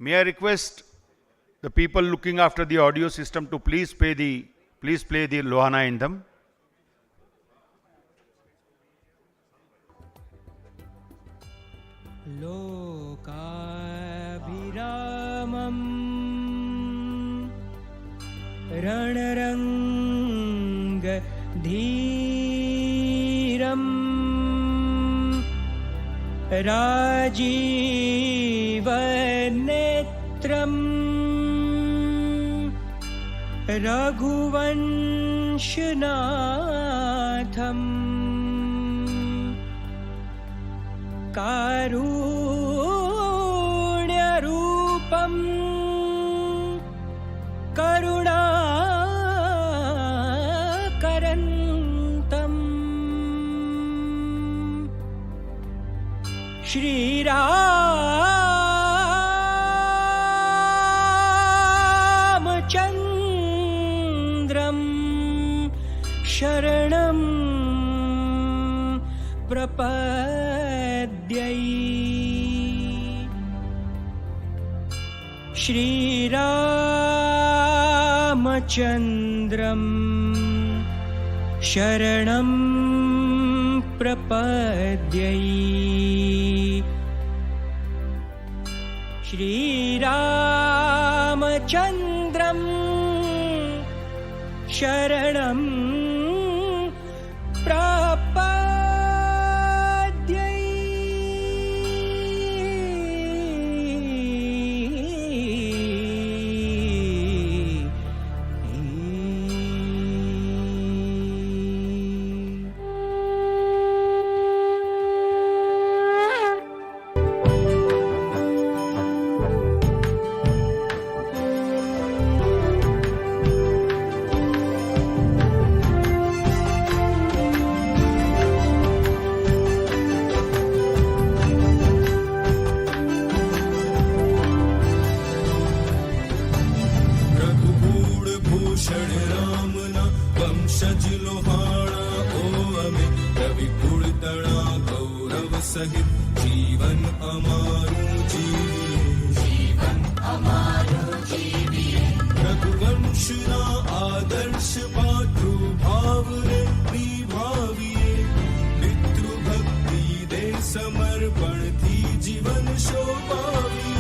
May I request the people looking after the audio system to please play the Lohana anthem. Lokabhiramam Ranarang Dhiram Rajivanetram Raghuvanshanatham Karunyarupam Karunakarantam Shri Ramachandram Sharanam Prapadyai Shri Ramachandram Sharanam Prapadyai Shri Ramachandram Sharanam वंशज लोहाना ओ अमे रवि कुल तड़ा गौरव सहित जीवन अमारू जीविए रघुवंश ना आदर्श पात्रु भाव रे निभाविए पितृ भक्ति दे समर्पण थी जीवन शोभाविए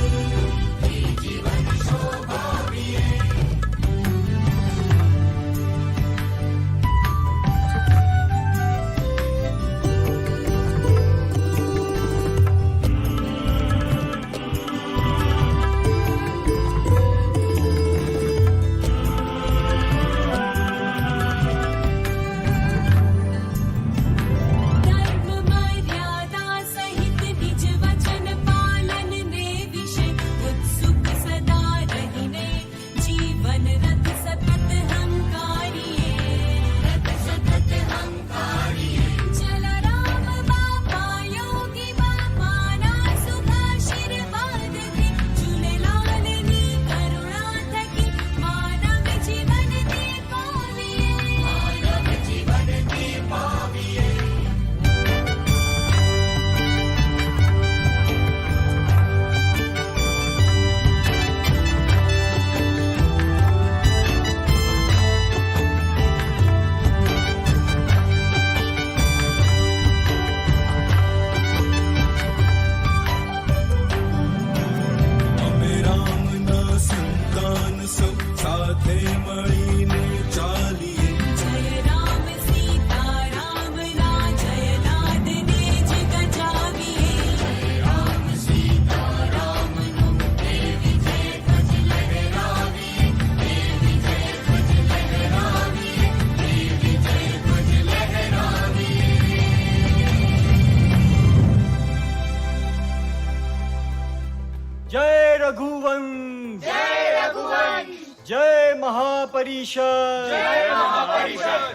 जय महापरिषद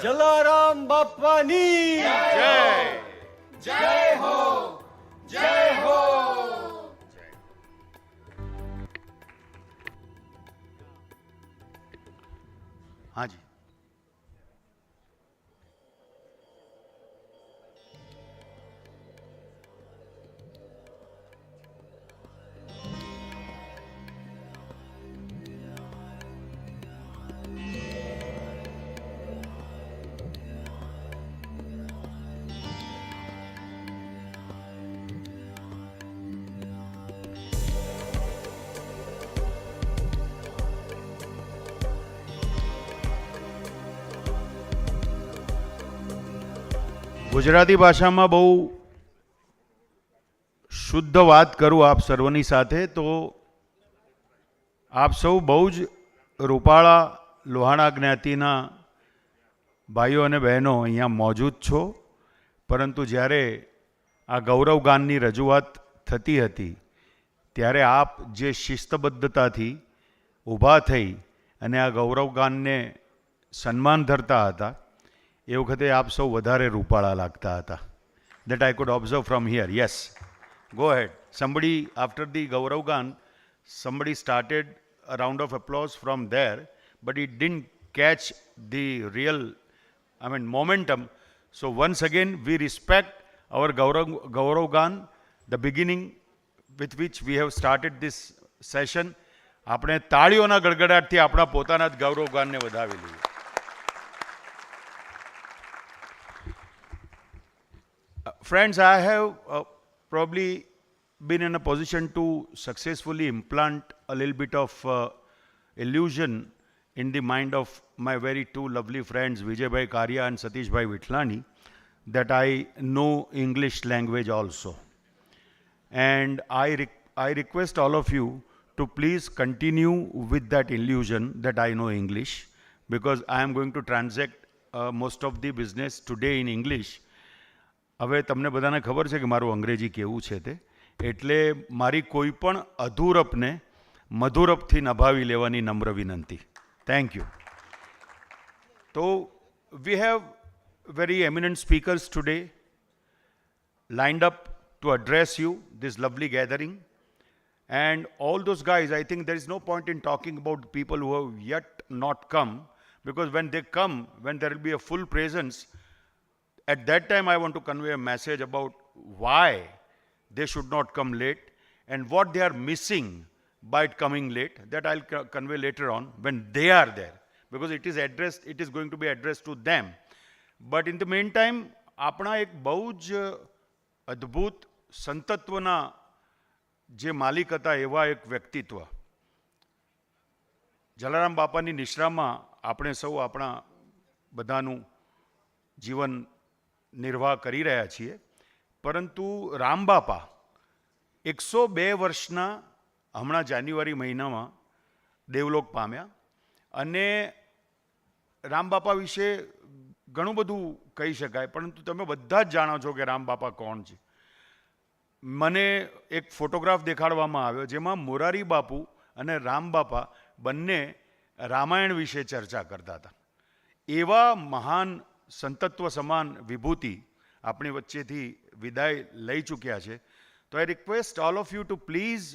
जलाराम बापानी जय जय हो जय हो। हाँ जी, ગુજરાતી ભાષામાં બહુ શુદ્ધ વાત કરું આપ સર્વની સાથે તો આપ સૌ બહુ જ રૂપાળા લોહાણા જ્ઞાતિના ભાઈઓ અને બહેનો અહીંયા મોજૂદ છો, પરંતુ જ્યારે આ ગૌરવગાનની રજૂઆત થતી હતી ત્યારે આપ જે શિસ્તબદ્ધતાથી ઊભા થઈ અને આ ગૌરવગાનને સન્માન ધરતા હતા એ વખતે આપ સૌ વધારે રૂપાળા લાગતા હતા. That I could observe from here. Yes. Go ahead. Somebody, after the Gaurav somebody started a round of applause from there, but it didn't catch the real, momentum. So once again, we respect our Gaurav the beginning with which we have started this session. આપણે તાળીઓના ગડગડાટથી આપણા પોતાના જ ગૌરવગાનને વધાવી લઈએ. Friends, I have probably been in a position to successfully implant a little bit of illusion in the mind of my very two lovely friends, Vijay Karya and Satish Vitlani, that I know English language also. And I request all of you to please continue with that illusion that I know English, because I am going to transact most of the business today in English. હવે તમને બધાને ખબર છે કે મારું અંગ્રેજી કેવું છે તે, એટલે મારી કોઈ પણ અધૂરપને મધુરપથી નભાવી લેવાની નમ્ર વિનંતી. Thank you. તો we have very eminent speakers today lined up to address you, this lovely gathering. And all those guys, I think there is no point in talking about people who have yet not come, because when they come, when there will be a full presence, at that time I want to convey a message about why they should not come late and what they are missing by coming late. That I'll convey later on when they are there, because it is going to be addressed to them. But in the meantime, આપણા એક બહુ જ અદ્ભુત સંતત્વના જે માલિક હતા એવા એક વ્યક્તિત્વ, જલારામ બાપાની નિશ્રામાં આપણે સૌ આપણા બધાનું જીવન નિર્વાહ કરી રહ્યા છીએ, પરંતુ રામબાપા 102 વર્ષના હમણાં જાન્યુઆરી મહિનામાં દેવલોક પામ્યા. અને રામબાપા વિશે ઘણું બધું કહી શકાય, પરંતુ તમે બધા જ જાણો છો કે રામબાપા કોણ છે. મને એક ફોટોગ્રાફ દેખાડવામાં આવ્યો જેમાં મોરારી બાપુ અને રામબાપા બંને રામાયણ વિશે ચર્ચા કરતા હતા. એવા મહાન સંતત્વ સમાન વિભૂતિ આપણી વચ્ચેથી વિદાય લઈ ચૂક્યા છે. તો I request all of you to please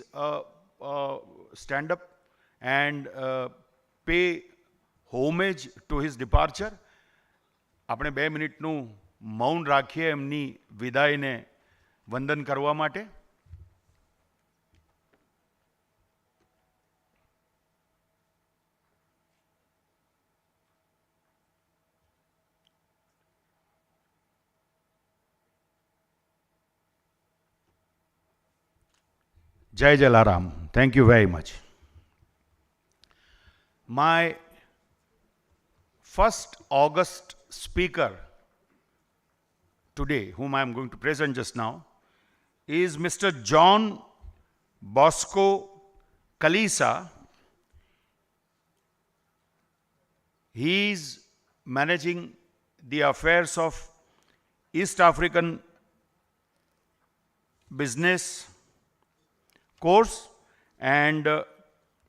stand up and pay homage to his departure. આપણે 2 મિનિટનું મૌન રાખીએ એમની વિદાયને વંદન કરવા માટે. Jai Jalaram. Thank you very much. My first August speaker today, whom I am going to present just now, is Mr. John Bosco Kalisa. He is managing the affairs of East African business course, and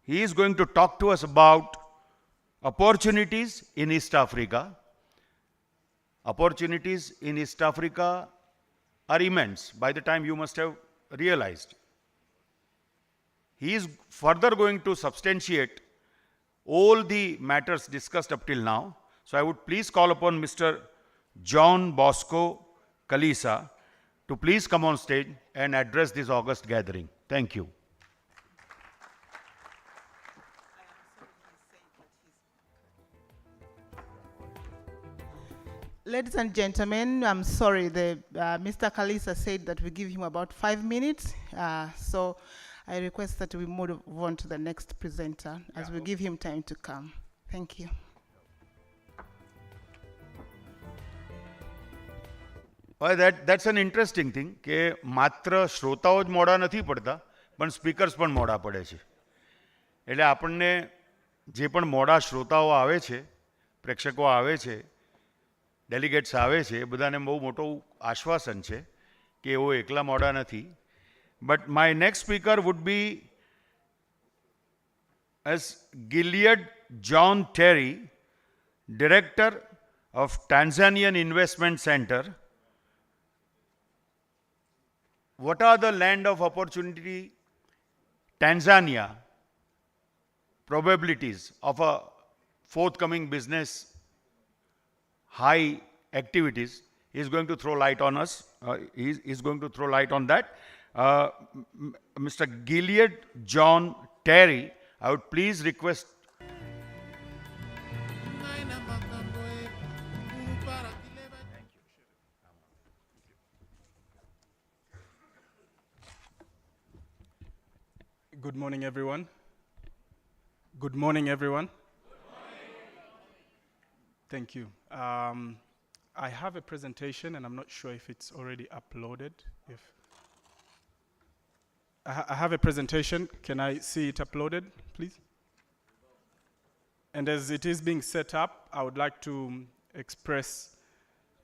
he is going to talk to us about opportunities in East Africa. Opportunities in East Africa are immense, by the time you must have realized. He is further going to substantiate all the matters discussed up till now. So I would please call upon Mr. John Bosco Kalisa to please come on stage and address this August gathering. Thank you. Ladies and gentlemen, I'm sorry, Mr. Kalisa said that we give him about 5 minutes. So I request that we move on to the next presenter as we give him time to come. Thank you. that's an interesting thing કે માત્ર શ્રોતાઓ જ મોડા નથી પડતા પણ speakers પણ મોડા પડે છે. એટલે આપણને જે પણ મોડા શ્રોતાઓ આવે છે, પ્રેક્ષકો આવે છે, ડેલિગેટ્સ આવે છે, એ બધાને બહુ મોટું આશ્વાસન છે કે એઓ એકલા મોડા નથી. But my next speaker would be as Gilead John Terry, Director of Tanzanian Investment Center. What are the land of opportunity Tanzania probabilities of a forthcoming business high activities? He is going to throw light on us. He's going to throw light on that. Mr. Gilead John Terry, I would please request. Good morning, everyone. Good morning, everyone. Thank you. I have a presentation, and I'm not sure if it's already uploaded. I have a presentation. Can I see it uploaded, please? And as it is being set up, I would like to express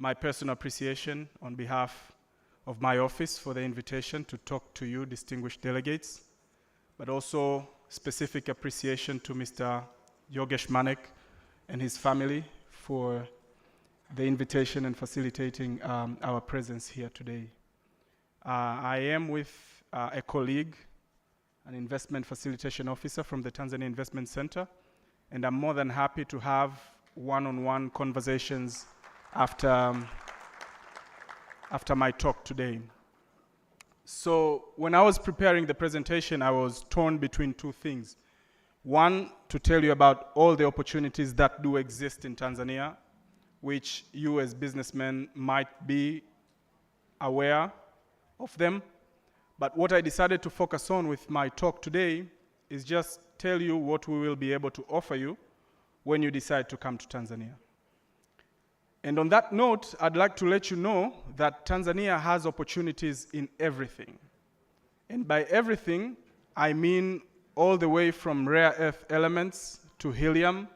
my personal appreciation on behalf of my office for the invitation to talk to you, distinguished delegates, but also specific appreciation to Mr. Yogesh Manek and his family for the invitation and facilitating our presence here today. I am with a colleague, an investment facilitation officer from the Tanzania Investment Center, and I'm more than happy to have one-on-one conversations after my talk today. So when I was preparing the presentation, I was torn between two things. One, to tell you about all the opportunities that do exist in Tanzania, which you as businessmen might be aware of them. But what I decided to focus on with my talk today is just tell you what we will be able to offer you when you decide to come to Tanzania. And on that note, I'd like to let you know that Tanzania has opportunities in everything. And by everything, I mean all the way from rare earth elements to helium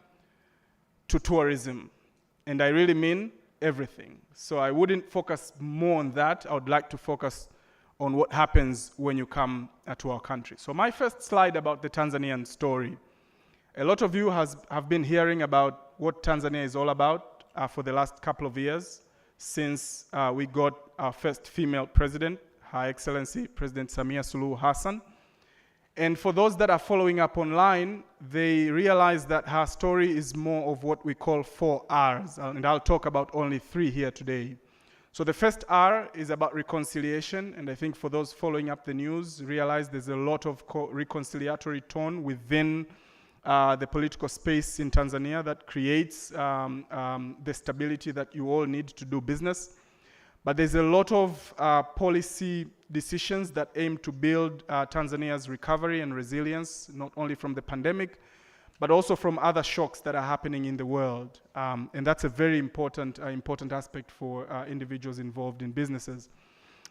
to tourism. And I really mean everything. So I wouldn't focus more on that. I would like to focus on what happens when you come to our country. So my first slide about the Tanzanian story. A lot of you have been hearing about what Tanzania is all about for the last couple of years since we got our first female president, Her Excellency President Samia Suluhu Hassan. And for those that are following up online, they realize that her story is more of what we call 4 R's, and I'll talk about only 3 here today. So the first R is about reconciliation, and I think for those following up the news, realize there's a lot of reconciliatory tone within the political space in Tanzania that creates the stability that you all need to do business. But there's a lot of policy decisions that aim to build Tanzania's recovery and resilience, not only from the pandemic, but also from other shocks that are happening in the world. And that's a very important aspect for individuals involved in businesses.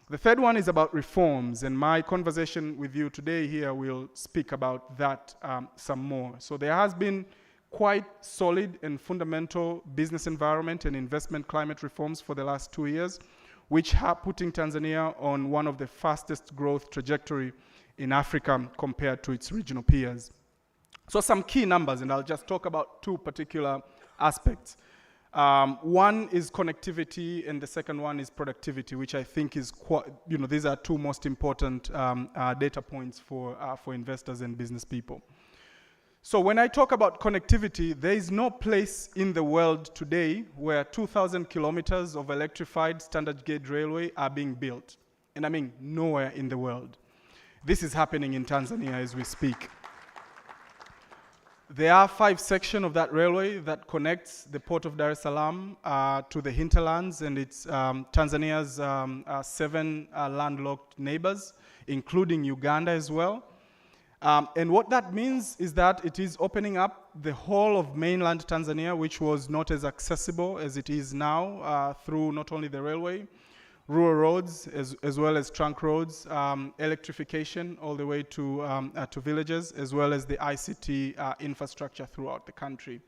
The third one is about reforms, and my conversation with you today here will speak about that some more. So there has been quite solid and fundamental business environment and investment climate reforms for the last 2 years, which are putting Tanzania on one of the fastest growth trajectory in Africa compared to its regional peers. So some key numbers, and I'll just talk about 2 particular aspects. One is connectivity, and the second one is productivity, which I think is these are 2 most important data points for investors and business people. So when I talk about connectivity, there is no place in the world today where 2,000 kilometers of electrified standard gauge railway are being built. And I mean nowhere in the world. This is happening in Tanzania as we speak. There are 5 sections of that railway that connects the port of Dar es Salaam to the hinterlands, and it's Tanzania's 7 landlocked neighbors, including Uganda as well. And what that means is that it is opening up the whole of mainland Tanzania, which was not as accessible as it is now through not only the railway, rural roads as well as trunk roads, electrification all the way to villages, as well as the ICT infrastructure throughout the country.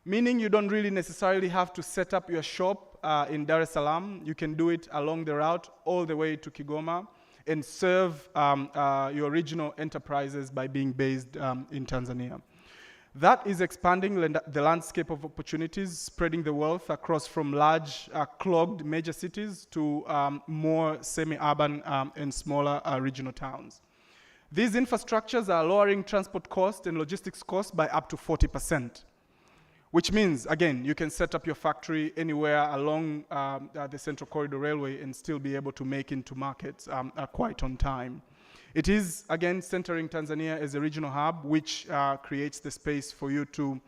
Meaning you don't really necessarily have to set up your shop in Dar es Salaam. You can do it along the route all the way to Kigoma and serve your regional enterprises by being based in Tanzania. That is expanding the landscape of opportunities, spreading the wealth across from large, clogged major cities to more semi-urban and smaller regional towns. These infrastructures are lowering transport costs and logistics costs by up to 40%, which means, again, you can set up your factory anywhere along the Central Corridor Railway and still be able to make into markets quite on time. It is, again, centering Tanzania as a regional hub, which creates the space for you to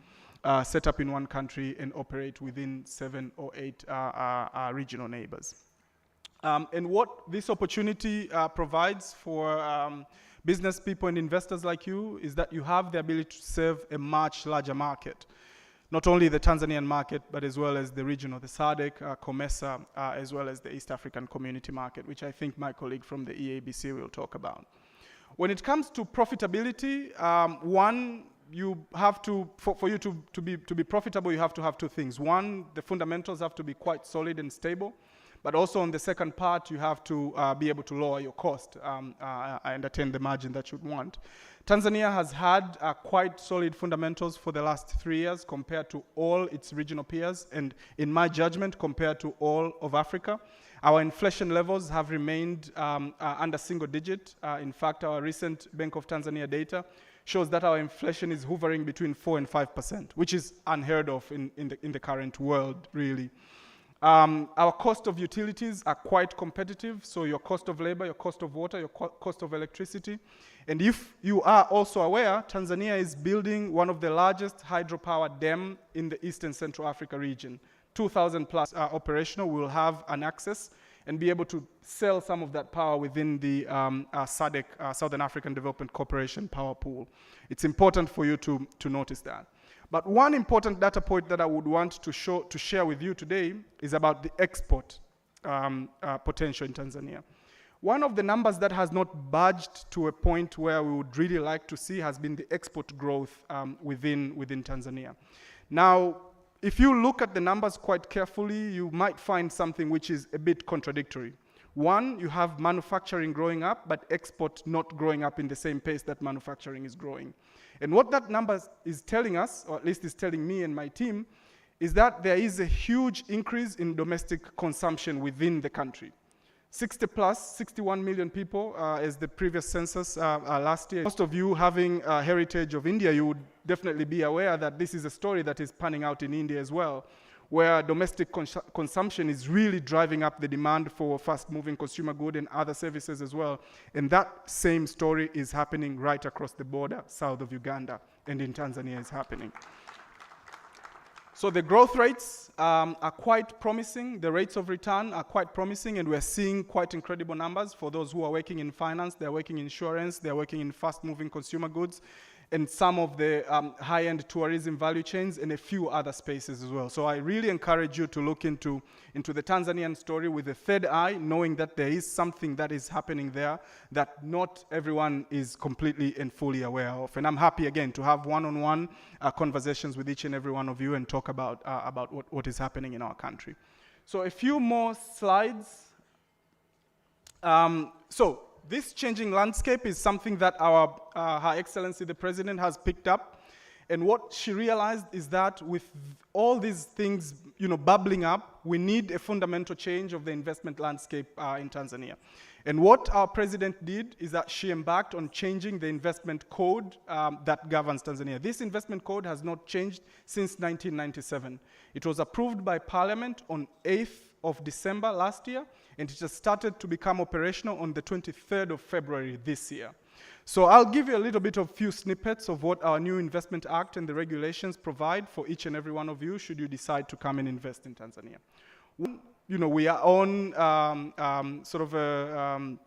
set up in one country and operate within 7 or 8 regional neighbors. And what this opportunity provides for business people and investors like you is that you have the ability to serve a much larger market. Not only the Tanzanian market, but as well as the regional, the SADC, COMESA, as well as the East African Community Market, which I think my colleague from the EABC will talk about. When it comes to profitability, one, you have to, for you to be profitable, you have to have two things. One, the fundamentals have to be quite solid and stable, but also on the second part, you have to be able to lower your cost and attain the margin that you want. Tanzania has had quite solid fundamentals for the last 3 years compared to all its regional peers, and in my judgment, compared to all of Africa. Our inflation levels have remained under single digit. In fact, our recent Bank of Tanzania data shows that our inflation is hovering between 4 and 5%, which is unheard of in the current world, really. Our cost of utilities are quite competitive, so your cost of labor, your cost of water, your cost of electricity. And if you are also aware, Tanzania is building one of the largest hydropower dam in the East and Central Africa region. 2,000 plus are operational. We'll have an access and be able to sell some of that power within the SADC, Southern African Development Corporation power pool. It's important for you to notice that. But one important data point that I would want to share with you today is about the export potential in Tanzania. One of the numbers that has not budged to a point where we would really like to see has been the export growth within Tanzania. Now, if you look at the numbers quite carefully, you might find something which is a bit contradictory. One, you have manufacturing growing up, but export not growing up in the same pace that manufacturing is growing. And what that number is telling us, or at least is telling me and my team, is that there is a huge increase in domestic consumption within the country. 61 million people, as the previous census last year. Most of you having a heritage of India, you would definitely be aware that this is a story that is panning out in India as well, where domestic consumption is really driving up the demand for fast-moving consumer goods and other services as well. And that same story is happening right across the border, south of Uganda, and in Tanzania is happening. So the growth rates are quite promising. The rates of return are quite promising, and we're seeing quite incredible numbers for those who are working in finance, they're working in insurance, they're working in fast-moving consumer goods, and some of the high-end tourism value chains, and a few other spaces as well. So I really encourage you to look into the Tanzanian story with a third eye, knowing that there is something that is happening there that not everyone is completely and fully aware of. And I'm happy, again, to have one-on-one conversations with each and every one of you and talk about what is happening in our country. So a few more slides. So this changing landscape is something that our Her Excellency the President has picked up. And what she realized is that with all these things, bubbling up, we need a fundamental change of the investment landscape in Tanzania. And what our president did is that she embarked on changing the investment code that governs Tanzania. This investment code has not changed since 1997. It was approved by Parliament on 8th of December last year, and it has started to become operational on the 23rd of February this year. So I'll give you a little bit of few snippets of what our new Investment Act and the regulations provide for each and every one of you should you decide to come and invest in Tanzania. We are on sort of an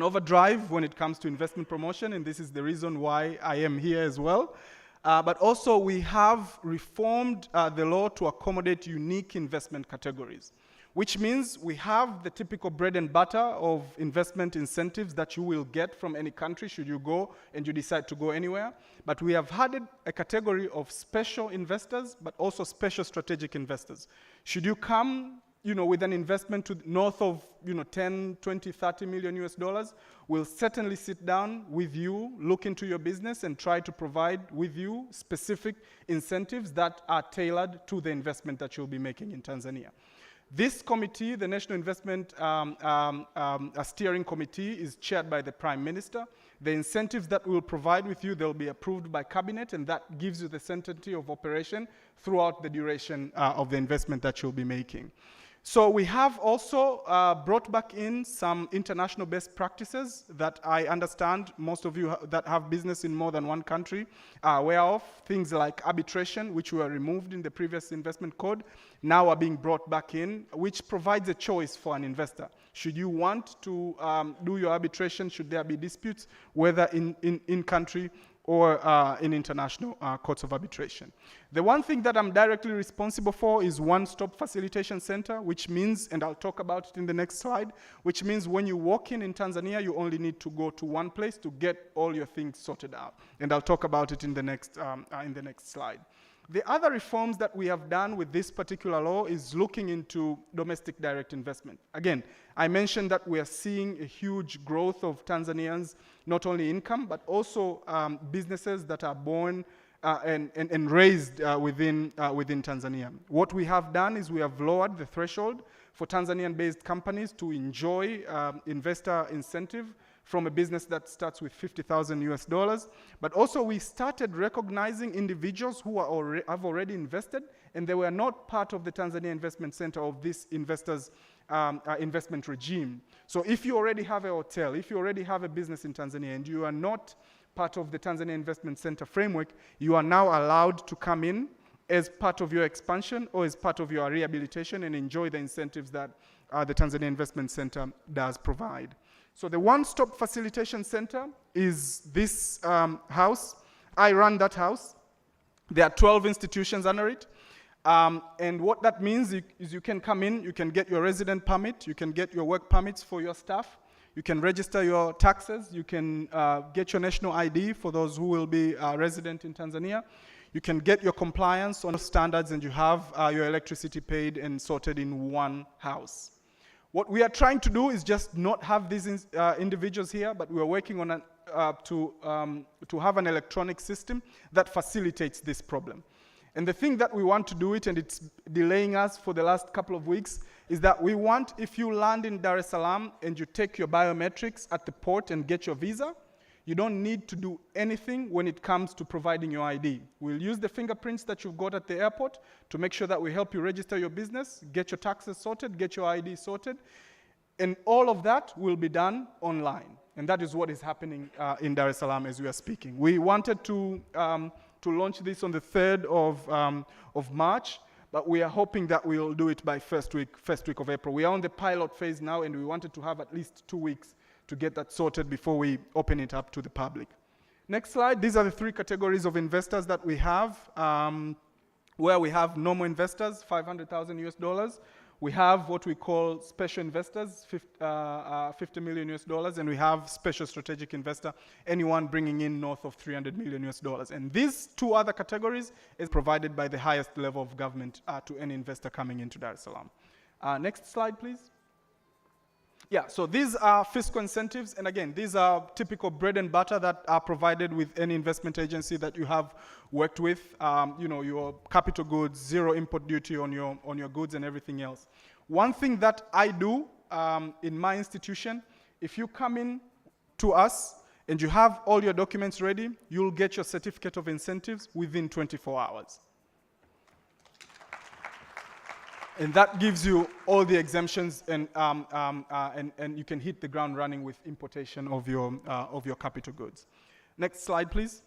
overdrive when it comes to investment promotion, and this is the reason why I am here as well. But also we have reformed the law to accommodate unique investment categories. which means we have the typical bread and butter of investment incentives that you will get from any country should you go and you decide to go anywhere. But we have added a category of special investors, but also special strategic investors. Should you come, with an investment to north of, 10, 20, 30 million US dollars, we'll certainly sit down with you, look into your business, and try to provide with you specific incentives that are tailored to the investment that you'll be making in Tanzania. This committee, the National Investment Steering Committee, is chaired by the Prime Minister. The incentives that we will provide with you, they'll be approved by Cabinet, and that gives you the certainty of operation throughout the duration of the investment that you'll be making. So we have also brought back in some international best practices that I understand most of you that have business in more than one country are aware of. Things like arbitration, which were removed in the previous investment code, now are being brought back in, which provides a choice for an investor. Should you want to do your arbitration, should there be disputes, whether in country or in international courts of arbitration. The one thing that I'm directly responsible for is one-stop facilitation center, which means, and I'll talk about it in the next slide, which means when you walk in Tanzania, you only need to go to one place to get all your things sorted out. And I'll talk about it in the next slide. The other reforms that we have done with this particular law is looking into domestic direct investment. Again, I mentioned that we are seeing a huge growth of Tanzanians, not only income, but also businesses that are born and raised within Tanzania. What we have done is we have lowered the threshold for Tanzanian-based companies to enjoy investor incentive from a business that starts with 50,000 US dollars. But also we started recognizing individuals who have already invested and they were not part of the Tanzania Investment Center of this investors investment regime. So if you already have a hotel, if you already have a business in Tanzania and you are not part of the Tanzania Investment Center framework, you are now allowed to come in as part of your expansion or as part of your rehabilitation and enjoy the incentives that the Tanzania Investment Center does provide. So the one-stop facilitation center is this house. I run that house. There are 12 institutions under it. And what that means is you can come in, you can get your resident permit, you can get your work permits for your staff, you can register your taxes, you can get your national ID for those who will be resident in Tanzania, you can get your compliance on standards, and you have your electricity paid and sorted in one house. What we are trying to do is just not have these individuals here, but we are working on to have an electronic system that facilitates this problem. And the thing that we want to do it, and it's delaying us for the last couple of weeks, is that we want, if you land in Dar es Salaam and you take your biometrics at the port and get your visa, you don't need to do anything when it comes to providing your ID. We'll use the fingerprints that you've got at the airport to make sure that we help you register your business, get your taxes sorted, get your ID sorted, and all of that will be done online. And that is what is happening in Dar es Salaam as we are speaking. We wanted to launch this on the 3rd of March, but we are hoping that we'll do it by first week of April. We are on the pilot phase now, and we wanted to have at least 2 weeks to get that sorted before we open it up to the public. Next slide. These are the 3 categories of investors that we have, where we have normal investors, 500,000 US dollars. We have what we call special investors, 50 million US dollars, and we have special strategic investor, anyone bringing in north of 300 million US dollars. And these 2 other categories is provided by the highest level of government to any investor coming into Dar es Salaam. Next slide, please. Yeah, so these are fiscal incentives, and again, these are typical bread and butter that are provided with any investment agency that you have worked with. Your capital goods, 0 import duty on your goods and everything else. One thing that I do in my institution, if you come in to us and you have all your documents ready, you'll get your certificate of incentives within 24 hours. And that gives you all the exemptions, and you can hit the ground running with importation of your capital goods. Next slide, please.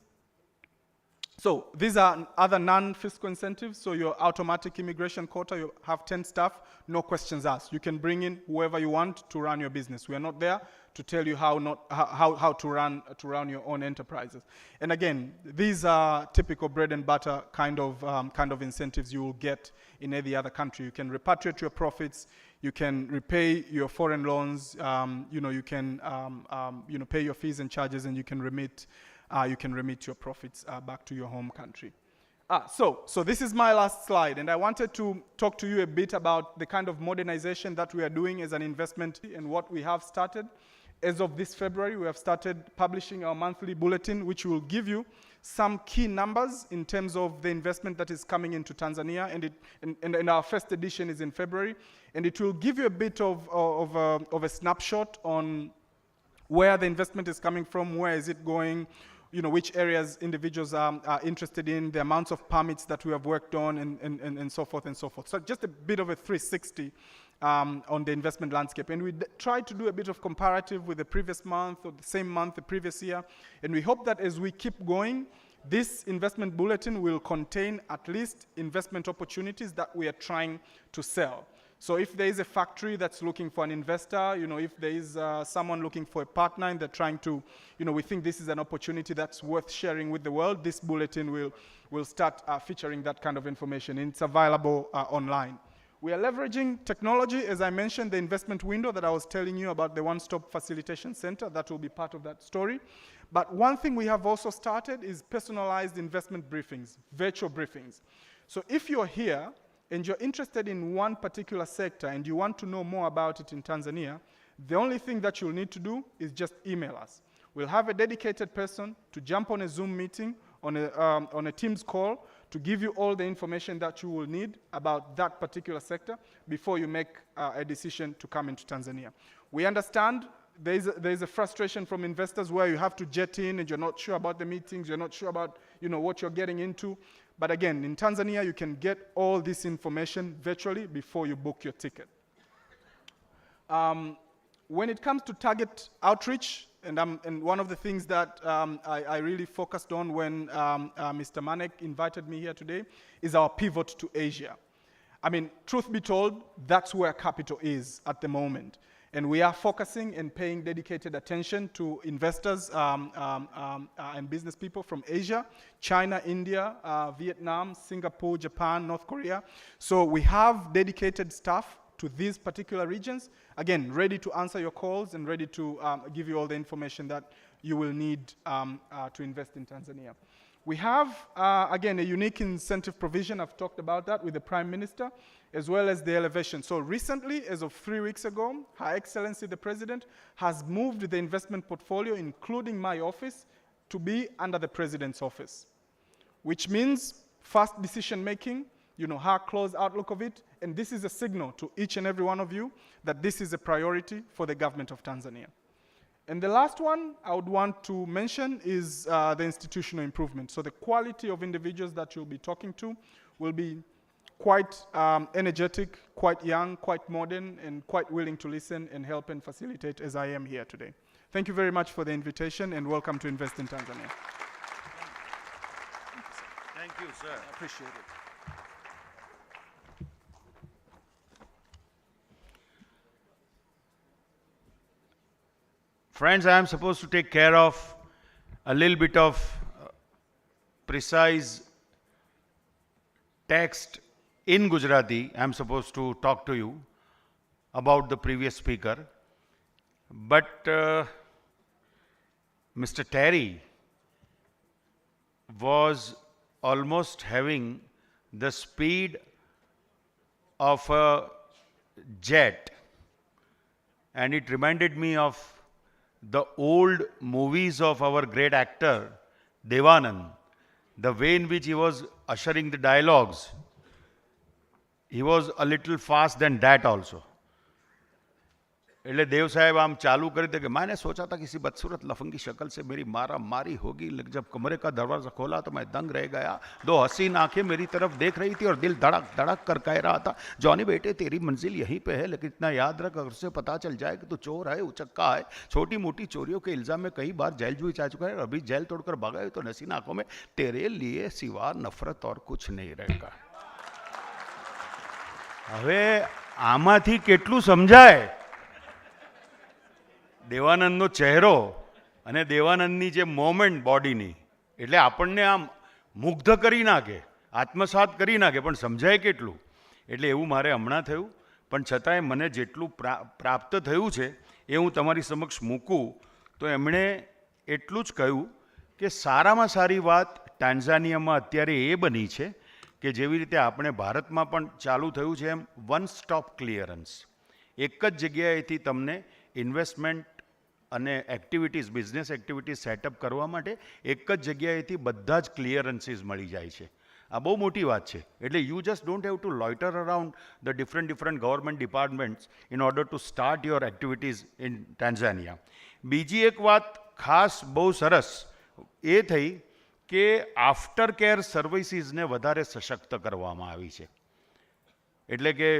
So these are other non-fiscal incentives. So your automatic immigration quota, you have 10 staff, no questions asked. You can bring in whoever you want to run your business. We are not there to tell you how to run your own enterprises. And again, these are typical bread and butter kind of incentives you will get in any other country. You can repatriate your profits. You can repay your foreign loans. You can pay your fees and charges, and you can remit your profits back to your home country. So this is my last slide, and I wanted to talk to you a bit about the kind of modernization that we are doing as an investment and what we have started. As of this February, we have started publishing our monthly bulletin, which will give you some key numbers in terms of the investment that is coming into Tanzania, and our first edition is in February, and it will give you a bit of a snapshot on where the investment is coming from, where is it going, which areas individuals are interested in, the amounts of permits that we have worked on, and so forth and so forth. So just a bit of a 360 on the investment landscape. And we try to do a bit of comparative with the previous month or the same month the previous year. And we hope that as we keep going, this investment bulletin will contain at least investment opportunities that we are trying to sell. So if there is a factory that's looking for an investor, if there is someone looking for a partner and they're trying to, we think this is an opportunity that's worth sharing with the world, this bulletin will start featuring that kind of information. And it's available online. We are leveraging technology. As I mentioned, the investment window that I was telling you about, the one-stop facilitation center, that will be part of that story. But one thing we have also started is personalized investment briefings, virtual briefings. So if you're here and you're interested in one particular sector and you want to know more about it in Tanzania, the only thing that you'll need to do is just email us. We'll have a dedicated person to jump on a Zoom meeting, on a Teams call, to give you all the information that you will need about that particular sector before you make a decision to come into Tanzania. We understand there is a frustration from investors where you have to jet in and you're not sure about the meetings, you're not sure about what you're getting into. But again, in Tanzania, you can get all this information virtually before you book your ticket. When it comes to target outreach, and one of the things that I really focused on when Mr. Manek invited me here today is our pivot to Asia. I mean, truth be told, that's where capital is at the moment. And we are focusing and paying dedicated attention to investors and business people from Asia, China, India, Vietnam, Singapore, Japan, North Korea. So we have dedicated staff to these particular regions, again, ready to answer your calls and ready to give you all the information that you will need to invest in Tanzania. We have, again, a unique incentive provision. I've talked about that with the Prime Minister, as well as the elevation. So recently, as of 3 weeks ago, Her Excellency the President has moved the investment portfolio, including my office, to be under the President's office, which means fast decision-making, her close outlook of it, and this is a signal to each and every one of you that this is a priority for the government of Tanzania. And the last one I would want to mention is the institutional improvement. So the quality of individuals that you'll be talking to will be quite energetic, quite young, quite modern, and quite willing to listen and help and facilitate as I am here today. Thank you very much for the invitation, and welcome to Invest in Tanzania. Thank you, sir. I appreciate it. Friends, I am supposed to take care of a little bit of precise text in Gujarati. I am supposed to talk to you about the previous speaker. But Mr. Terry was almost having the speed of a jet. And it reminded me of the old movies of our great actor, Devanand, the way in which he was ushering the dialogues. He was a little fast than that also. એટલે દેવ સાહેબ આમ ચાલુ કરી દે કે मैंने सोचा था किसी बदसूरत लफंगी शक्ल से मेरी मारा मारी होगी, लेकिन जब कमरे का दरवाजा खोला तो मैं दंग रह गया। दो हसीन आंखें मेरी तरफ देख रही थी और दिल धड़क धड़क कर कह रहा था, जॉनी बेटे तेरी मंजिल यहीं पे है, लेकिन इतना याद रख अगर उसे पता चल जाए कि तू चोर है, उचक्का है, छोटी मोटी चोरियों के इल्जाम में कई बार जेल जुई जा चुका है, अभी जेल तोड़कर भागा है, तो नसीन आंखों में तेरे लिए सिवा नफरत और कुछ नहीं रहेगा। હવે આમાંથી કેટલું સમજાય? દેવાનંદનો ચહેરો અને દેવાનંદની જે મોમેન્ટ બોડીની, એટલે આપણને આમ મુગ્ધ કરી નાખે, આત્મસાત કરી નાખે, પણ સમજાય કેટલું? એટલે એવું મારે હમણાં થયું, પણ છતાંય મને જેટલું પ્રાપ્ત થયું છે એ હું તમારી સમક્ષ મૂકું તો એમણે એટલું જ કહ્યું કે સારામાં સારી વાત ટાન્ઝાનિયામાં અત્યારે એ બની છે કે જેવી રીતે આપણે ભારતમાં પણ ચાલુ થયું છે એમ વન સ્ટોપ ક્લિયરન્સ, એક જ જગ્યાએથી તમને ઇન્વેસ્ટમેન્ટ અને એક્ટિવિટીઝ, બિઝનેસ એક્ટિવિટીઝ સેટઅપ કરવા માટે એક જ જગ્યાએથી બધા જ ક્લિયરન્સીસ મળી જાય છે. આ બહુ મોટી વાત છે. એટલે you just don't have to loiter around the different government departments in order to start your activities in Tanzania. બીજી એક વાત ખાસ બહુ સરસ એ થઈ કે આફ્ટર કેર સર્વિસીસને વધારે સશક્ત કરવામાં આવી છે. એટલે કે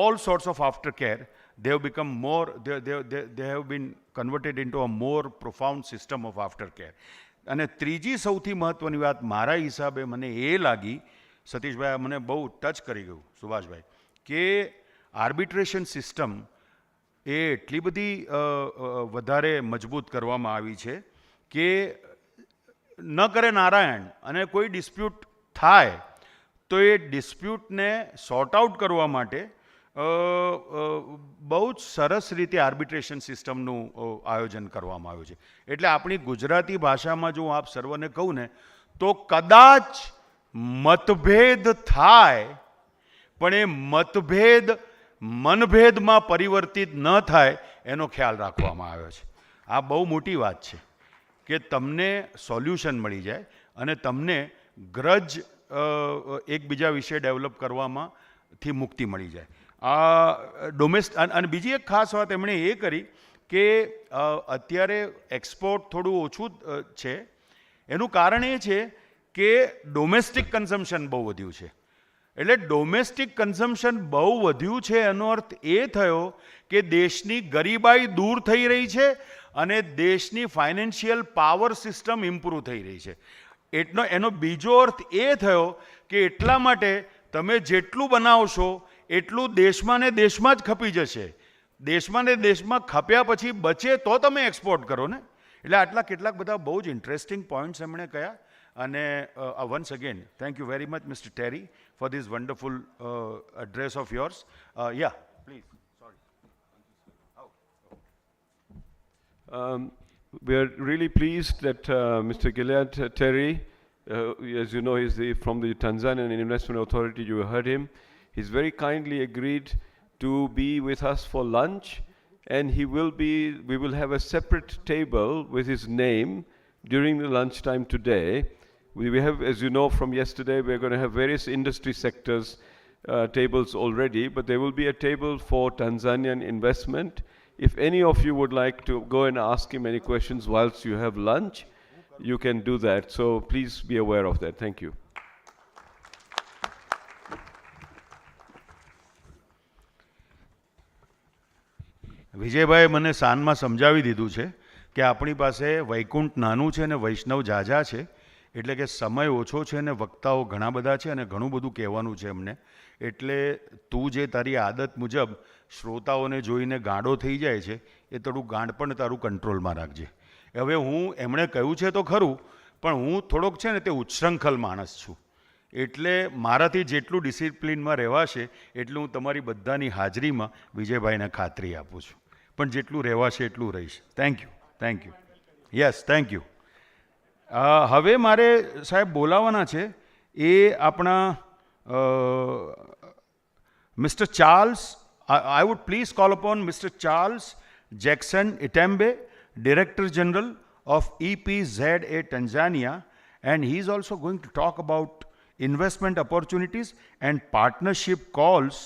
all sorts of aftercare, they have become more, they have been converted into a more profound system of aftercare. અને ત્રીજી સૌથી મહત્ત્વની વાત મારા હિસાબે મને એ લાગી, સતીશભાઈ મને બહુ ટચ કરી ગયું, સુભાષભાઈ, કે આર્બિટ્રેશન સિસ્ટમ એ એટલી બધી વધારે મજબૂત કરવામાં આવી છે કે ન કરે નારાયણ અને કોઈ ડિસ્પ્યુટ થાય તો એ ડિસ્પ્યુટને સોર્ટ આઉટ કરવા માટે બહુ જ સરસ રીતે આર્બિટ્રેશન સિસ્ટમનું આયોજન કરવામાં આવ્યું છે. એટલે આપણી ગુજરાતી ભાષામાં જો હું આપ સર્વને કહું ને તો કદાચ મતભેદ થાય પણ એ મતભેદ મનભેદમાં પરિવર્તિત ન થાય એનો ખ્યાલ રાખવામાં આવ્યો છે. આ બહુ મોટી વાત છે કે તમને સોલ્યુશન મળી જાય અને તમને ગ્રજ એકબીજા વિશે ડેવલપ કરવામાંથી મુક્તિ મળી જાય. અને બીજી એક ખાસ વાત એમણે એ કરી કે અત્યારે એક્સપોર્ટ થોડું ઓછું છે. એનું કારણ એ છે કે ડોમેસ્ટિક કન્ઝમ્પશન બહુ વધ્યું છે. એટલે ડોમેસ્ટિક કન્ઝમ્પશન બહુ વધ્યું છે એનો અર્થ એ થયો કે દેશની ગરીબાઈ દૂર થઈ રહી છે અને દેશની ફાઇનાન્શિયલ પાવર સિસ્ટમ ઇમ્પ્રૂવ થઈ રહી છે. એનો બીજો અર્થ એ થયો કે એટલા માટે તમે જેટલું બનાવશો એટલું દેશમાં ને દેશમાં જ ખપી જશે. દેશમાં ને દેશમાં ખપ્યા પછી બચે તો તમે એક્સપોર્ટ કરો ને. એટલે આટલા કેટલાક બધા બહુ જ ઇન્ટરેસ્ટિંગ પોઈન્ટ્સ એમણે કહ્યા. અને once again thank you very much mister Terry for this wonderful address of yours. Yeah please. We are really pleased that Mr. Gilead Terry, as you know, he's from the Tanzanian Investment Authority. You heard him. He's very kindly agreed to be with us for lunch, and we will have a separate table with his name during the lunchtime today. We have, as you know from yesterday, we're going to have various industry sectors tables already, but there will be a table for Tanzanian investment. If any of you would like to go and ask him any questions whilst you have lunch, you can do that. So please be aware of that. Thank you. Vijaybhai મને સાંજમાં સમજાવી દીધું છે કે આપણી પાસે વૈકુંઠ નાનું છે અને વૈષ્ણવ ઝાઝા છે, એટલે કે સમય ઓછો છે અને વક્તાઓ ઘણા બધા છે અને ઘણું બધું કહેવાનું છે એમને. એટલે તું જે તારી આદત મુજબ શ્રોતાઓને જોઈને ગાંડો થઈ જાય છે એ થોડું ગાંડપણ તારું કંટ્રોલમાં રાખજે. હવે હું એમણે કહ્યું છે તો ખરું, પણ હું થોડોક છે ને તે ઉચ્છૃંખલ માણસ છું. એટલે મારાથી જેટલું ડિસિપ્લિનમાં રહેવાશે એટલું હું તમારી બધાની હાજરીમાં વિજયભાઈને ખાતરી આપું છું. પણ જેટલું રહેવાશે એટલું રહીશ. Thank you, thank you. Yes, thank you. હવે મારે સાહેબ બોલાવવાના છે એ આપણા mister Charles. I would please call upon Mr. Charles Jackson Itembe, Director General of EPZA Tanzania, and he is also going to talk about investment opportunities and partnership calls.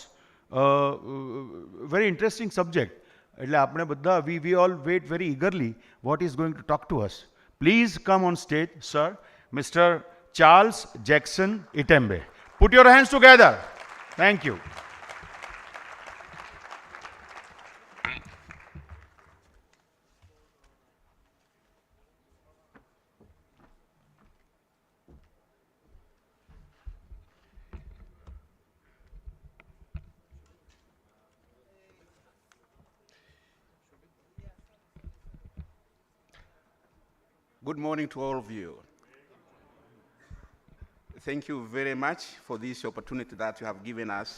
Very interesting subject. એટલે આપણે બધા we all wait very eagerly what is going to talk to us. Please come on stage, sir, Mr. Charles Jackson Itembe. Put your hands together. Thank you. Good morning to all of you. Thank you very much for this opportunity that you have given us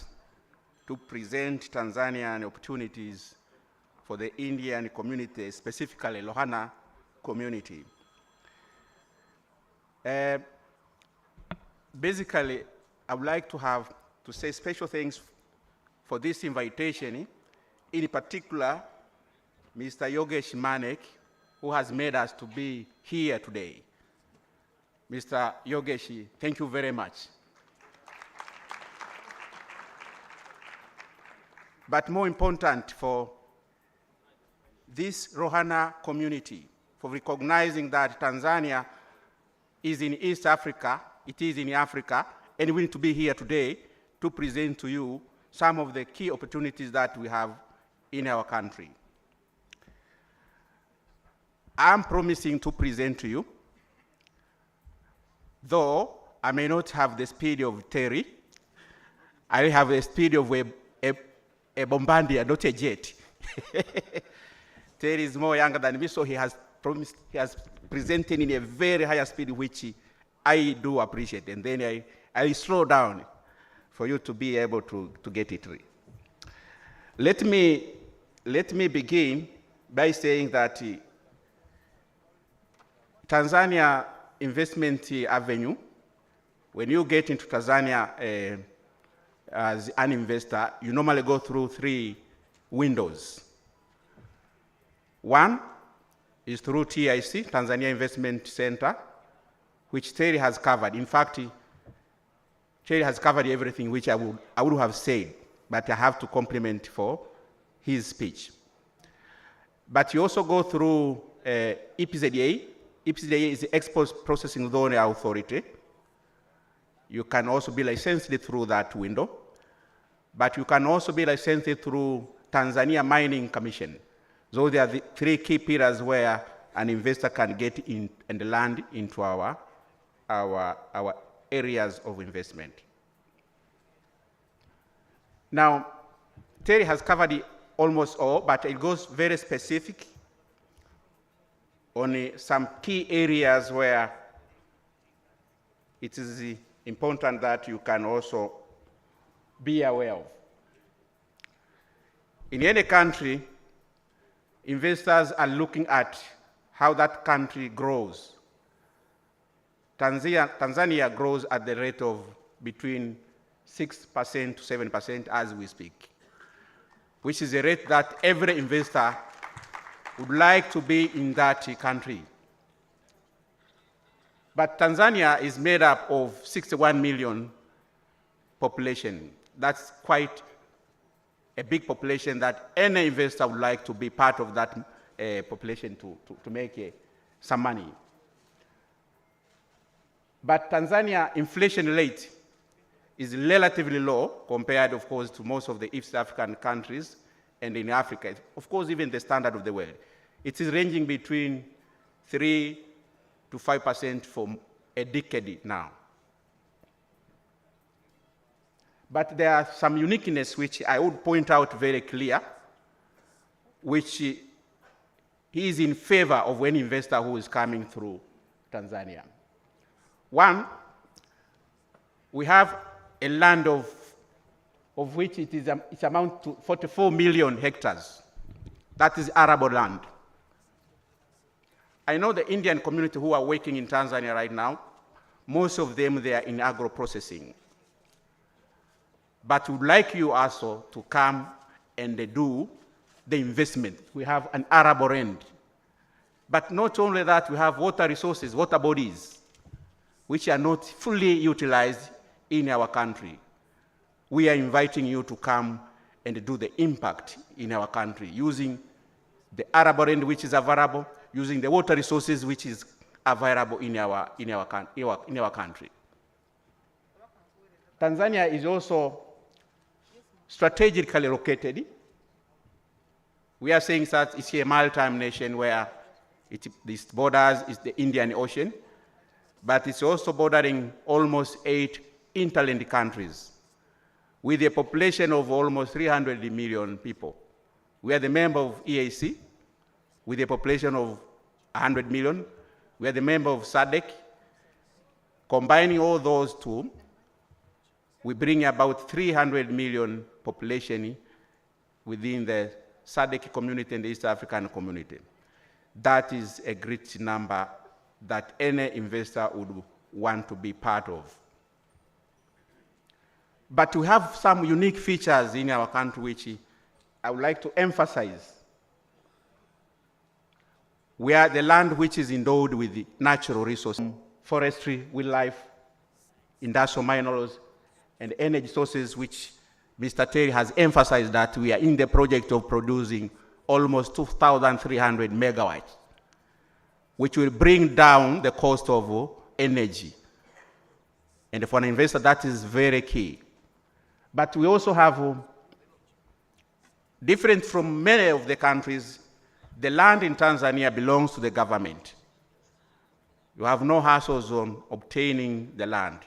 to present Tanzanian opportunities for the Indian community, specifically Lohana community. Basically, I would like to say special thanks for this invitation, in particular, Mr. Yogesh Manek, who has made us to be here today. Mr. Yogesh, thank you very much. But more important for this Lohana community, for recognizing that Tanzania is in East Africa, it is in Africa, and we need to be here today to present to you some of the key opportunities that we have in our country. I'm promising to present to you, though I may not have the speed of Terry, I have the speed of a Bombardier, not a jet. Terry is more younger than me, so he has presented in a very high speed, which I do appreciate. And then I slow down for you to be able to get it right. Let me begin by saying that Tanzania investment avenue, when you get into Tanzania as an investor, you normally go through 3 windows. One is through TIC, Tanzania Investment Center, which Terry has covered. In fact, Terry has covered everything which I would have said, but I have to compliment for his speech. But you also go through EPZA. EPZA is the Export Processing Zone Authority. You can also be licensed through that window, but you can also be licensed through Tanzania Mining Commission. Those are the 3 key pillars where an investor can get in and land into our areas of investment. Now, Terry has covered almost all, but it goes very specific on some key areas where it is important that you can also be aware of. In any country, investors are looking at how that country grows. Tanzania grows at the rate of between 6% to 7% as we speak, which is a rate that every investor would like to be in that country. But Tanzania is made up of 61 million population. That's quite a big population that any investor would like to be part of that population to make some money. But Tanzania inflation rate is relatively low compared, of course, to most of the East African countries and in Africa. Of course, even the standard of the world. It is ranging between 3 to 5% for a decade now. But there are some uniqueness which I would point out very clear, which is in favor of any investor who is coming through Tanzania. One, we have a land of which it amounts to 44 million hectares. That is arable land. I know the Indian community who are working in Tanzania right now, most of them, they are in agro-processing. But we'd like you also to come and do the investment. We have an arable land. But not only that, we have water resources, water bodies, which are not fully utilized in our country. We are inviting you to come and do the impact in our country using the arable land which is available, using the water resources which is available in our country. Tanzania is also strategically located. We are saying that it's a maritime nation where its borders is the Indian Ocean, but it's also bordering almost 8 interland countries with a population of almost 300 million people. We are the member of EAC with a population of 100 million. We are the member of SADC. Combining all those two, we bring about 300 million population within the SADC community and the East African community. That is a great number that any investor would want to be part of. But we have some unique features in our country which I would like to emphasize. We are the land which is endowed with the natural resources, forestry, wildlife, industrial minerals, and energy sources, which Mr. Terry has emphasized that we are in the project of producing almost 2,300 megawatts, which will bring down the cost of energy. And for an investor, that is very key. But we also have, different from many of the countries, the land in Tanzania belongs to the government. You have no hassles on obtaining the land.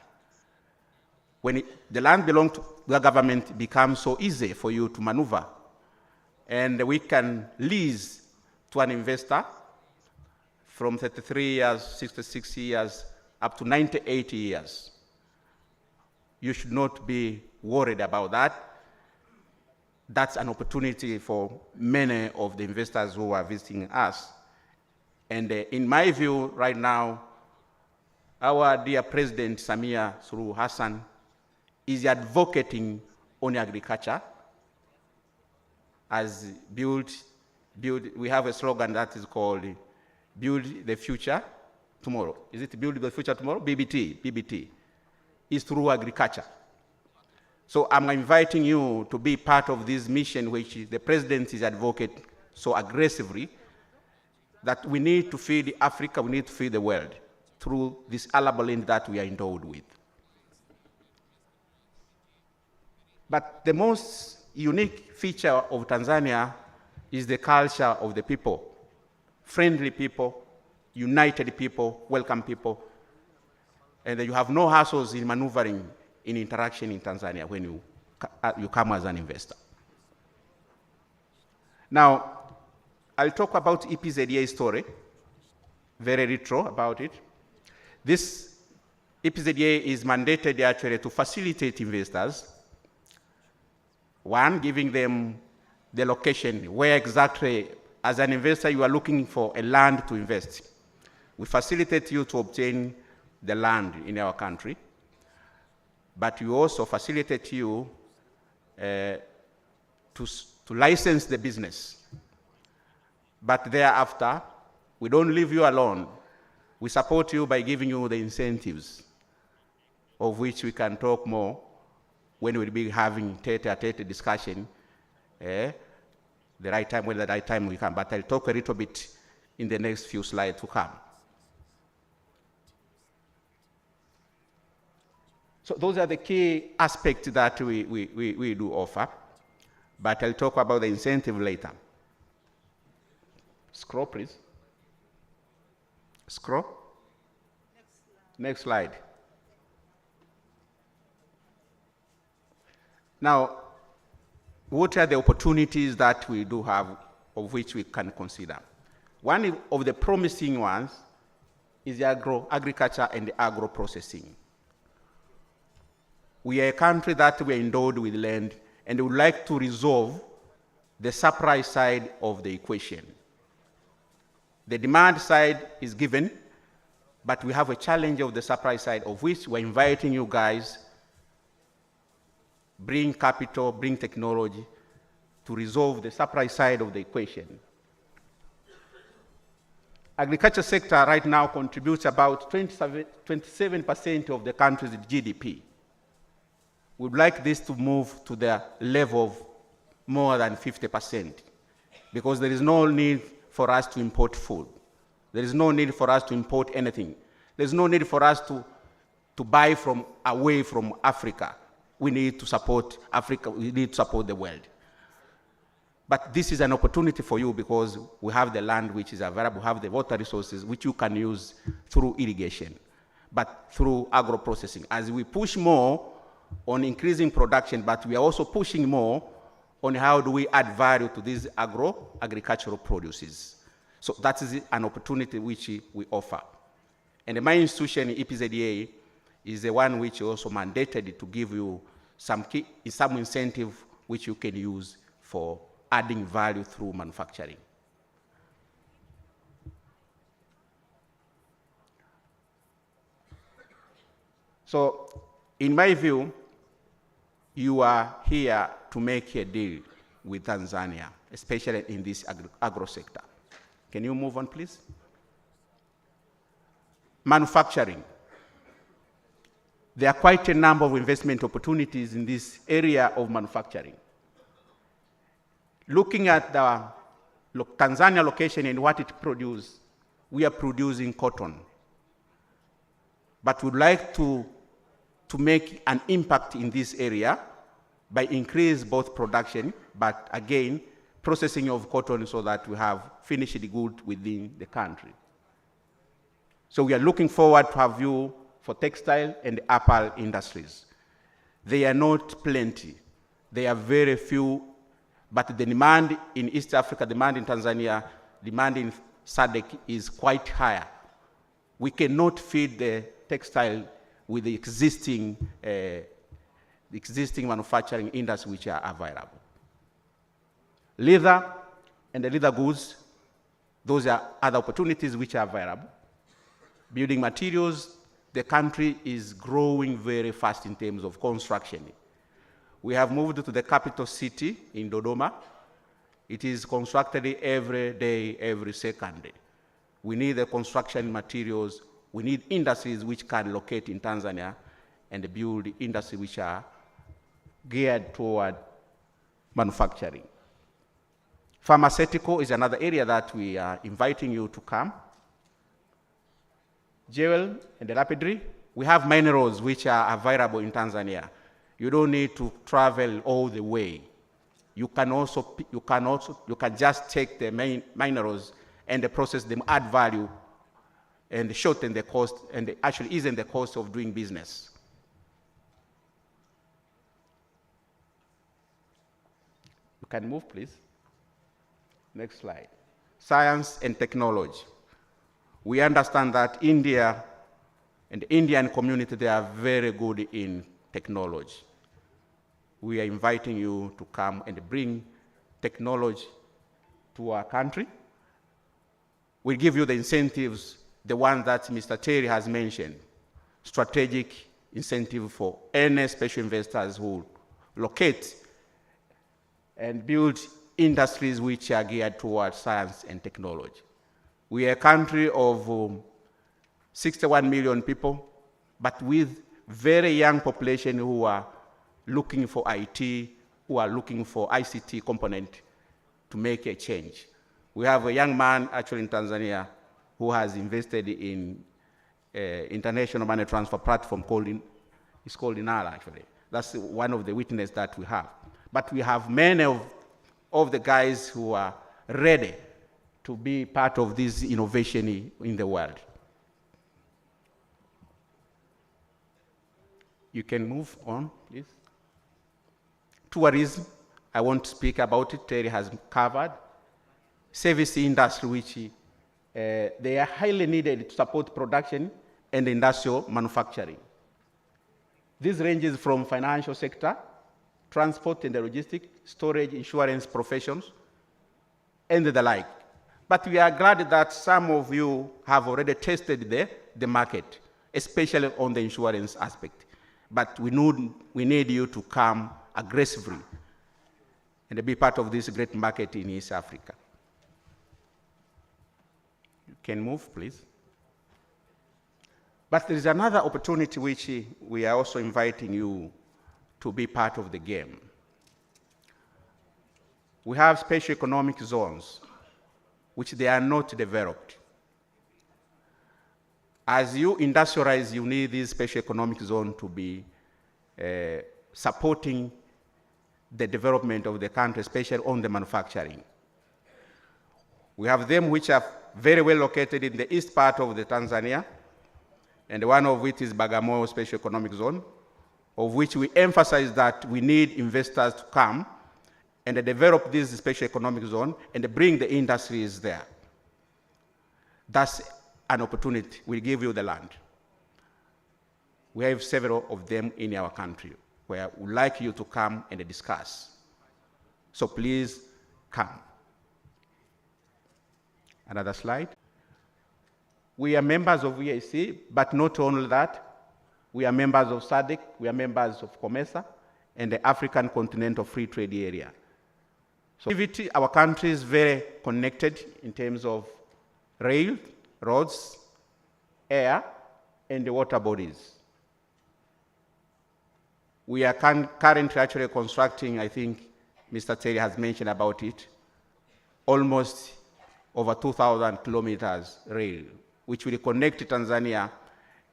When the land belongs to the government, it becomes so easy for you to maneuver. And we can lease to an investor from 33 years, 66 years, up to 98 years. You should not be worried about that. That's an opportunity for many of the investors who are visiting us. And in my view, right now, our dear President Samia Suluhu Hassan is advocating on agriculture as build, we have a slogan that is called Build the Future Tomorrow. Is it Build the Future Tomorrow? BBT is through agriculture. So I'm inviting you to be part of this mission which the President is advocating so aggressively, that we need to feed Africa, we need to feed the world through this arable land that we are endowed with. But the most unique feature of Tanzania is the culture of the people. Friendly people, united people, welcome people. And you have no hassles in maneuvering in interaction in Tanzania when you come as an investor. Now, I'll talk about EPZA story, very retro about it. This EPZA is mandated actually to facilitate investors. One, giving them the location, where exactly, as an investor, you are looking for a land to invest. We facilitate you to obtain the land in our country, but we also facilitate you to license the business. But thereafter, we don't leave you alone. We support you by giving you the incentives, of which we can talk more when we'll be having tete-a-tete discussion. The right time, when the right time we can, but I'll talk a little bit in the next few slides to come. So those are the key aspects that we do offer, but I'll talk about the incentive later. Scroll, please. Scroll. Next slide. Now, what are the opportunities that we do have, of which we can consider? One of the promising ones is the agriculture and the agro-processing. We are a country that we are endowed with land, and we would like to resolve the supply side of the equation. The demand side is given, but we have a challenge of the supply side, of which we're inviting you guys, bring capital, bring technology to resolve the supply side of the equation. Agriculture sector right now contributes about 27% of the country's GDP. We'd like this to move to the level of more than 50%, because there is no need for us to import food. There is no need for us to import anything. There's no need for us to buy from away from Africa. We need to support Africa, we need to support the world. But this is an opportunity for you, because we have the land which is available, we have the water resources which you can use through irrigation, but through agro-processing. As we push more on increasing production, but we are also pushing more on how do we add value to these agricultural produces. So that is an opportunity which we offer. And my institution, EPZA, is the one which also mandated to give you some incentive which you can use for adding value through manufacturing. So, in my view, you are here to make a deal with Tanzania, especially in this agro sector. Can you move on, please? Manufacturing. There are quite a number of investment opportunities in this area of manufacturing. Looking at the Tanzania location and what it produces, we are producing cotton. But we'd like to make an impact in this area by increase both production, but again, processing of cotton so that we have finished good within the country. So we are looking forward to have you for textile and apparel industries. They are not plenty. They are very few, but the demand in East Africa, demand in Tanzania, demand in SADC is quite higher. We cannot feed the textile with the existing manufacturing industries which are available. Leather and the leather goods, those are other opportunities which are available. Building materials, the country is growing very fast in terms of construction. We have moved to the capital city in Dodoma. It is constructed every day, every second day. We need the construction materials. We need industries which can locate in Tanzania and build industries which are geared toward manufacturing. Pharmaceutical is another area that we are inviting you to come. Jewel and rapidly, we have minerals which are available in Tanzania. You don't need to travel all the way. You can just take the minerals and process them, add value, and shorten the cost, and actually ease the cost of doing business. You can move, please. Next slide. Science and technology. We understand that India and the Indian community, they are very good in technology. We are inviting you to come and bring technology to our country. We give you the incentives, the one that Mr. Terry has mentioned, strategic incentive for any special investors who locate and build industries which are geared towards science and technology. We are a country of 61 million people, but with very young population who are looking for IT, who are looking for ICT component to make a change. We have a young man actually in Tanzania who has invested in international money transfer platform it's called Inala actually. That's one of the witnesses that we have. But we have many of the guys who are ready to be part of this innovation in the world. You can move on, please. Tourism, I won't speak about it, Terry has covered. Service industry, which they are highly needed to support production and industrial manufacturing. This ranges from financial sector, transport and the logistics, storage, insurance professions, and the like. But we are glad that some of you have already tested the market, especially on the insurance aspect. But we need you to come aggressively and be part of this great market in East Africa. You can move, please. But there is another opportunity which we are also inviting you to be part of the game. We have special economic zones, which they are not developed. As you industrialize, you need this special economic zone to be supporting the development of the country, especially on the manufacturing. We have them which are very well located in the east part of the Tanzania, and one of which is Bagamoyo Special Economic Zone, of which we emphasize that we need investors to come and develop this special economic zone and bring the industries there. That's an opportunity. We'll give you the land. We have several of them in our country where we'd like you to come and discuss. So please come. Another slide. We are members of EAC, but not only that, we are members of SADC, we are members of COMESA, and the African Continental Free Trade Area. So our country is very connected in terms of rail, roads, air, and the water bodies. We are currently actually constructing, I think Mr. Terry has mentioned about it, almost over 2,000 kilometers rail, which will connect Tanzania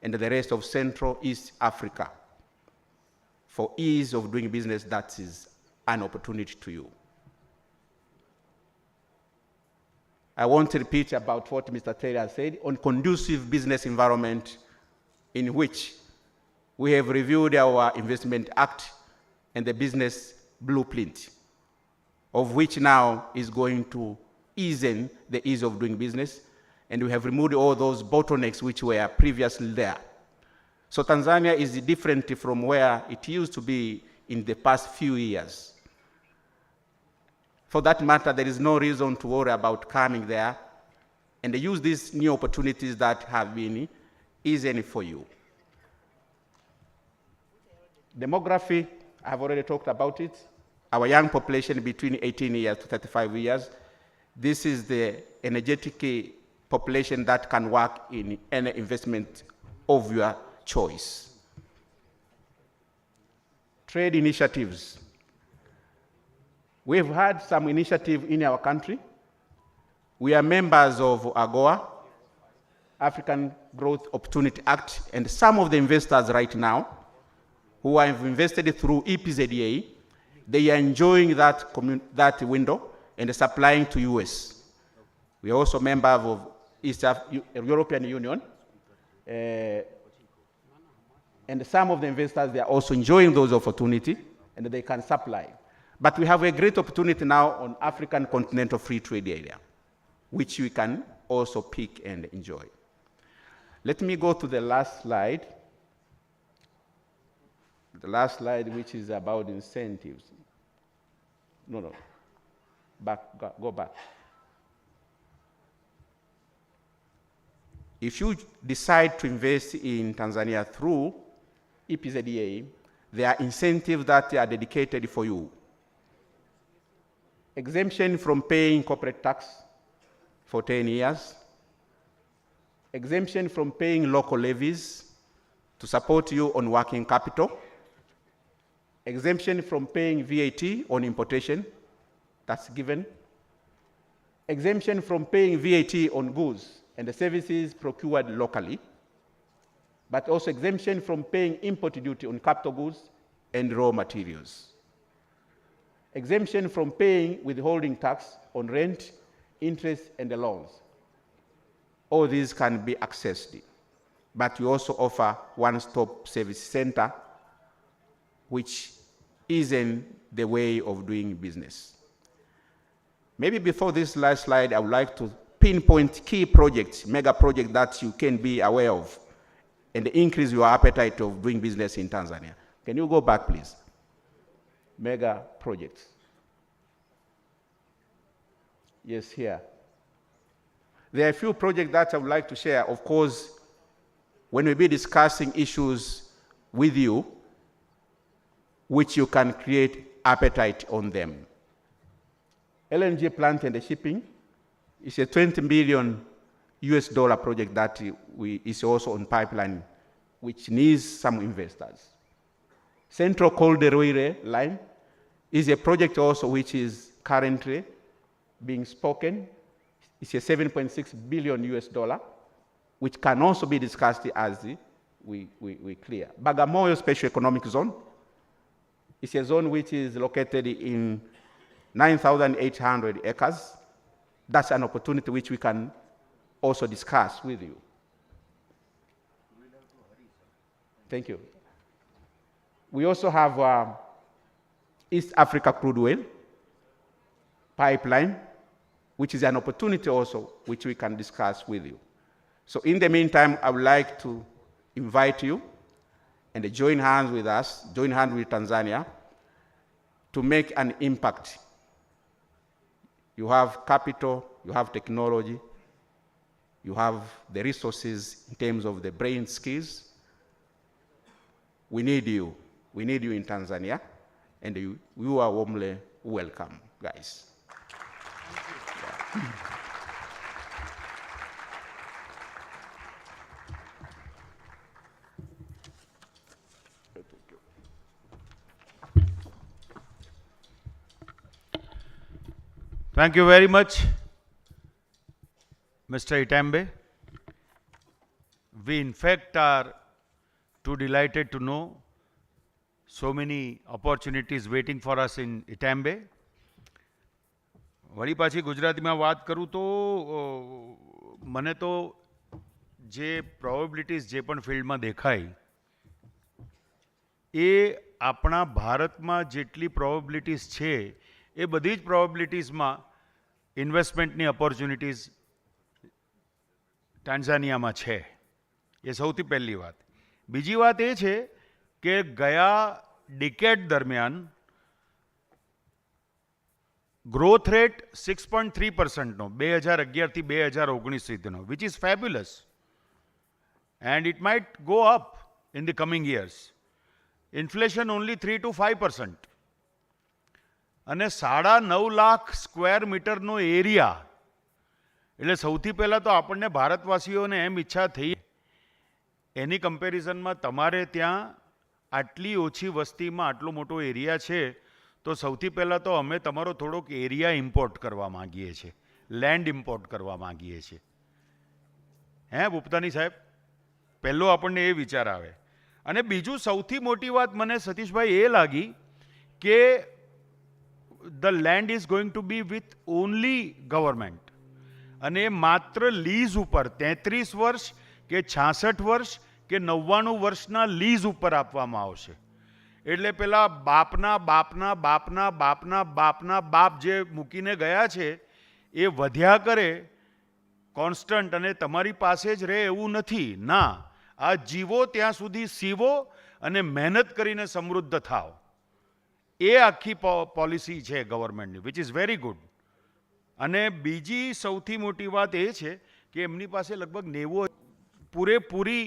and the rest of Central East Africa for ease of doing business. That is an opportunity to you. I want to repeat about what Mr. Terry has said on conducive business environment in which we have reviewed our Investment Act and the business blueprint, of which now is going to ease the ease of doing business, and we have removed all those bottlenecks which were previously there. So Tanzania is different from where it used to be in the past few years. For that matter, there is no reason to worry about coming there and use these new opportunities that have been easy for you. Demography, I've already talked about it. Our young population between 18 years to 35 years. This is the energetic population that can work in any investment of your choice. Trade initiatives. We've had some initiative in our country. We are members of AGOA, African Growth Opportunity Act, and some of the investors right now who have invested through EPZA, they are enjoying that window and supplying to US. We are also members of European Union, and some of the investors, they are also enjoying those opportunities and they can supply. But we have a great opportunity now on African Continental Free Trade Area, which we can also pick and enjoy. Let me go to the last slide. The last slide, which is about incentives. No. Go back. If you decide to invest in Tanzania through EPZA, there are incentives that are dedicated for you. Exemption from paying corporate tax for 10 years. Exemption from paying local levies to support you on working capital. Exemption from paying VAT on importation, that's given. Exemption from paying VAT on goods and the services procured locally, but also exemption from paying import duty on capital goods and raw materials. Exemption from paying withholding tax on rent, interest, and the loans. All these can be accessed, but we also offer one-stop service center, which isn't the way of doing business. Maybe before this last slide, I would like to pinpoint key projects, mega projects that you can be aware of and increase your appetite of doing business in Tanzania. Can you go back, please? Mega projects. Yes, here. There are a few projects that I would like to share. Of course, when we be discussing issues with you, which you can create appetite on them. LNG plant and the shipping is a $20 billion US project that is also on pipeline, which needs some investors. Central Cold Railway Line is a project also which is currently being spoken. It's a $7.6 billion US, which can also be discussed as we clear. Bagamoyo Special Economic Zone is a zone which is located in 9,800 acres. That's an opportunity which we can also discuss with you. Thank you. We also have East Africa crude oil pipeline, which is an opportunity also which we can discuss with you. So in the meantime, I would like to invite you and join hands with us, join hands with Tanzania to make an impact You have capital, you have technology, you have the resources in terms of the brain skills. We need you. We need you in Tanzania, and you are warmly welcome, guys. Thank you very much, Mr. Itambe. We in fact are too delighted to know so many opportunities waiting for us in Itambe. વળી પાછી ગુજરાતીમાં વાત કરું તો મને તો જે પ્રોબેબિલિટીઝ જે પણ ફિલ્ડમાં દેખાય એ આપણા ભારતમાં જેટલી પ્રોબેબિલિટીઝ છે એ બધી જ પ્રોબેબિલિટીઝમાં ઇન્વેસ્ટમેન્ટની ઓપોર્ચ્યુનિટીઝ ટાન્ઝાનિયામાં છે. એ સૌથી પહેલી વાત. બીજી વાત એ છે કે ગયા ડિકેડ દરમિયાન ગ્રોથ રેટ 6.3%નો 2011 થી 2019 સુધીનો, which is fabulous, and it might go up in the coming years. Inflation only 3 to 5%. અને 9.5 લાખ સ્ક્વેર મીટરનો એરિયા. એટલે સૌથી પહેલાં તો આપણને ભારતવાસીઓને એમ ઈચ્છા થઈ એની કમ્પેરિઝનમાં તમારે ત્યાં આટલી ઓછી વસ્તીમાં આટલો મોટો એરિયા છે તો સૌથી પહેલાં તો અમે તમારો થોડોક એરિયા ઇમ્પોર્ટ કરવા માગીએ છીએ, લેન્ડ ઇમ્પોર્ટ કરવા માગીએ છીએ. હે ભૂપતાની સાહેબ, પહેલો આપણને એ વિચાર આવે. અને બીજું સૌથી મોટી વાત મને સતીશભાઈ એ લાગી કે the land is going to be with only government, અને માત્ર લીઝ ઉપર 33 વર્ષ કે 66 વર્ષ કે 99 વર્ષના લીઝ ઉપર આપવામાં આવશે. એટલે પેલા બાપના બાપના બાપના બાપના બાપના બાપ જે મૂકીને ગયા છે એ વધ્યા કરે કોન્સ્ટન્ટ, અને તમારી પાસે જ રહે એવું નથી. ના, આ જીવો ત્યાં સુધી સીવો અને મહેનત કરીને સમૃદ્ધ થાવ. એ આખી પોલિસી છે ગવર્મેન્ટની, વિચ ઇઝ વેરી ગુડ. અને બીજી સૌથી મોટી વાત એ છે કે એમની પાસે લગભગ 90 પૂરેપૂરી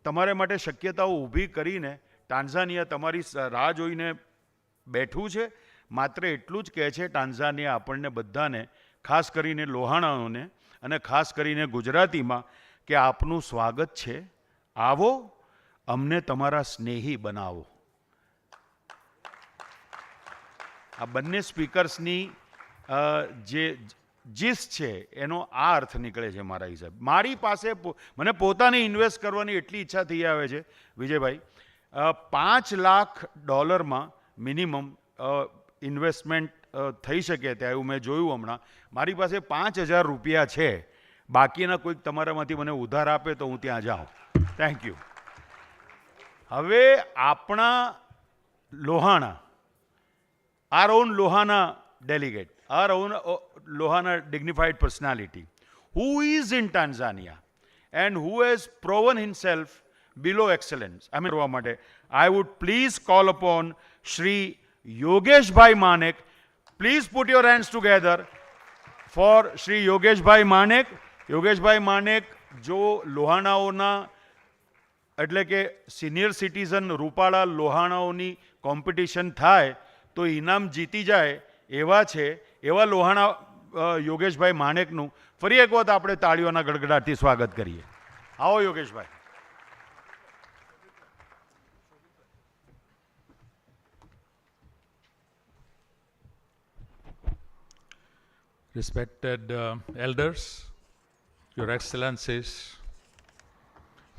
તમારા માટે શક્યતાઓ ઊભી કરીને ટાન્ઝાનિયા તમારી રાહ જોઈને બેઠું છે. માત્ર એટલું જ કહે છે ટાન્ઝાનિયા આપણને બધાને, ખાસ કરીને લોહાણાઓને અને ખાસ કરીને ગુજરાતીમાં, કે આપનું સ્વાગત છે, આવો, અમને તમારા સ્નેહી બનાવો. આ બંને સ્પીકર્સની જે જીસ્ટ છે એનો આ અર્થ નીકળે છે મારા હિસાબે. મારી પાસે મને પોતાને ઇન્વેસ્ટ કરવાની એટલી ઈચ્છા થઈ આવે છે વિજયભાઈ, $5 લાખ મિનિમમ ઇન્વેસ્ટમેન્ટ થઈ શકે ત્યાં એવું મેં જોયું હમણાં. મારી પાસે 5,000 રૂપિયા છે, બાકીના કોઈક તમારામાંથી મને ઉધાર આપે તો હું ત્યાં જાઉં. Thank you. હવે આપણા Lohana, our own Lohana delegate, our own Lohana dignified personality, who is in Tanzania and who has proven himself below excellence. I would please call upon Shri Yogesh Manek. Please put your hands together for Shri Yogesh Manek. Yogesh Manek જો લોહાણાઓના એટલે કે senior citizen રૂપાળા લોહાણાઓની competition થાય તો ઇનામ જીતી જાય એવા છે. એવા લોહાણા યોગેશભાઈ માણેકનું ફરી એક વખત આપણે તાળીઓના ગડગડાટથી સ્વાગત કરીએ. આવો યોગેશભાઈ. Respected elders, Your Excellencies,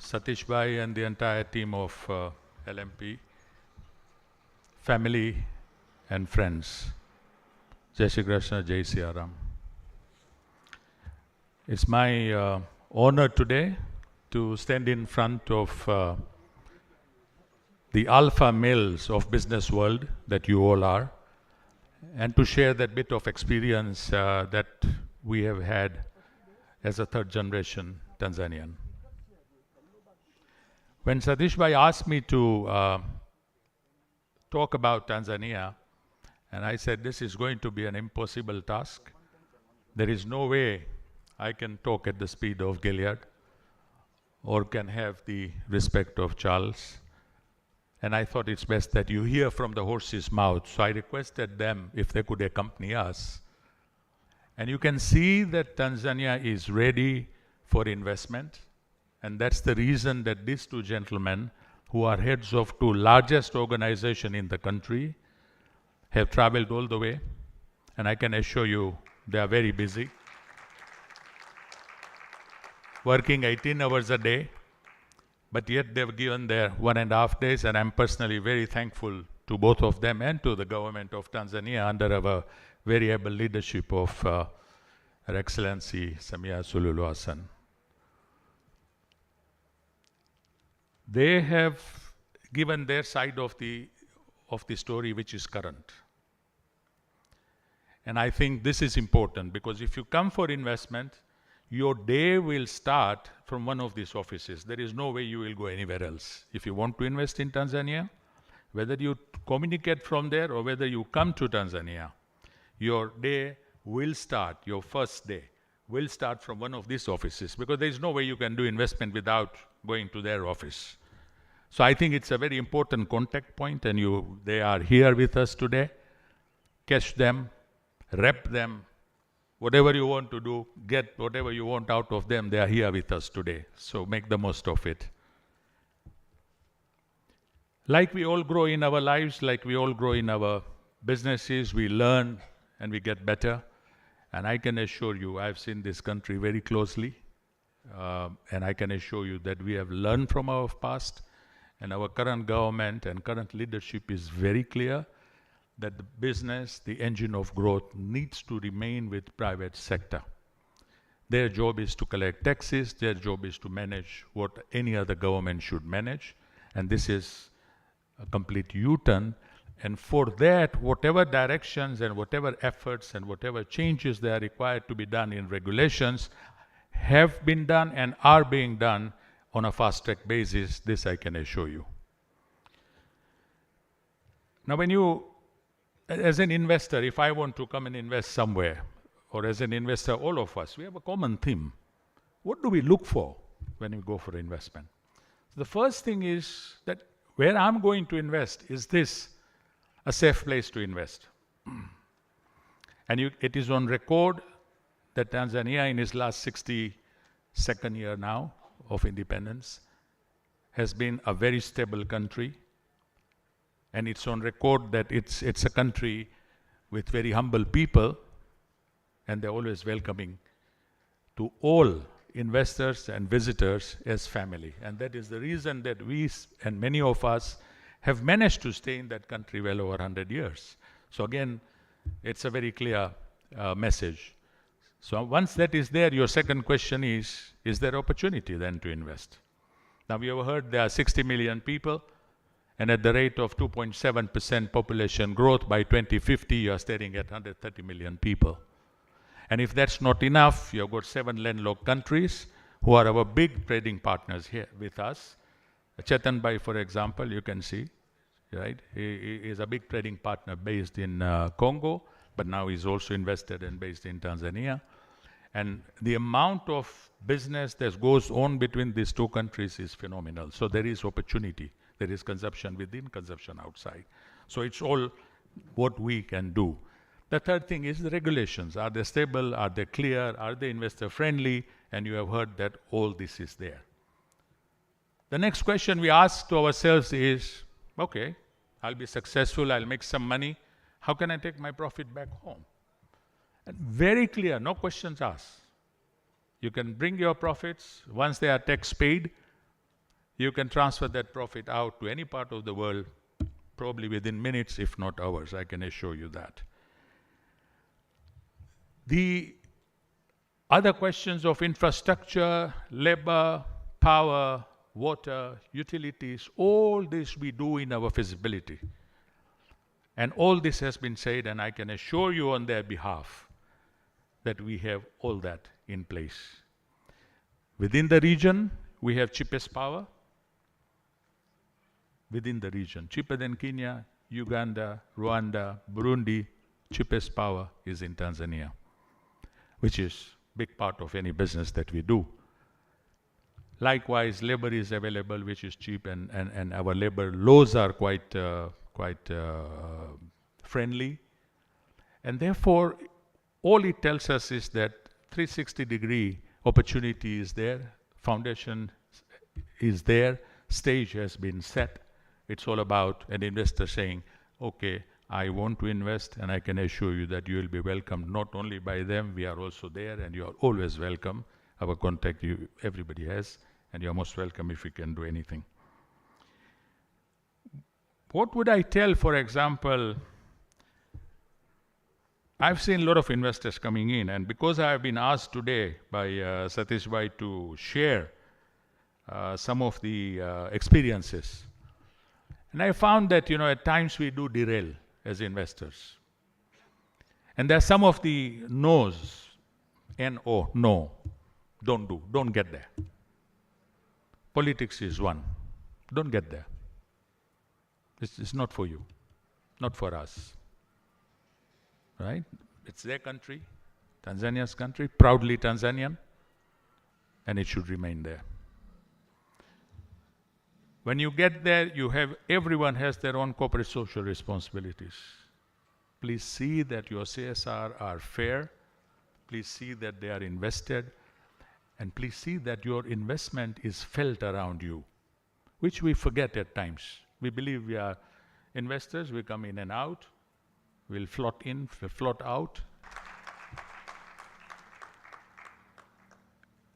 Satish Bhai and the entire team of LMP, family and friends, Jai Shri Krishna, Jai Siya Ram. It's my honor today to stand in front of the alpha males of business world that you all are, and to share that bit of experience that we have had as a third generation Tanzanian. When Satish Bhai asked me to talk about Tanzania, and I said this is going to be an impossible task, There is no way I can talk at the speed of Gilead or can have the respect of Charles. And I thought it's best that you hear from the horse's mouth. So I requested them if they could accompany us. And you can see that Tanzania is ready for investment. And that's the reason that these two gentlemen, who are heads of two largest organizations in the country, have traveled all the way. And I can assure you, they are very busy, working 18 hours a day, but yet they've given their 1.5 days, and I'm personally very thankful to both of them and to the government of Tanzania under our very able leadership of Her Excellency Samia Suluhu Hassan. They have given their side of the story, which is current. And I think this is important, because if you come for investment, your day will start from one of these offices. There is no way you will go anywhere else. If you want to invest in Tanzania, whether you communicate from there or whether you come to Tanzania, your day will start, your first day will start from one of these offices, because there is no way you can do investment without going to their office. So I think it's a very important contact point, and they are here with us today. Catch them, rep them, whatever you want to do, get whatever you want out of them, they are here with us today. So make the most of it. Like we all grow in our lives, like we all grow in our businesses, we learn and we get better. And I can assure you, I've seen this country very closely. And I can assure you that we have learned from our past, and our current government and current leadership is very clear that the business, the engine of growth, needs to remain with private sector. Their job is to collect taxes, their job is to manage what any other government should manage, and this is a complete U-turn. And for that, whatever directions and whatever efforts and whatever changes that are required to be done in regulations have been done and are being done on a fast-track basis. This I can assure you. Now, when you, as an investor, if I want to come and invest somewhere, or as an investor, all of us, we have a common theme. What do we look for when we go for investment? The first thing is that where I'm going to invest, is this a safe place to invest? And it is on record that Tanzania, in its last 62nd year now of independence, has been a very stable country. And it's on record that it's a country with very humble people, and they're always welcoming to all investors and visitors as family. And that is the reason that we and many of us have managed to stay in that country well over 100 years. So again, it's a very clear message. So once that is there, your second question is there opportunity then to invest? Now, we have heard there are 60 million people, and at the rate of 2.7% population growth by 2050, you are staring at 130 million people. And if that's not enough, you've got 7 landlocked countries who are our big trading partners here with us. Chetan Bhai, for example, you can see, right? He is a big trading partner based in Congo, but now he's also invested and based in Tanzania. And the amount of business that goes on between these two countries is phenomenal. So there is opportunity. There is consumption within, consumption outside. So it's all what we can do. The third thing is the regulations. Are they stable? Are they clear? Are they investor friendly? And you have heard that all this is there. The next question we ask to ourselves is, okay, I'll be successful, I'll make some money. How can I take my profit back home? And very clear, no questions asked. You can bring your profits. Once they are tax paid, you can transfer that profit out to any part of the world, probably within minutes, if not hours. I can assure you that. The other questions of infrastructure, labor, power, water, utilities, all this we do in our feasibility. And all this has been said, and I can assure you on their behalf that we have all that in place. Within the region, we have cheapest power. Within the region, cheaper than Kenya, Uganda, Rwanda, Burundi, cheapest power is in Tanzania. which is big part of any business that we do. Likewise, labor is available, which is cheap, and our labor laws are quite friendly. And therefore, all it tells us is that 360-degree opportunity is there, foundation is there, stage has been set. It's all about an investor saying, okay, I want to invest, and I can assure you that you will be welcomed not only by them, we are also there, and you are always welcome. Our contact everybody has, and you are most welcome if we can do anything. What would I tell, for example, I've seen a lot of investors coming in, and because I have been asked today by Satish Bhai to share some of the experiences, and I found that, at times we do derail as investors. And there are some of the no's, N-O, no, don't do, don't get there. Politics is one, don't get there. It's not for you, not for us. Right? It's their country, Tanzania's country, proudly Tanzanian, and it should remain there. When you get there, everyone has their own corporate social responsibilities. Please see that your CSR are fair. Please see that they are invested. And please see that your investment is felt around you, which we forget at times. We believe we are investors, we come in and out, we'll float in, we'll float out.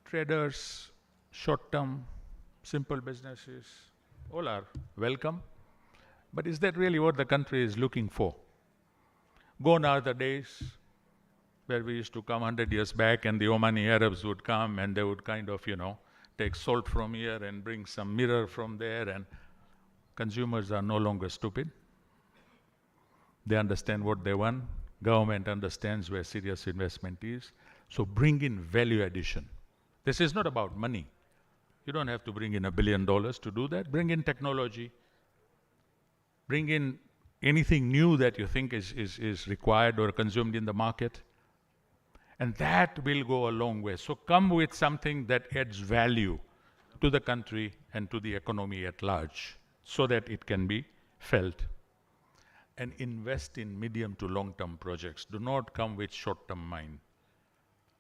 Traders, short-term, simple businesses, all are welcome. But is that really what the country is looking for? Gone are the days where we used to come 100 years back and the Omani Arabs would come and they would kind of, take salt from here and bring some mirror from there, and consumers are no longer stupid. They understand what they want. Government understands where serious investment is. So bring in value addition. This is not about money. You don't have to bring in $1 billion to do that. Bring in technology. Bring in anything new that you think is required or consumed in the market. And that will go a long way. So come with something that adds value to the country and to the economy at large, so that it can be felt. And invest in medium to long-term projects. Do not come with short-term mind.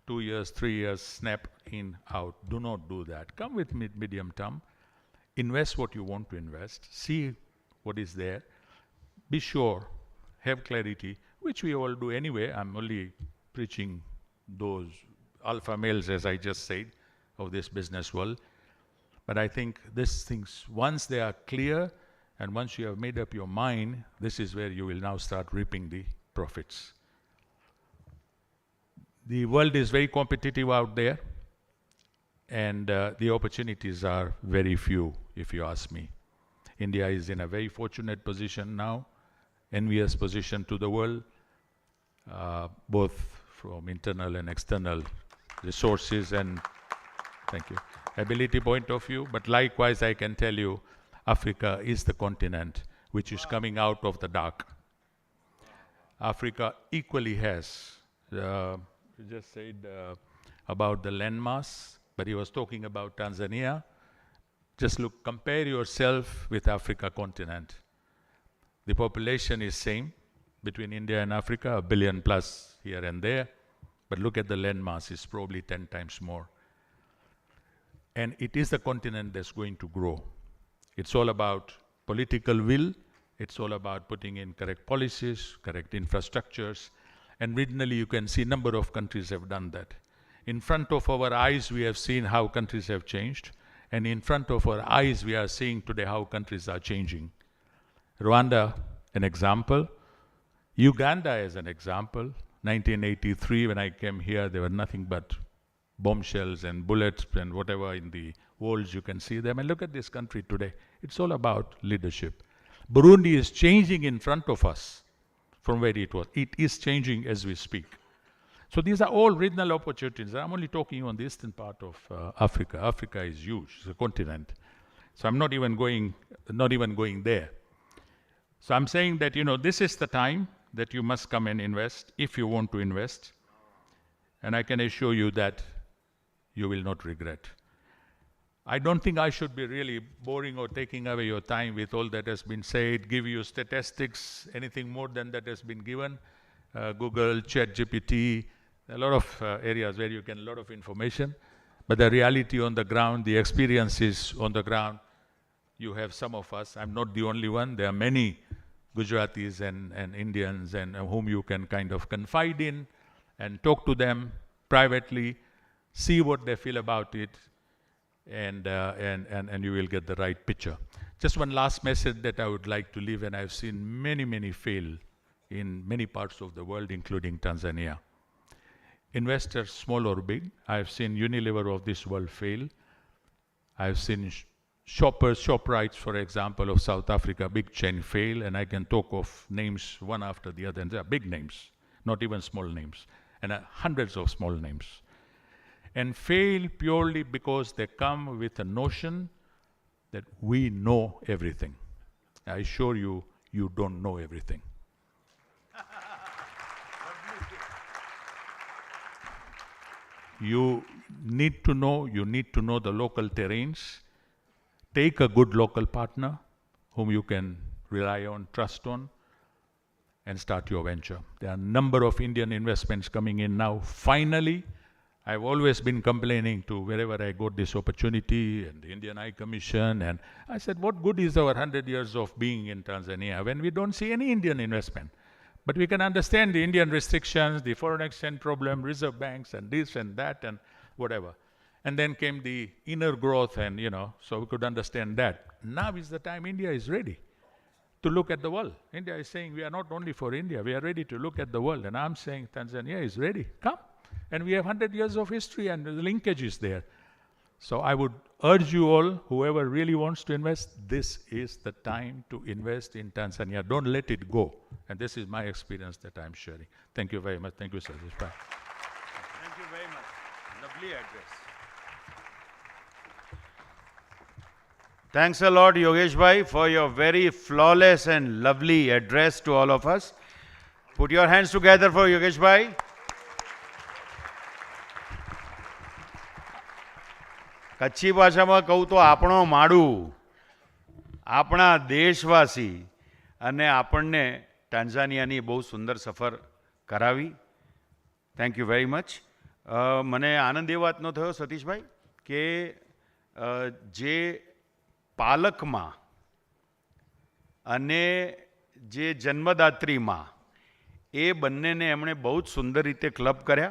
2 years, 3 years, snap in, out. Do not do that. Come with medium term. Invest what you want to invest. See what is there. Be sure. Have clarity, which we all do anyway. I'm only preaching those alpha males, as I just said, of this business world. But I think these things, once they are clear, and once you have made up your mind, this is where you will now start reaping the profits. The world is very competitive out there, and the opportunities are very few, if you ask me. India is in a very fortunate position now, envious position to the world, both from internal and external resources and, thank you, ability point of view. But likewise, I can tell you, Africa is the continent which is coming out of the dark. Africa equally has, you just said about the landmass, but he was talking about Tanzania. Just look, compare yourself with Africa continent. The population is same between India and Africa, 1 billion plus here and there, but look at the landmass, it's probably 10 times more. And it is the continent that's going to grow. It's all about political will. It's all about putting in correct policies, correct infrastructures. And regionally, you can see a number of countries have done that. In front of our eyes, we have seen how countries have changed. And in front of our eyes, we are seeing today how countries are changing. Rwanda, an example. Uganda as an example. 1983, when I came here, there were nothing but bombshells and bullets and whatever in the walls, you can see them. And look at this country today. It's all about leadership. Burundi is changing in front of us from where it was. It is changing as we speak. So these are all regional opportunities. I'm only talking on the eastern part of Africa. Africa is huge. It's a continent. So I'm not even going there. So I'm saying that, this is the time that you must come and invest if you want to invest. and I can assure you that you will not regret. I don't think I should be really boring or taking away your time with all that has been said, give you statistics, anything more than that has been given. Google, ChatGPT, a lot of areas where you get a lot of information. But the reality on the ground, the experiences on the ground, you have some of us. I'm not the only one. There are many Gujaratis and Indians and whom you can kind of confide in and talk to them privately, see what they feel about it, and you will get the right picture. Just one last message that I would like to leave, and I've seen many fail in many parts of the world, including Tanzania. Investors, small or big, I've seen Unilever of this world fail. I've seen ShopRites, for example, of South Africa, big chain fail, and I can talk of names one after the other, and they are big names, not even small names, and hundreds of small names. And fail purely because they come with a notion that we know everything. I assure you, you don't know everything. You need to know the local terrains. Take a good local partner whom you can rely on, trust on, and start your venture. There are a number of Indian investments coming in now. Finally, I've always been complaining to wherever I got this opportunity and the Indian High Commission, and I said, what good is our 100 years of being in Tanzania when we don't see any Indian investment? But we can understand the Indian restrictions, the foreign exchange problem, reserve banks, and this and that, and whatever. And then came the inner growth, and so we could understand that. Now is the time India is ready to look at the world. India is saying we are not only for India, we are ready to look at the world. And I'm saying Tanzania is ready. Come. And we have 100 years of history, and the linkage is there. So I would urge you all, whoever really wants to invest, this is the time to invest in Tanzania. Don't let it go. And this is my experience that I'm sharing. Thank you very much. Thank you, sir. Bye. Thank you very much. Lovely address. Thanks a lot, Yogesh Bhai, for your very flawless and lovely address to all of us. Put your hands together for Yogesh Bhai. Kutchi ભાષામાં કહું તો આપણો માડું, આપણા દેશવાસી, અને આપણને ટાન્ઝાનિયાની બહુ સુંદર સફર કરાવી. Thank you very much. મને આનંદ એ વાતનો થયો સતીશભાઈ કે જે પાલકમાં અને જે જન્મદાત્રીમાં એ બંનેને એમણે બહુ જ સુંદર રીતે ક્લબ કર્યા.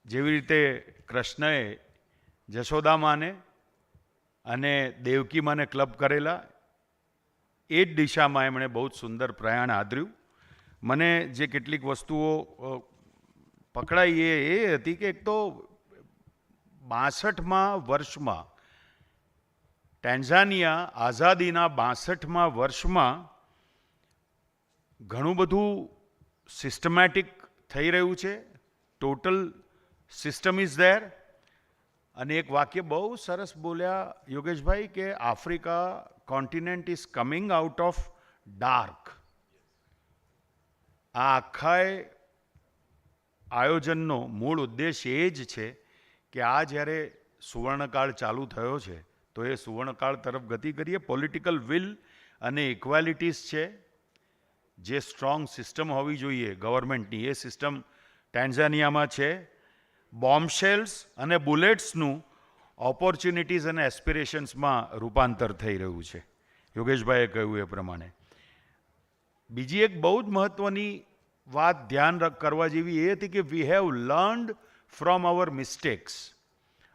જેવી રીતે કૃષ્ણએ જશોદા માને અને દેવકી માને ક્લબ કરેલા, એ જ દિશામાં એમણે બહુ જ સુંદર પ્રયાણ આદર્યું. મને જે કેટલીક વસ્તુઓ પકડાઈ એ હતી કે એક તો 62મા વર્ષમાં ટેન્ઝાનિયા આઝાદીના 62મા વર્ષમાં ઘણું બધું સિસ્ટમેટિક થઈ રહ્યું છે. Total system is there. અને એક વાક્ય બહુ સરસ બોલ્યા યોગેશભાઈ કે Africa continent is coming out of dark. આ આખાય આયોજનનો મૂળ ઉદ્દેશ એ જ છે કે આ જ્યારે સુવર્ણકાળ ચાલુ થયો છે તો એ સુવર્ણકાળ તરફ ગતિ કરીએ. પોલિટિકલ વિલ અને ઇક્વાલિટીઝ છે, જે સ્ટ્રોંગ સિસ્ટમ હોવી જોઈએ ગવર્મેન્ટની, એ સિસ્ટમ ટેન્ઝાનિયામાં છે. બોમ્બશેલ્સ અને બુલેટ્સનું ઓપોર્ચ્યુનિટીઝ અને એસ્પિરેશન્સમાં રૂપાંતર થઈ રહ્યું છે, યોગેશભાઈએ કહ્યું એ પ્રમાણે. બીજી એક બહુ જ મહત્ત્વની વાત ધ્યાન કરવા જેવી એ હતી કે we have learned from hour mistakes.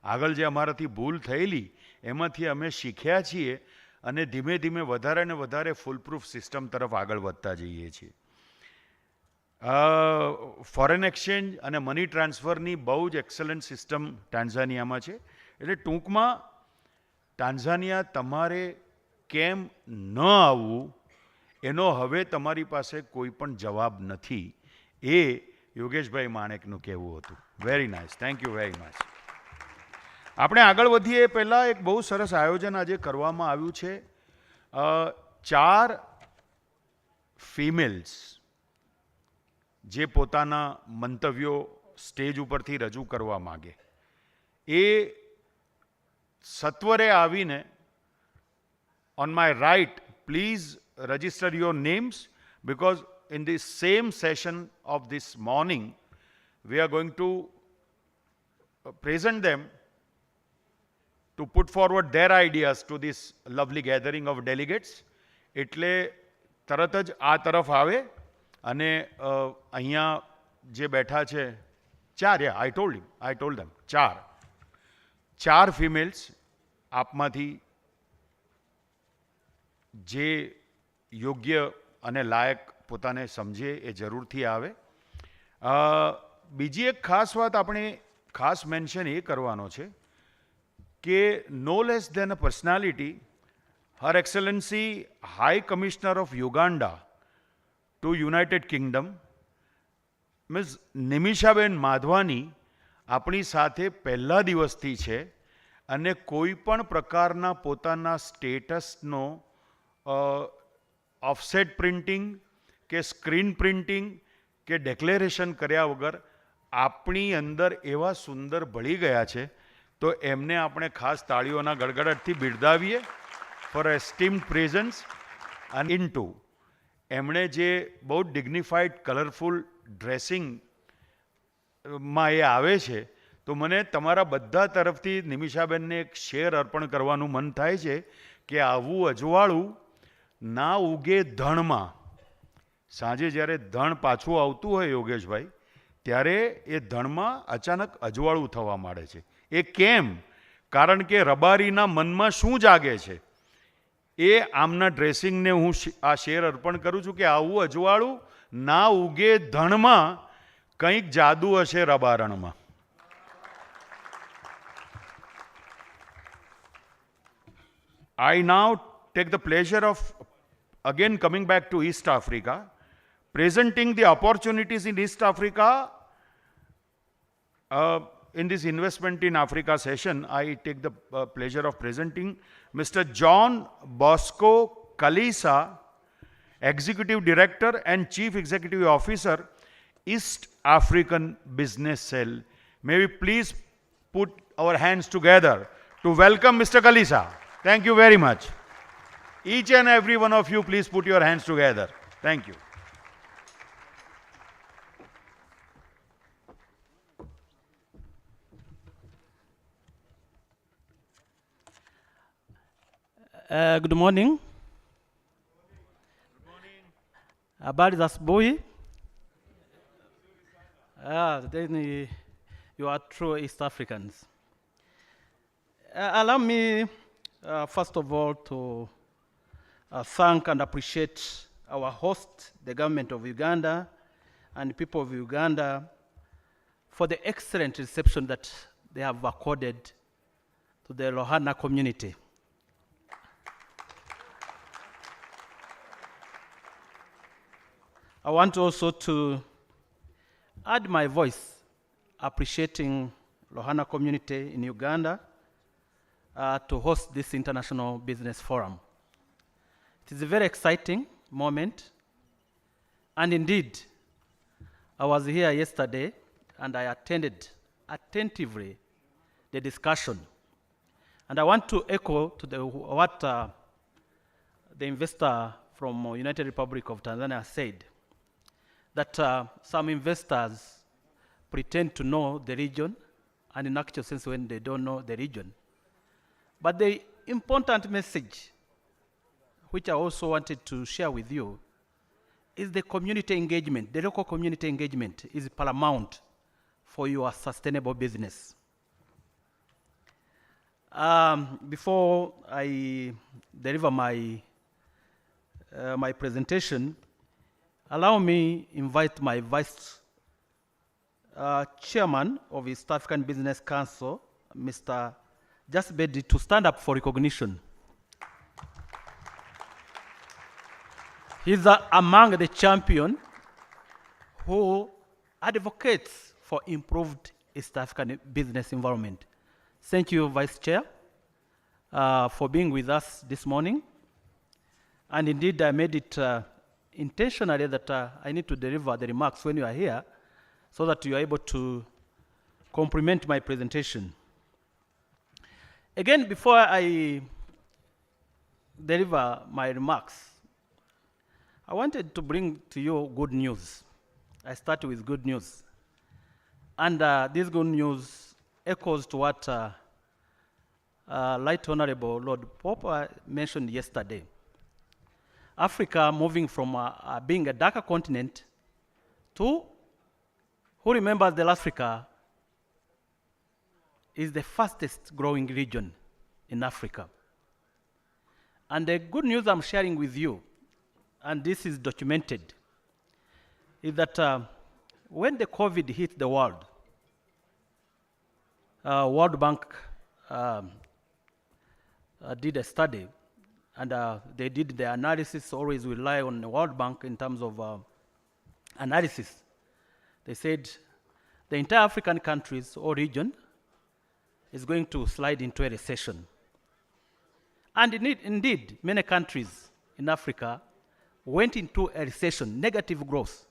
આગળ જે અમારાથી ભૂલ થયેલી એમાંથી અમે શીખ્યા છીએ અને ધીમે ધીમે વધારે ને વધારે ફૂલપ્રૂફ સિસ્ટમ તરફ આગળ વધતા જઈએ છીએ. ફોરેન એક્સચેન્જ અને મની ટ્રાન્સફરની બહુ જ એક્સલન્ટ સિસ્ટમ ટાન્ઝાનિયામાં છે. એટલે ટૂંકમાં ટાન્ઝાનિયા તમારે કેમ ન આવવું એનો હવે તમારી પાસે કોઈ પણ જવાબ નથી, એ યોગેશભાઈ માણેકનું કહેવું હતું. Very nice. Thank you very much. આપણે આગળ વધીએ એ પહેલાં એક બહુ સરસ આયોજન આજે કરવામાં આવ્યું છે. 4 ફિમેલ્સ જે પોતાના મંતવ્યો સ્ટેજ ઉપરથી રજૂ કરવા માગે એ સત્વરે આવીને on my right, please register your names because in the same session of this morning, we are going to present them to put forward their ideas to this lovely gathering of delegates. એટલે તરત જ આ તરફ આવે અને અહીંયા જે બેઠા છે ચાર I told them ચાર females આપમાંથી જે યોગ્ય અને લાયક પોતાને સમજે એ જરૂરથી આવે બીજી એક ખાસ વાત આપણે ખાસ મેન્શન એ કરવાનો છે કે no less than a personality her excellency high commissioner of Uganda to United Kingdom miss Nimishaben Madhvani આપણી સાથે પહેલા દિવસથી છે અને કોઈ પણ પ્રકારના પોતાના સ્ટેટસનો ઓફસેટ પ્રિન્ટિંગ કે સ્ક્રીન પ્રિન્ટિંગ કે ડેક્લેરેશન કર્યા વગર આપણી અંદર એવા સુંદર ભળી ગયા છે તો એમને આપણે ખાસ તાળીઓના ગડગડાટથી બિરદાવીએ ફોર એસ્ટીમ્ડ પ્રેઝન્સ અને ઇન્ટુ એમણે જે બહુ ડિગ્નિફાઈડ કલરફુલ ડ્રેસિંગમાં એ આવે છે તો મને તમારા બધા તરફથી નિમિષાબેનને એક શેર અર્પણ કરવાનું મન થાય છે કે આવું અજવાળું ના ઉગે ધણમાં સાંજે જ્યારે ધણ પાછું આવતું હોય યોગેશભાઈ ત્યારે એ ધણમાં અચાનક અજવાળું થવા માંડે છે એ કેમ કારણ કે રબારીના મનમાં શું જાગે છે એ આમના ડ્રેસિંગને હું આ શેર અર્પણ કરું છું કે આવું અજવાળું ના ઉગે ધણમાં કંઈક જાદુ હશે રબારણમાં I now take the pleasure of again coming back to East Africa, presenting the opportunities in East Africa. In this Investment in Africa session, I take the pleasure of presenting Mr. John Bosco Kalisa, Executive Director and Chief Executive Officer, East African Business Cell. May we please put our hands together to welcome Mr. Kalisa. Thank you very much. Each and every one of you, please put your hands together. Thank you. Good morning. Habari za asubuhi. Then you are true East Africans. Allow me first of all to thank and appreciate our host, the government of Uganda and the people of Uganda for the excellent reception that they have accorded to the Lohana community. I want also to add my voice appreciating Lohana community in Uganda to host this International Business Forum. It is a very exciting moment, and indeed, I was here yesterday and I attended attentively the discussion. And I want to echo to what the investor from United Republic of Tanzania said, that some investors pretend to know the region, and in actual sense when they don't know the region. But the important message, which I also wanted to share with you, is the community engagement. The local community engagement is paramount for your sustainable business. Before I deliver my presentation, allow me invite my Vice Chairman of East African Business Council, Mr. Bedi, to stand up for recognition. He's among the champions who advocates for improved East African business environment. Thank you, Vice Chair, for being with us this morning. And indeed, I made it intentionally that I need to deliver the remarks when you are here so that you are able to complement my presentation. Again, before I deliver my remarks, I wanted to bring to you good news. I start with good news. And this good news echoes to what Right Honorable Lord Pope mentioned yesterday. Africa moving from being a darker continent to, who remembers the Africa, is the fastest growing region in Africa. And the good news I'm sharing with you, and this is documented, is that when the COVID hit the world, World Bank did a study, and they did the analysis, always rely on the World Bank in terms of analysis. They said the entire African countries or region is going to slide into a recession. And indeed, many countries in Africa went into a recession, negative growth.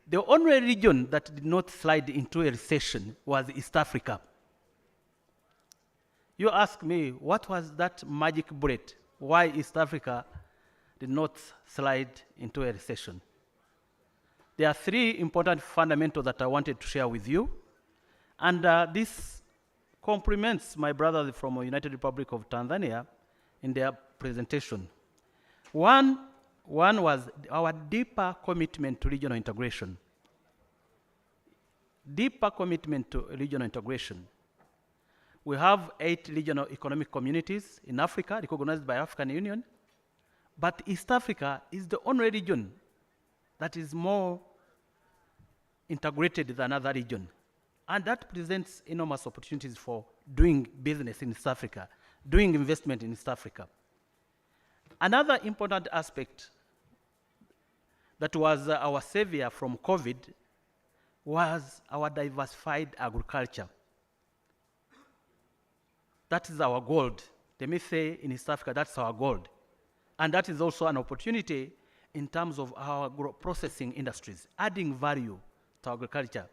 The only region that did not slide into a recession was East Africa. You ask me, what was that magic bullet? Why East Africa did not slide into a recession? There are three important fundamentals that I wanted to share with you. And this complements my brothers from the United Republic of Tanzania in their presentation. One was our deeper commitment to regional integration. Deeper commitment to regional integration. We have 8 regional economic communities in Africa, recognized by African Union, but East Africa is the only region that is more integrated than other regions. And that presents enormous opportunities for doing business in East Africa, doing investment in East Africa. Another important aspect that was our savior from COVID was our diversified agriculture. That is our gold. They may say in East Africa, that's our gold. And that is also an opportunity in terms of our processing industries, adding value to agriculture.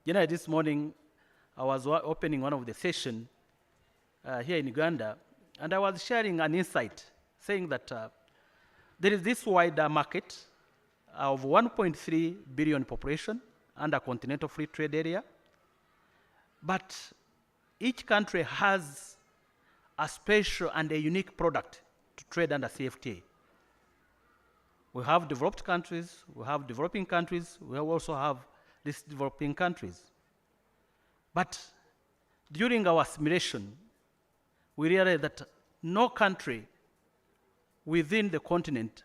You know, this morning, I was opening one of the sessions here in Uganda, and I was sharing an insight, saying that there is this wider market of 1.3 billion population under continental free trade area, but each country has a special and a unique product to trade under CFTA. We have developed countries, we have developing countries, we also have these developing countries. But during our simulation, we realized that no country within the continent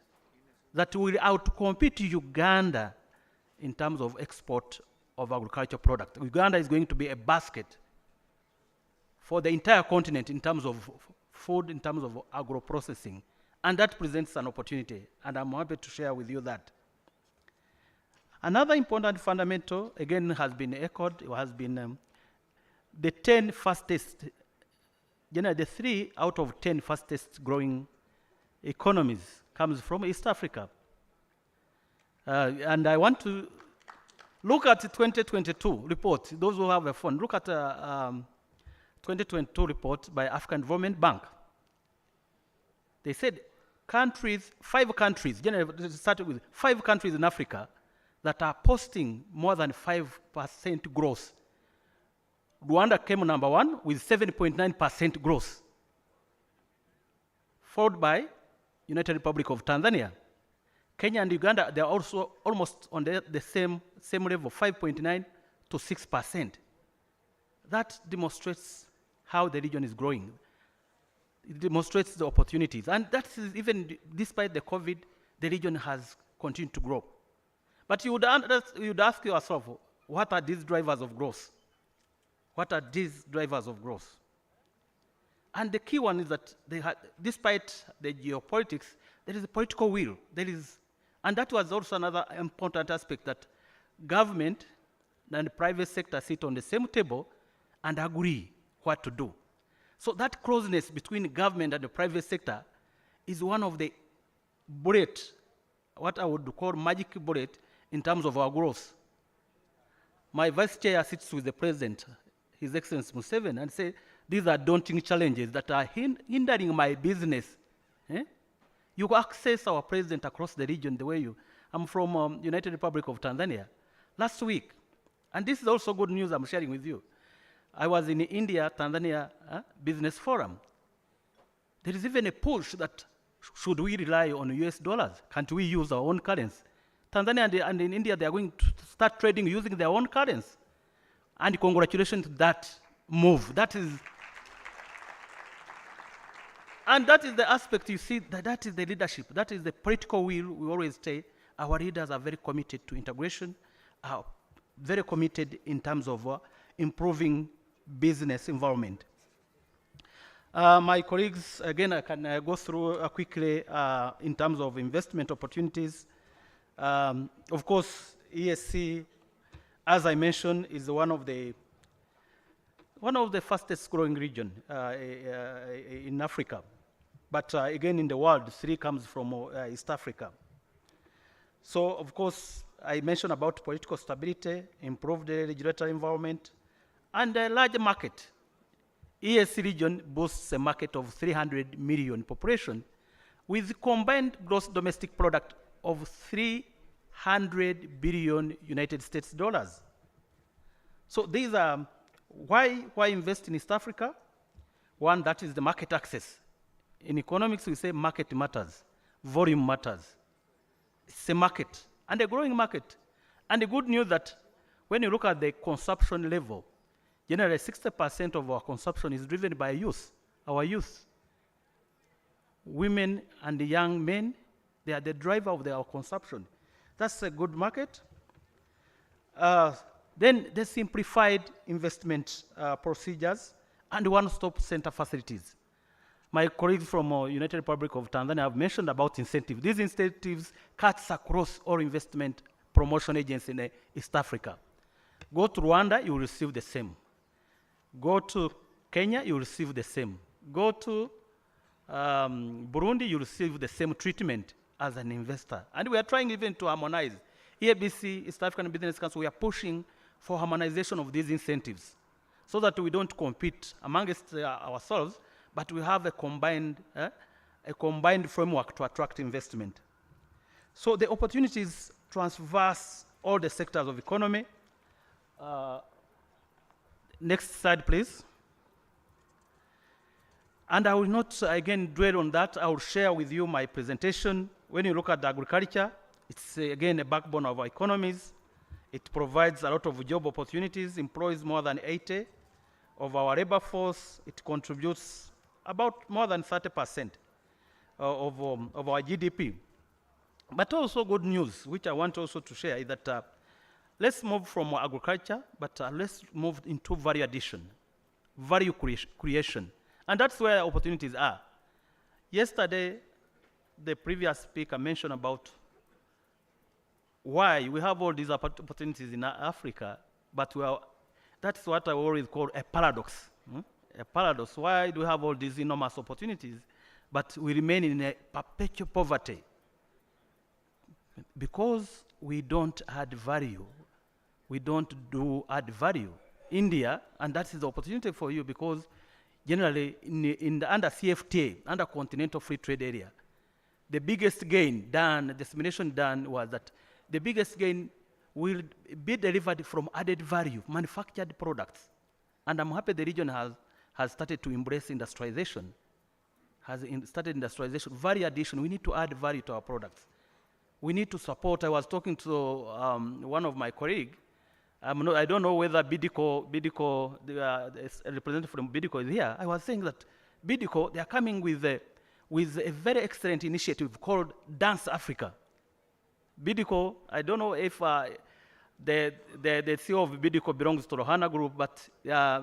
that will outcompete Uganda in terms of export of agricultural product. Uganda is going to be a basket for the entire continent in terms of food, in terms of agro-processing. And that presents an opportunity, and I'm happy to share with you that. Another important fundamental, again, has been echoed, it has been the 10 fastest, the 3 out of 10 fastest growing economies comes from East Africa. And I want to look at the 2022 report. Those who have a phone, look at 2022 report by African Development Bank. They said 5 countries, started with 5 countries in Africa that are posting more than 5% growth. Rwanda came number 1 with 7.9% growth, followed by United Republic of Tanzania. Kenya and Uganda, they are also almost on the same level, 5.9 to 6%. That demonstrates how the region is growing. It demonstrates the opportunities. And that is even despite the COVID, the region has continued to grow. But you would ask yourself, what are these drivers of growth? What are these drivers of growth? And the key one is that despite the geopolitics, there is a political will. And that was also another important aspect, that government and the private sector sit on the same table and agree what to do. So that closeness between government and the private sector is one of the bullets what I would call magic bullet in terms of our growth. My vice chair sits with the president, His Excellency Museveni, and say, these are daunting challenges that are hindering my business. Eh? You access our president across the region the way you. I'm from United Republic of Tanzania. Last week, and this is also good news I'm sharing with you. I was in India, Tanzania Business Forum. There is even a push that should we rely on US dollars? Can't we use our own currency? Tanzania and in India, they are going to start trading using their own currency. And congratulations to that move. And that is the aspect you see, that is the leadership. That is the political will. We always say our leaders are very committed to integration, are very committed in terms of improving business environment. My colleagues, again, I can go through quickly in terms of investment opportunities. Of course, ESC, as I mentioned, is one of the fastest growing region in Africa. But again, in the world, 3 comes from East Africa. So, of course, I mentioned about political stability, improved regulatory environment, and a large market. ESC region boasts a market of 300 million population with combined gross domestic product of 300 billion United States dollars. So these are, why invest in East Africa? One, that is the market access. In economics, we say market matters, volume matters. It's a market, and a growing market. And the good news that when you look at the consumption level, generally 60% of our consumption is driven by youth, our youth. Women and the young men, they are the driver of our consumption. That's a good market. Then the simplified investment procedures and one-stop center facilities. My colleagues from United Republic of Tanzania have mentioned about incentives. These incentives cuts across all investment promotion agencies in East Africa. Go to Rwanda, you will receive the same. Go to Kenya, you will receive the same. Go to Burundi, you will receive the same treatment as an investor. And we are trying even to harmonize. EABC, East African Business Council, we are pushing for harmonization of these incentives so that we don't compete amongst ourselves, but we have a combined framework to attract investment. So the opportunities transverse all the sectors of economy. Next slide, please. And I will not, again, dwell on that. I will share with you my presentation. When you look at agriculture, it's, again, a backbone of our economies. It provides a lot of job opportunities, employs more than 80 of our labor force. It contributes about more than 30% of our GDP. But also good news, which I want also to share, is that let's move from agriculture, but let's move into value addition, value creation. And that's where opportunities are. Yesterday, the previous speaker mentioned about why we have all these opportunities in Africa, but that's what I always call a paradox. A paradox. Why do we have all these enormous opportunities, but we remain in a perpetual poverty? Because we don't add value. We don't add value. India, and that is the opportunity for you, because generally under CFTA, under Continental Free Trade Area, the biggest gain done, the simulation done was that the biggest gain will be delivered from added value, manufactured products. And I'm happy the region has started to embrace industrialization, started industrialization, value addition. We need to add value to our products. We need to support. I was talking to one of my colleagues. I don't know whether Bedico, the representative from Bedico is here. I was saying that Bedico, they are coming with a very excellent initiative called Dance Africa. Bedico, I don't know if the CEO of Bedico belongs to Lohana group, but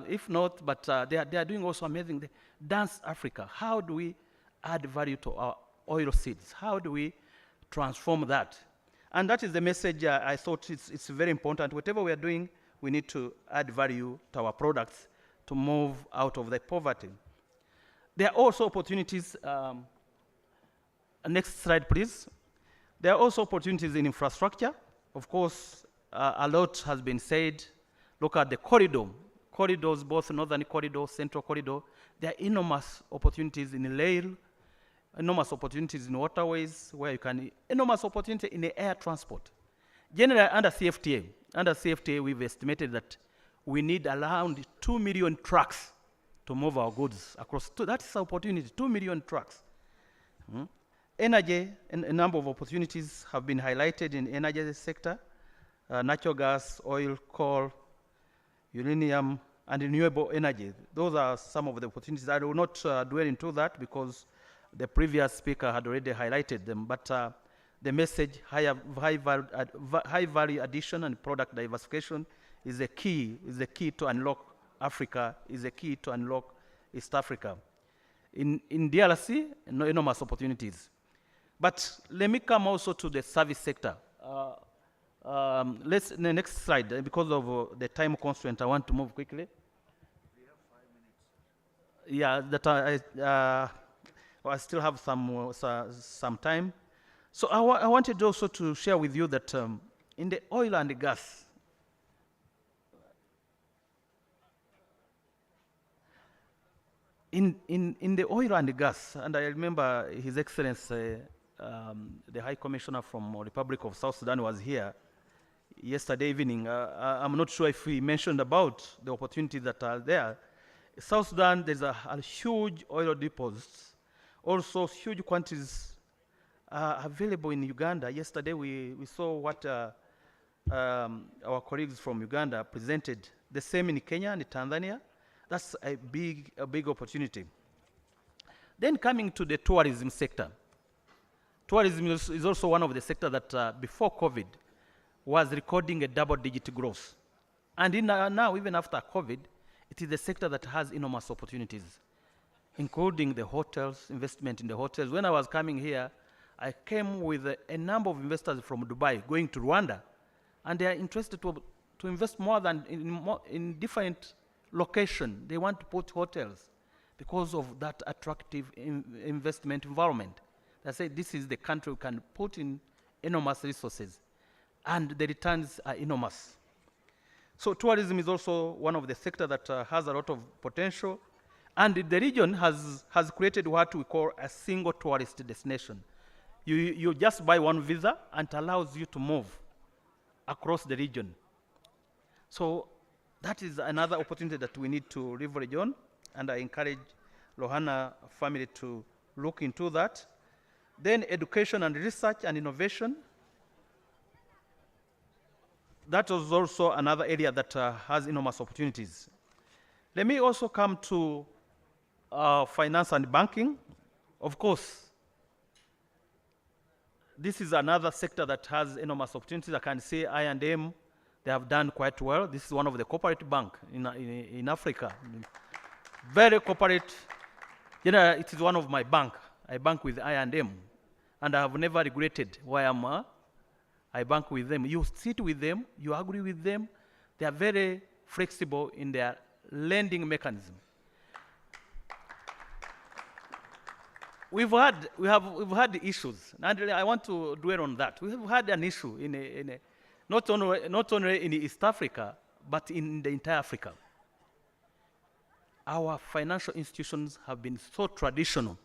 if not, but they are doing also amazing. Dance Africa. How do we add value to our oil seeds? How do we transform that? And that is the message I thought it's very important. Whatever we are doing, we need to add value to our products to move out of the poverty. There are also opportunities. Next slide, please. There are also opportunities in infrastructure. Of course, a lot has been said. Look at the corridors, both northern corridor, central corridor. There are enormous opportunities in rail, enormous opportunities in waterways, where you can, enormous opportunity in the air transport. Generally, under CFTA, we've estimated that we need around 2 million trucks to move our goods across. That's the opportunity, 2 million trucks. Energy, a number of opportunities have been highlighted in the energy sector. Natural gas, oil, coal, uranium, and renewable energy. Those are some of the opportunities. I will not dwell into that because the previous speaker had already highlighted them, but the message, high value addition and product diversification is the key to unlock Africa, is the key to unlock East Africa. In DRC, enormous opportunities. But let me come also to the service sector. The next slide, because of the time constraint, I want to move quickly. We have 5 minutes. Yeah, I still have some time. So I wanted also to share with you that in the oil and the gas, in the oil and the gas, and I remember His Excellency, the High Commissioner from Republic of South Sudan was here yesterday evening. I'm not sure if he mentioned about the opportunities that are there. South Sudan, there's a huge oil deposits. Also, huge quantities are available in Uganda. Yesterday, we saw what our colleagues from Uganda presented. The same in Kenya and Tanzania. That's a big opportunity. Then coming to the tourism sector. Tourism is also one of the sectors that before COVID was recording a double-digit growth. And now, even after COVID, it is the sector that has enormous opportunities, including the hotels, investment in the hotels. When I was coming here, I came with a number of investors from Dubai going to Rwanda, and they are interested to invest more than in different locations. They want to put hotels because of that attractive investment environment. They say this is the country we can put in enormous resources, and the returns are enormous. So tourism is also one of the sectors that has a lot of potential, and the region has created what we call a single tourist destination. You just buy one visa and it allows you to move across the region. So that is another opportunity that we need to leverage on, and I encourage Lohana family to look into that. Then education and research and innovation. That was also another area that has enormous opportunities. Let me also come to finance and banking. Of course, this is another sector that has enormous opportunities. I can say I&M, they have done quite well. This is one of the corporate banks in Africa. Very corporate. You know, it is one of my bank. I bank with I&M, and I have never regretted why I bank with them. You sit with them, you agree with them. They are very flexible in their lending mechanism. We've had issues, and I want to dwell on that. We've had an issue not only in East Africa, but in the entire Africa. Our financial institutions have been so traditional,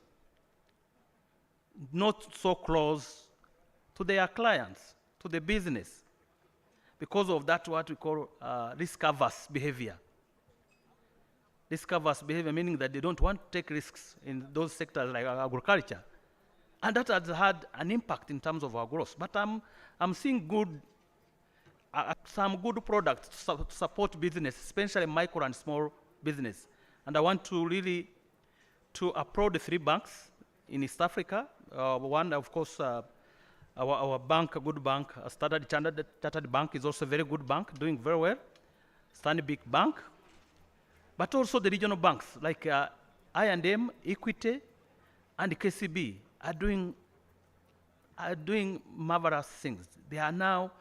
not so close to their clients, to the business, because of that what we call risk-averse behavior. Risk-averse behavior meaning that they don't want to take risks in those sectors like agriculture. And that has had an impact in terms of our growth. But I'm seeing some good products to support business, especially micro and small business. And I want to really applaud the 3 banks in East Africa. One, of course, our bank, a good bank, Standard Chartered Bank is also a very good bank, doing very well. Stanbic Bank, but also the regional banks like I&M, Equity, and KCB are doing marvelous things. They are now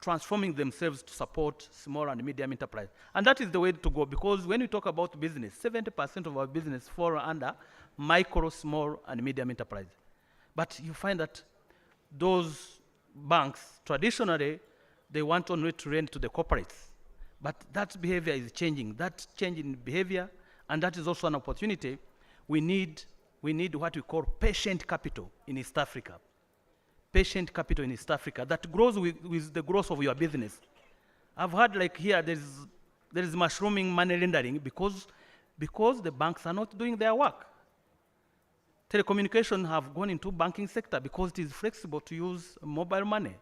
transforming themselves to support small and medium enterprise. And that is the way to go, because when we talk about business, 70% of our business fall under micro, small, and medium enterprise. But you find that those banks, traditionally, they want only to lend to the corporates. But that behavior is changing. That change in behavior, and that is also an opportunity. We need what we call patient capital in East Africa. Patient capital in East Africa that grows with the growth of your business. I've heard like here there is mushrooming money laundering because the banks are not doing their work. Telecommunication have gone into banking sector because it is flexible to use mobile money.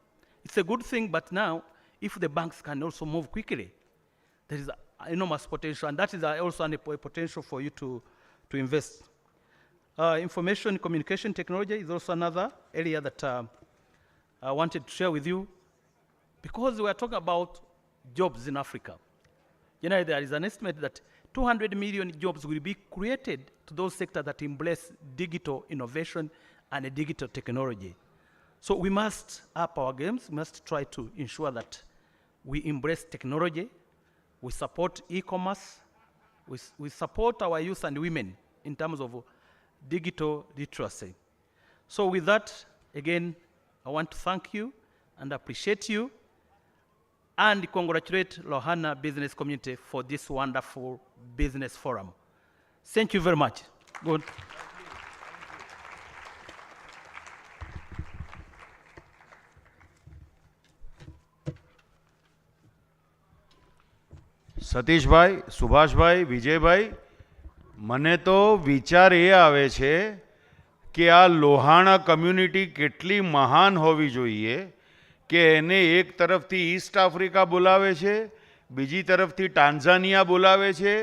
It's a good thing, but now if the banks can also move quickly, there is enormous potential, and that is also a potential for you to invest. Information communication technology is also another area that I wanted to share with you, because we are talking about jobs in Africa. You know, there is an estimate that 200 million jobs will be created to those sectors that embrace digital innovation and digital technology. So we must up our games, we must try to ensure that we embrace technology, we support e-commerce, we support our youth and women in terms of digital literacy. So with that, again, I want to thank you and appreciate you and congratulate Lohana business community for this wonderful business forum. Thank you very much. Good. Satishbhai, Subhashbhai, Vijaybhai, મને તો વિચાર એ આવે છે કે આ Lohana community કેટલી મહાન હોવી જોઈએ કે એને એક તરફથી ઈસ્ટ આફ્રિકા બોલાવે છે, બીજી તરફથી ટાન્ઝાનિયા બોલાવે છે,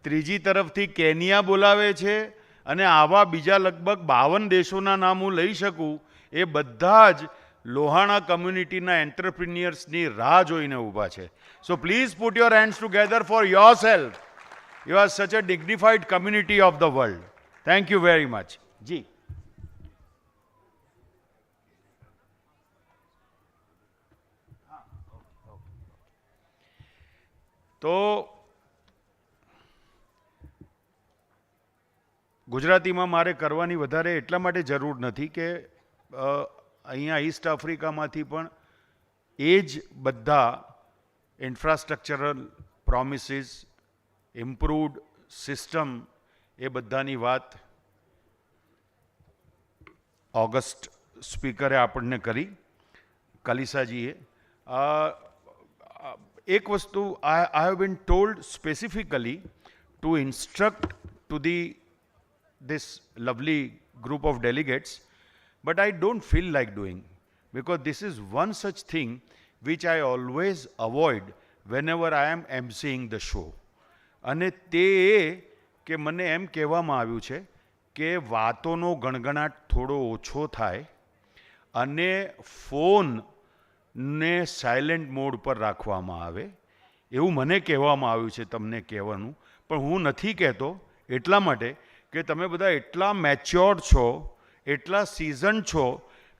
ત્રીજી તરફથી કેનિયા બોલાવે છે, અને આવા બીજા લગભગ 52 દેશોના નામ હું લઈ શકું. એ બધા જ લોહાણા કમ્યુનિટીના એન્ટરપ્રિન્યોર્સની રાહ જોઈને ઊભા છે. So please put your hands together for yourself. You are such a dignified community of the world. Thank you very much. જી. તો ગુજરાતીમાં મારે કરવાની વધારે એટલા માટે જરૂર નથી કે અહીંયા ઈસ્ટ આફ્રિકામાંથી પણ એ જ બધા ઇન્ફ્રાસ્ટ્રક્ચરલ પ્રોમિસીસ, ઇમ્પ્રુવડ સિસ્ટમ, એ બધાની વાત ઓગસ્ટ સ્પીકરે આપણને કરી, કલિસાજીએ. એક વસ્તુ I have been told specifically to instruct to this lovely group of delegates, but I don't feel like doing, because this is one such thing which I always avoid whenever I am emceeing the show. અને તે કે મને એમ કહેવામાં આવ્યું છે કે વાતોનો ગણગણાટ થોડો ઓછો થાય અને ફોનને સાયલેન્ટ મોડ પર રાખવામાં આવે, એવું મને કહેવામાં આવ્યું છે. તમને કહેવાનું પણ હું નથી કહેતો એટલા માટે કે તમે બધા એટલા મેચ્યોર્ડ છો, એટલા સિઝન છો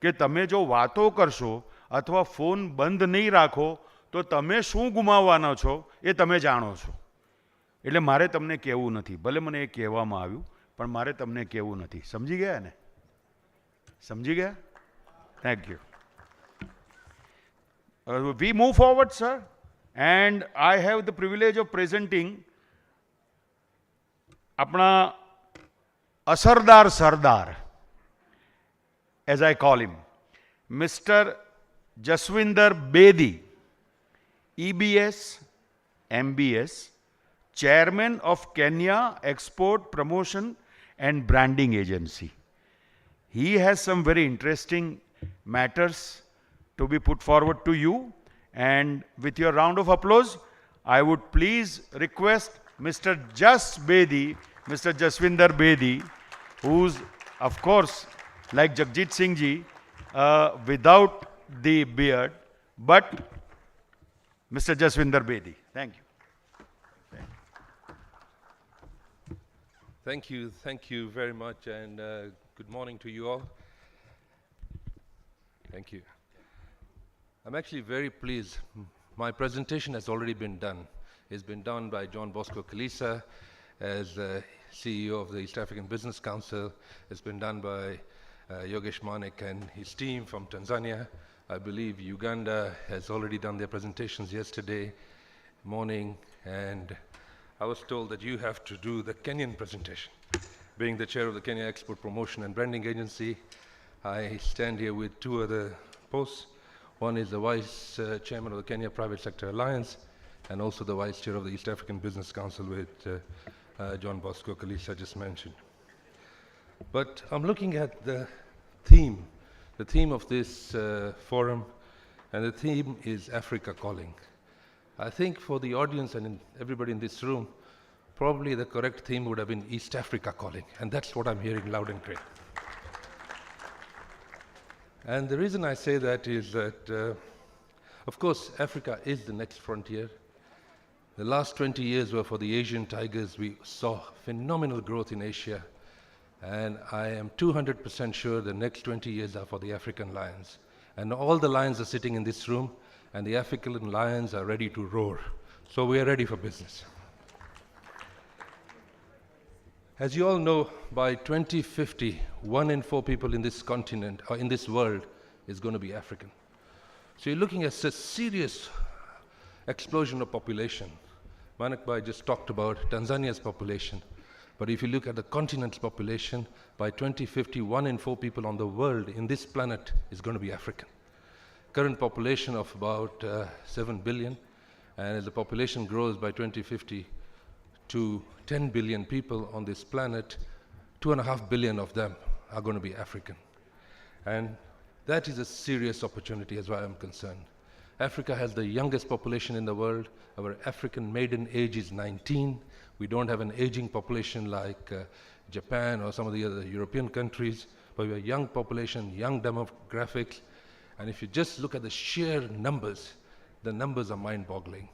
કે તમે જો વાતો કરશો અથવા ફોન બંધ નહીં રાખો તો તમે શું ગુમાવવાના છો એ તમે જાણો છો. એટલે મારે તમને કહેવું નથી. ભલે મને એ કહેવામાં આવ્યું પણ મારે તમને કહેવું નથી. સમજી ગયા ને? સમજી ગયા? Thank you. We move forward, sir, and I have the privilege of presenting apna Asardar Sardar, as I call him, Mr. Jaswinder Bedi, EBS, MBS, Chairman of Kenya Export Promotion and Branding Agency. He has some very interesting matters to be put forward to you, and with your round of applause, I would please request Mr. Mr. Jaswinder Bedi, who's of course like Jagjit Singh ji without the beard, but Mr. Jaswinder Bedi. Thank you. Thank you very much, and good morning to you all. Thank you. I'm actually very pleased. My presentation has already been done. It's been done by John Bosco Kalisa as CEO of the East African Business Council. It's been done by Yogesh Manek and his team from Tanzania. I believe Uganda has already done their presentations yesterday morning, and I was told that you have to do the Kenyan presentation. Being the chair of the Kenya Export Promotion and Branding Agency, I stand here with two other posts. One is the Vice Chairman of the Kenya Private Sector Alliance, and also the Vice Chair of the East African Business Council with John Bosco, Kalisa just mentioned. But I'm looking at the theme of this forum, and the theme is Africa Calling. I think for the audience and everybody in this room, probably the correct theme would have been East Africa Calling, and that's what I'm hearing loud and clear. And the reason I say that is that, of course, Africa is the next frontier. The last 20 years were for the Asian tigers. We saw phenomenal growth in Asia, and I am 200% sure the next 20 years are for the African lions. And all the lions are sitting in this room, and the African lions are ready to roar. So we are ready for business. As you all know, by 2050, 1 in 4 people in this continent, or in this world, is going to be African. So you're looking at a serious explosion of population. Manek Bhai just talked about Tanzania's population. But if you look at the continent's population, by 2050, 1 in 4 people on the world, in this planet, is going to be African. Current population of about 7 billion, and as the population grows by 2050 to 10 billion people on this planet, 2.5 billion of them are going to be African. And that is a serious opportunity as far as I'm concerned. Africa has the youngest population in the world. Our African maiden age is 19. We don't have an aging population like Japan or some of the other European countries, but we have a young population, young demographics. And if you just look at the sheer numbers, the numbers are mind-boggling.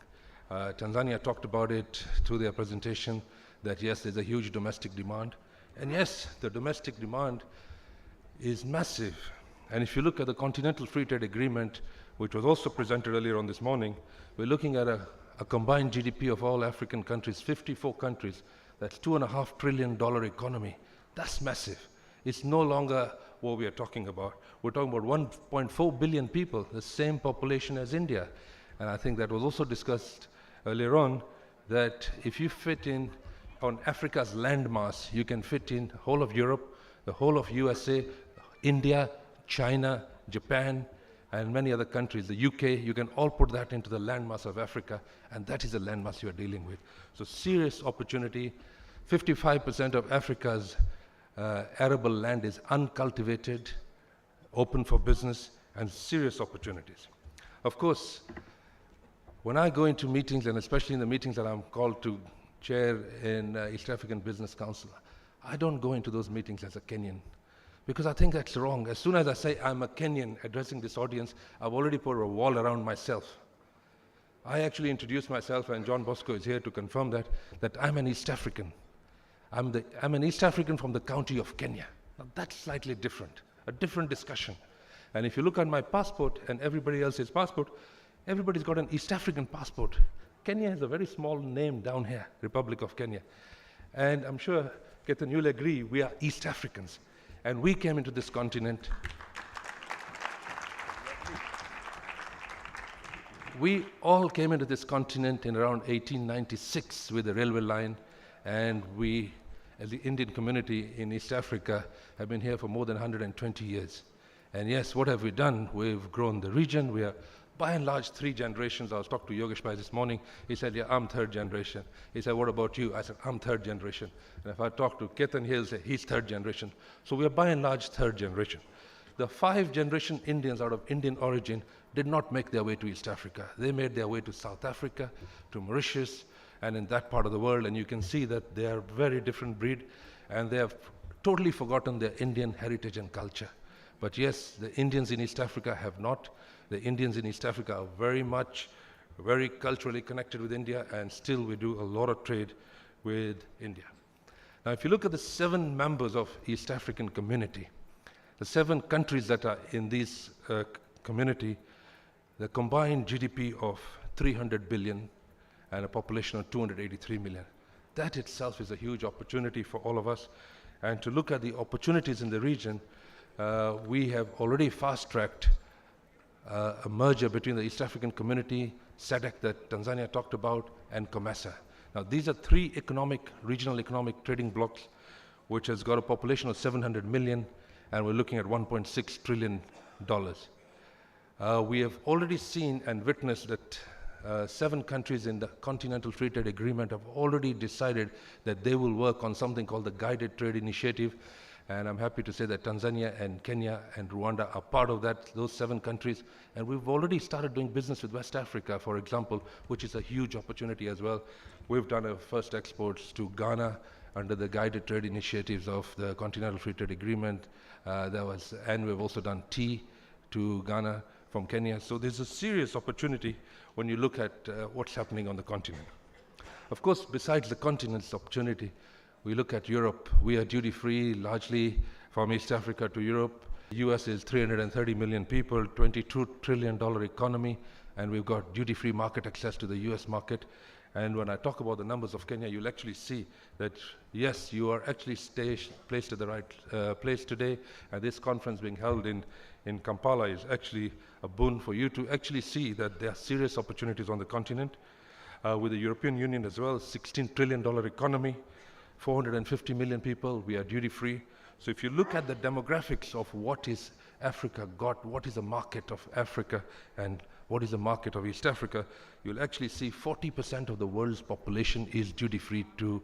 Tanzania talked about it through their presentation, that yes, there's a huge domestic demand. And yes, the domestic demand is massive. And if you look at the Continental Free Trade Agreement, which was also presented earlier on this morning, we're looking at a combined GDP of all African countries, 54 countries. That's $2.5 trillion economy. That's massive. It's no longer what we are talking about. We're talking about 1.4 billion people, the same population as India. And I think that was also discussed earlier on, that if you fit in on Africa's landmass, you can fit in the whole of Europe, the whole of USA, India, China, Japan, and many other countries, the UK, you can all put that into the landmass of Africa, and that is the landmass you are dealing with. So serious opportunity. 55% of Africa's arable land is uncultivated, open for business, and serious opportunities. Of course, when I go into meetings, and especially in the meetings that I'm called to chair in East African Business Council, I don't go into those meetings as a Kenyan, because I think that's wrong. As soon as I say I'm a Kenyan addressing this audience, I've already put a wall around myself. I actually introduced myself, and John Bosco is here to confirm that I'm an East African. I'm an East African from the county of Kenya. Now that's slightly different, a different discussion. And if you look at my passport and everybody else's passport, everybody's got an East African passport. Kenya has a very small name down here, Republic of Kenya. And I'm sure, Ketan, you'll agree, we are East Africans. And we came into this continent. We all came into this continent in around 1896 with the railway line, and we, as the Indian community in East Africa, have been here for more than 120 years. And yes, what have we done? We've grown the region. We are, by and large, 3 generations. I was talking to Yogesh Bhai this morning. He said, yeah, I'm 3rd generation. He said, what about you? I said, I'm 3rd generation. And if I talk to Ketan, he'll say, he's 3rd generation. So we are, by and large, 3rd generation. The 5th-generation Indians out of Indian origin did not make their way to East Africa. They made their way to South Africa, to Mauritius, and in that part of the world. And you can see that they are very different breed, and they have totally forgotten their Indian heritage and culture. But yes, the Indians in East Africa have not. The Indians in East Africa are very culturally connected with India, and still we do a lot of trade with India. Now, if you look at the 7 members of East African community, the 7 countries that are in this community, the combined GDP of 300 billion and a population of 283 million. That itself is a huge opportunity for all of us. And to look at the opportunities in the region, we have already fast-tracked a merger between the East African Community, SADC that Tanzania talked about, and COMESA. Now, these are three regional economic trading blocks, which has got a population of 700 million, and we're looking at $1.6 trillion. We have already seen and witnessed that 7 countries in the Continental Free Trade Agreement have already decided that they will work on something called the Guided Trade Initiative. And I'm happy to say that Tanzania and Kenya and Rwanda are part of that, those 7 countries. And we've already started doing business with West Africa, for example, which is a huge opportunity as well. We've done our first exports to Ghana under the Guided Trade Initiatives of the Continental Free Trade Agreement. And we've also done tea to Ghana from Kenya. So there's a serious opportunity when you look at what's happening on the continent. Of course, besides the continent's opportunity, we look at Europe. We are duty-free, largely from East Africa to Europe. The US is 330 million people, $22 trillion economy, and we've got duty-free market access to the US market. And when I talk about the numbers of Kenya, you'll actually see that, yes, you are actually placed at the right place today, and this conference being held in Kampala is actually a boon for you to actually see that there are serious opportunities on the continent. With the European Union as well, $16 trillion economy, 450 million people, we are duty-free. So if you look at the demographics of what is Africa got, what is the market of Africa, and what is the market of East Africa, you'll actually see 40% of the world's population is duty-free to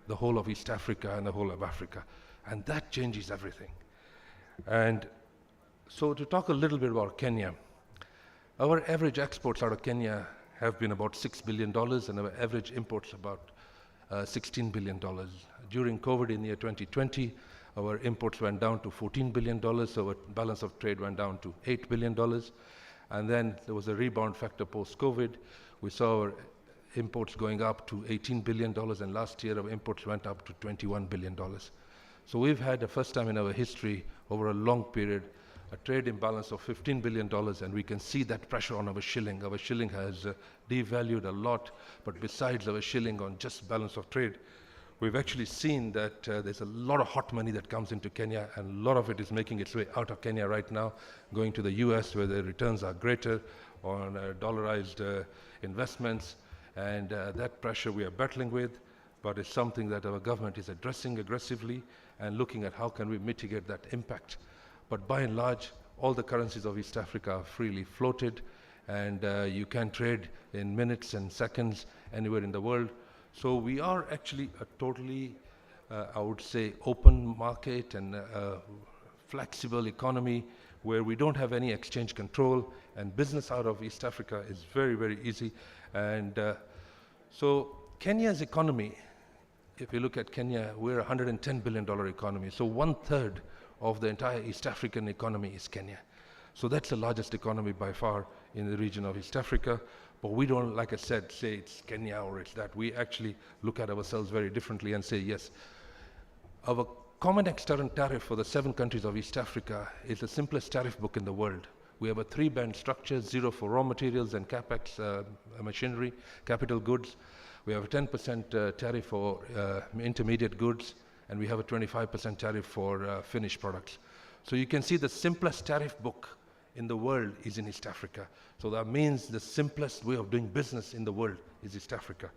the whole of East Africa and the whole of Africa. And that changes everything. And so to talk a little bit about Kenya, our average exports out of Kenya have been about $6 billion, and our average imports about $16 billion. During COVID in the year 2020, our imports went down to $14 billion, so our balance of trade went down to $8 billion. And then there was a rebound factor post-COVID. We saw our imports going up to $18 billion, and last year our imports went up to $21 billion. So we've had the first time in our history, over a long period, a trade imbalance of $15 billion, and we can see that pressure on our shilling. Our shilling has devalued a lot, but besides our shilling on just balance of trade, we've actually seen that there's a lot of hot money that comes into Kenya, and a lot of it is making its way out of Kenya right now, going to the US, where the returns are greater on dollarized investments, and that pressure we are battling with, but it's something that our government is addressing aggressively and looking at how can we mitigate that impact. But by and large, all the currencies of East Africa are freely floated, and you can trade in minutes and seconds anywhere in the world. So we are actually a totally, I would say, open market and flexible economy where we don't have any exchange control, and business out of East Africa is very, very easy. And so Kenya's economy, if you look at Kenya, we're a $110 billion economy. So 1/3 of the entire East African economy is Kenya. So that's the largest economy by far in the region of East Africa. But we don't, like I said, say it's Kenya or it's that. We actually look at ourselves very differently and say, yes, our common external tariff for the 7 countries of East Africa is the simplest tariff book in the world. We have a 3-band structure, 0 for raw materials and capex machinery, capital goods. We have a 10% tariff for intermediate goods, and we have a 25% tariff for finished products. So you can see the simplest tariff book in the world is in East Africa. So that means the simplest way of doing business in the world is East Africa.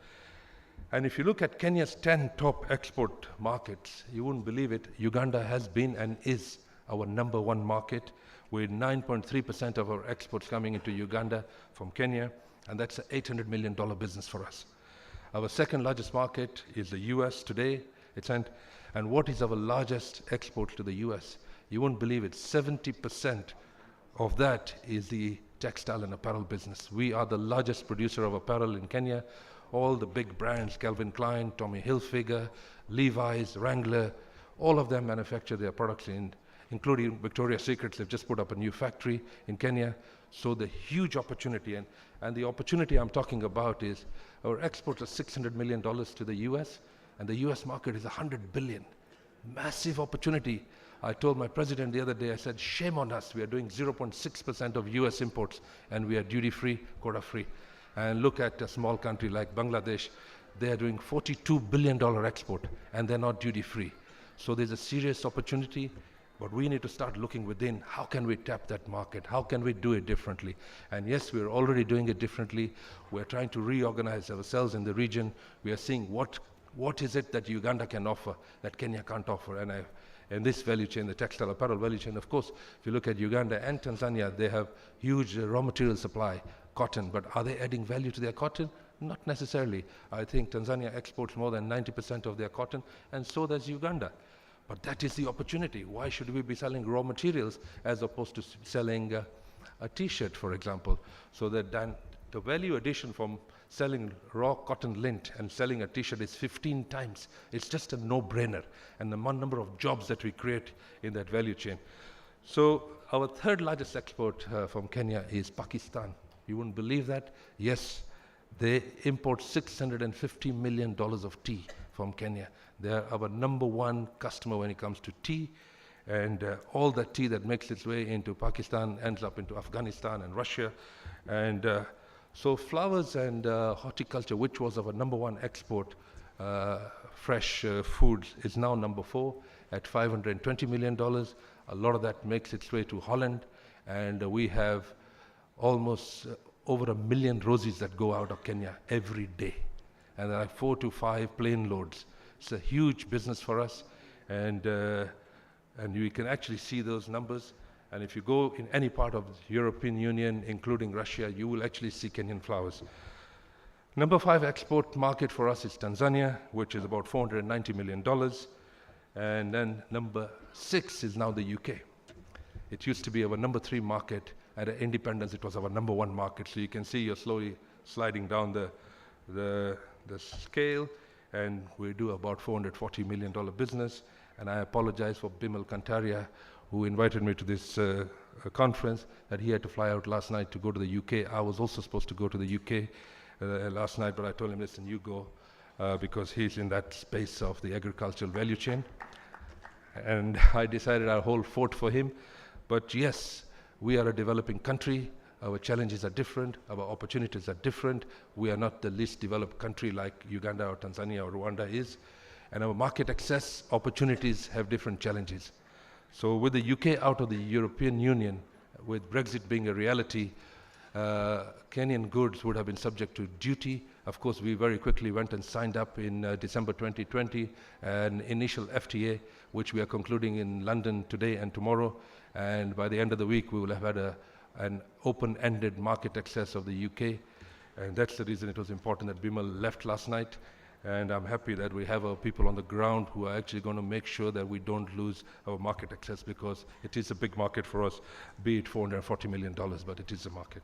And if you look at Kenya's 10 top export markets, you wouldn't believe it, Uganda has been and is our #1 market, with 9.3% of our exports coming into Uganda from Kenya, and that's an $800 million business for us. Our second largest market is the US today. And what is our largest export to the US? You won't believe it, 70% of that is the textile and apparel business. We are the largest producer of apparel in Kenya. All the big brands, Calvin Klein, Tommy Hilfiger, Levi's, Wrangler, all of them manufacture their products including Victoria's Secret. They've just put up a new factory in Kenya. So the huge opportunity, and the opportunity I'm talking about is our exports are $600 million to the US, and the US market is $100 billion. Massive opportunity. I told my president the other day, I said, shame on us. We are doing 0.6% of US imports, and we are duty-free, quota-free. And look at a small country like Bangladesh. They are doing $42 billion export, and they're not duty-free. So there's a serious opportunity. But we need to start looking within. How can we tap that market? How can we do it differently? And yes, we're already doing it differently. We're trying to reorganize ourselves in the region. We are seeing what is it that Uganda can offer that Kenya can't offer. And in this value chain, the textile apparel value chain, of course, if you look at Uganda and Tanzania, they have huge raw material supply, cotton. But are they adding value to their cotton? Not necessarily. I think Tanzania exports more than 90% of their cotton, and so does Uganda. But that is the opportunity. Why should we be selling raw materials as opposed to selling a T-shirt, for example? So that then the value addition from selling raw cotton lint and selling a T-shirt is 15 times. It's just a no-brainer. And the number of jobs that we create in that value chain. So our third largest export from Kenya is Pakistan. You wouldn't believe that? Yes, they import $650 million of tea from Kenya. They are our number one customer when it comes to tea, and all the tea that makes its way into Pakistan ends up into Afghanistan and Russia. And so flowers and horticulture, which was our number one export, fresh foods, is now number 4 at $520 million. A lot of that makes its way to Holland, and we have almost over 1 million roses that go out of Kenya every day. And there are 4 to 5 plane loads. It's a huge business for us, and you can actually see those numbers. And if you go in any part of the European Union, including Russia, you will actually see Kenyan flowers. Number 5 export market for us is Tanzania, which is about $490 million. And then number 6 is now the UK. It used to be our number 3 market. At independence, it was our number 1 market. So you can see you're slowly sliding down the scale, and we do about $440 million business. And I apologize for Bimal Kantaria, who invited me to this conference, that he had to fly out last night to go to the UK. I was also supposed to go to the UK last night, but I told him, listen, you go, because he's in that space of the agricultural value chain. And I decided I'll hold fort for him. But yes, we are a developing country. Our challenges are different. Our opportunities are different. We are not the least developed country like Uganda or Tanzania or Rwanda is. And our market access opportunities have different challenges. So with the UK out of the European Union, with Brexit being a reality, Kenyan goods would have been subject to duty. Of course, we very quickly went and signed up in December 2020 an initial FTA, which we are concluding in London today and tomorrow. And by the end of the week, we will have had an open-ended market access of the UK. And that's the reason it was important that Bimal left last night. And I'm happy that we have our people on the ground who are actually going to make sure that we don't lose our market access, because it is a big market for us, be it $440 million, but it is a market.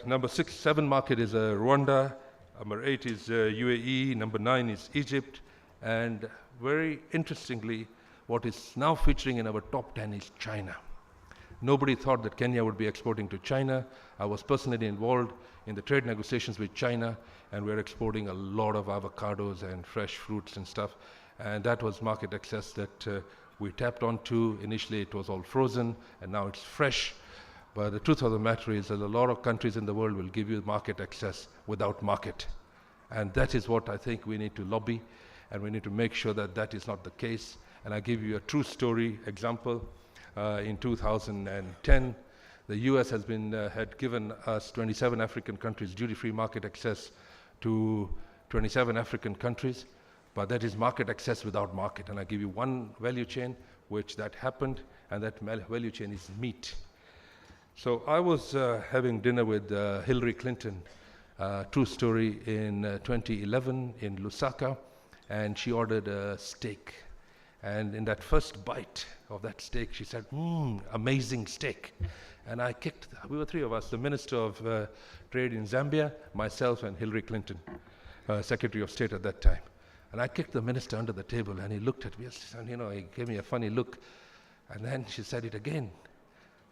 Number 7 market is Rwanda. Number 8 is UAE. Number 9 is Egypt. And very interestingly, what is now featuring in our top 10 is China. Nobody thought that Kenya would be exporting to China. I was personally involved in the trade negotiations with China, and we're exporting a lot of avocados and fresh fruits and stuff. And that was market access that we tapped onto. Initially, it was all frozen, and now it's fresh. But the truth of the matter is that a lot of countries in the world will give you market access without market. And that is what I think we need to lobby, and we need to make sure that that is not the case. And I give you a true story example. In 2010, the US had given us 27 African countries duty-free market access to 27 African countries, but that is market access without market. And I give you one value chain which that happened, and that value chain is meat. So I was having dinner with Hillary Clinton, true story, in 2011 in Lusaka, and she ordered a steak. And in that first bite of that steak, she said, amazing steak. And we were 3 of us, the Minister of Trade in Zambia, myself, and Hillary Clinton, Secretary of State at that time. And I kicked the minister under the table, and he looked at me, and he gave me a funny look. And then she said it again,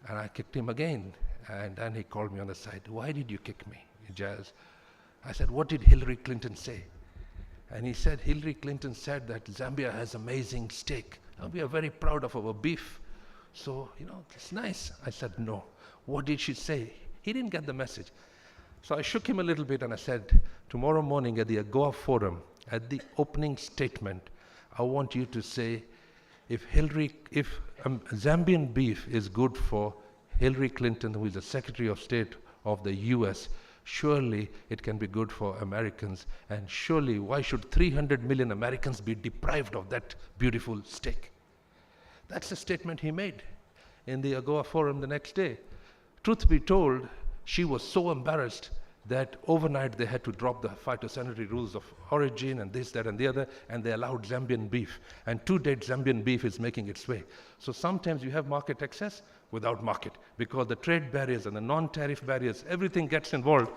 and I kicked him again. And then he called me on the side. Why did you kick me, Jazz? I said, what did Hillary Clinton say? And he said, Hillary Clinton said that Zambia has amazing steak. And we are very proud of our beef. So, it's nice. I said, no. What did she say? He didn't get the message. So I shook him a little bit and I said, tomorrow morning at the AGOA forum, at the opening statement, I want you to say, if Zambian beef is good for Hillary Clinton, who is the Secretary of State of the US, surely it can be good for Americans. And surely, why should 300 million Americans be deprived of that beautiful steak? That's the statement he made in the AGOA forum the next day. Truth be told, she was so embarrassed that overnight they had to drop the phytosanitary rules of origin and this, that, and the other, and they allowed Zambian beef. And to date, Zambian beef is making its way. So sometimes you have market access without market, because the trade barriers and the non-tariff barriers, everything gets involved,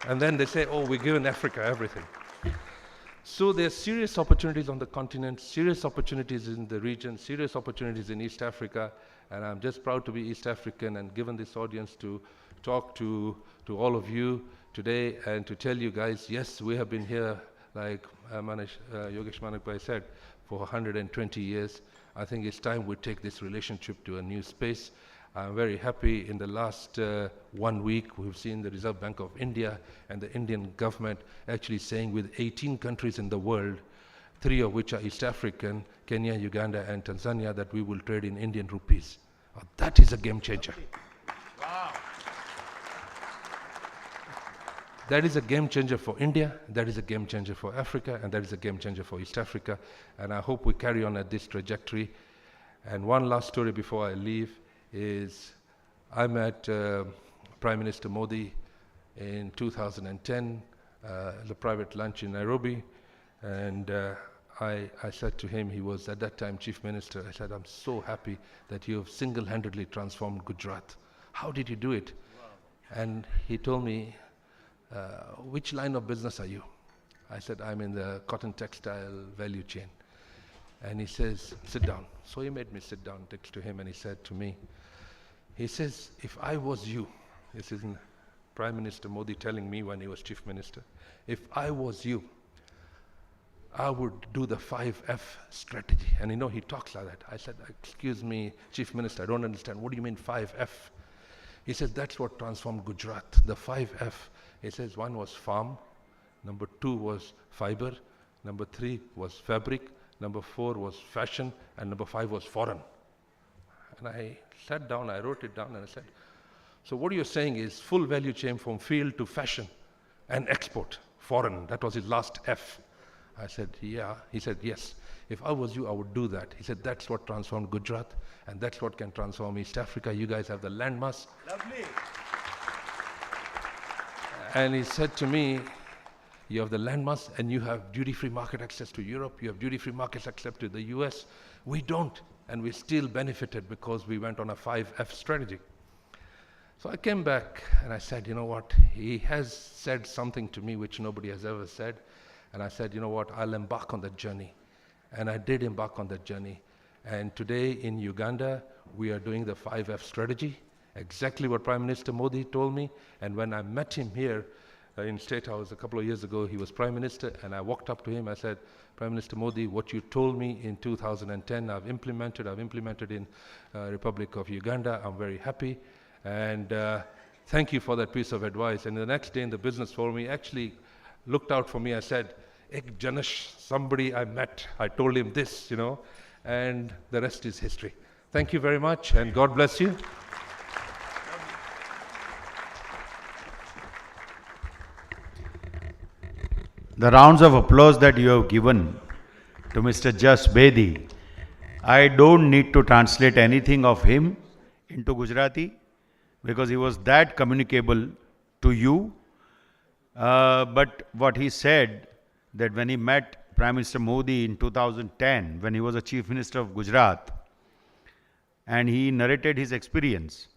and then they say, oh, we're giving Africa everything. So there's serious opportunities on the continent, serious opportunities in the region, serious opportunities in East Africa, and I'm just proud to be East African and given this audience to talk to all of you today and to tell you guys, yes, we have been here, like Yogesh Manek said, for 120 years. I think it's time we take this relationship to a new space. I'm very happy in the last 1 week we've seen the Reserve Bank of India and the Indian government actually saying with 18 countries in the world, 3 of which are East African, Kenya, Uganda and Tanzania, that we will trade in Indian rupees. That is a game changer. Wow. That is a game changer for India, that is a game changer for Africa, and that is a game changer for East Africa. And I hope we carry on at this trajectory. And one last story before I leave is I met Prime Minister Modi in 2010 at a private lunch in Nairobi, and I said to him, he was at that time Chief Minister, I said, I'm so happy that you have single-handedly transformed Gujarat. How did you do it? Wow. And he told me, which line of business are you? I said, I'm in the cotton textile value chain. And he says, sit down. So he made me sit down next to him and he said to me, he says, if I was you, this is Prime Minister Modi telling me when he was Chief Minister, if I was you, I would do the 5F strategy. And you know, he talks like that. I said, excuse me, Chief Minister, I don't understand. What do you mean 5F? He says, that's what transformed Gujarat, the 5F. He says, one was farm, number 2 was fiber, number 3 was fabric, number 4 was fashion, and number 5 was foreign. And I sat down, I wrote it down, and I said, so what you're saying is full value chain from field to fashion and export, foreign. That was his last F. I said, yeah. He said, yes. If I was you, I would do that. He said, that's what transformed Gujarat, and that's what can transform East Africa. You guys have the landmass. Lovely. And he said to me, you have the landmass and you have duty-free market access to Europe, you have duty-free market access to the US. We don't, and we still benefited because we went on a 5F strategy. So I came back and I said, you know what, he has said something to me which nobody has ever said. And I said, you know what, I'll embark on that journey. And I did embark on that journey. And today in Uganda, we are doing the 5F strategy, exactly what Prime Minister Modi told me. And when I met him here in State House a couple of years ago, he was Prime Minister, and I walked up to him, I said, Prime Minister Modi, what you told me in 2010, I've implemented in Republic of Uganda. I'm very happy. And thank you for that piece of advice. And the next day in the business forum, he actually looked out for me. I said, Ek Janish, somebody I met, I told him this, you know, and the rest is history. Thank you very much, and God bless you. The rounds of applause that you have given to Mr. Bedi, I don't need to translate anything of him into Gujarati because he was that communicable to you. But what he said, that when he met Prime Minister Modi in 2010, when he was a Chief Minister of Gujarat, and he narrated his experience.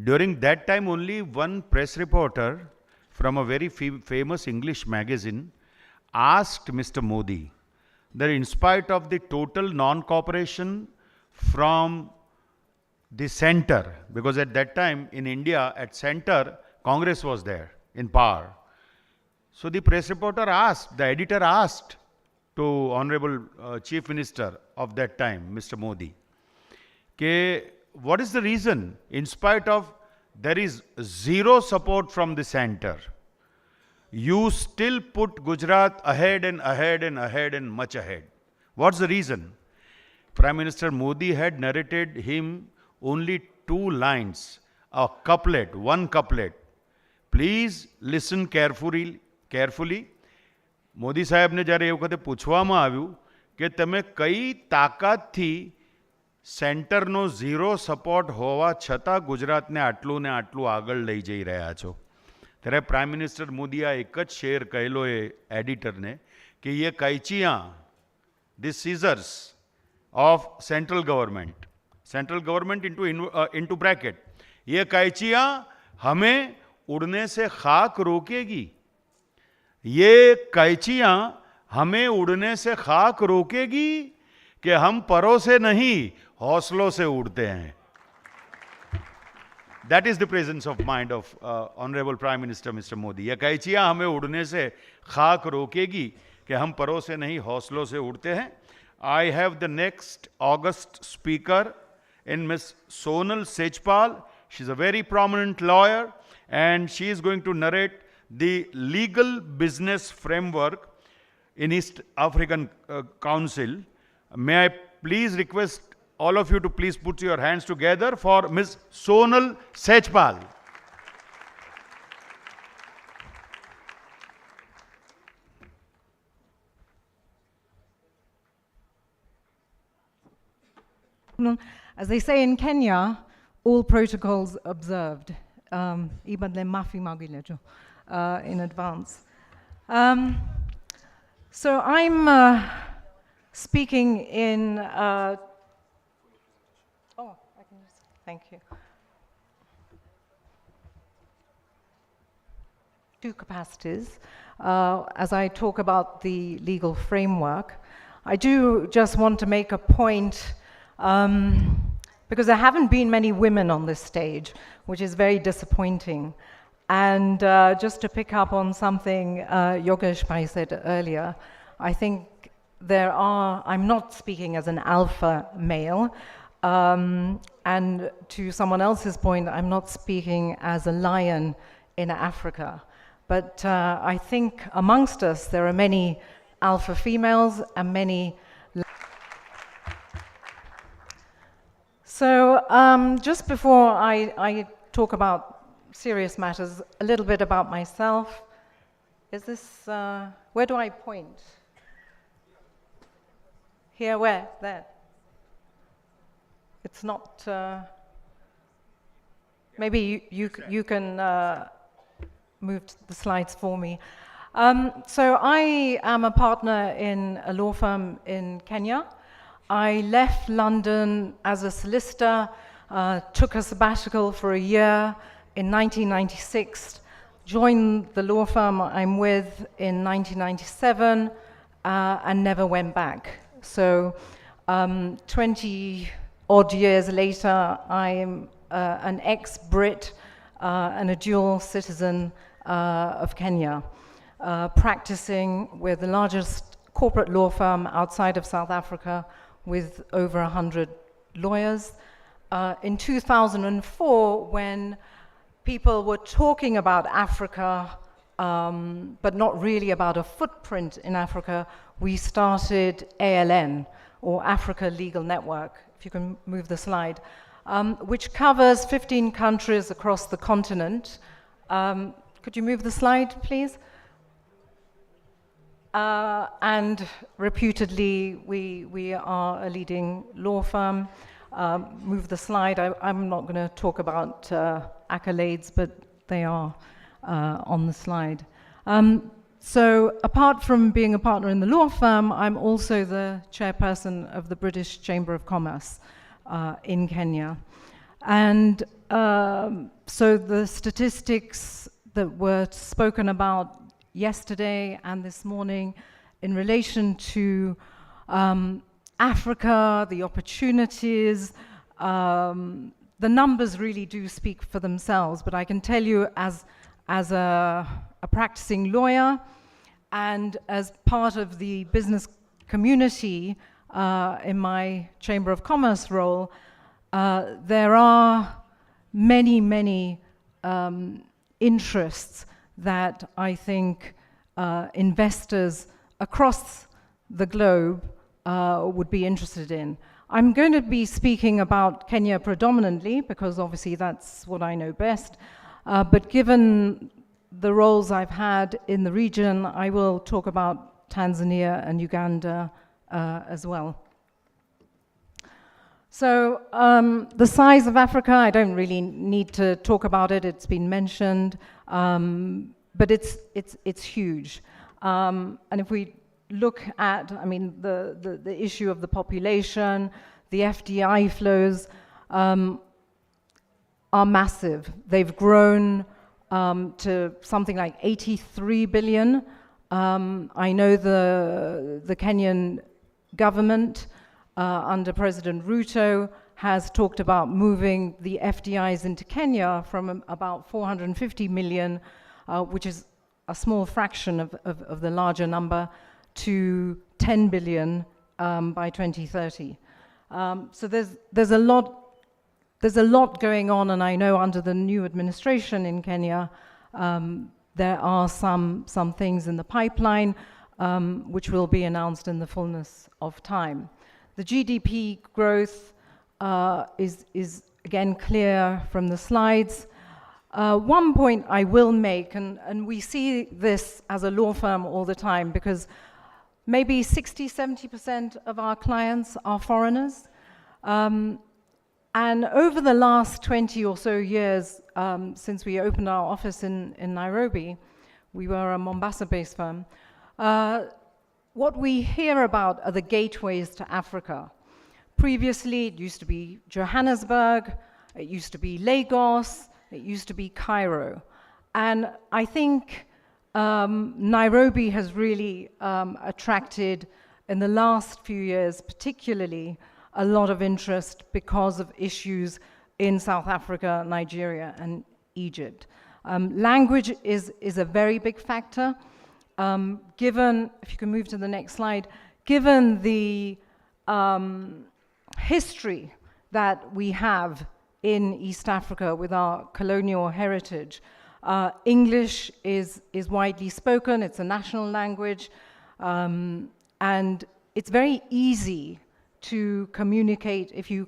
During that time, only one press reporter from a very famous English magazine asked Mr. Modi that in spite of the total non-cooperation from the center, because at that time in India, at center, Congress was there in power. So the press reporter asked, the editor asked to Honorable Chief Minister of that time, Mr. Modi, what is the reason, in spite of there is zero support from the center, you still put Gujarat ahead and ahead and ahead and much ahead. What's the reason? Prime Minister Modi had narrated him only 2 lines, a couplet, one couplet. Please listen carefully. Modi સાહેબને જ્યારે એ વખતે પૂછવામાં આવ્યું કે તમે કઈ તાકાતથી સેન્ટરનો zero support હોવા છતાં ગુજરાતને આટલું ને આટલું આગળ લઈ જઈ રહ્યા છો, ત્યારે પ્રાઇમ મિનિસ્ટર મોદીએ આ એક જ શેર કહેલો એ એડિટરને કે ये कैचियाँ, this scissors of central government into bracket, ये कैचियाँ हमें उड़ने से खाक रोकेगी, ये कैचियाँ हमें उड़ने से खाक रोकेगी कि हम परों से नहीं हौसलों से उड़ते हैं. That is the presence of mind of Honorable Prime Minister Mr. Modi. ये कैचियाँ हमें उड़ने से खाक रोकेगी कि हम परों से नहीं हौसलों से उड़ते हैं. I have the next August speaker in Miss Sonal Sachpal. She's a very prominent lawyer and she is going to narrate the legal business framework in East African Council. May I please request all of you to please put your hands together for Ms. Sonal Sachpal. As they say in Kenya, all protocols observed. In advance. So I'm speaking in. Thank you. 2 capacities. As I talk about the legal framework, I do just want to make a point. Because there haven't been many women on this stage, which is very disappointing. And just to pick up on something Yogesh Manek said earlier, I think I'm not speaking as an alpha male, and to someone else's point, I'm not speaking as a lion in Africa. But I think amongst us, there are many alpha females and many. So just before I talk about serious matters, a little bit about myself. Is this, where do I point? Here, where? There. It's not, maybe you can move the slides for me. So I am a partner in a law firm in Kenya. I left London as a solicitor, took a sabbatical for a year in 1996, joined the law firm I'm with in 1997, and never went back. So 20-odd years later, I'm an ex-Brit and a dual citizen of Kenya, practicing with the largest corporate law firm outside of South Africa, with over 100 lawyers. In 2004, when people were talking about Africa, but not really about a footprint in Africa, we started ALN, or Africa Legal Network, if you can move the slide, which covers 15 countries across the continent. Could you move the slide, please? And reputedly, we are a leading law firm. Move the slide. I'm not going to talk about accolades, but they are on the slide. So apart from being a partner in the law firm, I'm also the chairperson of the British Chamber of Commerce in Kenya. And so the statistics that were spoken about yesterday and this morning in relation to Africa, the opportunities, the numbers really do speak for themselves, but I can tell you as a practicing lawyer and as part of the business community in my Chamber of Commerce role, there are many interests that I think investors across the globe would be interested in. I'm going to be speaking about Kenya predominantly because obviously that's what I know best. But given the roles I've had in the region, I will talk about Tanzania and Uganda as well. So the size of Africa, I don't really need to talk about it. It's been mentioned, but it's huge. And if we look at, I mean, the issue of the population, the FDI flows are massive. They've grown to something like 83 billion. I know the Kenyan government under President Ruto has talked about moving the FDIs into Kenya from about 450 million, which is a small fraction of the larger number, to 10 billion by 2030. So there's a lot going on, and I know under the new administration in Kenya, there are some things in the pipeline which will be announced in the fullness of time. The GDP growth is again clear from the slides. One point I will make, and we see this as a law firm all the time, because maybe 60–70% of our clients are foreigners. And over the last 20 or so years, since we opened our office in Nairobi, we were a Mombasa-based firm, what we hear about are the gateways to Africa. Previously, it used to be Johannesburg, it used to be Lagos, it used to be Cairo. And I think Nairobi has really attracted, in the last few years particularly, a lot of interest because of issues in South Africa, Nigeria, and Egypt. Language is a very big factor. Given, if you can move to the next slide, given the history that we have in East Africa with our colonial heritage, English is widely spoken, it's a national language, and it's very easy to communicate if you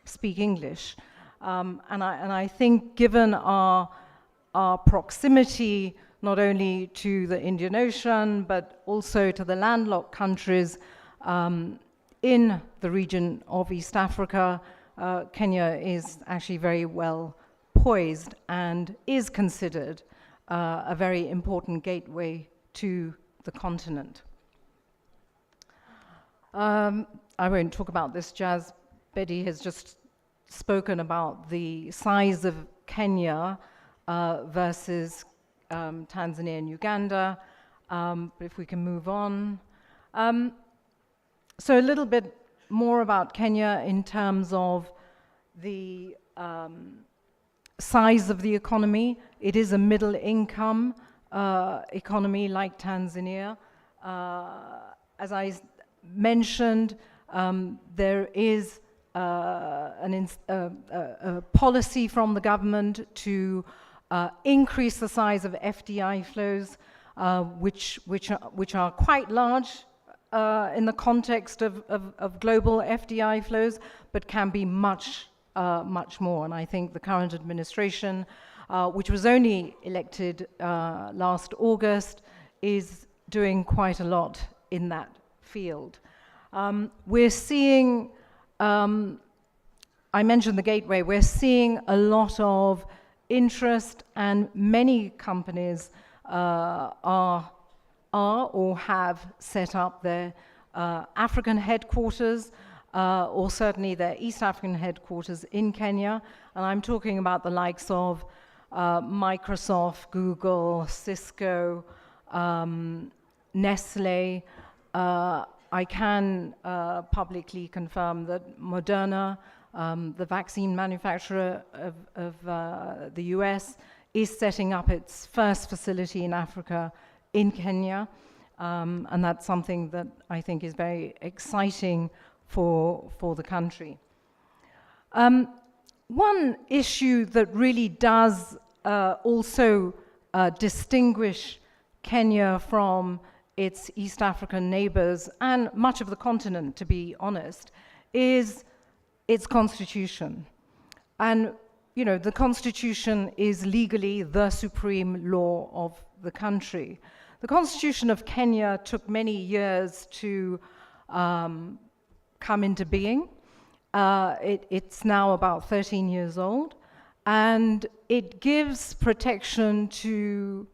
speak English. And I think given our proximity, not only to the Indian Ocean, but also to the landlocked countries in the region of East Africa, Kenya is actually very well poised and is considered a very important gateway to the continent. I won't talk about this, Jazz. Bedi has just spoken about the size of Kenya versus Tanzania and Uganda. But if we can move on. So a little bit more about Kenya in terms of the size of the economy. It is a middle income economy like Tanzania. As I mentioned, there is a policy from the government to increase the size of FDI flows, which are quite large in the context of global FDI flows, but can be much more. And I think the current administration, which was only elected last August, is doing quite a lot in that field. We're seeing, I mentioned the gateway, we're seeing a lot of interest, and many companies are or have set up their African headquarters, or certainly their East African headquarters in Kenya. And I'm talking about the likes of Microsoft, Google, Cisco, Nestle. I can publicly confirm that Moderna, the vaccine manufacturer of the US, is setting up its first facility in Africa in Kenya. And that's something that I think is very exciting for the country. One issue that really does also distinguish Kenya from its East African neighbors, and much of the continent, to be honest, is its constitution. And, you know, the constitution is legally the supreme law of the country. The constitution of Kenya took many years to come into being. It's now about 13 years old, and it gives protection to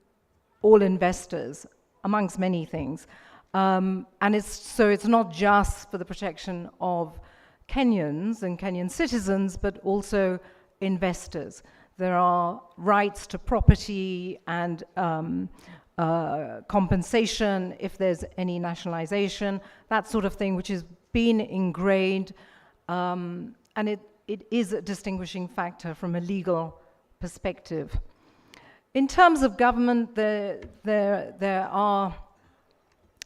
all investors, amongst many things. And it's not just for the protection of Kenyans and Kenyan citizens, but also investors. There are rights to property and compensation if there's any nationalization, that sort of thing, which has been ingrained, and it is a distinguishing factor from a legal perspective. In terms of government, there are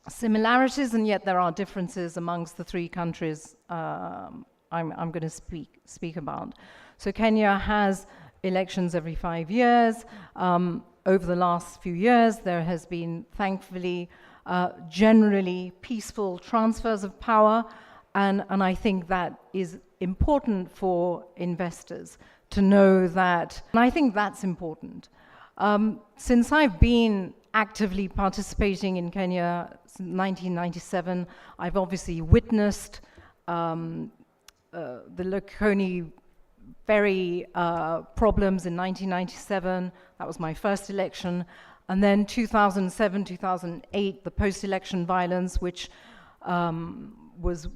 similarities, and yet there are differences amongst the three countries I'm going to speak about. So Kenya has elections every 5 years. Over the last few years, there has been, thankfully, generally peaceful transfers of power, and I think that is important for investors to know that, and I think that's important. Since I've been actively participating in Kenya since 1997, I've obviously witnessed the Likoni Ferry problems in 1997. That was my first election. And then 2007, 2008, the post-election violence, which was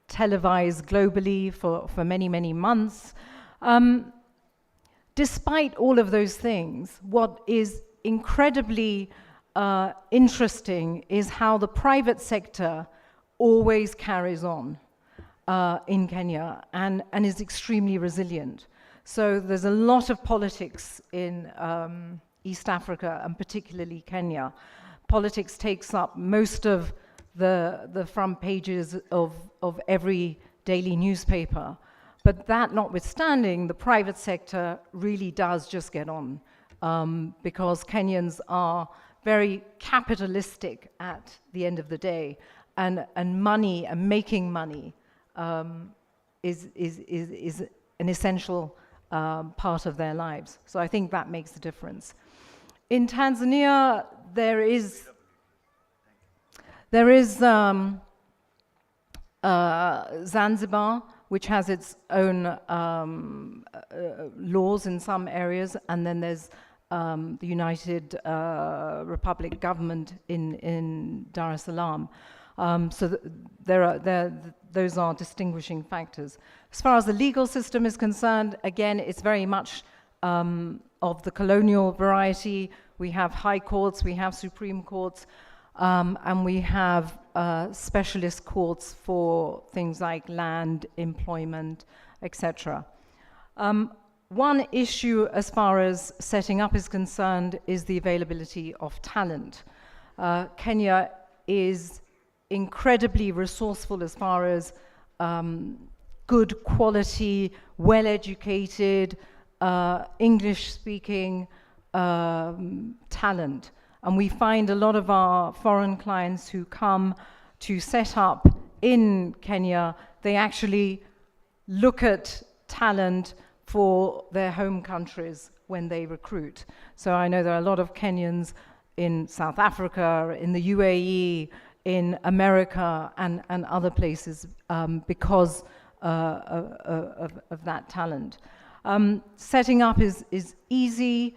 televised globally for many, many months. Despite all of those things, what is incredibly interesting is how the private sector always carries on in Kenya and is extremely resilient. So there's a lot of politics in East Africa, and particularly Kenya. Politics takes up most of the front pages of every daily newspaper. But that notwithstanding, the private sector really does just get on, because Kenyans are very capitalistic at the end of the day, and money and making money is an essential part of their lives. So I think that makes a difference. In Tanzania, there is Zanzibar, which has its own laws in some areas, and then there's the United Republic government in Dar es Salaam. So those are distinguishing factors. As far as the legal system is concerned, again, it's very much of the colonial variety. We have high courts, we have supreme courts, and we have specialist courts for things like land, employment, etc. One issue as far as setting up is concerned is the availability of talent. Kenya is incredibly resourceful as far as good quality, well-educated, English-speaking talent. And we find a lot of our foreign clients who come to set up in Kenya, they actually look at talent for their home countries when they recruit. So I know there are a lot of Kenyans in South Africa, in the UAE, in America, and other places because of that talent. Setting up is easy.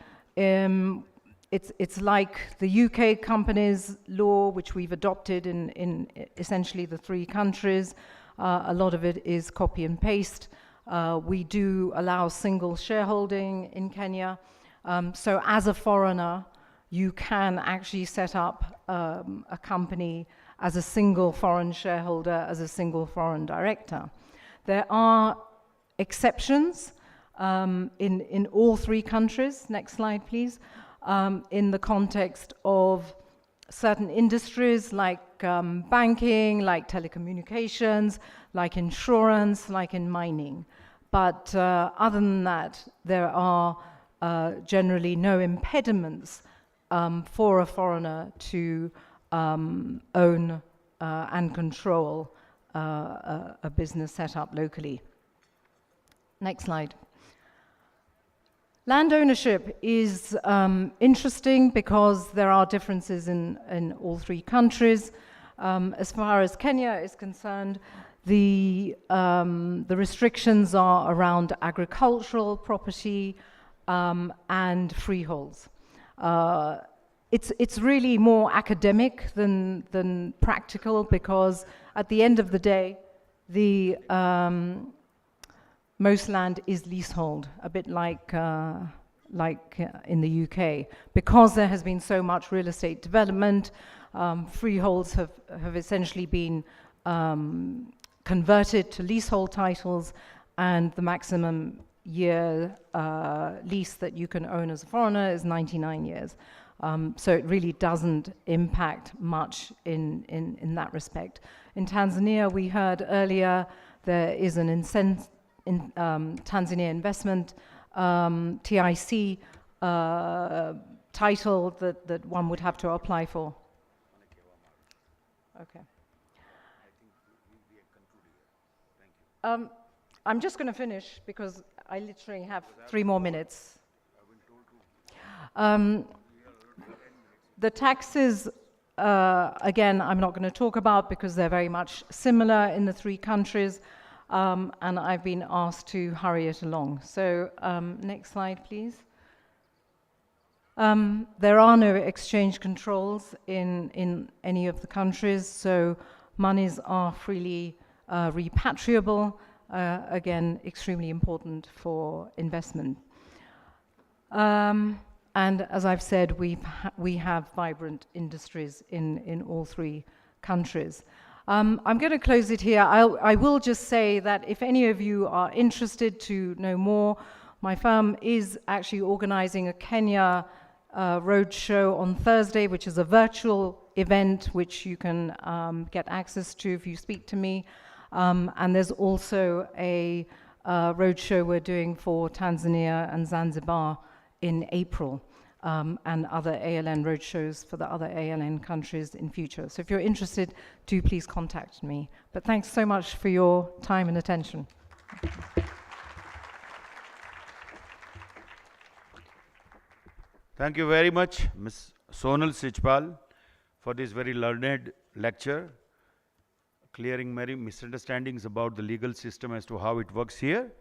It's like the UK companies law, which we've adopted in essentially the three countries. A lot of it is copy and paste. We do allow single shareholding in Kenya. So as a foreigner, you can actually set up a company as a single foreign shareholder, as a single foreign director. There are exceptions in all three countries. Next slide, please. In the context of certain industries like banking, like telecommunications, like insurance, like in mining. But other than that, there are generally no impediments for a foreigner to own and control a business set up locally. Next slide. Land ownership is interesting because there are differences in all three countries. As far as Kenya is concerned, the restrictions are around agricultural property and freeholds. It's really more academic than practical, because at the end of the day, the most land is leasehold, a bit like in the UK. Because there has been so much real estate development, freeholds have essentially been converted to leasehold titles, and the maximum year lease that you can own as a foreigner is 99 years. So it really doesn't impact much in that respect. In Tanzania, we heard earlier, there is an Tanzania investment TIC title that one would have to apply for. Okay. I'm just going to finish because I literally have 3 more minutes. The taxes, again, I'm not going to talk about because they're very much similar in the 3 countries, and I've been asked to hurry it along. So next slide, please. There are no exchange controls in any of the countries, so monies are freely repatriable, again, extremely important for investment. And as I've said, we have vibrant industries in all 3 countries. I'm going to close it here. I will just say that if any of you are interested to know more, my firm is actually organizing a Kenya roadshow on Thursday, which is a virtual event which you can get access to if you speak to me. And there's also a roadshow we're doing for Tanzania and Zanzibar in April, and other ALN roadshows for the other ALN countries in future. So if you're interested, do please contact me. But thanks so much for your time and attention. Thank you very much, Ms. Sonal Sachpal, for this very learned lecture, clearing many misunderstandings about the legal system as to how it works here.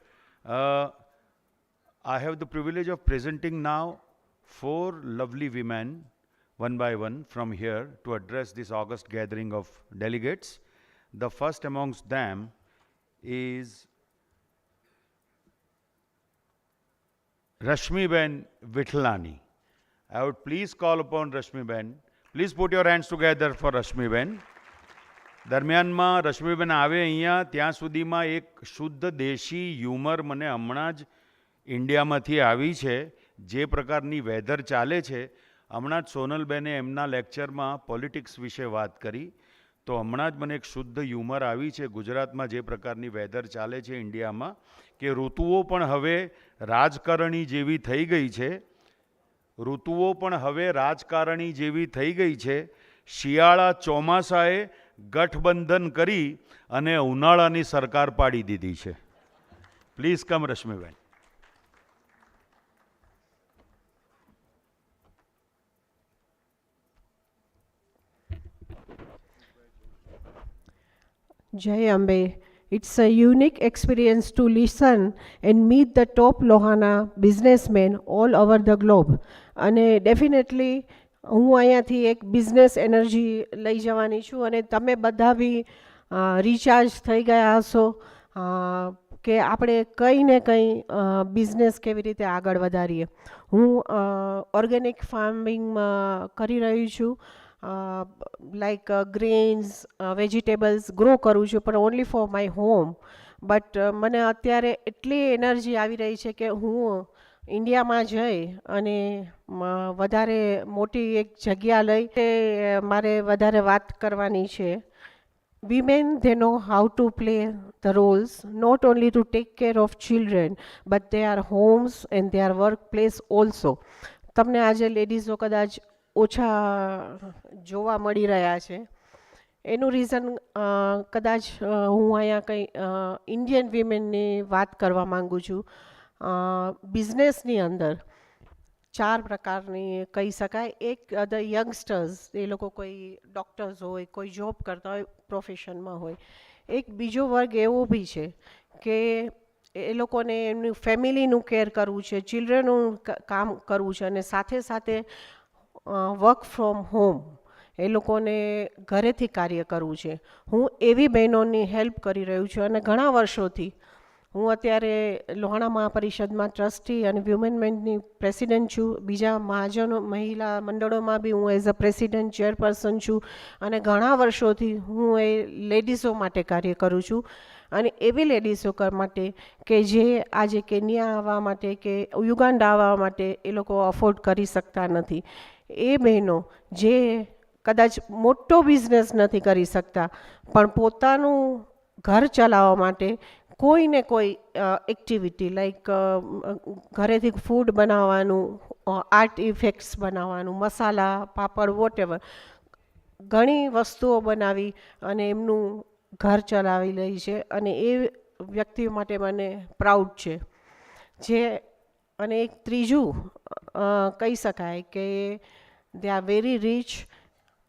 I have the privilege of presenting now 4 lovely women, one by one, from here to address this august gathering of delegates. The first amongst them is Rashmi Ben Vithlani. I would please call upon Rashmi Ben. Please put your hands together for Rashmi Ben. દરમિયાનમાં રશ્મિબેન આવે અહીંયા, ત્યાં સુધીમાં એક શુદ્ધ દેશી humour મને હમણાં જ ઇન્ડિયામાંથી આવી છે. જે પ્રકારની વેધર ચાલે છે, હમણાં જ સોનલબેને એમના લેક્ચરમાં પોલિટિક્સ વિશે વાત કરી, તો હમણાં જ મને એક શુદ્ધ હ્યુમર આવી છે. ગુજરાતમાં જે પ્રકારની વેધર ચાલે છે ઇન્ડિયામાં, કે ઋતુઓ પણ હવે રાજકારણી જેવી થઈ ગઈ છે. ઋતુઓ પણ હવે રાજકારણી જેવી થઈ ગઈ છે. શિયાળા ચોમાસાએ ગઠબંધન કરી અને ઉનાળાની સરકાર પાડી દીધી છે. પ્લીઝ કમ રશ્મિબેન. Jai Ambe. It's a unique experience to listen and meet the top Lohana businessmen all over the globe. And definitely, હું અહીંયાથી એક બિઝનેસ એનર્જી લઈ જવાની છું, અને તમે બધા બી રિચાર્જ થઈ ગયા હશો કે આપણે કંઈ ને કંઈ બિઝનેસ કેવી રીતે આગળ વધારીએ. હું ઓર્ગેનિક ફાર્મિંગ કરી રહી છું, લાઈક ગ્રેન્સ વેજીટેબલ્સ ગ્રો કરું છું, પણ only for my home. But મને અત્યારે એટલી એનર્જી આવી રહી છે કે હું ઇન્ડિયામાં જઈ અને વધારે મોટી એક જગ્યા લઈ મારે વધારે વાત કરવાની છે. Women, they know how to play the roles, not only to take care of children, but their homes and their workplace also. તમને આજે લેડીઝો કદાચ ઓછા જોવા મળી રહ્યા છે, એનું રીઝન કદાચ હું અહીંયા કંઈ ઇન્ડિયન વિમેનની વાત કરવા માગું છું. બિઝનેસની અંદર 4 પ્રકારની કહી શકાય. એક ધ યંગસ્ટર્સ, એ લોકો કોઈ ડૉક્ટર્સ હોય, કોઈ જોબ કરતા હોય, પ્રોફેશનમાં હોય. એક બીજો વર્ગ એવો બી છે કે એ લોકોને એમનું ફેમિલીનું કેર કરવું છે, ચિલ્ડ્રનનું કામ કરવું છે અને સાથે સાથે વર્ક ફ્રોમ હોમ, એ લોકોને ઘરેથી કાર્ય કરવું છે. હું એવી બહેનોની હેલ્પ કરી રહ્યું છું અને ઘણા વર્ષોથી હું અત્યારે લોહાણા મહાપરિષદમાં ટ્રસ્ટી અને વ્યુમેનમેન્ટની પ્રેસિડેન્ટ છું. બીજા મહાજનો મહિલા મંડળોમાં બી હું એઝ અ પ્રેસિડેન્ટ ચેરપર્સન છું અને ઘણા વર્ષોથી હું એ લેડીઝો માટે કાર્ય કરું છું. અને એવી લેડીઝો માટે કે જે આજે કેન્યા આવવા માટે કે યુગાન્ડા આવવા માટે એ લોકો અફોર્ડ કરી શકતા નથી. એ બહેનો જે કદાચ મોટો બિઝનેસ નથી કરી શકતા પણ પોતાનું ઘર ચલાવવા માટે કોઈને કોઈ એક્ટિવિટી લાઈક ઘરેથી ફૂડ બનાવવાનું, આર્ટ ઇફેક્ટ્સ બનાવવાનું, મસાલા, પાપડ, વોટેવર, ઘણી વસ્તુઓ બનાવી અને એમનું ઘર ચલાવી રહી છે અને એ વ્યક્તિઓ માટે મને પ્રાઉડ છે. જે અને એક ત્રીજું કહી શકાય કે દે આર વેરી રીચ.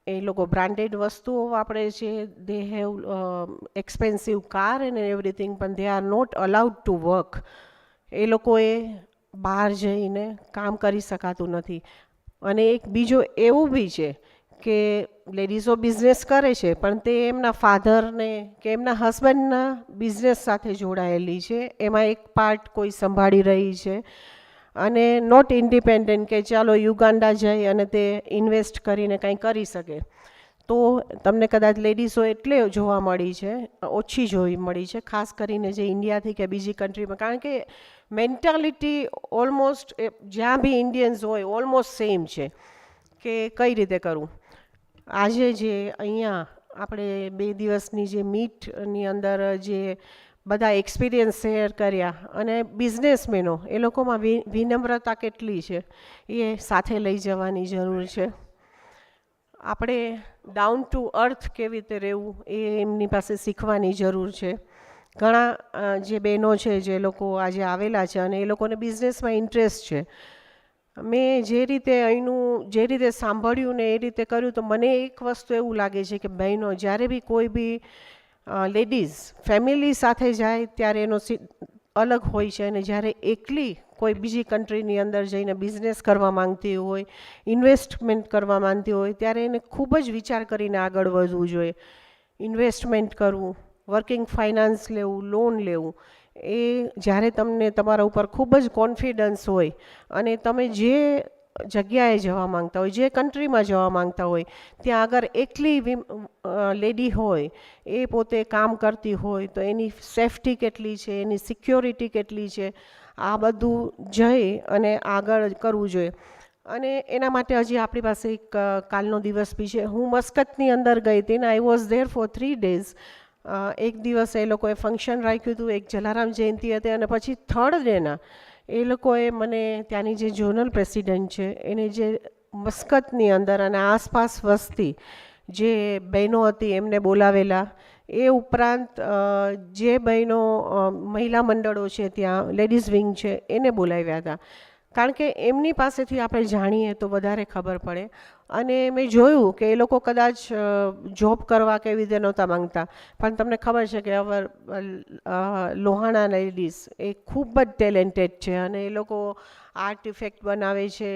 એ લોકો બ્રાન્ડેડ વસ્તુઓ વાપરે છે, they have expensive car and everything, પણ they are not allowed to work. એ લોકોએ બહાર જઈને કામ કરી શકાતું નથી. અને એક બીજો એવું બી છે કે લેડીઝો બિઝનેસ કરે છે પણ તે એમના ફાધરને કે એમના હસબન્ડના બિઝનેસ સાથે જોડાયેલી છે. એમાં એક પાર્ટ કોઈ સંભાળી રહી છે અને નોટ ઇન્ડિપેન્ડન્ટ કે ચાલો યુગાન્ડા જઈ અને તે ઇન્વેસ્ટ કરીને કંઈ કરી શકે. તો તમને કદાચ લેડીઝો એટલે જોવા મળી છે, ઓછી જોઈ મળી છે, ખાસ કરીને જે ઇન્ડિયાથી કે બીજી કન્ટ્રીમાં. કારણ કે મેન્ટાલિટી ઓલમોસ્ટ જ્યાં બી ઇન્ડિયન્સ હોય ઓલમોસ્ટ સેમ છે કે કઈ રીતે કરવું. આજે જે અહીંયા આપણે 2 દિવસની જે મીટની અંદર જે બધા એક્સપિરિયન્સ શેર કર્યા અને બિઝનેસમેનો એ લોકોમાં વિનમ્રતા કેટલી છે એ સાથે લઈ જવાની જરૂર છે. આપણે ડાઉન ટુ અર્થ કેવી રીતે રહેવું એ એમની પાસે શીખવાની જરૂર છે. ઘણા જે બહેનો છે જે લોકો આજે આવેલા છે અને એ લોકોને બિઝનેસમાં ઇન્ટરેસ્ટ છે. મેં જે રીતે અહીંનું જે રીતે સાંભળ્યું ને એ રીતે કર્યું તો મને એક વસ્તુ એવું લાગે છે કે બહેનો જ્યારે બી કોઈ બી લેડીઝ ફેમિલી સાથે જાય ત્યારે એનો અલગ હોય છે અને જ્યારે એકલી કોઈ બીજી કન્ટ્રીની અંદર જઈને બિઝનેસ કરવા માંગતી હોય, ઇન્વેસ્ટમેન્ટ કરવા માંગતી હોય ત્યારે એને ખૂબ જ વિચાર કરીને આગળ વધવું જોઈએ. ઇન્વેસ્ટમેન્ટ કરવું, વર્કિંગ ફાઇનાન્સ લેવું, લોન લેવું, એ જ્યારે તમને તમારા ઉપર ખૂબ જ કોન્ફિડન્સ હોય અને તમે જે જગ્યાએ જવા માંગતા હોય, જે કન્ટ્રીમાં જવા માંગતા હોય ત્યાં આગળ એકલી લેડી હોય, એ પોતે કામ કરતી હોય તો એની સેફટી કેટલી છે, એની સિક્યોરિટી કેટલી છે, આ બધું જઈ અને આગળ કરવું જોઈએ. અને એના માટે હજી આપણી પાસે એક કાલનો દિવસ બી છે. હું મસ્કતની અંદર ગઈ હતી ને I was there four 3 days. એક દિવસ એ લોકોએ ફંક્શન રાખ્યું હતું, એક જલારામ જયંતિ હતી અને પછી 3rd ડેના એ લોકોએ મને ત્યાંની જે ઝોનલ પ્રેસિડેન્ટ છે એને જે મસ્કતની અંદર અને આસપાસ વસતી જે બહેનો હતી એમને બોલાવેલા. એ ઉપરાંત જે બહેનો મહિલા મંડળો છે ત્યાં લેડીઝ વિંગ છે એને બોલાવ્યા હતા. કારણ કે એમની પાસેથી આપણે જાણીએ તો વધારે ખબર પડે. અને મેં જોયું કે એ લોકો કદાચ જોબ કરવા કેવી રીતે નહોતા માંગતા પણ તમને ખબર છે કે લોહાણા લેડીઝ એ ખૂબ જ ટેલેન્ટેડ છે અને એ લોકો આર્ટ ઇફેક્ટ બનાવે છે,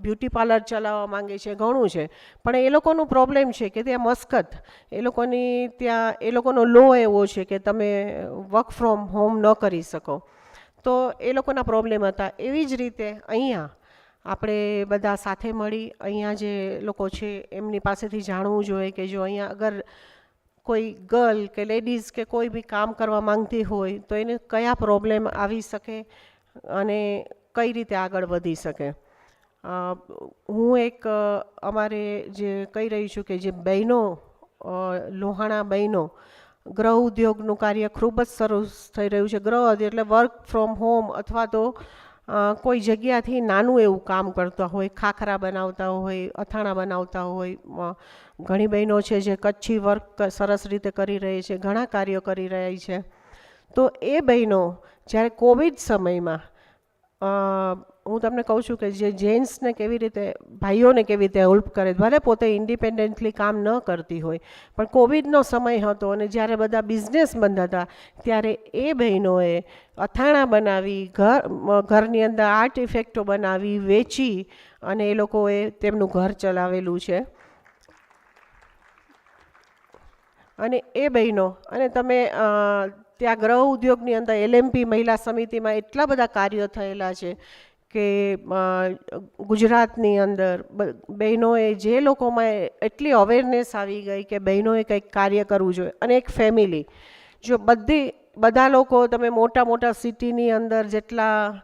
બ્યુટી પાર્લર ચલાવવા માંગે છે, ઘણું છે. પણ એ લોકોનો પ્રોબ્લેમ છે કે ત્યાં મસ્કત એ લોકોની ત્યાં એ લોકોનો લો એવો છે કે તમે વર્ક ફ્રોમ હોમ ન કરી શકો. તો એ લોકોના પ્રોબ્લેમ હતા. એવી જ રીતે અહીંયા આપણે બધા સાથે મળી અહીંયા જે લોકો છે એમની પાસેથી જાણવું જોઈએ કે જો અહીંયા અગર કોઈ ગર્લ કે લેડીઝ કે કોઈ બી કામ કરવા માંગતી હોય તો એને કયા પ્રોબ્લેમ આવી શકે અને કઈ રીતે આગળ વધી શકે. હું એક અમારે જે કહી રહી છું કે જે બહેનો લોહાણા બહેનો ગૃહ ઉદ્યોગનું કાર્ય ખૂબ જ સરસ થઈ રહ્યું છે. ગૃહ ઉદ્યોગ એટલે વર્ક ફ્રોમ હોમ અથવા તો કોઈ જગ્યાથી નાનું એવું કામ કરતા હોય, ખાખરા બનાવતા હોય, અથાણા બનાવતા હોય, ઘણી બહેનો છે જે કચ્છી વર્ક સરસ રીતે કરી રહી છે, ઘણા કાર્યો કરી રહી છે. તો એ બહેનો જ્યારે કોવિડ સમયમાં હું તમને કહું છું કે જે જેન્ટ્સને કેવી રીતે, ભાઈઓને કેવી રીતે હેલ્પ કરે, ભલે પોતે ઇન્ડિપેન્ડન્ટલી કામ ન કરતી હોય, પણ કોવિડનો સમય હતો અને જ્યારે બધા બિઝનેસ બંધ હતા ત્યારે એ બહેનોએ અથાણાં બનાવી, ઘરની અંદર આર્ટ ઇફેક્ટો બનાવી, વેચી અને એ લોકોએ તેમનું ઘર ચલાવેલું છે. અને એ બહેનો, અને તમે ત્યાં ગૃહ ઉદ્યોગની અંદર LMP મહિલા સમિતિમાં એટલા બધા કાર્યો થયેલા છે કે ગુજરાતની અંદર બહેનોએ, જે લોકોમાં એટલી અવેરનેસ આવી ગઈ કે બહેનોએ કંઈક કાર્ય કરવું જોઈએ. અને એક ફેમિલી, જો બધા લોકો, તમે મોટા મોટા સિટીની અંદર જેટલા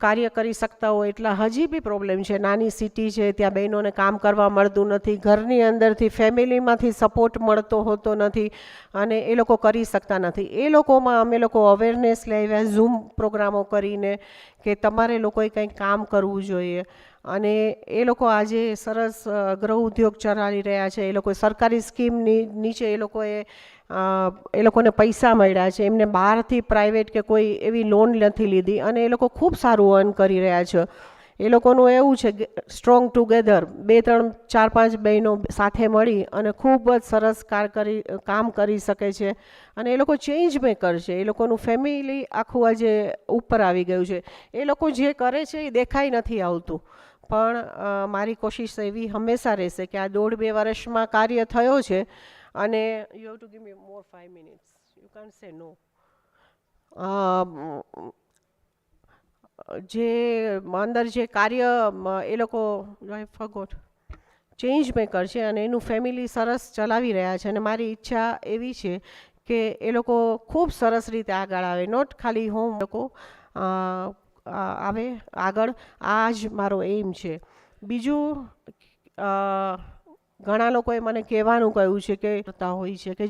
કાર્ય કરી શકતા હોય એટલા હજી બી પ્રોબ્લેમ છે. નાની સિટી છે ત્યાં બહેનોને કામ કરવા મળતું નથી, ઘરની અંદરથી ફેમિલીમાંથી સપોર્ટ મળતો હોતો નથી અને એ લોકો કરી શકતા નથી. એ લોકોમાં અમે લોકો અવેરનેસ લઈ આવ્યા, ઝૂમ પ્રોગ્રામો કરીને કે તમારે લોકોએ કંઈક કામ કરવું જોઈએ. અને એ લોકો આજે સરસ ગૃહ ઉદ્યોગ ચલાવી રહ્યા છે. એ લોકો સરકારી સ્કીમની નીચે એ લોકોને પૈસા મળ્યા છે, એમને બહારથી પ્રાઇવેટ કે કોઈ એવી લોન નથી લીધી અને એ લોકો ખૂબ સારું અર્ન કરી રહ્યા છે. એ લોકોનું એવું છે કે સ્ટ્રોંગ ટુગેધર, 2, 3, 4, 5 બહેનો સાથે મળી અને ખૂબ જ સરસ કામ કરી શકે છે અને એ લોકો ચેન્જ મેકર છે. એ લોકોનું ફેમિલી આખું આજે ઉપર આવી ગયું છે. એ લોકો જે કરે છે એ દેખાઈ નથી આવતું, પણ મારી કોશિશ એવી હંમેશા રહેશે કે આ 1.5-2 વર્ષમાં કાર્ય થયો છે. અને you have to give me more 5 minutes, you can't સે નો. જે અંદર જે કાર્ય એ લોકો આઈ ફોરગોટ ચેન્જ મેકર છે અને એનું ફેમિલી સરસ ચલાવી રહ્યા છે. અને મારી ઈચ્છા એવી છે કે એ લોકો ખૂબ સરસ રીતે આગળ આવે, નોટ ખાલી હોમ લોકો આવે આગળ. આ જ મારો એમ છે. બીજું, ઘણા લોકોએ મને કહેવાનું કહ્યું છે કે કરતા હોય છે કે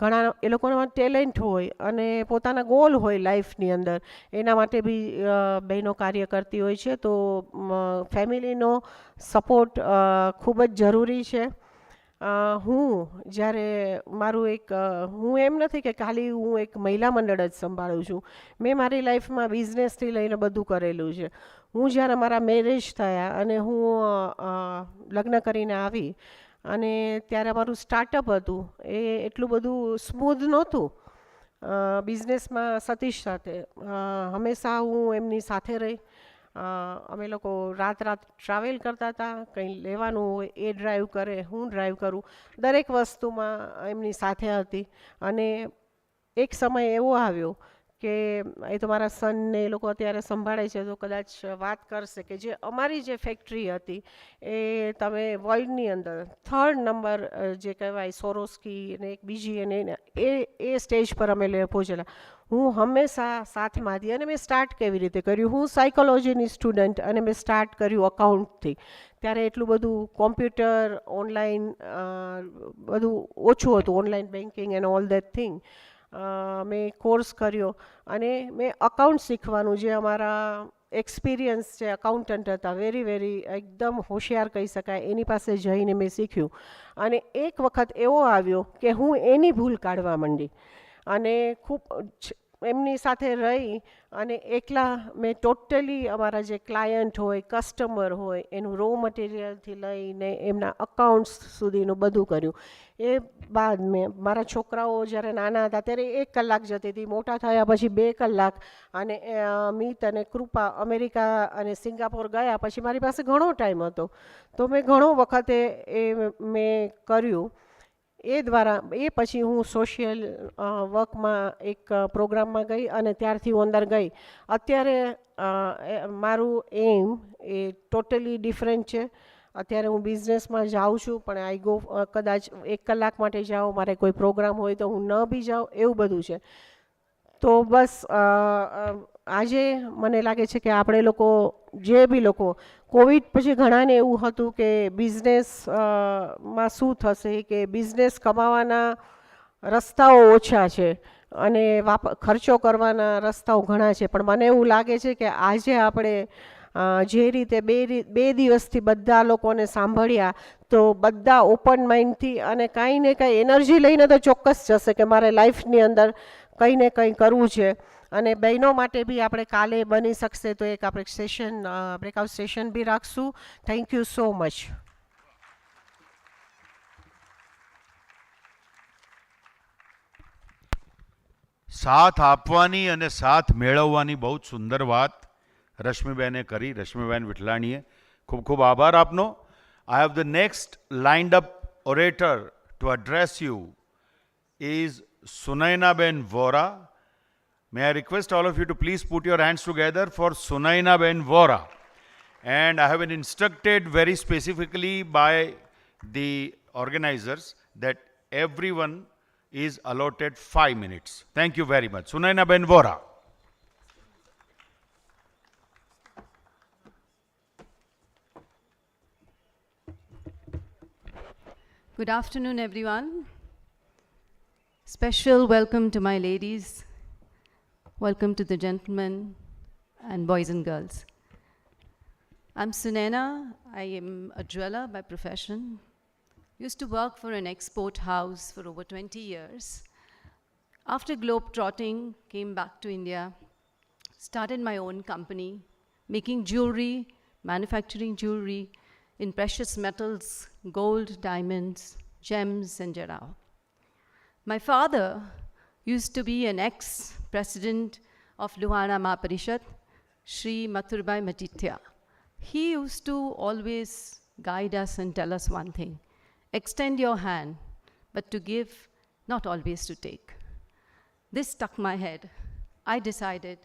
ઘણા એ લોકોનામાં ટેલેન્ટ હોય અને પોતાના ગોલ હોય લાઈફની અંદર, એના માટે બી બહેનો કાર્ય કરતી હોય છે. તો ફેમિલીનો સપોર્ટ ખૂબ જ જરૂરી છે. હું જ્યારે હું એમ નથી કે ખાલી હું એક મહિલા મંડળ જ સંભાળું છું. મેં મારી લાઈફમાં બિઝનેસથી લઈને બધું કરેલું છે. હું જ્યારે મારા મેરેજ થયા અને હું લગ્ન કરીને આવી અને ત્યારે અમારું સ્ટાર્ટઅપ હતું, એ એટલું બધું સ્મૂધ નહોતું. બિઝનેસમાં સતીશ સાથે હંમેશા હું એમની સાથે રહી. અમે લોકો રાત ટ્રાવેલ કરતા હતા, કંઈ લેવાનું હોય એ ડ્રાઈવ કરે, હું ડ્રાઈવ કરું, દરેક વસ્તુમાં એમની સાથે હતી. અને એક સમય એવો આવ્યો કે એ તો મારા સનને એ લોકો અત્યારે સંભાળે છે તો કદાચ વાત કરશે કે જે અમારી જે ફેક્ટરી હતી એ તમે વર્લ્ડની અંદર 3rd નંબર જે કહેવાય સોરોસ્કી અને એક બીજી અને એ સ્ટેજ પર અમે પહોંચેલા. હું હંમેશા સાથમાં હતી. અને મેં સ્ટાર્ટ કેવી રીતે કર્યું, હું સાયકોલોજીની સ્ટુડન્ટ અને મેં સ્ટાર્ટ કર્યું અકાઉન્ટથી. ત્યારે એટલું બધું કોમ્પ્યુટર, ઓનલાઈન બધું ઓછું હતું, online banking and all that thing. મેં કોર્સ કર્યો અને મેં અકાઉન્ટ શીખવાનું, જે અમારા એક્સપિરિયન્સ છે, અકાઉન્ટન્ટ હતા, વેરી એકદમ હોશિયાર કહી શકાય, એની પાસે જઈને મેં શીખ્યું. અને એક વખત એવો આવ્યો કે હું એની ભૂલ કાઢવા માંડી અને ખૂબ એમની સાથે રહી અને એકલા મેં ટોટલી અમારા જે ક્લાયન્ટ હોય, કસ્ટમર હોય, એનું રો મટીરિયલથી લઈને એમના અકાઉન્ટ્સ સુધીનું બધું કર્યું. એ બાદ મેં મારા છોકરાઓ જ્યારે નાના હતા ત્યારે 1 કલાક જતી હતી, મોટા થયા પછી 2 કલાક. અને મિત અને કૃપા અમેરિકા અને સિંગાપોર ગયા પછી મારી પાસે ઘણો ટાઈમ હતો, તો મેં ઘણો વખતે એ મેં કર્યું. એ પછી હું સોશિયલ વર્કમાં એક પ્રોગ્રામમાં ગઈ અને ત્યારથી હું અંદર ગઈ. અત્યારે મારું એમ એ ટોટલી ડિફરન્ટ છે. અત્યારે હું બિઝનેસમાં જાઉં છું પણ આઈ ગો, કદાચ 1 કલાક માટે જાઉં, મારે કોઈ પ્રોગ્રામ હોય તો હું ન બી જાઉં, એવું બધું છે. તો બસ આજે મને લાગે છે કે આપણે લોકો, જે બી લોકો, કોવિડ પછી ઘણાને એવું હતું કે બિઝનેસમાં શું થશે, કે બિઝનેસ કમાવાના રસ્તાઓ ઓછા છે અને ખર્ચો કરવાના રસ્તાઓ ઘણા છે. પણ મને એવું લાગે છે કે આજે આપણે જે રીતે 2 દિવસથી બધા લોકોને સાંભળ્યા તો બધા ઓપન માઇન્ડથી અને કાંઈ ને કાંઈ એનર્જી લઈને તો ચોક્કસ જશે કે મારે લાઈફની અંદર કંઈ ને કંઈ કરવું છે. અને બહેનો માટે બી આપણે કાલે બની શકશે તો એક આપણે સેશન બ્રેકઆઉટ સેશન બી રાખશું. Thank you so much. સાથ આપવાની અને સાથ મેળવવાની બહુ જ સુંદર વાત રશ્મિબેને કરી, રશ્મિબેન વિઠલાણીએ. ખૂબ ખૂબ આભાર આપનો. I have the next lined up orator to address you is Sunaina Ben Vora. May I request all of you to please put your hands together for Sunaina Ben Vora. And I have been instructed very specifically by the organizers that everyone is allotted 5 minutes. Thank you very much. Sunaina Ben Vora. Good afternoon, everyone. Special welcome to my ladies. Welcome to the gentlemen and boys and girls. I'm Sunaina. I am a jeweler by profession. Used to work for an export house for over 20 years. After globe-trotting, came back to India, started my own company, making jewelry, manufacturing jewelry in precious metals, gold, diamonds, gems, and jarrah. My father used to be an ex-president of Lohana Mahaparishad, Shri Mathurbai Matitya. He used to always guide us and tell us one thing: extend your hand, but to give, not always to take. This stuck my head. I decided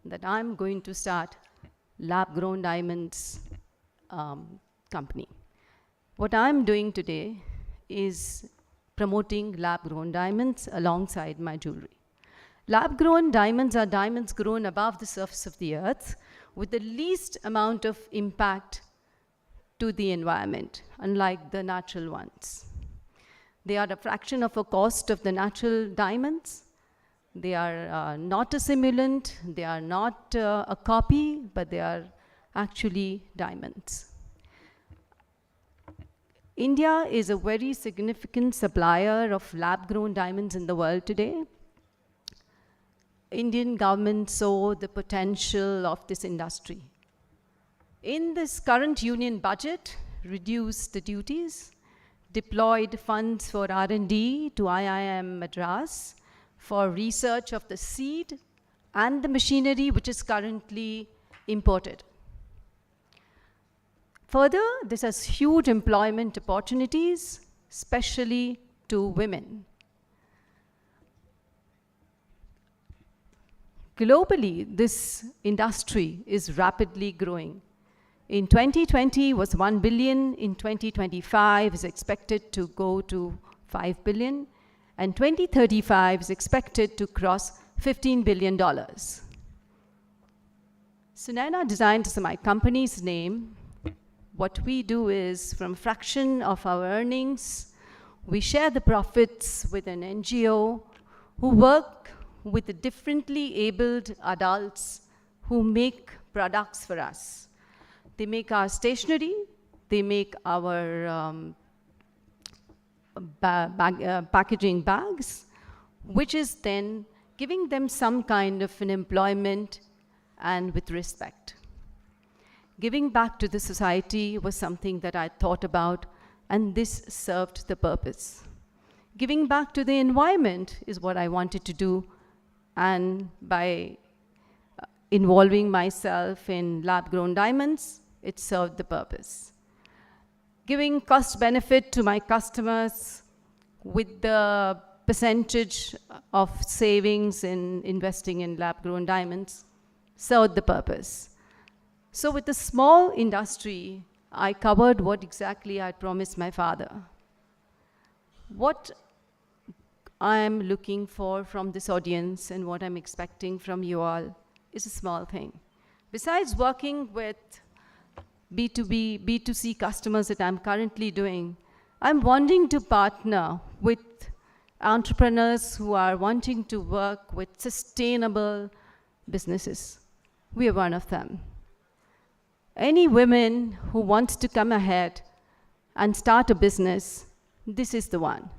that I'm going to start lab-grown diamonds company. What I'm doing today is promoting lab-grown diamonds alongside my jewelry. Lab-grown diamonds are diamonds grown above the surface of the earth with the least amount of impact to the environment, unlike the natural ones. They are a fraction of a cost of the natural diamonds. They are not a simulant, they are not a copy, but they are actually diamonds. India is a very significant supplier of lab-grown diamonds in the world today. Indian government saw the potential of this industry. In this current union budget, reduced the duties, deployed funds for R&D to IIM Madras for research of the seed and the machinery which is currently imported. Further, this has huge employment opportunities, especially to women. Globally, this industry is rapidly growing. In 2020 was 1 billion, in 2025 is expected to go to 5 billion, and 2035 is expected to cross $15 billion. Sunaina Designs is my company's name. What we do is, from fraction of our earnings, we share the profits with an NGO who work with the differently abled adults who make products for us. They make our stationery, they make our packaging bags, which is then giving them some kind of an employment and with respect. Giving back to the society was something that I thought about, and this served the purpose. Giving back to the environment is what I wanted to do, and by involving myself in lab-grown diamonds, it served the purpose. Giving cost benefit to my customers with the percentage of savings in investing in lab-grown diamonds served the purpose. So with the small industry, I covered what exactly I promised my father. What I am looking for from this audience and what I'm expecting from you all is a small thing. Besides working with B2B, B2C customers that I'm currently doing, I'm wanting to partner with entrepreneurs who are wanting to work with sustainable businesses. We are one of them. Any women who wants to come ahead and start a business, this is the one.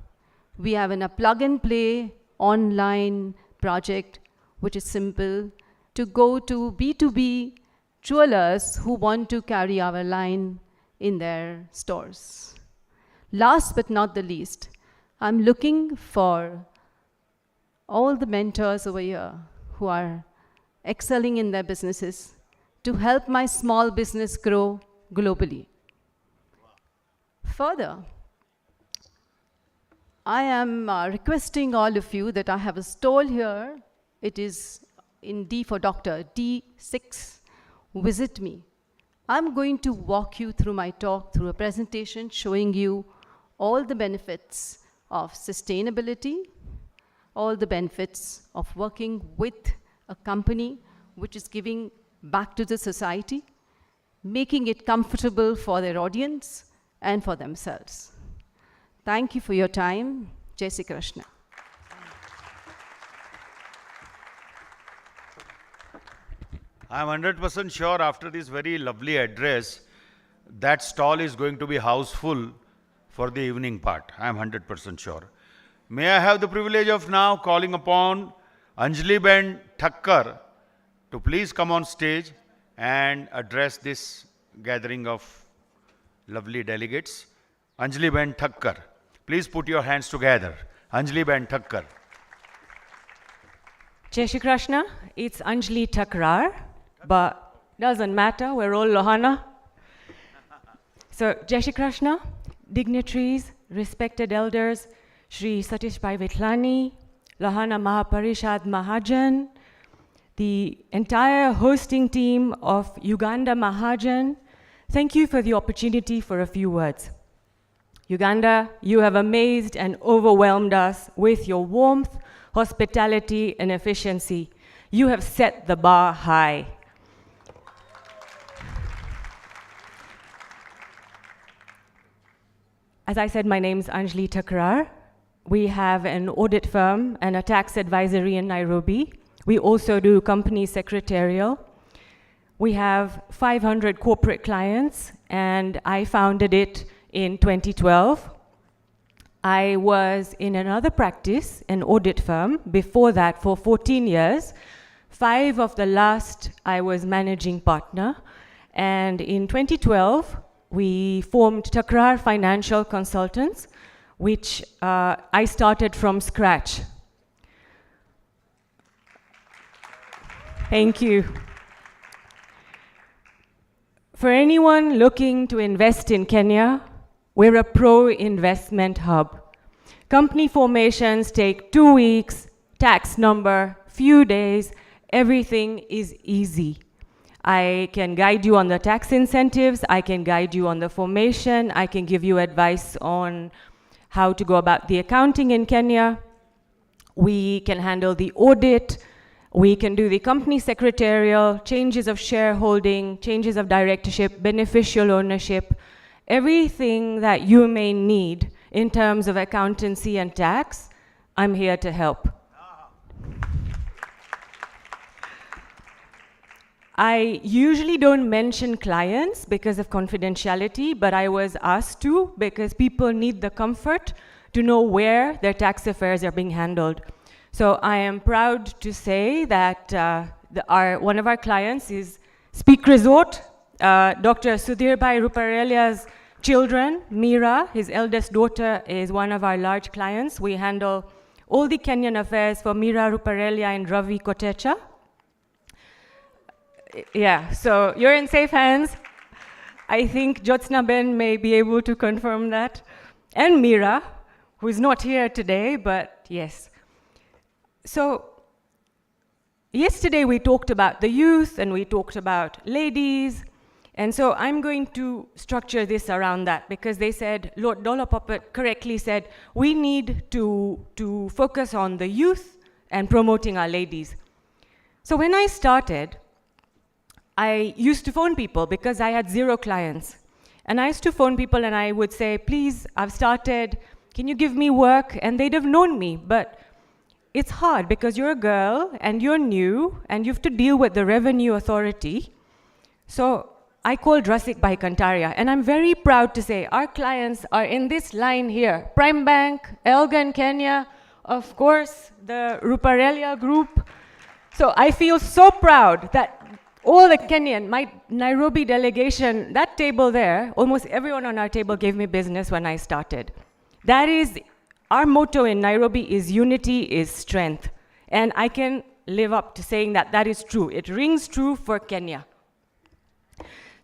We have a plug and play online project, which is simple, to go to B2B jewelers who want to carry our line in their stores. Last but not the least, I'm looking for all the mentors over here who are excelling in their businesses to help my small business grow globally. Further, I am requesting all of you that I have a stall here. It is in D for Doctor, D6. Visit me. I'm going to walk you through my talk, through a presentation showing you all the benefits of sustainability, all the benefits of working with a company which is giving back to the society, making it comfortable for their audience and for themselves. Thank you for your time. Jai Sri Krishna. I'm 100% sure after this very lovely address, that stall is going to be houseful for the evening part. I'm 100% sure. May I have the privilege of now calling upon Anjali Ben Thakkar to please come on stage and address this gathering of lovely delegates. Anjali Ben Thakkar. Please put your hands together. Anjali Ben Thakkar. Jai Shri Krishna, it's Anjali Takrar, but doesn't matter, we're all Lohana. So, Jai Shri Krishna, dignitaries, respected elders, Shri Satish Bhai Vitlani, Lohana Mahaparishad Mahajan, the entire hosting team of Uganda Mahajan, thank you for the opportunity for a few words. Uganda, you have amazed and overwhelmed us with your warmth, hospitality, and efficiency. You have set the bar high. As I said, my name's Anjali Takrar. We have an audit firm and a tax advisory in Nairobi. We also do company secretarial. We have 500 corporate clients, and I founded it in 2012. I was in another practice, an audit firm, before that for 14 years. 5 of the last, I was managing partner. And in 2012, we formed Takrar Financial Consultants, which I started from scratch. Thank you. For anyone looking to invest in Kenya, we're a pro-investment hub. Company formations take 2 weeks, tax number, few days, everything is easy. I can guide you on the tax incentives, I can guide you on the formation, I can give you advice on how to go about the accounting in Kenya. We can handle the audit, we can do the company secretarial, changes of shareholding, changes of directorship, beneficial ownership, everything that you may need in terms of accountancy and tax, I'm here to help. I usually don't mention clients because of confidentiality, but I was asked to because people need the comfort to know where their tax affairs are being handled. So I am proud to say that one of our clients is Speak Resort. Dr. Sudhir Bhai Ruparelia's children, Meera, his eldest daughter, is one of our large clients. We handle all the Kenyan affairs for Meera Ruparelia and Ravi Kotecha. Yeah, so you're in safe hands. I think Jyotsna Ben may be able to confirm that. And Meera, who is not here today, but yes. So yesterday we talked about the youth and we talked about ladies. And so I'm going to structure this around that because they said, Lord Dolopapa correctly said, we need to focus on the youth and promoting our ladies. So when I started, I used to phone people because I had 0 clients. And I used to phone people and I would say, please, I've started, can you give me work? And they'd have known me, but it's hard because you're a girl and you're new and you have to deal with the revenue authority. So I called Rasik by Kantaria, and I'm very proud to say our clients are in this line here. Prime Bank, Elgan Kenya, of course, the Ruparelia Group. So I feel so proud that all the Kenyan, my Nairobi delegation, that table there, almost everyone on our table gave me business when I started. That is, our motto in Nairobi is unity is strength. And I can live up to saying that that is true. It rings true for Kenya.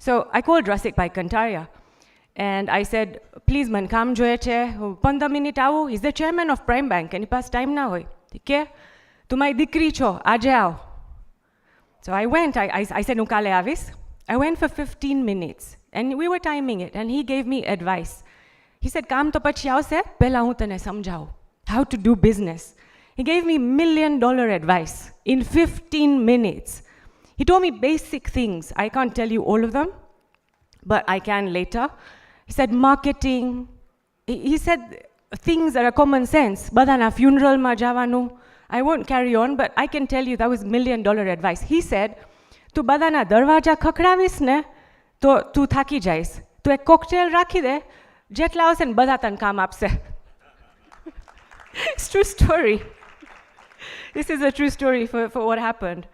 So I called Rasik by Kantaria, and I said, please man, kam joye che, 15 minute aao, he's the chairman of Prime Bank, and he pass time na hoy. Okay? Tumai dikri cho, aaje aao. So I went, I said, Nukale avis. I went for 15 minutes, and we were timing it, and he gave me advice. He said, kam to pachiyao se, pehla hu tane samjhao, how to do business. He gave me $1 million advice in 15 minutes. He told me basic things. I can't tell you all of them, but I can later. He said marketing. He said things that are common sense. Badana funeral ma javanu. I won't carry on, but I can tell you that was $1 million advice. He said, tu badana darwaja khakravis ne, to tu thaki jais. Tu ek cocktail rakhi de, jet laos and badatan kam apse. It's true story. This is a true story for what happened.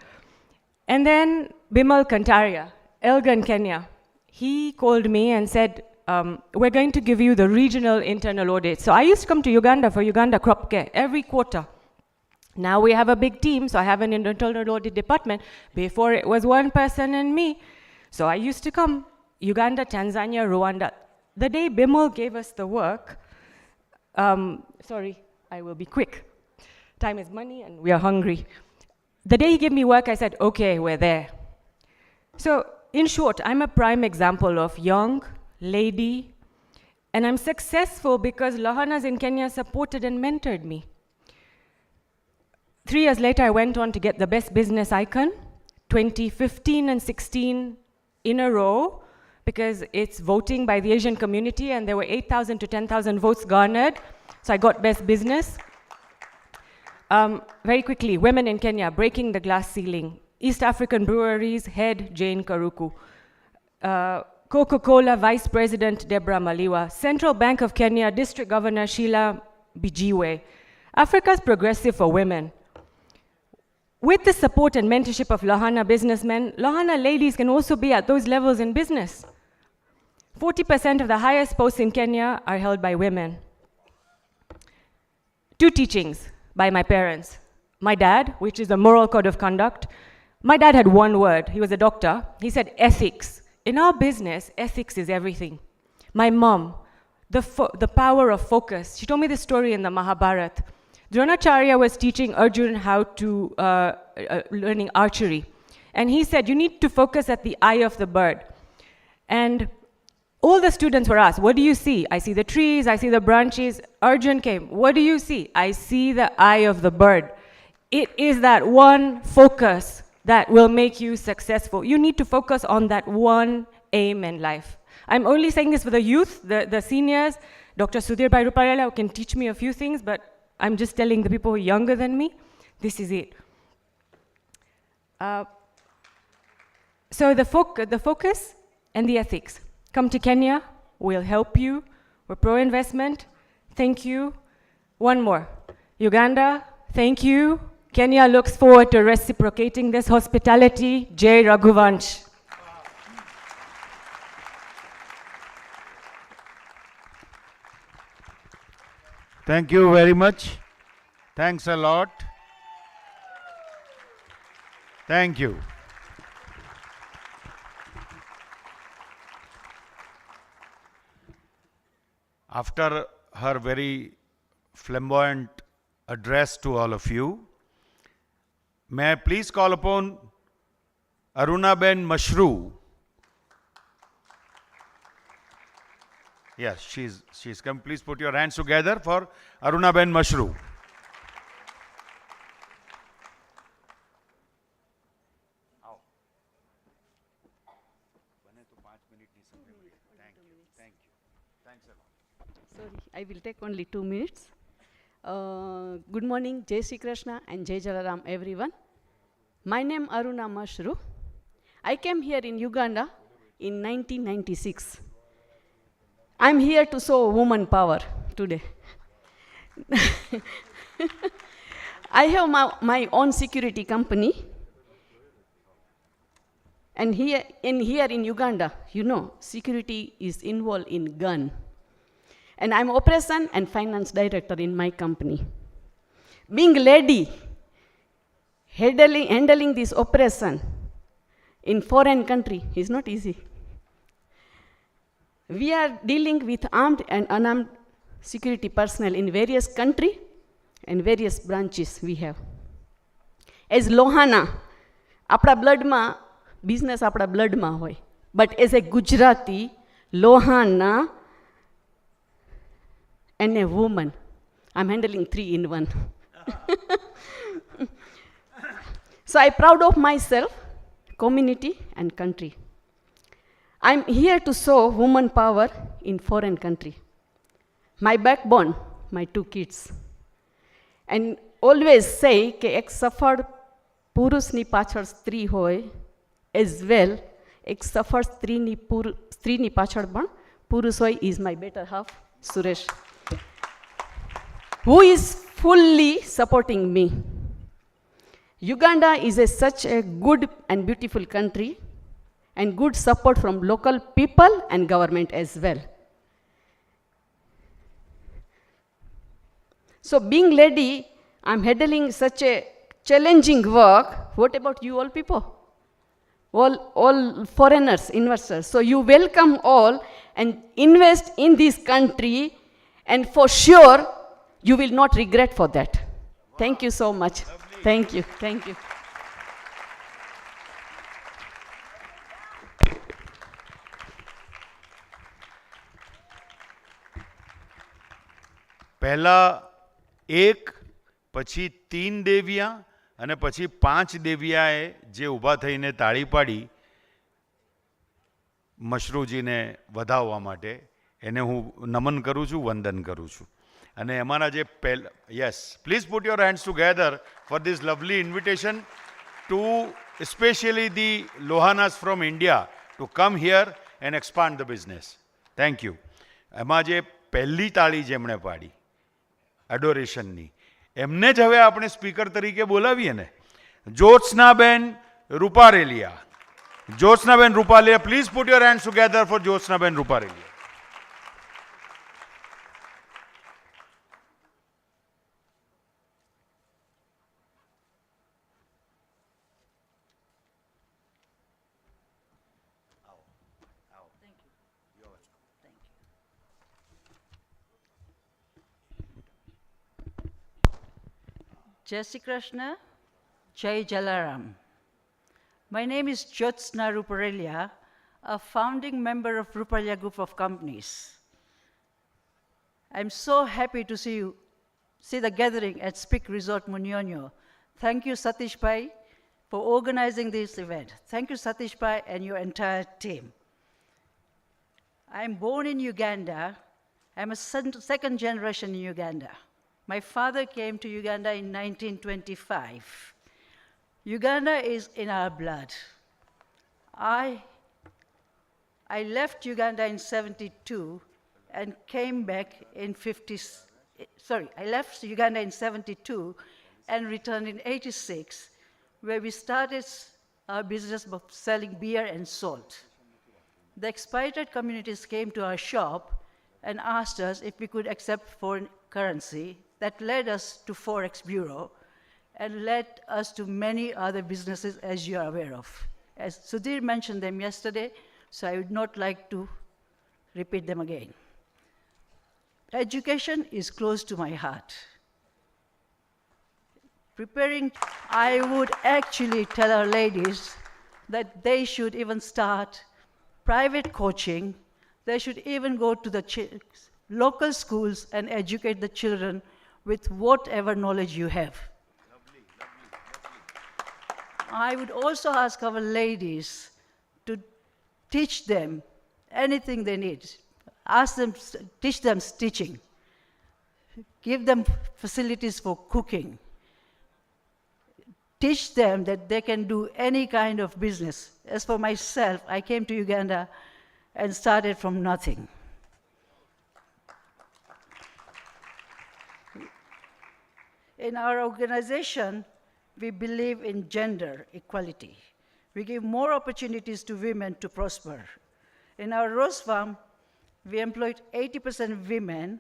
And then Bimal Kantaria, Elgan Kenya, he called me and said, we're going to give you the regional internal audit. So I used to come to Uganda for Uganda crop care every quarter. Now we have a big team, so I have an internal audit department. Before it was one person and me. So I used to come, Uganda, Tanzania, Rwanda. The day Bimal gave us the work, sorry, I will be quick. Time is money and we are hungry. The day he gave me work, I said, okay, we're there. So in short, I'm a prime example of young lady, and I'm successful because Lohanas in Kenya supported and mentored me. 3 years later, I went on to get the best business icon, 2015 and 16 in a row, because it's voting by the Asian community, and there were 8,000 to 10,000 votes garnered. So I got best business. Very quickly, women in Kenya, breaking the glass ceiling. East African Breweries head, Jane Karuku. Coca-Cola Vice President, Deborah Maliwa. Central Bank of Kenya, District Governor, Sheila Bijiwe. Africa's progressive for women. With the support and mentorship of Lohana businessmen, Lohana ladies can also be at those levels in business. 40% of the highest posts in Kenya are held by women. 2 teachings by my parents. My dad, which is a moral code of conduct. My dad had one word. He was a doctor. He said ethics. In our business, ethics is everything. My mom, the power of focus. She told me this story in the Mahabharata. Dronacharya was teaching Arjun how to learning archery. And he said, you need to focus at the eye of the bird. And all the students were asked, what do you see? I see the trees, I see the branches. Arjun came, what do you see? I see the eye of the bird. It is that one focus that will make you successful. You need to focus on that one aim in life. I'm only saying this for the youth, the seniors. Dr. Sudhir Bhai Ruparela can teach me a few things, but I'm just telling the people who are younger than me, this is it. So the focus and the ethics. Come to Kenya, we'll help you. We're pro-investment. Thank you. One more. Uganda, thank you. Kenya looks forward to reciprocating this hospitality. Jai Raghuvansh. Thank you very much. Thanks a lot. Thank you. After her very flamboyant address to all of you, may I please call upon Arunaben Mashru. Yes, she's come. Please put your hands together for Arunaben Mashru. Sorry, I will take only 2 minutes. Good morning, Jai Shri Krishna and Jai Jalaram, everyone. My name Aruna Mashru. I came here in Uganda in 1996. I'm here to show woman power today. I have my own security company. And here in Uganda, you know, security is involved in gun. And I'm operation and finance director in my company. Being lady, handling this operation in foreign country is not easy. We are dealing with armed and unarmed security personnel in various countries and various branches we have. As Lohana, apna blood ma business apna blood ma hoy. But as a Gujarati, Lohana, and a woman, I'm handling 3 in 1. So I'm proud of myself, community, and country. I'm here to show woman power in foreign country. My backbone, my 2 kids. And always say કે એક સફળ પુરુષની પાછળ સ્ત્રી હોય, as well એક સફળ સ્ત્રીની પાછળ પણ પુરુષ હોય, is my better half, Suresh, who is fully supporting me. Uganda is such a good and beautiful country, and good support from local people and government as well. So being lady, I'm handling such a challenging work. What about you all people? All foreigners, investors. So you welcome all and invest in this country, and for sure, you will not regret for that. Thank you so much. Lovely. Thank you. Thank you. પહેલા 1, પછી 3 દેવિયા અને પછી 5 દેવિયાએ જે ઊભા થઈને તાળી પાડી મશરૂજીને વધાવવા માટે, એને હું નમન કરું છું, વંદન કરું છું. અને અમારા જે yes, please put your hands together for this lovely invitation to specially the Lohanas from India to come here and expand the business. Thank you. એમાં જે પહેલી તાળી જેમણે પાડી એડોરેશનની, એમને જ હવે આપણે સ્પીકર તરીકે બોલાવીએ ને. Jyotsnaben Ruparelia. Jyotsnaben Ruparelia, please put your hands together for Jyotsnaben Ruparelia. Jai Shri Krishna, Jai Jalaram. My name is Jyotsna Ruparelia, a founding member of Ruparelia Group of Companies. I'm so happy to see the gathering at Speak Resort Munyonyo. Thank you, Satish Bhai, for organizing this event. Thank you, Satish Bhai, and your entire team. I'm born in Uganda. I'm a second generation in Uganda. My father came to Uganda in 1925. Uganda is in our blood. I left Uganda in 72 and came back in I left Uganda in 72 and returned in 86, where we started our business of selling beer and salt. The expatriate communities came to our shop and asked us if we could accept foreign currency. That led us to Forex Bureau and led us to many other businesses, as you are aware of. As Sudhir mentioned them yesterday, so I would not like to repeat them again. Education is close to my heart. I would actually tell our ladies that they should even start private coaching. They should even go to the local schools and educate the children with whatever knowledge you have. Lovely, lovely, lovely. I would also ask our ladies to teach them anything they need. Teach them stitching. Give them facilities for cooking. teach them that they can do any kind of business. As for myself, I came to Uganda and started from nothing. In our organization, we believe in gender equality. We give more opportunities to women to prosper. In our rose farm, we employed 80% women,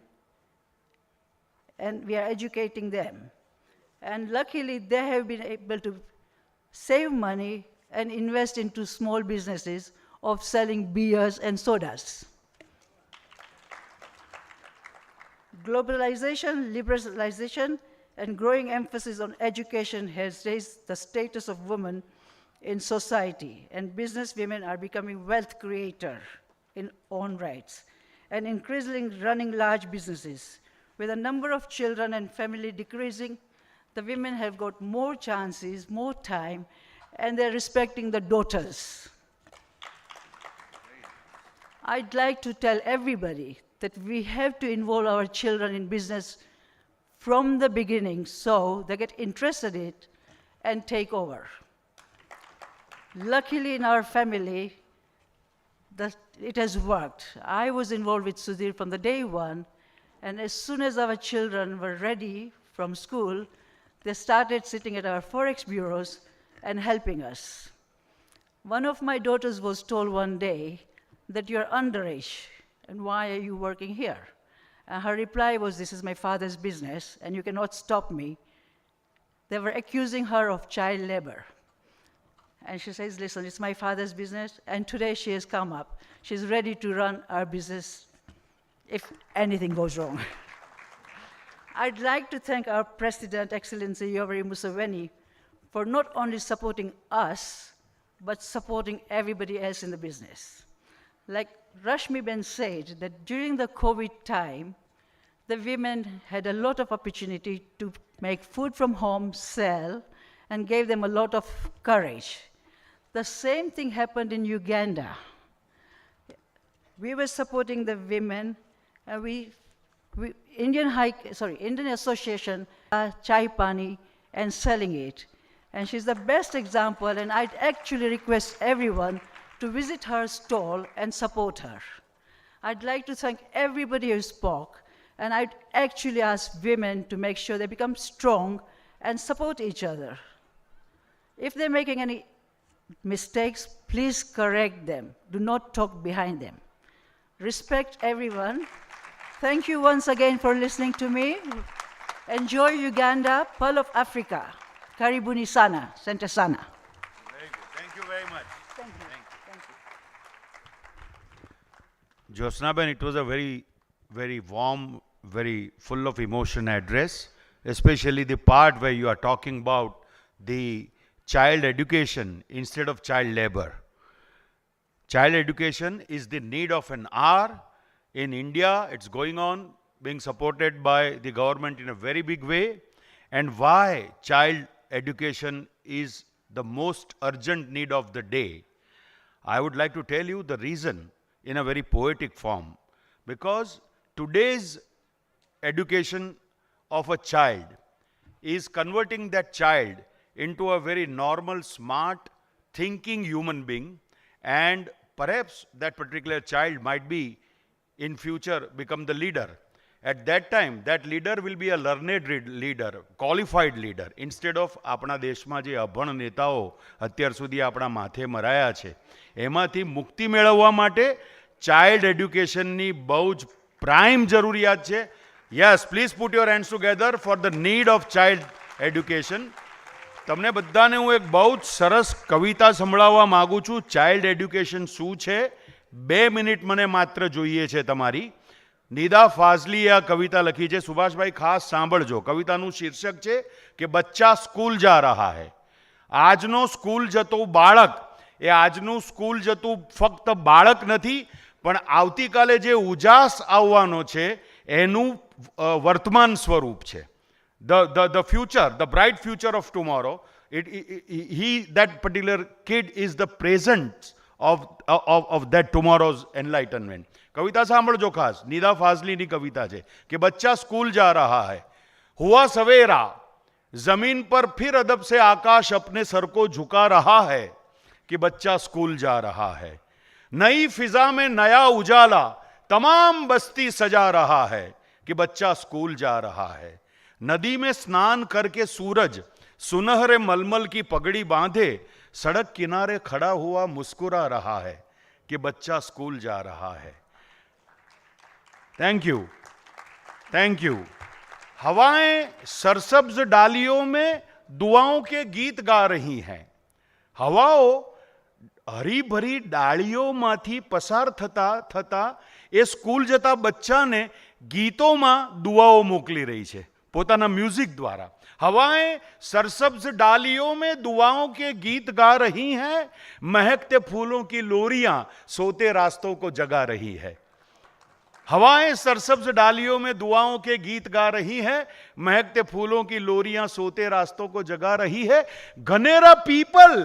and we are educating them. And luckily, they have been able to save money and invest into small businesses of selling beers and sodas. Globalization, liberalization, and growing emphasis on education has raised the status of women in society, and business women are becoming wealth creators in own rights, and increasingly running large businesses. With the number of children and family decreasing, the women have got more chances, more time, and they're respecting the daughters. I'd like to tell everybody that we have to involve our children in business from the beginning so they get interested in it and take over. Luckily, in our family, it has worked. I was involved with Sudhir from the day one, and as soon as our children were ready from school, they started sitting at our Forex bureaus and helping us. One of my daughters was told one day that you're underage, and why are you working here? And her reply was, this is my father's business, and you cannot stop me. They were accusing her of child labor. And she says, listen, it's my father's business, and today she has come up. She's ready to run our business if anything goes wrong. I'd like to thank our President, Excellency Yoweri Museveni, for not only supporting us, but supporting everybody else in the business. Like Rashmi Ben said, that during the COVID time, the women had a lot of opportunity to make food from home, sell, and gave them a lot of courage. The same thing happened in Uganda. We were supporting the women, and Indian Association, chai pani, and selling it. And she's the best example, and I'd actually request everyone to visit her stall and support her. I'd like to thank everybody who spoke, and I'd actually ask women to make sure they become strong and support each other. If they're making any mistakes, please correct them. Do not talk behind them. Respect everyone. Thank you once again for listening to me. Enjoy Uganda, Pearl of Africa. Karibuni sana, sente sana. Very good. Thank you very much. Thank you. Thank you. Jyotsnaben, it was a very, very warm, very full of emotion address, especially the part where you are talking about the child education instead of child labor. Child education is the need of an hour. In India, it's going on, being supported by the government in a very big way. And why child education is the most urgent need of the day, I would like to tell you the reason in a very poetic form. Because today's education of a child is converting that child into a very normal, smart, thinking human being, and perhaps that particular child might be in future become the leader. At that time, that leader will be a learned leader, qualified leader. Instead of આપણા દેશમાં જે અભણ નેતાઓ અત્યાર સુધી આપણા માથે મરાયા છે, એમાંથી મુક્તિ મેળવવા માટે ચાઇલ્ડ એડ્યુકેશનની બહુ જ પ્રાઇમ જરૂરિયાત છે. Yes, please put your hands together for the need of child education. તમને બધાને હું એક બહુ જ સરસ કવિતા સંભળાવવા માગું છું. ચાઇલ્ડ એડ્યુકેશન શું છે? 2 મિનિટ મને માત્ર જોઈએ છે તમારી. નિદા ફાઝલીએ આ કવિતા લખી છે. સુભાષભાઈ ખાસ સાંભળજો. કવિતાનું શીર્ષક છે કે બચ્ચા સ્કૂલ જા રહા હૈ. આજનો સ્કૂલ જતો બાળક, એ આજનું સ્કૂલ જતું ફક્ત બાળક નથી, પણ આવતીકાલે જે ઉજાસ આવવાનો છે એનું વર્તમાન સ્વરૂપ છે. The future, the bright future of tomorrow, that particular kid is the present of that tomorrow's enlightenment. कविता સાંભળજો ખાસ. નિદા ફાઝલીની કવિતા છે કે બચ્ચા સ્કૂલ જા રહા હૈ, હુઆ સવેરા, जमीन पर फिर अदब से आकाश अपने सर को झुका रहा है कि बच्चा स्कूल जा रहा है। नई फिजा में नया उजाला तमाम बस्ती सजा रहा है कि बच्चा स्कूल जा रहा है। नदी में स्नान करके सूरज सुनहरे मलमल की पगड़ी बांधे सड़क किनारे खड़ा हुआ मुस्कुरा रहा है कि बच्चा स्कूल जा रहा है। Thank you, thank you. हवाएं सरसब्ज डालियों में दुआओं के गीत गा रही हैं। हवाओं हरी भरी डाળીઓમાંથી પસાર થતા એ સ્કૂલ જતા બચ્ચાને ગીતોમાં દુઆઓ મોકલી રહી છે પોતાના મ્યુઝિક દ્વારા। हवाएं सरसब्ज डालियों में दुआओं के गीत गा रही हैं, महकते फूलों की लोरियां सोते रास्तों को जगा रही है। हवाएं सरसब्ज डालियों में दुआओं के गीत गा रही हैं, महकते फूलों की लोरियां सोते रास्तों को जगा रही है। घनेरा पीपल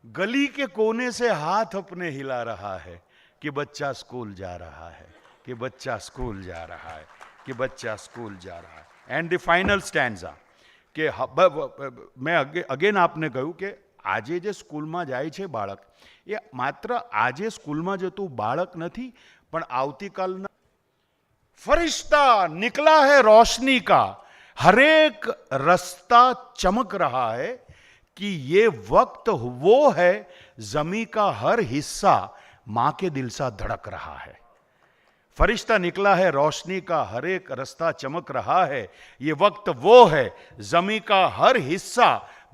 गली के कोने से हाथ अपने हिला रहा है कि बच्चा स्कूल जा रहा है, कि बच्चा स्कूल जा रहा है, कि बच्चा स्कूल जा रहा है। एंड द फाइनल स्टैंडा કે મેં અગેન આપને કહ્યું કે આજે જે સ્કૂલમાં જાય છે બાળક એ માત્ર આજે સ્કૂલમાં જતું બાળક નથી પણ આવતીકાલના फरिश्ता निकला है रोशनी का, हरेक रास्ता चमक रहा है कि ये वक्त वो है जमी का हर हिस्सा मां के दिल सा धड़क रहा है। फरिश्ता निकला है रोशनी का, हर एक रास्ता चमक रहा है, ये वक्त वो है जमी का हर हिस्सा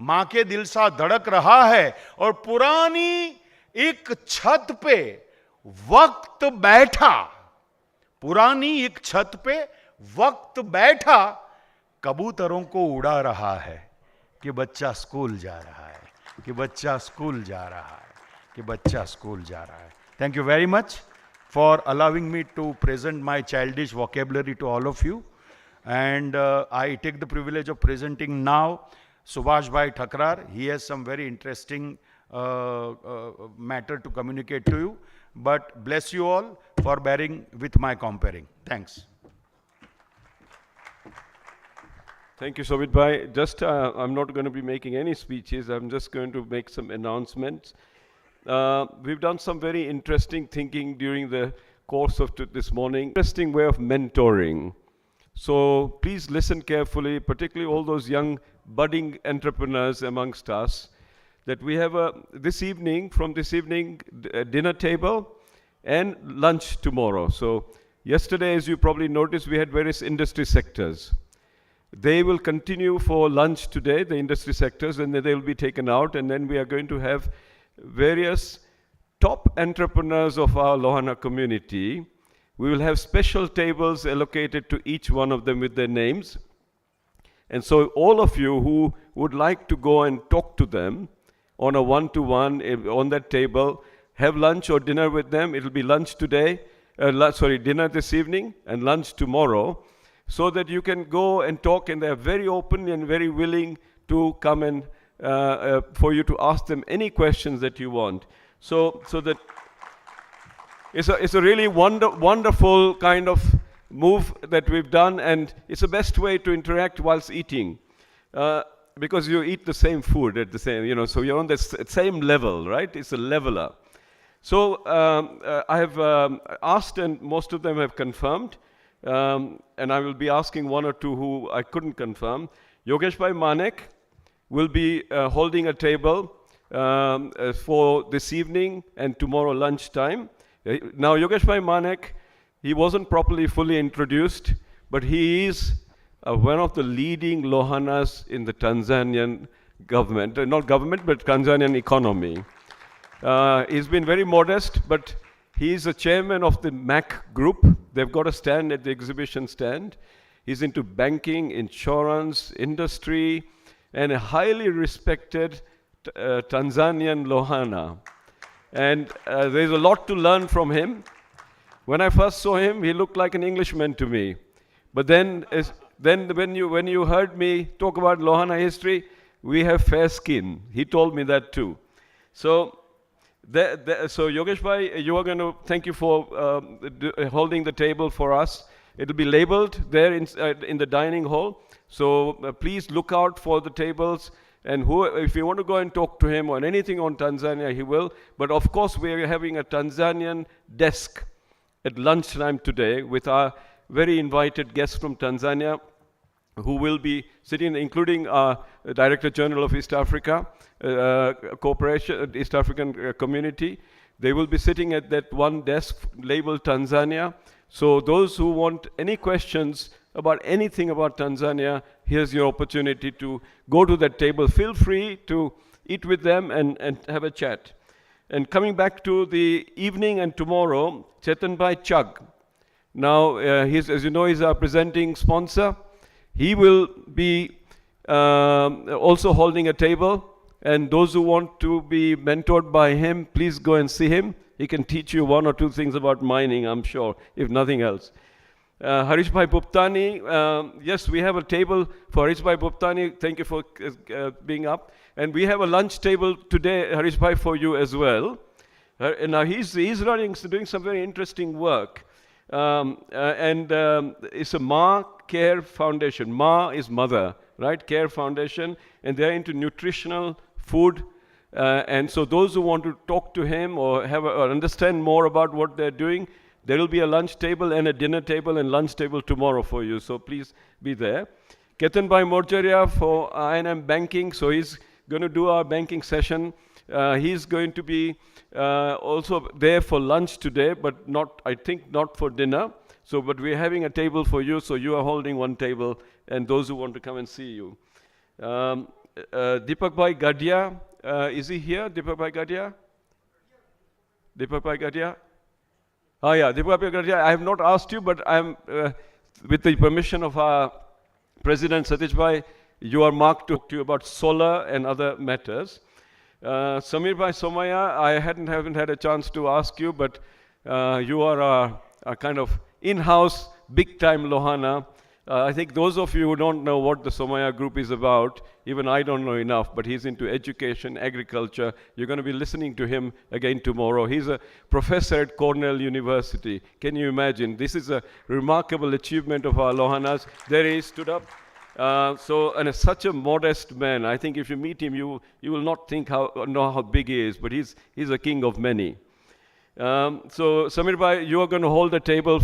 मां के दिल सा धड़क रहा है। और पुरानी एक छत पे वक्त बैठा, पुरानी एक छत पे वक्त बैठा कबूतरों को उड़ा रहा है कि बच्चा स्कूल जा रहा है, कि बच्चा स्कूल जा रहा है, कि बच्चा स्कूल जा रहा है। Thank you very much for allowing me to present my childish vocabulary to all of you. And I take the privilege of presenting now Subhash Bhai Thakrar. He has some very interesting matter to communicate to you. But bless you all for bearing with my comparing. Thanks. Thank you, Sobit Bhai. Just, I'm not going to be making any speeches. I'm just going to make some announcements. We've done some very interesting thinking during the course of this morning. Interesting way of mentoring. So please listen carefully, particularly all those young budding entrepreneurs amongst us, that we have this evening, from this evening, dinner table and lunch tomorrow. So yesterday, as you probably noticed, we had various industry sectors. They will continue for lunch today, the industry sectors, and then they will be taken out, and then we are going to have various top entrepreneurs of our Lohana community. We will have special tables allocated to each one of them with their names. And so all of you who would like to go and talk to them on a one-to-one on that table, have lunch or dinner with them. It will be lunch today, dinner this evening and lunch tomorrow, so that you can go and talk, and they are very open and very willing to come and for you to ask them any questions that you want. So that it's a really wonderful kind of move that we've done, and it's the best way to interact whilst eating, because you eat the same food at the same, so you're on the same level, right? It's a leveler. So I have asked, and most of them have confirmed, and I will be asking one or two who I couldn't confirm. Yogesh Manek will be holding a table for this evening and tomorrow lunchtime. Now, Yogesh Manek, he wasn't properly fully introduced, but he is one of the leading Lohanas in the Tanzanian government, not government, but Tanzanian economy. He's been very modest, but he's a chairman of the MAC group. They've got a stand at the exhibition stand. He's into banking, insurance, industry, and a highly respected Tanzanian Lohana. And there's a lot to learn from him. When I first saw him, he looked like an Englishman to me. But then when you heard me talk about Lohana history, we have fair skin. He told me that too. So Yogesh Bhai, you are going to, thank you for holding the table for us. It'll be labeled there in the dining hall. So please look out for the tables. And if you want to go and talk to him on anything on Tanzania, he will. But of course, we are having a Tanzanian desk at lunchtime today with our very invited guests from Tanzania, who will be sitting, including Director General of East Africa Cooperation, East African Community. They will be sitting at that one desk labeled Tanzania. So those who want any questions about anything about Tanzania, here's your opportunity to go to that table. Feel free to eat with them and have a chat. And coming back to the evening and tomorrow, Chetanbhai Chug. Now, as you know, he's our presenting sponsor. He will be also holding a table. And those who want to be mentored by him, please go and see him. He can teach you one or two things about mining, I'm sure, if nothing else. Harishbhai Bhuptani, yes, we have a table for Harishbhai Bhuptani. Thank you for being up. And we have a lunch table today, Harishbhai, for you as well. Now he's doing some very interesting work. It's a Ma Care Foundation. Ma is mother, right? Care Foundation. And they're into nutritional food. And so those who want to talk to him or understand more about what they're doing, there will be a lunch table and a dinner table and lunch table tomorrow for you. So please be there. Ketanbhai Morjaria for I&M Banking. So he's going to do our banking session. He's going to be also there for lunch today, but I think not for dinner. So, but we're having a table for you. So you are holding one table and those who want to come and see you. Deepakbhai Gadia, is he here? Deepakbhai Gadia? Deepakbhai Gadia? Oh yeah, Deepakbhai Gadia, I have not asked you, but I'm, with the permission of our President Satishbhai, you are marked to talk to you about solar and other matters. Samirbhai Somaya, I haven't had a chance to ask you, but you are a kind of in-house, big-time Lohana. I think those of you who don't know what the Somaya group is about, even I don't know enough, but he's into education, agriculture. You're going to be listening to him again tomorrow. He's a professor at Cornell University. Can you imagine? This is a remarkable achievement of our Lohanas. There he stood up. And such a modest man. I think if you meet him, you will not know how big he is, but he's a king of many. So Samir Bhai, you are going to hold a table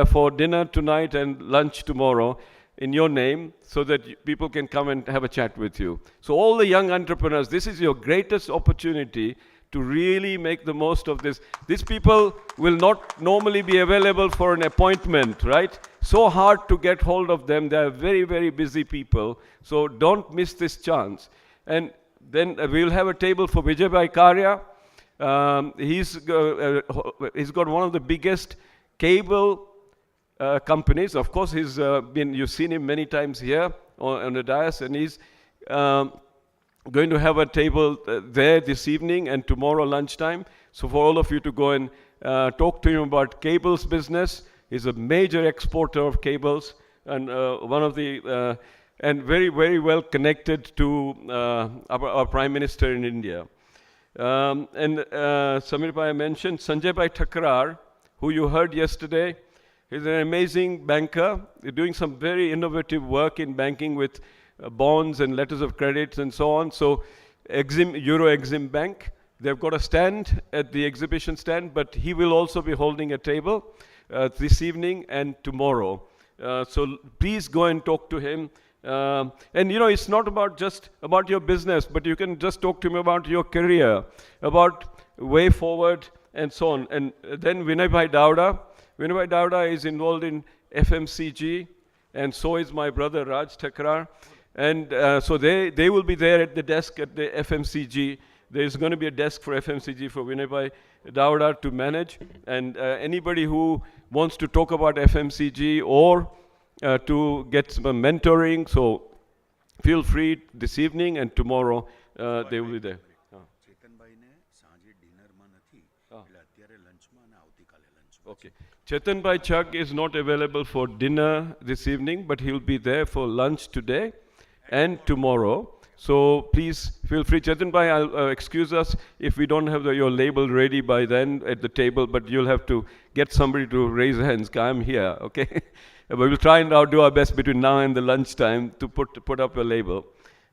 for dinner tonight and lunch tomorrow in your name so that people can come and have a chat with you. So all the young entrepreneurs, this is your greatest opportunity to really make the most of this. These people will not normally be available for an appointment, right? So hard to get hold of them. They are very, very busy people. So don't miss this chance. And then we'll have a table for Vijay Bhai Karya. He's got one of the biggest cable companies. Of course, you've seen him many times here on the dais, and he's going to have a table there this evening and tomorrow lunchtime. So for all of you to go and talk to him about cables business. He's a major exporter of cables and one of the and very, very well connected to our Prime Minister in India. Samir Bhai mentioned Sanjay Bhai Thakrar, who you heard yesterday. He's an amazing banker. He's doing some very innovative work in banking with bonds and letters of credit and so on. So Euro Exim Bank, they've got a stand at the exhibition stand, but he will also be holding a table this evening and tomorrow. So please go and talk to him. And you know, it's not just about your business, but you can just talk to him about your career, about way forward and so on. And then Vinay Bhai Dauda. Vinay Bhai Dauda is involved in FMCG, and so is my brother Raj Thakrar. And so they will be there at the desk at the FMCG. There's going to be a desk for FMCG for Vinay Bhai Dauda to manage. And anybody who wants to talk about FMCG or to get some mentoring, so feel free this evening and tomorrow they will be there. Okay. Chetan Bhai Chug is not available for dinner this evening, but he'll be there for lunch today and tomorrow. So please feel free. Chetan Bhai, I'll excuse us if we don't have your label ready by then at the table, but you'll have to get somebody to raise hands. I'm here, okay? But we'll try and do our best between now and the lunchtime to put up a label.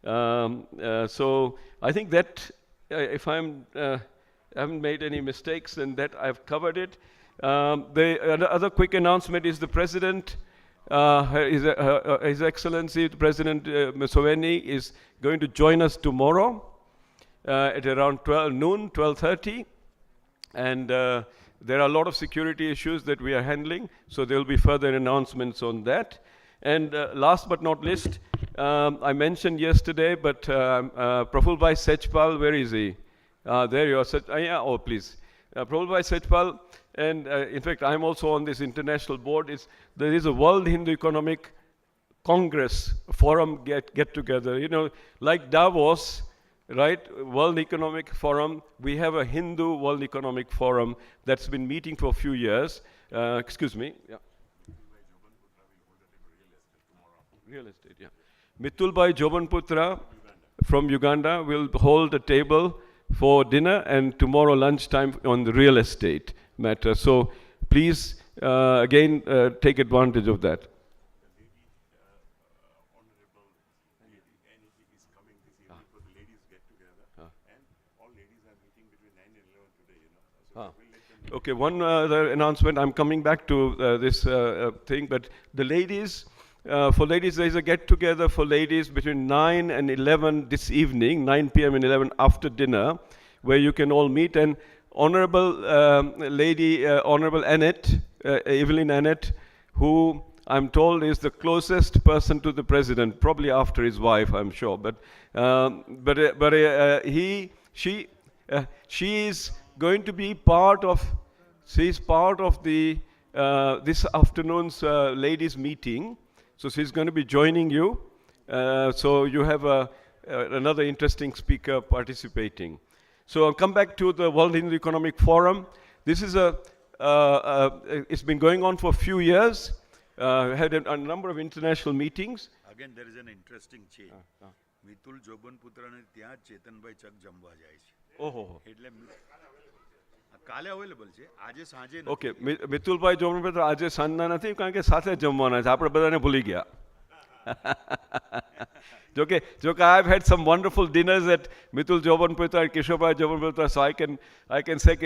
So I think that if I haven't made any mistakes, then that I've covered it. The other quick announcement is the President, His Excellency President Museveni is going to join us tomorrow at around 12:30. And there are a lot of security issues that we are handling, so there will be further announcements on that. And last but not least, I mentioned yesterday, but Prafulbhai Sachpal, where is he? There you are. Yeah, oh, please. Prafulbhai Sachpal, and in fact, I'm also on this international board. There is a World Hindu Economic Congress Forum get together. You know, like Davos, right? World Economic Forum. We have a Hindu World Economic Forum that's been meeting for a few years. Excuse me. Yeah. Real estate, yeah. Mitulbhai Jobanputra from Uganda will hold a table for dinner and tomorrow lunchtime on the real estate matter. So please, again, take advantage of that. Okay, one other announcement. I'm coming back to this thing, but the ladies, for ladies, there is a get-together for ladies between 9 and 11 this evening, 9 p.m. and 11 after dinner, where you can all meet. And Honorable Honorable Annette, Evelyn Annette, who I'm told is the closest person to the president, probably after his wife, I'm sure. But she is going to be part of. She's part of the this afternoon's ladies' meeting. So she's going to be joining you. So you have another interesting speaker participating. So I'll come back to the World Hindu Economic Forum. This is it's been going on for a few years. Had a number of international meetings. Again, there is an interesting change. Mitul Jobanputra ne ત્યાં ચેતનભાઈ ચક જમવા જાય છે. ઓહો. એટલે કાલે available છે, આજે સાંજે નથી. ઓકે, મિતુલભાઈ જોબનપુત્ર આજે સાંજના નથી કારણ કે સાથે જમવાના છે. આપણે બધાને ભૂલી ગયા. જોકે I've had some wonderful dinners at Mitul Jobanputra and Kishobhai Jobanputra, so I can say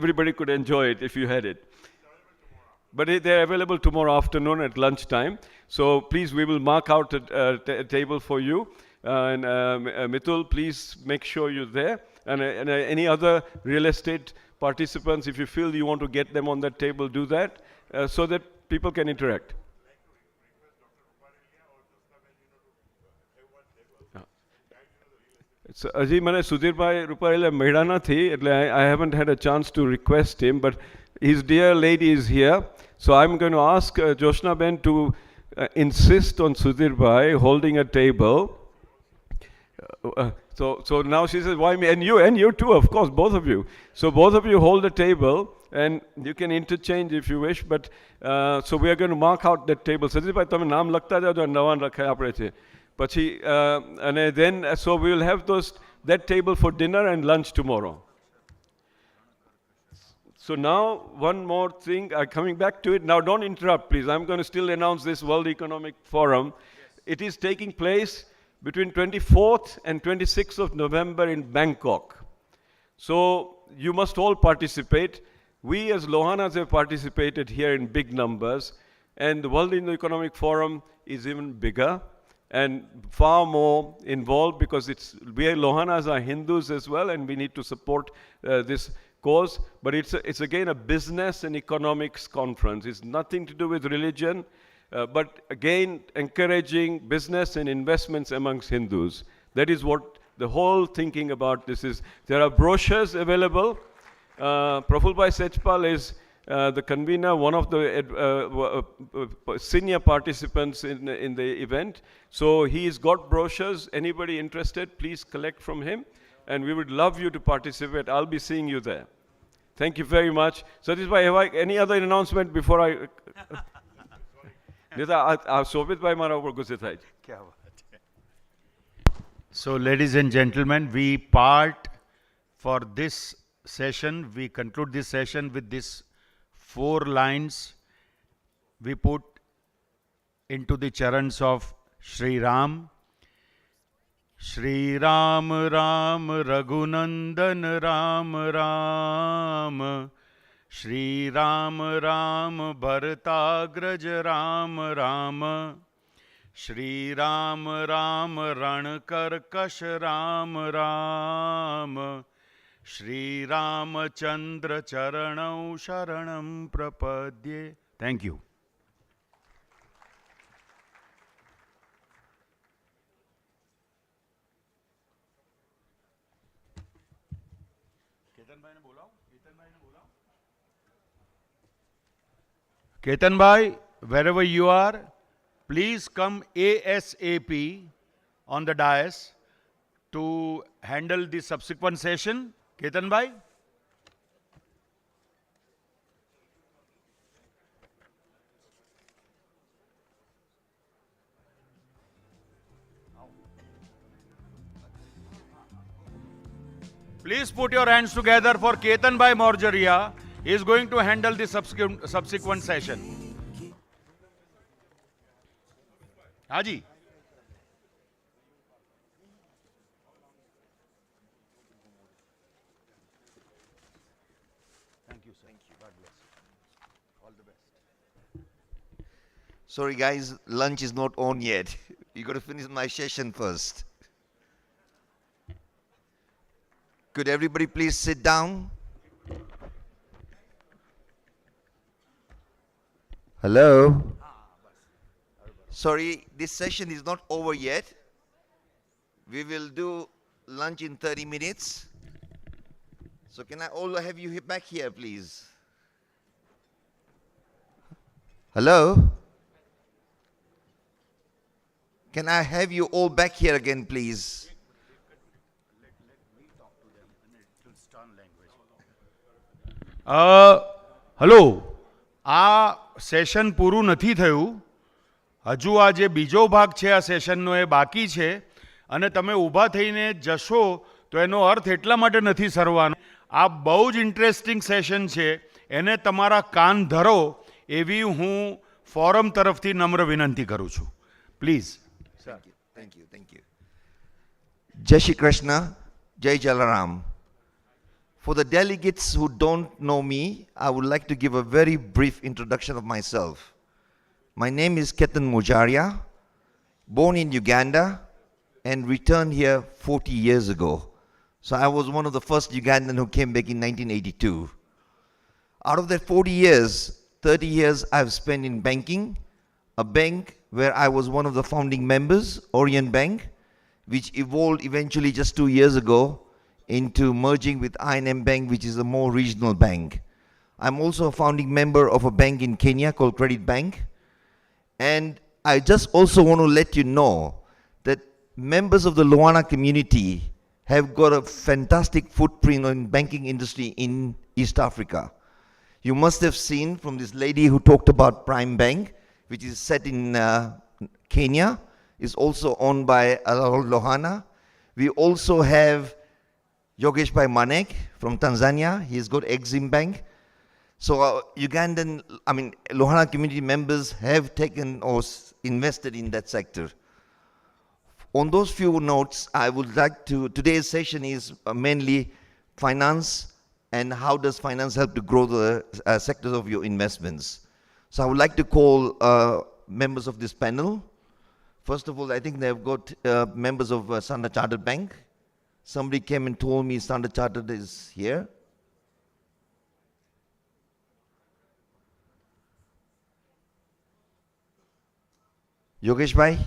everybody could enjoy it if you had it. But they're available tomorrow afternoon at lunchtime. So please, we will mark out a table for you. And Mitul, please make sure you're there. And any other real estate participants, if you feel you want to get them on that table, do that so that people can interact. So, હજી મને સુધીરભાઈ રૂપારેલા મળ્યા નથી, એટલે I haven't had a chance to request him, but his dear lady is here. So I'm going to ask Joshna Ben to insist on Sudhirbhai holding a table. So now she says, why me? And you too, of course, both of you. So both of you hold a table, and you can interchange if you wish. But so we are going to mark out that table. Sudhirbhai, તમે નામ લખતા જાઓ, નવાન રખાય આપણે છે. પછી અને then so we will have that table for dinner and lunch tomorrow. So now one more thing, coming back to it. Now don't interrupt, please. I'm going to still announce this World Economic Forum. Yes. It is taking place between 24th and 26th of November in Bangkok. So you must all participate. We as Lohanas have participated here in big numbers, and the World Economic Forum is even bigger and far more involved, because we Lohanas are Hindus as well, and we need to support this cause. But it's again a business and economics conference. It's nothing to do with religion, but again encouraging business and investments amongst Hindus. That is what the whole thinking about this is. There are brochures available. Prafulbhai Sachpal is the convener, one of the senior participants in the event. So he's got brochures. Anybody interested, please collect from him. And we would love you to participate. I'll be seeing you there. Thank you very much. Satishbhai, have I any other announcement before I... So ladies and gentlemen, we part for this session. We conclude this session with this 4 lines. We put into the charans of Shri Ram. Shri Ram Ram Raghunandan Ram Ram. Shri Ram Ram Bharatagraj Ram Ram. Shri Ram Ram Rankarkash Ram Ram. Shri Ramachandra Charanau Sharanam Prapadye. Thank you. Ketan bhai, wherever you are, please come ASAP on the dais to handle the subsequent session. Ketan bhai? Please put your hands together for Ketan bhai Morjaria. He is going to handle the subsequent session. Haji. Thank you, sir. Thank you. God bless you. All the best. Sorry guys, lunch is not on yet. You got to finish my session first. Could everybody please sit down? Hello? Sorry, this session is not over yet. We will do lunch in 30 minutes. So can I all have you back here, please? Hello? Can I have you all back here again, please? Hello, આ session પૂરું નથી થયું. હજુ આ જે બીજો ભાગ છે આ સેશનનો એ બાકી છે અને તમે ઊભા થઈને જશો તો એનો અર્થ એટલા માટે નથી સરવાનો. આ બહુ જ ઇન્ટરેસ્ટિંગ સેશન છે, એને તમારા કાન ધરો એવી હું ફોરમ તરફથી નમ્ર વિનંતી કરું છું. Please. Thank you. Jai Shri Krishna, Jai Jalaram. For the delegates who don't know me, I would like to give a very brief introduction of myself. My name is Ketan Mojaria, born in Uganda and returned here 40 years ago. So I was one of the first Ugandan who came back in 1982. Out of that 40 years, 30 years I've spent in banking, a bank where I was one of the founding members, Orient Bank, which evolved eventually just 2 years ago into merging with I&M Bank, which is a more regional bank. I'm also a founding member of a bank in Kenya called Credit Bank. And I just also want to let you know that members of the Lohana community have got a fantastic footprint in banking industry in East Africa. You must have seen from this lady who talked about Prime Bank, which is set in Kenya, is also owned by Lohana. We also have Yogesh Manek from Tanzania. He's got Exim Bank. So Lohana community members have taken or invested in that sector. On those few notes, I would like to, today's session is mainly finance and how does finance help to grow the sectors of your investments. So I would like to call members of this panel. First of all, I think they've got members of Standard Chartered Bank. Somebody came and told me Standard Chartered is here. Yogesh bhai,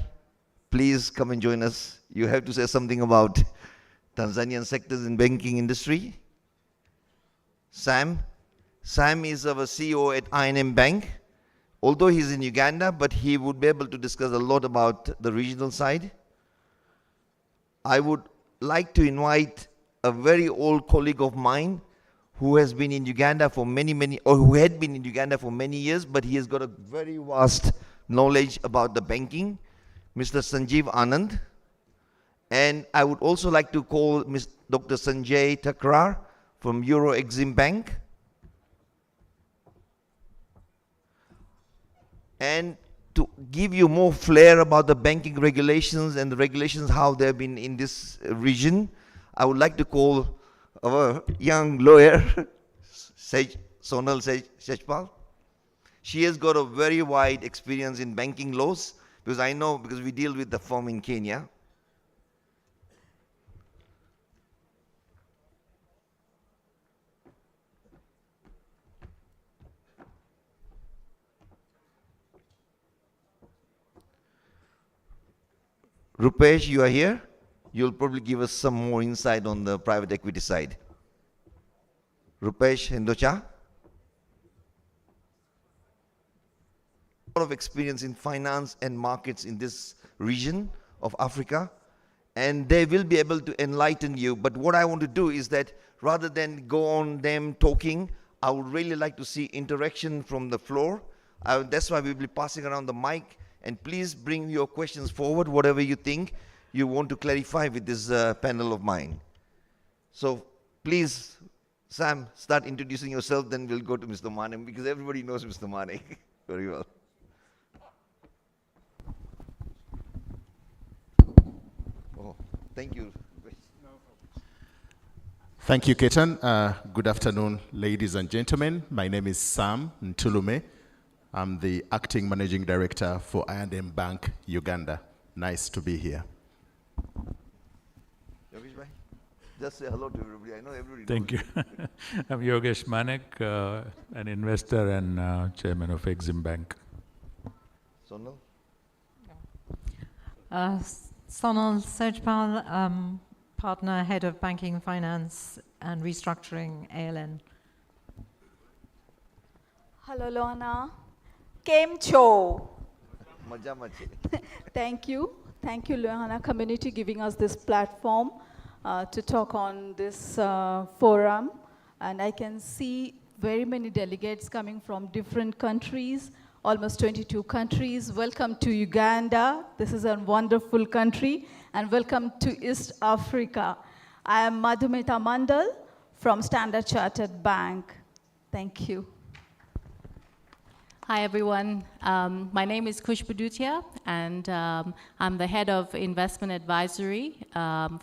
please come and join us. You have to say something about Tanzanian sectors in banking industry. Sam is our CEO at I&M Bank. Although he's in Uganda, but he would be able to discuss a lot about the regional side. I would like to invite a very old colleague of mine who has been in Uganda for who had been in Uganda for many years, but he has got a very vast knowledge about the banking, Mr. Sanjeev Anand. And I would also like to call Dr. Sanjay Takrar from Euro Exim Bank. And to give you more flair about the banking regulations and the regulations, how they've been in this region, I would like to call our young lawyer, Sonal Sachpal. She has got a very wide experience in banking laws, because I know, because we deal with the firm in Kenya. Rupesh, you are here. You'll probably give us some more insight on the private equity side. Rupesh Hindocha. A lot of experience in finance and markets in this region of Africa, and they will be able to enlighten you. But what I want to do is that rather than go on them talking, I would really like to see interaction from the floor. That's why we'll be passing around the mic. And please bring your questions forward, whatever you think you want to clarify with this panel of mine. So please, Sam, start introducing yourself, then we'll go to Mr. Manek, because everybody knows Mr. Manek very well. Oh, thank you. Thank you, Ketan. Good afternoon, ladies and gentlemen. My name is Sam Ntulume. I'm the acting managing director for I&M Bank, Uganda. Nice to be here. Yogesh bhai, just say hello to everybody. I know everybody. Thank you. I'm Yogesh Manek, an investor and chairman of Exim Bank. Sonal? Sonal Sachpal, partner, head of banking, finance and restructuring, ALN. Hello, Lohana. Kem Cho. Thank you. Thank you, Lohana community, giving us this platform to talk on this forum. And I can see very many delegates coming from different countries, almost 22 countries. Welcome to Uganda. This is a wonderful country. And welcome to East Africa. I am Madhumita Mandal from Standard Chartered Bank. Thank you. Hi, everyone. My name is Kushbu Dutia, and I'm the head of investment advisory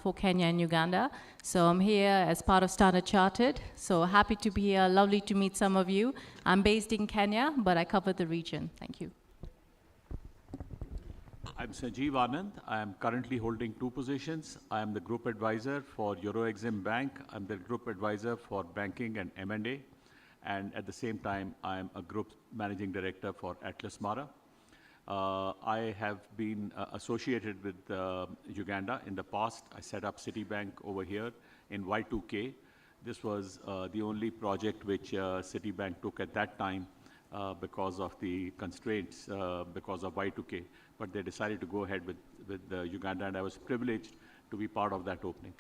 for Kenya and Uganda. So I'm here as part of Standard Chartered. So happy to be here. Lovely to meet some of you. I'm based in Kenya, but I cover the region. Thank you. I'm Sanjeev Anand. I am currently holding two positions. I am the group advisor for Exim Bank. I'm the group advisor for banking and M&A. And at the same time, I am a group managing director for Atlas Mara. I have been associated with Uganda in the past. I set up Citibank over here in Y2K. This was the only project which Citibank took at that time because of the constraints because of Y2K. But they decided to go ahead with Uganda, and I was privileged to be part of that opening.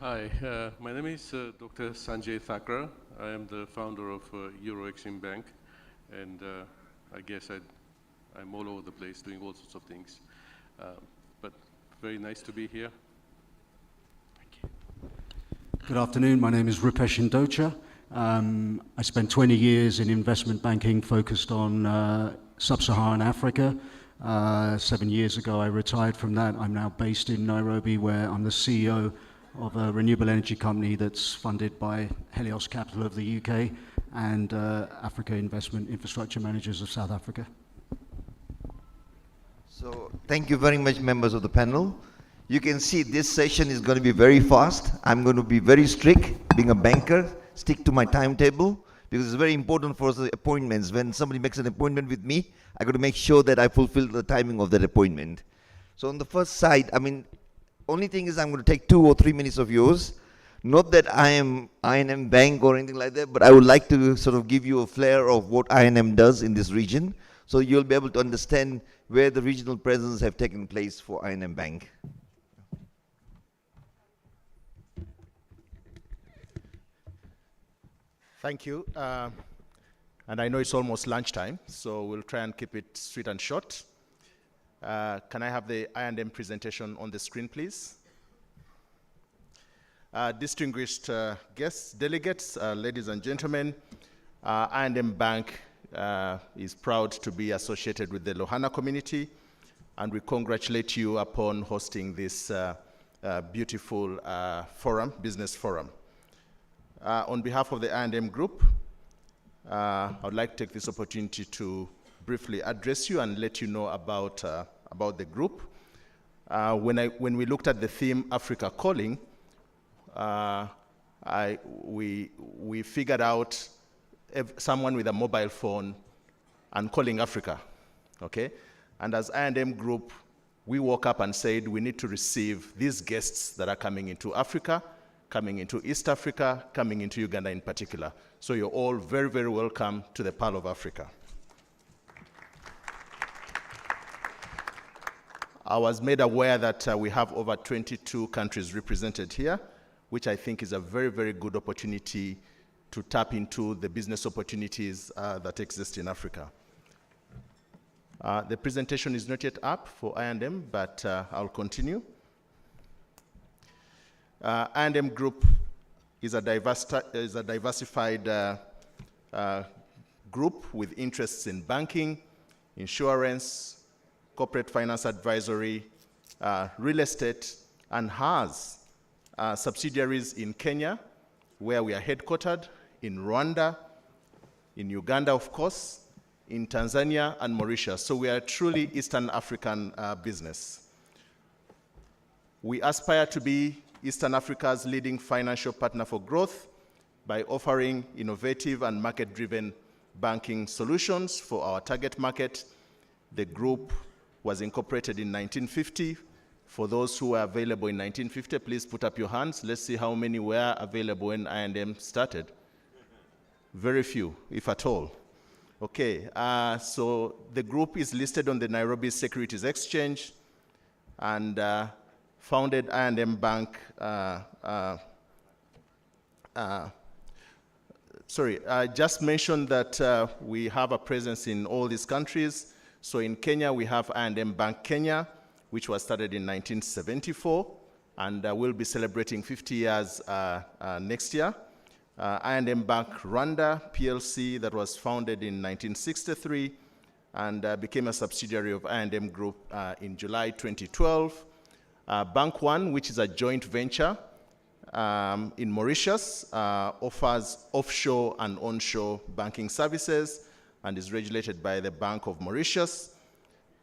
Hi, my name is Dr. Sanjay Thakra. I am the founder of Exim Bank, and I guess I'm all over the place doing all sorts of things. But very nice to be here. Thank you. Good afternoon, my name is Rupesh Indocha. I spent 20 years in investment banking focused on sub-Saharan Africa. 7 years ago I retired from that. I'm now based in Nairobi, where I'm the CEO of a renewable energy company that's funded by Helios Capital of the UK and Africa Investment Infrastructure Managers of South Africa. So thank you very much, members of the panel. You can see this session is going to be very fast. I'm going to be very strict, being a banker, stick to my timetable, because it's very important for us, the appointments. When somebody makes an appointment with me, I got to make sure that I fulfill the timing of that appointment. So on the first side, only thing is I'm going to take 2 or 3 minutes of yours. Not that I am I&M Bank or anything like that, but I would like to sort of give you a flair of what I&M does in this region, so you'll be able to understand where the regional presence have taken place for I&M Bank. Thank you. And I know it's almost lunchtime, so we'll try and keep it sweet and short. Can I have the I&M presentation on the screen, please? Distinguished guests, delegates, ladies and gentlemen, I&M Bank is proud to be associated with the Lohana community, and we congratulate you upon hosting this beautiful forum, business forum. On behalf of the I&M Group, I would like to take this opportunity to briefly address you and let you know about the group. When we looked at the theme Africa Calling, we figured out someone with a mobile phone and calling Africa, okay? And as I&M Group, we woke up and said we need to receive these guests that are coming into Africa, coming into East Africa, coming into Uganda in particular. So you're all very, very welcome to the Pearl of Africa. I was made aware that we have over 22 countries represented here, which I think is a very, very good opportunity to tap into the business opportunities that exist in Africa. The presentation is not yet up for I&M, but I'll continue. I&M Group is a diversified group with interests in banking, insurance, corporate finance advisory, real estate, and has subsidiaries in Kenya, where we are headquartered, in Rwanda, in Uganda, of course, in Tanzania and Mauritius. So we are truly Eastern African business. We aspire to be Eastern Africa's leading financial partner for growth by offering innovative and market-driven banking solutions for our target market. The group was incorporated in 1950. For those who were available in 1950, please put up your hands. Let's see how many were available when I&M started. Very few, if at all. Okay, so the group is listed on the Nairobi Securities Exchange and founded I&M Bank. I just mentioned that we have a presence in all these countries. So in Kenya, we have I&M Bank Kenya, which was started in 1974, and we'll be celebrating 50 years next year. I&M Bank Rwanda PLC, that was founded in 1963 and became a subsidiary of I&M Group in July 2012. Bank One, which is a joint venture in Mauritius, offers offshore and onshore banking services and is regulated by the Bank of Mauritius.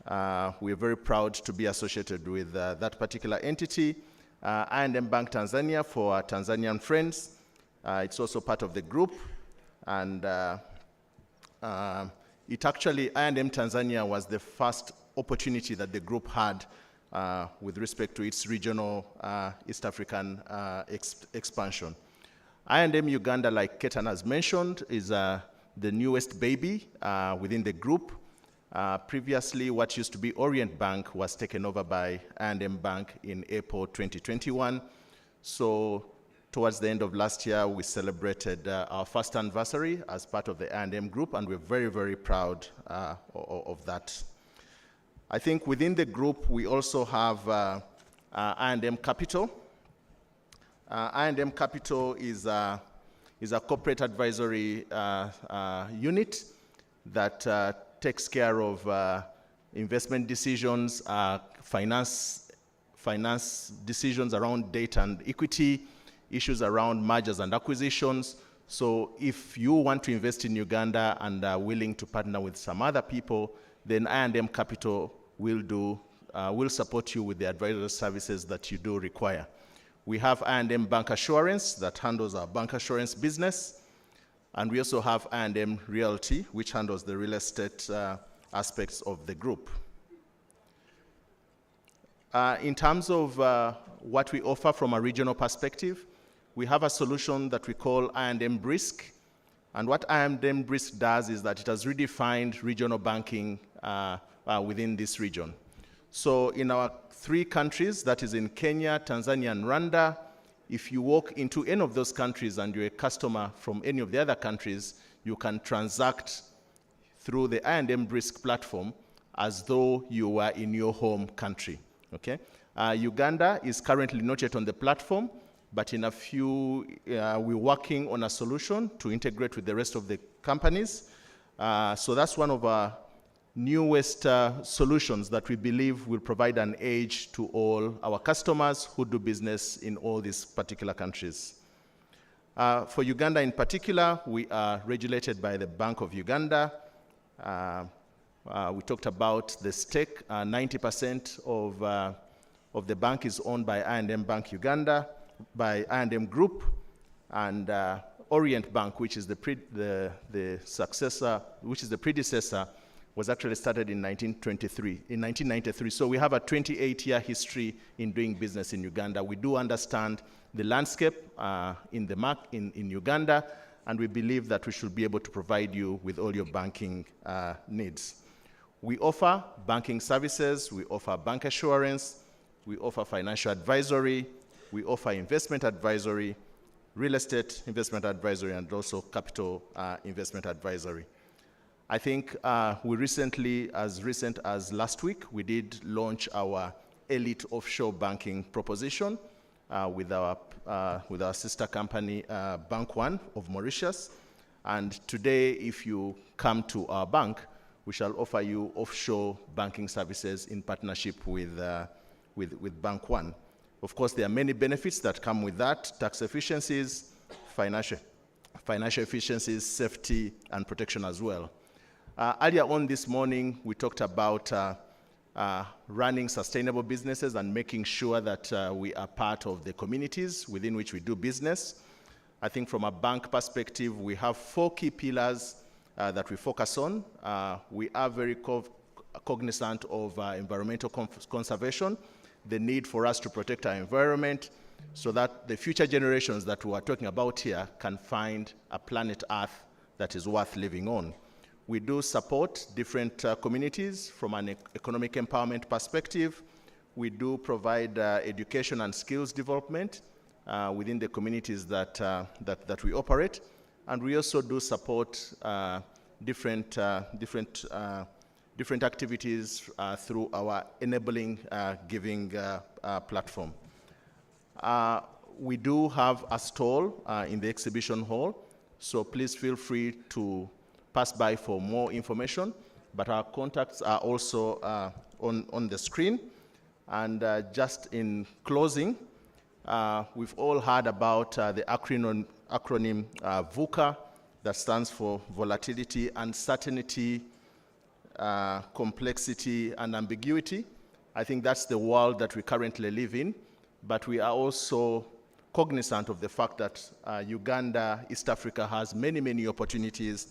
We are very proud to be associated with that particular entity. I&M Bank Tanzania for our Tanzanian friends. It's also part of the group. And I&M Tanzania was the first opportunity that the group had with respect to its regional East African expansion. I&M Uganda, like Ketan has mentioned, is the newest baby within the group. Previously, what used to be Orient Bank was taken over by I&M Bank in April 2021. So towards the end of last year, we celebrated our first anniversary as part of the I&M Group, and we're very, very proud of that. I think within the group, we also have I&M Capital. I&M Capital is a corporate advisory unit that takes care of investment decisions, finance decisions around debt and equity, issues around mergers and acquisitions. So if you want to invest in Uganda and are willing to partner with some other people, then I&M Capital will support you with the advisory services that you do require. We have I&M Bank Assurance that handles our bank assurance business. And we also have I&M Realty, which handles the real estate aspects of the group. In terms of what we offer from a regional perspective, we have a solution that we call I&M Brisk. And what I&M Brisk does is that it has redefined regional banking within this region. So in our 3 countries, that is in Kenya, Tanzania, and Rwanda, if you walk into any of those countries and you're a customer from any of the other countries, you can transact through the I&M Brisk platform as though you were in your home country, okay? Uganda is currently not yet on the platform, but in a few, we're working on a solution to integrate with the rest of the companies. So that's one of our newest solutions that we believe will provide an edge to all our customers who do business in all these particular countries. For Uganda in particular, we are regulated by the Bank of Uganda. We talked about the stake. 90% of the bank is owned by I&M Bank Uganda, by I&M Group, and Orient Bank, which is the predecessor, was actually started in 1993. So we have a 28-year history in doing business in Uganda. We do understand the landscape in Uganda, and we believe that we should be able to provide you with all your banking needs. We offer banking services, we offer bank assurance, we offer financial advisory, we offer investment advisory, real estate investment advisory, and also capital investment advisory. I think we recently, as recent as last week, we did launch our elite offshore banking proposition with our sister company, Bank One of Mauritius. And today, if you come to our bank, we shall offer you offshore banking services in partnership with Bank One. Of course, there are many benefits that come with that: tax efficiencies, financial efficiencies, safety, and protection as well. Earlier on this morning, we talked about running sustainable businesses and making sure that we are part of the communities within which we do business. I think from a bank perspective, we have 4 key pillars that we focus on. We are very cognizant of environmental conservation, the need for us to protect our environment so that the future generations that we are talking about here can find a planet Earth that is worth living on. We do support different communities from an economic empowerment perspective. We do provide education and skills development within the communities that we operate. And we also do support different activities through our enabling giving platform. We do have a stall in the exhibition hall, so please feel free to pass by for more information, but our contacts are also on the screen. And just in closing, we've all heard about the acronym VUCA, that stands for volatility, uncertainty, complexity, and ambiguity. I think that's the world that we currently live in, but we are also cognizant of the fact that Uganda, East Africa, has many, many opportunities,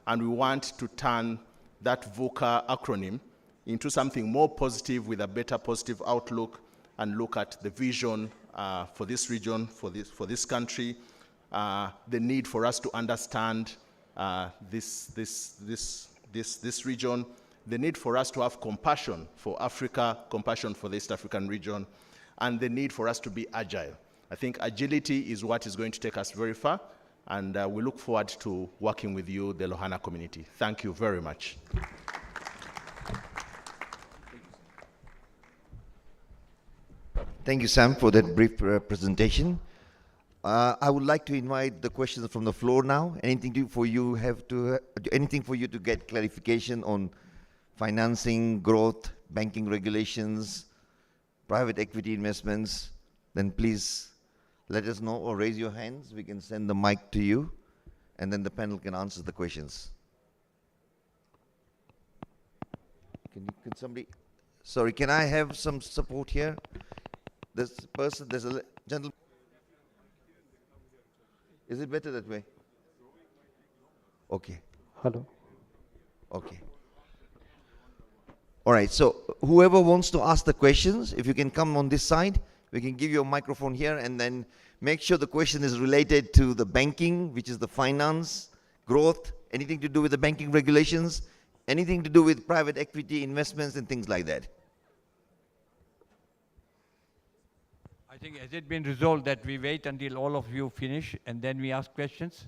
and we want to turn that VUCA acronym into something more positive with a better positive outlook and look at the vision for this region, for this country, the need for us to understand this region, the need for us to have compassion for Africa, compassion for the East African region, and the need for us to be agile. I think agility is what is going to take us very far, and we look forward to working with you, the Lohana community. Thank you very much. Thank you, Sam, for that brief presentation. I would like to invite the questions from the floor now. Anything for you to get clarification on financing, growth, banking regulations, private equity investments, then please let us know or raise your hands. We can send the mic to you, and then the panel can answer the questions. Can somebody, sorry, can I have some support here? This person, there's a gentleman. Is it better that way? Okay. Hello. Okay. All right, so whoever wants to ask the questions, if you can come on this side, we can give you a microphone here, and then make sure the question is related to the banking, which is the finance, growth, anything to do with the banking regulations, anything to do with private equity investments and things like that. I think, has it been resolved that we wait until all of you finish and then we ask questions?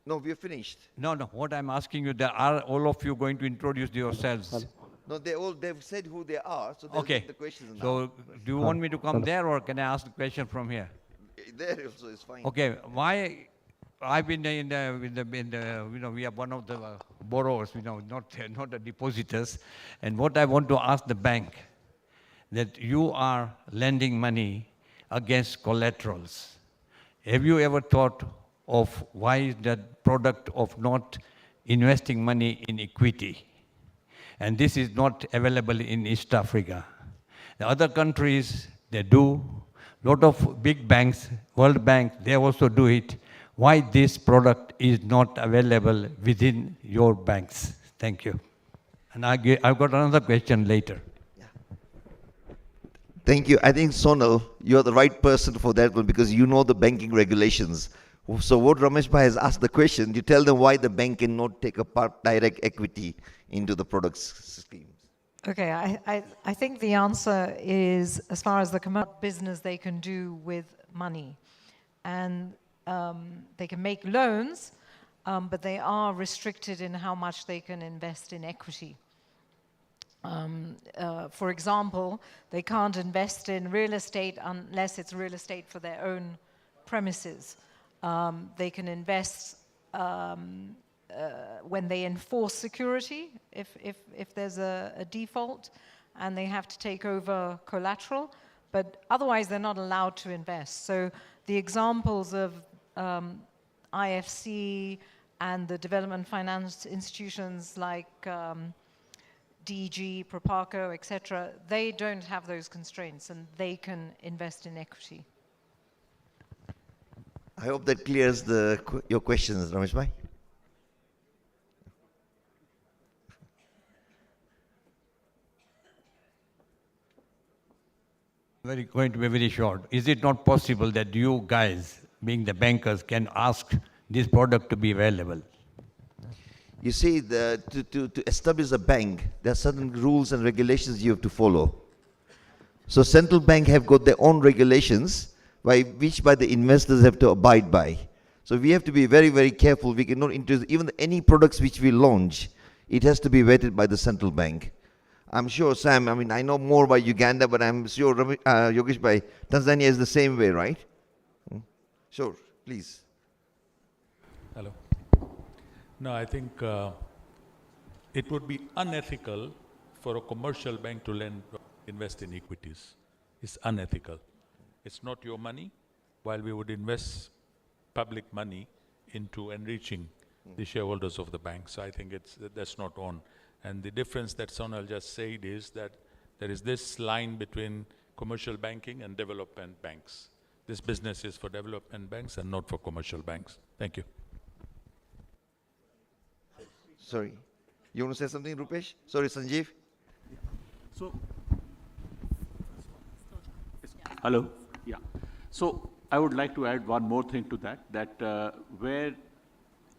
No, we are finished. No, what I'm asking you, are all of you going to introduce yourselves? No, they've said who they are, so they'll okay. take the questions now. So, do you want me to come there, or can I ask the question from here? There also is fine. Okay, why I've been we are one of the borrowers, not the depositors. And what I want to ask the bank, that you are lending money against collaterals. Have you ever thought of why is that product of not investing money in equity? And this is not available in East Africa. The other countries, they do. Lot of big banks, World Bank, they also do it. Why this product is not available within your banks? Thank you. And I've got another question later. Thank you. I think, Sonal, you're the right person for that one because you know the banking regulations. So what Ramesh Bhai has asked the question, you tell them why the bank cannot take a part direct equity into the products schemes. Okay, I think the answer is, as far as the commercial business they can do with money. And they can make loans, but they are restricted in how much they can invest in equity. For example, they can't invest in real estate unless it's real estate for their own premises. They can invest when they enforce security, if there's a default, and they have to take over collateral, but otherwise they're not allowed to invest. So the examples of IFC and the development finance institutions like DG, Proparco, etc., they don't have those constraints and they can invest in equity. I hope that clears your questions, Ramesh Bhai. Going to be very short. Is it not possible that you guys, being the bankers, can ask this product to be available? You see, to establish a bank, there are certain rules and regulations you have to follow. So central bank have got their own regulations which the investors have to abide by. So we have to be very, very careful. We cannot introduce even any products which we launch. It has to be vetted by the central bank. I'm sure, Sam, I know more about Uganda, but I'm sure Yogesh Bhai, Tanzania is the same way, right? Sure, please. Hello. No, I think it would be unethical for a commercial bank to invest in equities. It's unethical. It's not your money, while we would invest public money into enriching the shareholders of the bank. So I think that's not on. And the difference that Sonal just said is that there is this line between commercial banking and development banks. This business is for development banks and not for commercial banks. Thank you. Sorry. You want to say something, Rupesh? Sorry, Sanjeev. So, hello. Yeah. So I would like to add one more thing to that, where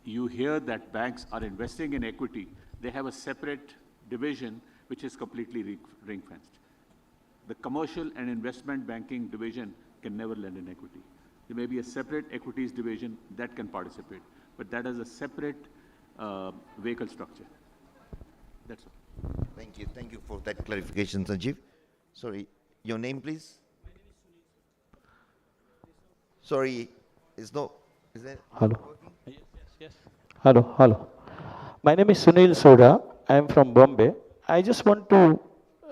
you hear that banks are investing in equity, they have a separate division which is completely ring-fenced. The commercial and investment banking division can never lend in equity. There may be a separate equities division that can participate, but that is a separate vehicle structure. That's all. Thank you. Thank you for that clarification, Sanjeev. Sorry, your name, please? Sorry, is that? Hello. Yes. Hello. My name is Sunil Soda. I am from Bombay. I just want to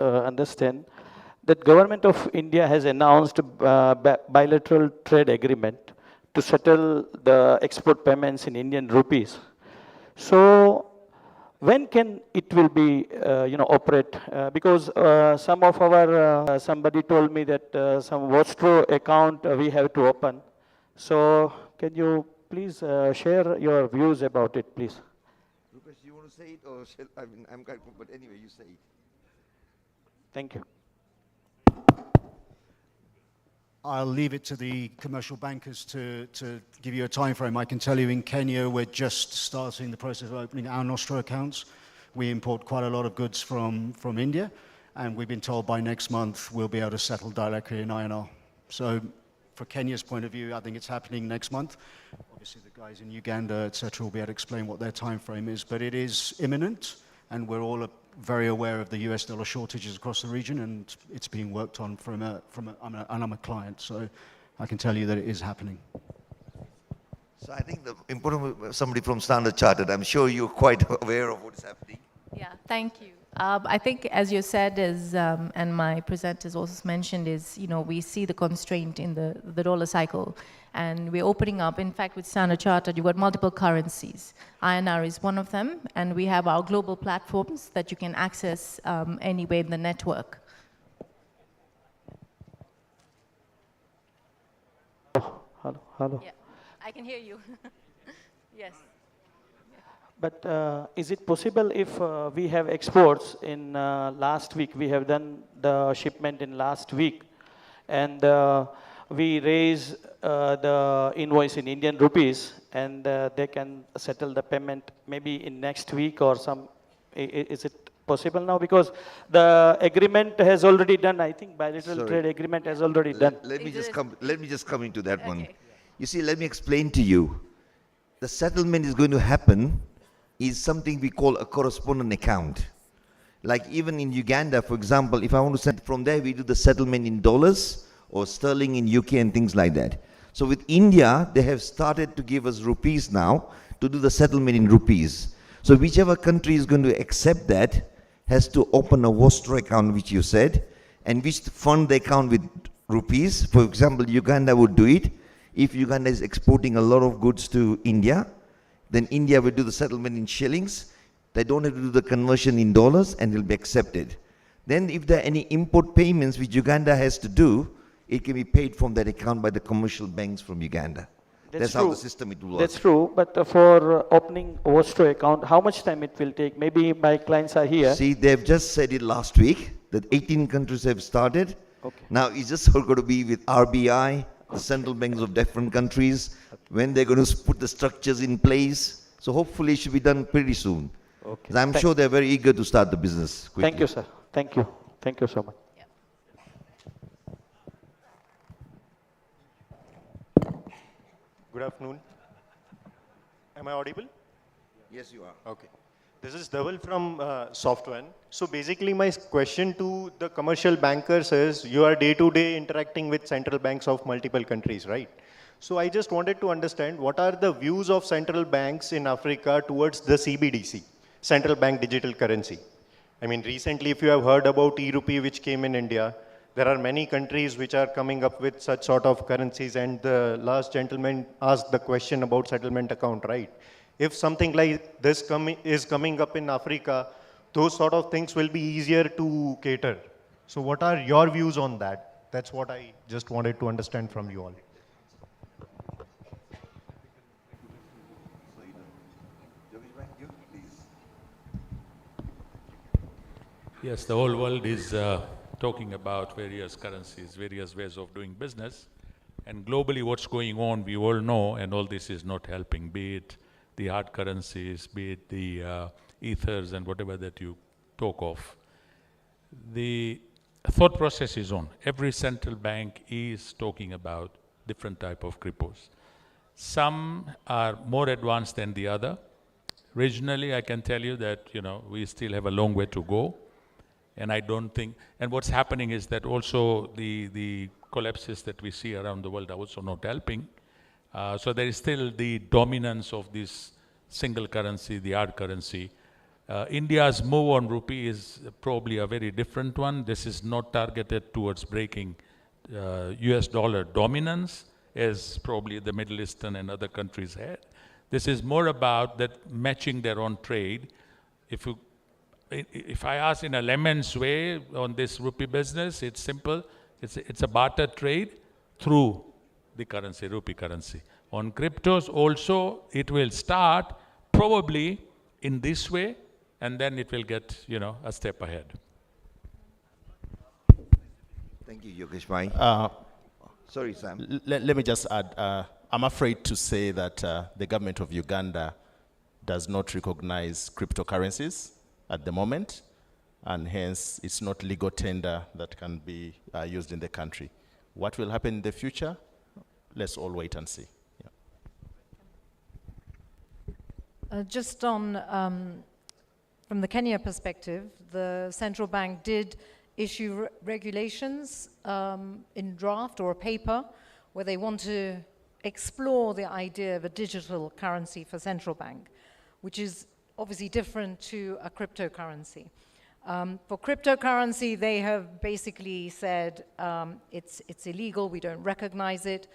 understand that government of India has announced a bilateral trade agreement to settle the export payments in Indian rupees. So when can it will be operate? Because some of our somebody told me that some Bosco account we have to open. So can you please share your views about it, please? Rupesh, you want to say it, or I'm quite, but anyway, you say it. Thank you. I'll leave it to the commercial bankers to give you a time frame. I can tell you in Kenya, we're just starting the process of opening our Nostro accounts. We import quite a lot of goods from India, and we've been told by next month we'll be able to settle directly in INR. So for Kenya's point of view, I think it's happening next month. Obviously, the guys in Uganda, etc., will be able to explain what their time frame is, but it is imminent, and we're all very aware of the US dollar shortages across the region, and it's being worked on and I'm a client, so I can tell you that it is happening. So I think the important, somebody from Standard Chartered, I'm sure you're quite aware of what's happening. Yeah, thank you. I think, as you said, and my presenters also mentioned, is we see the constraint in the dollar cycle, and we're opening up. In fact, with Standard Chartered, you've got multiple currencies. INR is one of them, and we have our global platforms that you can access anywhere in the network. Hello. Yeah, I can hear you. Yes. But is it possible if we have exports in last week, we have done the shipment in last week, and we raise the invoice in Indian rupees, and they can settle the payment maybe in next week or some, is it possible now? Because the agreement has already done, I think bilateral trade agreement has already done. Let me just come into that one. You see, let me explain to you. The settlement is going to happen is something we call a correspondent account. Like even in Uganda, for example, if I want to send from there, we do the settlement in dollars or sterling in UK and things like that. So with India, they have started to give us rupees now to do the settlement in rupees. So whichever country is going to accept that has to open a Vostro account, which you said, and which fund the account with rupees. For example, Uganda would do it. If Uganda is exporting a lot of goods to India, then India will do the settlement in shillings. They don't have to do the conversion in dollars, and it will be accepted. Then if there are any import payments which Uganda has to do, it can be paid from that account by the commercial banks from Uganda. That's how the system it will work. That's true, but for opening Vostro account, how much time it will take? Maybe my clients are here. See, they've just said it last week, that 18 countries have started. Okay. Now it's just going to be with RBI, the central banks of different countries, when they're going to put the structures in place. So hopefully it should be done pretty soon. Okay. I'm sure they're very eager to start the business quickly. Thank you, sir. Thank you. Thank you so much. Good afternoon. Am I audible? Yes, you are. Okay. This is Dhaval from Softwan. So basically my question to the commercial bankers is, you are day-to-day interacting with central banks of multiple countries, right? So I just wanted to understand, what are the views of central banks in Africa towards the CBDC, central bank digital currency? I mean, recently if you have heard about e-rupee which came in India, there are many countries which are coming up with such sort of currencies, and the last gentleman asked the question about settlement account, right? If something like this is coming up in Africa, those sort of things will be easier to cater. So what are your views on that? That's what I just wanted to understand from you all. Yes, the whole world is talking about various currencies, various ways of doing business. And globally what's going on, we all know, and all this is not helping, be it the hard currencies, be it the ethers and whatever that you talk of. The thought process is on. Every central bank is talking about different type of cripples. Some are more advanced than the other. Regionally, I can tell you that, we still have a long way to go. And I don't think, and what's happening is that also the collapses that we see around the world are also not helping. So there is still the dominance of this single currency, the hard currency. India's move on rupee is probably a very different one. This is not targeted towards breaking US dollar dominance, as probably the Middle Eastern and other countries had. This is more about that matching their own trade. If I ask in a layman's way on this rupee business, it's simple. It's a barter trade through the currency, rupee currency. On cryptos also, it will start probably in this way, and then it will get, a step ahead. Thank you, Yogesh Manek. Sorry, Sam. Let me just add, I'm afraid to say that the government of Uganda does not recognize cryptocurrencies at the moment, and hence it's not legal tender that can be used in the country. What will happen in the future? Let's all wait and see. Yeah. Just on, from the Kenya perspective, the central bank did issue regulations in draft or a paper where they want to explore the idea of a digital currency for central bank, which is obviously different to a cryptocurrency. For cryptocurrency, they have basically said it's illegal, we don't recognize it,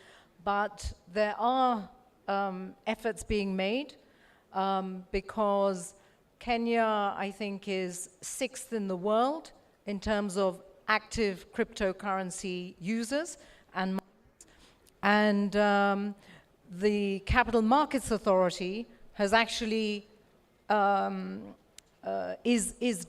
but there are efforts being made because Kenya, I think, is 6th in the world in terms of active cryptocurrency users, and the Capital Markets Authority has actually is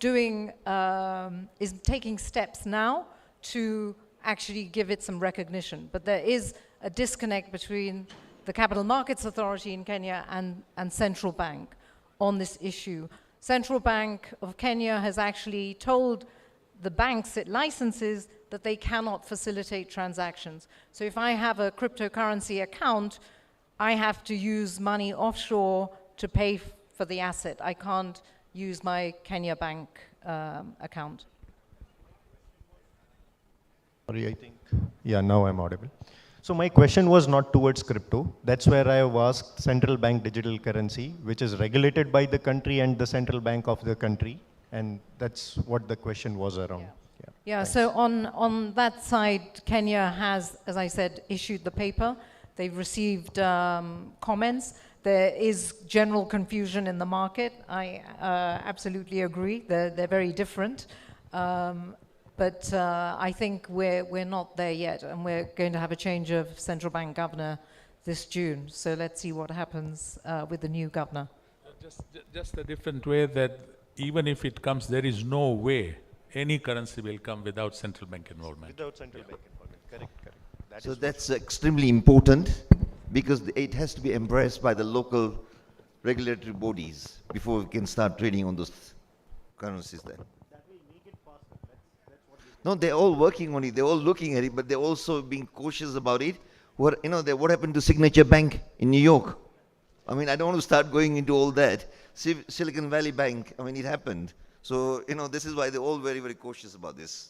taking steps now to actually give it some recognition. But there is a disconnect between the Capital Markets Authority in Kenya and Central Bank on this issue. Central Bank of Kenya has actually told the banks it licenses that they cannot facilitate transactions. So if I have a cryptocurrency account, I have to use money offshore to pay for the asset. I can't use my Kenya bank account. Sorry, I think, yeah, now I'm audible. So my question was not towards crypto. That's where I have asked central bank digital currency, which is regulated by the country and the central bank of the country. And that's what the question was around. Yeah, so on that side, Kenya has, as I said, issued the paper. They've received comments. There is general confusion in the market. I absolutely agree. They're very different. But I think we're not there yet, and we're going to have a change of central bank governor this June. So let's see what happens with the new governor. Just a different way that even if it comes, there is no way any currency will come without central bank involvement. Without central bank involvement, correct. So that's extremely important because it has to be embraced by the local regulatory bodies before we can start trading on those currencies there. No, they're all working on it. They're all looking at it, but they're also being cautious about it. What happened to Signature Bank in New York? I mean, I don't want to start going into all that. Silicon Valley Bank, I mean, it happened. So, this is why they're all very, very cautious about this.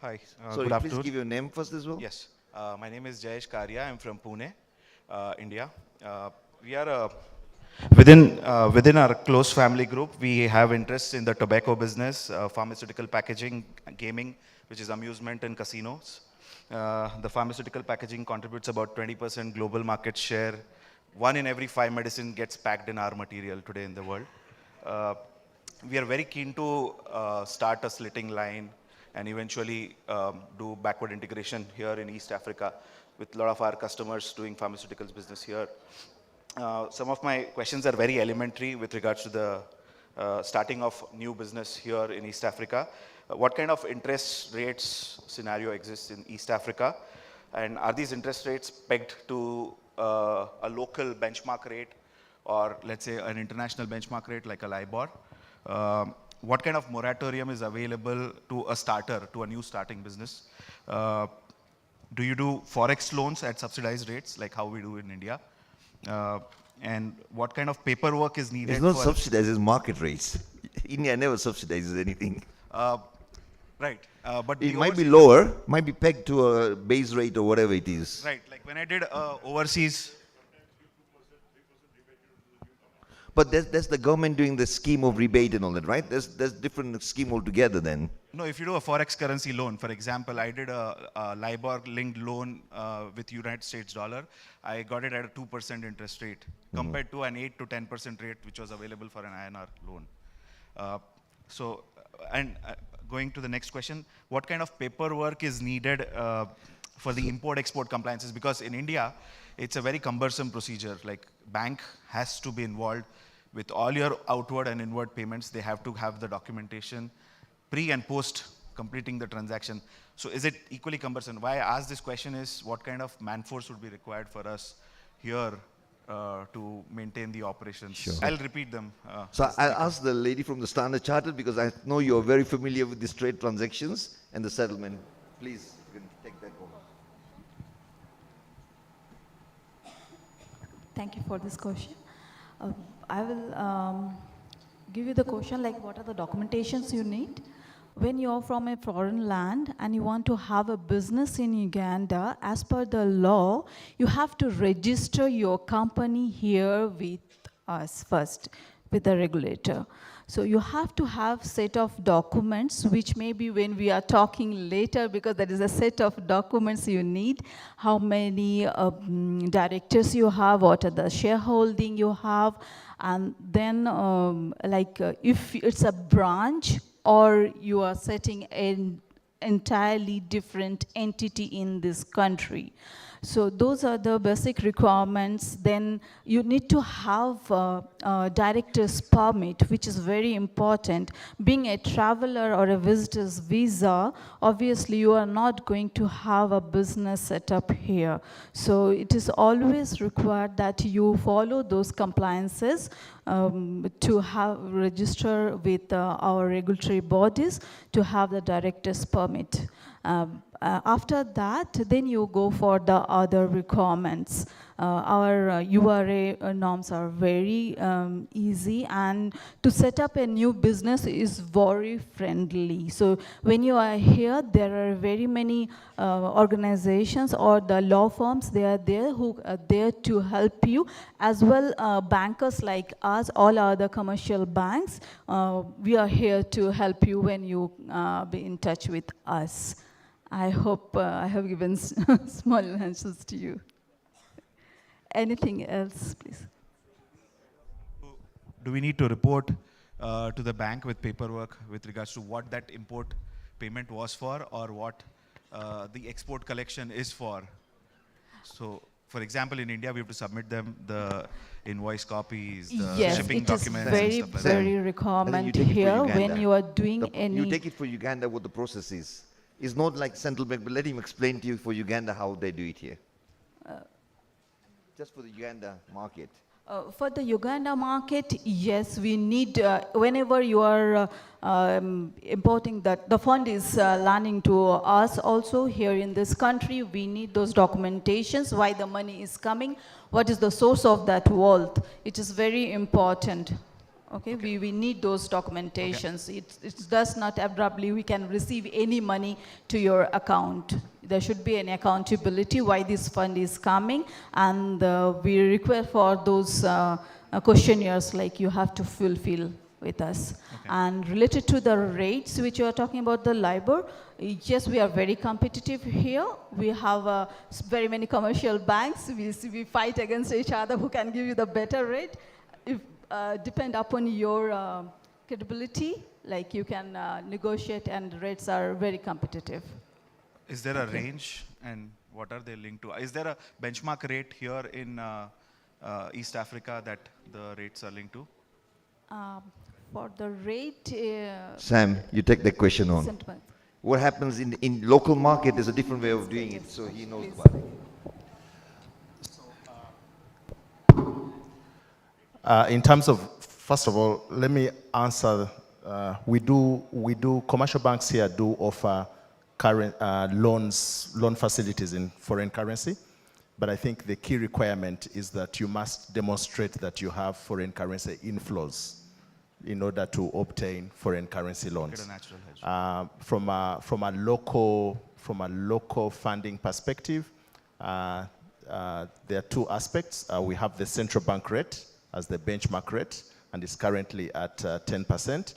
Hi, Sorry, good afternoon. please give your name first as well. Yes, my name is Jayesh Karia. I'm from Pune, India. We are within our close family group. We have interests in the tobacco business, pharmaceutical packaging, gaming, which is amusement and casinos. The pharmaceutical packaging contributes about 20% global market share. 1 in every 5 medicine gets packed in our material today in the world. We are very keen to start a slitting line and eventually do backward integration here in East Africa with a lot of our customers doing pharmaceuticals business here. Some of my questions are very elementary with regards to the starting of new business here in East Africa. What kind of interest rates scenario exists in East Africa? And are these interest rates pegged to a local benchmark rate or let's say an international benchmark rate like a LIBOR? What kind of moratorium is available to a starter, to a new starting business? Do you do forex loans at subsidized rates like how we do in India? And what kind of paperwork is needed? It's not subsidized, it's market rates. India never subsidizes anything. Right, but it might be lower, might be pegged to a base rate or whatever it is. Right, like when I did overseas. But that's the government doing the scheme of rebate and all that, right? There's different scheme altogether then. No, if you do a forex currency loan, for example, I did a LIBOR-linked loan with United States dollar. I got it at a 2% interest rate compared to an 8 to 10% rate which was available for an INR loan. Going to the next question, what kind of paperwork is needed for the import-export compliances? Because in India, it's a very cumbersome procedure. Like bank has to be involved with all your outward and inward payments. They have to have the documentation pre and post completing the transaction. So is it equally cumbersome? Why I ask this question is what kind of man-force would be required for us here to maintain the operations? Sure. I'll repeat them. So I'll ask the lady from the Standard Chartered because I know you're very familiar with these trade transactions and the settlement. Please, you can take that over. Thank you for this question. I will give you the question like what are the documentations you need when you're from a foreign land and you want to have a business in Uganda, as per the law, you have to register your company here with us first, with the regulator. So you have to have set of documents, which maybe when we are talking later, because there is a set of documents you need, how many directors you have, what are the shareholding you have, and then if it's a branch or you are setting an entirely different entity in this country. So those are the basic requirements. Then you need to have a director's permit, which is very important. Being a traveler or a visitor's visa, obviously you are not going to have a business set up here. So it is always required that you follow those compliances to have register with our regulatory bodies to have the director's permit. After that, then you go for the other requirements. Our URA norms are very easy, and to set up a new business is very friendly. So when you are here, there are very many organizations or the law firms, they are there who are there to help you, as well bankers like us, all other commercial banks. We are here to help you when you be in touch with us. I hope I have given small answers to you. Anything else, please? Do we need to report to the bank with paperwork with regards to what that import payment was for, or what the export collection is for? So, for example, in India, we have to submit them the invoice copies, the shipping documents. Yes, it is very requirement here when you are doing any... You take it for Uganda what the process is. It's not like central bank, but let him explain to you for Uganda how they do it here. Just for the Uganda market. For the Uganda market, yes, we need, whenever you are importing that, the fund is landing to us also here in this country, we need those documentations, why the money is coming, what is the source of that wealth. It is very important. Okay, we need those documentations. Okay. It does not abruptly, we can receive any money to your account. There should be an accountability why this fund is coming, and we require for those questionnaires like you have to fulfill with us. Okay. And related to the rates which you are talking about, the LIBOR, yes, we are very competitive here. We have very many commercial banks. We fight against each other who can give you the better rate. If depend upon your credibility, like you can negotiate, and rates are very competitive. Is there a range, and what are they linked to? Is there a benchmark rate here in East Africa that the rates are linked to? For the rate... Sam, you take the question on. What happens in local market is a different way of doing it, so he knows about it. In terms of, first of all, let me answer. Commercial banks here do offer loan facilities in foreign currency, but I think the key requirement is that you must demonstrate that you have foreign currency inflows in order to obtain foreign currency loans. Get a natural hedge. From a local funding perspective, there are two aspects. We have the central bank rate as the benchmark rate, and it's currently at 10%.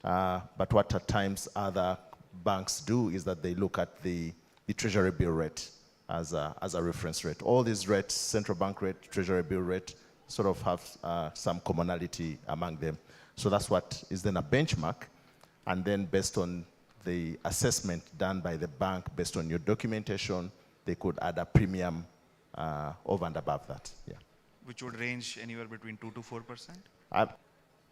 But what at times other banks do is that they look at the treasury bill rate as a reference rate. All these rates, central bank rate, treasury bill rate, sort of have some commonality among them. So that's what is then a benchmark, and then based on the assessment done by the bank, based on your documentation, they could add a premium over and above that. Yeah. Which would range anywhere between 2 to 4%?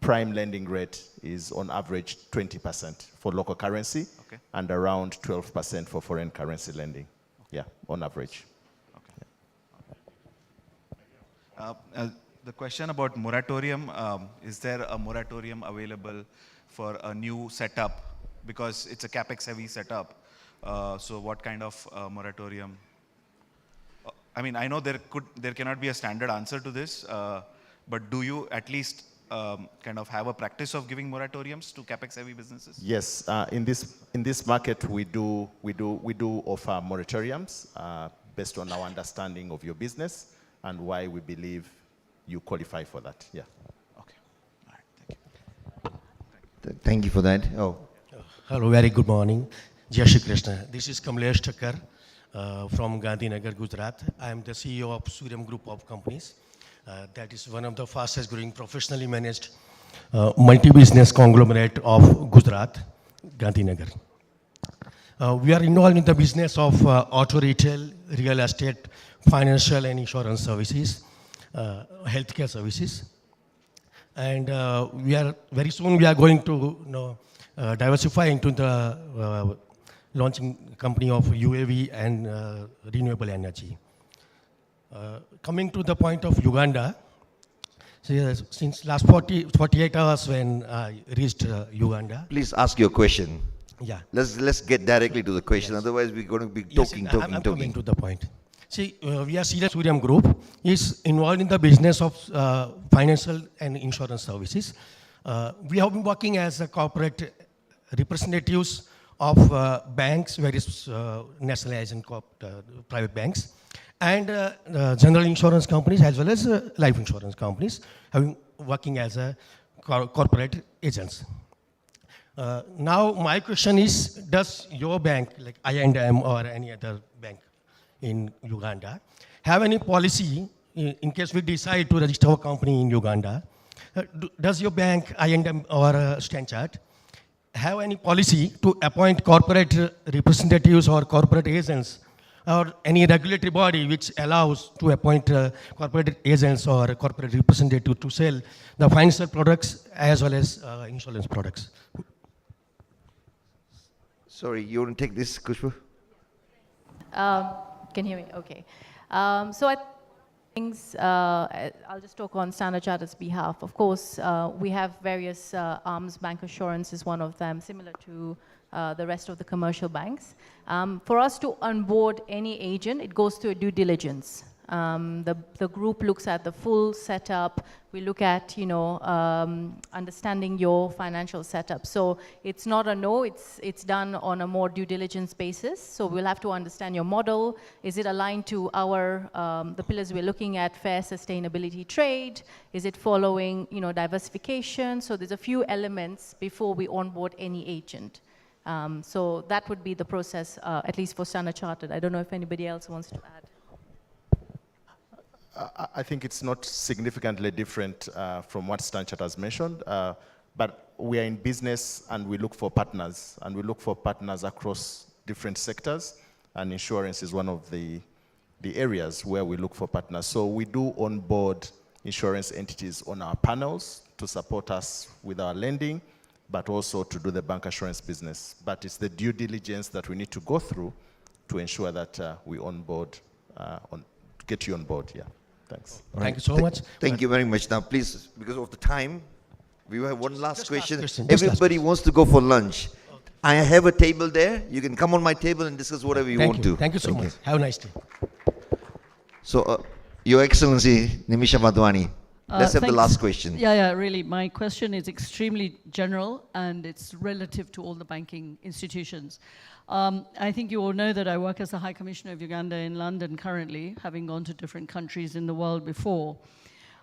Prime lending rate is on average 20% for local currency, okay, and around 12% for foreign currency lending. Okay. Yeah, on average. Okay. Yeah. The question about moratorium, is there a moratorium available for a new setup? Because it's a capex heavy setup. So what kind of moratorium? I mean, I know there cannot be a standard answer to this, but do you at least kind of have a practice of giving moratoriums to capex heavy businesses? Yes, in this market we do offer moratoriums based on our understanding of your business and why we believe you qualify for that. Yeah. Okay. All right. Thank you. Thank you for that. Oh. Hello, very good morning. Jai Shri Krishna. This is Kamlesh Thakkar from Gandhinagar, Gujarat. I am the CEO of Suryam Group of Companies. That is one of the fastest growing professionally managed multi-business conglomerate of Gujarat, Gandhinagar. We are involved in the business of auto retail, real estate, financial and insurance services, healthcare services. And very soon we are going to diversify into the launching company of UAV and renewable energy. Coming to the point of Uganda, since last 48 hours when I reached Uganda. Please ask your question. Yeah. Let's get directly to the question. Yes. Otherwise, we're going to be talking. I'm coming to the point. See, we are Suryam Group is involved in the business of financial and insurance services. We have been working as a corporate representatives of banks, various nationalized and private banks, and general insurance companies as well as life insurance companies, working as a corporate agents. Now my question is, does your bank, like I&M or any other bank in Uganda, have any policy in case we decide to register a company in Uganda? Does your bank, I&M or Stanchart, have any policy to appoint corporate representatives or corporate agents or any regulatory body which allows to appoint corporate agents or corporate representatives to sell the financial products as well as insurance products? Sorry, you want to take this, Kushbu? Can you hear me? Okay. So I think I'll just talk on Standard Chartered's behalf. Of course, we have various arms. Bank assurance is one of them, similar to the rest of the commercial banks. For us to onboard any agent, it goes through a due diligence. The group looks at the full setup. We look at, understanding your financial setup. So it's not a no, it's done on a more due diligence basis. So we'll have to understand your model. Is it aligned to our, the pillars we're looking at, fair sustainability trade? Is it following, diversification? So there's a few elements before we onboard any agent. So that would be the process, at least for Standard Chartered. I don't know if anybody else wants to add. I think it's not significantly different from what Stanchart has mentioned, but we are in business and we look for partners, and we look for partners across different sectors, and insurance is one of the areas where we look for partners. So we do onboard insurance entities on our panels to support us with our lending, but also to do the bank assurance business. But it's the due diligence that we need to go through to ensure that we onboard, get you on board, yeah. Thanks. Thank you so much. Thank you very much. Now, please, because of the time, we have one last question. Everybody wants to go for lunch. I have a table there. You can come on my table and discuss whatever you want to. Thank you so much. Have a nice day. So, Your Excellency, Nimisha Madhwani, let's have the last question. Yeah, really. My question is extremely general and it's relative to all the banking institutions. I think you all know that I work as the High Commissioner of Uganda in London currently, having gone to different countries in the world before.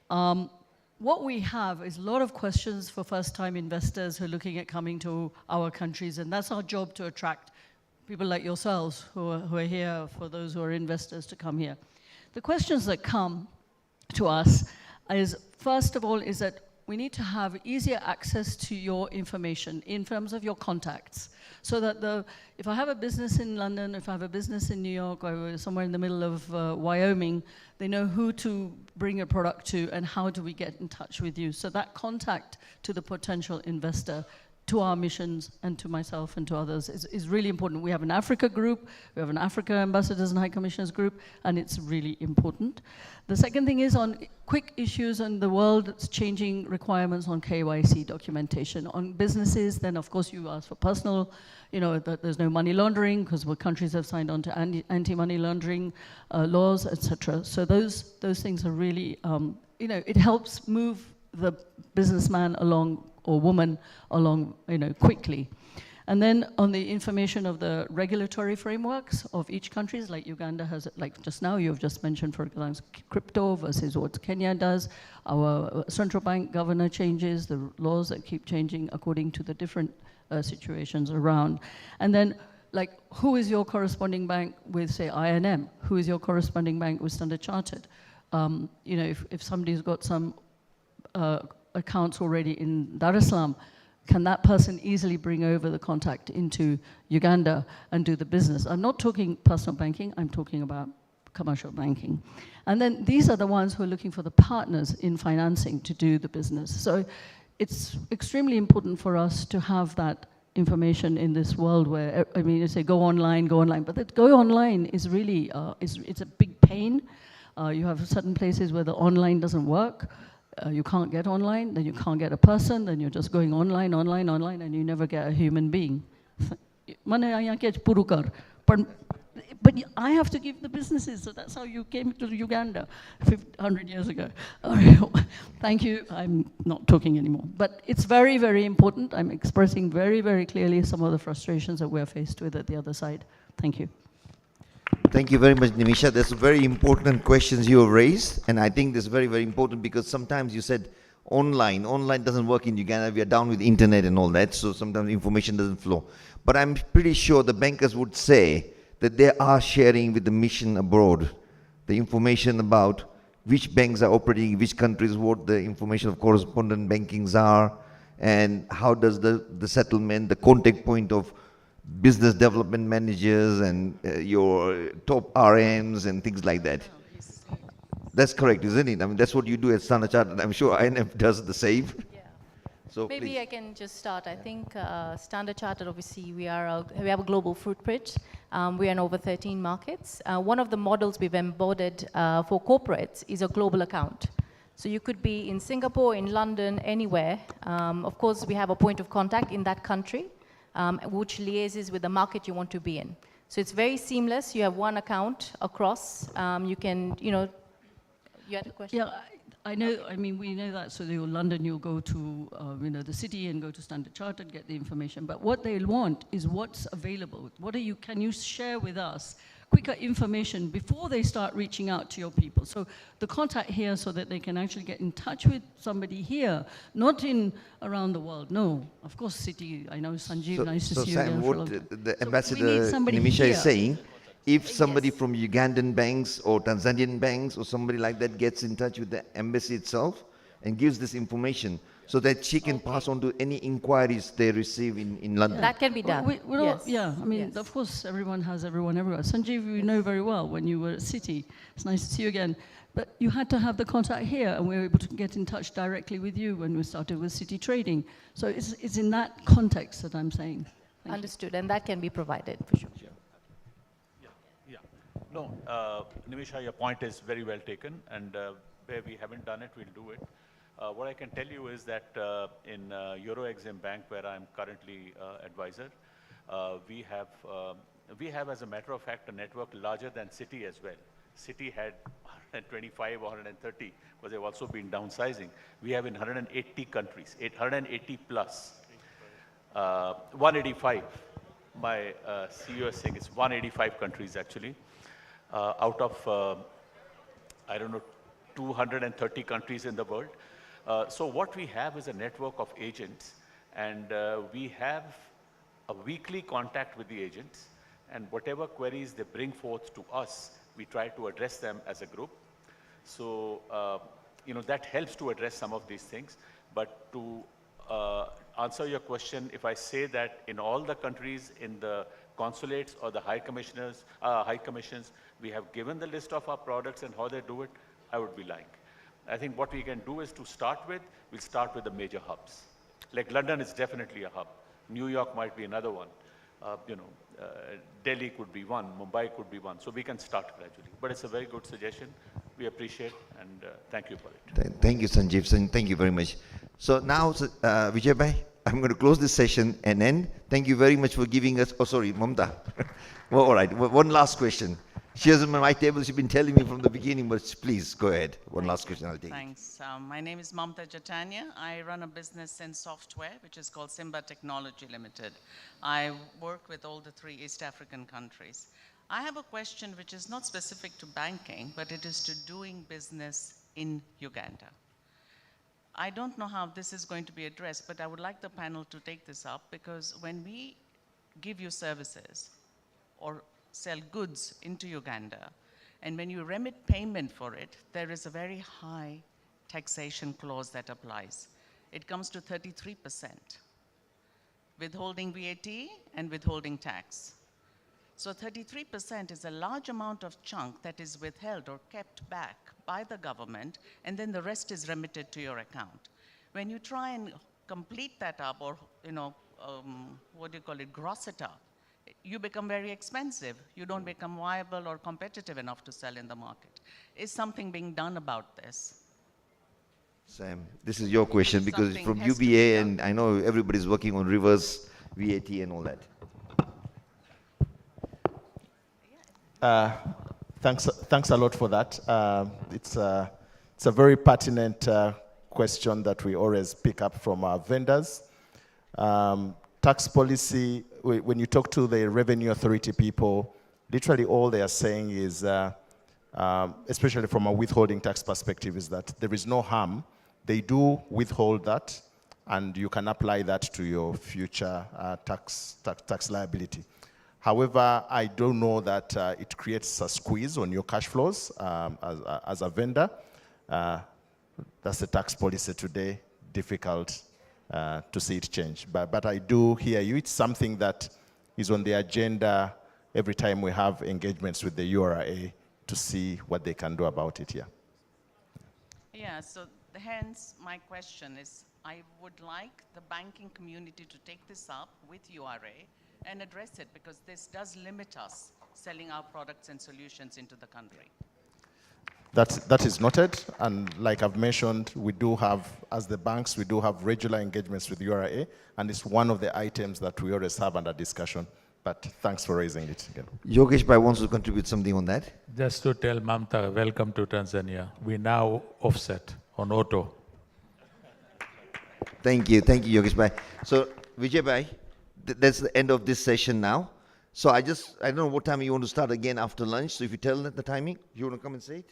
What we have is a lot of questions for first-time investors who are looking at coming to our countries, and that's our job, to attract people like yourselves who are here, for those who are investors to come here. The questions that come to us is, first of all, is that we need to have easier access to your information in terms of your contacts. So that if I have a business in London, if I have a business in New York, or somewhere in the middle of Wyoming, they know who to bring a product to and how do we get in touch with you. So that contact to the potential investor, to our missions and to myself and to others is really important. We have an Africa group, we have an Africa Ambassadors and High Commissioners group, and it's really important. The second thing is on quick issues on the world's changing requirements on KYC documentation. On businesses, then of course you ask for personal, that there's no money laundering because countries have signed on to anti-money laundering laws, etc. So those things are really, it helps move the businessman along or woman along, quickly. And then on the information of the regulatory frameworks of each country, like Uganda has, like just now you've just mentioned, for example, crypto versus what Kenya does, our central bank governor changes, the laws that keep changing according to the different situations around. And then, like, who is your corresponding bank with, say, INM? Who is your corresponding bank with Standard Chartered? If somebody's got some accounts already in Dar es Salaam, can that person easily bring over the contact into Uganda and do the business? I'm not talking personal banking, I'm talking about commercial banking. And then these are the ones who are looking for the partners in financing to do the business. So it's extremely important for us to have that information in this world where, you say go online, but that go online is really, it's a big pain. You have certain places where the online doesn't work. You can't get online, then you can't get a person, then you're just going online, and you never get a human being. But I have to give the businesses, so that's how you came to Uganda 100 years ago. Thank you, I'm not talking anymore. But it's very, very important. I'm expressing very, very clearly some of the frustrations that we're faced with at the other side. Thank you. Thank you very much, Nimisha. That's very important questions you have raised, and I think this is very, very important because sometimes you said online doesn't work in Uganda. We are down with internet and all that, so sometimes information doesn't flow. But I'm pretty sure the bankers would say that they are sharing with the mission abroad the information about which banks are operating in which countries, what the information of correspondent bankings are, and how does the settlement, the contact point of business development managers and your top RMs and things like that. That's correct, isn't it? I mean, that's what you do at Standard Chartered. I'm sure INF does the same. Yeah. So maybe please. I can just start. I think Standard Chartered, obviously, we have a global footprint. We are in over 13 markets. One of the models we've embodied for corporates is a global account. So you could be in Singapore, in London, anywhere. Of course, we have a point of contact in that country, which liaises with the market you want to be in. So it's very seamless. You have one account across. You can, you had a question? Yeah, I know, we know that. So in London, you'll go to, the city and go to Standard Chartered, get the information. But what they'll want is what's available. Can you share with us quicker information before they start reaching out to your people? So the contact here so that they can actually get in touch with somebody here, not around the world. No, of course, city, I know Sanjeev, nice to see you again. What the Ambassador Nimisha is saying, if somebody from Ugandan banks or Tanzanian banks or somebody like that gets in touch with the embassy itself and gives this information so that she can pass on to any inquiries they receive in London. That can be done. Yes. Of course, everyone has everyone everywhere. Sanjeev, you know very well when you were at Citi. It's nice to see you again. But you had to have the contact here, and we were able to get in touch directly with you when we started with Citi Trading. So it's in that context that I'm saying. Understood, and that can be provided for sure. No, Nimisha, your point is very well taken, and where we haven't done it, we'll do it. What I can tell you is that in EuroExim Bank, where I'm currently advisor, we have, as a matter of fact, a network larger than Citi as well. Citi had 125 or 130, because they've also been downsizing. We have in 180 countries, 880 plus, 185. My CEO is saying it's 185 countries actually. Out of, I don't know, 230 countries in the world. So what we have is a network of agents, and we have a weekly contact with the agents, and whatever queries they bring forth to us, we try to address them as a group. So, that helps to address some of these things. But to answer your question, if I say that in all the countries, in the consulates or the high commissions, we have given the list of our products and how they do it, I would be lying. I think what we can do is to start with, we'll start with the major hubs. Like London is definitely a hub. New York might be another one. Delhi could be one, Mumbai could be one. So we can start gradually. But it's a very good suggestion. We appreciate and thank you for it. Thank you, Sanjeev. Thank you very much. So now, Vijay Bhai, I'm going to close this session and end. Thank you very much for giving us, Mamta. Well, all right, one last question. She has been on my table. She's been telling me from the beginning, but please go ahead. One last question I'll take. Thanks. My name is Mamta Jatania. I run a business in software, which is called Simba Technology Limited. I work with all the 3 East African countries. I have a question which is not specific to banking, but it is to doing business in Uganda. I don't know how this is going to be addressed, but I would like the panel to take this up, because when we give you services or sell goods into Uganda, and when you remit payment for it, there is a very high taxation clause that applies. It comes to 33%, withholding VAT and withholding tax. So 33% is a large amount of chunk that is withheld or kept back by the government, and then the rest is remitted to your account. When you try and complete that up, or gross it up, you become very expensive. You don't become viable or competitive enough to sell in the market. Is something being done about this? Sam, this is your question, because from UBA, and I know everybody's working on reverse VAT and all that. Thanks a lot for that. It's a very pertinent question that we always pick up from our vendors. Tax policy, when you talk to the Revenue Authority people, literally all they are saying is, especially from a withholding tax perspective, is that there is no harm. They do withhold that, and you can apply that to your future tax liability. However, I don't know that it creates a squeeze on your cash flows as a vendor. That's the tax policy today. Difficult to see it change. But I do hear you. It's something that is on the agenda every time we have engagements with the URA to see what they can do about it here. Yeah, so hence my question is, I would like the banking community to take this up with URA and address it, because this does limit us selling our products and solutions into the country. That is noted, and like I've mentioned, we do have, as the banks, we do have regular engagements with URA, and it's one of the items that we always have under discussion. But thanks for raising it again. Yogesh Bhai wants to contribute something on that. Just to tell Mamta, welcome to Tanzania. We now offset on auto. Thank you, Yogesh Bhai. So Vijay Bhai, that's the end of this session now. So I don't know what time you want to start again after lunch. So if you tell them the timing, you want to come and say it?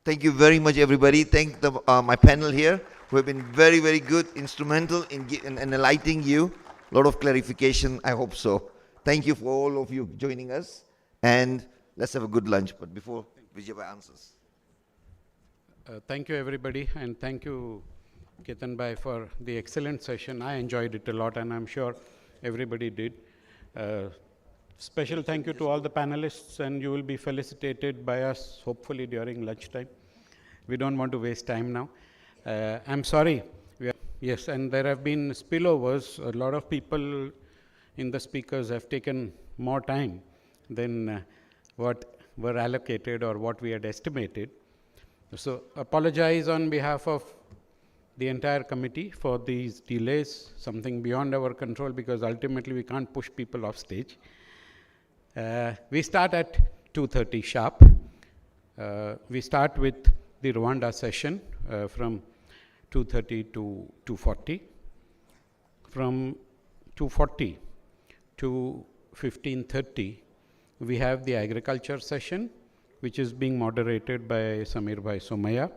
Thank you very much, everybody. Thank my panel here, who have been very, very good, instrumental in enlightening you. A lot of clarification, I hope so. Thank you for all of you joining us. And let's have a good lunch. But before Vijay Bhai answers. Thank you, everybody. And thank you, Ketan Bhai, for the excellent session. I enjoyed it a lot, and I'm sure everybody did. Special thank you to all the panelists, and you will be felicitated by us, hopefully, during lunchtime. We don't want to waste time now. I'm sorry. Yes, and there have been spillovers. A lot of people in the speakers have taken more time than what were allocated or what we had estimated. So apologize on behalf of the entire committee for these delays, something beyond our control, because ultimately we can't push people off stage. We start at 2:30 sharp. We start with the Rwanda session from 2:30 to 2:40. From 2:40 to 15:30, we have the agriculture session, which is being moderated by Samir Bhai Somaya.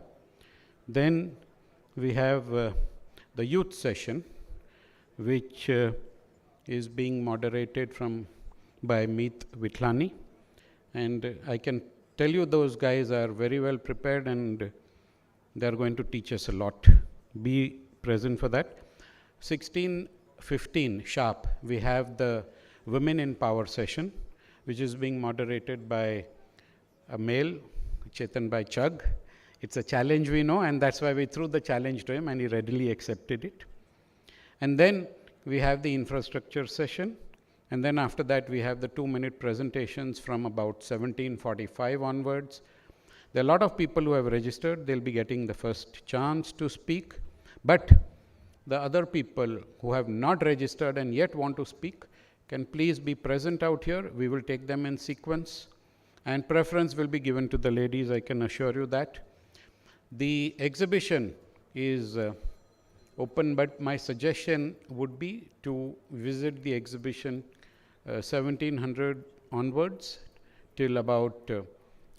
Then we have the youth session, which is being moderated by Meet Vitlani. And I can tell you those guys are very well prepared, and they're going to teach us a lot. Be present for that. 16:15 sharp, we have the Women in Power session, which is being moderated by a male, Chetan Bhai Chug. It's a challenge, we know, and that's why we threw the challenge to him, and he readily accepted it. And then we have the infrastructure session. And then after that, we have the 2-minute presentations from about 17:45 onwards. There are a lot of people who have registered. They'll be getting the first chance to speak. But the other people who have not registered and yet want to speak can please be present out here. We will take them in sequence. And preference will be given to the ladies, I can assure you that. The exhibition is open, but my suggestion would be to visit the exhibition 1700 onwards till about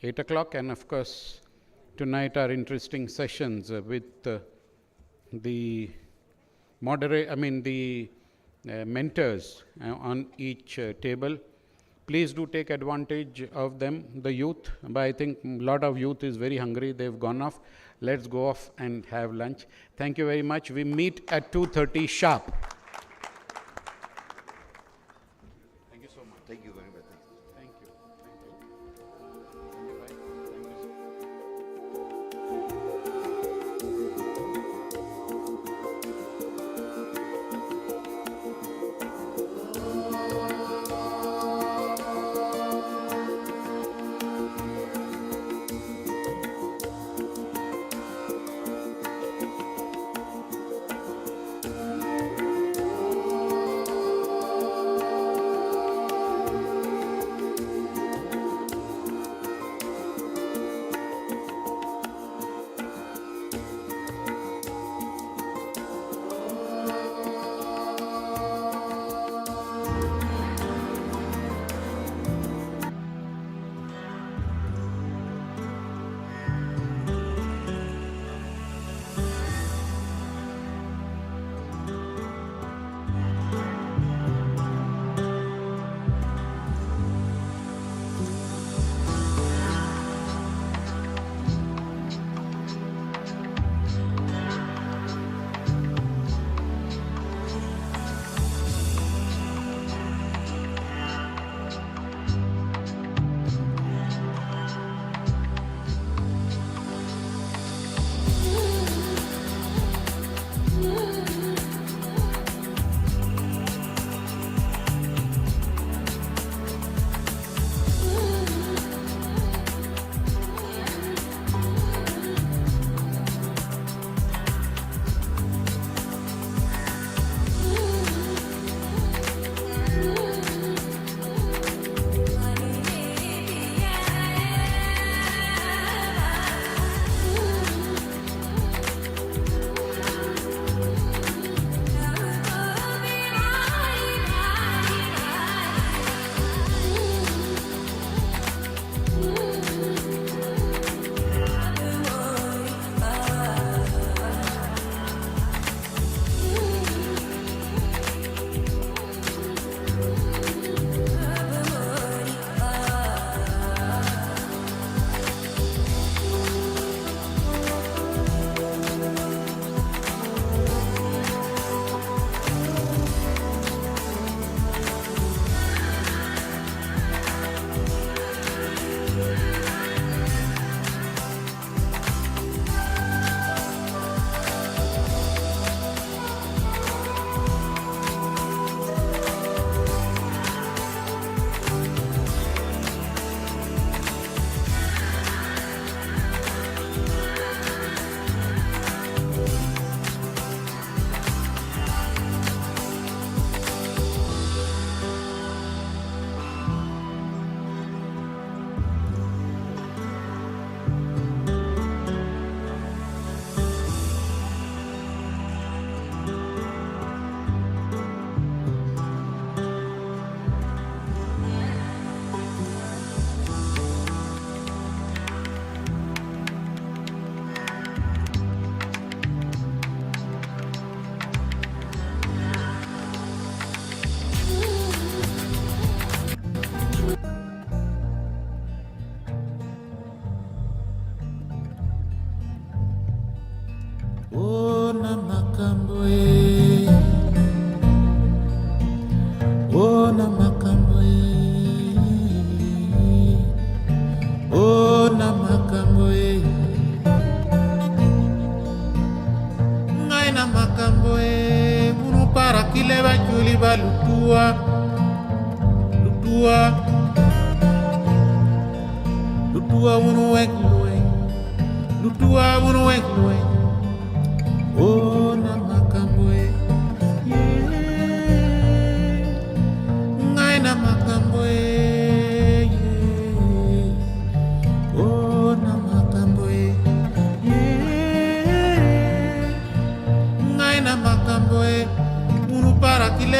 8 o'clock. And of course, tonight are interesting sessions with the mentors on each table. Please do take advantage of them, the youth. But I think a lot of youth is very hungry. They've gone off. Let's go off and have lunch. Thank you very much. We meet at 2:30 sharp. Thank you so much. Thank you very much. Thank you.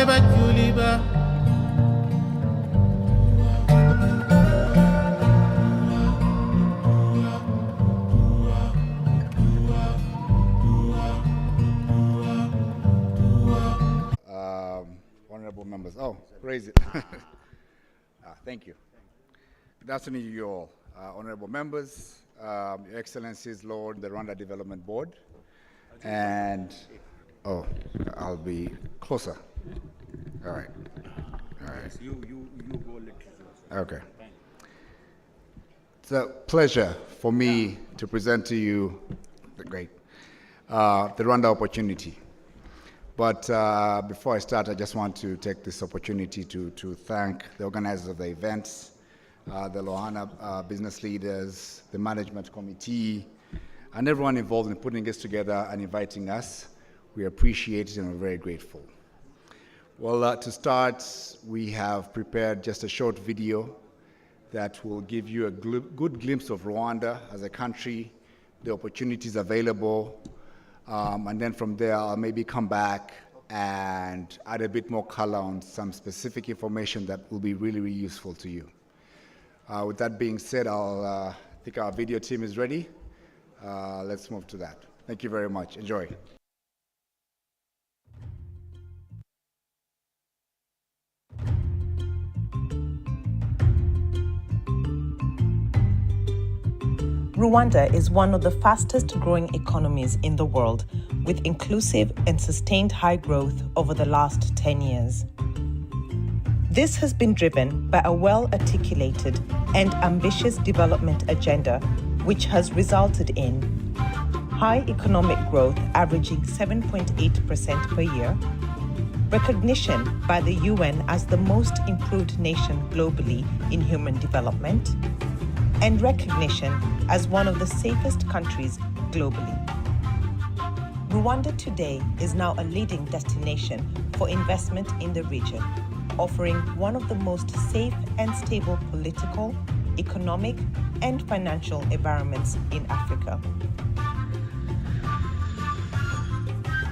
Honorable members. Oh, raise it. Thank you. Good afternoon to you all. Honorable members, Your Excellencies, Lord, the Rwanda Development Board, and, oh, I'll be closer. All right. All right. You go a little closer. Okay. It's a pleasure for me to present to you the Rwanda opportunity. But before I start, I just want to take this opportunity to thank the organizers of the events, the Lohana business leaders, the management committee, and everyone involved in putting this together and inviting us. We appreciate it and we're very grateful. Well, to start, we have prepared just a short video that will give you a good glimpse of Rwanda as a country, the opportunities available, and then from there, I'll maybe come back and add a bit more color on some specific information that will be really, really useful to you. With that being said, I think our video team is ready. Let's move to that. Thank you very much. Enjoy. Rwanda is one of the fastest growing economies in the world, with inclusive and sustained high growth over the last 10 years. This has been driven by a well-articulated and ambitious development agenda, which has resulted in high economic growth averaging 7.8% per year, recognition by the UN as the most improved nation globally in human development, and recognition as one of the safest countries globally. Rwanda today is now a leading destination for investment in the region, offering one of the most safe and stable political, economic, and financial environments in Africa.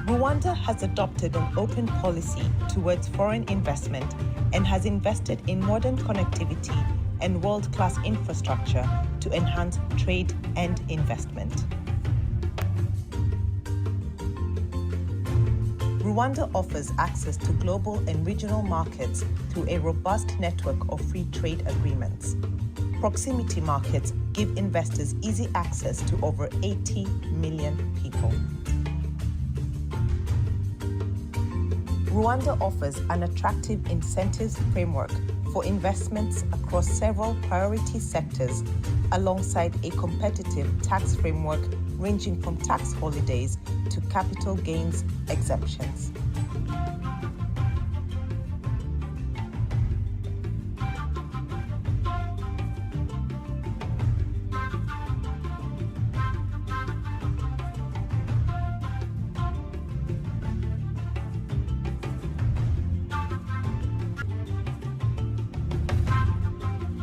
Rwanda has adopted an open policy towards foreign investment and has invested in modern connectivity and world-class infrastructure to enhance trade and investment. Rwanda offers access to global and regional markets through a robust network of free trade agreements. Proximity markets give investors easy access to over 80 million people. Rwanda offers an attractive incentives framework for investments across several priority sectors, alongside a competitive tax framework ranging from tax holidays to capital gains exemptions.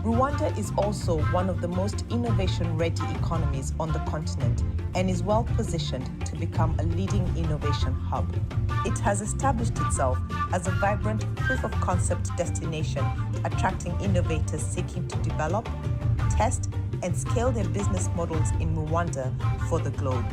Rwanda is also one of the most innovation-ready economies on the continent and is well positioned to become a leading innovation hub. It has established itself as a vibrant proof-of-concept destination, attracting innovators seeking to develop, test, and scale their business models in Rwanda for the globe.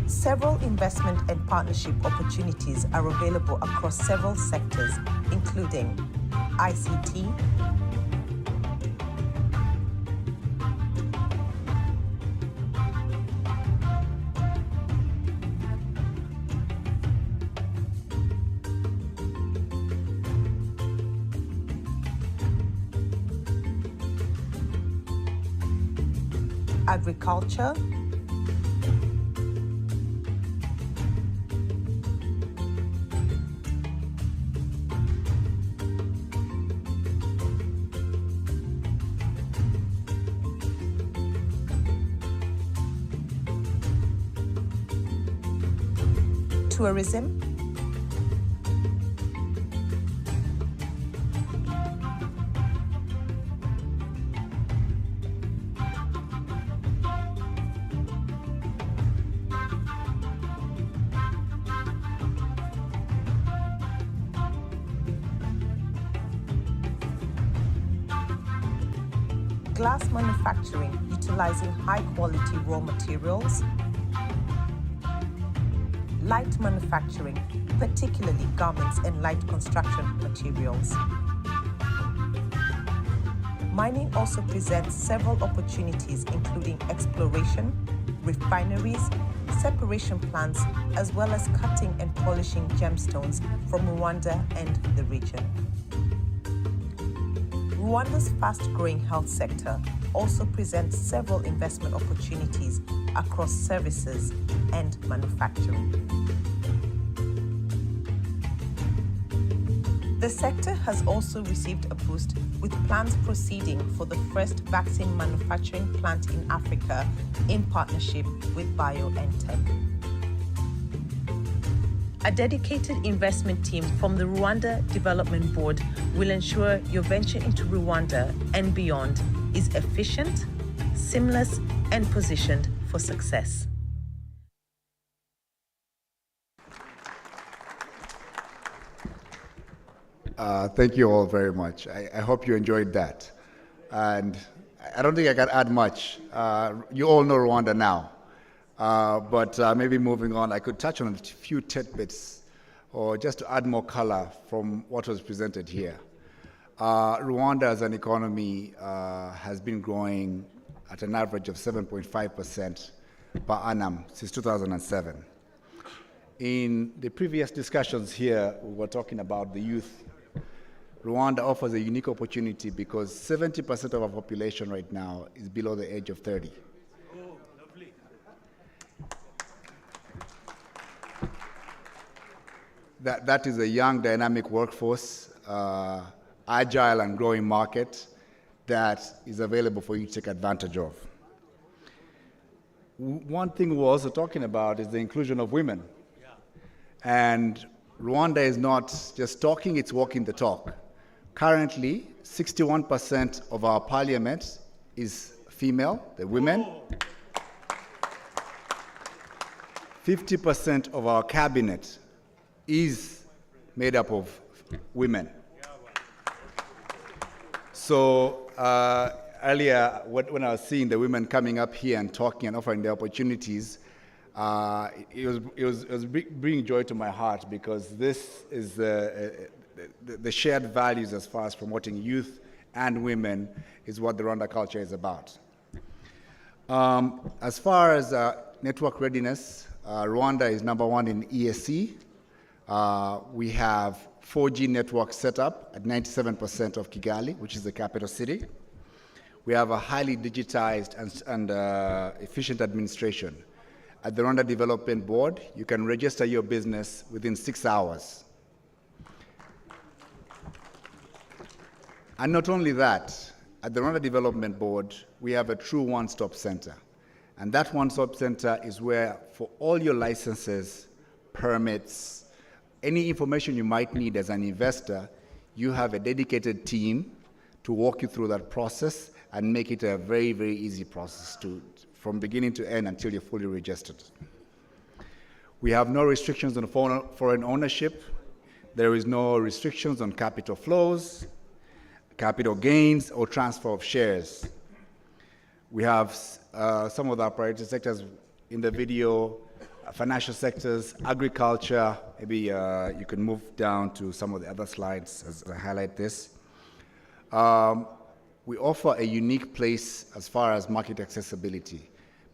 Several investment and partnership opportunities are available across several sectors, including ICT, agriculture, tourism, glass manufacturing utilizing high-quality raw materials, light manufacturing, particularly garments and light construction materials. Mining also presents several opportunities including exploration, refineries, separation plants, as well as cutting and polishing gemstones from Rwanda and the region. Rwanda's fast-growing health sector also presents several investment opportunities across services and manufacturing. The sector has also received a boost with plans proceeding for the first vaccine manufacturing plant in Africa in partnership with BioNTech. A dedicated investment team from the Rwanda Development Board will ensure your venture into Rwanda and beyond is efficient, seamless, and positioned for success. Thank you all very much. I hope you enjoyed that. And I don't think I can add much. You all know Rwanda now. But maybe moving on, I could touch on a few tidbits or just to add more color from what was presented here. Rwanda as an economy has been growing at an average of 7.5% per annum since 2007. In the previous discussions here, we were talking about the youth. Rwanda offers a unique opportunity because 70% of our population right now is below the age of 30. That is a young, dynamic workforce, agile and growing market that is available for you to take advantage of. One thing we're also talking about is the inclusion of women. Yeah. And Rwanda is not just talking, it's walking the talk. Currently, 61% of our parliament is female, the women. 50% of our cabinet is made up of women. So earlier, when I was seeing the women coming up here and talking and offering the opportunities, it was bringing joy to my heart because this is the shared values as far as promoting youth and women is what the Rwanda culture is about. As far as network readiness, Rwanda is #1 in ESC. We have 4G network set up at 97% of Kigali, which is the capital city. We have a highly digitized and efficient administration. At the Rwanda Development Board, you can register your business within 6 hours. And not only that, at the Rwanda Development Board, we have a true one-stop center. And that one-stop center is where, for all your licenses, permits, any information you might need as an investor, you have a dedicated team to walk you through that process and make it a very, very easy process from beginning to end until you're fully registered. We have no restrictions on foreign ownership. There is no restrictions on capital flows, capital gains, or transfer of shares. We have some of our priority sectors in the video, financial sectors, agriculture. Maybe you can move down to some of the other slides as I highlight this. We offer a unique place as far as market accessibility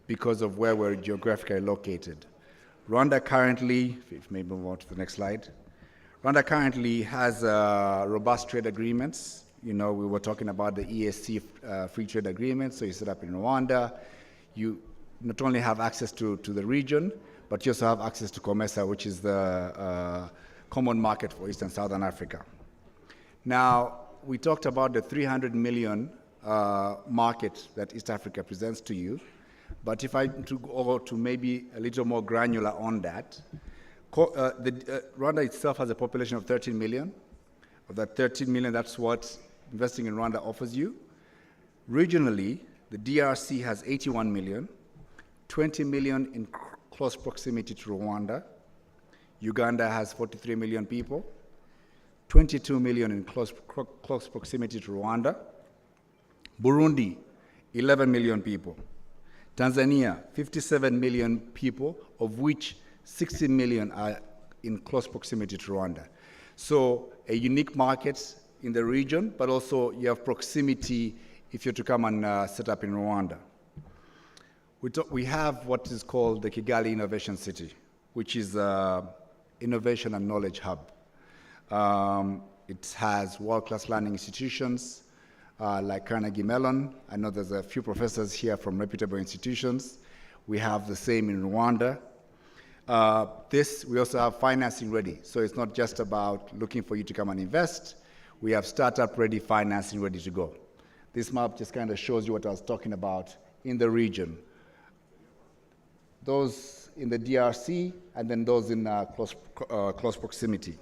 because of where we're geographically located. Rwanda currently, if maybe move on to the next slide. Rwanda currently has robust trade agreements. You know, we were talking about the ESC free trade agreement, so you set up in Rwanda. You not only have access to the region, but you also have access to COMESA, which is the common market for East and Southern Africa. Now, we talked about the 300 million market that East Africa presents to you, but if I to go to maybe a little more granular on that, Rwanda itself has a population of 13 million. Of that 13 million, that's what investing in Rwanda offers you. Regionally, the DRC has 81 million, 20 million in close proximity to Rwanda. Uganda has 43 million people, 22 million in close proximity to Rwanda. Burundi, 11 million people. Tanzania, 57 million people, of which 60 million are in close proximity to Rwanda. So a unique market in the region, but also you have proximity if you're to come and set up in Rwanda. We have what is called the Kigali Innovation City, which is an innovation and knowledge hub. It has world-class learning institutions like Carnegie Mellon. I know there's a few professors here from reputable institutions. We have the same in Rwanda. We also have financing ready. So it's not just about looking for you to come and invest. We have startup ready, financing ready to go. This map just kind of shows you what I was talking about in the region. Those in the DRC and then those in close proximity.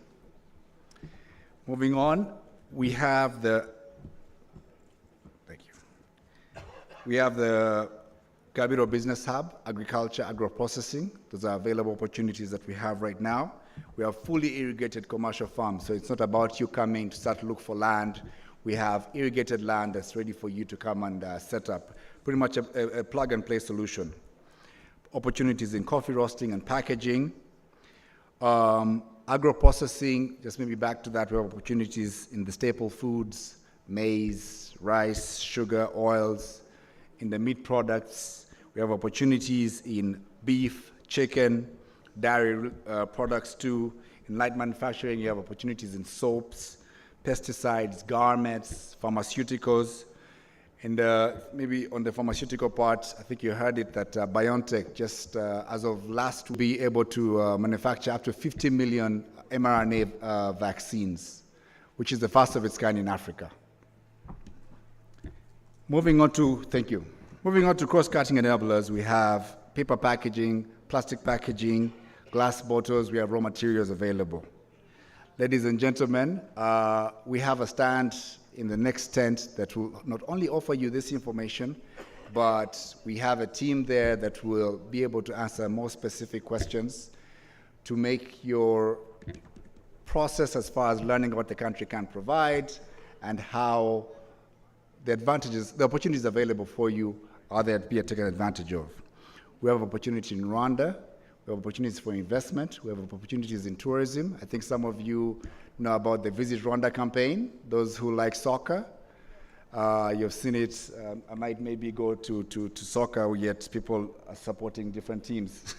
Moving on, we have the Gabiro Business Hub, agriculture, agro-processing. Those are available opportunities that we have right now. We have fully irrigated commercial farms, so it's not about you coming to start to look for land. We have irrigated land that's ready for you to come and set up. Pretty much a plug-and-play solution. Opportunities in coffee roasting and packaging. Agro-processing, just maybe back to that, we have opportunities in the staple foods, maize, rice, sugar, oils. In the meat products, we have opportunities in beef, chicken, dairy products too. In light manufacturing, you have opportunities in soaps, pesticides, garments, pharmaceuticals. And maybe on the pharmaceutical part, I think you heard it that BioNTech just as of last will be able to manufacture up to 50 million mRNA vaccines, which is the first of its kind in Africa. Moving on to cross-cutting enablers, we have paper packaging, plastic packaging, glass bottles, we have raw materials available. Ladies and gentlemen, we have a stand in the next tent that will not only offer you this information, but we have a team there that will be able to answer more specific questions to make your process as far as learning what the country can provide and how the opportunities available for you are there to be taken advantage of. We have opportunity in Rwanda, we have opportunities for investment, we have opportunities in tourism. I think some of you know about the Visit Rwanda campaign, those who like soccer. You've seen it, I might maybe go to soccer, yet people are supporting different teams.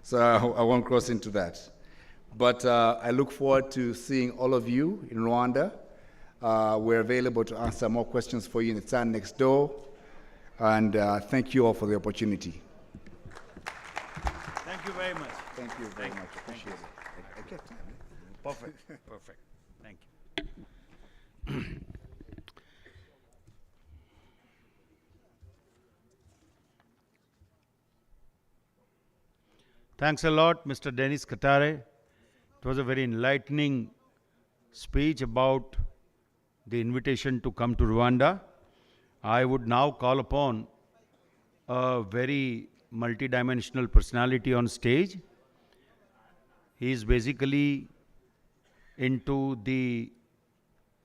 So I won't cross into that. But I look forward to seeing all of you in Rwanda. We're available to answer more questions for you in the stand next door. And thank you all for the opportunity. Thank you very much. Thank you very much. Appreciate it. Okay. Perfect. Perfect. Thank you. Thanks a lot, Mr. Dennis Katare. It was a very enlightening speech about the invitation to come to Rwanda. I would now call upon a very multidimensional personality on stage. He is basically into the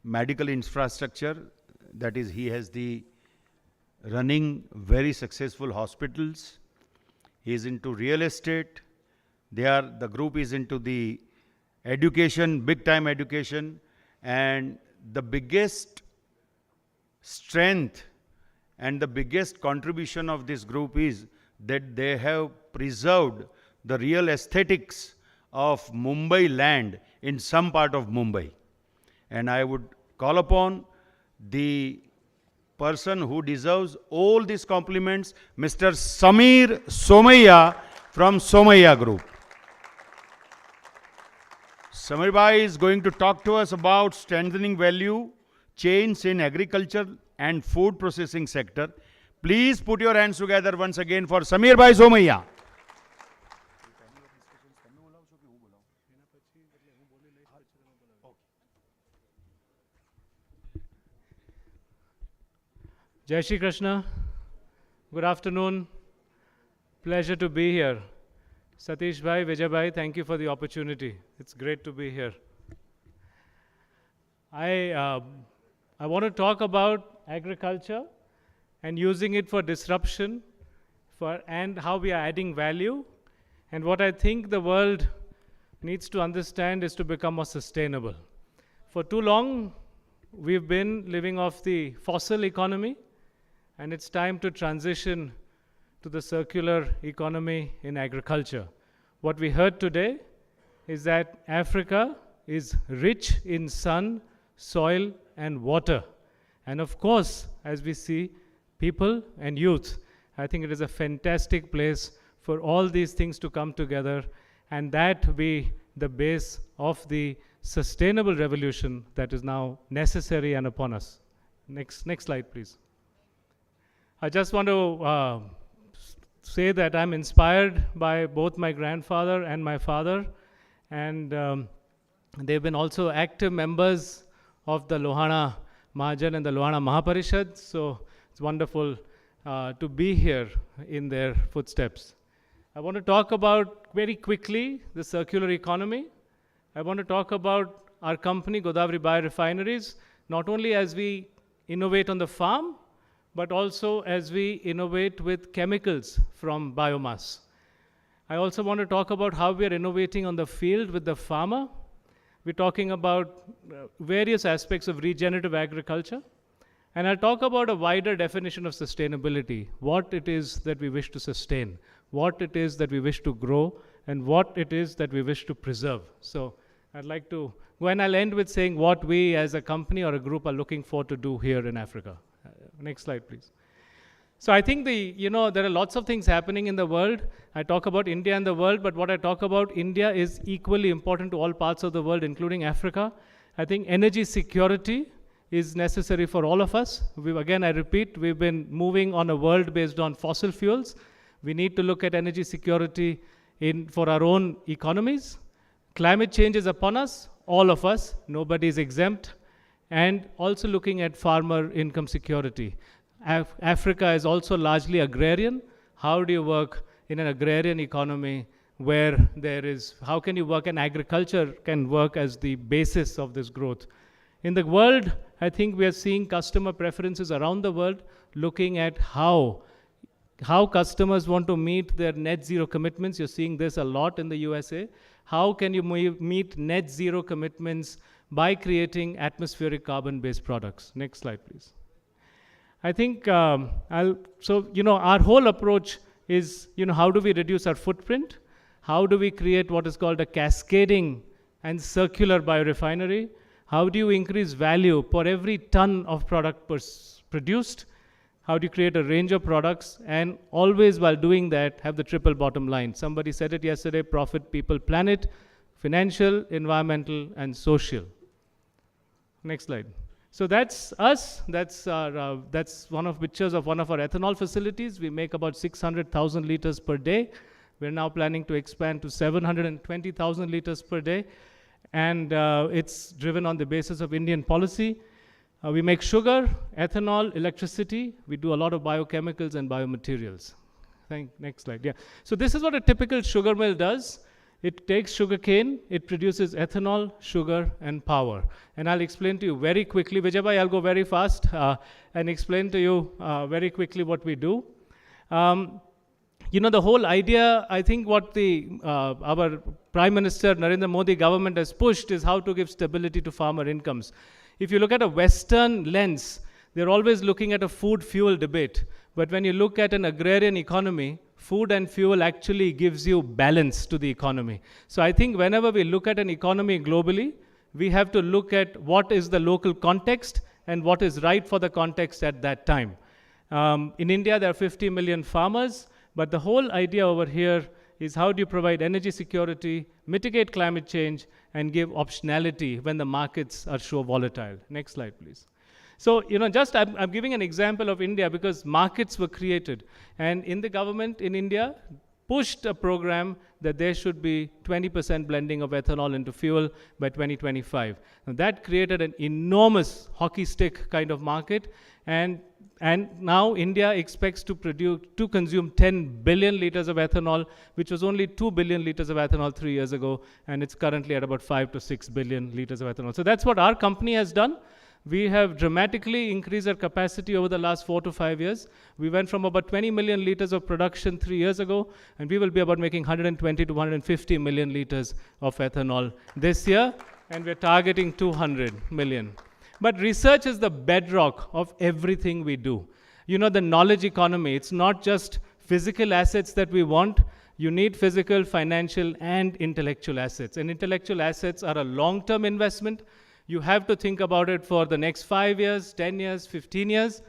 medical infrastructure, that is, he has the running very successful hospitals. He is into real estate. The group is into the education, big time education, and the biggest strength and the biggest contribution of this group is that they have preserved the real aesthetics of Mumbai land in some part of Mumbai. And I would call upon the person who deserves all these compliments, Mr. Samir Somaiya from Somaiya Group. Samir Bhai is going to talk to us about strengthening value chains in agriculture and food processing sector. Please put your hands together once again for Samir Bhai Somaiya. Jai Shri Krishna. Good afternoon. Pleasure to be here. Satish Bhai, Vijay Bhai, thank you for the opportunity. It's great to be here. I want to talk about agriculture and using it for disruption and how we are adding value. And what I think the world needs to understand is to become more sustainable. For too long, we've been living off the fossil economy, and it's time to transition to the circular economy in agriculture. What we heard today is that Africa is rich in sun, soil, and water. And of course, as we see, people and youth, I think it is a fantastic place for all these things to come together, and that be the base of the sustainable revolution that is now necessary and upon us. Next slide, please. I just want to say that I'm inspired by both my grandfather and my father, and they've been also active members of the Lohana Mahajan and the Lohana Mahaparishad, so it's wonderful to be here in their footsteps. I want to talk about very quickly the circular economy. I want to talk about our company, Godavari Biorefineries, not only as we innovate on the farm, but also as we innovate with chemicals from biomass. I also want to talk about how we are innovating on the field with the farmer. We're talking about various aspects of regenerative agriculture. And I'll talk about a wider definition of sustainability, what it is that we wish to sustain, what it is that we wish to grow, and what it is that we wish to preserve. So I'd like to go, and I'll end with saying what we as a company or a group are looking for to do here in Africa. Next slide, please. So I think there are lots of things happening in the world. I talk about India and the world, but what I talk about India is equally important to all parts of the world, including Africa. I think energy security is necessary for all of us. Again, I repeat, we've been moving on a world based on fossil fuels. We need to look at energy security for our own economies. Climate change is upon us, all of us, nobody is exempt. And also looking at farmer income security. Africa is also largely agrarian. How do you work in an agrarian economy where how can you work, and agriculture can work as the basis of this growth. In the world, I think we are seeing customer preferences around the world, looking at how customers want to meet their net zero commitments. You're seeing this a lot in the USA. How can you meet net zero commitments by creating atmospheric carbon-based products? Next slide, please. I think, our whole approach is, how do we reduce our footprint? How do we create what is called a cascading and circular biorefinery? How do you increase value per every ton of product produced? How do you create a range of products? And always while doing that, have the triple bottom line. Somebody said it yesterday: profit, people, planet, financial, environmental, and social. Next slide. So that's us. That's one of pictures of one of our ethanol facilities. We make about 600,000 liters per day. We're now planning to expand to 720,000 liters per day. And it's driven on the basis of Indian policy. We make sugar, ethanol, electricity. We do a lot of biochemicals and biomaterials. Next slide. Yeah. So this is what a typical sugar mill does. It takes sugar cane, it produces ethanol, sugar, and power. And I'll explain to you very quickly. Vijay Bhai, I'll go very fast and explain to you very quickly what we do. The whole idea, I think what our Prime Minister Narendra Modi government has pushed is how to give stability to farmer incomes. If you look at a Western lens, they're always looking at a food-fuel debate. But when you look at an agrarian economy, food and fuel actually gives you balance to the economy. So I think whenever we look at an economy globally, we have to look at what is the local context and what is right for the context at that time. In India, there are 50 million farmers, but the whole idea over here is how do you provide energy security, mitigate climate change, and give optionality when the markets are so volatile. Next slide, please. So, I'm giving an example of India because markets were created. And in the government in India pushed a program that there should be 20% blending of ethanol into fuel by 2025. Now, that created an enormous hockey stick kind of market. And And now India expects to consume 10 billion liters of ethanol, which was only 2 billion liters of ethanol 3 years ago, and it's currently at about 5 to 6 billion liters of ethanol. So that's what our company has done. We have dramatically increased our capacity over the last 4 to 5 years. We went from about 20 million liters of production 3 years ago, and we will be about making 120 to 150 million liters of ethanol this year, and we're targeting 200 million. But research is the bedrock of everything we do. You know, the knowledge economy, it's not just physical assets that we want. You need physical, financial, and intellectual assets. And intellectual assets are a long-term investment. You have to think about it for the next 5 years, 10 years, 15 years.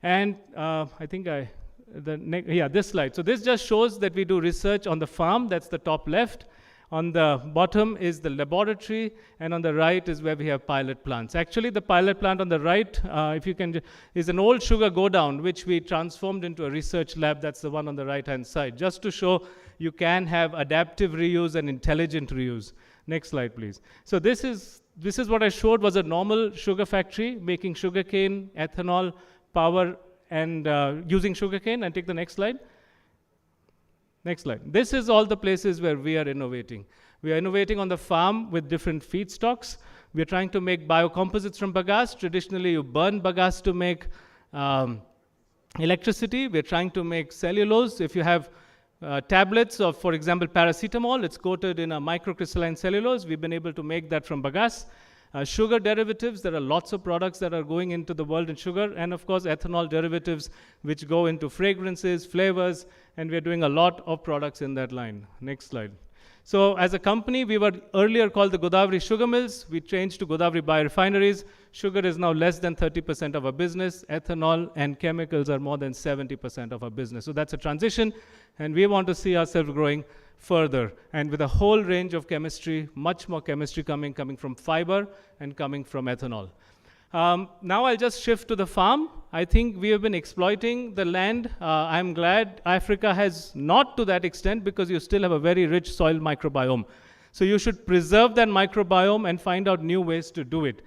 And I think this slide. So this just shows that we do research on the farm. That's the top left. On the bottom is the laboratory, and on the right is where we have pilot plants. Actually, the pilot plant on the right, if you can, is an old sugar go-down, which we transformed into a research lab. That's the one on the right-hand side, just to show you can have adaptive reuse and intelligent reuse. Next slide, please. So this is what I showed was a normal sugar factory making sugarcane, ethanol, power, and using sugarcane. And take the next slide. Next slide. This is all the places where we are innovating. We are innovating on the farm with different feedstocks. We are trying to make biocomposites from bagasse. Traditionally, you burn bagasse to make electricity. We are trying to make cellulose. If you have tablets of, for example, paracetamol, it's coated in a microcrystalline cellulose. We've been able to make that from bagasse. Sugar derivatives, there are lots of products that are going into the world in sugar, and of course ethanol derivatives which go into fragrances, flavors, and we're doing a lot of products in that line. Next slide. So as a company, we were earlier called the Godavari Sugar Mills. We changed to Godavari Biorefineries. Sugar is now less than 30% of our business. Ethanol and chemicals are more than 70% of our business. So that's a transition, and we want to see ourselves growing further, and with a whole range of chemistry, much more chemistry coming from fiber and coming from ethanol. Now I'll just shift to the farm. I think we have been exploiting the land. I'm glad Africa has not to that extent, because you still have a very rich soil microbiome. So you should preserve that microbiome and find out new ways to do it.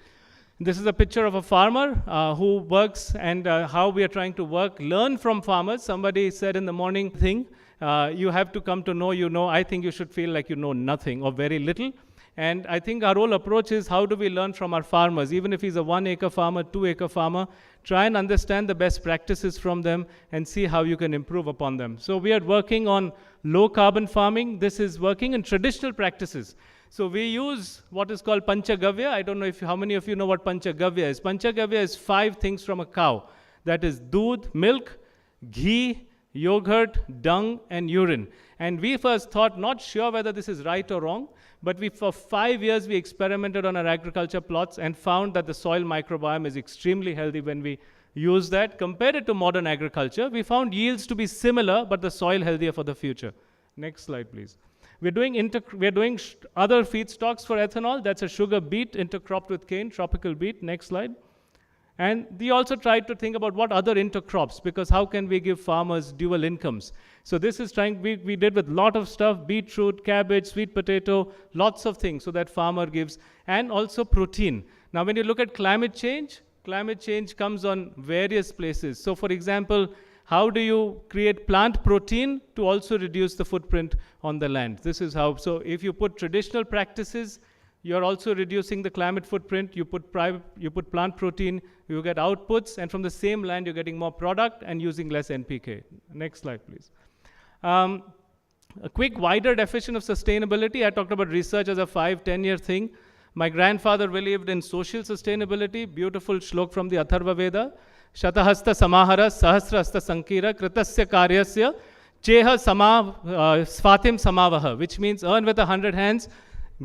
This is a picture of a farmer who works, and how we are trying to learn from farmers. Somebody said in the morning thing, you have to come to know you know. I think you should feel like you know nothing or very little. And I think our whole approach is, how do we learn from our farmers? Even if he's a 1-acre farmer, 2-acre farmer, try and understand the best practices from them and see how you can improve upon them. So we are working on low carbon farming. This is working in traditional practices. So we use what is called Panchagavya. I don't know how many of you know what Panchagavya is. Panchagavya is 5 things from a cow. That is doodh, milk, ghee, yogurt, dung, and urine. And we first thought, not sure whether this is right or wrong, but for 5 years we experimented on our agriculture plots and found that the soil microbiome is extremely healthy when we use that. Compared it to modern agriculture, we found yields to be similar, but the soil healthier for the future. Next slide, please. We're doing other feedstocks for ethanol. That's a sugar beet intercropped with cane, tropical beet. Next slide. And we also tried to think about what other intercrops, because how can we give farmers dual incomes? So this is we did with a lot of stuff, beetroot, cabbage, sweet potato, lots of things, so that farmer gives, and also protein. Now when you look at climate change comes on various places. So for example, how do you create plant protein to also reduce the footprint on the land? This is how. So if you put traditional practices, you're also reducing the climate footprint. You put plant protein, you get outputs, and from the same land, you're getting more product and using less NPK. Next slide, please. A quick wider definition of sustainability. I talked about research as a 5-10-year thing. My grandfather believed in social sustainability. Beautiful shlok from the Atharva Veda. Shatahasta samahara sahasrahasta sankira kritasya karyasya cheha svatim samavaha, which means earn with 100 hands,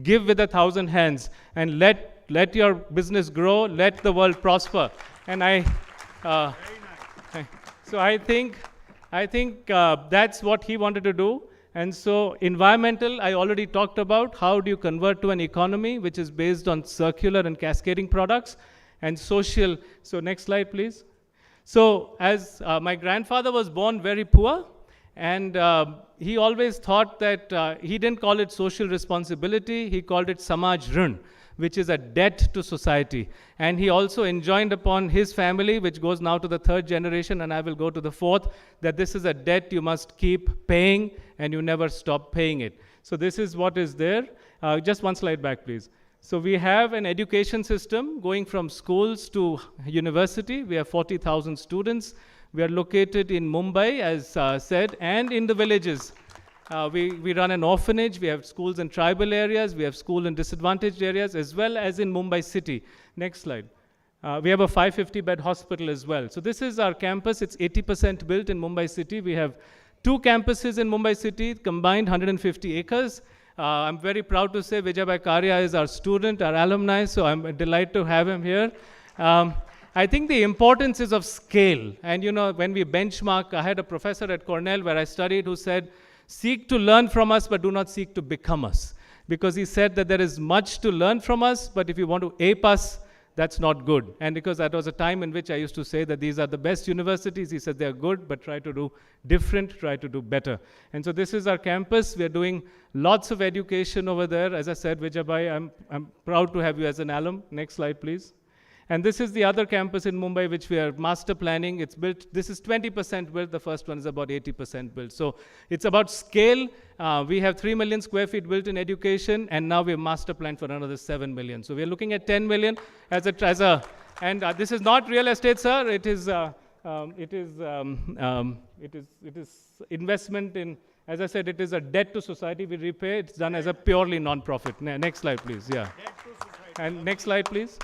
give with 1,000 hands, and let your business grow, let the world prosper. And so I think that's what he wanted to do. And so environmental, I already talked about. How do you convert to an economy which is based on circular and cascading products? And social. So next slide, please. So as my grandfather was born very poor, and he always thought that he didn't call it social responsibility, he called it samaj rin, which is a debt to society. And he also enjoined upon his family, which goes now to the 3rd generation, and I will go to the 4th, that this is a debt you must keep paying and you never stop paying it. So this is what is there. Just one slide back, please. So we have an education system going from schools to university. We have 40,000 students. We are located in Mumbai, as said, and in the villages. We run an orphanage. We have schools in tribal areas. We have schools in disadvantaged areas, as well as in Mumbai city. Next slide. We have a 550-bed hospital as well. So this is our campus. It's 80% built in Mumbai city. We have 2 campuses in Mumbai city, combined 150 acres. I'm very proud to say Vijay Karia is our student, our alumni, so I'm delighted to have him here. I think the importance is of scale. And you know, when we benchmark, I had a professor at Cornell where I studied who said, seek to learn from us, but do not seek to become us. Because he said that there is much to learn from us, but if you want to ape us, that's not good. And because that was a time in which I used to say that these are the best universities, he said they're good, but try to do different, try to do better. And so this is our campus. We're doing lots of education over there. As I said, Vijay, I'm proud to have you as an alum. Next slide, please. And this is the other campus in Mumbai, which we are master planning. It's built, this is 20% built, the first one is about 80% built. So it's about scale. We have 3 million square feet built in education, and now we have master planned for another 7 million. So we're looking at 10 million and this is not real estate, sir. It is investment in, as I said, it is a debt to society we repay. It's done as a purely non-profit. Next slide, please. Yeah. And next slide, please.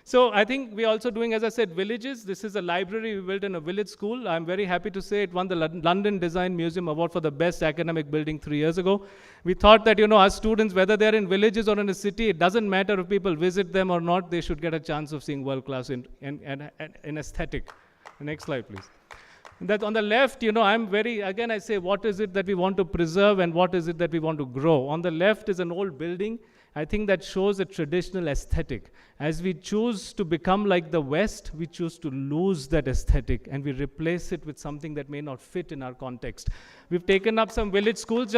So I think we're also doing, as I said, villages. This is a library we built in a village school. I'm very happy to say it won the London Design Museum Award for the best academic building 3 years ago. We thought that, you know, our students, whether they're in villages or in a city, it doesn't matter if people visit them or not, they should get a chance of seeing world-class in aesthetic. Next slide, please. That on the left, you know, again, I say, what is it that we want to preserve and what is it that we want to grow? On the left is an old building. I think that shows a traditional aesthetic. As we choose to become like the West, we choose to lose that aesthetic and we replace it with something that may not fit in our context. We've taken up some village schools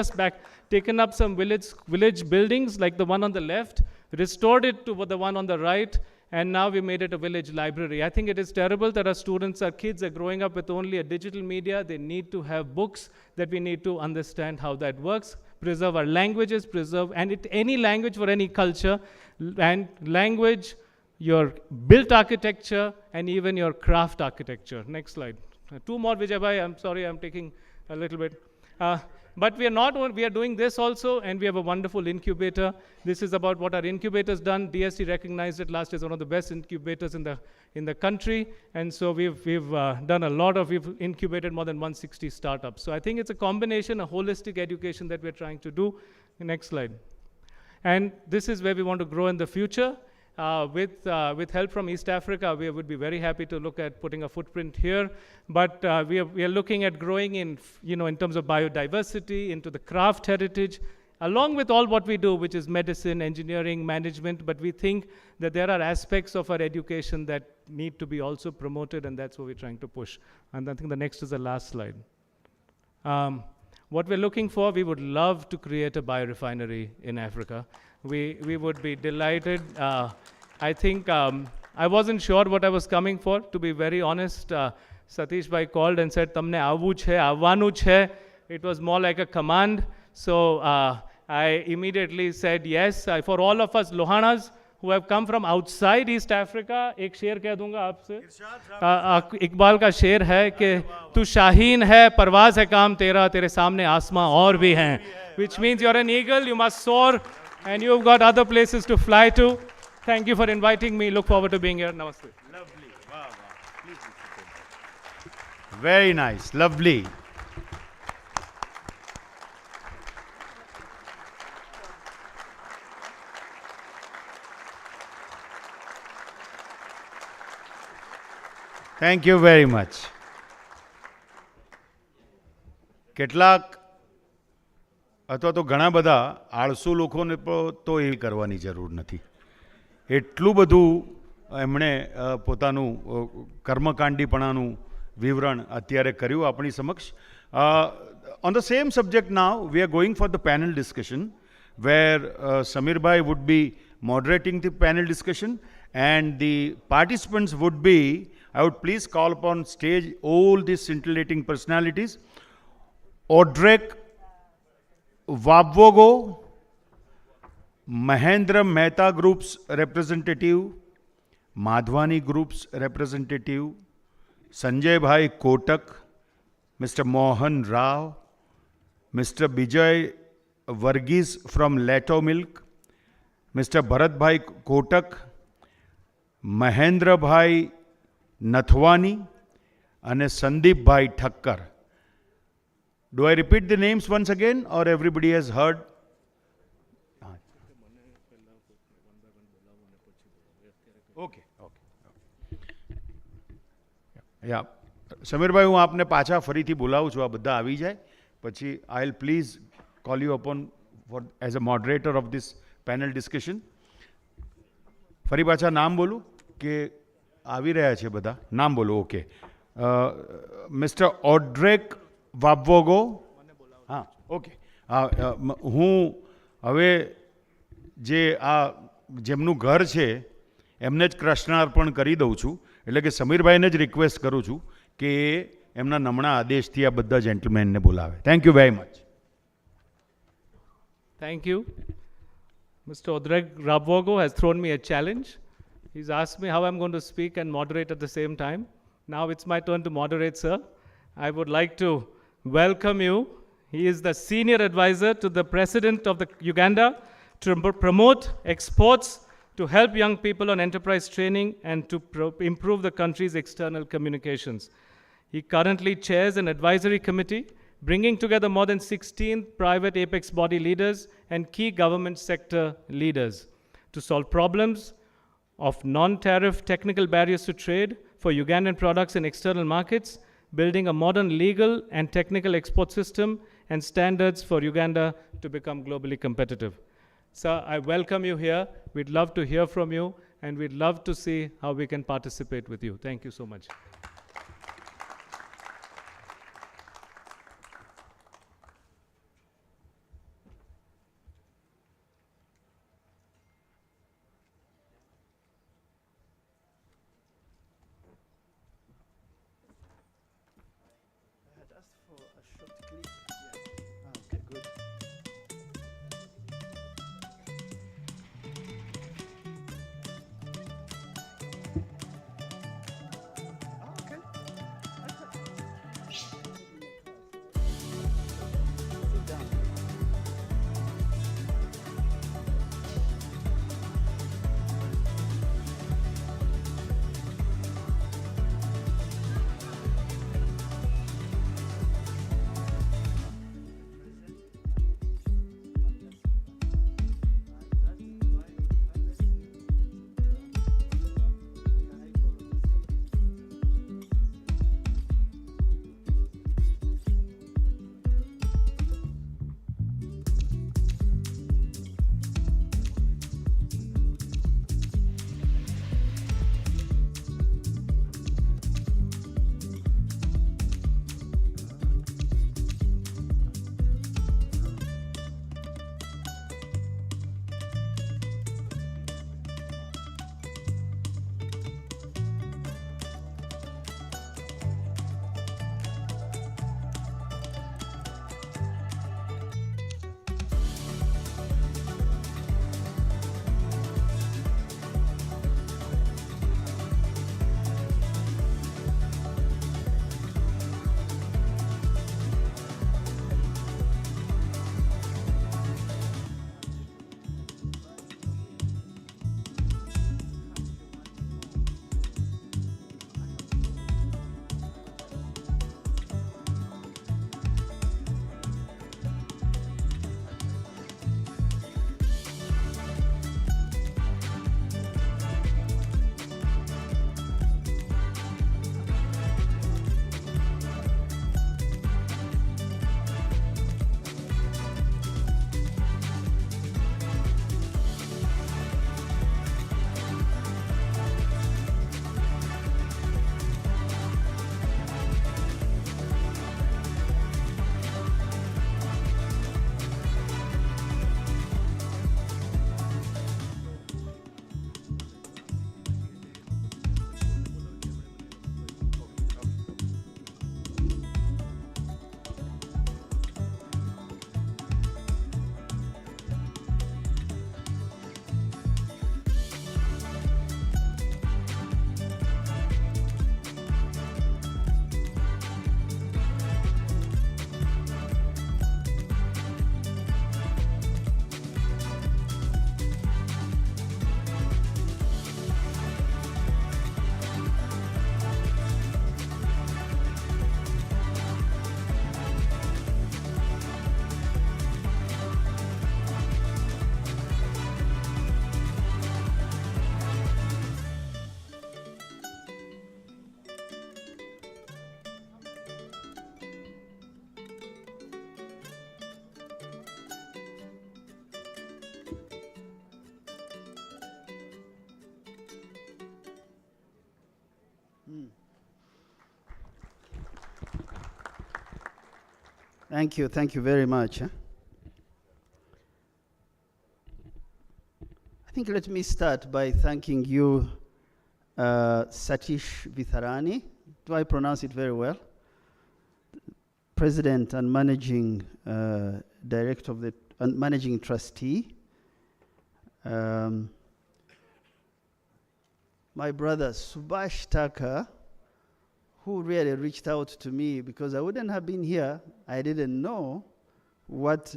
taken up some village buildings like the one on the left, restored it to the one on the right, and now we made it a village library. I think it is terrible that our kids are growing up with only a digital media. They need to have books that we need to understand how that works. Preserve our languages, any language for any culture, and language, your built architecture, and even your craft architecture. Next slide. 2 more, Vijay Bhai. I'm sorry, I'm taking a little bit. But we are doing this also, and we have a wonderful incubator. This is about what our incubator's done. DST recognized it last year as one of the best incubators in the country. And so we've incubated more than 160 startups. So I think it's a combination, a holistic education that we're trying to do. Next slide. And this is where we want to grow in the future. With help from East Africa, we would be very happy to look at putting a footprint here. But we are looking at growing in terms of biodiversity, into the craft heritage, along with all what we do, which is medicine, engineering, management. But we think that there are aspects of our education that need to be also promoted, and that's what we're trying to push. And I think the next is the last slide. What we're looking for, we would love to create a biorefinery in Africa. We would be delighted. I think I wasn't sure what I was coming for, to be very honest. Satish Bhai called and said, "Tamne avu chhe, avanu chhe." It was more like a command. So I immediately said yes. For all of us Lohanas who have come from outside East Africa, एक शेर कह दूंगा आपसे. इकबाल का शेर है कि तू शाहीन है, परवाज़ है काम तेरा, तेरे सामने आसमां और भी हैं. Which means you're an eagle, you must soar. And you've got other places to fly to. Thank you for inviting me. Look forward to being here. Namaste. Lovely. Wow. Please be seated. Very nice. Lovely. Thank you very much. કેટલાક અથવા તો ઘણા બધા આળસુ લોકોને તો એ કરવાની જરૂર નથી. એટલું બધું એમણે પોતાનું કર્મકાંડીપણાનું વિવરણ અત્યારે કર્યું આપણી સમક્ષ. On the same subject now, we are going for the panel discussion where Sameer Bhai would be moderating the panel discussion, and the participants would be, I would please call upon stage all these scintillating personalities. Odrek Wabwogo, Mahendra Mehta Group's representative, Madhwani Group's representative, Sanjay Bhai Kotak, Mr. Mohan Rao, Mr. Bijay Varghese from Lato Milk, Mr. Bharat Bhai Kotak, Mahendra Bhai Nathwani, and Sandeep Bhai Thakkar. Do I repeat the names once again, or everybody has heard? Okay. Yeah. સમીરભાઈ હું આપને પાછા ફરીથી બોલાવું છું, આ બધા આવી જાય પછી I'll please call you upon for as a moderator of this panel discussion. ફરી પાછા નામ બોલું કે આવી રહ્યા છે બધા? નામ બોલો. ઓકે. મિસ્ટર ઓડ્રેક વાબવોગો. હા, ઓકે. હું હવે જે આ જેમનું ઘર છે એમને જ કૃષ્ણાર્પણ કરી દઉં છું, એટલે કે સમીરભાઈને જ રિક્વેસ્ટ કરું છું કે એમના નમણા આદેશથી આ બધા જેન્ટલમેનને બોલાવે. Thank you very much. Thank you. Mr. Odrek Rabwogo has thrown me a challenge. He's asked me how I'm going to speak and moderate at the same time. Now it's my turn to moderate, sir. I would like to welcome you. He is the senior advisor to the president of the Uganda to promote exports, to help young people on enterprise training, and to improve the country's external communications. He currently chairs an advisory committee bringing together more than 16 private apex body leaders and key government sector leaders to solve problems of non-tariff technical barriers to trade for Ugandan products in external markets, building a modern legal and technical export system and standards for Uganda to become globally competitive. Sir, I welcome you here. We'd love to hear from you, and we'd love to see how we can participate with you. Thank you so much. Thank you very much. I think let me start by thanking you, Satish Vitharani. Do I pronounce it very well? President and Managing Director of the Managing Trustee. My brother Subhash Thakur, who really reached out to me because I wouldn't have been here. I didn't know what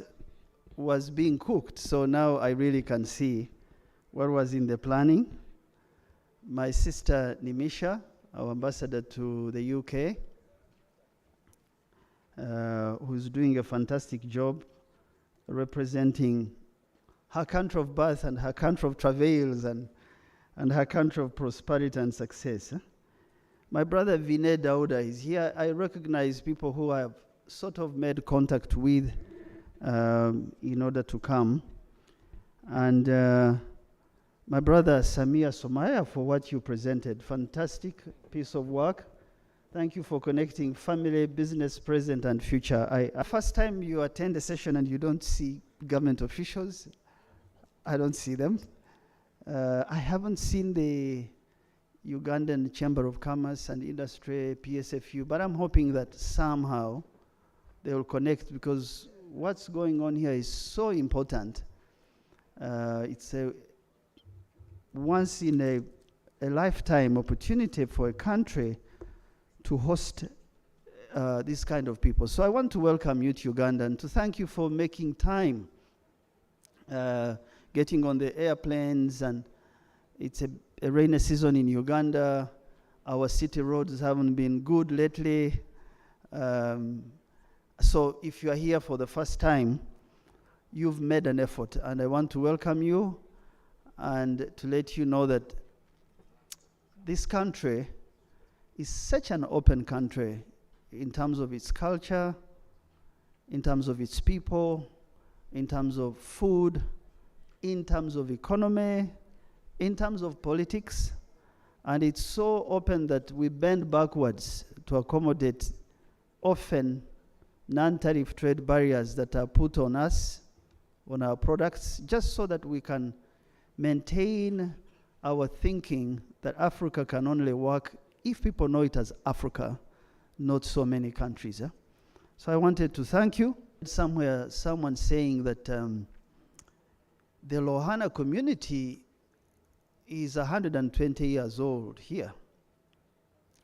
was being cooked. So now I really can see what was in the planning. My sister Nimisha, our ambassador to the UK, who's doing a fantastic job representing her country of birth and her country of travails and her country of prosperity and success. My brother Vinay Dauda is here. I recognize people who I've sort of made contact with in order to come. And my brother Samia Somaya, for what you presented. Fantastic piece of work. Thank you for connecting family, business, present, and future. First time you attend a session and you don't see government officials, I don't see them. I haven't seen the Ugandan Chamber of Commerce and Industry, PSFU, but I'm hoping that somehow they will connect because what's going on here is so important. It's a once in a lifetime opportunity for a country to host these kind of people. So I want to welcome you to Uganda and to thank you for making time, getting on the airplanes, and it's a rainy season in Uganda. Our city roads haven't been good lately. So if you are here for the first time, you've made an effort, and I want to welcome you and to let you know that this country is such an open country in terms of its culture, in terms of its people, in terms of food, in terms of economy, in terms of politics, and it's so open that we bend backwards to accommodate often non-tariff trade barriers that are put on us, on our products, just so that we can maintain our thinking that Africa can only work if people know it as Africa, not so many countries. So I wanted to thank you. Somewhere, someone saying that the Lohana community is 120 years old here.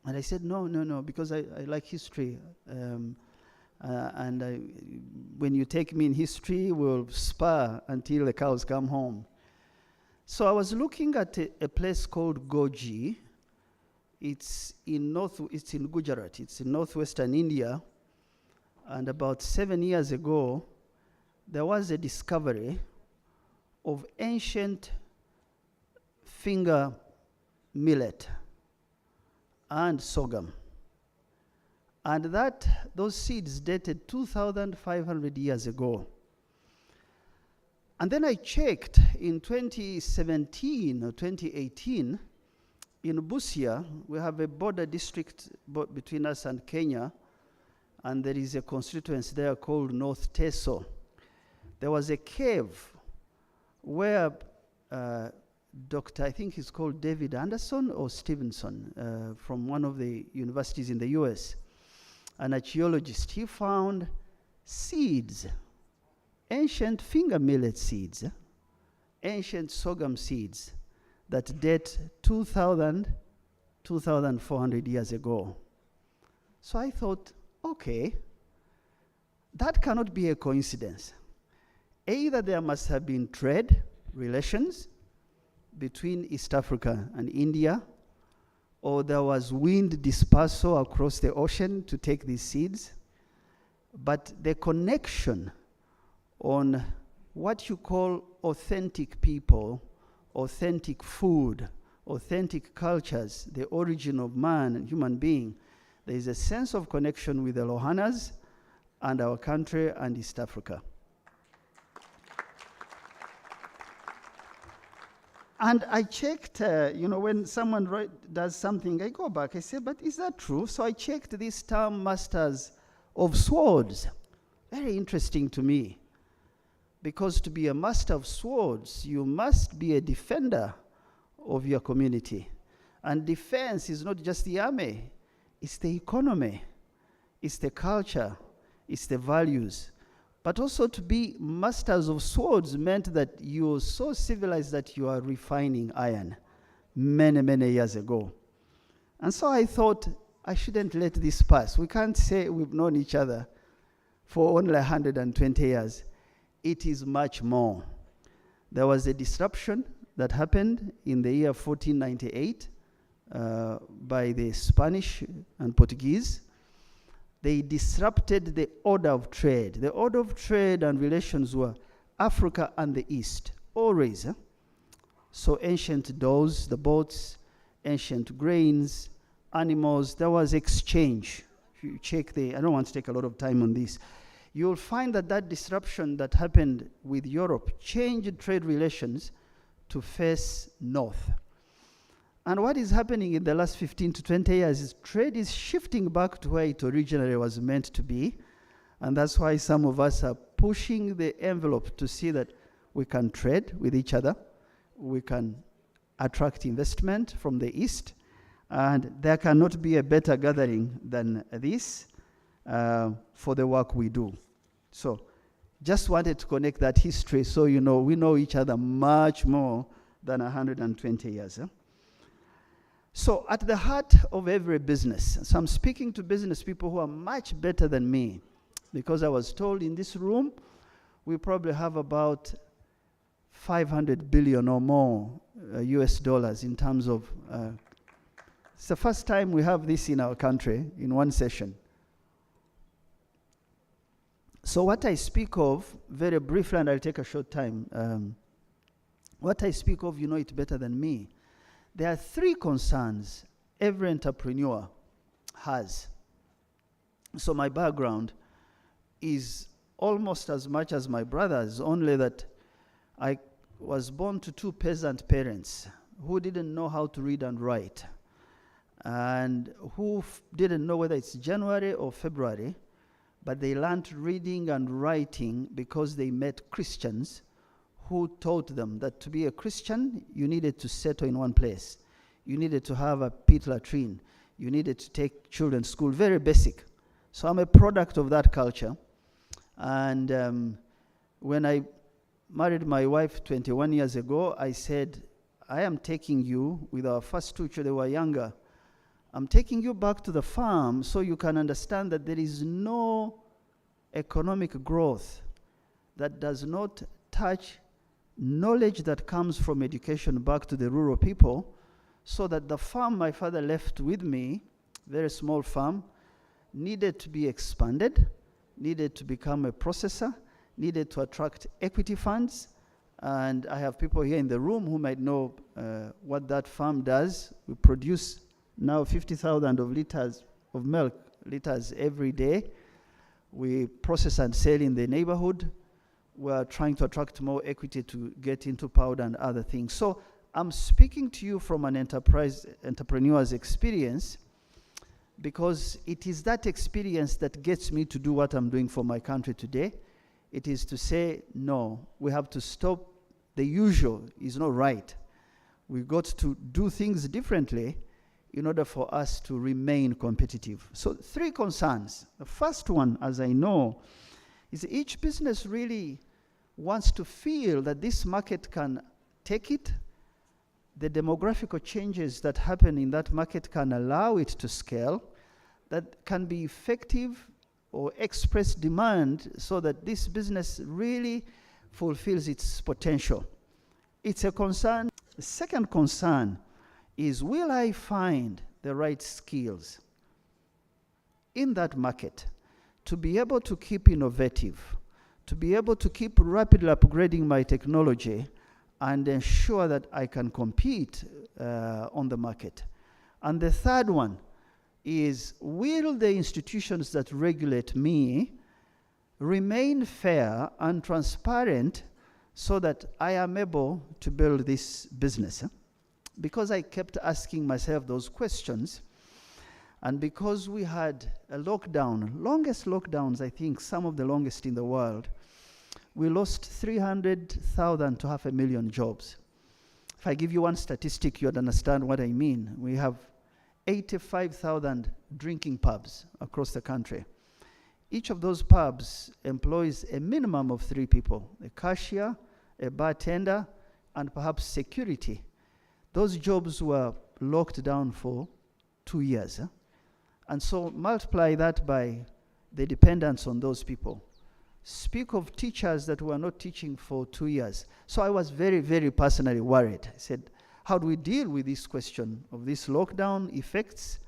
And I said, no, because I like history. And when you take me in history, we'll spar until the cows come home. So I was looking at a place called Goji. It's in Gujarat. It's in northwestern India. And about 7 years ago, there was a discovery of ancient finger millet and sorghum. And those seeds dated 2,500 years ago. And then I checked in 2017 or 2018, in Busia, we have a border district between us and Kenya, and there is a constituency there called North Teso. There was a cave where I think he's called David Anderson or Stevenson from one of the universities in the US, an archaeologist. He found seeds, ancient finger millet seeds, ancient sorghum seeds that date 2,400 years ago. So I thought, okay, that cannot be a coincidence. Either there must have been trade relations between East Africa and India, or there was wind dispersal across the ocean to take these seeds. But the connection on what you call authentic people, authentic food, authentic cultures, the origin of man and human being, there is a sense of connection with the Lohanas and our country and East Africa. And I checked, when someone does something, I go back, I say, but is that true? So I checked this term, masters of swords. very interesting to me. Because to be a master of swords, you must be a defender of your community. And defense is not just the army, it's the economy, it's the culture, it's the values. But also to be masters of swords meant that you're so civilized that you are refining iron many, many years ago. And so I thought, I shouldn't let this pass. We can't say we've known each other for only 120 years. It is much more. There was a disruption that happened in the year 1498 by the Spanish and Portuguese. They disrupted the order of trade. The order of trade and relations were Africa and the East, always. So ancient doors, the boats, ancient grains, animals, there was exchange. If you check I don't want to take a lot of time on this. You'll find that that disruption that happened with Europe changed trade relations to face north. And what is happening in the last 15 to 20 years is trade is shifting back to where it originally was meant to be. And that's why some of us are pushing the envelope to see that we can trade with each other, we can attract investment from the East, and there cannot be a better gathering than this for the work we do. So just wanted to connect that history so you know we know each other much more than 120 years. So at the heart of every business, so I'm speaking to business people who are much better than me, because I was told in this room we probably have about 500 billion or more US dollars in terms of, it's the first time we have this in our country in one session. So what I speak of, very briefly, and I'll take a short time, what I speak of, you know it better than me. There are three concerns every entrepreneur has. So my background is almost as much as my brother's, only that I was born to two peasant parents who didn't know how to read and write, and who didn't know whether it's January or February, but they learned reading and writing because they met Christians who taught them that to be a Christian, you needed to settle in one place. You needed to have a pit latrine. You needed to take children to school, very basic. So I'm a product of that culture. And when I married my wife 21 years ago, I said, I am taking you, with our first two children, they were younger, I'm taking you back to the farm so you can understand that there is no economic growth that does not touch knowledge that comes from education back to the rural people, so that the farm my father left with me, very small farm, needed to be expanded, needed to become a processor, needed to attract equity funds. And I have people here in the room who might know what that farm does. We produce now 50,000 of liters of milk, every day. We process and sell in the neighborhood. We're trying to attract more equity to get into powder and other things. So I'm speaking to you from an entrepreneur's experience, because it is that experience that gets me to do what I'm doing for my country today. It is to say, no, we have to stop. The usual is not right. We've got to do things differently in order for us to remain competitive. So three concerns. The first one, as I know, is each business really wants to feel that this market can take it. The demographical changes that happen in that market can allow it to scale, that can be effective or express demand so that this business really fulfills its potential. It's a concern. The second concern is, will I find the right skills in that market to be able to keep innovative, to be able to keep rapidly upgrading my technology and ensure that I can compete on the market? And the third one is, will the institutions that regulate me remain fair and transparent so that I am able to build this business? Because I kept asking myself those questions, And because we had a lockdown, longest lockdowns, I think, some of the longest in the world, we lost 300,000 to 500,000 jobs. If I give you one statistic, you'd understand what I mean. We have 85,000 drinking pubs across the country. Each of those pubs employs a minimum of 3 people, a cashier, a bartender, and perhaps security. Those jobs were locked down for 2 years. And so multiply that by the dependence on those people. Speak of teachers that were not teaching for 2 years. So I was very, very personally worried. I said, how do we deal with this question of these lockdown effects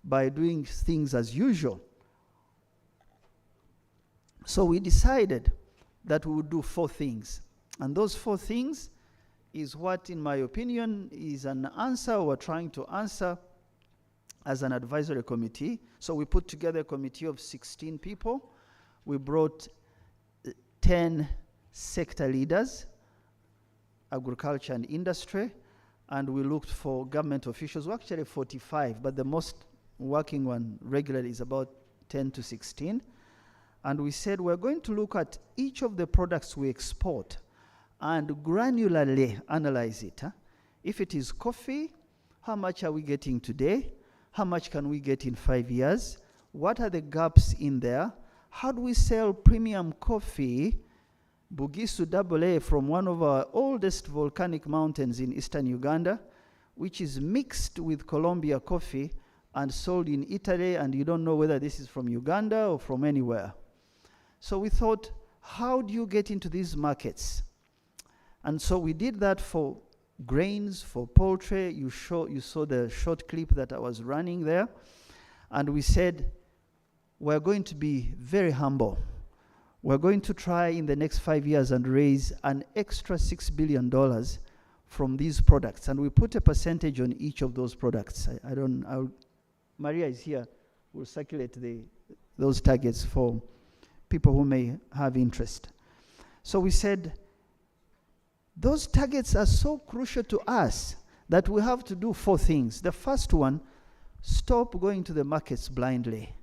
by doing things as usual? So we decided that we would do 4 things. And those 4 things is what, in my opinion, is an answer we're trying to answer as an advisory committee. So we put together a committee of 16 people. We brought 10 sector leaders, agriculture and industry, and we looked for government officials. Well, actually 45, but the most working one regularly is about 10 to 16. And we said we're going to look at each of the products we export and granularly analyze it. If it is coffee, how much are we getting today? How much can we get in 5 years? What are the gaps in there? How do we sell premium coffee, Bugisu AA, from one of our oldest volcanic mountains in eastern Uganda, which is mixed with Colombia coffee and sold in Italy, and you don't know whether this is from Uganda or from anywhere. So we thought, how do you get into these markets? And so we did that for grains, for poultry. You saw the short clip that I was running there. And we said, we're going to be very humble. We're going to try in the next 5 years and raise an extra $6 billion from these products. And we put a percentage on each of those products. Maria is here. We'll circulate those targets for people who may have interest. So we said, those targets are so crucial to us that we have to do 4 things. The first one, stop going to the markets blindly.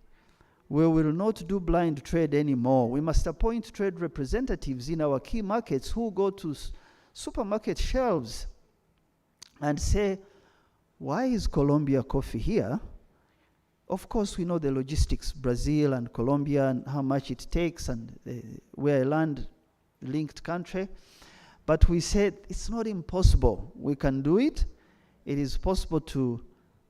We will not do blind trade anymore. We must appoint trade representatives in our key markets who go to supermarket shelves and say, why is Colombia coffee here? Of course, we know the logistics, Brazil and Colombia, and how much it takes, and we're a land-linked country. But we said, it's not impossible. We can do it. It is possible to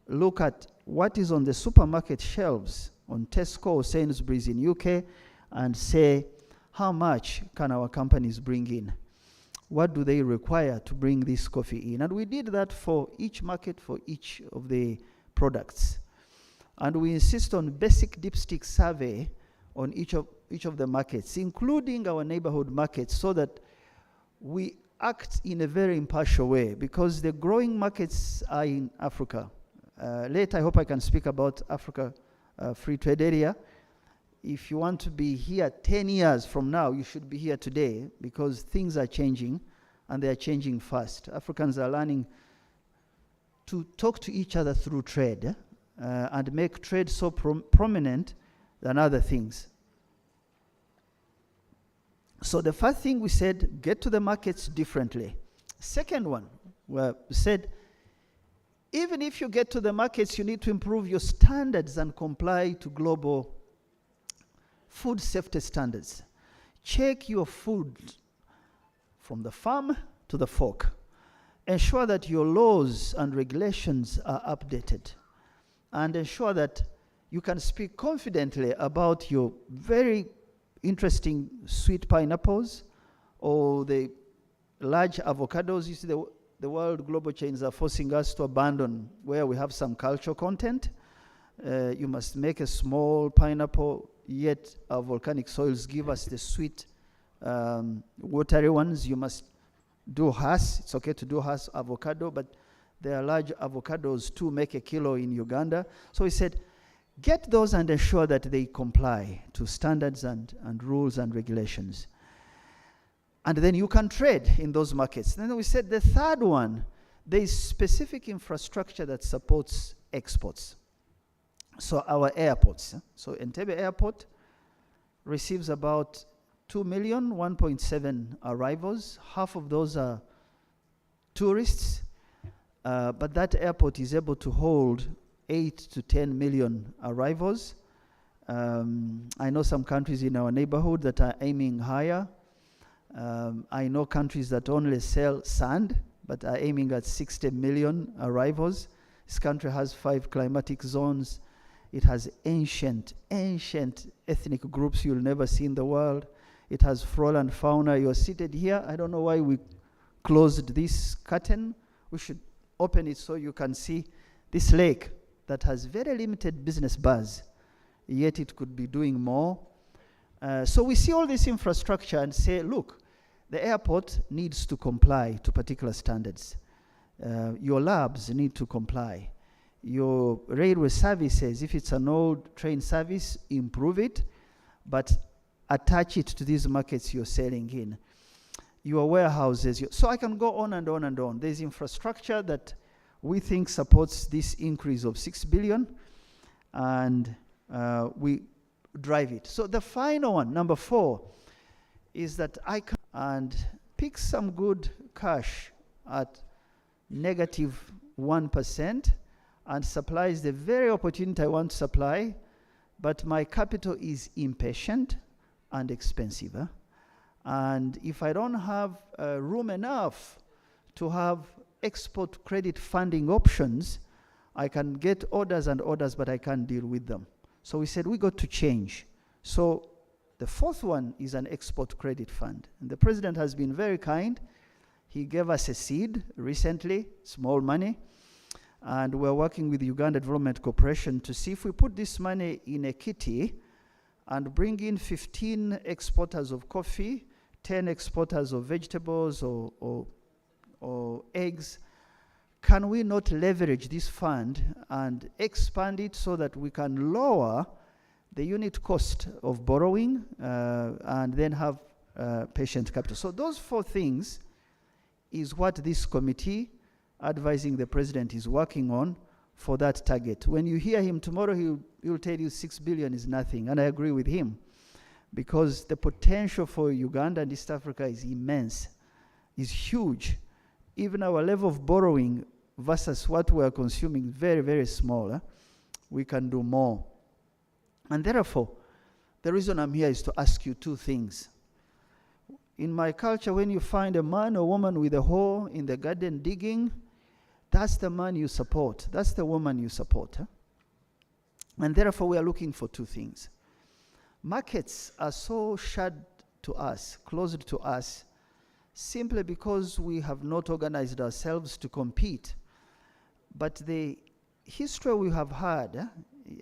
look at what is on the supermarket shelves on Tesco or Sainsbury's in UK and say, how much can our companies bring in? What do they require to bring this coffee in? And we did that for each market, for each of the products. And we insist on basic dipstick survey on each of the markets, including our neighborhood markets, so that we act in a very impartial way, because the growing markets are in Africa. Later, I hope I can speak about Africa Free Trade Area. If you want to be here 10 years from now, you should be here today, because things are changing, and they are changing fast. Africans are learning to talk to each other through trade, and make trade so prominent than other things. So the first thing we said, get to the markets differently. Second one, we said, even if you get to the markets, you need to improve your standards and comply to global food safety standards. Check your food from the farm to the fork. Ensure that your laws and regulations are updated. And ensure that you can speak confidently about your very interesting sweet pineapples or the large avocados. You see, the world global chains are forcing us to abandon where we have some cultural content. You must make a small pineapple, yet our volcanic soils give us the sweet, watery ones. You must do Hass. It's okay to do Hass avocado, but there are large avocados to make a kilo in Uganda. So we said, get those and ensure that they comply to standards and rules and regulations. And then you can trade in those markets. Then we said the third one, there is specific infrastructure that supports exports. So our airports. So Entebbe Airport receives about 2 million, 1.7 arrivals. Half of those are tourists, but that airport is able to hold 8 to 10 million arrivals. I know some countries in our neighborhood that are aiming higher. I know countries that only sell sand, but are aiming at 60 million arrivals. This country has 5 climatic zones. It has ancient ethnic groups you'll never see in the world. It has flora and fauna. You're seated here. I don't know why we closed this curtain. We should open it so you can see this lake that has very limited business buzz, yet it could be doing more. So we see all this infrastructure and say, look, the airport needs to comply to particular standards. Your labs need to comply. Your railway services, if it's an old train service, improve it, but attach it to these markets you're selling in. Your warehouses, so I can go on and on and on. There's infrastructure that we think supports this increase of 6 billion, and we drive it. So the final one, number 4, is that I can and pick some good cash at negative 1% and supplies the very opportunity I want to supply, but my capital is impatient and expensive. And if I don't have room enough to have export credit funding options, I can get orders and orders, but I can't deal with them. So we said we got to change. So the 4th one is an export credit fund. And the president has been very kind. He gave us a seed recently, small money. And we're working with the Uganda Development Corporation to see if we put this money in a kitty and bring in 15 exporters of coffee, 10 exporters of vegetables or eggs. Can we not leverage this fund and expand it so that we can lower the unit cost of borrowing and then have patient capital? So those 4 things is what this committee advising the president is working on for that target. When you hear him tomorrow, he'll tell you 6 billion is nothing, and I agree with him, because the potential for Uganda and East Africa is immense, is huge. Even our level of borrowing versus what we are consuming, very, very small. We can do more. And therefore, the reason I'm here is to ask you 2 things. In my culture, when you find a man or woman with a hoe in the garden digging, that's the man you support. That's the woman you support. And therefore, we are looking for 2 things. Markets are so shut to us, closed to us, simply because we have not organized ourselves to compete. But the history we have had,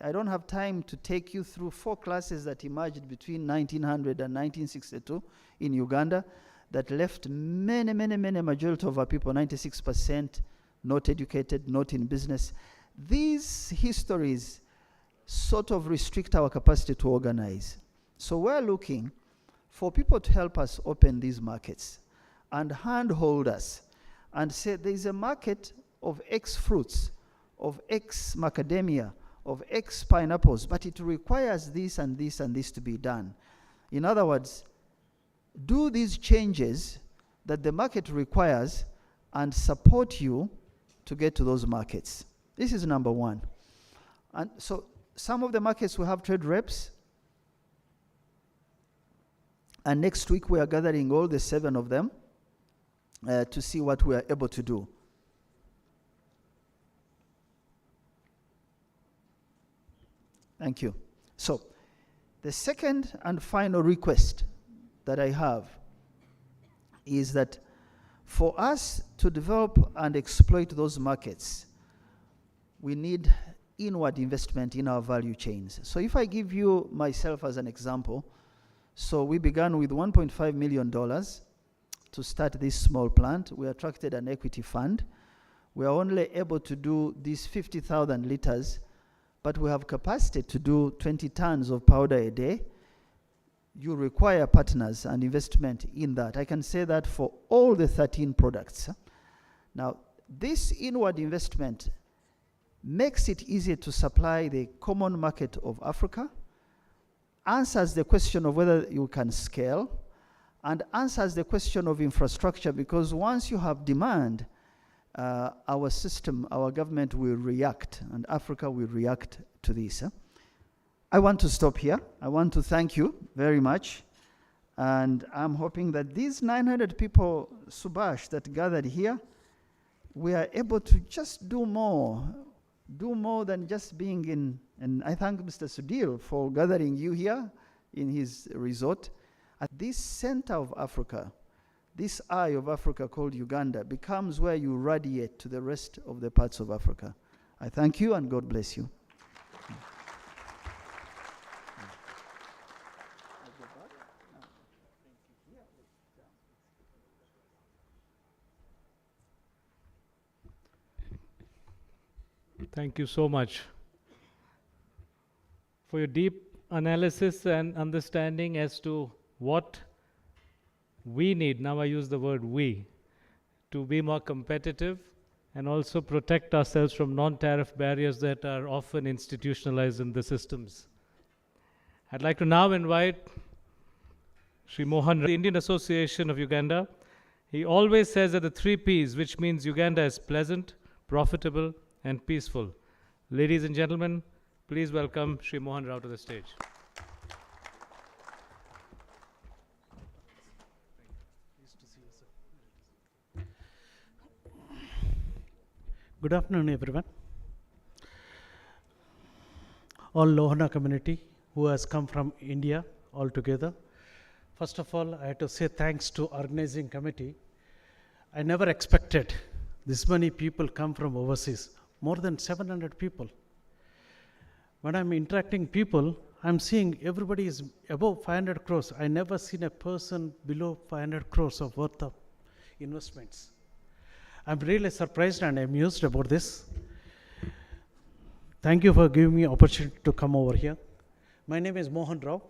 I don't have time to take you through 4 classes that emerged between 1900 and 1962 in Uganda that left many majority of our people, 96%, not educated, not in business. These histories sort of restrict our capacity to organize. So we're looking for people to help us open these markets and handhold us and say there's a market of X fruits, of X macadamia, of X pineapples, but it requires this and this and this to be done. In other words, do these changes that the market requires and support you to get to those markets. This is number 1. And so some of the markets will have trade reps, and next week we are gathering all the 7 of them to see what we are able to do. Thank you. So the second and final request that I have is that for us to develop and exploit those markets, we need inward investment in our value chains. So if I give you myself as an example, so we began with $1.5 million to start this small plant. We attracted an equity fund. We are only able to do these 50,000 liters, but we have capacity to do 20 tons of powder a day. You require partners and investment in that. I can say that for all the 13 products. Now, this inward investment makes it easier to supply the common market of Africa, answers the question of whether you can scale, and answers the question of infrastructure, because once you have demand, our system, our government will react, and Africa will react to this. I want to stop here. I want to thank you very much. And I'm hoping that these 900 people, Subhash, that gathered here, we are able to just do more than just being in, and I thank Mr. Sudhir for gathering you here in his resort. At this center of Africa, this eye of Africa called Uganda becomes where you radiate to the rest of the parts of Africa. I thank you and God bless you. Thank you so much for your deep analysis and understanding as to what we need, now I use the word we, to be more competitive and also protect ourselves from non-tariff barriers that are often institutionalized in the systems. I'd like to now invite Sri Mohan, the Indian Association of Uganda. He always says that the 3 Ps, which means Uganda is pleasant, profitable, and peaceful. Ladies and gentlemen, please welcome Sri Mohan Rao to the stage. Good afternoon, everyone. All Lohana community who has come from India all together. First of all, I have to say thanks to organizing committee. I never expected this many people come from overseas, more than 700 people. When I'm interacting people, I'm seeing everybody is above 500 crores. I never seen a person below 500 crores of worth of investments. I'm really surprised and amused about this. Thank you for giving me opportunity to come over here. My name is Mohan Rao.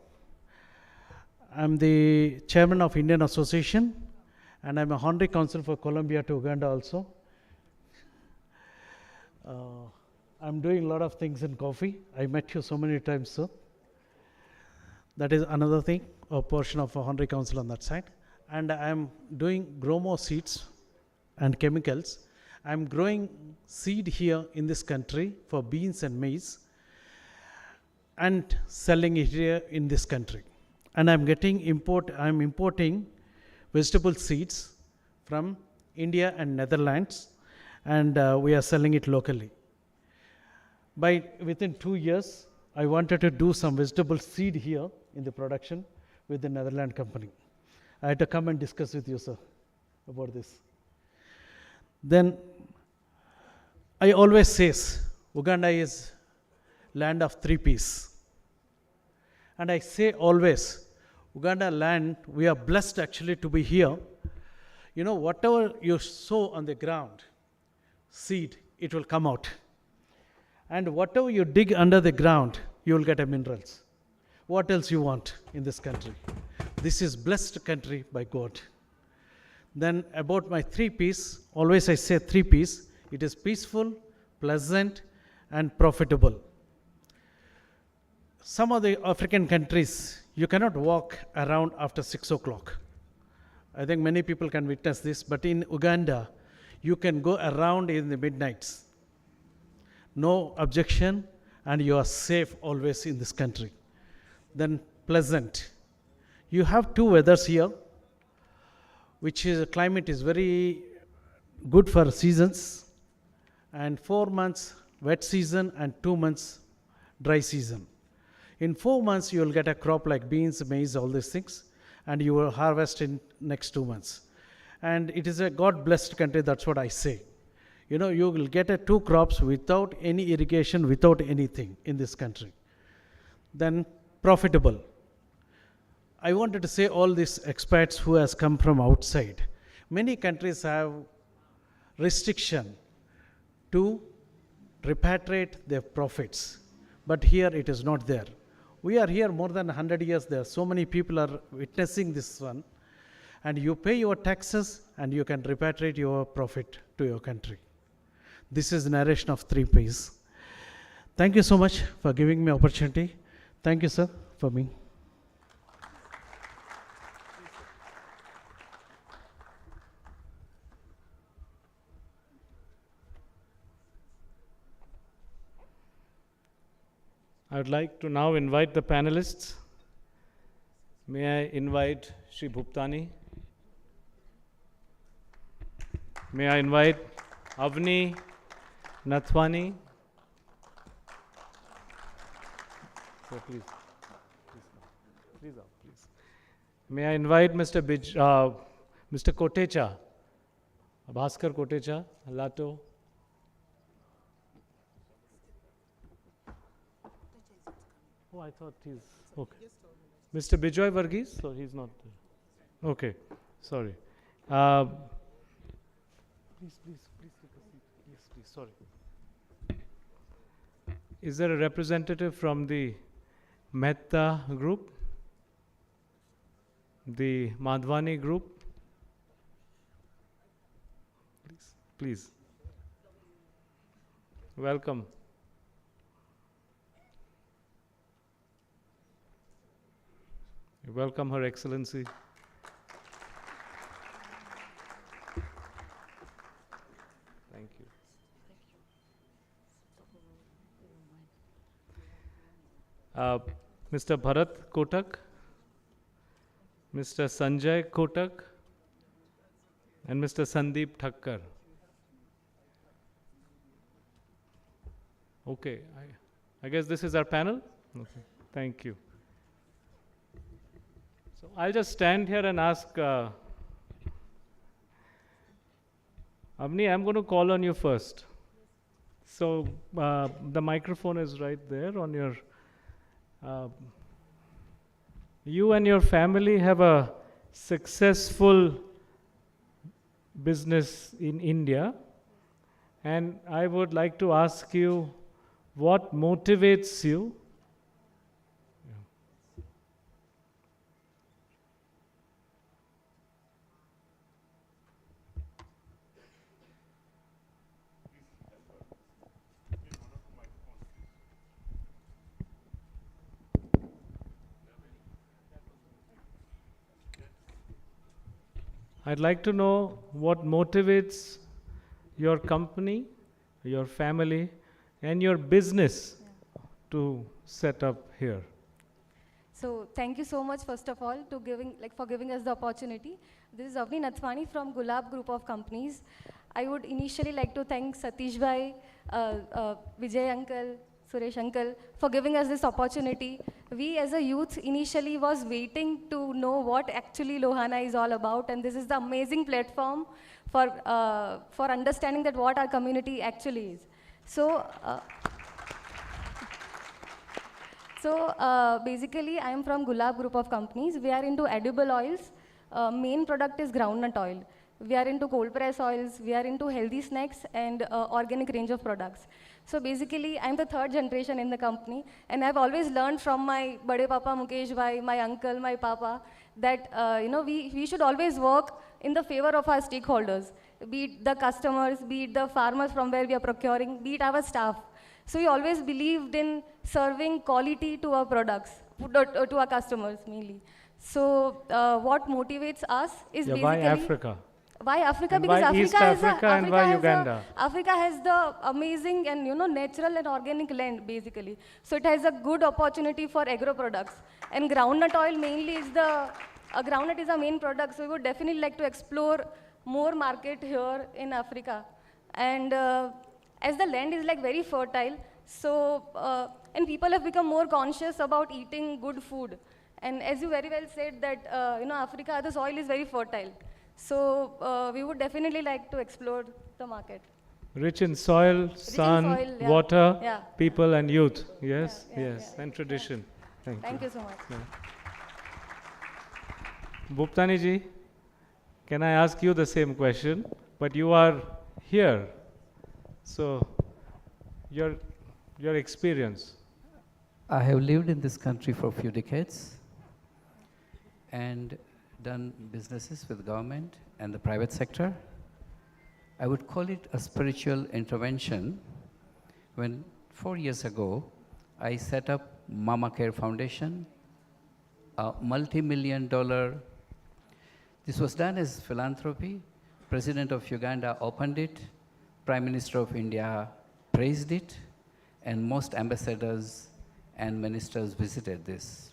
I'm the chairman of Indian Association, and I'm a honorary consul for Colombia to Uganda also. I'm doing a lot of things in coffee. I met you so many times, sir. That is another thing, a portion of a honorary council on that side. And I'm doing Gromo seeds and chemicals. I'm growing seed here in this country for beans and maize and selling it here in this country. And I'm importing vegetable seeds from India and Netherlands, and we are selling it locally. Within 2 years, I wanted to do some vegetable seed here in the production with the Netherlands company. I had to come and discuss with you, sir, about this. Then I always say Uganda is land of 3 Ps. And I say always, Uganda land, we are blessed actually to be here. You know, whatever you sow on the ground, seed, it will come out. And whatever you dig under the ground, you will get a minerals. What else you want in this country? This is blessed country by God. Then about my 3 Ps, always I say 3 Ps, it is peaceful, pleasant, and profitable. Some of the African countries, you cannot walk around after 6 o'clock. I think many people can witness this, but in Uganda, you can go around in the midnights. No objection, and you are safe always in this country. Then pleasant. You have 2 weathers here, which is climate is very good for seasons, and 4 months wet season and 2 months dry season. In 4 months, you will get a crop like beans, maize, all these things, and you will harvest in next 2 months. And it is a God-blessed country, that's what I say. You know, you will get 2 crops without any irrigation, without anything in this country. Then profitable. I wanted to say all these expats who has come from outside. Many countries have restriction to repatriate their profits, but here it is not there. We are here more than 100 years there. So many people are witnessing this one. And you pay your taxes and you can repatriate your profit to your country. This is the narration of 3 Ps. Thank you so much for giving me opportunity. Thank you, sir, for me. I would like to now invite the panelists. May I invite Shri Bhuptani? May I invite Avni Nathwani? So please. May I invite Mr. Mr. Kotecha, Bhaskar Kotecha, Lato? Oh, I thought he's okay. Mr. Bijoy Varghese, so he's not there. Okay, sorry. Please take a seat. Please, sorry. Is there a representative from the Mehta group? The Madhwani group? Please. Welcome. Welcome, Her Excellency. Thank you. Mr. Bharat Kotak, Mr. Sanjay Kotak, and Mr. Sandeep Thakkar. Okay, I guess this is our panel. Okay, thank you. So I'll just stand here and ask, Avni, I'm going to call on you first. So the microphone is right there on your, you and your family have a successful business in India, and I would like to ask you, what motivates you? I'd like to know what motivates your company, your family, and your business to set up here. So thank you so much, first of all, for giving us the opportunity. This is Avni Nathwani from Gulab Group of Companies. I would initially like to thank Satish Bhai, Vijay Uncle, Suresh Uncle for giving us this opportunity. We as a youth initially was waiting to know what actually Lohana is all about, and this is the amazing platform for understanding that what our community actually is. So basically, I am from Gulab Group of Companies. We are into edible oils. Main product is groundnut oil. We are into cold press oils. We are into healthy snacks and organic range of products. So basically, I'm the third generation in the company, and I've always learned from my Bade Papa Mukesh Bhai, my uncle, my papa, that we should always work in the favor of our stakeholders, be it the customers, be it the farmers from where we are procuring, be it our staff. So we always believed in serving quality to our products, to our customers mainly. So what motivates us is basically... Why Africa? Why Africa? And because why Africa East Africa and why Uganda? Africa has the amazing and natural and organic land basically. So it has a good opportunity for agro products. And groundnut oil mainly is groundnut is our main product. So we would definitely like to explore more market here in Africa. And as the land is very fertile, so and people have become more conscious about eating good food. And as you very well said that Africa, the soil is very fertile. So we would definitely like to explore the market. Rich in soil, sun, yeah. water, Yeah. people and youth. Yes, yes, and tradition. Thank you so much. Bhuptani ji, can I ask you the same question? But you are here, so your experience. I have lived in this country for a few decades and done businesses with government and the private sector. I would call it a spiritual intervention when 4 years ago, I set up Mama Care Foundation, a multi-million-dollar. This was done as philanthropy. President of Uganda opened it, Prime Minister of India praised it, and most ambassadors and ministers visited this.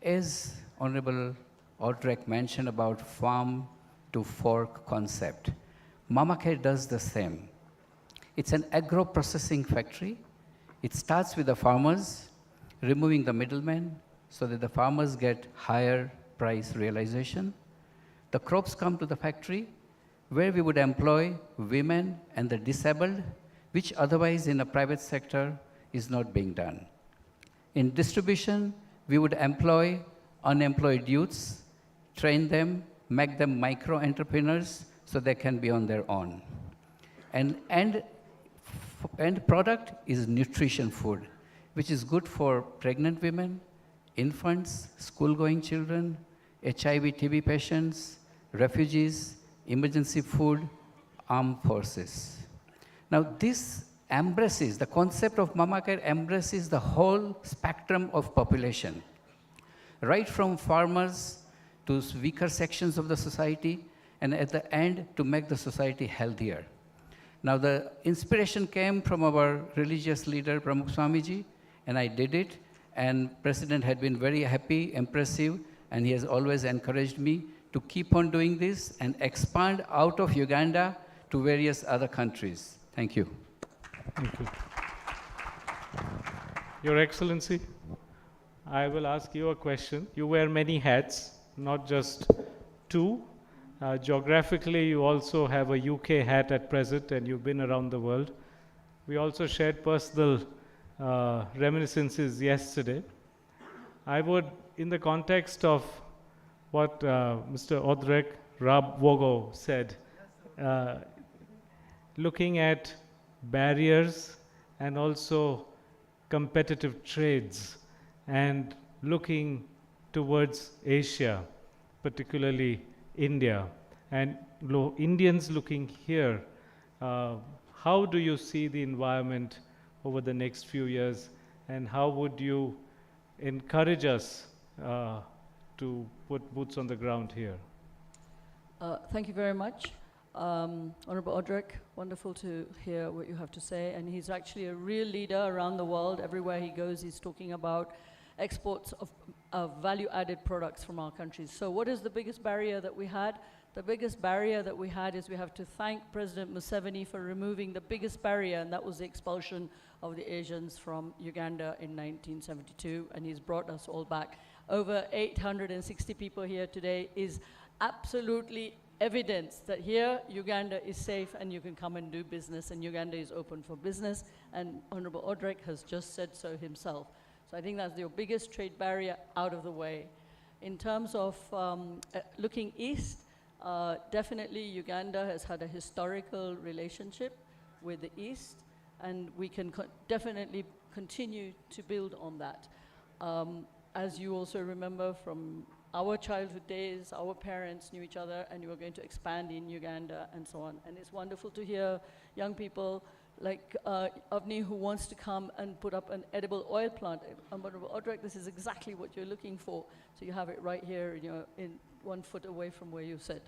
As Honorable Odrek mentioned about farm to fork concept, Mama Care does the same. It's an agro-processing factory. It starts with the farmers, removing the middlemen so that the farmers get higher price realization. The crops come to the factory where we would employ women and the disabled, which otherwise in a private sector is not being done. In distribution, we would employ unemployed youths, train them, make them micro-entrepreneurs so they can be on their own. And end product is nutrition food, which is good for pregnant women, infants, school-going children, HIV, TB patients, refugees, emergency food, armed forces. Now this embraces, the concept of Mama Care embraces the whole spectrum of population, right from farmers to weaker sections of the society, and at the end to make the society healthier. Now the inspiration came from our religious leader, Pramukh Swamiji, and I did it, and President had been very happy, impressive, and he has always encouraged me to keep on doing this and expand out of Uganda to various other countries. Thank you. Thank you. Your Excellency, I will ask you a question. You wear many hats, not just two. Geographically, you also have a UK hat at present, and you've been around the world. We also shared personal reminiscences yesterday. I would, in the context of what Mr. Odrek Rabwogo said, looking at barriers and also competitive trades and looking towards Asia, particularly India, and Indians looking here, how do you see the environment over the next few years, and how would you encourage us to put boots on the ground here? Thank you very much. Honorable Odrek, wonderful to hear what you have to say, and he's actually a real leader around the world. Everywhere he goes, he's talking about exports of value-added products from our countries. So what is the biggest barrier that we had? The biggest barrier that we had is we have to thank President Museveni for removing the biggest barrier, and that was the expulsion of the Asians from Uganda in 1972, and he's brought us all back. Over 860 people here today is absolutely evidence that here Uganda is safe and you can come and do business, and Uganda is open for business, and Honorable Odrek has just said so himself. So I think that's your biggest trade barrier out of the way. In terms of looking east, definitely Uganda has had a historical relationship with the East, and we can definitely continue to build on that. As you also remember from our childhood days, our parents knew each other, and we were going to expand in Uganda and so on. And it's wonderful to hear young people like Avni, who wants to come and put up an edible oil plant. Honorable Odrek, this is exactly what you're looking for. So you have it right here in 1 foot away from where you sit.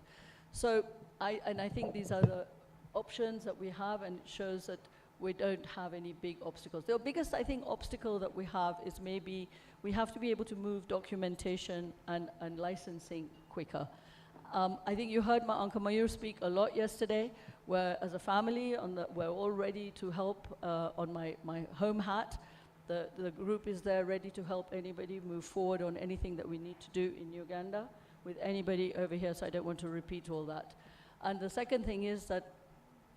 So I think these are the options that we have, and it shows that we don't have any big obstacles. The biggest, I think, obstacle that we have is maybe we have to be able to move documentation and licensing quicker. I think you heard my Uncle Mayur speak a lot yesterday, where as a family, we're all ready to help on my home hat. The group is there ready to help anybody move forward on anything that we need to do in Uganda with anybody over here, so I don't want to repeat all that. And the second thing is that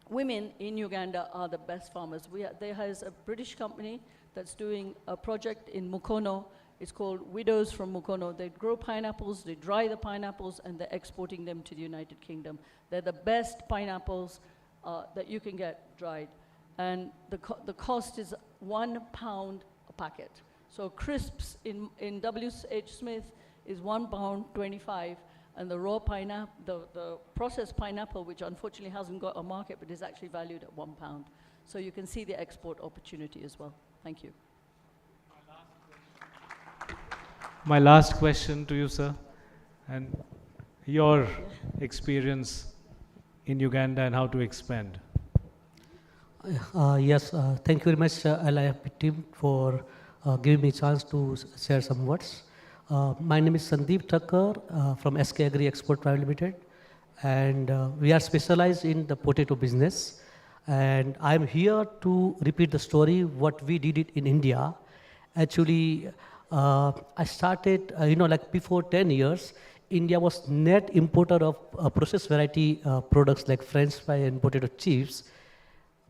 women in Uganda are the best farmers. There is a British company that's doing a project in Mukono. It's called Widows from Mukono. They grow pineapples, they dry the pineapples, and they're exporting them to the United Kingdom. They're the best pineapples that you can get dried. And the cost is £1 a packet. So crisps in W.H. Smith is £1.25, and the raw pineapple, the processed pineapple, which unfortunately hasn't got a market, but is actually valued at £1. So you can see the export opportunity as well. Thank you. My last question to you, sir, and your experience in Uganda and how to expand. Yes, thank you very much, LIFP team, for giving me a chance to share some words. My name is Sandeep Thakkar from SK Agri Export Private Limited, and we are specialized in the potato business. And I'm here to repeat the story what we did it in India. Actually, I started, like before 10 years, India was net importer of processed variety products like French fry and potato chips.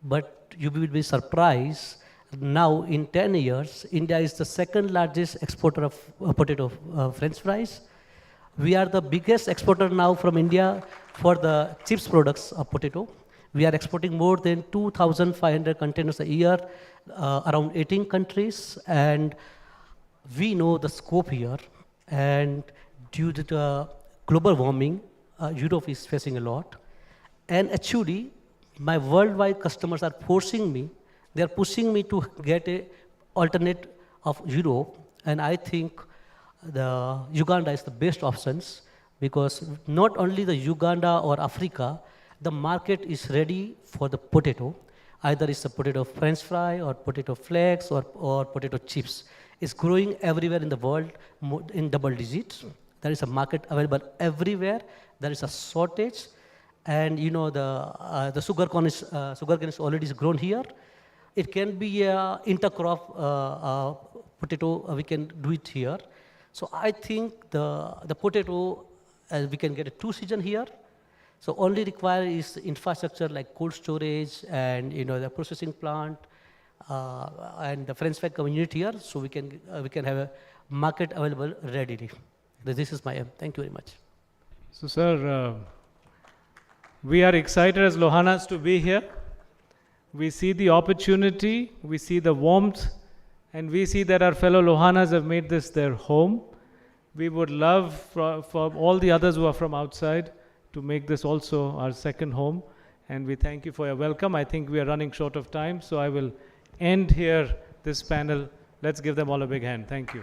But you will be surprised, now in 10 years, India is the second largest exporter of potato French fries. We are the biggest exporter now from India for the chips products of potato. We are exporting more than 2,500 containers a year, around 18 countries, and we know the scope here. And due to the global warming, Europe is facing a lot. And actually, my worldwide customers are forcing me, they are pushing me to get a alternate of Europe, and I think the Uganda is the best options, because not only the Uganda or Africa, the market is ready for the potato. Either it's a potato French fry or potato flakes or potato chips. It's growing everywhere in the world in double digits. There is a market available everywhere. There is a shortage. And the sugarcane is already grown here. It can be a intercrop potato. We can do it here. So I think the potato we can get a 2 season here. So only require is infrastructure like cold storage and the processing plant and the French fry community here. So we can have a market available readily. This is my aim. Thank you very much. So, sir. We are excited as Lohanas to be here. We see the opportunity, we see the warmth, and we see that our fellow Lohanas have made this their home. We would love for all the others who are from outside to make this also our second home. And we thank you for your welcome. I think we are running short of time, so I will end here this panel. Let's give them all a big hand. Thank you.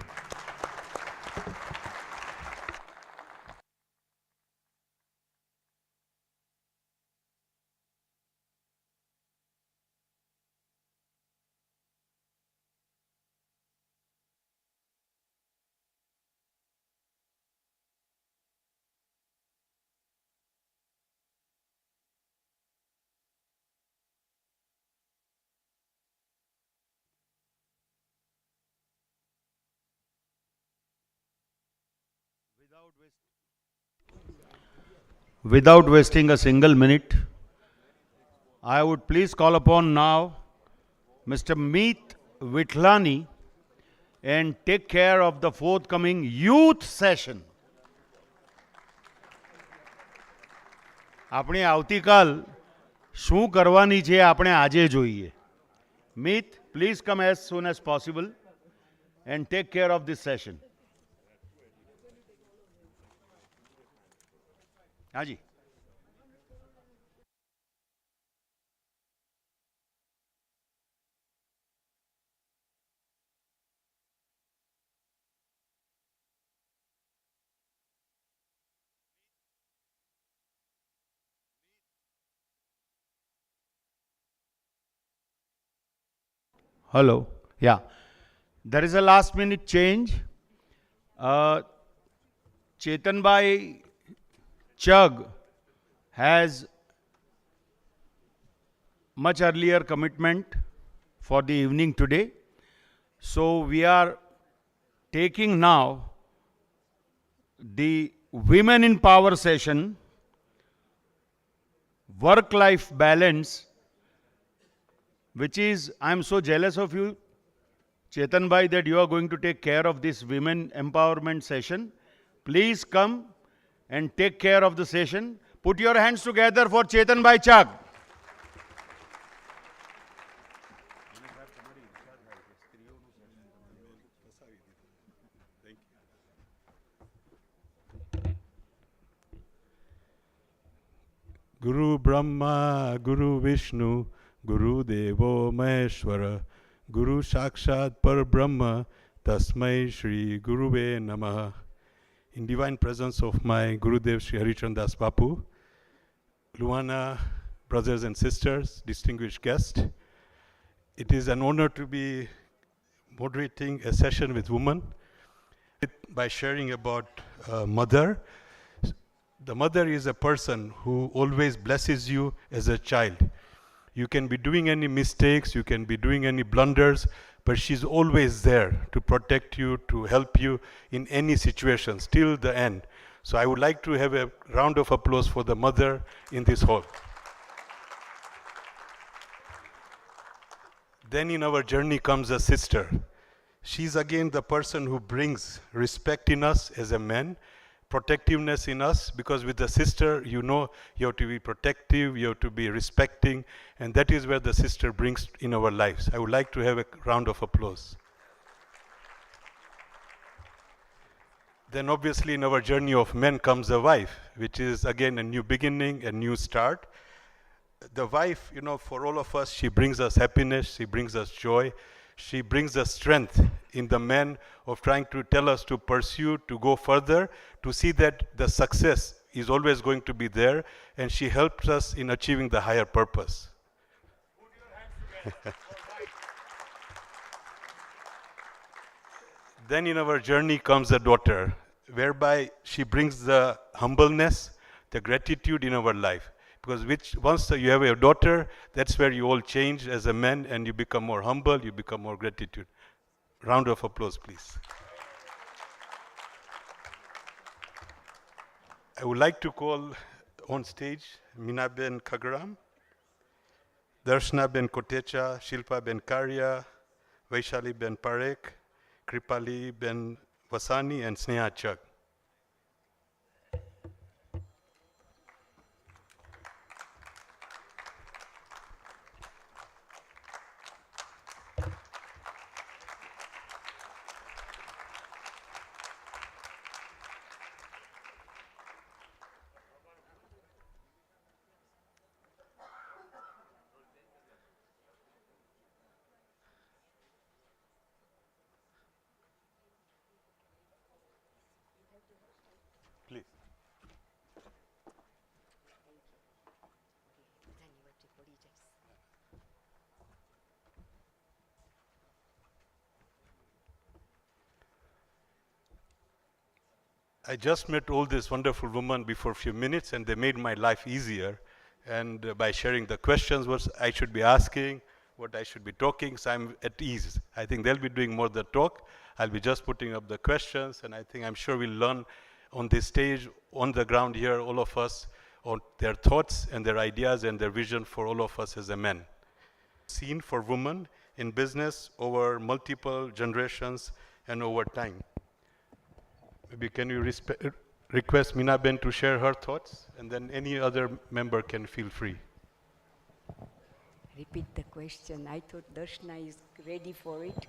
Without wasting a single minute, I would please call upon now Mr. Meet Vitlani and take care of the forthcoming youth session. આપણે આવતીકાલ શું કરવાની છે આપણે આજે જોઈએ. Meet, please come as soon as possible and take care of this session. Haji. Hello. Yeah. There is a last minute change. Chetanbhai Chug has much earlier commitment for the evening today. So we are taking now the Women in Power session, work-life balance, which is, I'm so jealous of you, Chetan Bhai, that you are going to take care of this women empowerment session. Please come and take care of the session. Put your hands together for Chetan Bhai Chag. Guru Brahma, Guru Vishnu, Guru Devo Maheshwara, Guru Sakshat Parbrahma, Tasmai Shri Guruve Namaha. In divine presence of my Gurudev Shri Harichan Das Bapu, Lohana, brothers and sisters, distinguished guests, it is an honor to be moderating a session with women by sharing about mother. The mother is a person who always blesses you as a child. You can be doing any mistakes, you can be doing any blunders, but she's always there to protect you, to help you in any situation, till the end. So I would like to have a round of applause for the mother in this hall. Then in our journey comes a sister. She's again the person who brings respect in us as a man, protectiveness in us, because with the sister, you know, you have to be protective, you have to be respecting, and that is where the sister brings in our lives. I would like to have a round of applause. Then obviously in our journey of men comes a wife, which is again a new beginning, a new start. The wife, you know, for all of us, she brings us happiness, she brings us joy, she brings us strength in the man of trying to tell us to pursue, to go further, to see that the success is always going to be there, and she helps us in achieving the higher purpose. Then in our journey comes a daughter, whereby she brings the humbleness, the gratitude in our life. Because once you have a daughter, that's where you all change as a man and you become more humble, you become more gratitude. Round of applause, please. I would like to call on stage Minaben Kagaram, Darshna Ben Kotecha, Shilpa Ben Karya, Vaishali Ben Parekh, Kripali Ben Vasani, and Sneha Chak. Please. I just met all these wonderful women before a few minutes, and they made my life easier. And by sharing the questions, what I should be asking, what I should be talking, so I'm at ease. I think they'll be doing more the talk. I'll be just putting up the questions, and I'm sure we'll learn on this stage, on the ground here, all of us, on their thoughts and their ideas and their vision for all of us as a man. Seen for women in business over multiple generations and over time. Maybe can you request Mina Ben to share her thoughts, and then any other member can feel free. Repeat the question. I thought Darshna is ready for it.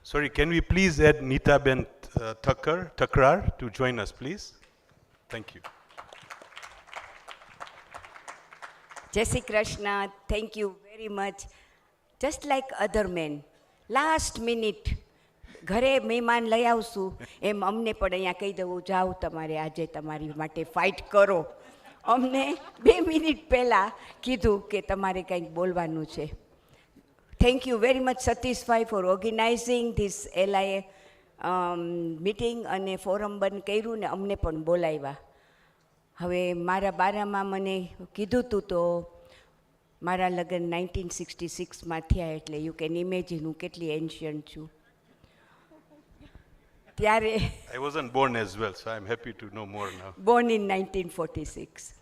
Sorry, can we please add Nita Ben Takrar to join us, please? Thank you. Jai Shri Krishna, thank you very much. Just like other men, last minute, ઘરે મહેમાન લઈ આવશું એમ અમને પણ અહીંયા કહી દેવું જાઓ તમારે આજે તમારી માટે ફાઇટ કરો. અમને 2 મિનિટ પહેલાં કીધું કે તમારે કંઈક બોલવાનું છે. Thank you very much Satisfy for organizing this LIA meeting અને ફોરમ બંધ કર્યું ને અમને પણ બોલાવ્યા. હવે મારા બારામાં મને કીધું હતું તો મારા લગ્ન 1966માં થયા, એટલે યુ કેન ઇમેજિન હું કેટલી એન્શિયન્ટ છું. ત્યારે I wasn't born as well, so I'm happy to know more now. Born in 1946.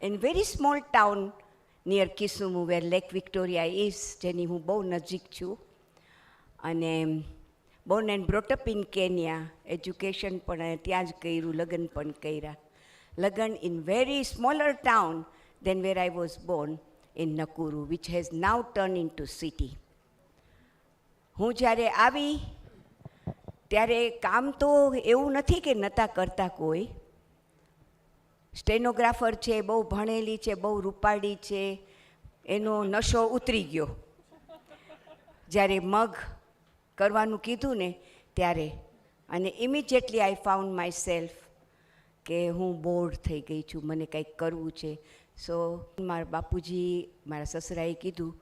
In very small town near Kisumu, where Lake Victoria is, જેની હું બહુ નજીક છું. અને born and brought up in Kenya, education પણ ત્યાં જ કર્યું, લગ્ન પણ કર્યા. લગ્ન in very smaller town than where I was born, in Nakuru, which has now turned into city. હું જ્યારે આવી ત્યારે કામ તો એવું નથી કે નતા કરતા કોઈ, સ્ટેનોગ્રાફર છે, બહુ ભણેલી છે, બહુ રૂપાળી છે, એનો નશો ઉતરી ગયો. જ્યારે મગ કરવાનું કીધું ને ત્યારે, અને immediately I found my self કે હું બોર્ડ થઈ ગઈ છું, મને કંઈક કરવું છે. સો મારા બાપુજી, મારા સસરાએ કીધું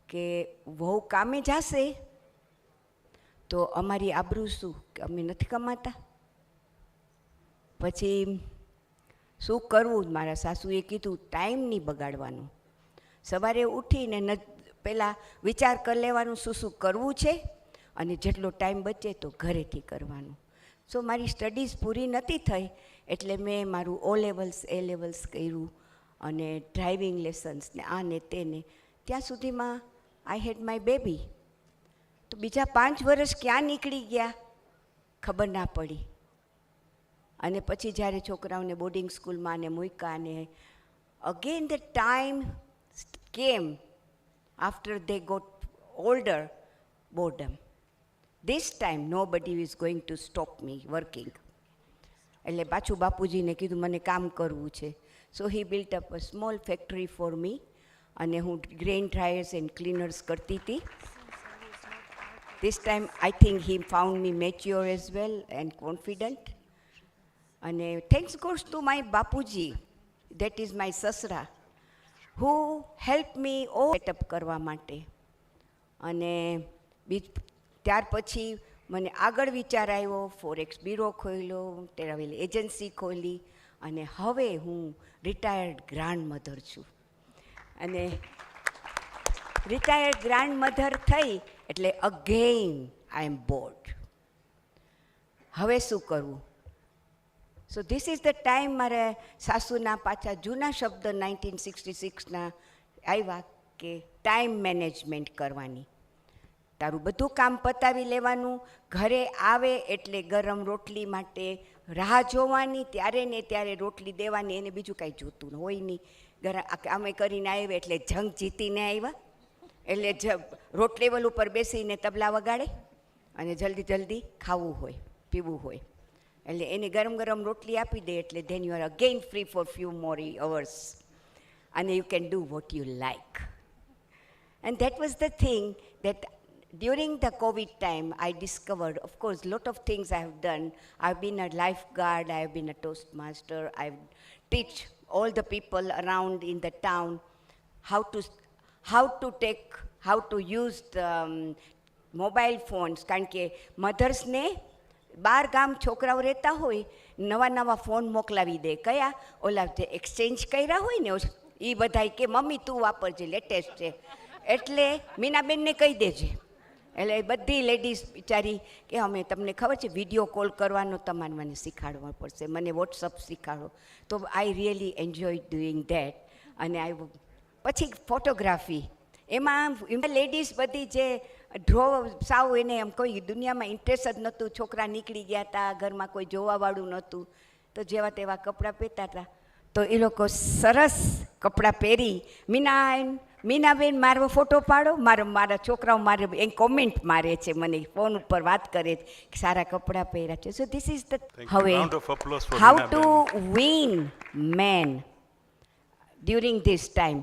કે વહુ કામે જશે તો અમારી આબરૂ શું, કે અમે નથી કમાતા. પછી શું કરવું, મારા સાસુએ કીધું ટાઈમ નહીં બગાડવાનો, સવારે ઉઠીને પહેલાં વિચાર કરી લેવાનું શું શું કરવું છે, અને જેટલો ટાઈમ બચે તો ઘરેથી કરવાનું. સો મારી સ્ટડીઝ પૂરી નથી થઈ, એટલે મેં મારું A levels કર્યું, અને ડ્રાઇવિંગ લેસન્સ ને આ ને તેને. ત્યાં સુધીમાં આઈ હેડ માય બેબી. તો બીજા 5 વર્ષ ક્યાં નીકળી ગયા ખબર ના પડી. અને પછી જ્યારે છોકરાઓને બોર્ડિંગ સ્કૂલમાં ને મૂક્યા, ને અગેન ધ ટાઈમ કેમ after they got older, boredom. This time nobody is going to stop me working. એટલે પાછું બાપુજીને કીધું મને કામ કરવું છે. So he built up a small factory for me, અને હું grain dryers and cleaners કરતી હતી. This time I think he found me mature as well and confident. અને thanks goes to my bapuji, that is my sasra, who helped me all set up કરવા માટે. અને ત્યાર પછી મને આગળ વિચાર આવ્યો, ફોરેક્સ બ્યુરો ખોલ્યો, ટ્રાવેલ એજન્સી ખોલી, અને હવે હું રિટાયર્ડ ગ્રાન્ડ મધર છું. અને રિટાયર્ડ ગ્રાન્ડ મધર થઈ એટલે અગેઇન આઈ એમ બોર્ડ. હવે શું કરવું? સો ધીસ ઇઝ ધ ટાઈમ મારે સાસુના પાછા જૂના શબ્દ 1966ના આવ્યા કે ટાઈમ મેનેજમેન્ટ કરવાની. તારું બધું કામ પતાવી લેવાનું, ઘરે આવે એટલે ગરમ રોટલી માટે રાહ જોવાની, ત્યારે ને ત્યારે રોટલી દેવાની, એને બીજું કાંઈ જોતું હોય નહીં. અમે કરીને આવ્યા એટલે જંગ જીતીને આવ્યા, એટલે રોટલેવલ ઉપર બેસીને તબલા વગાડે, અને જલ્દી જલ્દી ખાવું હોય, પીવું હોય. એટલે એને ગરમ ગરમ રોટલી આપી દે, એટલે then you are again free for few more hours, અને you can do what you like. And that was the thing that during the COVID time, I discovered, of course, a lot of things I have done. I've been a lifeguard, I've been a Toastmaster, I've teach all the people around in the town how to use the mobile phones. કારણ કે મધર્સને 12 ગામ છોકરાઓ રહેતા હોય, નવા નવા phone મોકલાવી દે. કયા? ઓલા જે એક્સચેન્જ કર્યા હોય ને એ બધાય કે મમ્મી તું વાપરજે, લેટેસ્ટ છે. એટલે મીનાબેનને કહી દેજે. એટલે બધી લેડીઝ બિચારી કે અમે તમને ખબર છે વિડીયો કોલ કરવાનો તમારે મને શીખવાડવા પડશે, મને વોટ્સઅપ શીખવાડો. તો I really enjoy doing that. અને પછી ફોટોગ્રાફી, એમાં લેડીઝ બધી જે સાવ એને એમ કોઈ દુનિયામાં ઇન્ટરેસ્ટ જ નહોતું, છોકરા નીકળી ગયા હતા, ઘરમાં કોઈ જોવાવાળું નહોતું, તો જેવા તેવા કપડાં પહેરતા હતા. તો એ લોકો સરસ કપડાં પહેરી, મીનાબેન મારો ફોટો પાડો, મારા છોકરાઓ મારે એ કોમેન્ટ મારે છે, મને ફોન ઉપર વાત કરે છે સારા કપડાં પહેર્યા છે. સો ધીસ ઇઝ ધ હવે how to win men during this time.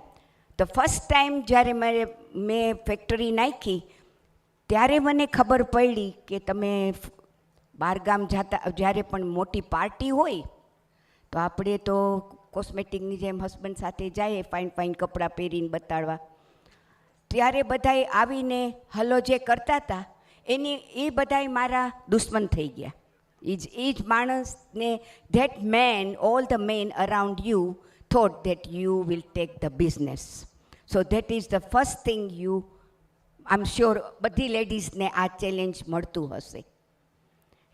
The first time જ્યારે મેં ફેક્ટરી નાખી ત્યારે મને ખબર પડી કે તમે બહારગામ જતા જ્યારે પણ મોટી પાર્ટી હોય તો આપણે તો કોસ્મેટિકની જેમ હસબન્ડ સાથે જાય, ફાઇન કપડાં પહેરીને બતાડવા. ત્યારે બધાય આવીને હલો જે કરતા હતા એ બધાય મારા દુશ્મન થઈ ગયા. એ જ માણસને that man, all the men around you thought that you will take the business. So that is the first thing you, I am sure બધી લેડીઝને આ ચેલેન્જ મળતું હશે.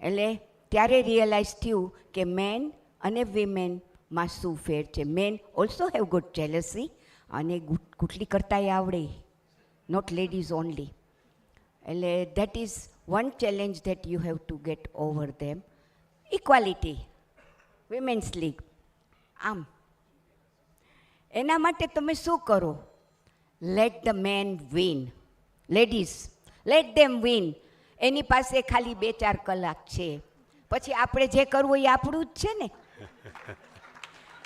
એટલે ત્યારે રિયલાઇઝ થયું કે મેન અને વિમેનમાં શું ફેર છે. Man also have good jealousy, અને ગુટલી કરતાંય આવડે, નોટ લેડીઝ ઓનલી. એટલે that is one challenge that you have to get over them. Equality, women's league, આમ એના માટે તમે શું કરો? Let the man win. Ladies let them win. એની પાસે ખાલી 2-4 કલાક છે, પછી આપણે જે કરવું એ આપણું જ છે ને.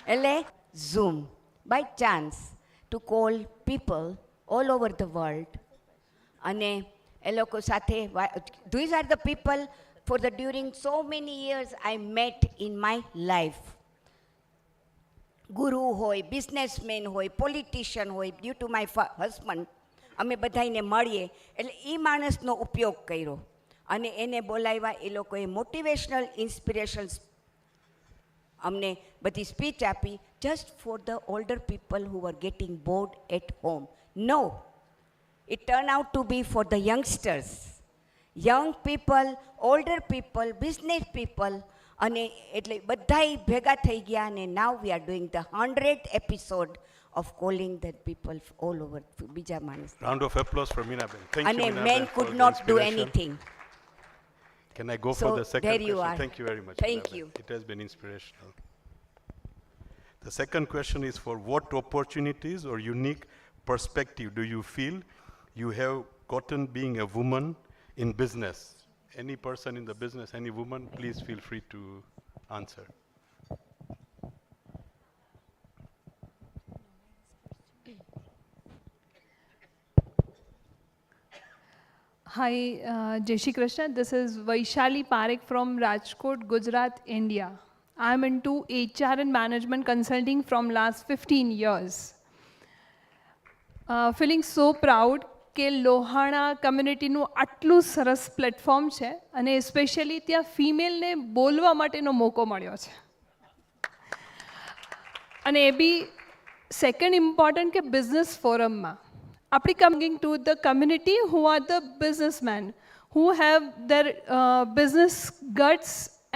એટલે Zoom, by chance, to call people all over the world. અને એ લોકો સાથે, these are the people for the during so many years I met in my life. ગુરુ હોય, બિઝનેસમેન હોય, પોલિટિશિયન હોય, ડ્યુ ટુ માય હસબન્ડ અમે બધાને મળીએ એટલે એ માણસનો ઉપયોગ કર્યો અને એને બોલાવ્યા. એ લોકોએ મોટિવેશનલ ઇન્સ્પિરેશન્સ અમને બધી સ્પીચ આપી, just for the older people who were getting bored at home. No, it turned out to be for the youngsters, young people, older people, business people. અને એટલે બધાય ભેગા થઈ ગયા અને now we are doing the 100th episode of calling that people all over બીજા માણસ. Round of applause for Meenabel. Thank you, અને Meenabel, men for could the not do inspiration. anything. Can I go So, for the second there you question? are. Thank you very much. Thank Meenabel. you. It has been inspirational. The second question is for what opportunities or unique perspective do you feel you have gotten being a woman in business? Any person in the business, any woman, please feel free to answer. Hi, Jai Shri Krishna. This is Vaishali Parekh from Rajkot, Gujarat, India. I'm into HR and management consulting from last 15 years. Feeling so proud કે લોહાણા કમ્યુનિટીનું આટલું સરસ platform છે અને especially ત્યાં ફિમેલને બોલવા માટેનો મોકો મળ્યો છે. અને એ બી સેકન્ડ ઇમ્પોર્ટન્ટ કે બિઝનેસ ફોરમમાં આપણી coming to the community who are the businessman who have their business guts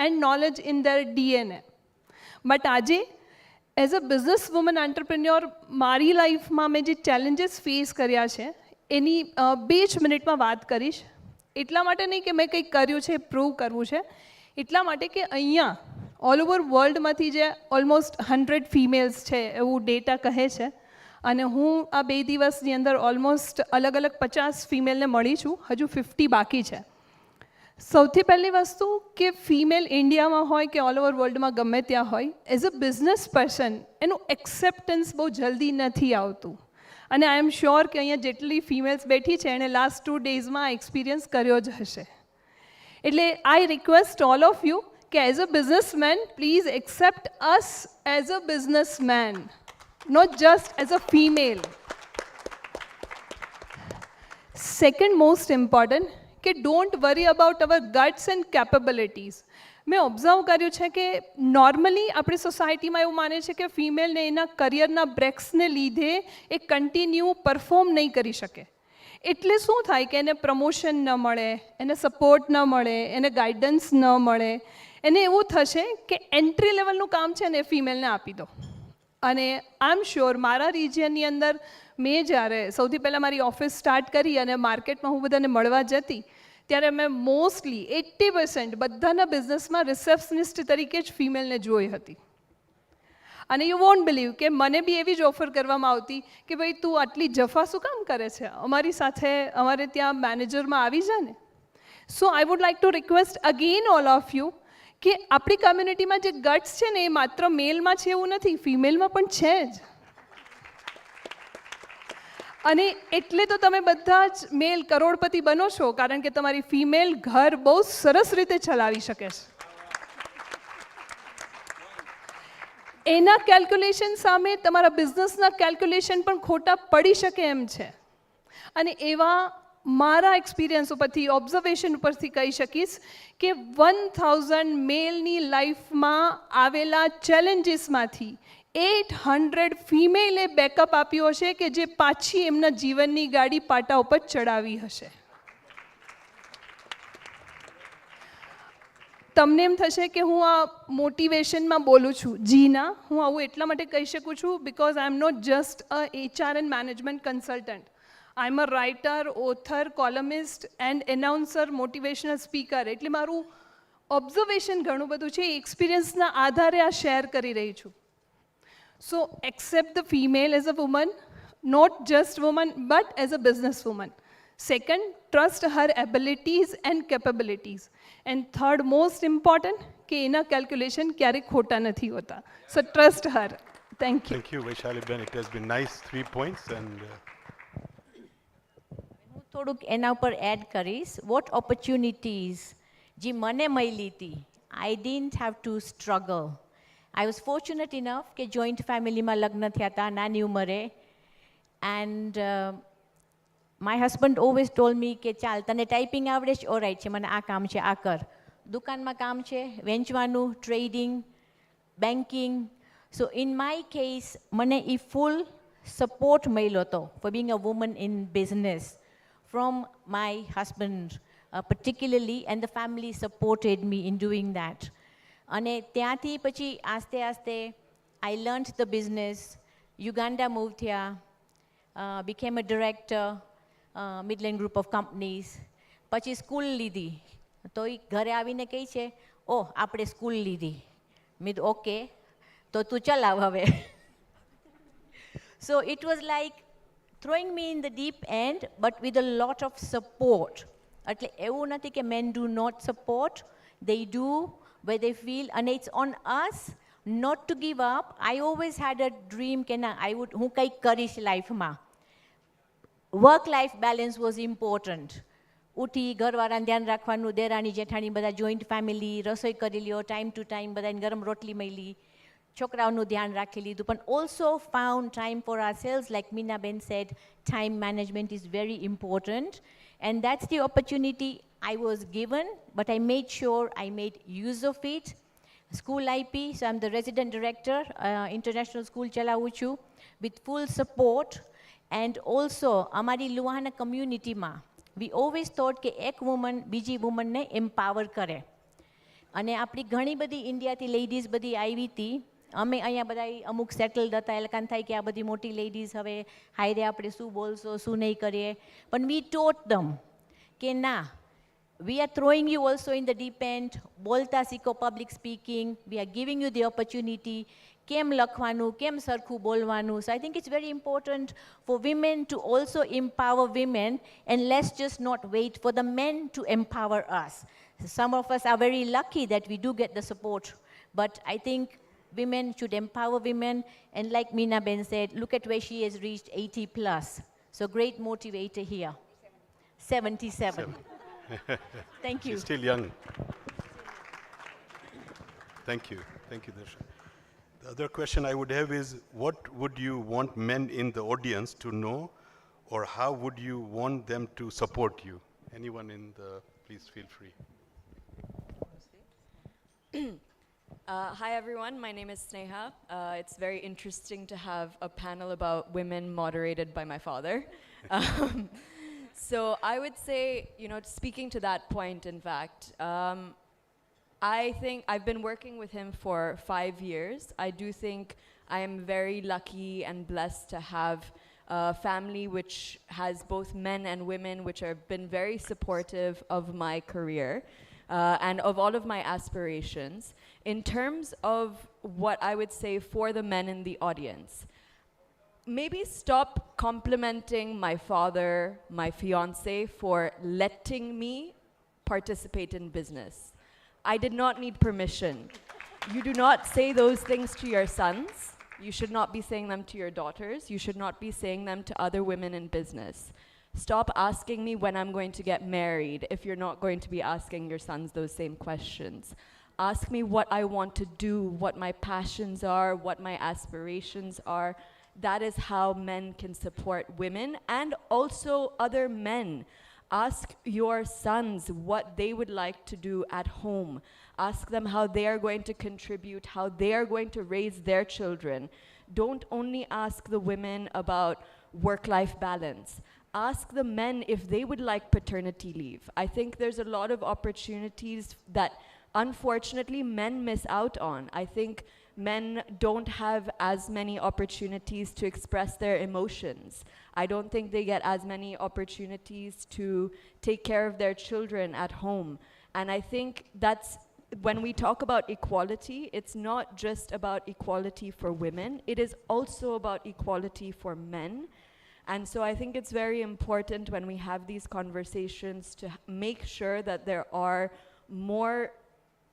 and knowledge in their DNA. But આજે as a business woman entrepreneur મારી લાઈફમાં મેં જે ચેલેન્જીસ ફેસ કર્યા છે એની 2 જ મિનિટમાં વાત કરીશ. એટલા માટે નહીં કે મેં કંઈક કર્યું છે પ્રૂવ કરવું છે, એટલા માટે કે અહીંયા ઓલ ઓવર વર્લ્ડમાંથી જે ઓલમોસ્ટ 100 ફિમેલ્સ છે એવું ડેટા કહે છે અને હું આ 2 દિવસની અંદર ઓલમોસ્ટ અલગ અલગ 50 ફિમેલને મળી છું, હજુ 50 બાકી છે. સૌથી પહેલી વસ્તુ કે ફિમેલ ઇન્ડિયામાં હોય કે ઓલ ઓવર વર્લ્ડમાં ગમે ત્યાં હોય, એઝ અ બિઝનેસ પર્સન એનું એક્સેપ્ટન્સ બહુ જલ્દી નથી આવતું. અને આઈ એમ શ્યોર કે અહીંયા જેટલી ફિમેલ્સ બેઠી છે એણે લાસ્ટ 2 ડેઝમાં આ એક્સપિરિયન્સ કર્યો જ હશે. એટલે I request all of you કે as a businessman please accept us as a businessman, not just as a female. Second most important કે don't worry about our guts and capabilities. મેં observe કર્યું છે કે નોર્મલી આપણી સોસાયટીમાં એવું માને છે કે ફિમેલને એના કરિયરના બ્રેક્સને લીધે એ કન્ટિન્યુ પરફોર્મ નહીં કરી શકે. એટલે શું થાય કે એને પ્રમોશન ન મળે, એને સપોર્ટ ન મળે, એને ગાઈડન્સ ન મળે. એને એવું થશે કે એન્ટ્રી લેવલનું કામ છે ને એ ફિમેલને આપી દો. અને આઈ એમ શ્યોર મારા રિજિયનની અંદર મેં જ્યારે સૌથી પહેલાં મારી ઓફિસ સ્ટાર્ટ કરી અને માર્કેટમાં હું બધાને મળવા જતી ત્યારે મેં મોસ્ટલી 80% બધાના બિઝનેસમાં રિસેપ્શનિસ્ટ તરીકે જ ફિમેલને જોઈ હતી. અને યુ વોન્ટ બિલીવ કે મને બી એવી જ ઓફર કરવામાં આવતી કે ભાઈ તું આટલી જફા શું કામ કરે છે, અમારી સાથે અમારે ત્યાં મેનેજરમાં આવી જા ને. So I would like to request again all of you કે આપણી કમ્યુનિટીમાં જે ગટ્સ છે ને એ માત્ર મેલમાં છે એવું નથી, ફિમેલમાં પણ છે જ. અને એટલે તો તમે બધા જ મેલ કરોડપતિ બનો છો કારણ કે તમારી ફિમેલ ઘર બહુ સરસ રીતે ચલાવી શકે છે. એના કેલ્ક્યુલેશન સામે તમારા બિઝનેસના કેલ્ક્યુલેશન પણ ખોટા પડી શકે એમ છે. અને એવા મારા એક્સપિરિયન્સ ઉપરથી ઓબ્ઝર્વેશન ઉપરથી કહી શકીશ કે 1000 મેલની લાઈફમાં આવેલા ચેલેન્જીસમાંથી 800 ફિમેલે બેકઅપ આપ્યો હશે કે જે પાછી એમના જીવનની ગાડી પાટા ઉપર ચડાવી હશે. તમને એમ થશે કે હું આ મોટિવેશનમાં બોલું છું. જી ના, હું આવું એટલા માટે કહી શકું છું because I am not just a HR and management consultant. I am a writer, author, columnist and announcer, motivational speaker. એટલે મારું ઓબ્ઝર્વેશન ઘણું બધું છે, એક્સપિરિયન્સના આધારે આ શેર કરી રહી છું. So accept the female as a woman, not just woman, but as a businesswoman. Second, trust her abilities and capabilities. And third, most important, कि इना calculation क्यारे खोटा नहीं होता. So trust her. Thank you. Thank you, Vaishali Ben. It has been nice 3 points and. હું થોડુંક એના ઉપર એડ કરીશ વોટ ઓપોર્ચ્યુનિટીઝ જે મને મળી હતી I didn't have to struggle I was fortunate enough કે જોઈન્ટ ફેમિલીમાં લગ્ન થયા હતા નાની ઉંમરે and my husband always told me કે ચાલ તને ટાઈપિંગ આવડે છે ઓરાઈટ છે મને આ કામ છે આ કર દુકાનમાં કામ છે વેચવાનું trading banking so in my case મને એ ફૂલ સપોર્ટ મળ્યો હતો four being a woman in business from my husband particularly, and the family supported me in doing that. And ત્યાંથી પછી આસ્તે આસ્તે I learned the business. Uganda moved here, became a director, Midland Group of Companies. પછી school લીધી તો એ ઘરે આવીને કહે છે ઓહ આપણે સ્કૂલ લીધી મેં ઓકે તો તું ચલાવ હવે so it was like throwing me in the deep end, but with a lot of support. એટલે એવું નથી કે men do not support, they do where they feel, and it's on us not to give up. I always had a dream કે ના હું કંઈક કરીશ લાઈફમાં. Work life balance was important. ઉઠી ઘરવાળાને ધ્યાન રાખવાનું દેરાણી જેઠાણી બધા જોઈન્ટ ફેમિલી રસોઈ કરી લ્યો ટાઈમ ટુ ટાઈમ બધાને ગરમ રોટલી મળી છોકરાઓનું ध्यान રાખી લીધું પણ also found time for ourselves like Meena Ben said time management is very important and that's the opportunity I was given but I made sure I made use of it. School IP, so I'm the resident director, international school ચલાવું છું with full support and also અમારી લુહાના communityમાં we always thought કે એક woman બીજી womanને empower કરે અને આપણી ઘણી બધી ઇન્ડિયાથી લેડીઝ બધી આવી હતી અમે અહીંયા બધા અમુક સેટલડ હતા એટલે કાન થાય કે આ બધી મોટી લેડીઝ હવે હાયરે આપણે શું બોલશો શું નહીં કરીએ પણ વી ટોટ ધમ કે ના we are throwing you also in the deep end બોલતા શીખો public speaking we are giving you the opportunity કેમ લખવાનું કેમ સરખું બોલવાનું so I think it's very important for women to also empower women and let's just not wait for the men to empower us. Some of us are very lucky that we do get the support but I think women should empower women and like Meena Ben said look at where she has reached 80 plus so great motivator here 77 thank you She's still young. Thank you Darshan. The other question I would have is what would you want men in the audience to know or how would you want them to support you? Anyone in the please feel free. Hi everyone, my name is Sneha. It's very interesting to have a panel about women moderated by my father. So I would say, speaking to that point, in fact, I think I've been working with him for 5 years. I do think I am very lucky and blessed to have a family which has both men and women which have been very supportive of my career. And of all of my aspirations. In terms of what I would say for the men in the audience, maybe stop complimenting my father, my fiance, for letting me participate in business. I did not need permission. You do not say those things to your sons. You should not be saying them to your daughters. You should not be saying them to other women in business. Stop asking me when I'm going to get married if you're not going to be asking your sons those same questions. Ask me what I want to do, what my passions are, what my aspirations are. That is how men can support women and also other men. Ask your sons what they would like to do at home. Ask them how they are going to contribute, how they are going to raise their children. Don't only ask the women about work-life balance. Ask the men if they would like paternity leave. I think there's a lot of opportunities that unfortunately men miss out on. I think men don't have as many opportunities to express their emotions. I don't think they get as many opportunities to take care of their children at home. And I think that's when we talk about equality, it's not just about equality for women, it is also about equality for men. And so I think it's very important when we have these conversations to make sure that there are more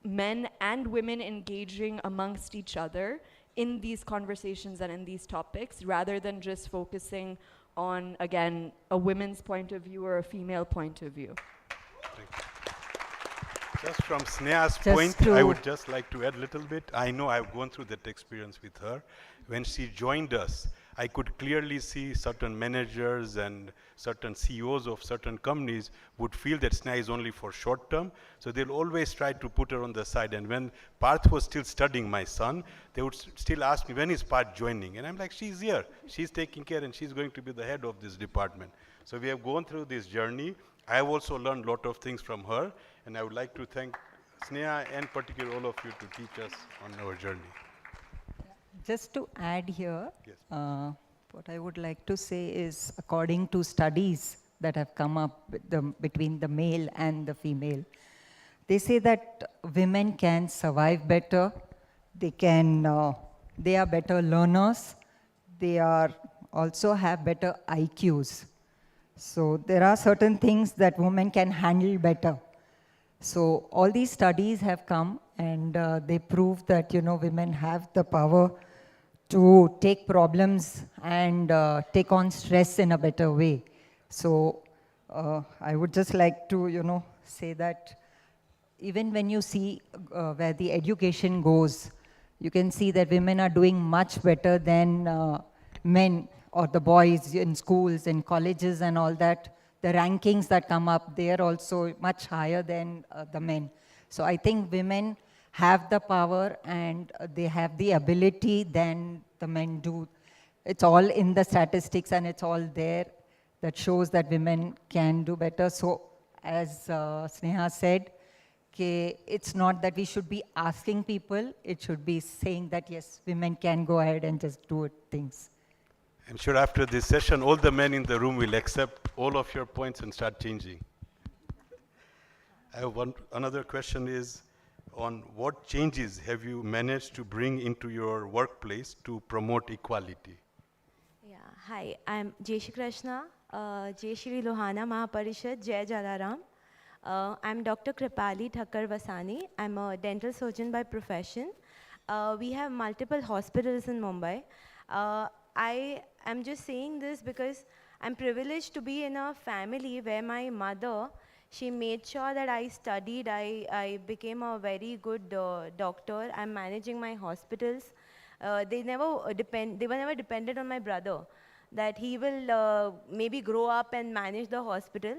men and women engaging amongst each other in these conversations and in these topics, rather than just focusing on, again, a women's point of view or a female point of view. Just from Sneha's point, I would just like to add a little bit. I know I've gone through that experience with her. When she joined us, I could clearly see certain managers and certain CEOs of certain companies would feel that Sneha is only for short term, so they'll always try to put her on the side. And when Parth was still studying, my son, they would still ask me, when is Parth joining? And I'm like, she's here, she's taking care, and she's going to be the head of this department. So we have gone through this journey. I have also learned a lot of things from her, and I would like to thank Sneha and particularly all of you to teach us on our journey. Just to add here, what I would like to say is, according to studies that have come up with between the male and the female, they say that women can survive better, they are better learners, they also have better IQs. So there are certain things that women can handle better. So all these studies have come, and they prove that, women have the power to take problems and take on stress in a better way. So I would just like to, say that even when you see where the education goes, you can see that women are doing much better than men or the boys in schools and colleges and all that. The rankings that come up, they are also much higher than the men. So I think women have the power and they have the ability than the men do. It's all in the statistics and it's all there that shows that women can do better. So as Sneha said, it's not that we should be asking people, it should be saying that yes, women can go ahead and just do things. I'm sure after this session, all the men in the room will accept all of your points and start changing. I have another question is, on what changes have you managed to bring into your workplace to promote equality? Yeah, hi, I'm Jeshi Krishna, Jai Shri Lohana Mahaparishad, Jai Jalaram. I'm Dr. Kripali Thakkar Vasani. I'm a dental surgeon by profession. We have multiple hospitals in Mumbai. I am just saying this because I'm privileged to be in a family where my mother, she made sure that I studied. I became a very good doctor. I'm managing my hospitals. They were never dependent on my brother, that he will maybe grow up and manage the hospital.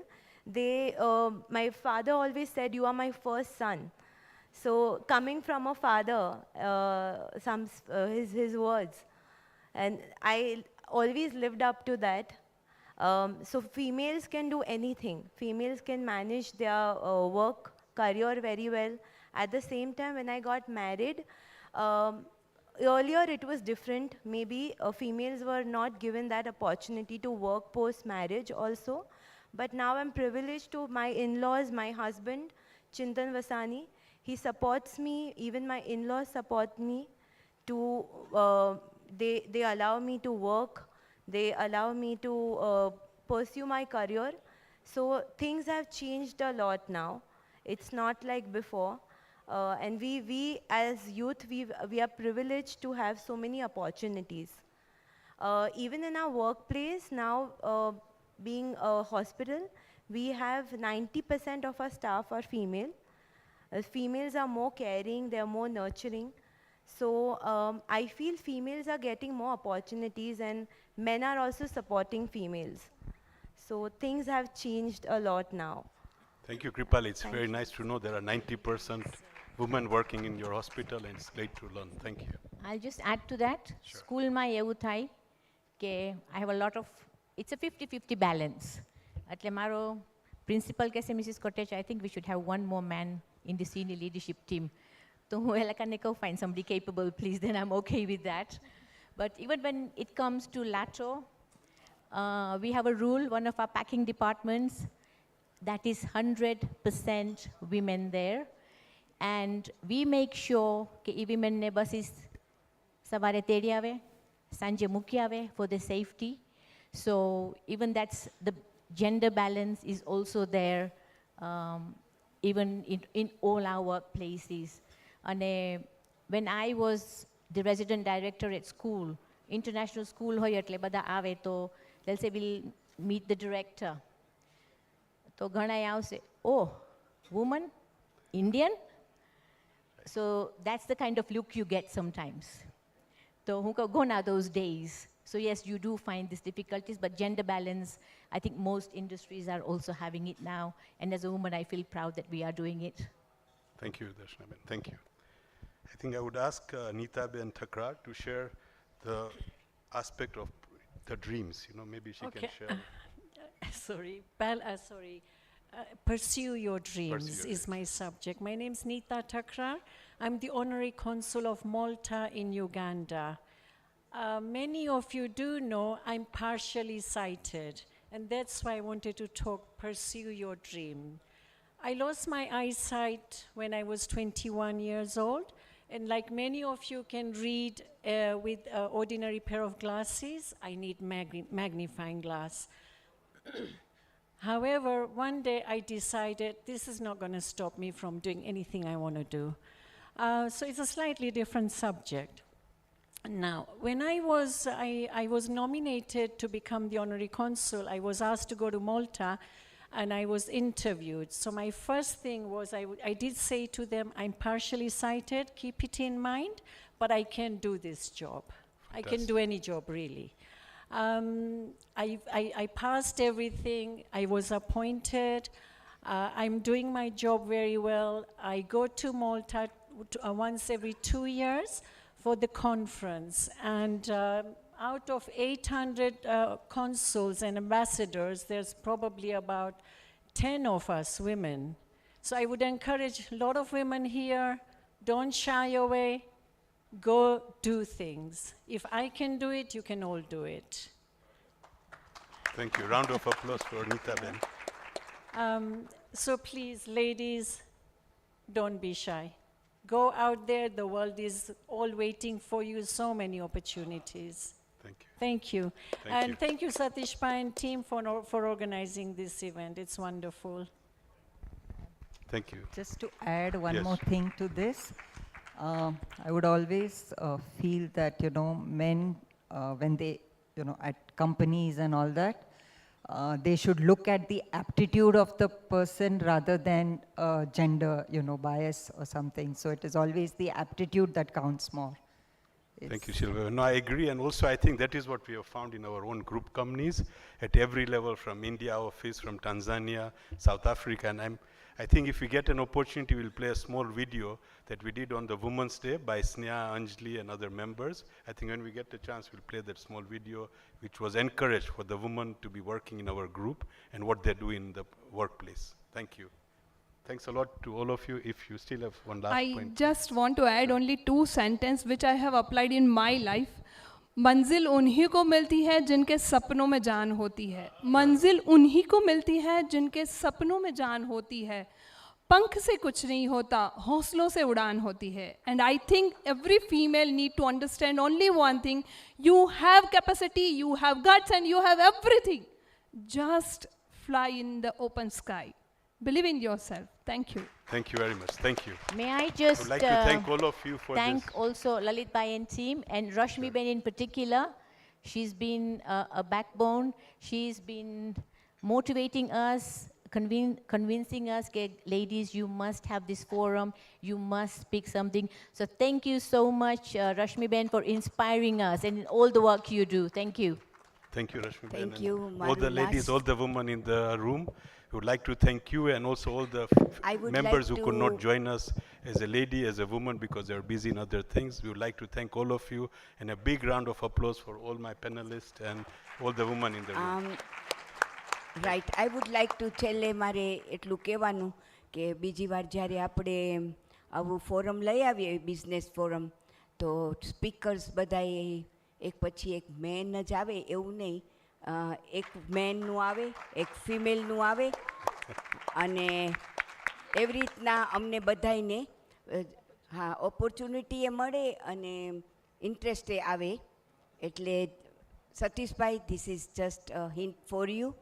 My father always said, "You are my first son." So coming from a father, his words, and I always lived up to that. So females can do anything. Females can manage their work, career very well. At the same time, when I got married, earlier it was different. Maybe females were not given that opportunity to work post-marriage also. But now I'm privileged to my in-laws, my husband, Chintan Vasani. He supports me, even my in-laws support me to, they allow me to work. They allow me to pursue my career. So things have changed a lot now. It's not like before. And we as youth, we are privileged to have so many opportunities. Even in our workplace now, being a hospital, we have 90% of our staff are female. Females are more caring, they're more nurturing. So I feel females are getting more opportunities and men are also supporting females. So things have changed a lot now. Thank you, Kripali. It's very nice to know there are 90% women working in your hospital, and it's great to learn. Thank you. I'll just add to that. Sure. School ma evu thai ke I have a lot of, it's a 50-50 balance. Atle maro principal ke se Mrs. Cottage, I think we should have one more man in the senior leadership team. So whoever find somebody capable, please, then I'm okay with that. But even when it comes to LATO, we have a rule, one of our packing departments, that is 100% women there. And we make sure that women ne buses savare tedi ave, sanje muki ave for the safety. So even that's the gender balance is also there, even in all our workplaces. And when I was the resident director at school, international school hoy એટલે બધા આવે તો they'll say we'll meet the director. તો ઘણા આવશે, oh, woman, Indian? So that's the kind of look you get sometimes. So હું કહું gone are those days. So yes, you do find these difficulties, but gender balance, I think most industries are also having it now. And as a woman, I feel proud that we are doing it. Thank you, Darshana. Thank you. I think I would ask Neeta Ben Thakrar to share the aspect of the dreams. You know, maybe she can share. Sorry. Pursue your dreams is my subject. My name is Neeta Thakrar. I'm the Honorary Consul of Malta in Uganda. Many of you do know I'm partially sighted, and that's why I wanted to talk, pursue your dream. I lost my eyesight when I was 21 years old, and like many of you can read with an ordinary pair of glasses, I need magnifying glass. However, one day I decided this is not going to stop me from doing anything I want to do. So it's a slightly different subject. Now, when I was nominated to become the Honorary Consul, I was asked to go to Malta, and I was interviewed. So my first thing was I did say to them, I'm partially sighted, keep it in mind, but I can do this job. I can do any job, really. I passed everything. I was appointed. I'm doing my job very well. I go to Malta once every 2 years for the conference. And out of 800 consuls and ambassadors, there's probably about 10 of us women. So I would encourage a lot of women here, don't shy away, go do things. If I can do it, you can all do it. Thank you. Round of applause for Neeta Ben. So please, ladies, don't be shy. Go out there, the world is all waiting for you, so many opportunities. Thank you. Thank you. Thank you. Thank you, Satish Pai and team for organizing this event. It's wonderful. Thank you. Just to add one Yes. more thing to this, I would always feel that, men, when they, at companies and all that, they should look at the aptitude of the person rather than gender, bias or something. So it is always the aptitude that counts more. Thank you, Silvia. No, I agree, and also I think that is what we have found in our own group companies at every level, from India office, from Tanzania, South Africa, and I think if we get an opportunity, we'll play a small video that we did on the Women's Day by Sneha, Anjali, and other members. I think when we get the chance, we'll play that small video, which was encouraged for the women to be working in our group and what they do in the workplace. Thank you. Thanks a lot to all of you. If you still have one last point. I just want to add only 2 sentences which I have applied in my life. मंजिल उन्हीं को मिलती है जिनके सपनों में जान होती है. मंजिल उन्हीं को मिलती है जिनके सपनों में जान होती है. पंख से कुछ नहीं होता, हौसलों से उड़ान होती है. And I think every female need to understand only one thing: you have capacity, you have guts, and you have everything. Just fly in the open sky. Believe in yourself. Thank you. Thank you very much. Thank you. May I just would like to thank all of you for thank this. also Lalit Bhai and team, and Rashmi Ben in particular. She's been a backbone. She's been motivating us, convincing us, ladies, you must have this forum, you must speak something. So thank you so much, Rashmi Ben, for inspiring us and all the work you do. Thank you. Thank you, Rashmi. Thank you, all the ladies, all the women in the room. We would like to thank you, and also all the members who could not join us as a lady, as a woman, because they're busy in other things. We would like to thank all of you, and a big round of applause for all my panelists and all the women in the room. Right. I would like to tell મારે એટલું કહેવાનું કે બીજી વાર જ્યારે આપણે આવું forum લઈ આવીએ બિઝનેસ ફોરમ તો સ્પીકર્સ બધાએ એક પછી એક મેન જ આવે એવું નહીં, એક મેનનું આવે, એક ફિમેલનું આવે, અને એવી રીતના અમને બધાને ઓપોર્ચ્યુનિટી એ મળે અને ઇન્ટરેસ્ટે આવે. એટલે Satish Bhai, this is just a hint for you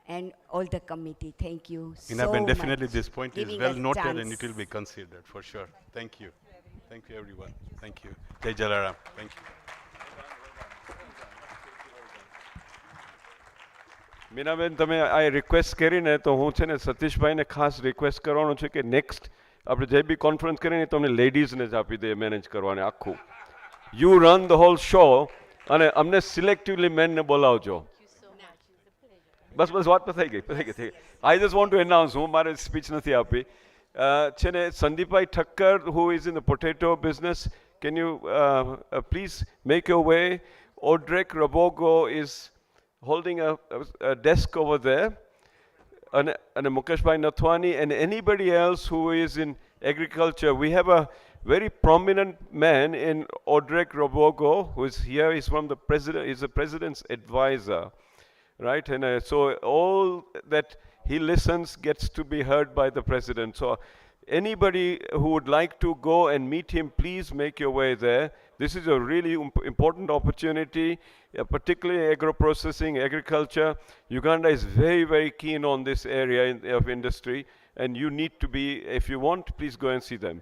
and all the committee. Thank you so much. Definitely this point is giving well us noted chance. and it will be considered for sure. Thank you. Thank you everyone. Thank you. Jai Jalaram. Thank you. Minaben તમે આ request કરી ને તો હું છે ને સતીશભાઈને ખાસ request કરવાનો છે કે નેક્સ્ટ આપણે જે બી કોન્ફરન્સ કરીએ ને તમને લેડીઝને જ આપી દે મેનેજ કરવાને આખું you run the whole show અને અમને સિલેક્ટિવલી મેનને બોલાવજો બસ બસ વાત થઈ ગઈ I just want to announce હું મારે સ્પીચ નથી આપી છે ને Sandeepbhai Thakkar who is in the potato business can you please make your way ઓડ્રેક રબોગો is holding a desk over there, and Mukeshbhai Nathwani and anybody else who is in agriculture. We have a very prominent man in Odrek Robogo who is here. He's from the president. He's the president's advisor, right? And so all that he listens gets to be heard by the president. So anybody who would like to go and meet him, please make your way there. This is a really important opportunity, particularly agro-processing, agriculture. Uganda is very, very keen on this area of industry, and you need to be, if you want, please go and see them.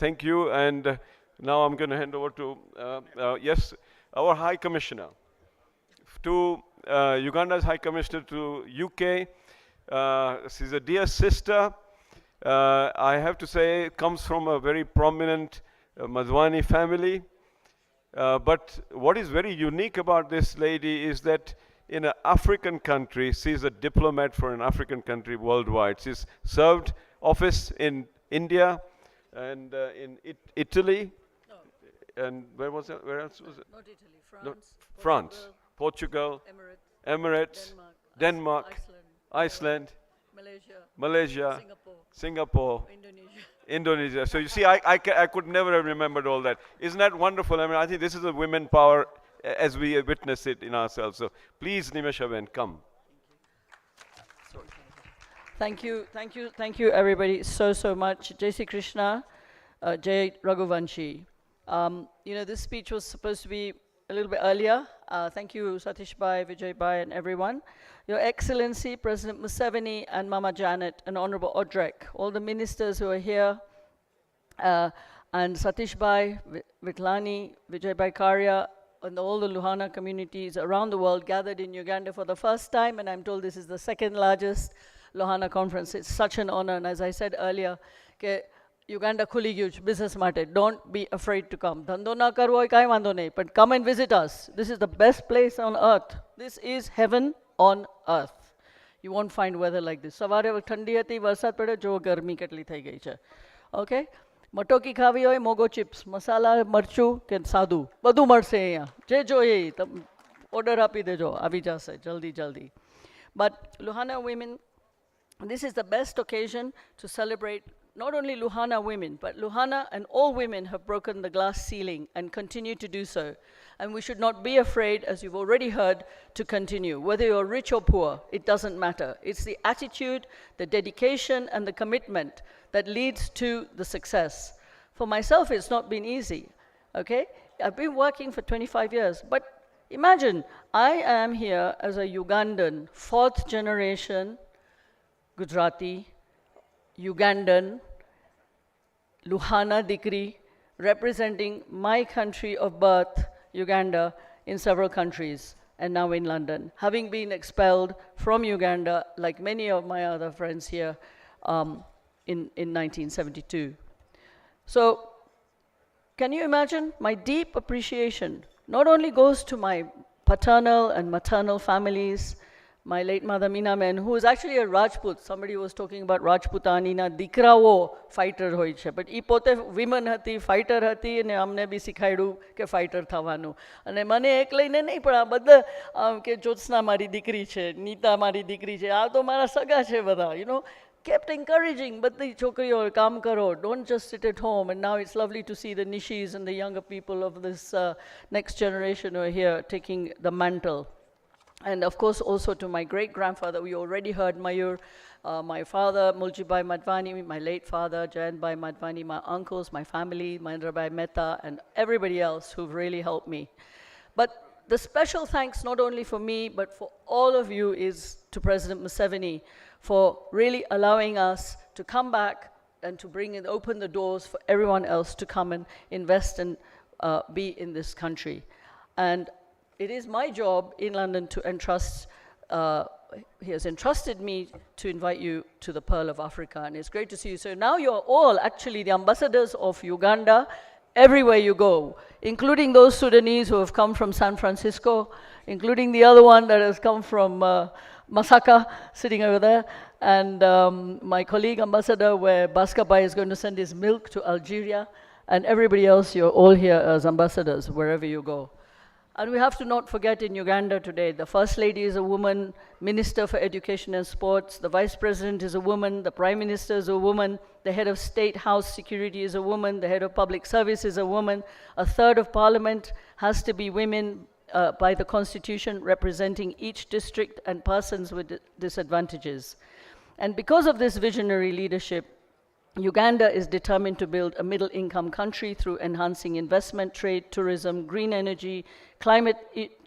Thank you, and now I'm going to hand over to, yes, our High Commissioner, to Uganda's High Commissioner to UK. She's a dear sister. I have to say, comes from a very prominent Madhwani family. But what is very unique about this lady is that in an African country, she's a diplomat for an African country worldwide. She's served office in India and in Italy. No. And where was it? Where else was it? Not Italy, France. No, France, Portugal, Emirates, Denmark, Iceland, Malaysia, Singapore, Indonesia. So you see, I could never have remembered all that. Isn't that wonderful? I mean, I think this is a women power as we witness it in ourselves. So please, Nimishaben, come. Thank you, everybody, so much. Jai Sri Krishna, Jai Raghuvanshi. You know, this speech was supposed to be a little bit earlier. Thank you, Satish Bhai, Vijay Bhai, and everyone. Your Excellency, President Museveni and Mama Janet and Honorable Odrek, all the ministers who are here, and Satish Bhai, Vitlani, Vijay Bhai Karya, and all the Lohana communities around the world gathered in Uganda for the first time, and I'm told this is the second largest Lohana conference. It's such an honor, and as I said earlier, Uganda khuli gyu chhe business mate. Don't be afraid to come. Dhando na karvo hoy kai vando nahi, but come and visit us. This is the best place on earth. This is heaven on earth. You won't find weather like this. Savare thandi hati, varsad padyo, jo garmi ketli thai gayi chhe. Okay? Matoki ખાવી હોય મોગો chips મસાલા મરચું કે સાદું બધું મળશે અહીંયા જે જોઈએ તમે ઓર્ડર આપી દેજો આવી જશે જલ્દી જલ્દી. But Lohana women, this is the best occasion to celebrate not only Lohana women, but Lohana and all women have broken the glass ceiling and continue to do so. And we should not be afraid, as you've already heard, to continue. Whether you're rich or poor, it doesn't matter. It's the attitude, the dedication, and the commitment that leads to the success. For myself, it's not been easy, okay? I've been working for 25 years, but imagine, I am here as a Ugandan, 4th generation Gujarati, Ugandan, Lohana Dikri, representing my country of birth, Uganda, in several countries, and now in London, having been expelled from Uganda, like many of my other friends here, in 1972. So, can you imagine? My deep appreciation not only goes to my paternal and maternal families, my late mother Meena Men, who is actually a Rajput. Somebody was talking about Rajputani na dikrao fighter hoy છે, but ઈ પોતે women હતી, fighter હતી, અને અમને બી શીખાડ્યું કે fighter થવાનું. અને મને એક લઈને નહીં, પણ આ બધા કે જ્યોત્સના મારી દીકરી છે, નીતા મારી દીકરી છે, આ તો મારા સગા છે બધા, you know, kept encouraging, બધી છોકરીઓ કામ કરો, don't just sit at home. And now it's lovely to see the Nishis and the younger people of this next generation who are here taking the mantle. And of course, also to my great-grandfather, we already heard Mayur, my father, Muljibai Madhwani, my late father, Jayanbai Madhwani, my uncles, my family, Mahendrabai Mehta, and everybody else who've really helped me. But the special thanks, not only for me, but for all of you, is to President Museveni for really allowing us to come back and to bring and open the doors for everyone else to come and invest and be in this country. And it is my job in London to entrust, he has entrusted me to invite you to the Pearl of Africa, and it's great to see you. So now you're all actually the ambassadors of Uganda everywhere you go, including those Sudanese who have come from San Francisco, including the other one that has come from Masaka, sitting over there, and my colleague ambassador, where Bosco is going to send his milk to Algeria, and everybody else, you're all here as ambassadors wherever you go. And we have to not forget in Uganda today, the First Lady is a woman, Minister for Education and Sports, the Vice President is a woman, the Prime Minister is a woman, the Head of State House Security is a woman, the Head of Public Service is a woman, a third of Parliament has to be women by the Constitution, representing each district and persons with disadvantages. And because of this visionary leadership, Uganda is determined to build a middle-income country through enhancing investment, trade, tourism, green energy, climate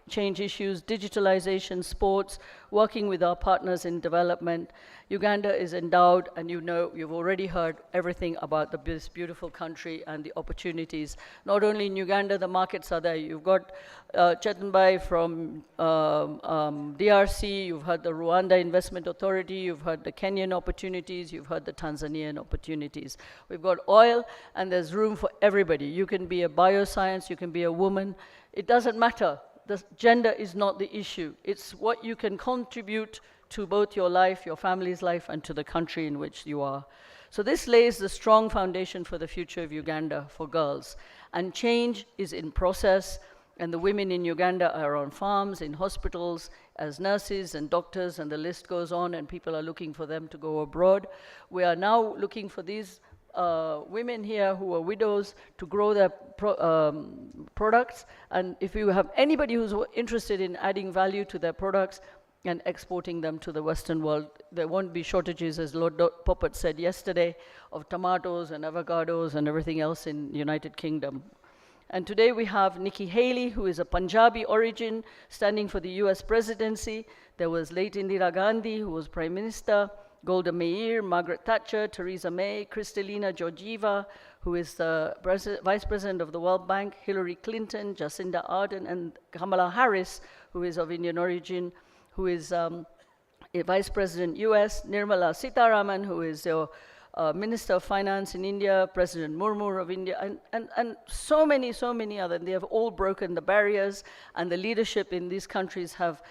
change issues, digitalization, sports, working with our partners in development. Uganda is endowed, and you know, you've already heard everything about this beautiful country and the opportunities. Not only in Uganda, the markets are there. You've got Chetanbhai from DRC, you've heard the Rwanda Investment Authority, you've heard the Kenyan opportunities, you've heard the Tanzanian opportunities. We've got oil, and there's room for everybody. You can be a bioscience, you can be a woman. It doesn't matter. The gender is not the issue. It's what you can contribute to both your life, your family's life, and to the country in which you are. So this lays the strong foundation for the future of Uganda for girls. And change is in process, and the women in Uganda are on farms, in hospitals, as nurses and doctors, and the list goes on, and people are looking for them to go abroad. We are now looking for these women here who are widows to grow their products, and if you have anybody who's interested in adding value to their products and exporting them to the Western world, there won't be shortages, as Lord Poppet said yesterday, of tomatoes and avocados and everything else in United Kingdom. And today we have Nikki Haley, who is a Punjabi origin, standing for the US presidency. There was late Indira Gandhi, who was Prime Minister, Golda Meir, Margaret Thatcher, Theresa May, Kristalina Georgieva, who is the Vice President of the World Bank, Hillary Clinton, Jacinda Ardern, and Kamala Harris, who is of Indian origin, who is a Vice President US, Nirmala Sitharaman, who is the Minister of Finance in India, President Murmu of India, and so many other. They have all broken the barriers, and the leadership in these countries have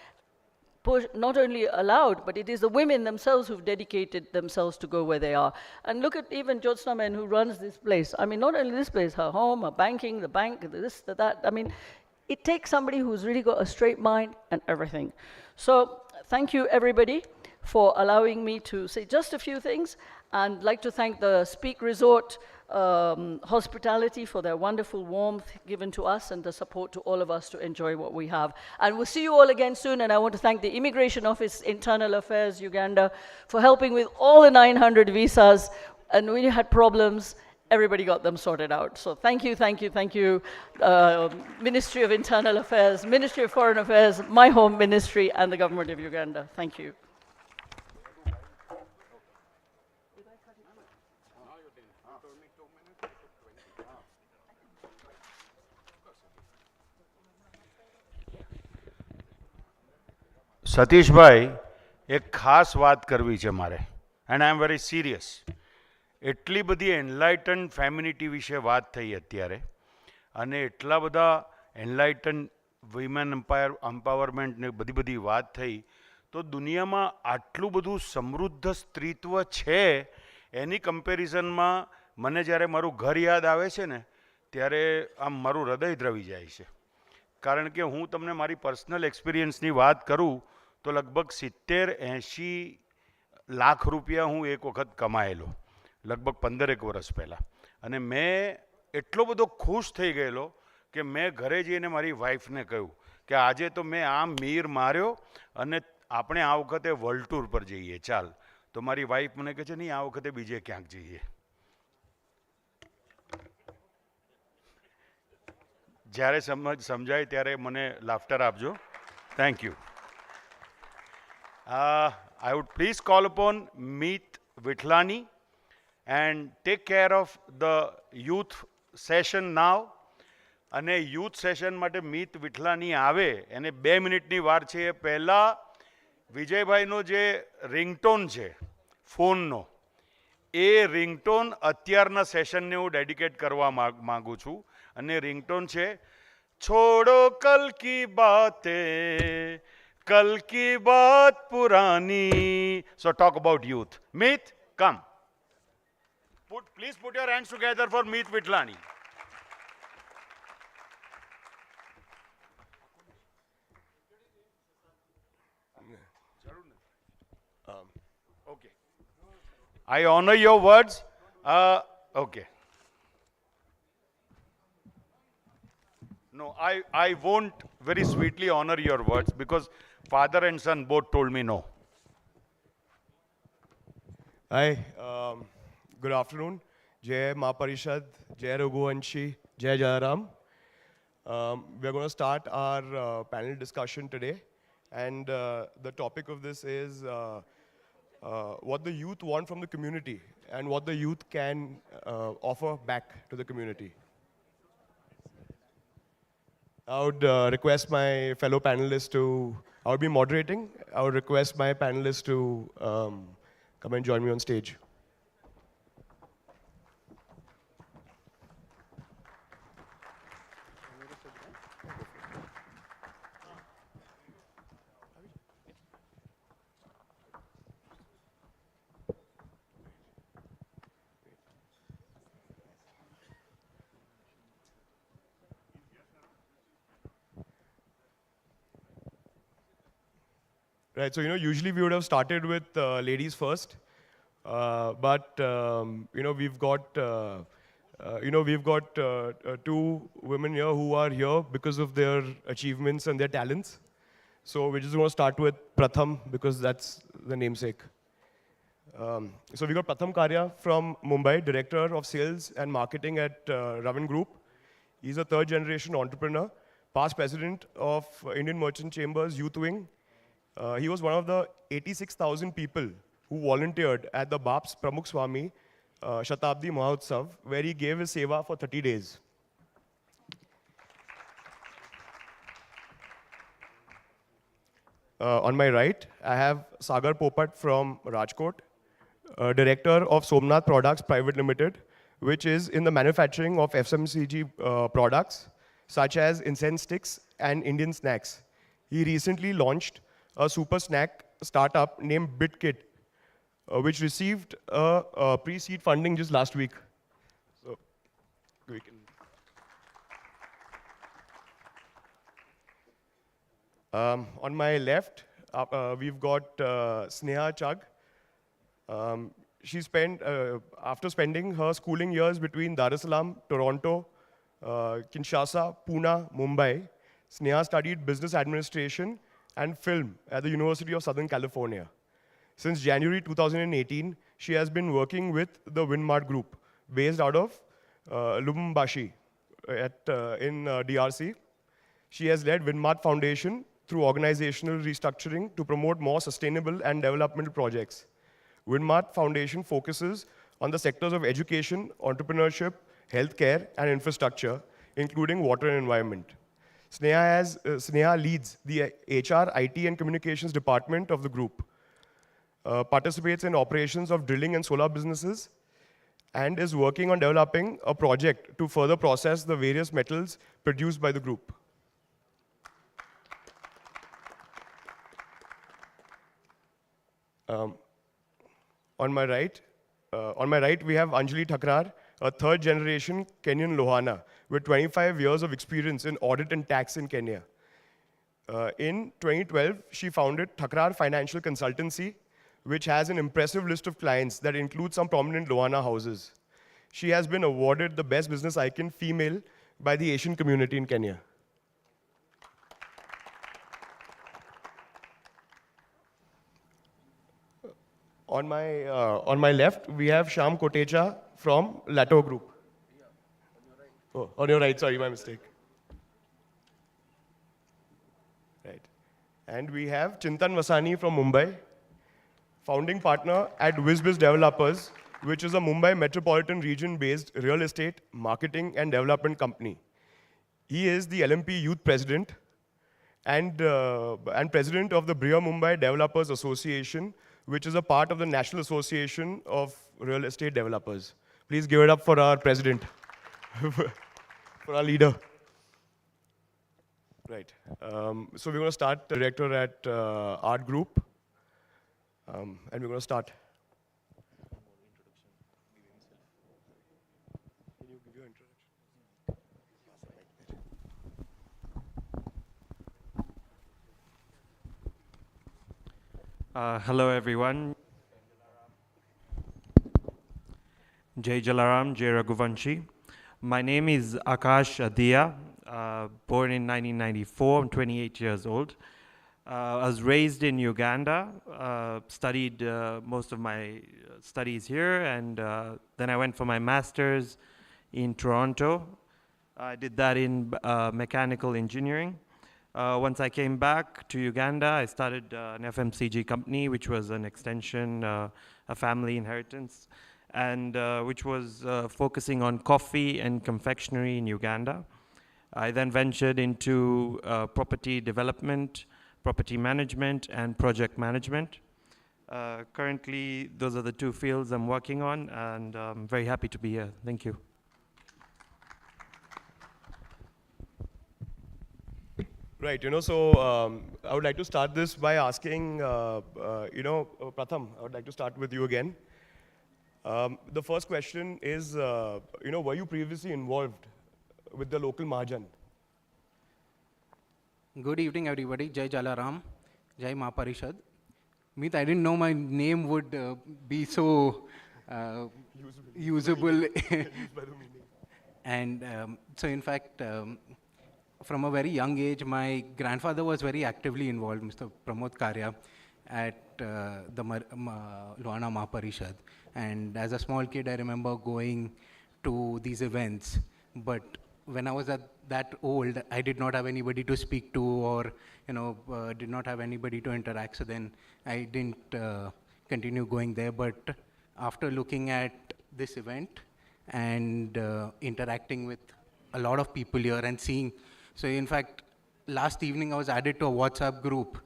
not only allowed, but it is the women themselves who've dedicated themselves to go where they are. And look at even Jyotsna Men, who runs this place. I mean, not only this place, her home, her banking, the bank, this, that. I mean, it takes somebody who's really got a straight mind and everything. So thank you, everybody, for allowing me to say just a few things. And I'd like to thank the Speak Resort hospitality for their wonderful warmth given to us and the support to all of us to enjoy what we have. And we'll see you all again soon. And I want to thank the Immigration Office, Internal Affairs, Uganda, for helping with all the 900 visas. And when you had problems, everybody got them sorted out. So thank you, Ministry of Internal Affairs, Ministry of Foreign Affairs, my home ministry, and the government of Uganda. Thank you. Satishbhai એક ખાસ વાત કરવી છે મારે, and I am very serious. એટલી બધી enlighten ફેમિનિટી વિશે વાત થઈ અત્યારે, અને એટલા બધા એનલાઇટન વિમેન એમ્પાવરમેન્ટ ને બધી વાત થઈ, તો દુનિયામાં આટલું બધું સમૃદ્ધ સ્ત્રીત્વ છે એની કમ્પેરિઝનમાં મને જ્યારે મારું ઘર યાદ આવે છે ને ત્યારે આમ મારું હૃદય દ્રવી જાય છે. કારણ કે હું તમને મારી પર્સનલ એક્સપિરિયન્સની વાત કરું તો લગભગ 70-80 લાખ રૂપિયા હું એક વખત કમાયેલો, લગભગ 15 વર્ષ પહેલાં. અને મેં એટલો બધો ખુશ થઈ ગયેલો કે મેં ઘરે જઈને મારી વાઈફને કહ્યું કે આજે તો મેં આ મીર માર્યો અને આપણે આ વખતે વર્લ્ડ ટૂર પર જઈએ ચાલ. તો મારી વાઈફ મને કહે છે નહીં, આ વખતે બીજે ક્યાંક જઈએ. જ્યારે સમજાય ત્યારે મને લાફ્ટર આપજો. Thank you. I would please call upon Meet Vithlani and take care of the youth session now. અને youth session માટે મીત વિઠલાની આવે એને 2 મિનિટની વાર છે. એ પહેલાં વિજયભાઈનો જે રિંગટોન છે ફોનનો, એ રિંગટોન અત્યારના સેશનને હું ડેડિકેટ કરવા માગું છું. અને રિંગટોન છે છોડો કલ કી બાतें, કલ કી બાત પુરાની. So talk about youth. Meet, come. Please put your hands together for Meet Vithlani. Okay. I honor your words. Okay. No, I won't very sweetly honor your words because father and son both told me no. Hi, good afternoon. Jai Mahaparishad, Jai Raghuvanshi, Jai Jayaram. We're going to start our panel discussion today. And the topic of this is what the youth want from the community and what the youth can offer back to the community. I would request my fellow panelists to, I would be moderating. I would request my panelists to come and join me on stage. Right, so usually we would have started with ladies first, but we've got two women here who are here because of their achievements and their talents. So we're just going to start with Pratham because that's the namesake. So we got Pratham Karya from Mumbai, Director of Sales and Marketing at Ravan Group. He's a third-generation entrepreneur, past president of Indian Merchant Chambers Youth Wing. He was one of the 86,000 people who volunteered at the BAPS Pramukh Swami Shatabdi Mahotsav, where he gave his seva for 30 days. On my right, I have Sagar Popat from Rajkot, Director of Somnath Products Private Limited, which is in the manufacturing of FMCG products, such as incense sticks and Indian snacks. He recently launched a super snack startup named BitKit, which received a pre-seed funding just last week. So we can. On my left, we've got Sneha Chugh. She spent, after spending her schooling years between Dar es Salaam, Toronto, Kinshasa, Pune, Mumbai, Sneha studied business administration and film at the University of Southern California. Since January 2018, she has been working with the Winmart Group, based out of Lubumbashi in DRC. She has led Winmart Foundation through organizational restructuring to promote more sustainable and developmental projects. Winmart Foundation focuses on the sectors of education, entrepreneurship, healthcare, and infrastructure, including water and environment. Sneha leads the HR, IT, and communications department of the group, participates in operations of drilling and solar businesses, and is working on developing a project to further process the various metals produced by the group. On my right, we have Anjali Thakrar, a third-generation Kenyan Lohana with 25 years of experience in audit and tax in Kenya. In 2012, she founded Thakrar Financial Consultancy, which has an impressive list of clients that include some prominent Lohana houses. She has been awarded the Best Business Icon Female by the Asian community in Kenya. On my left, we have Shyam Kotecha from Lato Group. Oh, on your right, sorry, my mistake. And we have Chintan Vasani from Mumbai, founding partner at WizBiz Developers, which is a Mumbai metropolitan region-based real estate, marketing, and development company. He is the LMP Youth President and President of the Briya Mumbai Developers Association, which is a part of the National Association of Real Estate Developers. Please give it up for our President, for our leader. Right. So we're going to start director at Art Group, and we're going to start. Can you give your introduction? Hello, everyone. Jai Jalaram, Jai Raghuvanshi. My name is Akash Adia, born in 1994. I'm 28 years old. I was raised in Uganda, studied most of my studies here, and then I went for my master's in Toronto. I did that in mechanical engineering. Once I came back to Uganda, I started an FMCG company, which was an extension, a family inheritance, and which was focusing on coffee and confectionery in Uganda. I then ventured into property development, property management, and project management. Currently, those are the two fields I'm working on, and I'm very happy to be here. Thank you. Right, so I would like to start this by asking, Pratham, I would like to start with you again. The first question is, were you previously involved with the local Mahajan? Good evening, everybody. Jai Jalaram, Jai Mahaparishad. Meet, I didn't know my name would be so usable. And so, in fact, from a very young age, my grandfather was very actively involved, Mr. Pramod Karya, at the Lohana Mahaparishad. And as a small kid, I remember going to these events. But when I was that old, I did not have anybody to speak to, or did not have anybody to interact. So then I didn't continue going there. But after looking at this event and interacting with a lot of people here and seeing, so in fact, last evening I was added to a WhatsApp group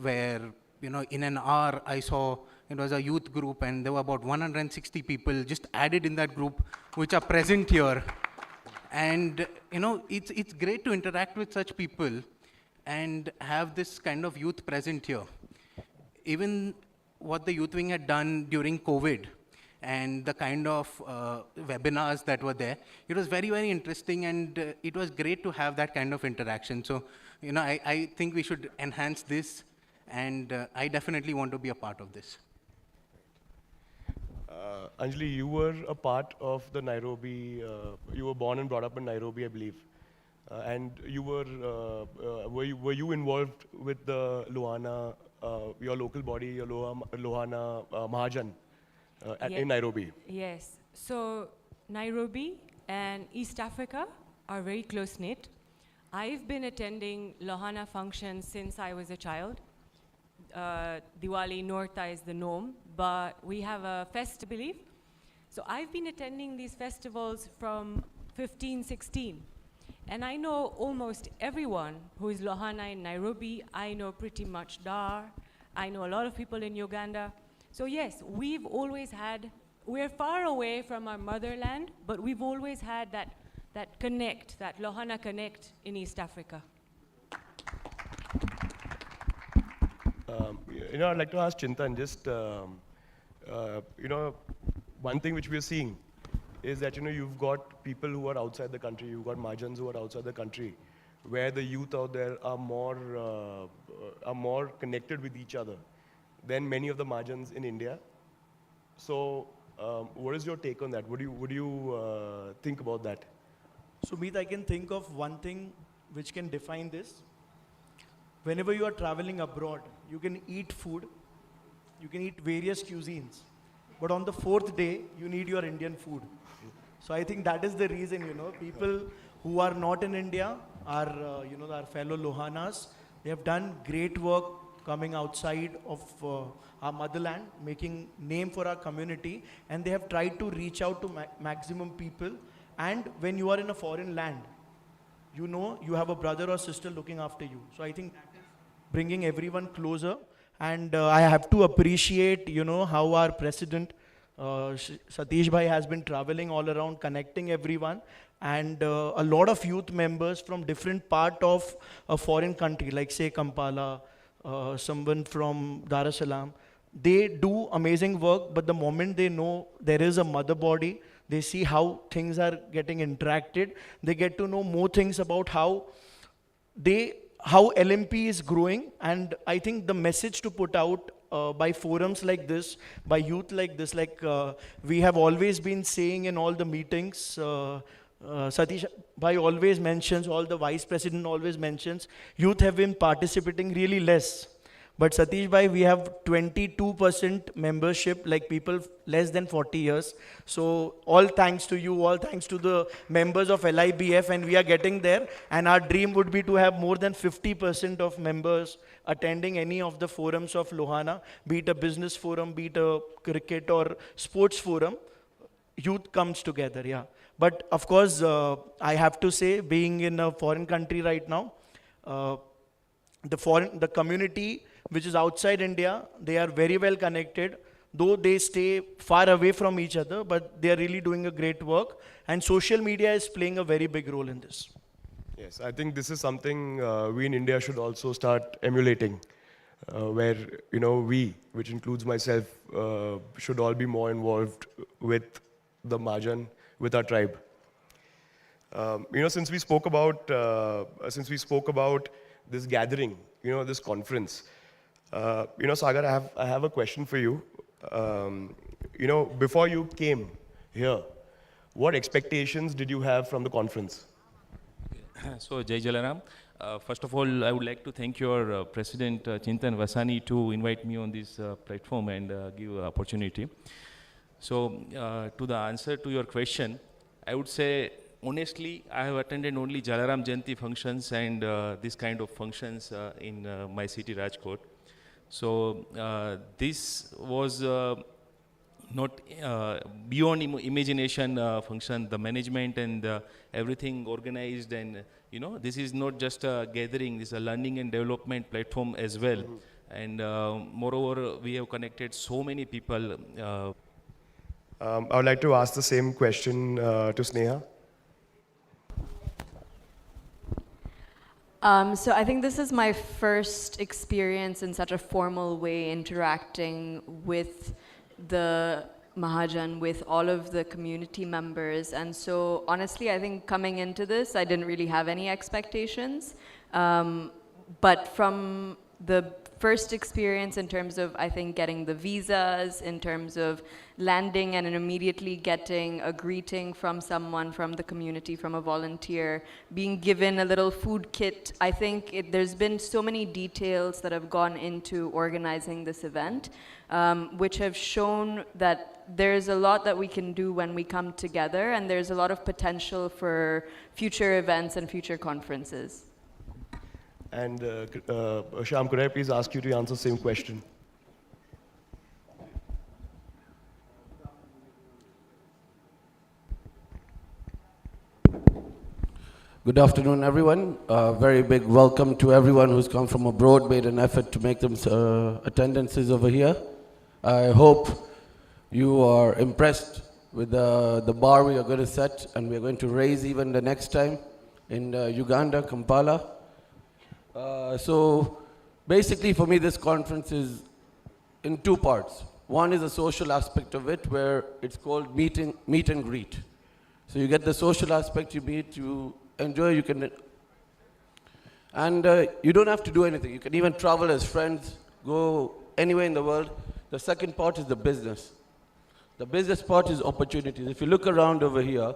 where, in an hour I saw it was a youth group, and there were about 160 people just added in that group, which are present here. And it's great to interact with such people and have this kind of youth present here. Even what the Youth Wing had done during COVID and the kind of webinars that were there, it was very, very interesting, and it was great to have that kind of interaction. So, I think we should enhance this, and I definitely want to be a part of this. Anjali, you were a part of the Nairobi, you were born and brought up in Nairobi, I believe. And you were you involved with the Lohana, your local body, your Lohana Mahajan in Nairobi? Yes. So Nairobi and East Africa are very close-knit. I've been attending Lohana functions since I was a child. Diwali, Norta is the norm, but we have a fest, I believe. So I've been attending these festivals from 15, 16. And I know almost everyone who is Lohana in Nairobi. I know pretty much Dar. I know a lot of people in Uganda. So yes, we've always had, we're far away from our motherland, but we've always had that connect, that Lohana connect in East Africa. I'd like to ask Chintan, just, one thing which we are seeing is that, you've got people who are outside the country, you've got Mahajans who are outside the country, where the youth out there are more connected with each other than many of the Mahajans in India. So, what is your take on that? What do you think about that? So, Meet, I can think of one thing which can define this. Whenever you are traveling abroad, you can eat food, you can eat various cuisines, but on the fourth day, you need your Indian food. So I think that is the reason, people who are not in India are, our fellow Lohanas, They have done great work coming outside of our motherland, making name for our community, and they have tried to reach out to maximum people. And when you are in a foreign land, you know you have a brother or sister looking after you. So I think that is bringing everyone closer. And I have to appreciate, you know, how our president, Satish Bhai, has been traveling all around, connecting everyone. And a lot of youth members from different part of a foreign country, like say Kampala, someone from Dar es Salaam, they do amazing work, but the moment they know there is a mother body, they see how things are getting interacted, they get to know more things about how LMP is growing. And I think the message to put out by forums like this, by youth like this, like we have always been saying in all the meetings, Satish Bhai always mentions, all the vice president always mentions, youth have been participating really less. But Satish Bhai, we have 22% membership, like people less than 40 years. So all thanks to you, all thanks to the members of LIBF, and we are getting there. And our dream would be to have more than 50% of members attending any of the forums of Lohana, be it a business forum, be it a cricket or sports forum. Youth comes together, yeah. But of course, I have to say, being in a foreign country right now, the community which is outside India, they are very well connected, though they stay far away from each other, but they are really doing a great work. And social media is playing a very big role in this. Yes, I think this is something we in India should also start emulating, where, you know, we, which includes myself, should all be more involved with the Mahajan, with our tribe. You know, since we spoke about this gathering, you know, this conference, you know, Sagar, I have a question for you. You know, before you came here, what expectations did you have from the conference? So, Jai Jalaram, first of all, I would like to thank your President Chintan Vasani to invite me on this platform and give opportunity. So, to the answer to your question, I would say, honestly, I have attended only Jalaram Jayanti functions and this kind of functions in my city, Rajkot. So, this was not beyond imagination function, the management and everything organized, and you know, this is not just a gathering, this is a learning and development platform as well. And moreover, we have connected so many people. I would like to ask the same question to Sneha. So I think this is my first experience in such a formal way interacting with the Mahajan, with all of the community members. And so honestly, I think coming into this, I didn't really have any expectations. But from the first experience in terms of, I think, getting the visas, in terms of landing and immediately getting a greeting from someone from the community, from a volunteer, being given a little food kit, I think there's been so many details that have gone into organizing this event, which have shown that there's a lot that we can do when we come together, and there's a lot of potential for future events and future conferences. And Shyam, could I please ask you to answer the same question? Good afternoon, everyone. Very big welcome to everyone who's come from abroad, made an effort to make them attendances over here. I hope you are impressed with the bar we are going to set, and we are going to raise even the next time in Uganda, Kampala. So basically for me this conference is in two parts. One is the social aspect of it, where it's called meet and greet. So you get the social aspect, you meet, you enjoy, you can, and you don't have to do anything. You can even travel as friends, go anywhere in the world. The second part is the business. The business part is opportunities. If you look around over here,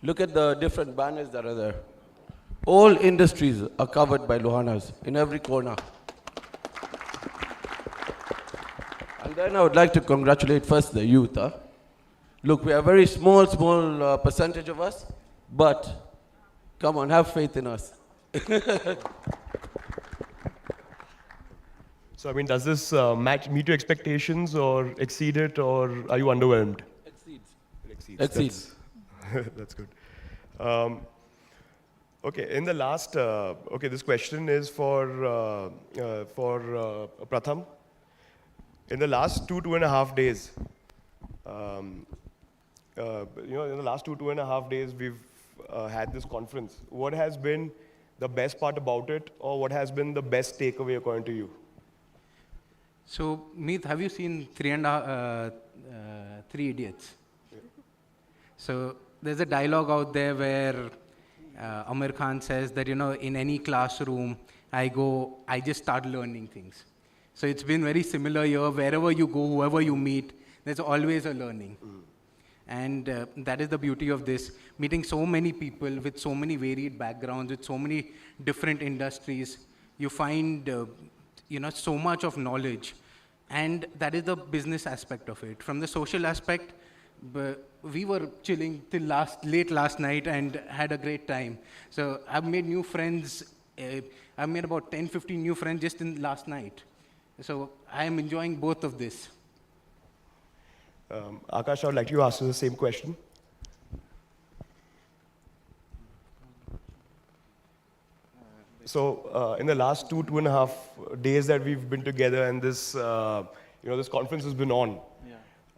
look at the different banners that are there. All industries are covered by Lohanas in every corner. And then I would like to congratulate first the youth. Look, we are a very small percentage of us, but come on, have faith in us. So, I mean, does this meet your expectations or exceed it, or are you underwhelmed? Exceeds. That's good. Okay, in the last, okay, this question is for Pratham. In the last 2.5 days, in the last 2.5 days, we've had this conference. What has been the best part about it, or what has been the best takeaway according to you? So, Meet, have you seen Three Idiots? Yeah. So, there's a dialogue out there where Amir Khan says that, in any classroom, I just start learning things. So, it's been very similar here. Wherever you go, whoever you meet, there's always a learning. And that is the beauty of this, meeting so many people with so many varied backgrounds, with so many different industries. You find, so much of knowledge. And that is the business aspect of it. From the social aspect, we were chilling till late last night and had a great time. So I've made new friends. I've made about 10, 15 new friends just in last night. So I am enjoying both of this. Akash, I would like to ask you the same question. So in the last 2.5 days that we've been together and this, this conference has been on,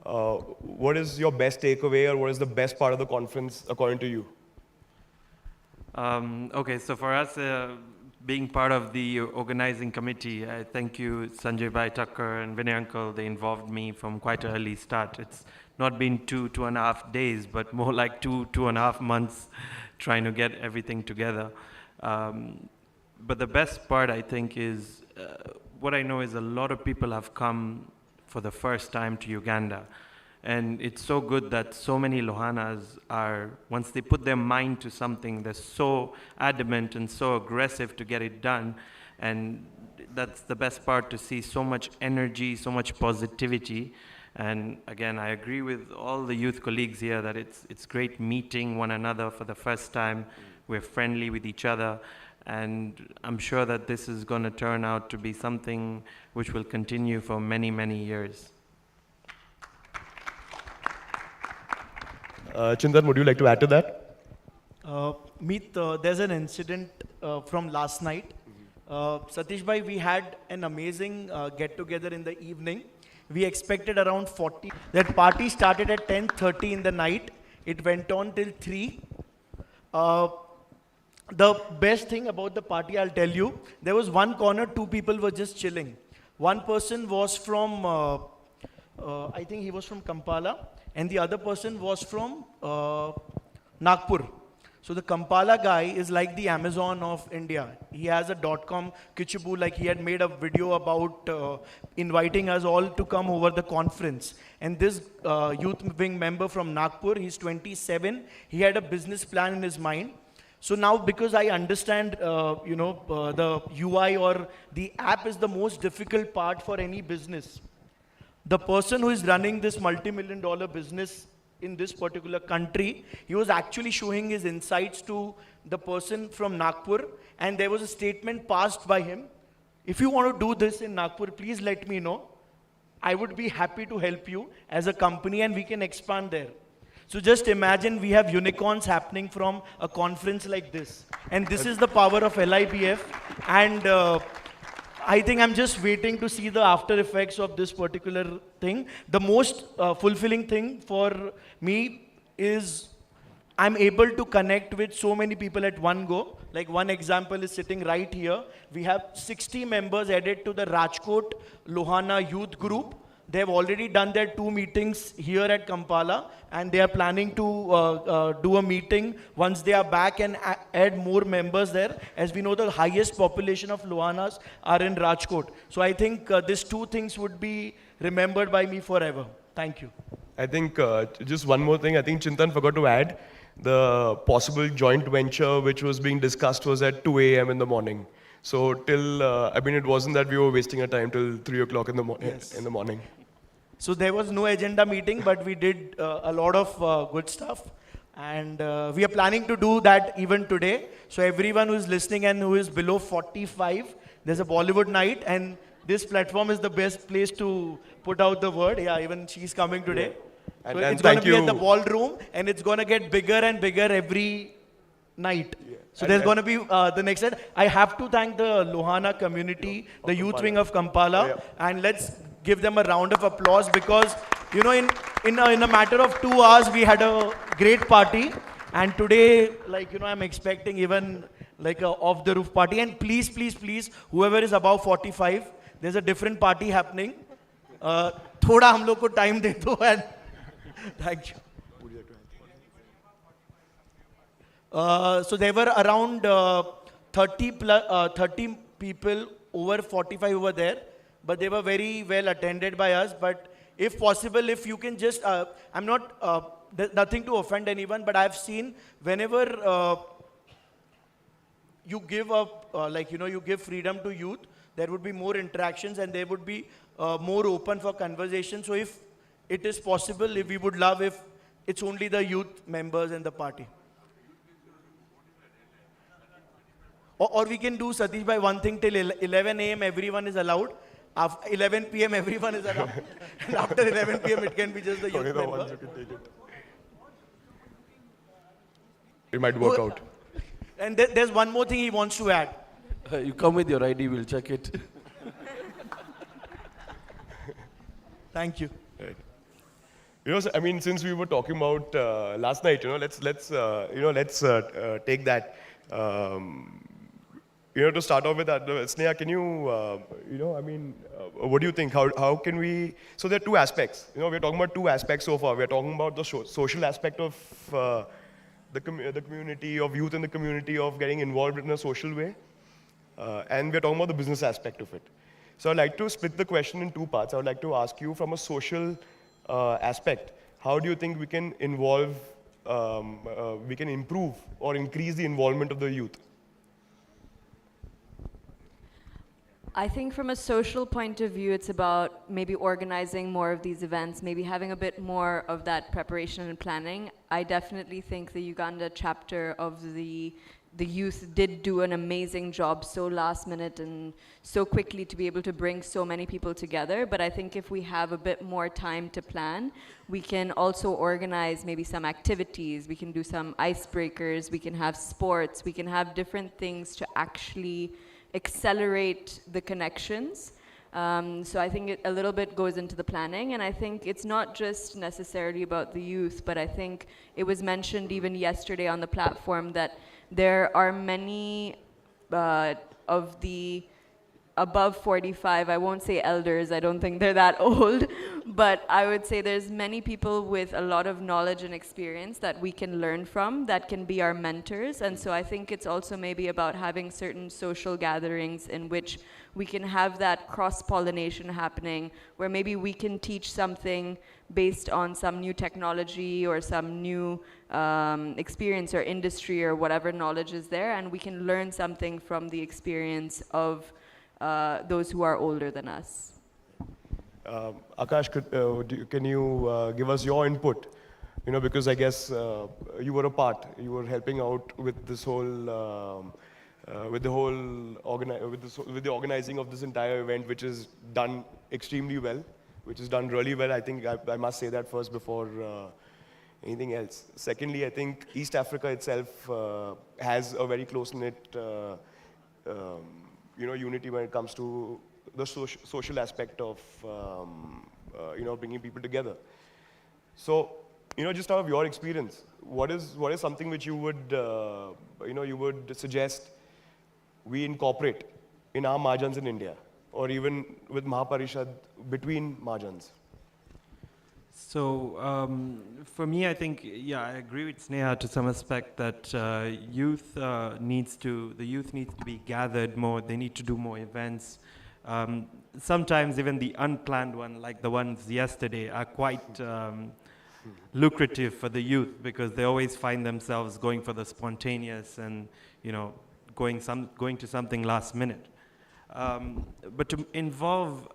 what is your best takeaway, or what is the best part of the conference according to you? Okay, so for us, being part of the organizing committee, I thank you, Sanjay Bhai Tucker and Vinay Uncle. They involved me from quite an early start. It's not been 2.5 days, but more like 2.5 months trying to get everything together. But the best part, I think, is what I know is a lot of people have come for the first time to Uganda. And it's so good that so many Lohanas are, once they put their mind to something, they're so adamant and so aggressive to get it done. And that's the best part, to see so much energy, so much positivity. And again, I agree with all the youth colleagues here that it's great meeting one another for the first time. We're friendly with each other. And I'm sure that this is going to turn out to be something which will continue for many, many years. Chintan, would you like to add to that? Meet, there's an incident from last night. Satish Bhai, we had an amazing get-together in the evening. We expected around 40. That party started at 10:30 in the night. It went on till 3. The best thing about the party, I'll tell you, there was one corner, 2 people were just chilling. One person was from, I think he was from Kampala, and the other person was from Nagpur. So the Kampala guy is like the Amazon of India. He has a .com Kichibu, like he had made a video about inviting us all to come over the conference. And this youth wing member from Nagpur, he's 27, he had a business plan in his mind. So now, because I understand, the UI or the app is the most difficult part for any business. The person who is running this multi-million-dollar business in this particular country, he was actually showing his insights to the person from Nagpur, and there was a statement passed by him. If you want to do this in Nagpur, please let me know. I would be happy to help you as a company, and we can expand there. So just imagine we have unicorns happening from a conference like this. And this is the power of LIBF. And I think I'm just waiting to see the after effects of this particular thing. The most fulfilling thing for me is I'm able to connect with so many people at one go. Like one example is sitting right here. We have 60 members added to the Rajkot Lohana youth group. They have already done their 2 meetings here at Kampala, and they are planning to do a meeting once they are back and add more members there. As we know, the highest population of Lohanas are in Rajkot. So I think these 2 things would be remembered by me forever. Thank you. I think just one more thing, I think Chintan forgot to add, the possible joint venture which was being discussed was at 2 a.m. in the morning. So till, it wasn't that we were wasting our time till 3 o'clock in the morning. So there was no agenda meeting, but we did a lot of good stuff. And we are planning to do that even today. So everyone who is listening and who is below 45, there's a Bollywood night, and this platform is the best place to put out the word. Yeah, even she's coming today. Yeah. So And it's going to thank be at the you. ballroom, and it's going to get bigger and bigger every night. So there's going to be the next set. I have to thank the Lohana community, the youth wing of Kampala, and let's give them a round of applause because, you know, in a matter of 2 hours, we had a great party. And today, like, you know, I'm expecting even like a off the roof party. And please, please, please, whoever is above 45, there's a different party happening. Thoda hum log ko time de do, and thank you. So there were around 30 people over 45 over there, but they were very well attended by us. But if possible, if you can just, I'm not, nothing to offend anyone, but I've seen whenever you give up, like, you know, you give freedom to youth, there would be more interactions and they would be more open for conversation. So if it is possible, if we would love if it's only the youth members in the party. Or we can do, Satish bhai, one thing till 11 a.m. everyone is allowed. After 11 p.m. everyone is allowed. And after 11 p.m. it can be just the youth member. Ones who can take it. It might work out. And there's one more thing he wants to add. You come with your ID, we'll check it. Thank you. Right. You know, I mean, since we were talking about last night, you know, let's take that. You know, to start off with that, Sneha, can you, you know, I mean, what do you think? How can we? So there are two aspects. You know, we're talking about two aspects so far. We're talking about the social aspect of the community, of youth in the community, of getting involved in a social way, and we're talking about the business aspect of it. So I'd like to split the question in two parts. I would like to ask you from a social aspect, how do you think we can involve, we can improve or increase the involvement of the youth? I think from a social point of view, it's about maybe organizing more of these events, maybe having a bit more of that preparation and planning. I definitely think the Uganda chapter of the youth did do an amazing job so last minute and so quickly to be able to bring so many people together. But I think if we have a bit more time to plan, we can also organize maybe some activities, we can do some icebreakers, we can have sports, we can have different things to actually accelerate the connections. So I think a little bit goes into the planning, and I think it's not just necessarily about the youth, but I think it was mentioned even yesterday on the platform that there are many of the above 45, I won't say elders, I don't think they're that old, but I would say there's many people with a lot of knowledge and experience that we can learn from, that can be our mentors. And so I think it's also maybe about having certain social gatherings in which we can have that cross-pollination happening, where maybe we can teach something based on some new technology or some new experience or industry or whatever knowledge is there, and we can learn something from the experience of those who are older than us. Akash, can you give us your input? You know, because I guess you were a part, you were helping out with this whole, with the organizing of this entire event, which is done extremely well, which is done really well. I think I must say that first before anything else. Secondly, I think East Africa itself has a very close-knit you know, unity when it comes to the social aspect of, you know, bringing people together. So, you know, just out of your experience, what is something which you would, you know, you would suggest we incorporate in our Mahajans in India, or even with Mahaparishad between Mahajans? So for me, I think, yeah, I agree with Sneha to some aspect that the youth needs to be gathered more. They need to do more events. Sometimes even the unplanned one, like the ones yesterday, are quite lucrative for the youth because they always find themselves going for the spontaneous and, you know, going to something last minute. But to involve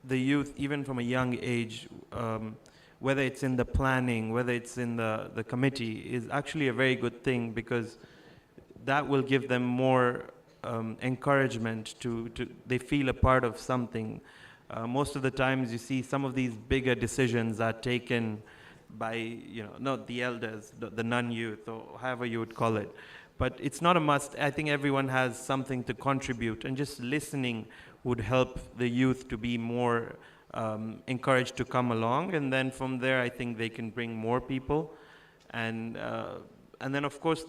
the youth, even from a young age, whether it's in the planning, whether it's in the committee, is actually a very good thing because that will give them more encouragement to they feel a part of something. Most of the times you see some of these bigger decisions are taken by, you know, not the elders, the non-youth, or however you would call it. But it's not a must. I think everyone has something to contribute, and just listening would help the youth to be more encouraged to come along. And then from there, I think they can bring more people. And then, of course,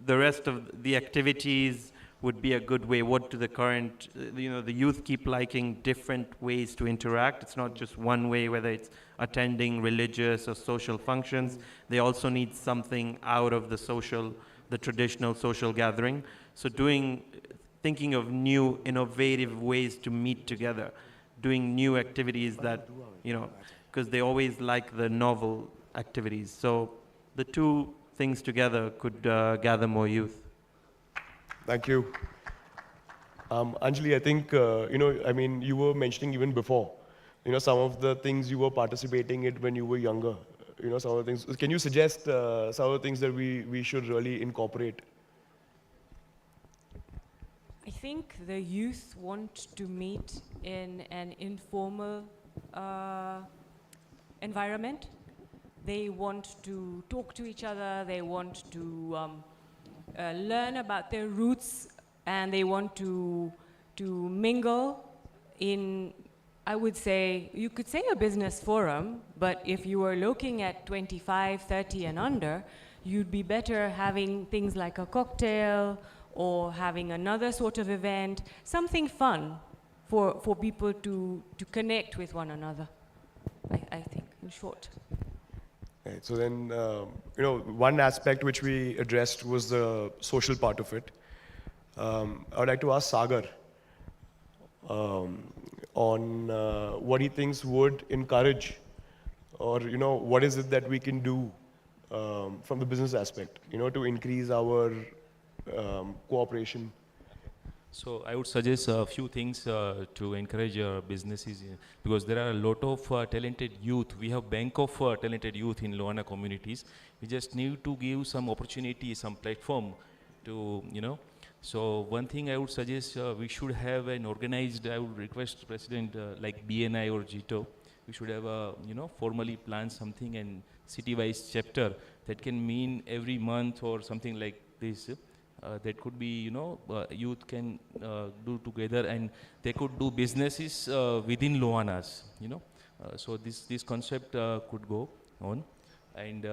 the rest of the activities would be a good way. What do the current, you know, the youth keep liking different ways to interact. It's not just one way, whether it's attending religious or social functions. They also need something out of the traditional social gathering. So thinking of new innovative ways to meet together, doing new activities that, you know, because they always like the novel activities. So the two things together could gather more youth. Thank you. Anjali, I think, you know, I mean, you were mentioning even before, you know, some of the things you were participating in when you were younger, you know, some of the things. Can you suggest some of the things that we should really incorporate? I think the youth want to meet in an informal environment. They want to talk to each other. They want to learn about their roots, and they want to mingle in, I would say, you could say a business forum, but if you were looking at 25, 30 and under, you'd be better having things like a cocktail or having another sort of event, something fun for people to connect with one another, I think, in short. Right, so then, you know, one aspect which we addressed was the social part of it. I would like to ask Sagar on what he thinks would encourage, or, you know, what is it that we can do from the business aspect, you know, to increase our cooperation. So I would suggest a few things to encourage your businesses, because there are a lot of talented youth. We have bank of talented youth in Lohana communities. We just need to give some opportunity, some platform to, you know. So one thing I would suggest, we should have an organized, I would request President like BNI or GITO, we should have a, you know, formally plan something and city-wise chapter that can mean every month or something like this. That could be, you know, youth can do together, and they could do businesses within Lohanas, you know. So this concept could go on. And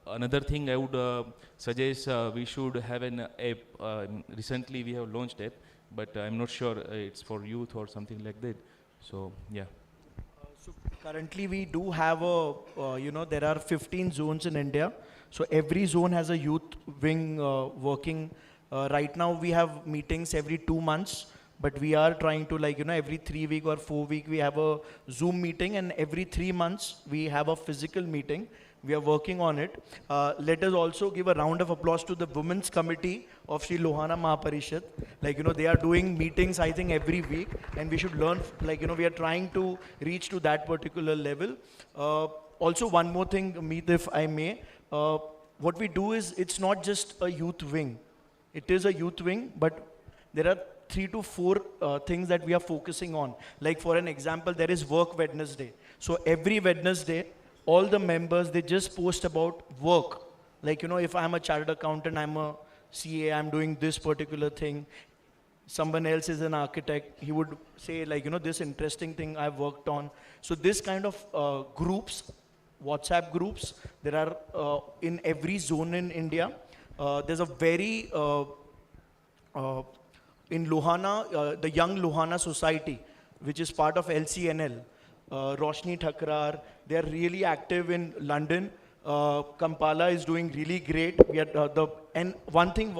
another thing I would suggest, we should have an app. Recently we have launched app, but I'm not sure it's for youth or something like that. So yeah. So currently we do have a, you know, there are 15 zones in India. So every zone has a youth wing working. Right now we have meetings every 2 months, but we are trying to, like, you know, every 3 week or 4 week we have a Zoom meeting, and every 3 months we have a physical meeting. We are working on it. Let us also give a round of applause to the Women's Committee of Sri Lohana Mahaparishad. Like, you know, they are doing meetings, I think, every week, and we should learn, like, you know, we are trying to reach to that particular level. Also, one more thing, Meet, if I may, what we do is, it's not just a youth wing. It is a youth wing, but there are 3 to 4 things that we are focusing on. Like, for an example, there is Work Wednesday. So every Wednesday, all the members, they just post about work. Like, you know, if I'm a chartered accountant, I'm a CA, I'm doing this particular thing. Someone else is an architect, he would say, like, you know, this interesting thing I've worked on. So this kind of groups, WhatsApp groups, there are in every zone in India. There's a very, in Lohana, the Young Lohana Society, which is part of LCNL, Roshni Thakrar, they are really active in London. Kampala is doing really great. We are, and one thing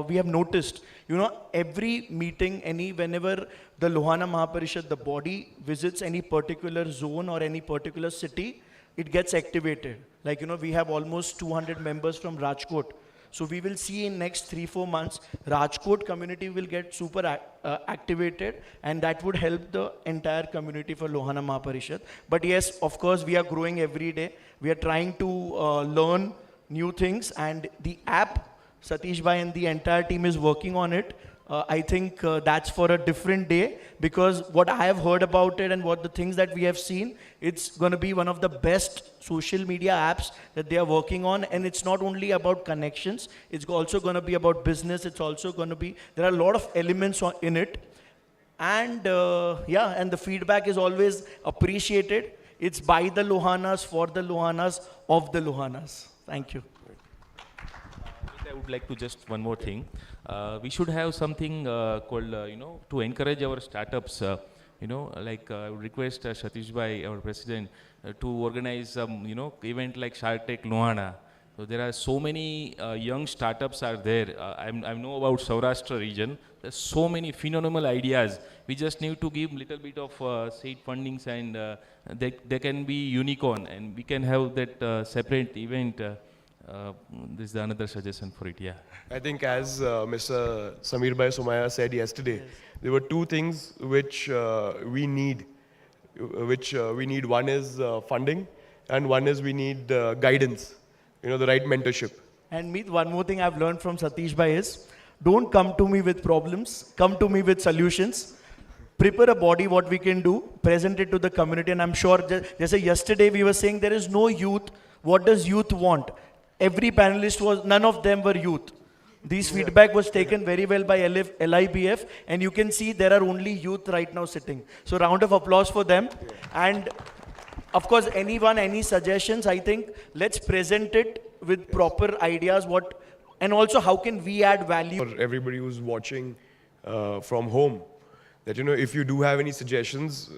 we have noticed, you know, every meeting, whenever the Lohana Mahaparishad, the body visits any particular zone or any particular city, it gets activated. Like, you know, we have almost 200 members from Rajkot. So we will see in next 3-4 months, Rajkot community will get super activated, and that would help the entire community for Lohana Mahaparishad. But yes, of course, we are growing every day. We are trying to learn new things, and the app, Satish Bhai and the entire team is working on it. I think that's for a different day, because what I have heard about it and what the things that we have seen, it's going to be one of the best social media apps that they are working on. And it's not only about connections, it's also going to be about business. It's also going to be, there are a lot of elements in it. And yeah, and the feedback is always appreciated. It's by the Lohanas, for the Lohanas, of the Lohanas. Thank you. I would like to just one more thing. We should have something called, to encourage our startups. Like I would request Satish Bhai, our president, to organize some, event like Shark Tank Lohana. So there are so many young startups are there. I know about Saurashtra region. There's so many phenomenal ideas. We just need to give little bit of seed fundings, and they can be unicorn, and we can have that separate event. This is another suggestion for it, yeah. I think as Mr. Samir Bhai Somaya said yesterday, there were two things which we need. One is funding, and one is we need guidance, the right mentorship. And Meet, one more thing I've learned from Satish Bhai is, don't come to me with problems, come to me with solutions. Prepare a body, what we can do, present it to the community. And I'm sure, just yesterday we were saying there is no youth. What does youth want? Every panelist none of them were youth. This feedback was taken very well by LIBF, and you can see there are only youth right now sitting. So round of applause for them. And of course, anyone, any suggestions, I think let's present it with proper ideas, and also how can we add value. For everybody who's watching from home, that if you do have any suggestions,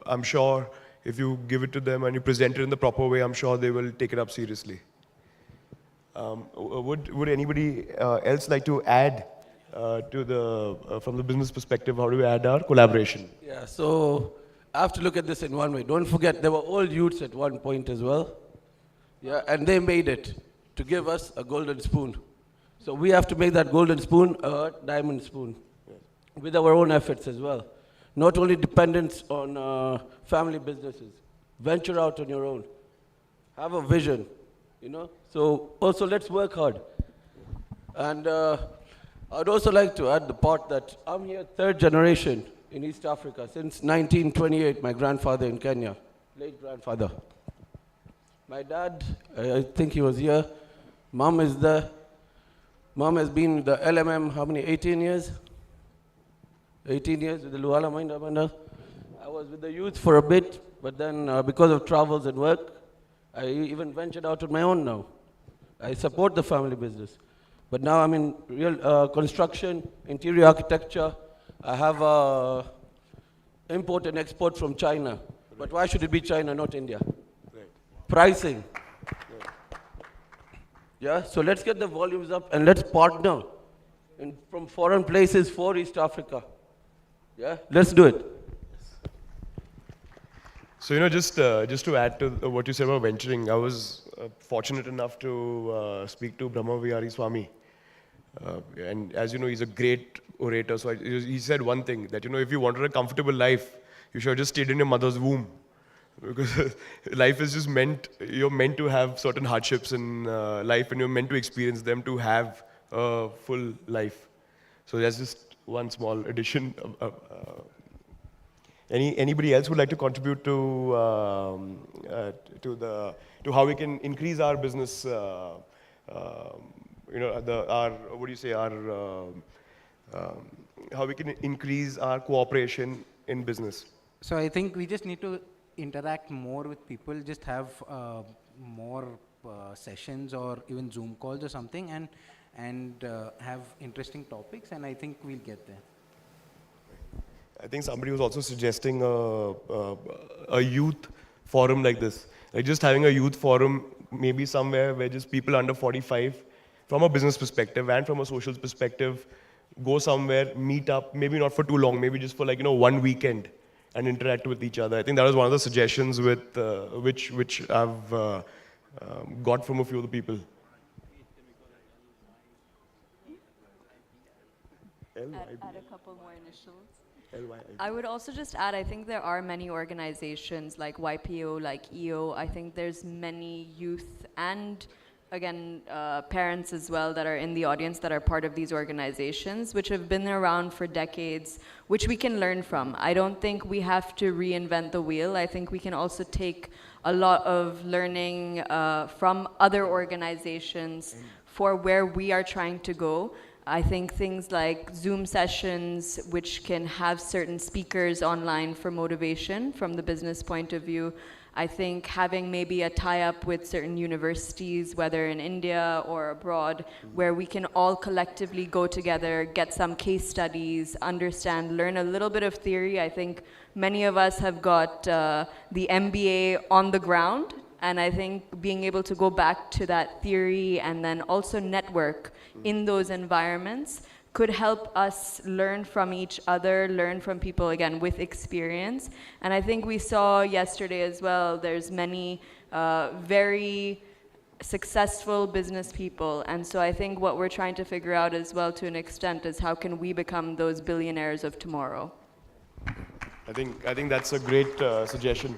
I'm sure if you give it to them and you present it in the proper way, I'm sure they will take it up seriously. Would anybody else like to add from the business perspective, how do we add our collaboration? Yeah, so I have to look at this in one way. Don't forget, there were all youths at one point as well. Yeah, and they made it to give us a golden spoon. So we have to make that golden spoon a diamond spoon with our own efforts as well. Not only dependence on family businesses. Venture out on your own. Have a vision, So also let's work hard. And I'd also like to add the part that I'm here third generation in East Africa since 1928, my grandfather in Kenya, late grandfather. My dad, I think he was here. Mom is there. Mom has been the LMM, how many, 18 years? 18 years with the Luhala Minda Banda. I was with the youth for a bit, but then because of travels and work, I even ventured out on my own now. I support the family business. But now I'm in real construction, interior architecture. I have import and export from China. But why should it be China, not India? Right. Pricing. Right. Yeah, so let's get the volumes up and let's partner from foreign places for East Africa. Yeah, let's do it. So, just to add to what you said about venturing, I was fortunate enough to speak to Brahma Vihari Swami. And as you know, he's a great orator. So he said one thing, that, if you wanted a comfortable life, you should have just stayed in your mother's womb. Because life is just you're meant to have certain hardships in life, and you're meant to experience them to have a full life. So that's just one small addition. Anybody else would like to contribute to how we can increase our business? How we can increase our cooperation in business? So I think we just need to interact more with people. Just have more sessions or even Zoom calls or something, and have interesting topics. And I think we'll get there. I think somebody was also suggesting a youth forum like this. Like just having a youth forum, maybe somewhere where just people under 45, from a business perspective and from a social perspective, go somewhere, meet up, maybe not for too long, maybe just for 1 weekend, and interact with each other. I think that was one of the suggestions with which I've got from a few of the people. Add a couple more initials. I would also just add, I think there are many organizations like YPO, like EO. I think there's many youth and again, parents as well that are in the audience that are part of these organizations, which have been around for decades, which we can learn from. I don't think we have to reinvent the wheel. I think we can also take a lot of learning from other organizations for where we are trying to go. I think things like Zoom sessions, which can have certain speakers online for motivation from the business point of view. I think having maybe a tie-up with certain universities, whether in India or abroad, where we can all collectively go together, get some case studies, understand, learn a little bit of theory. I think many of us have got the MBA on the ground, and I think being able to go back to that theory and then also network in those environments could help us learn from each other, learn from people, again, with experience. And I think we saw yesterday as well, there's many very successful business people. And so I think what we're trying to figure out as well to an extent is how can we become those billionaires of tomorrow? I think that's a great suggestion.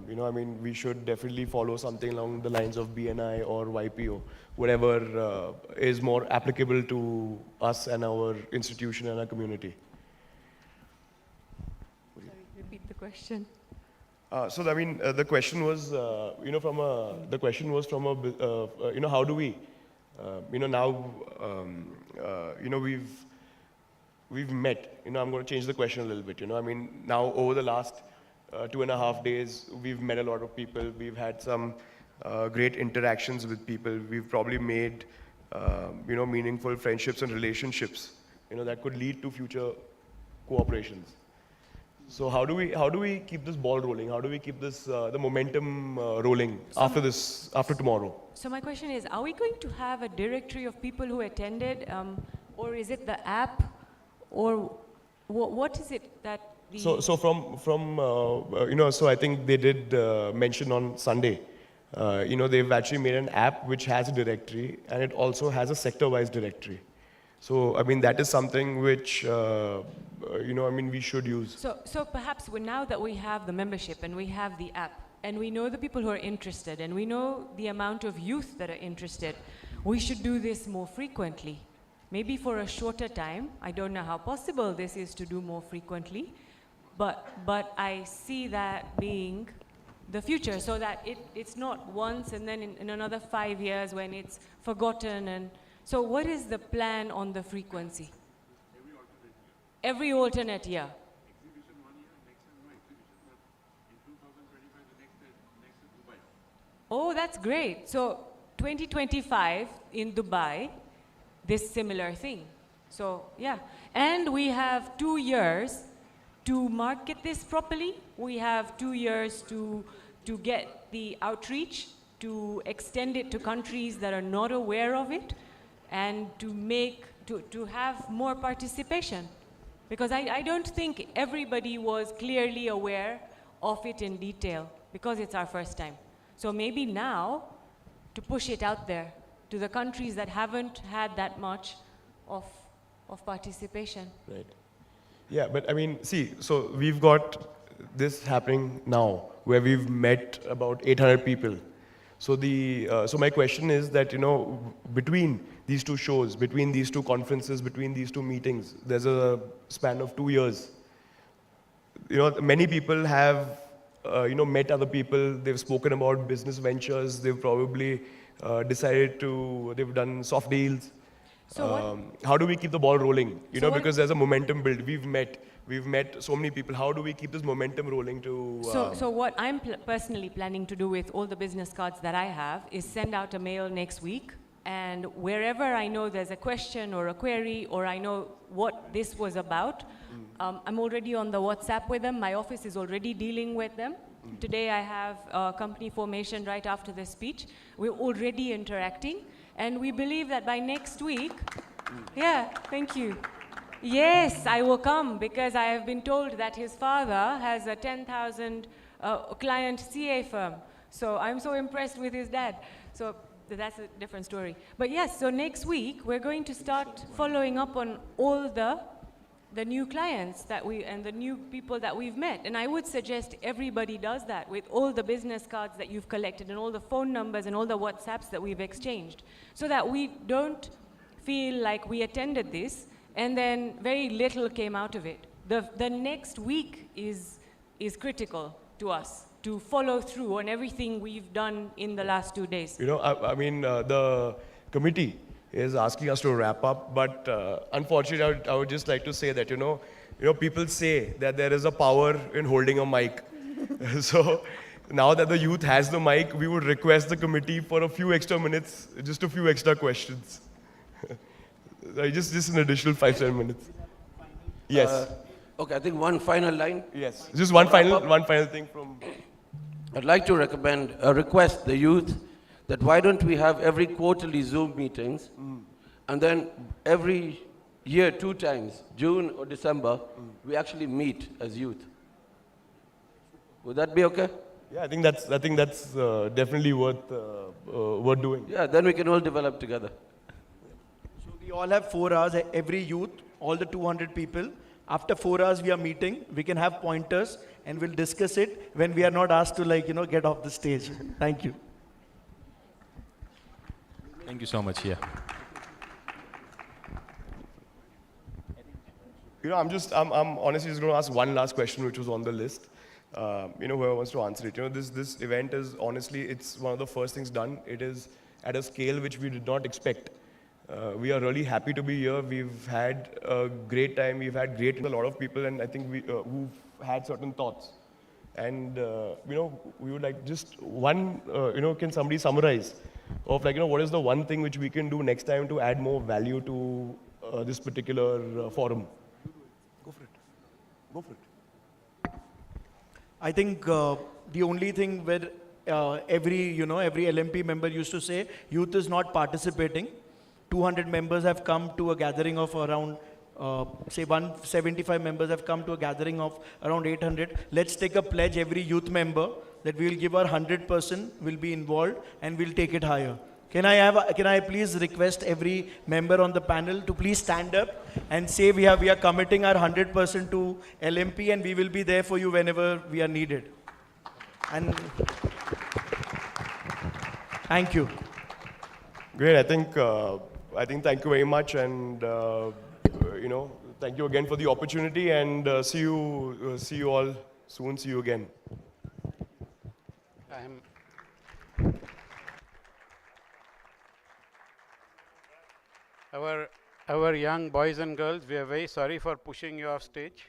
You know, I mean, we should definitely follow something along the lines of BNI or YPO, whatever is more applicable to us and our institution and our community. Sorry, repeat the question. So I mean, the question was, you know, you know, how do we, you know, now, you know, we've met. You know, I'm going to change the question a little bit. You know, I mean, now over the last 2.5 days, we've met a lot of people. We've had some great interactions with people. We've probably made, you know, meaningful friendships and relationships, you know, that could lead to future cooperations. So how do we keep this ball rolling? How do we keep this the momentum rolling after tomorrow? So my question is, are we going to have a directory of people who attended, or is it the app, or what is it that? So from you know, so I think they did mention on Sunday, you know, they've actually made an app which has a directory and it also has a sector-wise directory. So I mean, that is something which you know, I mean, we should use. So perhaps now that we have the membership and we have the app and we know the people who are interested and we know the amount of youth that are interested, we should do this more frequently. Maybe for a shorter time. I don't know how possible this is to do more frequently. But I see that being the future, so that it's not once and then in another 5 years when it's forgotten. And so what is the plan on the frequency? Every alternate year. Oh, that's great. So 2025 in Dubai, this similar thing. So yeah, and we have 2 years to market this properly. We have 2 years to get the outreach, to extend it to countries that are not aware of it, and to have more participation. Because I don't think everybody was clearly aware of it in detail, because it's our first time. So maybe now, to push it out there to the countries that haven't had that much of participation. Right. Yeah, but I mean, see, so we've got this happening now, where we've met about 800 people. So so my question is that, you know, between these two shows, between these two conferences, between these two meetings, there's a span of 2 years. You know, many people have, you know, met other people. They've spoken about business ventures. They've probably they've done soft deals. So how do we keep the ball rolling? You know, because there's a momentum build. We've met so many people. How do we keep this momentum rolling to? So what I'm personally planning to do with all the business cards that I have is send out a mail next week, and wherever I know there's a question or a query, or I know what this was about, I'm already on the WhatsApp with them. My office is already dealing with them. Today I have company formation right after the speech. We're already interacting. And we believe that by next week, yeah, thank you. Yes, I will come, because I have been told that his father has a 10,000 client CA firm. So I'm so impressed with his dad. So that's a different story. But yes, so next week, we're going to start following up on all the the new clients that and the new people that we've met. And I would suggest everybody does that with all the business cards that you've collected and all the phone numbers and all the WhatsApps that we've exchanged, so that we don't feel like we attended this and then very little came out of it. The next week is critical to us to follow through on everything we've done in the last 2 days. You know, I mean, the committee is asking us to wrap up, but unfortunately, I would just like to say that, you know, people say that there is a power in holding a mic. So now that the youth has the mic, we would request the committee for a few extra minutes, just a few extra questions. Just an additional 5-7 minutes. Yes. Okay, I think one final line. Yes. Just one final thing from. I'd like to request the youth that why don't we have every quarterly Zoom meetings, and then every year 2 times, June or December, we actually meet as youth. Would that be okay? Yeah, I think that's definitely worth doing. Yeah, then we can all develop together. So we all have 4 hours, every youth, all the 200 people. After 4 hours we are meeting, we can have pointers and we'll discuss it when we are not asked to get off the stage. Thank you. Thank you so much. Yeah. You know, I'm honestly just going to ask one last question, which was on the list. Whoever wants to answer it. You know, this event is honestly, it's one of the first things done. It is at a scale which we did not expect. We are really happy to be here. We've had a great time. We've had a lot of people, and I think who've had certain thoughts. And we would like just one. Can somebody summarize of what is the one thing which we can do next time to add more value to this particular forum? Go for it. Go for it. I think the only thing where every LMP member used to say, youth is not participating. 200 members have come to a gathering of around, say 175 members have come to a gathering of around 800. Let's take a pledge, every youth member, that we will give our 100%, will be involved, and we'll take it higher. Can I please request every member on the panel to please stand up and say we are committing our 100% to LMP, and we will be there for you whenever we are needed. And thank you. Great. I think thank you very much, and thank you again for the opportunity, and see you all soon. See you again. Our young boys and girls, we are very sorry for pushing you off stage.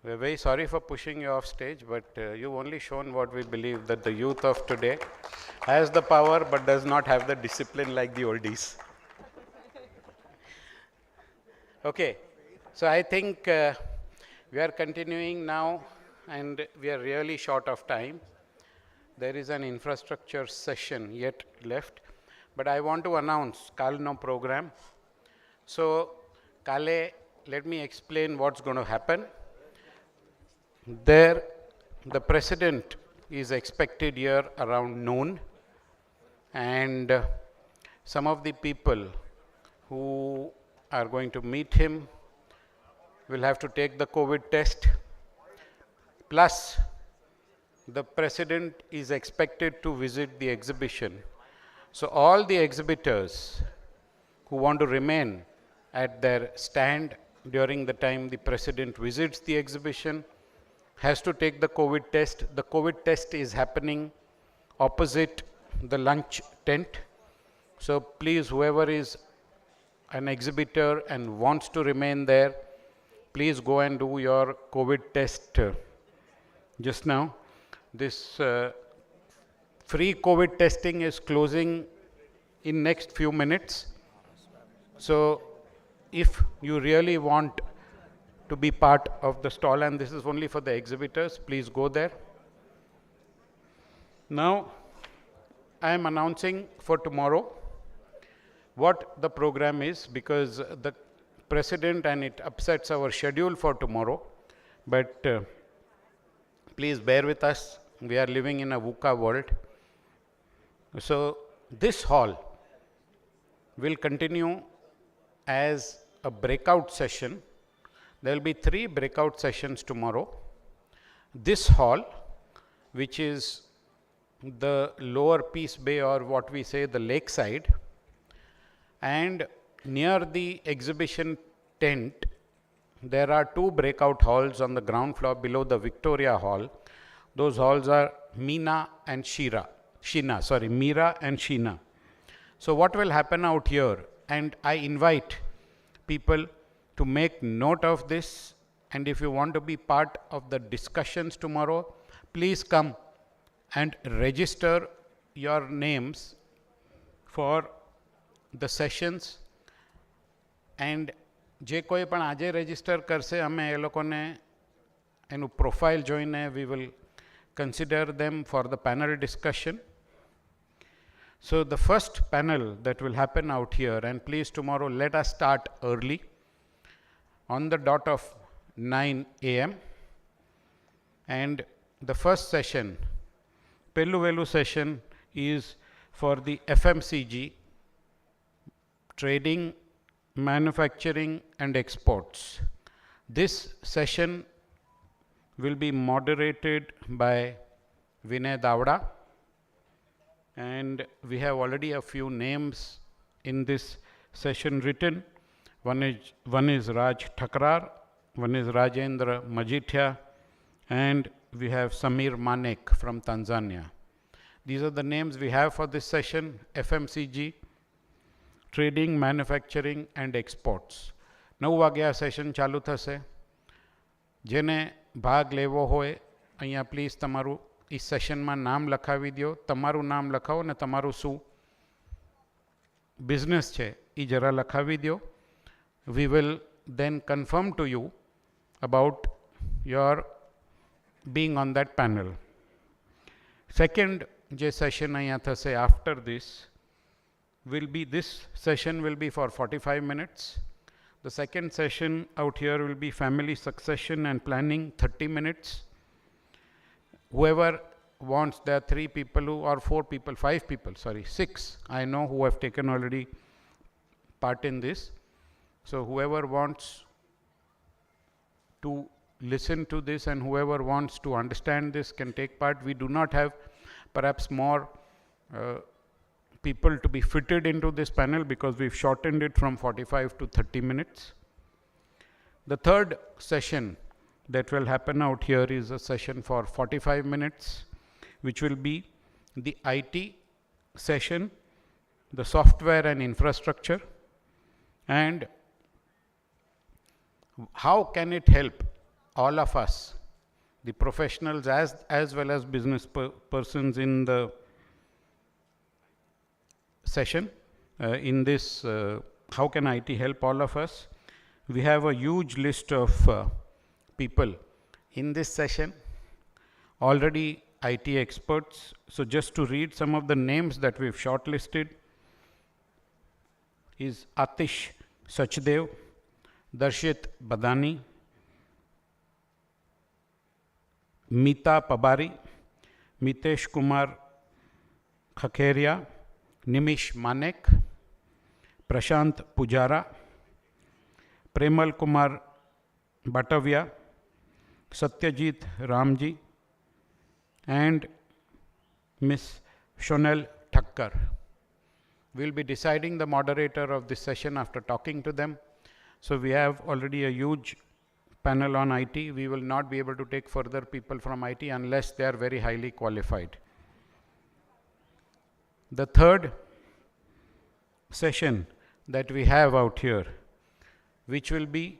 We are very sorry for pushing you off stage, but you've only shown what we believe, that the youth of today has the power but does not have the discipline like the oldies. Okay, so I think we are continuing now, and we are really short of time. There is an infrastructure session yet left, but I want to announce Kalno program. So Kale, let me explain what's going to happen. There, the president is expected here around noon, and some of the people who are going to meet him will have to take the COVID test. Plus, the president is expected to visit the exhibition. So all the exhibitors who want to remain at their stand during the time the president visits the exhibition has to take the COVID test. The COVID test is happening opposite the lunch tent. So please, whoever is an exhibitor and wants to remain there, please go and do your COVID test just now. This free COVID testing is closing in next few minutes. So if you really want to be part of the stall, and this is only for the exhibitors, please go there. Now, I am announcing for tomorrow what the program is, because the president and it upsets our schedule for tomorrow, but please bear with us. We are living in a VUCA world. So this hall will continue as a breakout session. There will be 3 breakout sessions tomorrow. This hall, which is the lower Peace Bay, or what we say the lakeside, and near the exhibition tent, there are 2 breakout halls on the ground floor below the Victoria Hall. Those halls are Mira and Sheena. So what will happen out here, and I invite people to make note of this, and if you want to be part of the discussions tomorrow, please come and register your names for the sessions. And જે કોઈ પણ આજે register કરશે અમે એ લોકોને એનું profile જોઈને we will consider them for the panel discussion. So the first panel that will happen out here, and please tomorrow let us start early on the dot of 9 a.m. and the first session, Peluvelu session, is for the FMCG, trading, manufacturing and exports. This session will be moderated by Vinay Davda, and we have already a few names in this session written. One is Raj Thakrar, one is Rajendra Majithia, and we have Samir Manek from Tanzania. These are the names we have for this session: FMCG, trading, manufacturing and exports. 9 વાગ્યા session ચાલુ થશે. જેને ભાગ લેવો હોય અહીંયા please તમારું ಈ સેશનમાં નામ લખાવી દો. તમારું નામ લખાવો ને તમારું શું બિઝનેસ છે એ જરા લખાવી દો. We will then confirm to you about your being on that panel. Second જે સેશન અહીંયા થશે after this will be, this session will be for 45 minutes. The second session out here will be family succession and planning, 30 minutes. Whoever wants, there are 3 people who, or 4 people, 5 people, sorry, 6 I know who have taken already part in this. So whoever wants to listen to this and whoever wants to understand this can take part. We do not have perhaps more people to be fitted into this panel because we've shortened it from 45 to 30 minutes. The third session that will happen out here is a session for 45 minutes, which will be the IT session, the software and infrastructure, and how can it help all of us, the professionals as well as business persons in the session. In this, how can IT help all of us? We have a huge list of people in this session, already IT experts. So just to read some of the names that we've shortlisted is Atish Sachdev, Darshit Badani, Meeta Pabari, Mitesh Kumar Khakheria, Nimish Manek, Prashant Pujara, Premal Kumar Batavia, Satyajit Ramji, and Miss Sonal Thakkar. We'll be deciding the moderator of this session after talking to them. So we have already a huge panel on IT. We will not be able to take further people from IT unless they are very highly qualified. The third session that we have out here, which will be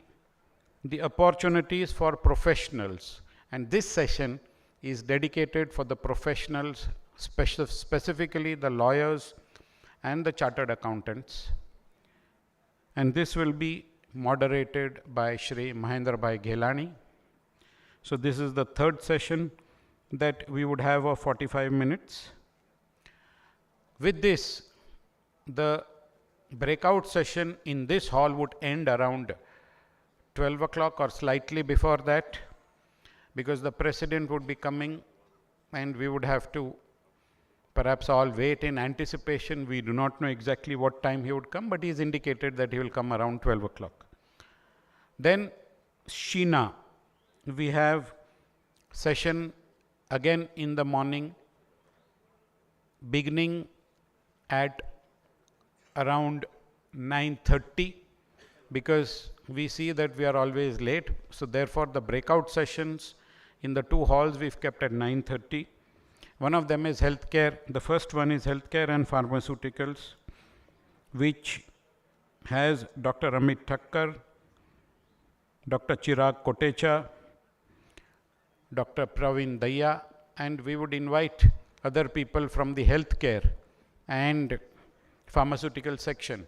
the opportunities for professionals, and this session is dedicated for the professionals, specifically the lawyers and the chartered accountants, and this will be moderated by Shri Mahendra Bhai Ghelani. So this is the third session that we would have of 45 minutes. With this, the breakout session in this hall would end around 12 o'clock or slightly before that, because the president would be coming and we would have to perhaps all wait in anticipation. We do not know exactly what time he would come, but he's indicated that he will come around 12 o'clock. Then Sheena, we have session again in the morning, beginning at around 9:30, because we see that we are always late. So therefore the breakout sessions in the two halls we've kept at 9:30. One of them is healthcare. The first one is healthcare and pharmaceuticals, which has Dr. Amit Thakkar, Dr. Chirag Kotecha, Dr. Praveen Daya, and we would invite other people from the healthcare and pharmaceutical section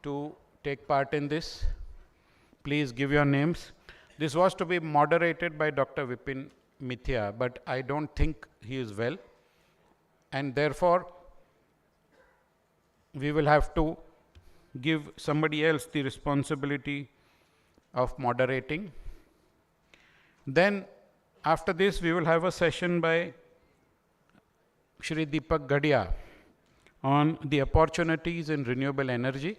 to take part in this. Please give your names. This was to be moderated by Dr. Vipin Mithya, but I don't think he is well, and therefore we will have to give somebody else the responsibility of moderating. Then after this we will have a session by Shri Deepak Gadia on the opportunities in renewable energy.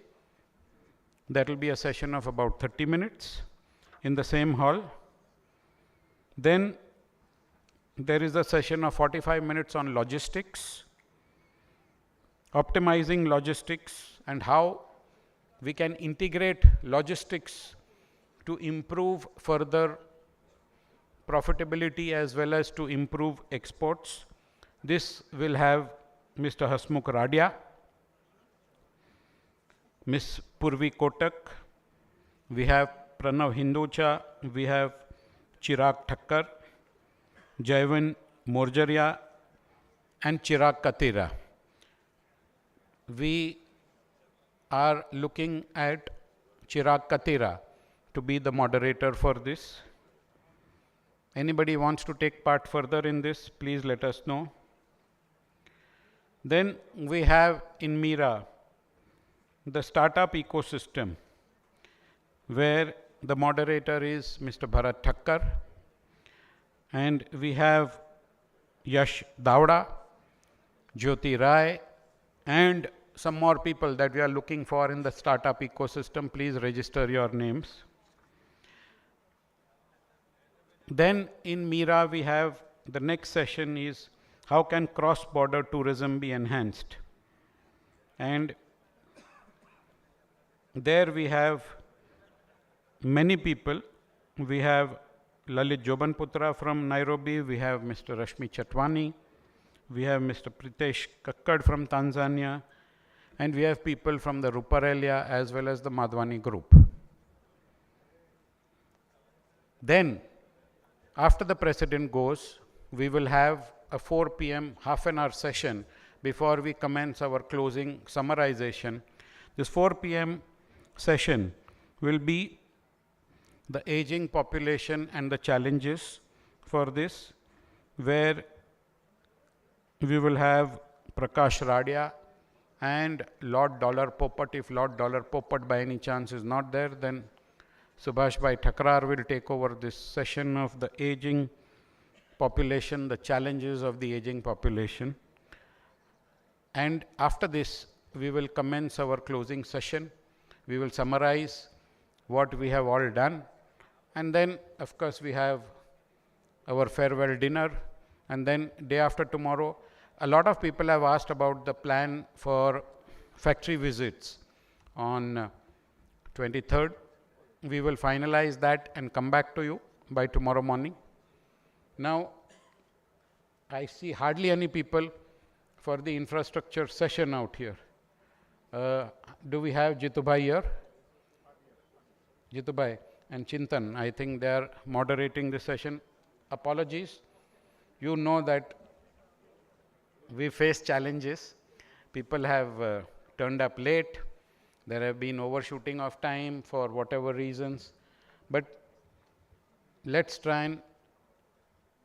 That will be a session of about 30 minutes in the same hall. Then there is a session of 45 minutes on logistics, optimizing logistics and how we can integrate logistics to improve further profitability as well as to improve exports. This will have Mr. Hasmukh Radia, Ms. Purvi Kotak, we have Pranav Hinducha, we have Chirag Thakkar, Jaivan Morjaria and Chirag Katira. We are looking at Chirag Katira to be the moderator for this. Anybody wants to take part further in this, please let us know. Then we have in Mira the startup ecosystem, where the moderator is Mr. Bharat Thakkar, and we have Yash Davda, Jyoti Rai, and some more people that we are looking for in the startup ecosystem. Please register your names. Then in Mira we have the next session is how can cross-border tourism be enhanced, and there we have many people. We have Lalit Jobanputra from Nairobi, we have Mr. Rashmi Chatwani, we have Mr. Pritesh Kakkad from Tanzania, and we have people from the Ruparelia as well as the Madhwani group. Then after the president goes, we will have a 4 p.m. half-an-hour session before we commence our closing summarization. This 4 p.m. session will be the aging population and the challenges for this, where we will have Prakash Radia and Lord Dollar Popat. If Lord Dollar Popat by any chance is not there, then Subhash Bhai Thakrar will take over this session of the aging population, the challenges of the aging population. And after this, we will commence our closing session. We will summarize what we have all done. And then, of course, we have our farewell dinner. And then day after tomorrow, a lot of people have asked about the plan for factory visits on 23rd. We will finalize that and come back to you by tomorrow morning. Now, I see hardly any people for the infrastructure session out here. Do we have Jitubhai here? Jitubhai and Chintan, I think they are moderating the session. Apologies. You know that we face challenges. People have turned up late. There have been overshooting of time for whatever reasons. But let's try and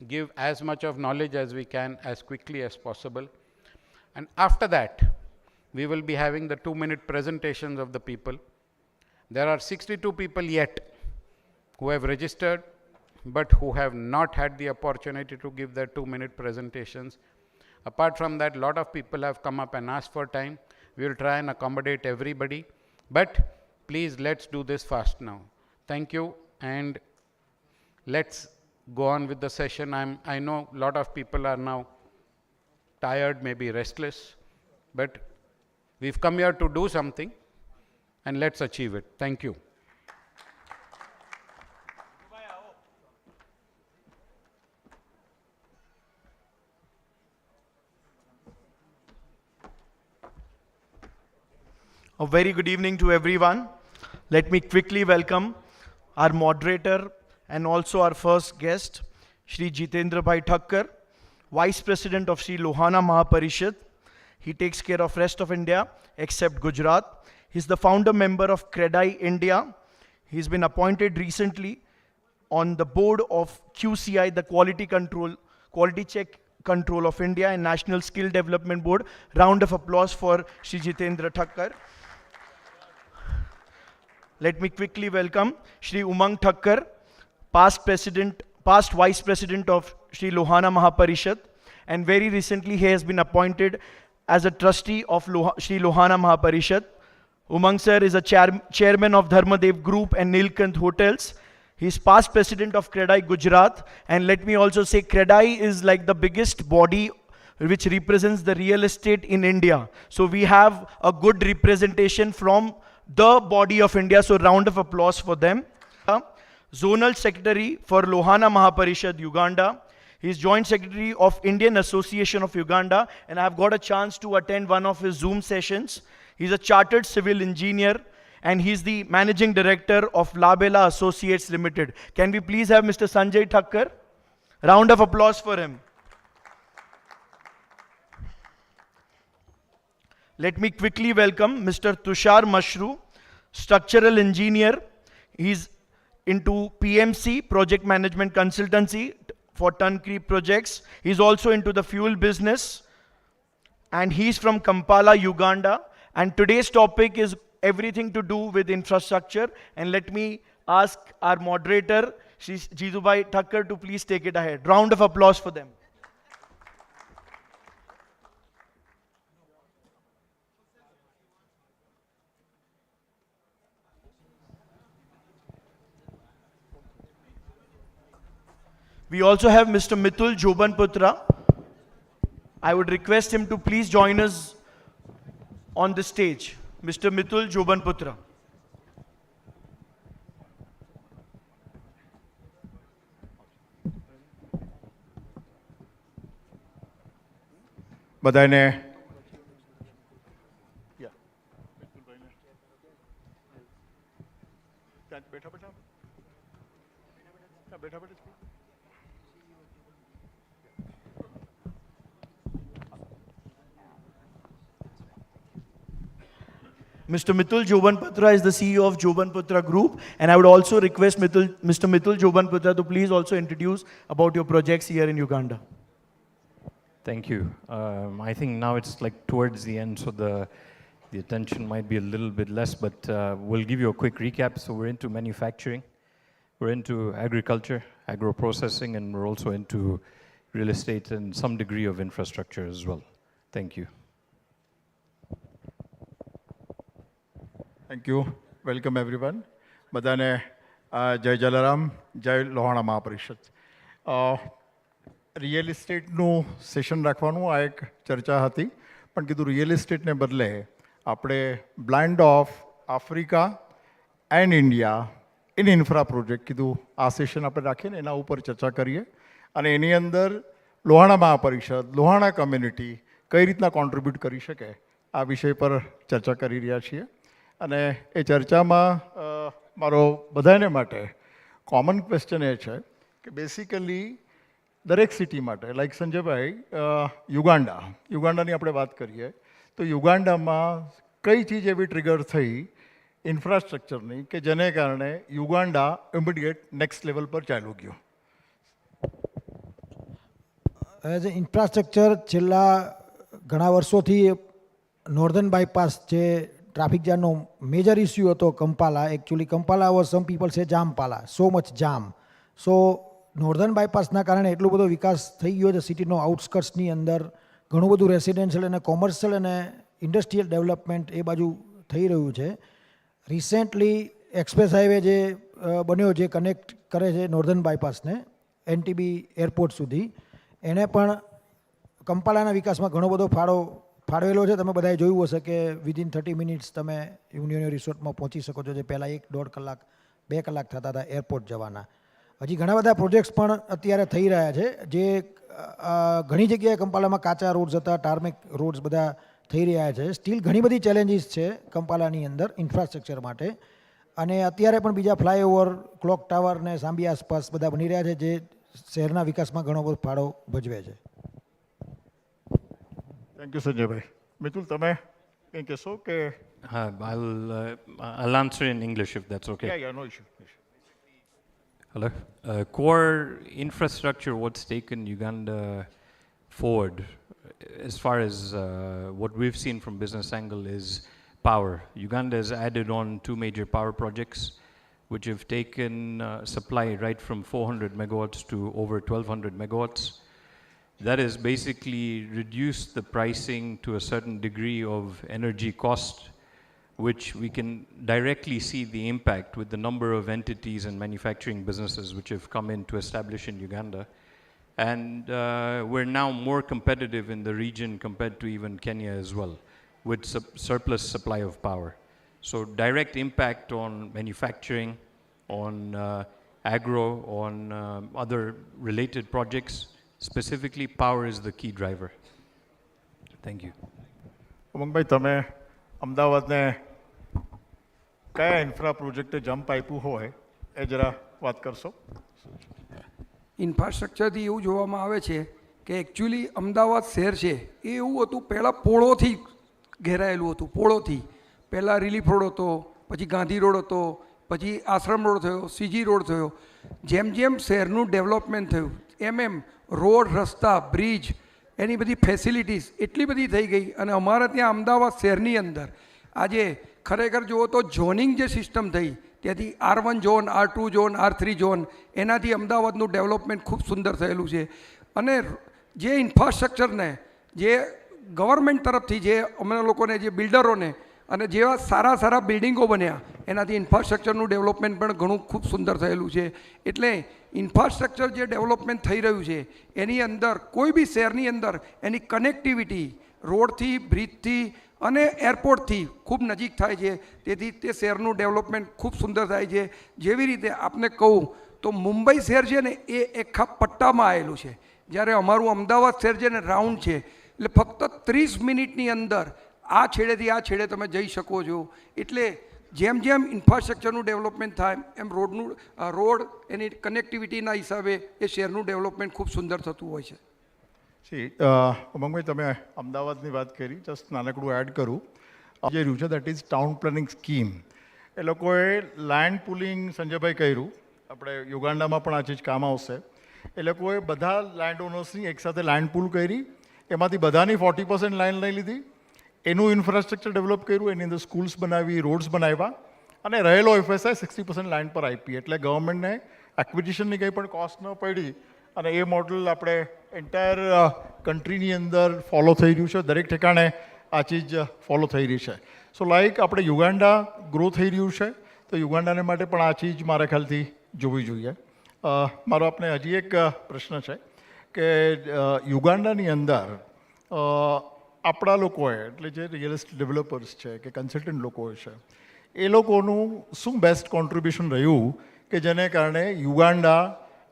give as much of knowledge as we can as quickly as possible. And after that, we will be having the 2-minute presentations of the people. There are 62 people yet who have registered, but who have not had the opportunity to give their 2-minute presentations. Apart from that, a lot of people have come up and asked for time. We will try and accommodate everybody, but please let's do this fast now. Thank you, and let's go on with the session. I know a lot of people are now tired, maybe restless, but we've come here to do something, and let's achieve it. Thank you. A very good evening to everyone. Let me quickly welcome our moderator and also our first guest, Shri Jitendra Bhai Thakkar, Vice President of Shri Lohana Mahaparishad. He takes care of rest of India except Gujarat. He's the founder member of CREDAI India. He's been appointed recently on the board of QCI, the Quality Check Control of India, and National Skill Development Board. Round of applause for Shri Jitendra Thakkar. Let me quickly welcome Shri Umang Thakkar, past Vice President of Shri Lohana Mahaparishad, and very recently he has been appointed as a trustee of Shri Lohana Mahaparishad. Umang sir is a chairman of Dharmadev Group and Nilkant Hotels. He is past president of CREDAI Gujarat, and let me also say CREDAI is like the biggest body which represents the real estate in India. So we have a good representation from the body of India, so round of applause for them. Zonal Secretary for Lohana Mahaparishad, Uganda. He is Joint Secretary of Indian Association of Uganda, and I have got a chance to attend one of his Zoom sessions. He's a chartered civil engineer, and he's the Managing Director of Labella Associates Limited. Can we please have Mr. Sanjay Thakkar? Round of applause for him. Let me quickly welcome Mr. Tushar Mashru, structural engineer. He's into PMC, project management consultancy for turnkey projects. He's also into the fuel business, and he's from Kampala, Uganda. And today's topic is everything to do with infrastructure. And let me ask our moderator, Shri Jizubai Thakkar, to please take it ahead. Round of applause for them. We also have Mr. Mitul Jobanputra. I would request him to please join us on the stage. Mr. Mitul Jobanputra. બધાને Mr. Mitul Jobanputra is the CEO of Jobanputra Group, and I would also request Mr. Mitul Jobanputra to please also introduce about your projects here in Uganda. Thank you. I think now it's like towards the end, so the attention might be a little bit less, but we'll give you a quick recap. So we're into manufacturing, we're into agriculture, agro-processing, and we're also into real estate and some degree of infrastructure as well. Thank you. Thank you. Welcome everyone. બધાને જય જલારામ, જય Lohana મહાપરિષદ. Real એસ્ટેટનું session રાખવાનું આ એક ચર્ચા હતી, પણ કીધું રિયલ એસ્ટેટને બદલે આપણે blend of Africa and India in infra project કીધું આ સેશન આપણે રાખીને એના ઉપર ચર્ચા કરીએ, અને એની અંદર લોહાણા મહાપરિષદ, લોહાણા કમ્યુનિટી કઈ રીતના કોન્ટ્રીબ્યુટ કરી શકે આ વિષય પર ચર્ચા કરી રહ્યા છીએ. અને એ ચર્ચામાં મારો બધાને માટે કોમન ક્વેશ્ચન એ છે કે બેસિકલી દરેક સિટી માટે, લાઈક સંજયભાઈ, યુગાન્ડાની આપણે વાત કરીએ તો યુગાન્ડામાં કઈ ચીજ એવી ટ્રિગર થઈ ઇન્ફ્રાસ્ટ્રક્ચરની કે જેને કારણે યુગાન્ડા ઇમિડિયેટ નેક્સ્ટ લેવલ પર ચાલ્યું ગયું? એઝ એ ઇન્ફ્રાસ્ટ્રક્ચર છેલ્લા ઘણા વર્ષોથી નોર્ધન બાયપાસ જે ટ્રાફિક જામનો મેજર ઇસ્યુ હતો કંપાલા, એકચ્યુઅલી કંપાલા વોઝ સમ પીપલ સે જામપાલા, સો મચ જામ. સો નોર્ધન બાયપાસના કારણે એટલો બધો વિકાસ થઈ ગયો છે સિટીનો આઉટસ્કર્ટ્સની અંદર, ઘણું બધું રેસિડેન્શિયલ અને કોમર્શિયલ અને ઇન્ડસ્ટ્રીયલ ડેવલપમેન્ટ એ બાજુ થઈ રહ્યું છે. રિસેન્ટલી એક્સપ્રેસ હાઈવે જે બન્યો જે કનેક્ટ કરે છે નોર્ધન બાયપાસને એનટીબી એરપોર્ટ સુધી, એણે પણ કંપાલાના વિકાસમાં ઘણો બધો ફાળવેલો છે. તમે બધાએ જોયું હશે કે વિધિન 30 મિનિટ્સ તમે યુનિયન રિસોર્ટમાં પહોંચી શકો છો, જે પહેલાં 1-1.5 કલાક 2 કલાક થતા હતા એરપોર્ટ જવાના. હજી ઘણા બધા પ્રોજેક્ટ્સ પણ અત્યારે થઈ રહ્યા છે, જે ઘણી જગ્યાએ કંપાલામાં કાચા રોડ્સ હતા, ટાર્મેક રોડ્સ બધા થઈ રહ્યા છે. સ્ટીલ ઘણી બધી ચેલેન્જીસ છે કંપાલાની અંદર ઇન્ફ્રાસ્ટ્રક્ચર માટે, અને અત્યારે પણ બીજા ફ્લાયઓવર, ક્લોક ટાવર ને સાંબી આસપાસ બધા બની રહ્યા છે, જે શહેરના વિકાસમાં ઘણો બધો ફાળો ભજવે છે. થેન્ક યુ સંજયભાઈ. મિતુલ, તમે કંઈ કહેશો કે? I'll answer in English if that's okay. Yeah, no issue. Hello. Core infrastructure, what's taken Uganda forward as far as what we've seen from business angle is power. Uganda has added on 2 major power projects which have taken supply right from 400 megawatts to over 1200 megawatts. That has basically reduced the pricing to a certain degree of energy cost, which we can directly see the impact with the number of entities and manufacturing businesses which have come in to establish in Uganda. And we're now more competitive in the region compared to even Kenya as well, with surplus supply of power. So direct impact on manufacturing, on agro, on other related projects. Specifically, power is the key driver. Thank you. Umangbhai, તમે અમદાવાદને કયા infra પ્રોજેક્ટે jump આપ્યું હોય એ જરા વાત કરશો? ઇન્ફ્રાસ્ટ્રક્ચરથી એવું જોવામાં આવે છે કે એકચ્યુઅલી અમદાવાદ શહેર છે એ એવું હતું, પહેલાં પોળોથી ઘેરાયેલું હતું. પોળોથી પહેલાં રિલીફ રોડ હતો, પછી ગાંધી રોડ હતો, પછી આશ્રમ રોડ થયો, સીજી રોડ થયો. જેમ જેમ શહેરનું ડેવલપમેન્ટ થયું એમ રોડ, રસ્તા, બ્રિજ, એની બધી ફેસિલિટીઝ એટલી બધી થઈ ગઈ. અને અમારા ત્યાં અમદાવાદ શહેરની અંદર આજે ખરેખર જુઓ તો ઝોનિંગ જે સિસ્ટમ થઈ, ત્યાંથી R1 zone, R2 zone, R3 zone, એનાથી અમદાવાદનું ડેવલપમેન્ટ ખૂબ સુંદર થયેલું છે. અને જે ઇન્ફ્રાસ્ટ્રક્ચરને જે ગવર્મેન્ટ તરફથી જે અમે લોકોને, જે બિલ્ડરોને, અને જેવા સારા સારા બિલ્ડિંગો બન્યા, એનાથી ઇન્ફ્રાસ્ટ્રક્ચરનું ડેવલપમેન્ટ પણ ઘણું ખૂબ સુંદર થયેલું છે. એટલે ઇન્ફ્રાસ્ટ્રક્ચર જે ડેવલપમેન્ટ થઈ રહ્યું છે એની અંદર કોઈ બી શહેરની અંદર એની કનેક્ટિવિટી રોડથી, બ્રિજથી અને એરપોર્ટથી ખૂબ નજીક થાય છે. તેથી તે શહેરનું ડેવલપમેન્ટ ખૂબ સુંદર થાય છે. જેવી રીતે આપને કહું તો મુંબઈ શહેર છે ને એ આખા પટ્ટામાં આવેલું છે, જ્યારે અમારું અમદાવાદ શહેર છે ને રાઉન્ડ છે. એટલે ફક્ત 30 મિનિટની અંદર આ છેડેથી આ છેડે તમે જઈ શકો છો. એટલે જેમ જેમ ઇન્ફ્રાસ્ટ્રક્ચરનું ડેવલપમેન્ટ થાય એમ રોડ એની કનેક્ટિવિટીના હિસાબે એ શહેરનું ડેવલપમેન્ટ ખૂબ સુંદર થતું હોય છે. ઉમંગભાઈ, તમે અમદાવાદની વાત કરી, જસ્ટ નાનકડું એડ કરું. જે રહ્યું છે that is town planning scheme. એ લોકોએ લેન્ડ પુલિંગ, સંજયભાઈ કર્યું, આપણે યુગાન્ડામાં પણ આ ચીજ કામ આવશે. એ લોકોએ બધા લેન્ડ ઓનર્સની એકસાથે લેન્ડ પુલ કરી, એમાંથી બધાની 40% લેન્ડ લઈ લીધી, એનું ઇન્ફ્રાસ્ટ્રક્ચર ડેવલપ કર્યું, એની અંદર સ્કૂલ્સ બનાવી, રોડ્સ બનાવ્યા, અને રહેલો FSI 60% લેન્ડ પર આપી. એટલે ગવર્મેન્ટને એક્વિઝિશનની કંઈ પણ કોસ્ટ ન પડી, અને એ મોડલ આપણે એન્ટાયર કન્ટ્રીની અંદર ફોલો થઈ રહ્યું છે. દરેક ઠેકાણે આ ચીજ ફોલો થઈ રહી છે. સો લાઈક આપણે યુગાન્ડા ગ્રો થઈ રહ્યું છે, તો યુગાન્ડાને માટે પણ આ ચીજ મારા ખ્યાલથી જોવી જોઈએ. મારો આપણે હજી એક પ્રશ્ન છે કે યુગાન્ડાની અંદર આપણા લોકોએ, એટલે જે રિયલ એસ્ટેટ ડેવલપર્સ છે કે કન્સલ્ટન્ટ લોકો છે, એ લોકોનું શું બેસ્ટ કોન્ટ્રીબ્યુશન રહ્યું કે જેને કારણે યુગાન્ડા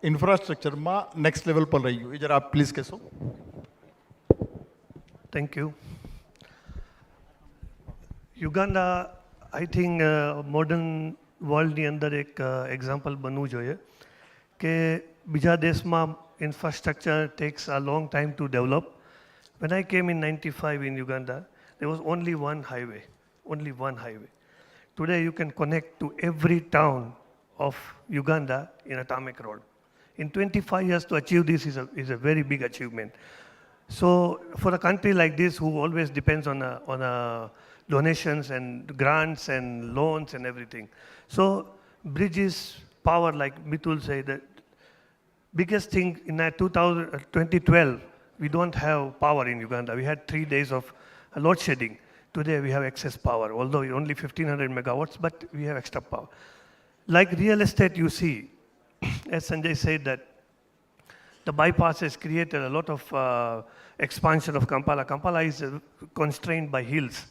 ઇન્ફ્રાસ્ટ્રક્ચરમાં નેક્સ્ટ લેવલ પર રહી ગયું? એ જરા આપ પ્લીઝ કહેશો. Thank you. Uganda I think modern વર્લ્ડની અંદર એક એક્ઝામ્પલ બનવું જોઈએ કે બીજા દેશમાં infrastructure takes a long time to develop. When I came in 95 in Uganda, there was only one highway. Today you can connect to every town of Uganda in a tarmac road. In 25 years to achieve this is a very big achievement. So for a country like this who always depends on donations and grants and loans and everything. So bridges, power, like Mitul said, the biggest thing in 2012, we don't have power in Uganda. We had 3 days of load shedding. Today we have excess power, although only 1500 megawatts, but we have extra power. like real estate, you see, as Sanjay said, that the bypass has created a lot of expansion of Kampala. Kampala is constrained by hills,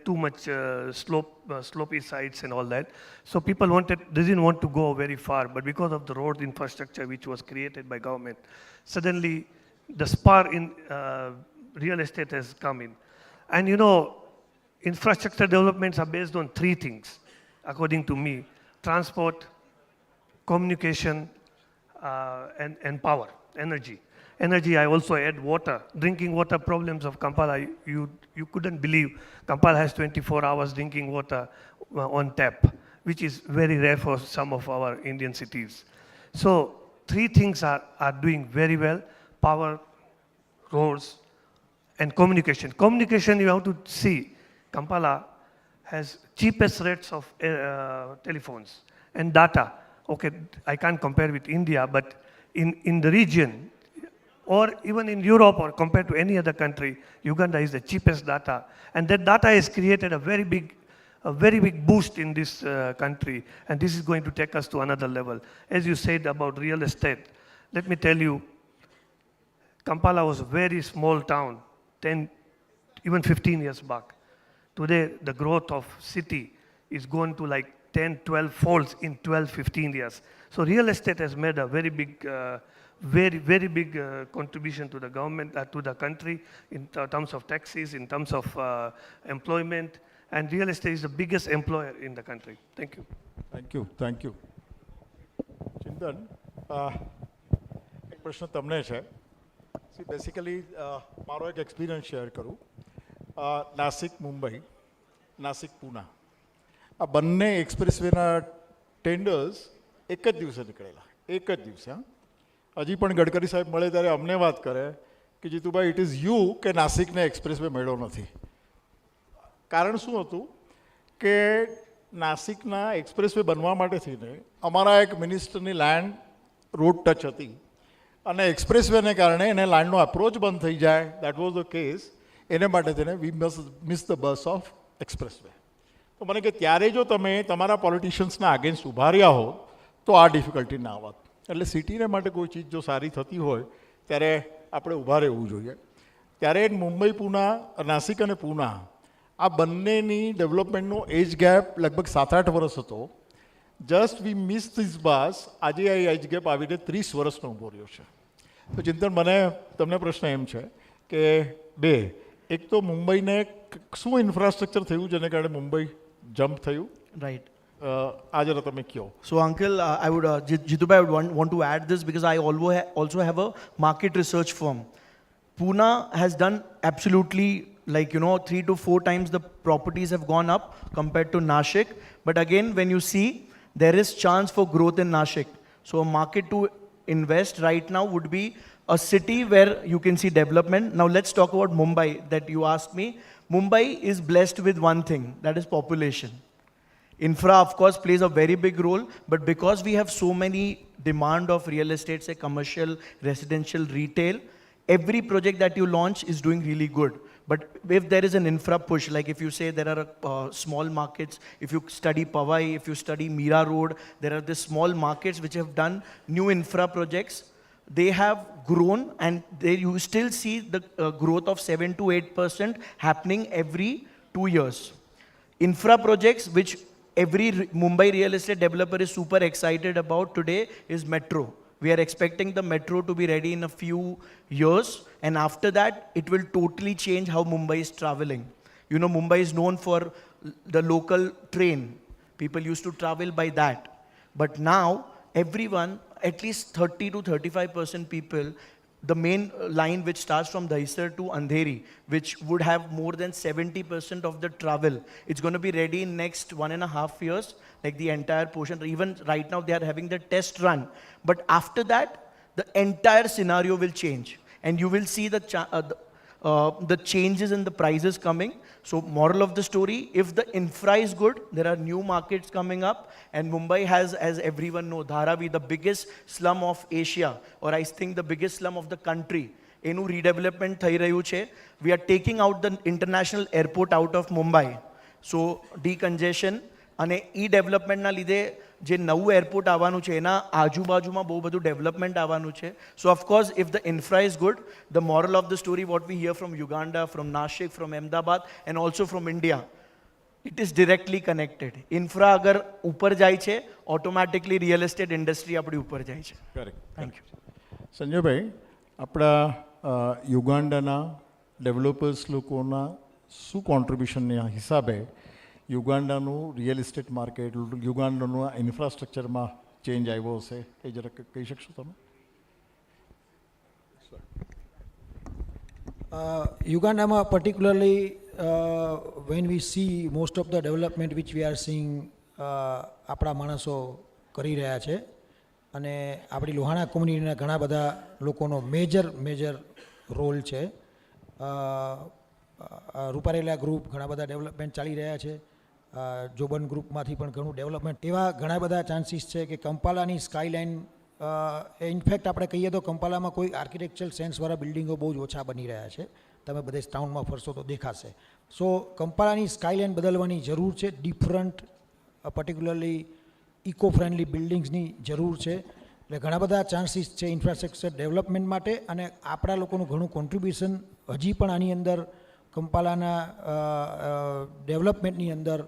too much slopey sides and all that. So people didn't want to go very far, but because of the road infrastructure which was created by government, suddenly the spur in real estate has come in. And you know, infrastructure developments are based on three things, according to me: transport, communication, and power, energy. Energy, I also add water. Drinking water problems of Kampala, you couldn't believe Kampala has 24 hours drinking water on tap, which is very rare for some of our Indian cities. So three things are doing very well: power, roads, and communication. Communication, you have to see, Kampala has cheapest rates of telephones and data. Okay, I can't compare with India, but in the region, or even in Europe or compared to any other country, Uganda is the cheapest data. And that data has created a very big boost in this country. And this is going to take us to another level. As you said about real estate, let me tell you, Kampala was a very small town 10, even 15 years back. Today, the growth of city is going to like 10, 12 folds in 12, 15 years. So real estate has made a very big contribution to the government, to the country, in terms of taxes, in terms of employment, and real estate is the biggest employer in the country. Thank you. Thank you. Thank you. Chintan, એક પ્રશ્ન તમને છે. See, basically, મારો એક experience share કરું. નાસિક મુંબઈ, નાસિક પૂના, આ બંને એક્સપ્રેસવેના tenders એક જ દિવસે નીકળેલા, એક જ દિવસે. હજી પણ ગડકરી સાહેબ મળે ત્યારે અમને વાત કરે કે જીતુભાઈ, ઇટ ઇઝ યુ કે નાસિકને એક્સપ્રેસવે મળ્યો નથી. કારણ શું હતું કે નાસિકના એક્સપ્રેસવે બનવા માટે થઈને અમારા એક મિનિસ્ટરની લેન્ડ રોડ ટચ હતી અને એક્સપ્રેસવેને કારણે એને લેન્ડનો અપ્રોચ બંધ થઈ જાય, દેટ વોઝ ધ કેસ. એને માટે થઈને વી miss the bus of expressway. તો મને કે ત્યારે જો તમે તમારા પોલિટિશિયન્સના અગેન્સ્ટ ઊભા રહ્યા હો તો આ ડિફિકલ્ટી ના આવત. એટલે સિટીને માટે કોઈ ચીજ જો સારી થતી હોય ત્યારે આપણે ઊભા રહેવું જોઈએ. ત્યારે મુંબઈ, પૂના, નાસિક અને પૂના આ બંનેની ડેવલપમેન્ટનો એજ ગેપ લગભગ 7-8 વર્ષ હતો. જસ્ટ વી મિસ ધીસ બસ. આજે આ એજ ગેપ આવીને 30 વર્ષનો ઊભો રહ્યો છે. તો ચિંતન, મને તમને પ્રશ્ન એમ છે કે બે, એક તો મુંબઈને શું ઇન્ફ્રાસ્ટ્રક્ચર થયું જેને કારણે મુંબઈ જમ્પ થયું? રાઈટ. Ajara તમે કયો. So uncle, I would, Jitubai, I would want to add this because I also have a market research firm. Pune has done absolutely, like, 3 to 4 times the properties have gone up compared to Nashik. But again, when you see, there is chance for growth in Nashik. So a market to invest right now would be a city where you can see development. Now let's talk about Mumbai that you asked me. Mumbai is blessed with one thing, that is population. Infra, of course, plays a very big role, but because we have so many demand of real estate, say commercial, residential, retail, every project that you launch is doing really good. But if there is an infra push, like if you say there are small markets, if you study Powai, if you study Mira Road, there are the small markets which have done new infra projects. They have grown, and you still see the growth of 7 to 8% happening every 2 years. Infra projects which every Mumbai real estate developer is super excited about today is metro. We are expecting the metro to be ready in a few years, and after that, it will totally change how Mumbai is traveling. Mumbai is known for the local train. People used to travel by that. But now, everyone, at least 30 to 35% people, the main line which starts from Dahisar to Andheri, which would have more than 70% of the travel, it's going to be ready in next 1.5 years, like the entire portion. Even right now, they are having the test run. But after that, the entire scenario will change. And you will see the changes in the prices coming. So moral of the story, if the infra is good, there are new markets coming up. And Mumbai has, as everyone knows, Dharavi, the biggest slum of Asia, or I think the biggest slum of the country. Enu redevelopment thai rayu che. We are taking out the international airport out of Mumbai. So decongestion, અને એ ડેવલપમેન્ટના લીધે જે નવું airport આવવાનું છે એના આજુબાજુમાં બહુ બધું ડેવલપમેન્ટ આવવાનું છે. So of course if the infra is good, the moral of the story what we hear from Uganda, from Nashik, from Ahmedabad and also from India, it is directly connected. Infra અગર ઉપર જાય છે, ઓટોમેટિકલી રિયલ એસ્ટેટ ઇન્ડસ્ટ્રી આપણી ઉપર જાય છે. Correct. Thank you. સંજયભાઈ, આપણા યુગાન્ડાના developers લોકોના શું કોન્ટ્રીબ્યુશનના હિસાબે યુગાન્ડાનું રિયલ એસ્ટેટ માર્કેટ, યુગાન્ડાનું ઇન્ફ્રાસ્ટ્રક્ચરમાં ચેન્જ આવ્યો હશે એ જરાક કહી શકશો તમે? યુગાન્ડામાં particularly when we see most of the development which we are seeing આપણા માણસો કરી રહ્યા છે અને આપણી લોહાણા કોમ્યુનિટીના ઘણા બધા લોકોનો મેજર રોલ છે. રૂપારેલા ગ્રુપ ઘણા બધા ડેવલપમેન્ટ ચાલી રહ્યા છે, જોબન ગ્રુપમાંથી પણ ઘણું ડેવલપમેન્ટ, એવા ઘણા બધા ચાન્સીસ છે કે કંપાલાની સ્કાયલાઇન, ઇનફેક્ટ આપણે કહીએ તો કંપાલામાં કોઈ આર્કિટેક્ચરલ સેન્સવાળા બિલ્ડિંગો બહુ જ ઓછા બની રહ્યા છે. તમે બધે ટાઉનમાં ફરશો તો દેખાશે. સો કંપાલાની સ્કાયલાઇન બદલવાની જરૂર છે. ડિફરન્ટ પર્ટિક્યુલરલી ઇકો ફ્રેન્ડલી બિલ્ડિંગ્સની જરૂર છે. એટલે ઘણા બધા ચાન્સીસ છે ઇન્ફ્રાસ્ટ્રક્ચર ડેવલપમેન્ટ માટે, અને આપણા લોકોનું ઘણું કોન્ટ્રીબ્યુશન હજી પણ આની અંદર કંપાલાના ડેવલપમેન્ટની અંદર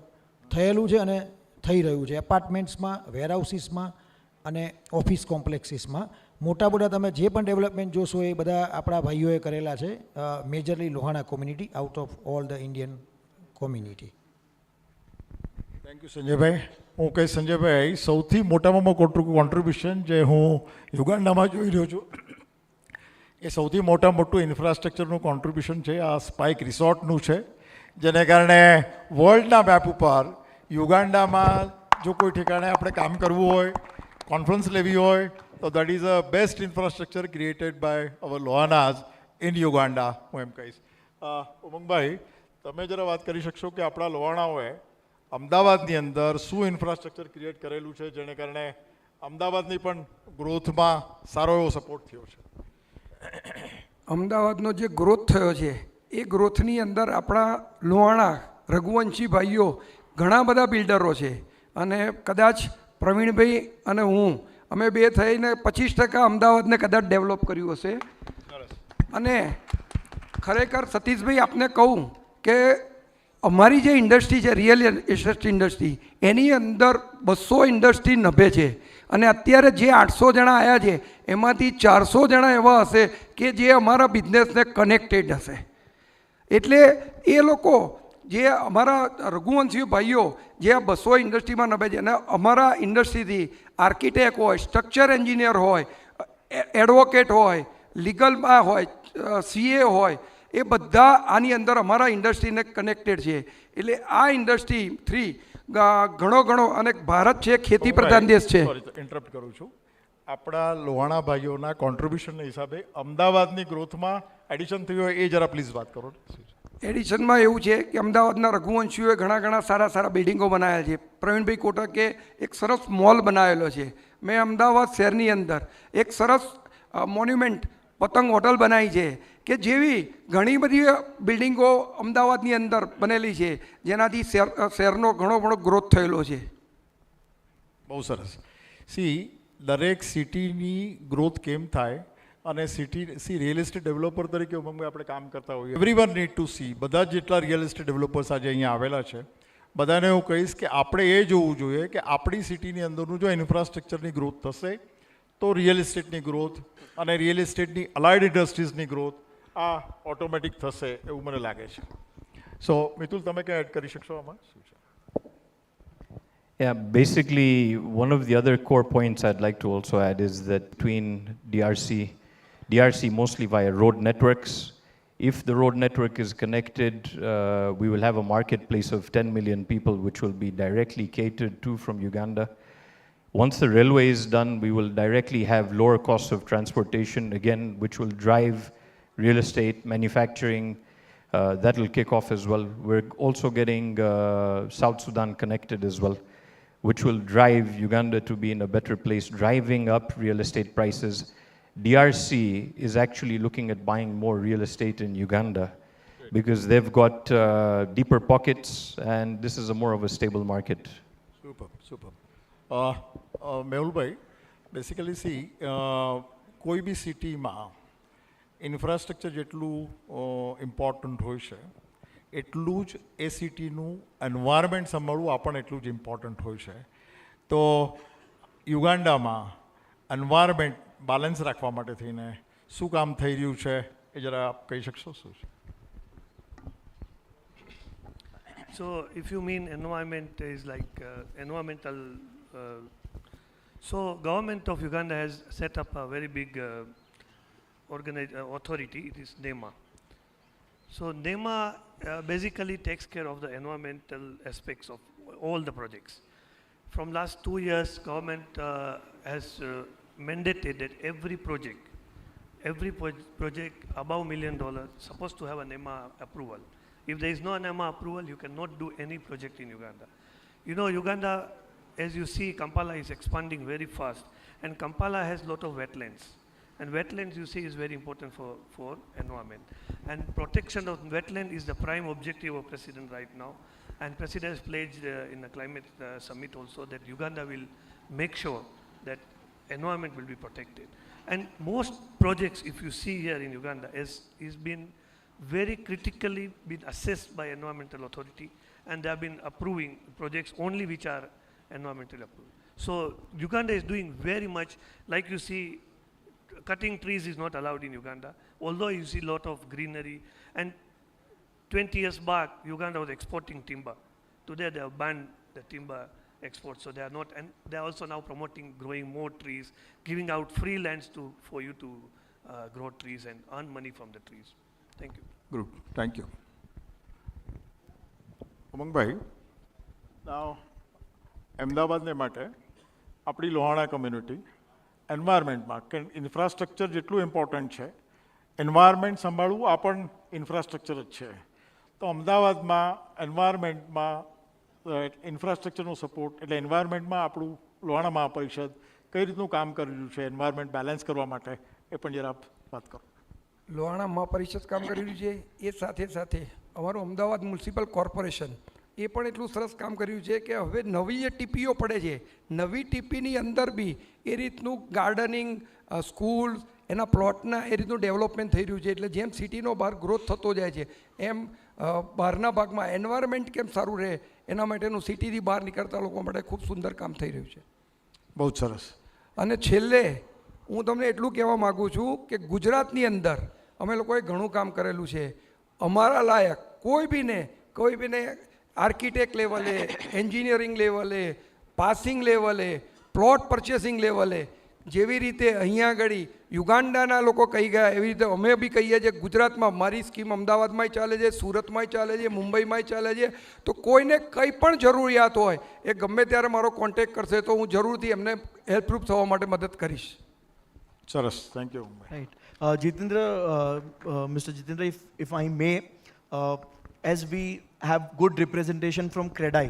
થયેલું છે અને થઈ રહ્યું છે. એપાર્ટમેન્ટ્સમાં, વેરહાઉસીસમાં અને ઓફિસ કોમ્પ્લેક્સીસમાં મોટા તમે જે પણ ડેવલપમેન્ટ જોશો એ બધા આપણા ભાઈઓએ કરેલા છે, majorly Lohana community out of all the Indian community. Thank you Sanjaybhai. હું કહીશ સંજયભાઈ, સૌથી મોટામાં મોટું કોન્ટ્રીબ્યુશન જે હું યુગાન્ડામાં જોઈ રહ્યો છું એ સૌથી મોટું ઇન્ફ્રાસ્ટ્રક્ચરનું કોન્ટ્રીબ્યુશન છે આ સ્પાઇક રિસોર્ટનું છે, જેને કારણે વર્લ્ડના મેપ ઉપર યુગાન્ડામાં જો કોઈ ઠેકાણે આપણે કામ કરવું હોય, કોન્ફરન્સ લેવી હોય, તો that is a best infrastructure created by our Lohanas in Uganda, હું એમ કહીશ. ઉમંગભાઈ, તમે જરા વાત કરી શકશો કે આપણા લોહાણાઓએ અમદાવાદની અંદર શું ઇન્ફ્રાસ્ટ્રક્ચર ક્રિએટ કરેલું છે જેને કારણે અમદાવાદની પણ ગ્રોથમાં સારો એવો સપોર્ટ થયો છે? અમદાવાદનો જે ગ્રોથ થયો છે એ ગ્રોથની અંદર આપણા લોહાણા રઘુવંશી ભાઈઓ ઘણા બધા બિલ્ડરો છે, અને કદાચ પ્રવીણભાઈ અને હું અમે બે થઈને 25% અમદાવાદને કદાચ ડેવલપ કર્યું હશે. અને ખરેખર સતીશભાઈ આપને કહું કે અમારી જે ઇન્ડસ્ટ્રી છે રિયલ એસ્ટેટ ઇન્ડસ્ટ્રી, એની અંદર 200 ઇન્ડસ્ટ્રી નભે છે, અને અત્યારે જે 800 જણા આવ્યા છે એમાંથી 400 જણા એવા હશે કે જે અમારા બિઝનેસને કનેક્ટેડ હશે. એટલે એ લોકો જે અમારા રઘુવંશી ભાઈઓ જે આ 200 ઇન્ડસ્ટ્રીમાં નભે છે, અને અમારા ઇન્ડસ્ટ્રીથી આર્કિટેક્ટ હોય, સ્ટ્રક્ચર એન્જિનિયર હોય, એડવોકેટ હોય, લીગલમાં હોય, સીએ હોય, એ બધા આની અંદર અમારા ઇન્ડસ્ટ્રીને કનેક્ટેડ છે. એટલે આ ઇન્ડસ્ટ્રી થ્રી ઘણો અને ભારત છે ખેતી પ્રધાન દેશ છે. ઇન્ટરપ્ટ કરું છું. આપણા લોહાણા ભાઈઓના કોન્ટ્રીબ્યુશનના હિસાબે અમદાવાદની ગ્રોથમાં એડિશન થયું હોય એ જરા પ્લીઝ વાત કરો. એડિશનમાં એવું છે કે અમદાવાદના રઘુવંશીઓએ ઘણા સારા બિલ્ડિંગો બનાવ્યા છે. પ્રવીણભાઈ કોટકે એક સરસ મોલ બનાવેલો છે. મેં અમદાવાદ શહેરની અંદર એક સરસ મોન્યુમેન્ટ પતંગ હોટલ બનાવી છે, કે જેવી ઘણી બધી બિલ્ડિંગો અમદાવાદની અંદર બનેલી છે, જેનાથી શહેરનો ઘણો ગ્રોથ થયેલો છે. બહુ સરસ. દરેક સિટીની ગ્રોથ કેમ થાય, અને રિયલ એસ્ટેટ ડેવલપર તરીકે આપણે કામ કરતા હોઈએ, એવરીવન નીડ ટુ સી, બધા જેટલા રિયલ એસ્ટેટ ડેવલપર્સ આજે અહીંયા આવેલા છે બધાને હું કહીશ કે આપણે એ જોવું જોઈએ કે આપણી સિટીની અંદરનું જો ઇન્ફ્રાસ્ટ્રક્ચરની ગ્રોથ થશે તો રિયલ એસ્ટેટની ગ્રોથ અને રિયલ એસ્ટેટની અલાઇડ ઇન્ડસ્ટ્રીઝની ગ્રોથ આ ઓટોમેટિક થશે એવું મને લાગે છે. સો મિતુલ, તમે ક્યાં એડ કરી શકશો આમાં? શું છે? Yeah, basically, one of the other core points I'd like to also add is that between DRC mostly via road networks. If the road network is connected, we will have a marketplace of 10 million people, which will be directly catered to from Uganda. Once the railway is done, we will directly have lower costs of transportation, again, which will drive real estate, manufacturing. That will kick off as well. We're also getting South Sudan connected as well, which will drive Uganda to be in a better place, driving up real estate prices. DRC is actually looking at buying more real estate in Uganda because they've got deeper pockets, and this is a more of a stable market super. Mehulbhai, basically C કોઈ બી સિટીમાં infrastructure જેટલું important હોય છે એટલું જ એ સિટીનું environment સંભાળવું આ પણ એટલું જ ઇમ્પોર્ટન્ટ હોય છે. તો યુગાન્ડામાં એન્વાયરમેન્ટ બેલેન્સ રાખવા માટે થઈને શું કામ થઈ રહ્યું છે એ જરા આપ કહી શકશો? શું છે? So if you mean environment is like environmental, so government of Uganda has set up a very big authority, it is NEMA. So NEMA basically takes care of the environmental aspects of all the projects. From last 2 years, government has mandated that every project above $1 million supposed to have a NEMA approval. If there is no NEMA approval, you cannot do any project in Uganda. You know, Uganda, as you see, Kampala is expanding very fast, and Kampala has lot of wetlands. And wetlands, you see, is very important for environment. And protection of wetland is the prime objective of President right now. And President has pledged in the climate summit also that Uganda will make sure that environment will be protected. And most projects, if you see here in Uganda, is been very critically been assessed by environmental authority, and they have been approving projects only which are environmentally approved. So Uganda is doing very much. Like you see, cutting trees is not allowed in Uganda, although you see a lot of greenery. And 20 years back, Uganda was exporting timber. Today they have banned the timber export, so they are not, and they are also now promoting growing more trees, giving out free lands for you to grow trees and earn money from the trees. Thank you. Good. Thank you. Umangbhai, now અમદાવાદને માટે આપણી Lohana community એન્વાયરમેન્ટમાં કે infrastructure જેટલું important છે, environment સંભાળવું આ પણ infrastructure જ છે. તો અમદાવાદમાં એન્વાયરમેન્ટમાં ઇન્ફ્રાસ્ટ્રક્ચરનો સપોર્ટ એટલે એન્વાયરમેન્ટમાં આપણું લોહાણા મહાપરિષદ કઈ રીતનું કામ કરી રહ્યું છે એન્વાયરમેન્ટ બેલેન્સ કરવા માટે, એ પણ જરા વાત કરો. લોહાણા મહાપરિષદ કામ કરી રહ્યું છે, એ સાથે સાથે અમારું અમદાવાદ મ્યુનિસિપલ કોર્પોરેશન એ પણ એટલું સરસ કામ કર્યું છે કે હવે નવી જે ટીપીઓ પડે છે, નવી ટીપીની અંદર બી એ રીતનું ગાર્ડનિંગ, સ્કૂલ્સ, એના પ્લોટના એ રીતનું ડેવલપમેન્ટ થઈ રહ્યું છે. એટલે જેમ સિટીનો બહાર ગ્રોથ થતો જાય છે એમ બહારના ભાગમાં એન્વાયરમેન્ટ કેમ સારું રહે એના માટેનું સિટીથી બહાર નીકળતા લોકો માટે ખૂબ સુંદર કામ થઈ રહ્યું છે. બહુ સરસ. અને છેલ્લે હું તમને એટલું કહેવા માગું છું કે ગુજરાતની અંદર અમે લોકોએ ઘણું કામ કરેલું છે. અમારા લાયક કોઈ બીને આર્કિટેક્ટ લેવલે, એન્જિનિયરિંગ લેવલે, પાસિંગ લેવલે, પ્લોટ પરચેસિંગ લેવલે, જેવી રીતે અહીંયા આગળ યુગાન્ડાના લોકો કહી ગયા એવી રીતે અમે બી કહીએ છીએ ગુજરાતમાં મારી સ્કીમ અમદાવાદમાંય ચાલે છે, સુરતમાંય ચાલે છે, મુંબઈમાંય ચાલે છે. તો કોઈને કંઈ પણ જરૂરિયાત હોય એ ગમે ત્યારે મારો કોન્ટેક્ટ કરશે તો હું જરૂરથી એમને હેલ્પરૂપ થવા માટે મદદ કરીશ. સરસ. Thank you. Right. Jitendra, Mr. Jitendra, if I may, as we have good representation from CREDAI,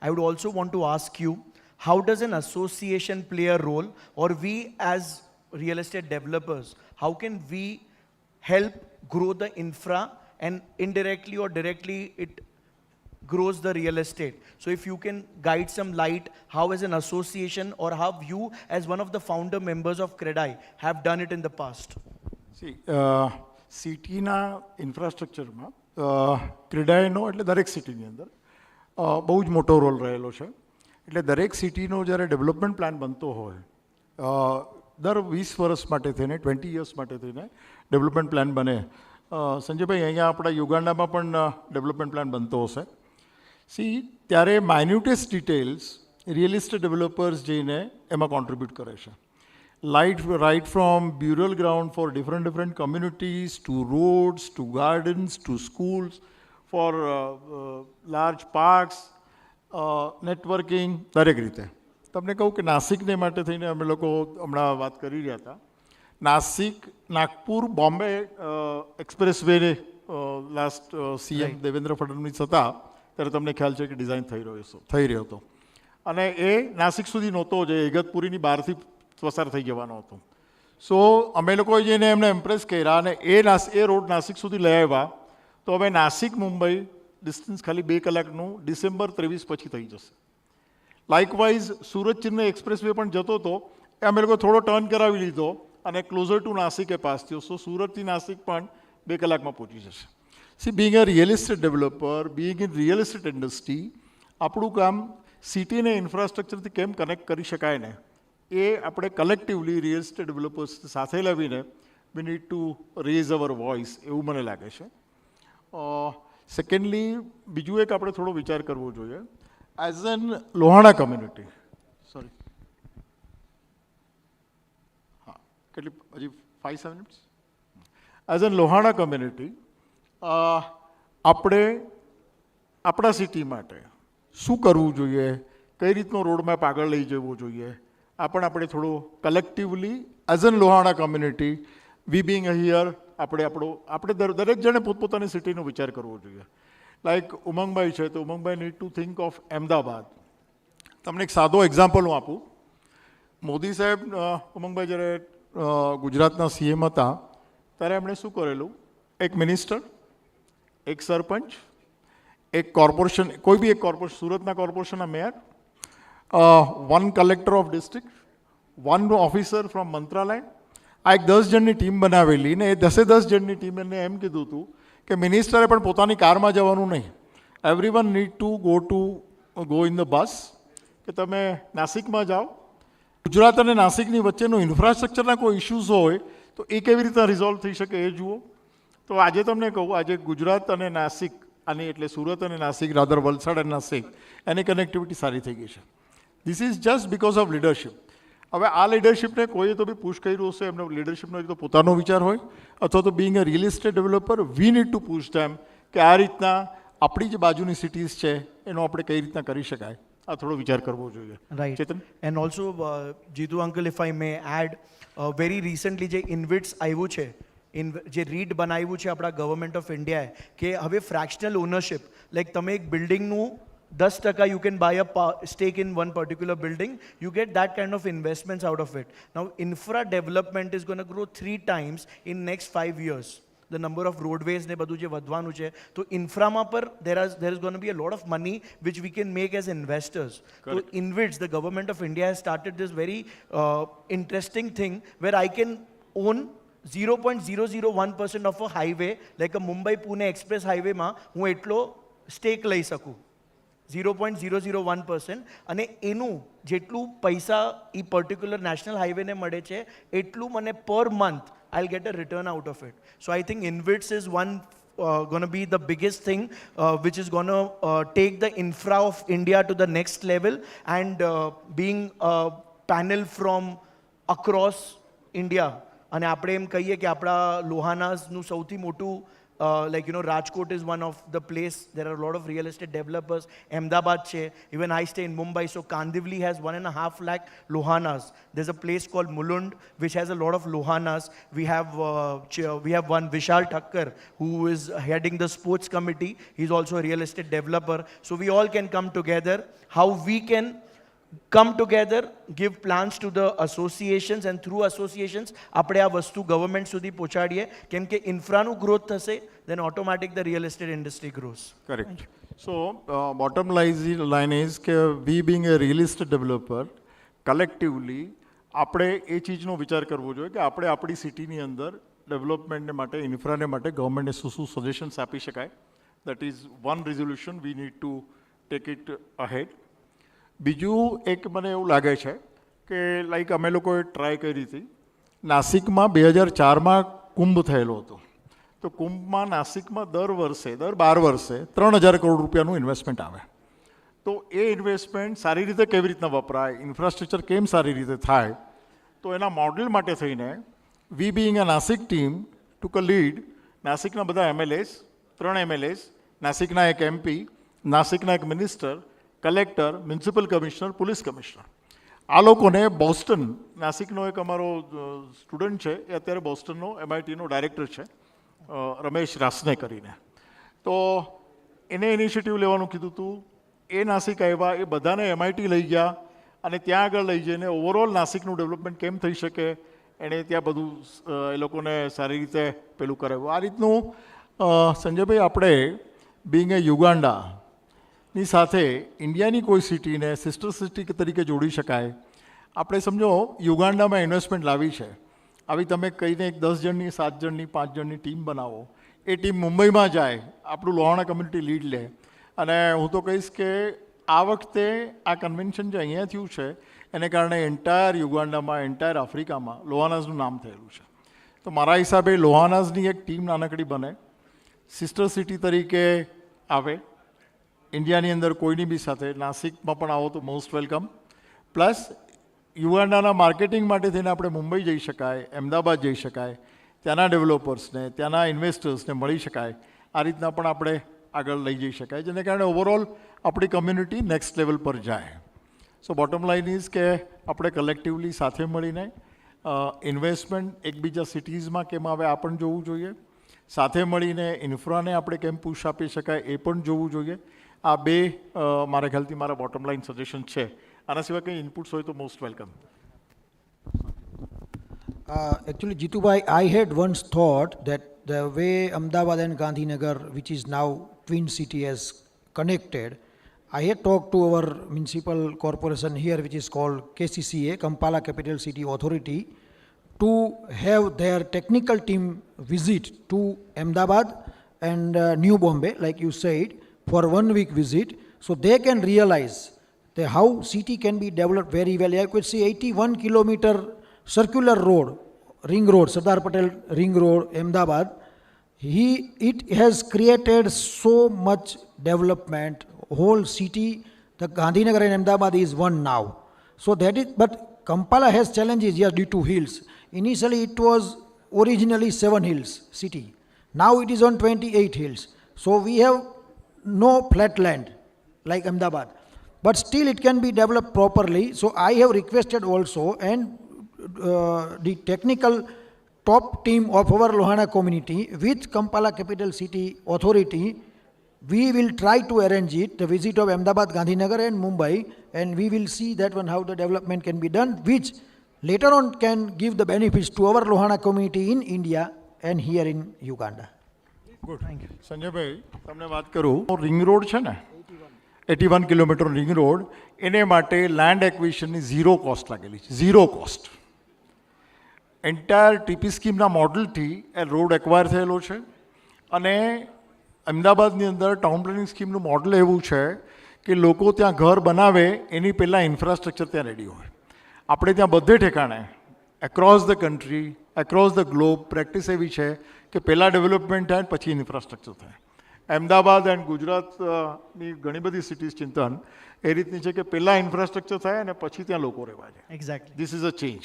I would also want to ask you, how does an association play a role, or we as real estate developers, how can we help grow the infra, and indirectly or directly it grows the real estate? So if you can guide some light, how as an association or how you as one of the founder members of CREDAI have done it in the past? See, સિટીના ઇન્ફ્રાસ્ટ્રક્ચરમાં ક્રેડાઈનો એટલે દરેક સિટીની અંદર બહુ જ મોટો role રહેલો છે. એટલે દરેક સિટીનો જ્યારે ડેવલપમેન્ટ પ્લાન બનતો હોય, દર 20 વર્ષ માટે થઈને 20 યર્સ માટે થઈને ડેવલપમેન્ટ પ્લાન બને. સંજયભાઈ, અહીંયા આપણા યુગાન્ડામાં પણ ડેવલપમેન્ટ પ્લાન બનતો હશે. ત્યારે માઇન્યુટેસ્ટ ડિટેલ્સ રિયલ એસ્ટેટ ડેવલપર્સ જઈને એમાં કોન્ટ્રીબ્યુટ કરે છે. right from burial ground for different communities, to roads, to gardens, to schools, for large parks, networking, દરેક રીતે. તમને કહું કે નાસિકને માટે થઈને અમે લોકો હમણાં વાત કરી રહ્યા હતા. Nashik Nagpur Bombay express way last CM Devendra Fadnavis હતા ત્યારે તમને ખ્યાલ છે કે ડિઝાઇન થઈ રહ્યો હતો, અને એ નાસિક સુધી નહોતો, જે ઇગતપુરીની બહારથી પસાર થઈ જવાનો હતો. સો અમે લોકોએ જઈને એમને ઇમ્પ્રેસ કર્યા અને એ રોડ નાસિક સુધી લઈ આવ્યા. તો હવે નાસિક મુંબઈ ડિસ્ટન્સ ખાલી 2 કલાકનું ડિસેમ્બર 23 પછી થઈ જશે. Likewise Surat Chennai express way પણ જતો હતો, એ અમે લોકો થોડો ટર્ન કરાવી લીધો અને ક્લોઝર ટુ નાસિક એ પાસ થયો. સો સુરતથી નાસિક પણ 2 કલાકમાં પહોંચી જશે. C Bing a real estate developer, Bing in real estate industry, આપણું કામ સિટીને ઇન્ફ્રાસ્ટ્રક્ચરથી કેમ કનેક્ટ કરી શકાય ને એ આપણે કલેક્ટિવલી રિયલ એસ્ટેટ ડેવલપર્સ સાથે લાવીને we need to raise our voice, એવું મને લાગે છે. સેકન્ડલી બીજું એક આપણે થોડો વિચાર કરવો જોઈએ as an Lohana community. Sorry, હા, કેટલી હજી 5-7 minutes. As an Lohana community આપણે આપણા સિટી માટે શું કરવું જોઈએ, કઈ રીતનો રોડમેપ આગળ લઈ જવો જોઈએ, આ પણ આપણે થોડું collectively as an Lohana community we being here આપણે દરેક જણે પોતપોતાની સિટીનો વિચાર કરવો જોઈએ. લાઈક ઉમંગભાઈ છે તો Umangbhai need to think of Ahmedabad. તમને એક સાદો એક્ઝામ્પલ હું આપું. મોદી સાહેબ, ઉમંગભાઈ જ્યારે ગુજરાતના સીએમ હતા ત્યારે એમણે શું કરેલું, એક મિનિસ્ટર, એક સરપંચ, એક કોર્પોરેશન, કોઈ બી એક કોર્પોરેશન, સુરતના કોર્પોરેશનના mayor, 1 collector of district, 1 officer from મંત્રાલય, આ એક 10 જણની ટીમ બનાવેલી ને એ 10 જણની ટીમ એને એમ કીધું હતું કે મિનિસ્ટરે પણ પોતાની કારમાં જવાનું નહીં, everyone need to go in the bus, કે તમે નાસિકમાં જાઓ. ગુજરાત અને નાસિકની વચ્ચેનું ઇન્ફ્રાસ્ટ્રક્ચરના કોઈ ઇશ્યુઝ હોય તો એ કેવી રીતે રિઝોલ્વ થઈ શકે એ જુઓ. તો આજે તમને કહું, આજે ગુજરાત અને નાસિક, આની એટલે સુરત અને નાસિક, રાધર વલસાડ અને નાસિક, એની કનેક્ટિવિટી સારી થઈ ગઈ છે. This is just because of leadership. હવે આ લીડરશિપને કોઈએ તો બી પુશ કર્યું હશે, એમનો લીડરશિપનો એક તો પોતાનો વિચાર હોય અથવા તો being a real estate developer we need to push them કે આ રીતના આપણી જે બાજુની સિટીઝ છે એનો આપણે કઈ રીતના કરી શકાય, આ થોડો વિચાર કરવો જોઈએ. Right. Chetan? And also Jitu uncle, if I may add, very recently જે ઇન્વિટ્સ આવ્યું છે, જે રીડ બનાવ્યું છે આપણા ગવર્મેન્ટ ઓફ ઇન્ડિયાએ, કે હવે ફ્રેક્શનલ ઓનરશિપ, લાઈક તમે એક બિલ્ડિંગનું 10% you can buy a stake in one particular building, you get that kind of investments out of it. Now, infra development is going to grow 3 times in next 5 years. The number of roadways ne badhu je vadhwanu che, to infra ma par there is going to be a lot of money which we can make as investors. So InvITs, the government of India has started this very interesting thing where I can own 0.001% of a highway, like a Mumbai-Pune express highway ma હું એટલો stack લઈ શકું, 0.001%, અને એનું જેટલું પૈસા એ particular national હાઈવેને મળે છે એટલું મને per month I'll get a return out of it. So I think InvITs is one going to be the biggest thing which is going to take the infra of India to the next level, and being a panel from across India. અને આપણે એમ કહીએ કે આપણા લોહાનાસનું સૌથી મોટું like, you know, Rajkot is one of the place, there are a lot of real estate developers, Ahmedabad che, even I stay in Mumbai, so Kandivli has 1.5 lakh Lohanas. There's a place called Mulund which has a lot of Lohanas. We have one Vishal Thakkar who is heading the sports committee. He's also a real estate developer. So we all can come together. How we can come together, give plans to the associations, and through associations આપણે આ વસ્તુ government સુધી પહોંચાડીએ, કેમ કે ઇન્ફ્રાનું growth થશે, then automatic the real estate industry grows. Correct. So bottom line is કે we being a real estate developer collectively આપણે એ ચીજનો વિચાર કરવો જોઈએ કે આપણે આપણી સિટીની અંદર ડેવલપમેન્ટને માટે, ઇન્ફ્રાને માટે ગવર્મેન્ટને શું સજેશન્સ આપી શકાય. That is one resolution, V need to take it ahead. બીજું એક મને એવું લાગે છે કે લાઈક અમે લોકોએ ટ્રાય કરી હતી, નાસિકમાં 2004માં કુંભ થયેલો હતો, તો કુંભમાં નાસિકમાં દર 12 વર્ષે 3,000 કરોડ રૂપિયાનું ઇન્વેસ્ટમેન્ટ આવે. તો એ ઇન્વેસ્ટમેન્ટ સારી રીતે કેવી રીતના વપરાય, ઇન્ફ્રાસ્ટ્રક્ચર કેમ સારી રીતે થાય, તો એના મોડેલ માટે થઈને we being a Nashik team took a lead. નાસિકના બધા MLAs, 3 MLAs, નાસિકના એક MP, નાસિકના એક minister, collector, municipal commissioner, police commissioner, આ લોકોને બોસ્ટન, નાસિકનો એક અમારો સ્ટુડન્ટ છે, એ અત્યારે બોસ્ટનનો MITનો ડાયરેક્ટર છે, રમેશ રાસને કરીને, તો એને ઇનિશિયેટિવ લેવાનું કીધું હતું. એ નાસિક આવ્યા, એ બધાને MIT લઈ ગયા અને ત્યાં આગળ લઈ જઈને ઓવરઓલ નાસિકનું ડેવલપમેન્ટ કેમ થઈ શકે એણે ત્યાં બધું એ લોકોને સારી રીતે પેલું કરાવ્યું. આ રીતનું સંજયભાઈ આપણે બિંગ એ યુગાન્ડા ની સાથે ઇન્ડિયાની કોઈ સિટીને સિસ્ટર સિટી તરીકે જોડી શકાય. આપણે સમજો યુગાન્ડામાં ઇન્વેસ્ટમેન્ટ લાવી છે, આવી તમે કહીને એક 10 જણની 7 જણની 5 જણની ટીમ બનાવો, એ ટીમ મુંબઈમાં જાય, આપણું લોહાણા કમ્યુનિટી લીડ લે, અને હું તો કહીશ કે આ વખતે આ કન્વેન્શન જે અહીંયા થયું છે એને કારણે એન્ટાયર યુગાન્ડામાં, એન્ટાયર આફ્રિકામાં લોહાનાઝનું નામ થયેલું છે. તો મારા હિસાબે લોહાનાઝની એક ટીમ નાનકડી બને, સિસ્ટર સિટી તરીકે આવે ઇન્ડિયાની અંદર કોઈની બી સાથે. નાસિકમાં પણ આવો તો મોસ્ટ વેલકમ. પ્લસ યુગાન્ડાના માર્કેટિંગ માટે થઈને આપણે મુંબઈ જઈ શકાય, અમદાવાદ જઈ શકાય, ત્યાંના ડેવલપર્સને, ત્યાંના ઇન્વેસ્ટર્સને મળી શકાય. આ રીતના પણ આપણે આગળ લઈ જઈ શકાય, જેને કારણે ઓવરઓલ આપણી કમ્યુનિટી નેક્સ્ટ લેવલ પર જાય. સો બોટમ લાઇન ઇઝ કે આપણે કલેક્ટિવલી સાથે મળીને ઇન્વેસ્ટમેન્ટ એકબીજા સિટીઝમાં કેમ આવે આ પણ જોવું જોઈએ, સાથે મળીને ઇન્ફ્રાને આપણે કેમ પુશ આપી શકાય એ પણ જોવું જોઈએ. આ બે મારા ખ્યાલથી મારા બોટમ લાઇન સજેશન છે. આના સિવાય કંઈ ઇનપુટ્સ હોય તો most welcome. Actually, Jitubhai, I had once thought that the way Ahmedabad and Gandhinagar, which is now twin city, has connected, I had talked to our municipal corporation here, which is called KCCA, Kampala Capital City Authority, to have their technical team visit to Ahmedabad and New Bombay, like you said, for 1 week visit, so they can realize how city can be developed very well. I could see 81 kilometer circular road, ring road, Sardar Patel ring road, Ahmedabad. It has created so much development, whole city, the Gandhinagar and Ahmedabad is one now. So that is, but Kampala has challenges, yes, due to hills. Initially it was originally 7 hills city. Now it is on 28 hills. So we have no flat land like Ahmedabad. But still it can be developed properly. So I have requested also, and the technical top team of our Lohana community with Kampala Capital City Authority, we will try to arrange it, the visit of Ahmedabad, Gandhinagar and Mumbai, and we will see that one how the development can be done, which later on can give the benefits to our Lohana community in India and here in Uganda. Good, thank you. Sanjaybhai, તમને વાત કરું, ring road છે ને, 81 kilometre ring road, એને માટે land એક્વિઝિશનની zero cost લાગેલી છે, zero cost. Entire TP સ્કીમના મોડલથી એ road acquire થયેલો છે. અને અમદાવાદની અંદર ટાઉન પ્લાનિંગ સ્કીમનું મોડલ એવું છે કે લોકો ત્યાં ઘર બનાવે એની પહેલાં ઇન્ફ્રાસ્ટ્રક્ચર ત્યાં રેડી હોય. આપણે ત્યાં બધે ઠેકાણે across the country, across the globe practice એવી છે કે પહેલાં ડેવલપમેન્ટ થાય પછી ઇન્ફ્રાસ્ટ્રક્ચર થાય. અમદાવાદ એન્ડ ગુજરાતની ઘણી બધી સિટીઝ ચિંતન એ રીતની છે કે પહેલાં ઇન્ફ્રાસ્ટ્રક્ચર થાય અને પછી ત્યાં લોકો રહેવા જાય. Exactly, this is a change.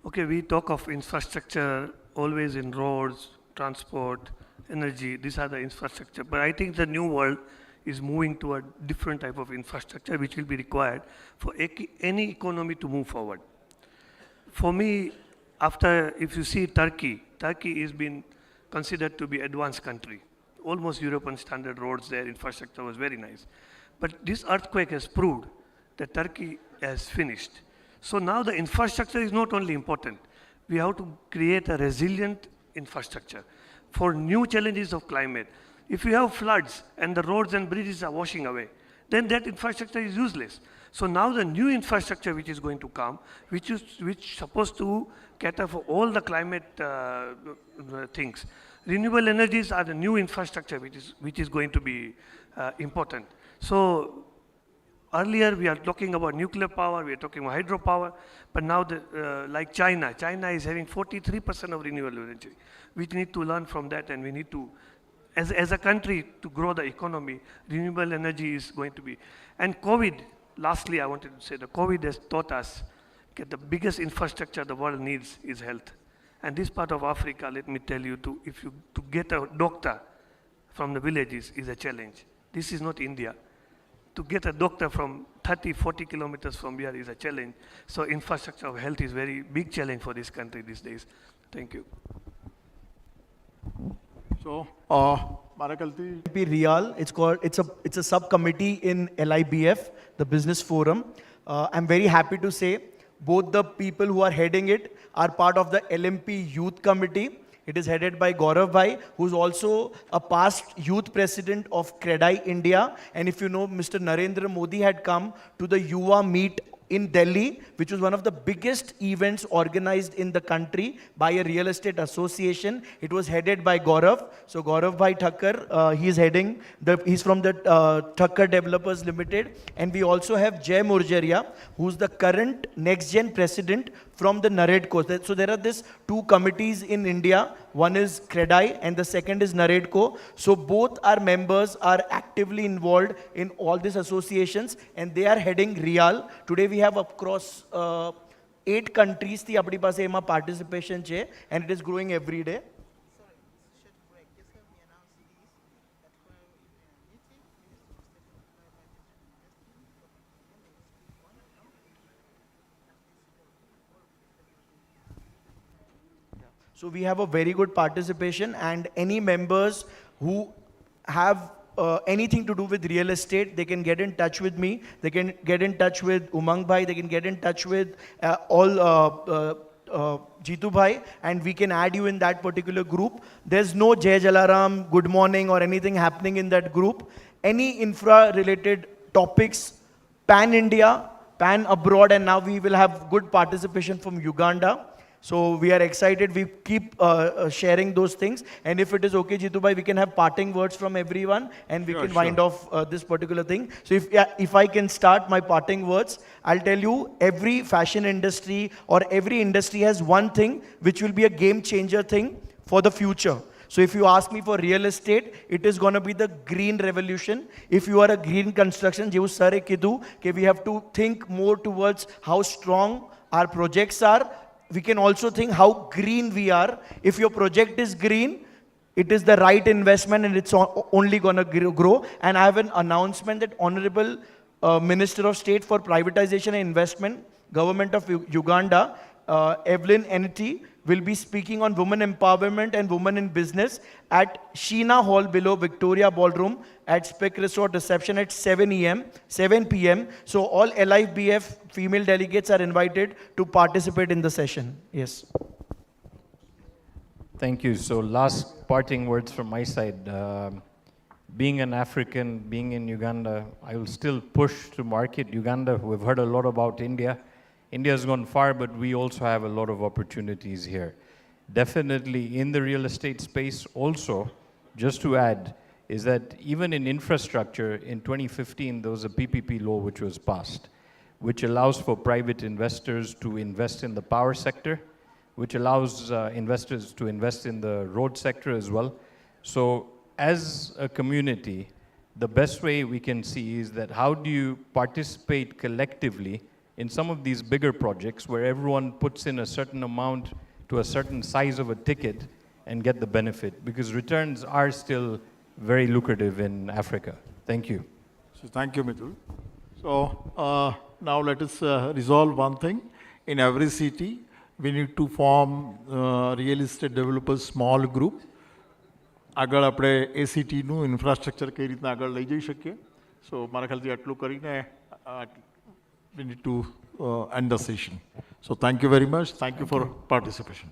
Okay, we talk of infrastructure always in roads, transport, energy. These are the infrastructure. But I think the new world is moving to a different type of infrastructure which will be required for any economy to move forward. For me, if you see Turkey has been considered to be advanced country. Almost European standard roads there, infrastructure was very nice. But this earthquake has proved that Turkey has finished. So now the infrastructure is not only important, we have to create a resilient infrastructure for new challenges of climate. If you have floods and the roads and bridges are washing away, then that infrastructure is useless. So now the new infrastructure which is going to come, which is supposed to cater for all the climate things. Renewable energies are the new infrastructure which is going to be important. So earlier we are talking about nuclear power, we are talking about hydropower, but now like China is having 43% of renewable energy. We need to learn from that, and we need to, as a country, to grow the economy, renewable energy is going to be. And COVID, lastly I wanted to say, the COVID has taught us that the biggest infrastructure the world needs is health. And this part of Africa, let me tell you, to get a doctor from the villages is a challenge. This is not India. To get a doctor from 30-40 kilometers from here is a challenge. So infrastructure of health is very big challenge for this country these days. Thank you. So, Real, it's a subcommittee in LIBF, the business forum. I'm very happy to say both the people who are heading it are part of the LMP youth committee. It is headed by Gaurav Bhai, who's also a past youth president of Credai India. And if you know, Mr. Narendra Modi had come to the Yuva Meet in Delhi, which was one of the biggest events organized in the country by a real estate association. It was headed by Gaurav. So Gaurav Bhai Thakkar, he's from the Thakkar Developers Limited. And we also have Jay Murjaria, who's the current next gen president from the Naredco. So there are these two committees in India. One is Credai and the second is Naredco. So both our members are actively involved in all these associations and they are heading Real. Today we have across 8 countries the apni paase ema participation che, and it is growing every day. So we have a very good participation, and any members who have anything to do with real estate, they can get in touch with me. They can get in touch with Umang Bhai. They can get in touch with Jitu Bhai, and we can add you in that particular group. There's no Jai Jalaram, good morning or anything happening in that group. Any infra related topics, pan India, pan abroad, and now we will have good participation from Uganda. So we are excited. We keep sharing those things. And if it is okay, Jitu Bhai, we can have parting words from everyone and we can wind off this particular thing. So if I can start my parting words, I'll tell you, every fashion industry or every industry has one thing which will be a game changer thing for the future. So if you ask me for real estate, it is going to be the green revolution. If you are a green construction, we have to think more towards how strong our projects are. We can also think how green we are. If your project is green, it is the right investment and it's only going to grow. And I have an announcement that Honorable Minister of State for Privatization and Investment, Government of Uganda, Evelyn Eneti, will be speaking on women empowerment and women in business at Sheena Hall below Victoria Ballroom at Spec Resort reception at 7 p.m. So all LIBF female delegates are invited to participate in the session. Yes. Thank you. So last parting words from my side. Being an African, being in Uganda, I will still push to market Uganda. We've heard a lot about India. India has gone far, but we also have a lot of opportunities here. Definitely in the real estate space also, just to add, is that even in infrastructure, in 2015, there was a PPP law which was passed, which allows for private investors to invest in the power sector, which allows investors to invest in the road sector as well. So as a community, the best way we can see is that how do you participate collectively in some of these bigger projects where everyone puts in a certain amount to a certain size of a ticket and get the benefit, because returns are still very lucrative in Africa. Thank you. So thank you, Mitul. So now let us resolve one thing. In every city, we need to form real estate developers small group. આગળ આપણે એ સિટીનું infrastructure કઈ રીતના આગળ લઈ જઈ શકીએ. સો મારા ખ્યાલથી આટલું કરીને we need to end the session. So thank you very much. Thank you for participation.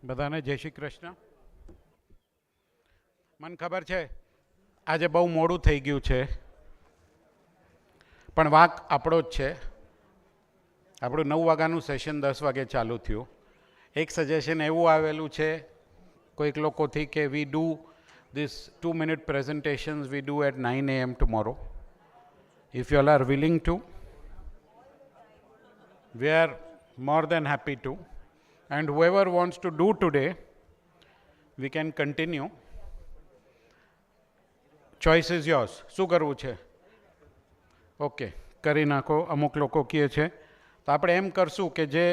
બધાને જય શ્રી કૃષ્ણ. મને ખબર છે આજે બહુ મોડું થઈ ગયું છે, પણ વાંક આપણો જ છે. આપણું 9 વાગ્યાનું સેશન 10 વાગે ચાલુ થયું. એક સજેશન એવું આવેલું છે કોઈક લોકોથી કે we do these 2-minute presentations we do at 9 a.m. tomorrow. If you all are willing to, we are more than happy to. And whoever wants to do today, we can continue. Choice is yours. શું કરવું છે? Okay, કરી નાખો. અમુક લોકો કહે છે તો આપણે એમ કરશું કે જે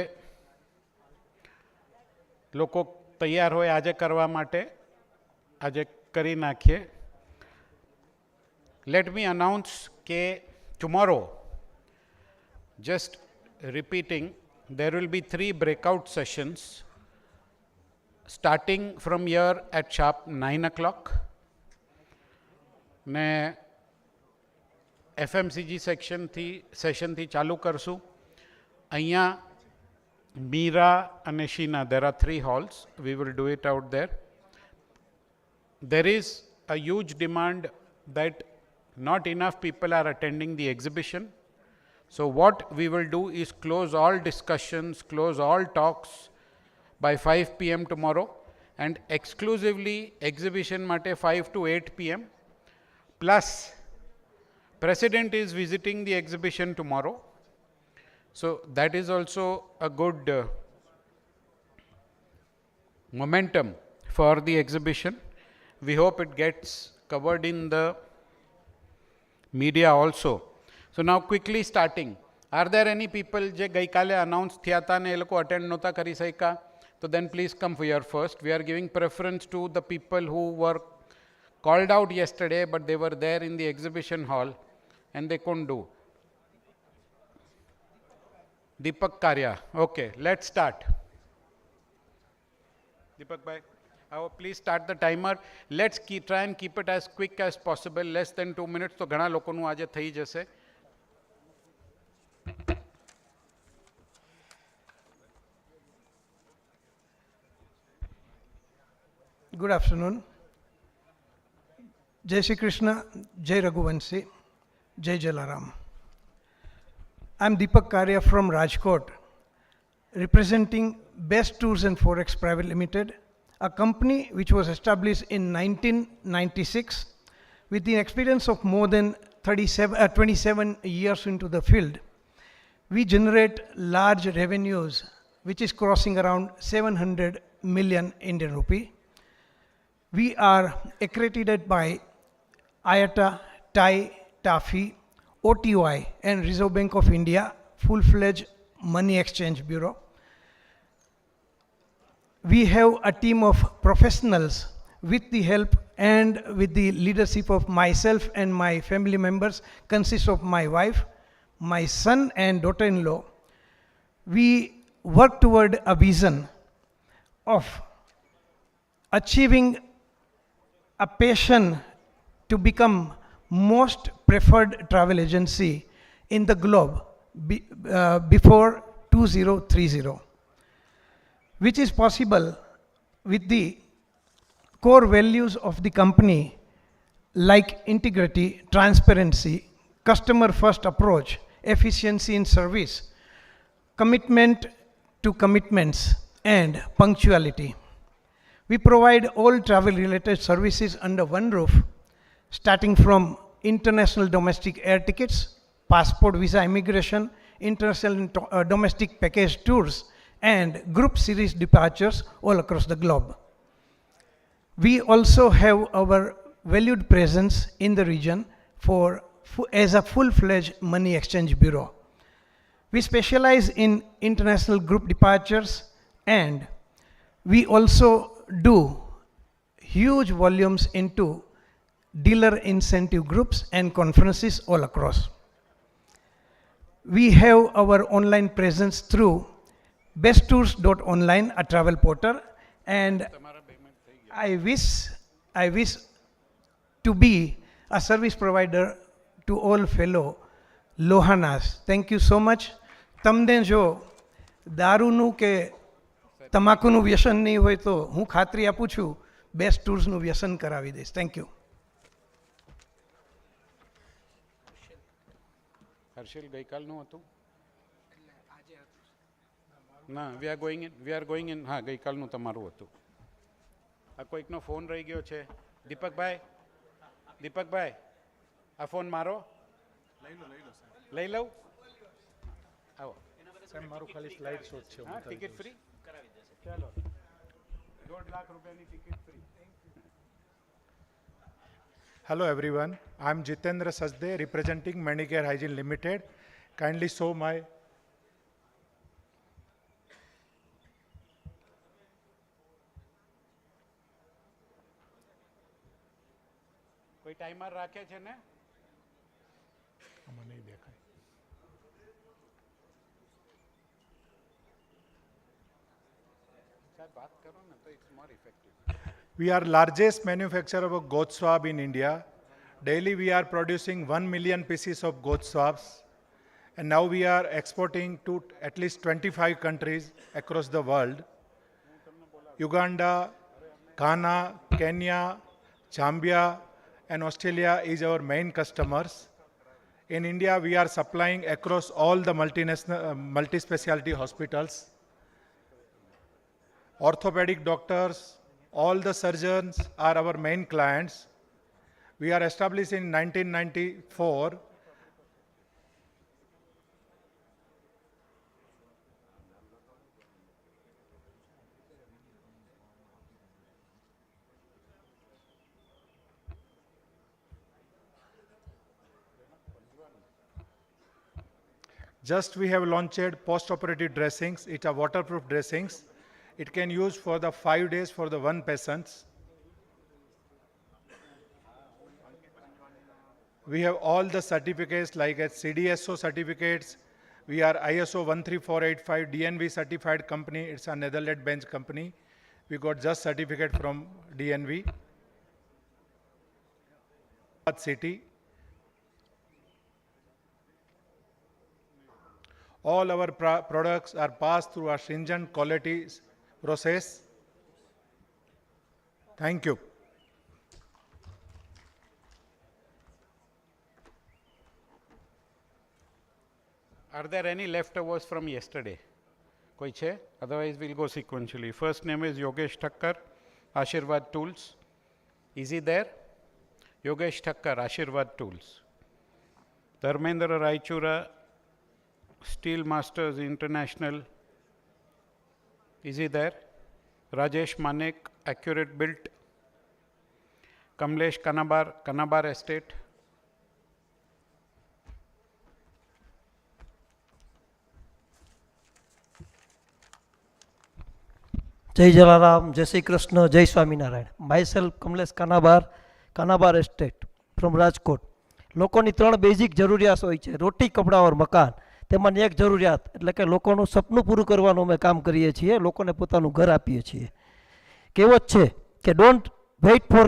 લોકો તૈયાર હોય આજે કરવા માટે આજે કરી નાખીએ. Let me announce કે tomorrow, just repeating, there will be 3 breakout sessions starting from here at sharp 9 o'clock. ને FMCG સેશનથી ચાલુ કરશું. અહીંયા મીરા અને Shina, there are 3 halls. We will do it out there. There is a huge demand that not enough people are attending the exhibition. So what we will do is close all discussions, close all talks by 5 p.m. tomorrow, and exclusively exhibition mate 5 to 8 p.m. Plus, President is visiting the exhibition tomorrow. So that is also a good momentum for the exhibition. We hope it gets covered in the media also. So now quickly starting. Are there any people je gaikale announce thya ta ne e loko attend nota kari saika? So then please come here first. We are giving preference to the people who were called out yesterday, but they were there in the exhibition hall and they couldn't do. Deepak Karya. Okay, let's start. Deepak bhai, please start the timer. Let's try and keep it as quick as possible. Less than 2 minutes. So ઘણા લોકોનું આજે થઈ જશે. Good afternoon. Jai Shri Krishna, Jai Raghuvanshi, Jai Jalaram. I'm Deepak Karya from Rajkot, representing Best Tours and Forex Private Limited, a company which was established in 1996 with the experience of more than 27 years into the field. We generate large revenues, which is crossing around 700 million Indian rupee. We are accredited by IATA, TAI, TAFI, OTY and Reserve Bank of India, full-fledged money exchange bureau. We have a team of professionals with the help and with the leadership of myself and my family members, consists of my wife, my son and daughter-in-law. We work toward a vision of achieving a passion to become most preferred travel agency in the globe before 2030, which is possible with the core values of the company like integrity, transparency, customer first approach, efficiency in service, commitment to commitments and punctuality. We provide all travel related services under one roof, starting from international domestic air tickets, passport, visa, immigration, international and domestic package tours, and group series departures all across the globe. We also have our valued presence in the region as a full-fledged money exchange bureau. We specialize in international group departures, and we also do huge volumes into dealer incentive groups and conferences all across. We have our online presence through besttours.online, a travel portal, and I wish to be a service provider to all fellow Lohanas. Thank you so much. તમને જો દારૂનું કે તમાકુનું વ્યસન નહીં હોય તો હું ખાતરી આપું છું બેસ્ટ ટૂર્સનું વ્યસન કરાવી દઈશ. Thank you. હર્ષિલ ગઈકાલનું હતું? ના, વી આર ગોઈંગ ઇન. હા, ગઈકાલનું તમારું હતું. આ કોઈકનો ફોન રહી ગયો છે દીપકભાઈ આ ફોન મારો લઈ લઉં આવો સાહેબ મારું ખાલી સ્લાઇડ શો છે હા ટિકિટ ફ્રી ચાલો 1.5 લાખ રૂપિયાની ticket free. Hello everyone, I am Jitendra Sachde representing Manicare Hygiene Limited. Kindly show my કોઈ ટાઈમર રાખે છે ને આમાં નહીં દેખાય. સાહેબ વાત કરો ને તો it's more effective. We are largest manufacturer of goat swab in India. Daily we are producing 1 million pieces of goat swabs, and now we are exporting to at least 25 countries across the world. Uganda, Ghana, Kenya, Zambia and Australia is our main customers. In India we are supplying across all the multi-specialty hospitals, orthopedic doctors, all the surgeons are our main clients. We are established in 1994. Just we have launched post-operative dressings. It's a waterproof dressings. It can use for the 5 days for the one patients. We have all the certificates like as CDSO certificates. We are ISO 13485 DNV certified company. It's a Netherlands bench company. We got just certificate from DNV. City. All our products are passed through a stringent quality process. Thank you. Are there any leftovers from yesterday? Koi che? Otherwise we'll go sequentially. First name is Yogesh Thakkar, Ashirvad Tools. Is he there? Yogesh Thakkar, Ashirvad Tools. Dharmendra Raichura, Steel Masters International. Is he there? Rajesh Manek, Accurate Built. Kamlesh Kanabar, Kanabar Estate. જય જલારામ, જય શ્રી કૃષ્ણ, જય Swaminarayan. Myself Kamlesh Kanabar estate from Rajkot. લોકોની 3 basic જરૂરિયાત હોય છે, રોટી, કપડાં ઓર મકાન. તેમાંની એક જરૂરિયાત એટલે કે લોકોનું સપનું પૂરું કરવાનું અમે કામ કરીએ છીએ, લોકોને પોતાનું ઘર આપીએ છીએ. કહેવત છે કે don't wait for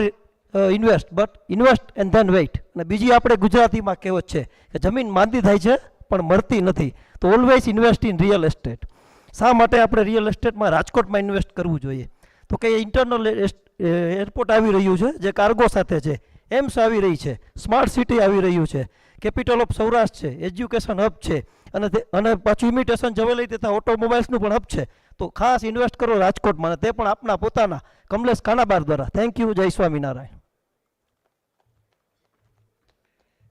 invest but invest and then wait. અને બીજી આપણે ગુજરાતીમાં કહેવત છે કે જમીન માંદી થાય છે પણ મળતી નથી, તો always invest in real estate. શા માટે આપણે રિયલ એસ્ટેટમાં રાજકોટમાં ઇન્વેસ્ટ કરવું જોઈએ? તો કે ઇન્ટરનલ એરપોર્ટ આવી રહ્યું છે જે કાર્ગો સાથે છે, એમ્સ આવી રહી છે, સ્માર્ટ સિટી આવી રહ્યું છે, કેપિટલ ઓફ સૌરાષ્ટ્ર છે, એજ્યુકેશન હબ છે, અને પાછું ઇમિટેશન જવેલરી તથા ઓટોમોબાઈલ્સનું પણ હબ છે. તો ખાસ ઇન્વેસ્ટ કરો રાજકોટમાં, તે પણ આપના પોતાના કમલેશ કાનાબાર દ્વારા. Thank you. Jai Swaminarayan.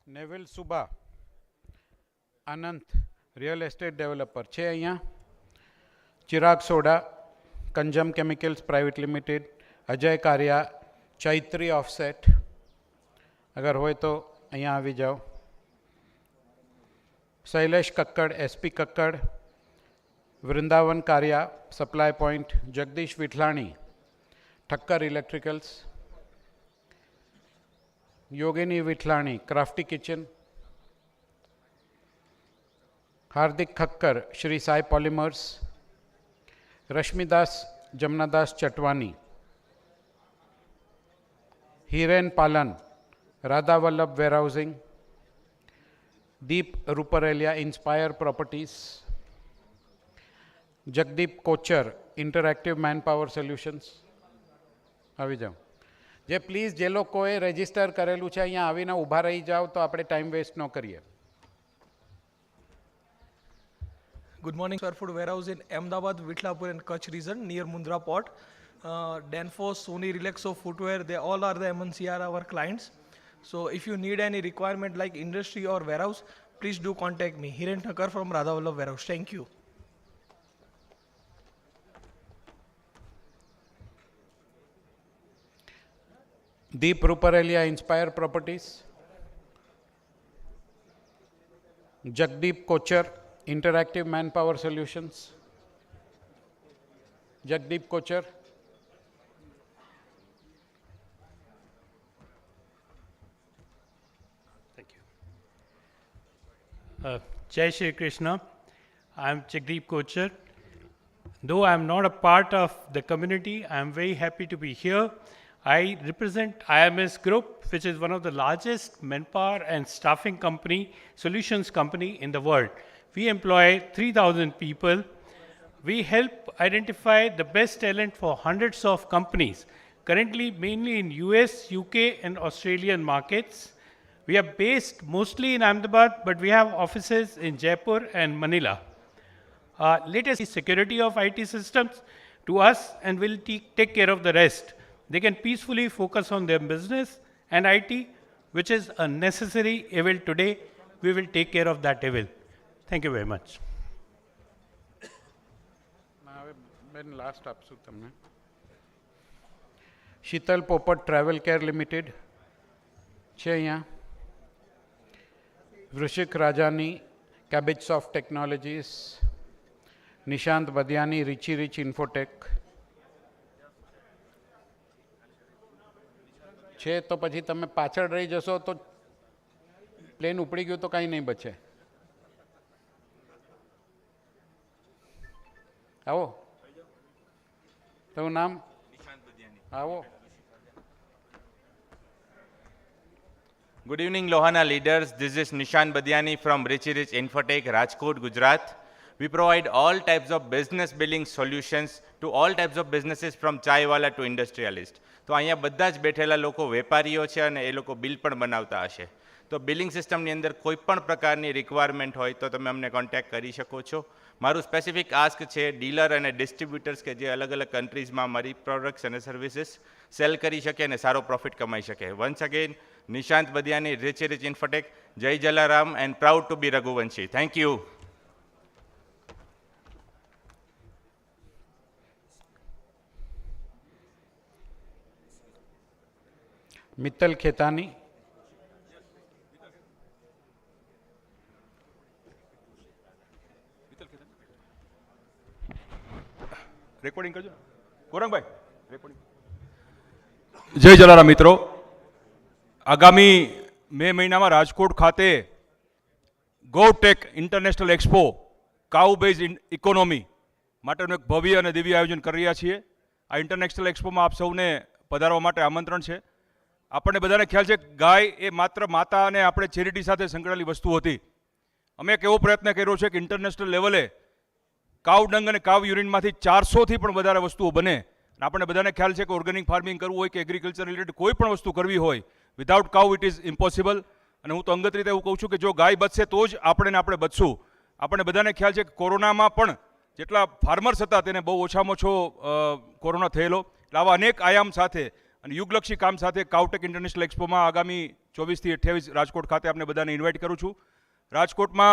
Nevil Suba, Anant real estate developer છે અહીંયા. Chirag Soda, Kanjam chemicals private limited. Ajay Kariya, Chaitri offset. અગર હોય તો અહીંયા આવી જાઓ. Shailesh Kakkad, SP Kakkad, Vrindavan Kariya, supply point. Jagdish Vithlani, Thakkar electricals. Yogini Vithlani, crafty kitchen. Hardik Khakkar, Shri Sai polymers. Rashmidas Jamnadas Chatwani. Hiren Palan, Radha Vallabh warehousing. Deep Ruparelia, inspire properties. Jagdeep Kochar, interactive manpower solutions. આવી જાઓ. જે પ્લીઝ જે લોકોએ રજિસ્ટર કરેલું છે અહીંયા આવીને ઊભા રહી જાઓ તો આપણે ટાઈમ વેસ્ટ ન કરીએ. Good morning, sir. Food warehouse in Ahmedabad, Vitlapur and Kutch region near Mundra Port. Danfoss, Sony, Relaxo Footwear, they all are the MNC are our clients. So if you need any requirement like industry or warehouse, please do contact me. Hiren Thakkar from Radhavallabh Warehouse. Thank you. Deep Ruparelia, Inspire Properties. Jagdeep Kochar, Interactive Manpower Solutions. Jagdeep Kochar. Thank you. Jai Shri Krishna. I am Jagdeep Kochar. Though I am not a part of the community, I am very happy to be here. I represent IMS Group, which is one of the largest manpower and staffing company, solutions company in the world. We employ 3,000 people. We help identify the best talent for hundreds of companies, currently mainly in US, UK and Australian markets. We are based mostly in Ahmedabad, but we have offices in Jaipur and Manila. Latest is security of IT systems to us and will take care of the rest. They can peacefully focus on their business and IT, which is a necessary evil today. We will take care of that evil. Thank you very much. Last Sheetal Popat Travel Care Limited. Vrishik Rajani, Cabbage Soft Technologies. Nishant Badiani, Richie Rich Infotech. છે તો પછી તમે પાછળ રહી જશો તો plane ઉપડી ગયું તો કાંઈ નહીં બચે. આવો તમારું નામ? આવો. Good evening, Lohana leaders. This is Nishant Badiani from Richie Rich Infotech, Rajkot, Gujarat. We provide all types of business billing solutions to all types of businesses from chaiwala to industrialist. તો અહીંયા બધા જ બેઠેલા લોકો વેપારીઓ છે અને એ લોકો બિલ પણ બનાવતા હશે. તો બિલિંગ સિસ્ટમની અંદર કોઈ પણ પ્રકારની રિક્વાયરમેન્ટ હોય તો તમે અમને કોન્ટેક્ટ કરી શકો છો. મારું સ્પેસિફિક આસ્ક છે ડીલર અને ડિસ્ટ્રીબ્યુટર્સ કે જે અલગ અલગ કન્ટ્રીઝમાં મારી પ્રોડક્ટ્સ અને સર્વિસીસ સેલ કરી શકે અને સારો પ્રોફિટ કમાઈ શકે. Once again Nishant Badiyani, Richie Rich infotech, Jai Jalaram and proud to be Raghuvanshi. Thank you. Mittal Khetani. Recording કરજો ને ગોરંગભાઈ. રેકોર્ડિંગ. જય જલારામ મિત્રો. આગામી મે મહિનામાં રાજકોટ ખાતે ગોટેક ઇન્ટરનેશનલ એક્સપો કાઉ બેઝ ઇકોનોમી માટેનું એક ભવ્ય અને દિવ્ય આયોજન કરી રહ્યા છીએ. આ ઇન્ટરનેશનલ એક્સપોમાં આપ સૌને પધારવા માટે આમંત્રણ છે. આપણને બધાને ખ્યાલ છે કે ગાય એ માત્ર માતા અને આપણે ચેરિટી સાથે સંકળાયેલી વસ્તુ હતી. અમે એક એવો પ્રયત્ન કર્યો છે કે ઇન્ટરનેશનલ લેવલે કાવ ડંગ અને કાવ યુરિનમાંથી 400થી પણ વધારે વસ્તુઓ બને. આપણને બધાને ખ્યાલ છે કે ઓર્ગેનિક ફાર્મિંગ કરવું હોય કે એગ્રીકલ્ચર રિલેટેડ કોઈ પણ વસ્તુ કરવી હોય, વિધાઉટ કાવ ઇટ ઇઝ ઇમ્પોસિબલ. અને હું તો અંગત રીતે એવું કહું છું કે જો ગાય બચશે તો જ આપણે બચશું. આપણને બધાને ખ્યાલ છે કે કોરોનામાં પણ જેટલા ફાર્મર્સ હતા તેને બહુ ઓછામાં ઓછો કોરોના થયેલો. એટલે આવા અનેક આયામ સાથે અને યુગલક્ષી કામ સાથે કાઉટેક ઇન્ટરનેશનલ એક્સપોમાં આગામી 24 થી 28 રાજકોટ ખાતે આપણે બધાને ઇન્વાઇટ કરું છું. રાજકોટમાં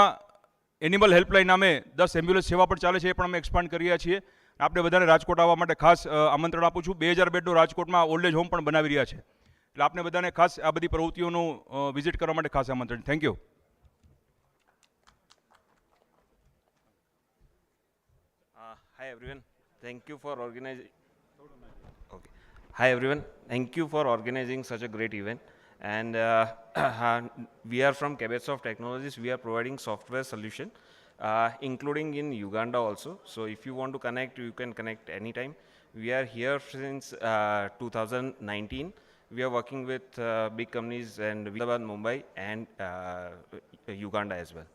એનિમલ હેલ્પલાઇન નામે 10 એમ્બ્યુલન્સ સેવા પણ ચાલે છે, એ પણ અમે એક્સપાન્ડ કરી રહ્યા છીએ. આપણે બધાને રાજકોટ આવવા માટે ખાસ આમંત્રણ આપું છું. 2000 બેડનો રાજકોટમાં ઓલ્ડ એજ હોમ પણ બનાવી રહ્યા છે. એટલે આપણે બધાને ખાસ આ બધી પ્રવૃત્તિઓનું વિઝિટ કરવા માટે ખાસ આમંત્રણ. Thank you. Hi everyone. Thank you for organizing. Okay. Hi everyone. Thank you for organizing such a great event. And we are from Kabbage Technologies. We are providing software solution, including in Uganda also. So if you want to connect, you can connect anytime. We are here since 2019. We are working with big companies and Mumbai and Uganda as well.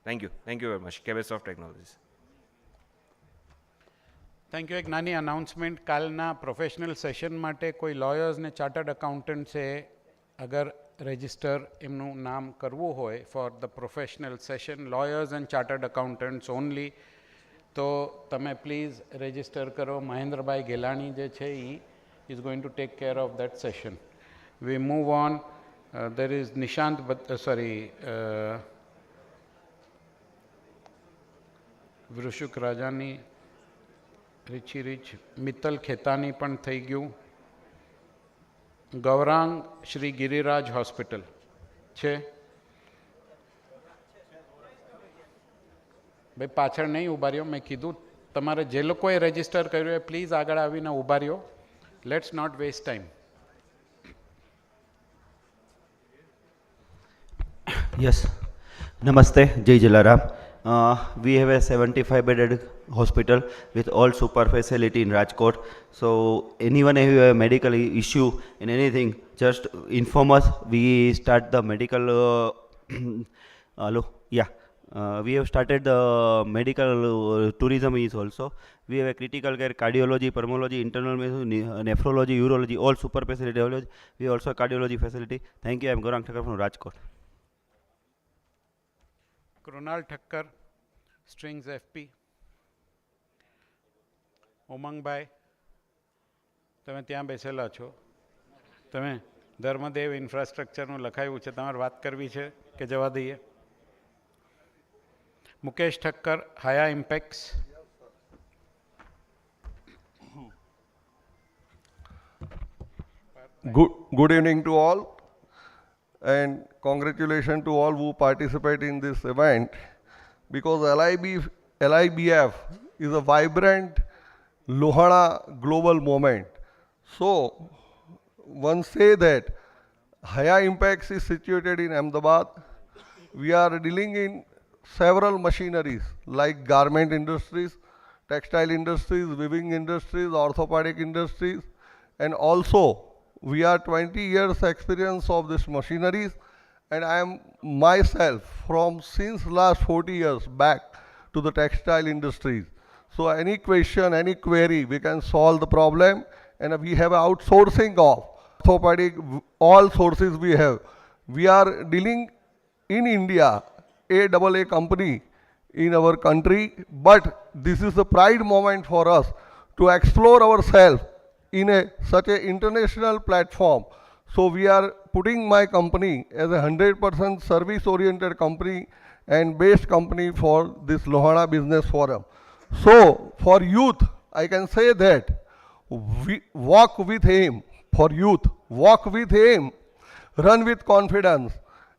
Thank you. Thank you very much. Kabbage Technologies. Thank you. એક નાની announcement. કાલના professional session માટે કોઈ lawyers ને chartered અકાઉન્ટન્ટ્સે અગર register એમનું નામ કરવું હોય for the professional session, lawyers and chartered accountants only, તો તમે પ્લીઝ રજિસ્ટર કરો. મહેન્દ્રભાઈ ગેલાણી જે છે એ is going to take care of that session. We move on. There is Nishant, વૃશુક રાજાની, રીચી રીચ, મિત્તલ ખેતાની પણ થઈ ગયું. ગૌરાંગ શ્રી ગિરિરાજ હોસ્પિટલ છે. ભાઈ પાછળ નહીં ઊભા રહ્યો. મેં કીધું તમારે જે લોકોએ રજિસ્ટર કર્યું એ પ્લીઝ આગળ આવીને ઊભા રહ્યો. Let's not waste time. Yes. Namaste, Jai Jalaram. We have a 75-bedded hospital with all super facility in Rajkot. So anyone who have a medical issue in anything, just inform us. We start the medical. Hello, yeah. We have started the medical tourism is also. We have a critical care, cardiology, pulmonology, internal medicine, nephrology, urology, all super facility. We have also a cardiology facility. Thank you. I am Gaurang Thakkar from Rajkot. Krunal Thakkar, strings FP. Umangbhai, તમે ત્યાં બેસેલા છો. તમે ધર્મદેવ ઇન્ફ્રાસ્ટ્રક્ચરનું લખાયું છે, તમારે વાત કરવી છે કે જવા દઈએ? Mukesh Thakkar, હાયા ઇમ્પેક્ટ્સ. Good evening to all, and congratulations to all who participate in this event, because LIBF is a vibrant Lohana global movement. So one say that Haya Impacts is situated in Ahmedabad. We are dealing in several machineries like garment industries, textile industries, weaving industries, orthopedic industries, and also we are 20 years experience of this machineries, and I am myself from since last 40 years back to the textile industries. So any question, any query, we can solve the problem, and we have outsourcing of orthopedic, all sources we have. We are dealing in India, AAA company in our country, but this is a pride moment for us to explore ourselves in such an international platform. So we are putting my company as a 100% service-oriented company and based company for this Lohana Business Forum. So for youth, I can say that we walk with aim. For youth, walk with aim, run with confidence,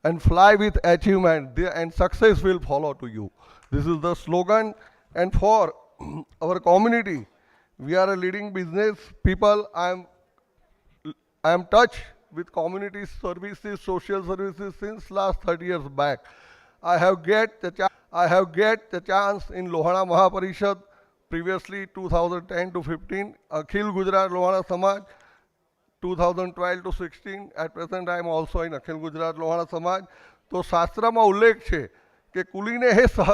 and fly with achievement, and success will follow to you. This is the slogan. And for our community, we are a leading business people. I am touched with community services, social services since last 30 years back. I have get the chance in Lohana Mahaparishad previously 2010 to 15, Akhil Gujarat Lohana Samaj 2012 to 16. At present I am also in Akhil Gujarat Lohana Samaj. તો શાસ્ત્રમાં ઉલ્લેખ છે કે કુલીને હે સહ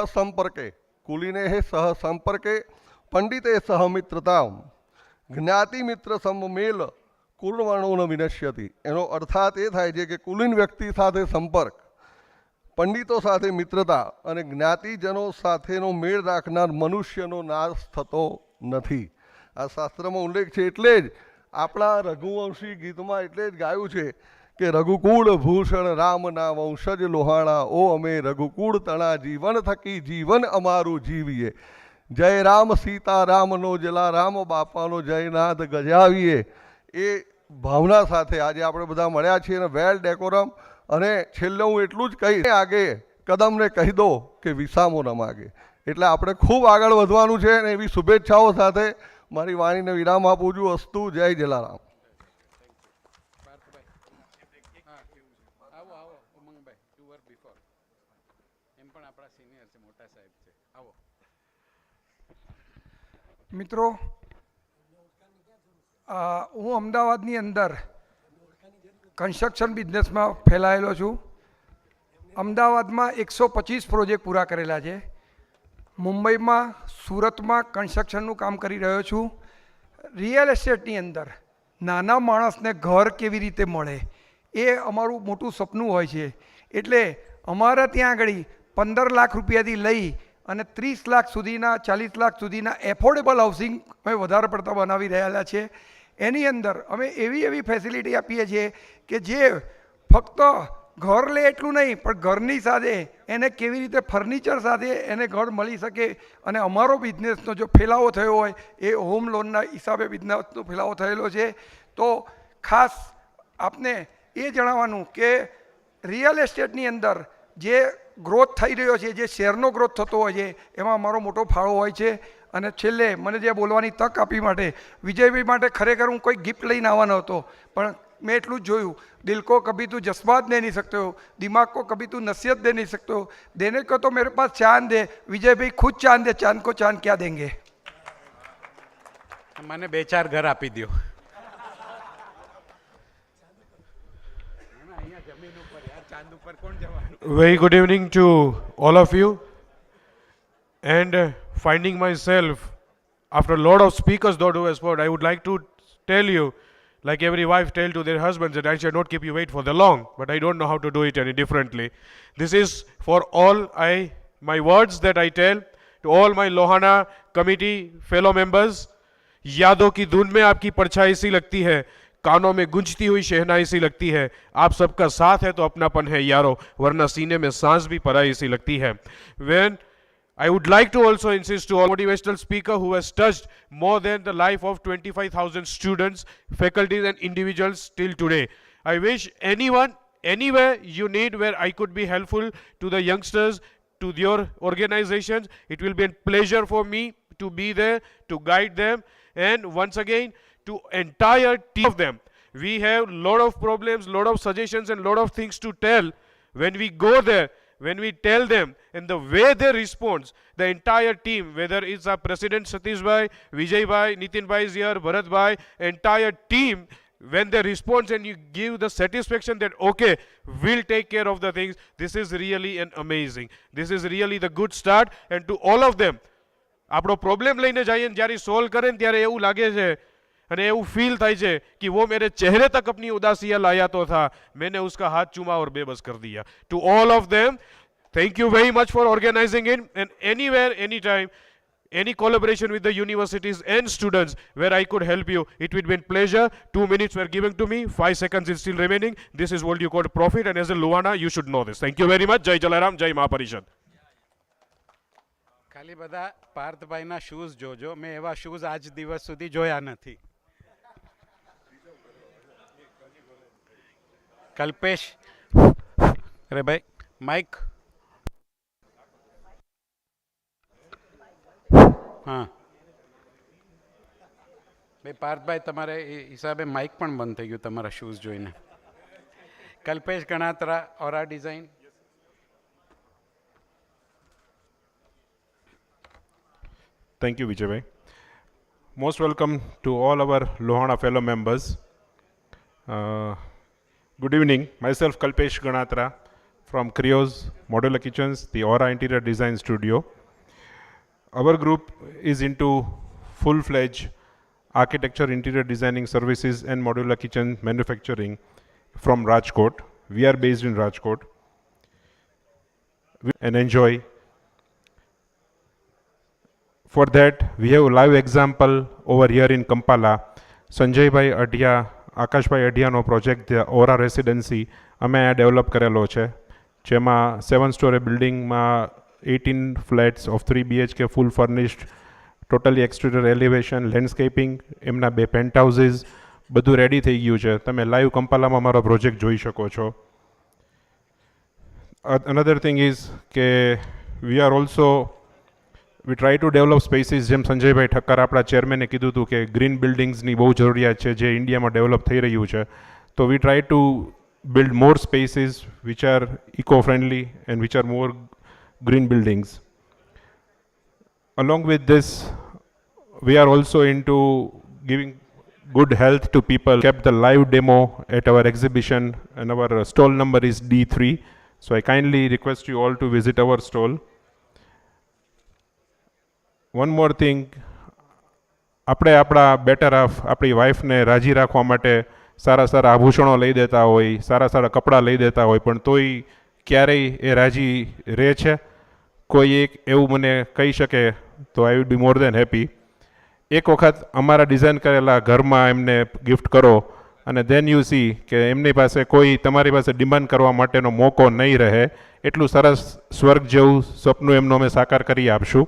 સંપર્કે પંડિતે સહ મિત્રતા જ્ઞાતિ મિત્ર સમમેલ કુળવર્ણો ન વિનશ્યતિ. એનો અર્થાત એ થાય છે કે કુલીન વ્યક્તિ સાથે સંપર્ક, પંડિતો સાથે મિત્રતા અને જ્ઞાતિજનો સાથેનો મેળ રાખનાર મનુષ્યનો નાશ થતો નથી. આ શાસ્ત્રમાં ઉલ્લેખ છે. એટલે જ આપણા રઘુવંશી ગીતમાં એટલે જ ગાયું છે કે રઘુકુળ ભૂષણ રામના વંશજ લોહાણા, ઓ અમે રઘુકુળ તણા જીવન થકી જીવન અમારું જીવીએ. જય રામ સીતા રામનો જલા રામ બાપાનો જયનાદ ગજાવીએ. એ ભાવના સાથે આજે આપણે બધા મળ્યા છીએ અને વેલ ડેકોરમ. અને છેલ્લે હું એટલું જ કહીશ, આગે કદમને કહી દો કે વિસામો ન માગે. એટલે આપણે ખૂબ આગળ વધવાનું છે અને એવી શુભેચ્છાઓ સાથે મારી વાણીને વિરામ આપું છું. અસ્તુ. જય જલારામ. મિત્રો, હું અમદાવાદની અંદર કન્સ્ટ્રક્શન બિઝનેસમાં ફેલાયેલો છું. અમદાવાદમાં 125 પ્રોજેક્ટ પૂરા કરેલા છે. મુંબઈમાં, સુરતમાં કન્સ્ટ્રક્શનનું કામ કરી રહ્યો છું. રિયલ એસ્ટેટની અંદર નાના માણસને ઘર કેવી રીતે મળે એ અમારું મોટું સપનું હોય છે. એટલે અમારા ત્યાં આગળ 15 લાખ રૂપિયાથી લઈ અને 30 લાખ સુધીના 40 લાખ સુધીના એફોર્ડેબલ હાઉસિંગ અમે વધારે પડતા બનાવી રહેલા છે. એની અંદર અમે એવી ફેસિલિટી આપીએ છીએ કે જે ફક્ત ઘર લે એટલું નહીં, પણ ઘરની સાથે એને કેવી રીતે ફર્નિચર સાથે એને ઘર મળી શકે. અને અમારો બિઝનેસનો જો ફેલાવો થયો હોય એ હોમ લોનના હિસાબે બિઝનેસનો ફેલાવો થયેલો છે. તો ખાસ આપને એ જણાવવાનું કે રિયલ એસ્ટેટની અંદર જે ગ્રોથ થઈ રહ્યો છે, જે શેરનો ગ્રોથ થતો હોય છે, એમાં અમારો મોટો ફાળો હોય છે. અને છેલ્લે મને જે બોલવાની તક આપી માટે વિજયભાઈ માટે ખરેખર હું કોઈ ગિફ્ટ લઈને આવવાનો હતો, પણ मैं एटलू जोयू, दिल को कभी तू जज्बात दे नहीं सकते हो, दिमाग को कभी तू नसीहत दे नहीं सकते हो, देने को तो मेरे पास चांद है. विजय भाई खुद चांद है, चांद को चांद क्या देंगे. मैंने 2-4 घर आपी दियो. Very good evening to all of you, and finding myself after a lot of speakers that who has spoken, I would like to tell you, like every wife tell to their husbands, that I shall not keep you wait for the long, but I don't know how to do it any differently. This is for all my words that I tell to all my Lohana committee fellow members. यादों की धुन में आपकी परछाई सी लगती है, कानों में गूंजती हुई शहनाई सी लगती है. आप सबका साथ है तो अपनापन है यारो, वरना सीने में सांस भी पराई सी लगती है. When I would like to also insist to all motivational speaker who has touched more than the life of 25,000 students, faculties and individuals till today. I wish anyone, anywhere you need where I could be helpful to the youngsters, to your organizations, it will be a pleasure for me to be there, to guide them. And once again, to entire team of them. We have lot of problems, lot of suggestions and lot of things to tell. When we go there, when we tell them, and the way they respond, the entire team, whether it's our President Satish Bhai, Vijay Bhai, Nitin Bhai is here, Bharat Bhai, entire team, when they respond and you give the satisfaction that, okay, we'll take care of the things, this is really an amazing. This is really the good start. And to all of them, આપણો problem લઈને જઈએ ને જ્યારે solve કરે ને ત્યારે એવું લાગે છે અને એવું ફીલ થાય છે कि वो मेरे चेहरे तक अपनी उदासियां लाया तो था, मैंने उसका हाथ चूमा और बेबस कर दिया. To all of them, thank you very much for organizing it, and anywhere, anytime, any collaboration with the universities and students where I could help you, it would be a pleasure. 2 minutes were given to me, 5 seconds is still remaining. This is what you call profit, and as a Lohana, you should know this. Thank you very much. Jai Jalaram, Jai Mahaparishad. ખાલી બધા પાર્થભાઈના shoes જોજો, મેં એવા shoes આજ દિવસ સુધી જોયા નથી. કલ્પેશ, અરે ભાઈ માઇક. હા ભાઈ પાર્થભાઈ, તમારે હિસાબે માઇક પણ બંધ થઈ ગયું તમારા શૂઝ જોઈને. કલ્પેશ ગણાત્રા, ઓરા design. Thank you, Vijay bhai. Most welcome to all our Lohana fellow members. Good evening. Myself, Kalpesh Ganatra from Creos Modular Kitchens, the Aura Interior Design Studio. Our group is into full-fledged architecture, interior designing services and modular kitchen manufacturing from Rajkot. We are based in Rajkot and enjoy. For that, we have a live example over here in Kampala. Sanjay Bhai Adhia, Akash Bhai Adhia no project, the Aura Residency, અમે આ develop કરેલો છે, જેમાં 7-story બિલ્ડિંગમાં 18 flats of 3 BHK full furnished, totally exterior elevation, landscaping, એમના 2 penthouses, બધું ready થઈ ગયું છે. તમે લાઈવ કંપાલામાં મારો પ્રોજેક્ટ જોઈ શકો છો. Another thing is કે we are also we try to develop spaces, જેમ સંજયભાઈ ઠક્કર આપણા ચેરમેને કીધું હતું કે ગ્રીન બિલ્ડિંગ્સની બહુ જરૂરિયાત છે જે ઇન્ડિયામાં ડેવલપ થઈ રહ્યું છે. તો we try to build more spaces which are eco friendly and which are more green buildings. Along with this, we are also into giving good health to people. Kept the live demo at our exhibition, and our stall number is D3. So I kindly request you all to visit our stall. One more thing, આપણે આપણા better half, આપણી વાઈફને રાજી રાખવા માટે સારા સારા આભૂષણો લઈ દેતા હોય, સારા સારા કપડાં લઈ દેતા હોય, પણ તોય ક્યારેય એ રાજી રહે છે? કોઈ એક એવું મને કહી શકે તો I would be more then happy. એક વખત અમારા ડિઝાઇન કરેલા ઘરમાં એમને ગિફ્ટ કરો અને ધેન યુ સી કે એમની પાસે કોઈ તમારી પાસે ડિમાન્ડ કરવા માટેનો મોકો નહીં રહે. એટલું સરસ સ્વર્ગ જેવું સપનું એમનું અમે સાકાર કરી આપશું.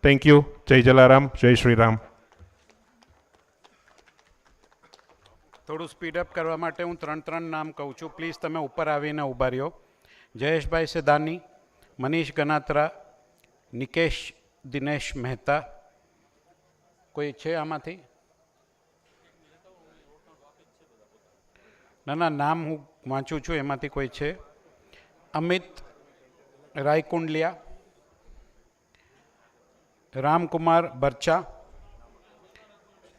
Thank you. જય જલારામ, જય શ્રી રામ. થોડું સ્પીડઅપ કરવા માટે હું 3 નામ કહું છું. પ્લીઝ તમે ઉપર આવીને ઊભા રહ્યો. જયેશભાઈ સેદાની, મનીષ ગનાત્રા, નિકેશ દિનેશ મહેતા. કોઈ છે આમાંથી? ના, નામ હું વાંચું છું, એમાંથી કોઈ છે? અમિત રાયકુંડલિયા, રામકુમાર બરચા,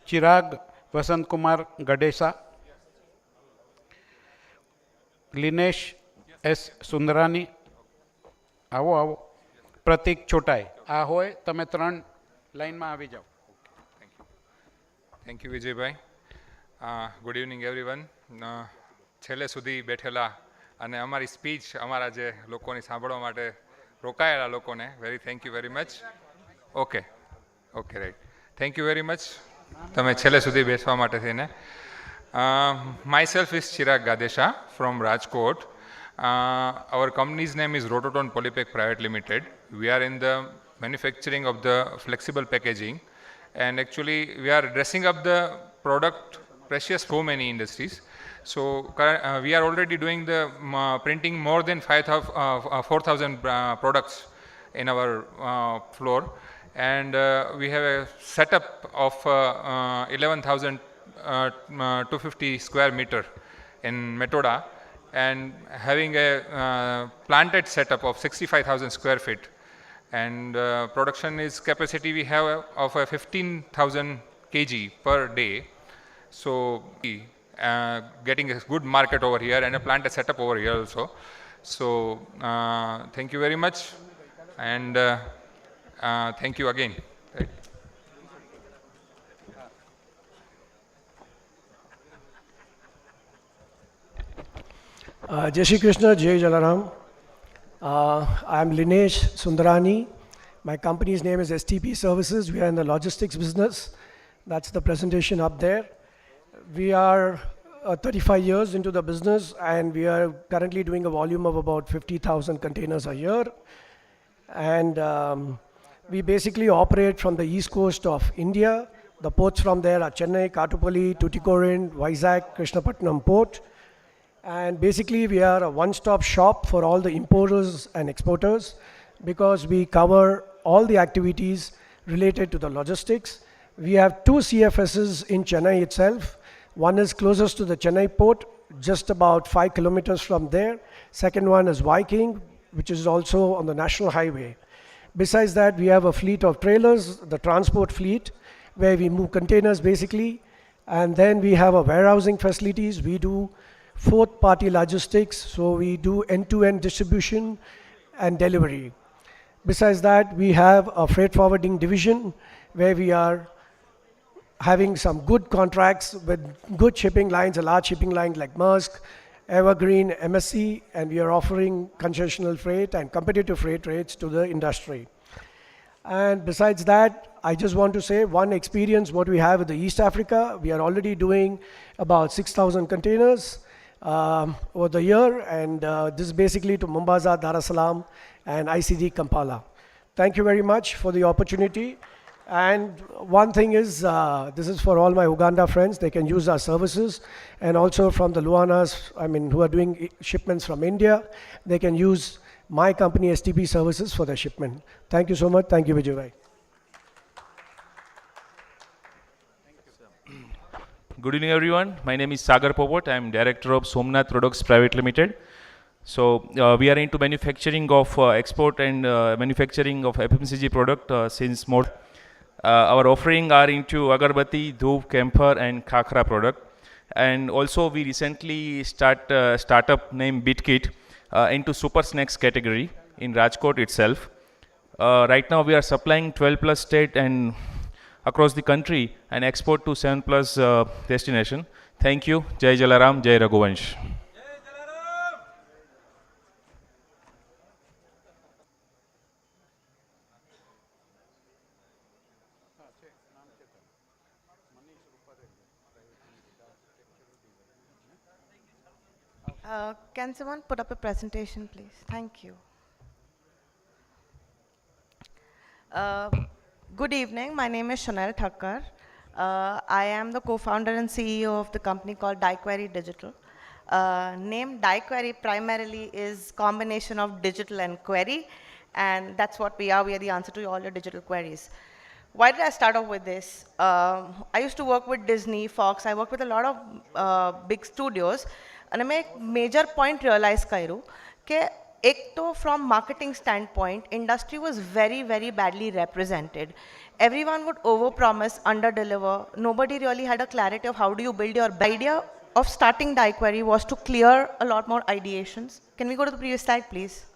ચિરાગ વસંતકુમાર ગડેસા, લિનેશ એસ સુંદરાની. આવો. પ્રતિક ચોટાઈ. આ હોય તમે 3 લાઈનમાં આવી જાઓ. Thank you Vijaybhai. Good evening everyone. છેલ્લે સુધી બેઠેલા અને અમારી સ્પીચ અમારા જે લોકોની સાંભળવા માટે રોકાયેલા લોકોને thank you very much. Okay right. Thank you very much તમે છેલ્લે સુધી બેસવા માટે થઈને. Myself is Chirag Gadesha from Rajkot. Our company's name is Rototon Polypack Private Limited. We are in the manufacturing of the flexible packaging, and actually we are dressing up the product precious for many industries. So we are already doing the printing more than 4,000 products in our floor, and we have a setup of 11,250 square meter in Metoda, and having a planted setup of 65,000 square feet, and production is capacity we have of 15,000 kg per day. So getting a good market over here and a planted setup over here also. So thank you very much, and thank you again. Jai Shri Krishna, Jai Jalaram. I am Linesh Sundarani. My company's name is STP Services. We are in the logistics business. That's the presentation up there. We are 35 years into the business, and we are currently doing a volume of about 50,000 containers a year. And we basically operate from the east coast of India. The ports from there are Chennai, Kattupalli, Tuticorin, Vizag, Krishnapatnam port. And basically we are a one-stop shop for all the importers and exporters, because we cover all the activities related to the logistics. We have 2 CFSs in Chennai itself. One is closest to the Chennai port, just about 5 kilometers from there. Second one is Viking, which is also on the national highway. Besides that, we have a fleet of trailers, the transport fleet, where we move containers basically. And then we have a warehousing facilities. We do 4th party logistics, so we do end-to-end distribution and delivery. Besides that, we have a freight forwarding division where we are having some good contracts with good shipping lines, a large shipping line like Maersk, Evergreen, MSC, and we are offering concessional freight and competitive freight rates to the industry. And besides that, I just want to say one experience what we have with the East Africa. We are already doing about 6,000 containers over the year, and this is basically to Mombasa, Dar es Salaam, and ICD Kampala. Thank you very much for the opportunity. And one thing is, this is for all my Uganda friends. They can use our services, and also from the Lohanas, who are doing shipments from India, they can use my company STP Services for their shipment. Thank you so much. Thank you, Vijay. Good evening, everyone. My name is Sagar Popot. I am Director of Somnath Products Private Limited. So we are into manufacturing of export and manufacturing of FMCG product since more. Our offering are into agarbatti, dhoop, camphor, and khakra product. And also we recently startup named BitKit into super snacks category in Rajkot itself. Right now we are supplying 12 plus state and across the country and export to 7 plus destination. Thank you. Jai Jalaram, Jai Raghuvansh. Can someone put up a presentation, please? Thank you. Good evening. My name is Sonal Thakkar. I am the co-founder and CEO of the company called DieQuery Digital. Name DieQuery primarily is combination of digital and query, and that's what we are. We are the answer to all your digital queries. Why did I start off with this? I used to work with Disney, Fox. I worked with a lot of big studios, and I make major point realize kairu ke ek to from marketing standpoint, industry was very, very badly represented. Everyone would overpromise, underdeliver. Nobody really had a clarity of how do you build your idea of starting DieQuery was to clear a lot more ideations. Can we go to the previous slide, please?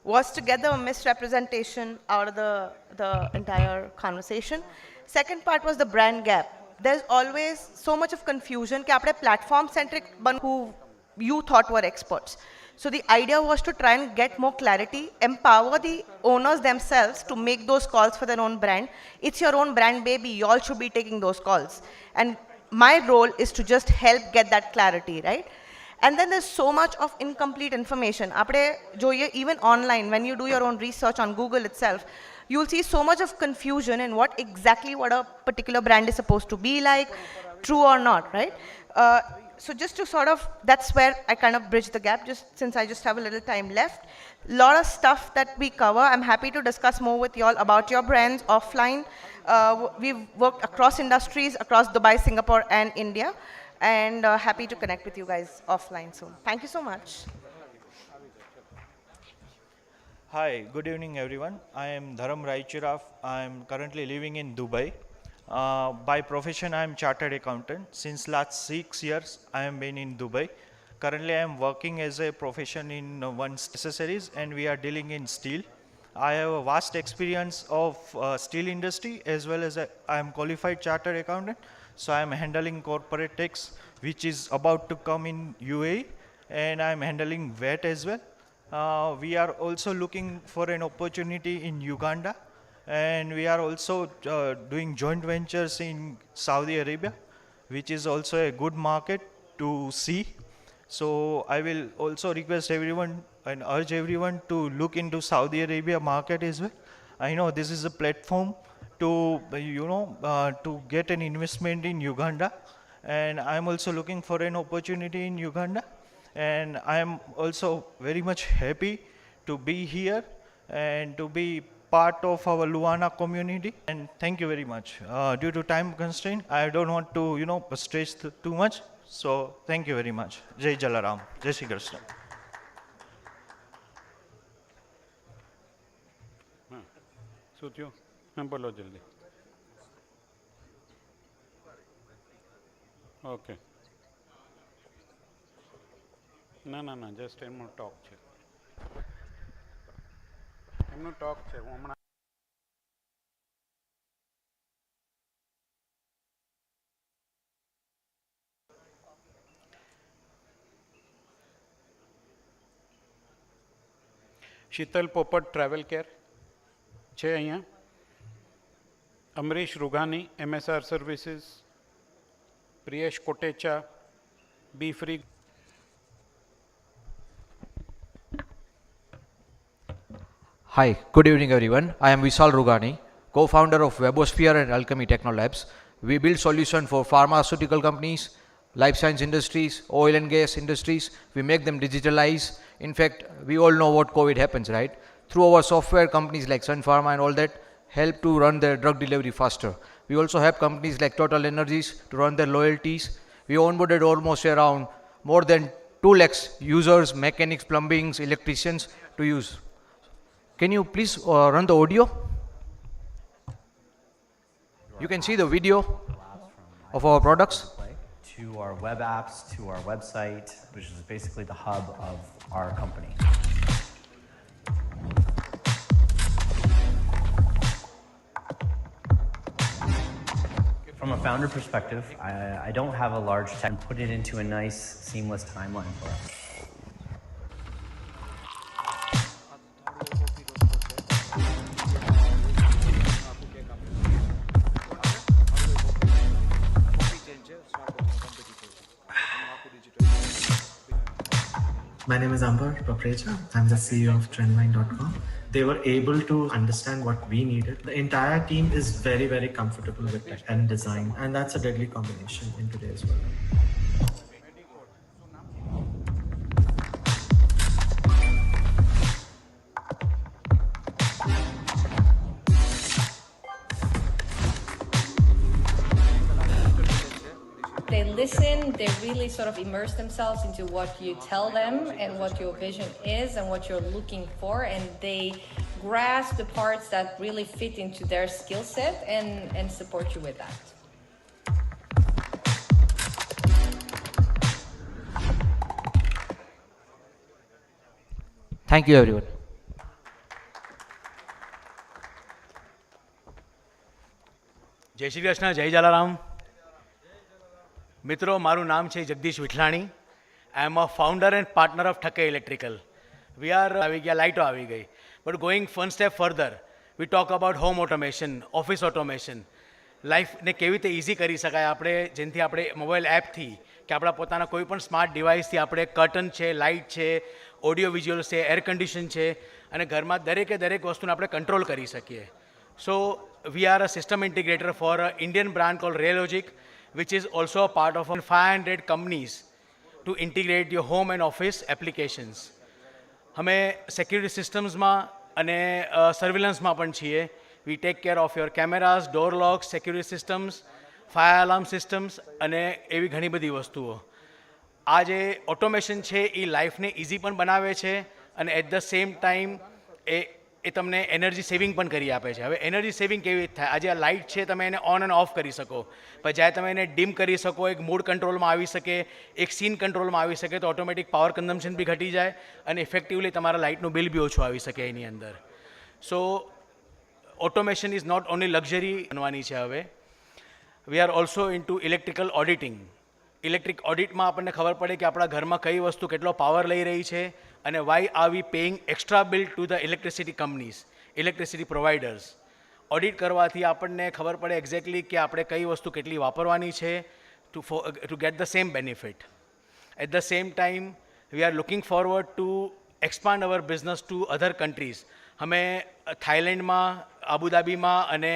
Was to get the misrepresentation out of the entire conversation. Second part was the brand gap. There's always so much of confusion कि आपने platform centric who you thought were experts. So the idea was to try and get more clarity, empower the owners themselves to make those calls for their own brand. It's your own brand, baby. You all should be taking those calls. And my role is to just help get that clarity, right? And then there's so much of incomplete information. Even online, when you do your own research on Google itself, you'll see so much of confusion in what exactly what a particular brand is supposed to be like, true or not, right? So just to sort of, that's where I kind of bridge the gap, just since I just have a little time left. Lot of stuff that we cover. I'm happy to discuss more with you all about your brands offline. We've worked across industries, across Dubai, Singapore, and India. And happy to connect with you guys offline soon. Thank you so much. Hi, good evening everyone. I am Dharam Raichiraf. I am currently living in Dubai. By profession, I am chartered accountant. Since last 6 years, I am been in Dubai. Currently, I am working as a profession in one accessories, and we are dealing in steel. I have a vast experience of steel industry as well as I am qualified chartered accountant. So I am handling corporate tax, which is about to come in UAE, and I am handling VAT as well. We are also looking for an opportunity in Uganda, and we are also doing joint ventures in Saudi Arabia, which is also a good market to see. So I will also request everyone and urge everyone to look into Saudi Arabia market as well. I know this is a platform to, to get an investment in Uganda, and I'm also looking for an opportunity in Uganda. And I'm also very much happy to be here and to be part of our Lohana community. And thank you very much. Due to time constraint, I don't want to, stretch too much. So thank you very much. Jai Jalaram. Jai Shri Krishna. Sutyo, bolo jaldi. Okay. No, just I'm going to talk. I'm going to talk. Sheetal Popat Travel Care. છે અહીંયા Amrish રૂઘાની MSR services, Priyesh Kotecha, B free. Hi, good evening everyone. I am Vishal Rughani, co-founder of Webosphere and Alchemy Technolabs. We build solutions for pharmaceutical companies, life science industries, oil and gas industries. We make them digitalize. In fact, we all know what COVID happens, right? Through our software, companies like Sun Pharma and all that help to run their drug delivery faster. We also have companies like Total Energies to run their loyalties. We onboarded almost around more than 2 lakhs users, mechanics, plumbings, electricians to use. Can you please run the audio? You can see the video of our products. To our web apps, to our website, which is basically the hub of our company. From a founder perspective, I don't have a large tech and put it into a nice, seamless timeline for us. My name is Amber Paprecha. I'm the CEO of Trendline.com. They were able to understand what we needed. The entire team is very, very comfortable with tech and design, and that's a deadly combination in today's world. They listen, they really sort of immerse themselves into what you tell them and what your vision is and what you're looking for, and they grasp the parts that really fit into their skill set and support you with that. Thank you, everyone. જય શ્રી કૃષ્ણ, જય જલારામ. મિત્રો, મારું નામ છે Jagdish Vithlani. I am a founder and partner of Thakkar electrical. We are આવી ગયા, લાઇટો આવી ગઈ, but going one step further we talk about home automation, office automation, લાઈફને કેવી રીતે ઇઝી કરી શકાય આપણે, જેનાથી આપણે મોબાઈલ એપથી કે આપણા પોતાના કોઈ પણ સ્માર્ટ ડિવાઇસથી આપણે કર્ટન છે, લાઇટ છે, ઓડિયો વિઝ્યુઅલ્સ છે, એર કન્ડિશન છે, અને ઘરમાં દરેકે દરેક વસ્તુને આપણે કંટ્રોલ કરી શકીએ. So we are a system integrator for a Indian brand call Relogic, which is also a part of 500 companies to integrate your home and office applications. અમે સેક્યુરિટી સિસ્ટમ્સમાં અને સર્વેલન્સમાં પણ છીએ. We take care of your cameras, door locks, security systems, fire alarm systems અને એવી ઘણી બધી વસ્તુઓ. આ જે ઓટોમેશન છે એ લાઈફને ઇઝી પણ બનાવે છે અને એટ ધ સેમ ટાઈમ એ તમને એનર્જી સેવિંગ પણ કરી આપે છે. હવે એનર્જી સેવિંગ કેવી રીતે થાય? આજે આ લાઇટ છે, તમે એને ઓન એન્ડ ઓફ કરી શકો, પછી જ્યારે તમે એને ડીમ કરી શકો, એક મૂડ કંટ્રોલમાં આવી શકે, એક સીન કંટ્રોલમાં આવી શકે, તો ઓટોમેટિક પાવર કન્ઝમ્પશન બી ઘટી જાય અને ઇફેક્ટિવલી તમારા લાઇટનું બિલ બી ઓછું આવી શકે એની અંદર. So automation is not only luxury બનવાની છે. હવે we are also into electrical auditing. Electric ઓડિટમાં આપણને ખબર પડે કે આપણા ઘરમાં કઈ વસ્તુ કેટલો પાવર લઈ રહી છે અને why are we paying extra bill to the electricity companies, electricity providers. Audit કરવાથી આપણને ખબર પડે એક્ઝેક્ટલી કે આપણે કઈ વસ્તુ કેટલી વાપરવાની છે to get the same benefit. At the same time we are looking forward to expand our business to other countries. અમે થાઈલેન્ડમાં, આબુધાબીમાં અને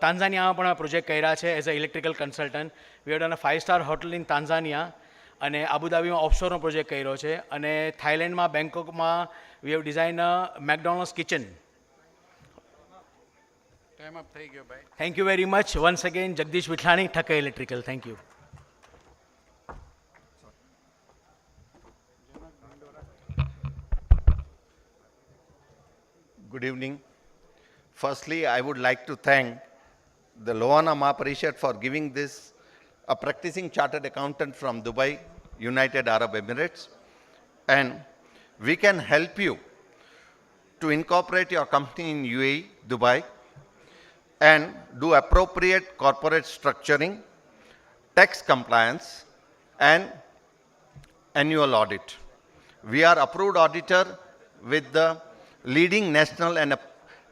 તાન્ઝાનિયામાં પણ પ્રોજેક્ટ કર્યા છે as a electrical consultant. We have done a 5-star hotel in Tanzania અને આબુધાબીમાં ઓફશોરનો પ્રોજેક્ટ કર્યો છે અને થાઈલેન્ડમાં, બેંકોકમાં we have design a McDonald's kitchen. Thank you very much once again. Jagdish Vithlani, Thakkar electrical. Thank you. Good evening. Firstly, I would like to thank the Lohana Mahaparishad for giving this, a practicing chartered accountant from Dubai, United Arab Emirates, and we can help you to incorporate your company in UAE, Dubai, and do appropriate corporate structuring, tax compliance, and annual audit. We are approved auditor with the leading national and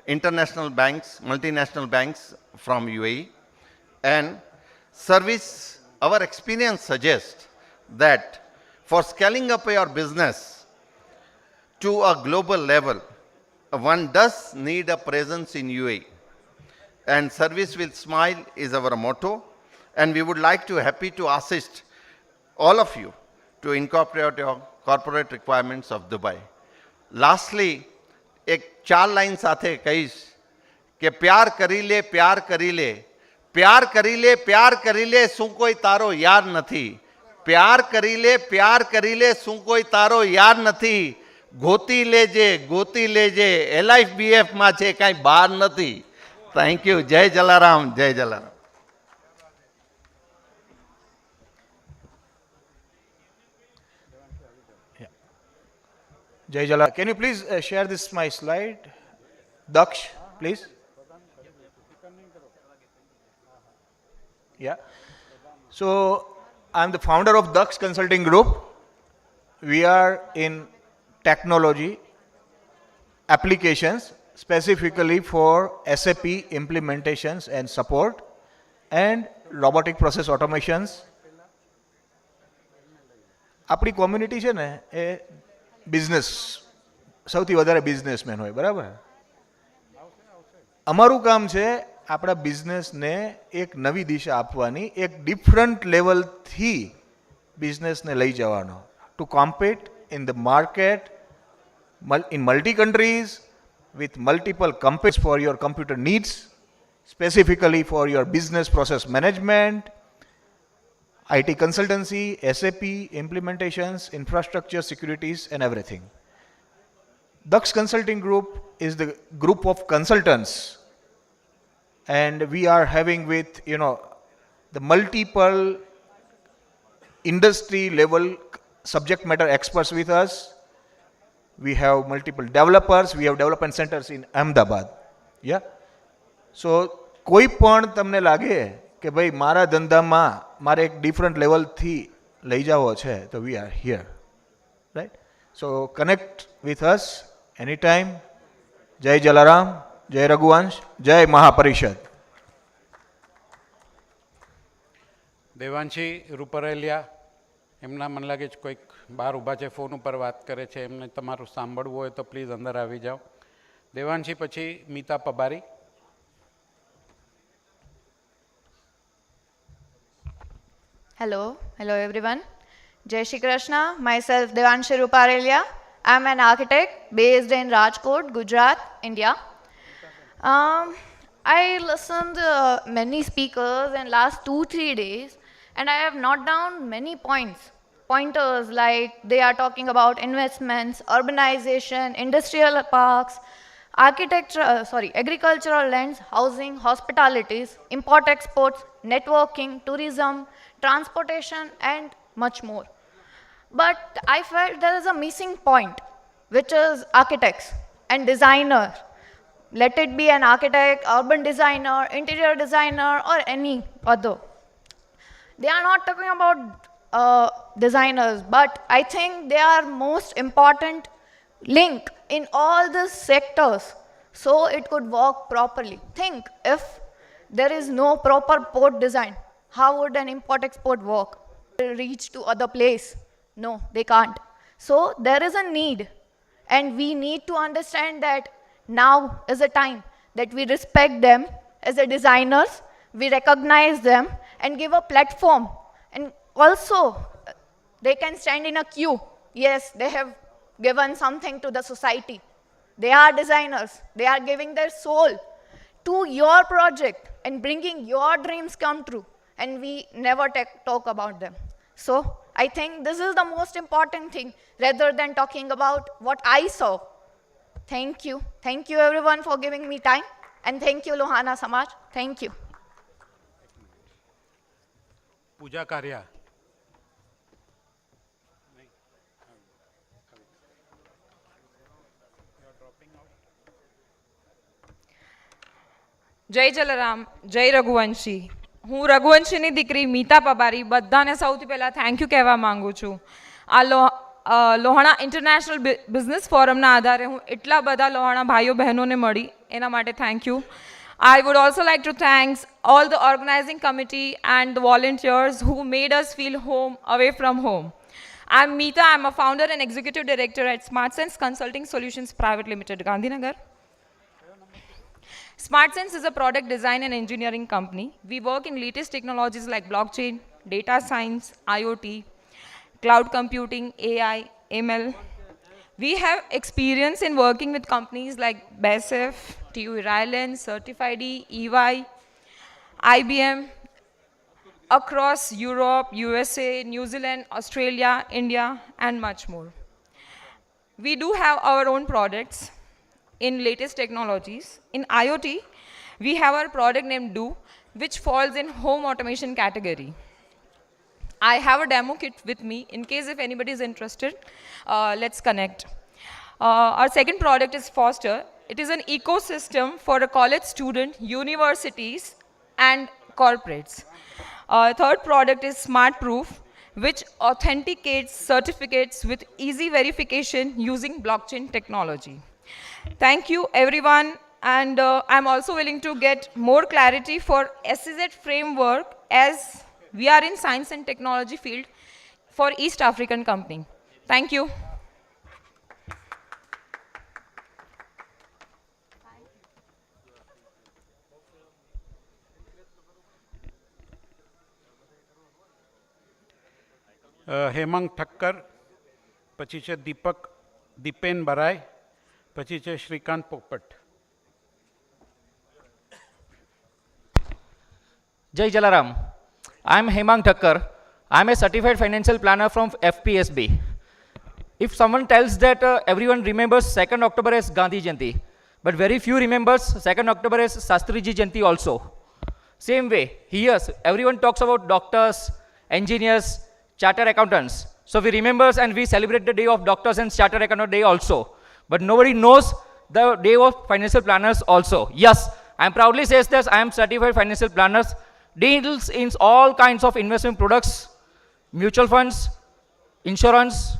international banks, multinational banks from UAE, and service, our experience suggests that for scaling up your business to a global level, one does need a presence in UAE. And service will smile is our motto, and we would like to happy to assist all of you to incorporate your corporate requirements of Dubai. Lastly, એક 4 line સાથે કહીશ કે પ્યાર કરી લે, પ્યાર કરી લે, પ્યાર કરી લે, પ્યાર કરી લે, શું કોઈ તારો યાર નથી. પ્યાર કરી લે, પ્યાર કરી લે, શું કોઈ તારો યાર નથી. ગોતી લેજે, ગોતી લેજે, LIFBF માં છે, કાંઈ બહાર નથી. Thank you. જય જલારામ, જય Jalaram. Jai Jala. Can you please share this my slide? Daksh, please. Yeah. So I'm the founder of Daksh Consulting Group. We are in technology applications specifically for SAP implementations and support and robotic process automations આપણી community છે ને એ business સૌથી વધારે businessman હોય, બરાબર. અમારું કામ છે આપણા બિઝનેસને એક નવી દિશા આપવાની, એક ડિફરન્ટ લેવલથી બિઝનેસને લઈ જવાનો, to compete in the market in multi countries with multiple companies for your computer needs, specifically for your business process management, IT consultancy, SAP implementations, infrastructure, securities, and everything. Dux Consulting Group is the group of consultants, and we are having with the multiple industry level subject matter experts with us. We have multiple developers, we have development centers in Ahmedabad. Yeah. So કોઈ પણ તમને લાગે કે ભાઈ મારા ધંધામાં મારે એક ડિફરન્ટ લેવલથી લઈ જાવો છે તો we are here, right? So connect with us anytime. જય જલારામ, જય રઘુવંશ, જય મહાપરિષદ. દેવાંશી રૂપરેલિયા, એમના મને લાગે છે કોઈક બહાર ઊભા છે, ફોન ઉપર વાત કરે છે, એમને તમારું સાંભળવું હોય તો પ્લીઝ અંદર આવી જાઓ. દેવાંશી પછી Meeta પબારી. Hello everyone. Jai Shri Krishna. Myself Devanshi Ruparelia. I'm an architect based in Rajkot, Gujarat, India. I listened to many speakers in last 2-3 days, and I have noted down many pointers like they are talking about investments, urbanization, industrial parks, agricultural lands, housing, hospitalities, import exports, networking, tourism, transportation, and much more. But I felt there is a missing point, which is architects and designer. Let it be an architect, urban designer, interior designer, or any other. They are not talking about designers, but I think they are most important link in all the sectors so it could work properly. Think, if there is no proper port design, how would an import-export work? Reach to other place? No, they can't. So there is a need, and we need to understand that now is a time that we respect them as a designers, we recognize them and give a platform. And also, they can stand in a queue. Yes, they have given something to the society. They are designers. They are giving their soul to your project and bringing your dreams come true. And we never talk about them. So I think this is the most important thing rather than talking about what I saw. Thank you. Thank you everyone for giving me time. And thank you Lohana Samaj. Thank you. પૂજા કારિયા. જય જલારામ, જય રઘુવંશી. હું રઘુવંશીની દીકરી મીતા પબારી બધાને સૌથી પહેલાં thank you કહેવા માગું છું. આ લોહાણા ઇન્ટરનેશનલ બિઝનેસ ફોરમના આધારે હું એટલા બધા લોહાણા ભાઈઓ બહેનોને મળી, એના માટે thank you. I would also like to thank all the organizing committee and the volunteers who made us feel home away from home. I'm Meeta. I'm a founder and executive director at SmartSense Consulting Solutions Private Limited, Gandhinagar. SmartSense is a product design and engineering company. We work in latest technologies like blockchain, data science, IoT, cloud computing, AI, ML. We have experience in working with companies like BASF, TU Ireland, Certified EY, IBM, across Europe, USA, New Zealand, Australia, India, and much more. We do have our own products in latest technologies. In IoT, we have our product named Do, which falls in home automation category. I have a demo kit with me in case if anybody is interested. Let's connect. Our second product is Foster. It is an ecosystem for a college student, universities, and corporates. Third product is Smart Proof, which authenticates certificates with easy verification using blockchain technology. Thank you, everyone. And I'm also willing to get more clarity for SEZ framework, as we are in science and technology field. for East African company. Thank you. Hemang Thakkar, પછી છે દીપેન બરાય, પછી છે શ્રીકાંત પોપટ. Jai Jalaram. I am Hemang Thakkar. I am a certified financial planner from FPSB. If someone tells that everyone remembers 2nd October as Gandhi Jayanti, but very few remembers 2nd October as Shastriji Jayanti also. Same way, here everyone talks about doctors, engineers, chartered accountants. So we remember and we celebrate the day of doctors and chartered accountant day also. But nobody knows the day of financial planners also. Yes, I am proudly says that I am certified financial planners, deals in all kinds of investment products, mutual funds, insurance,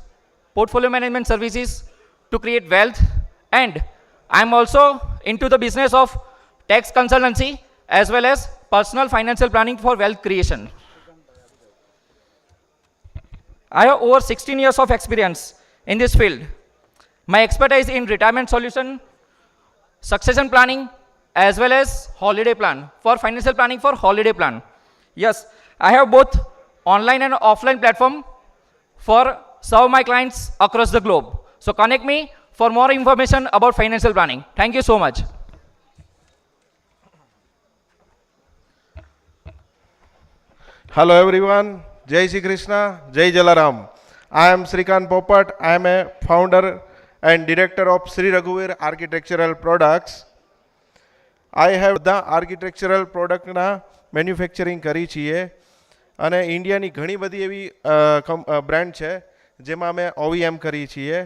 portfolio management services to create wealth. And I am also into the business of tax consultancy as well as personal financial planning for wealth creation. I have over 16 years of experience in this field. My expertise in retirement solution, succession planning, as well as holiday plan, for financial planning for holiday plan. Yes, I have both online and offline platform for serve my clients across the globe. So connect me for more information about financial planning. Thank you so much. Hello everyone, Jai Shri Krishna, Jai Jalaram. I am Srikant Popat. I am a founder and director of Sri Raghuvir Architectural Products. I have the architectural product na manufacturing કરી છીએ અને ઇન્ડિયાની ઘણી બધી એવી brand છે જેમાં અમે OEM કરી છીએ.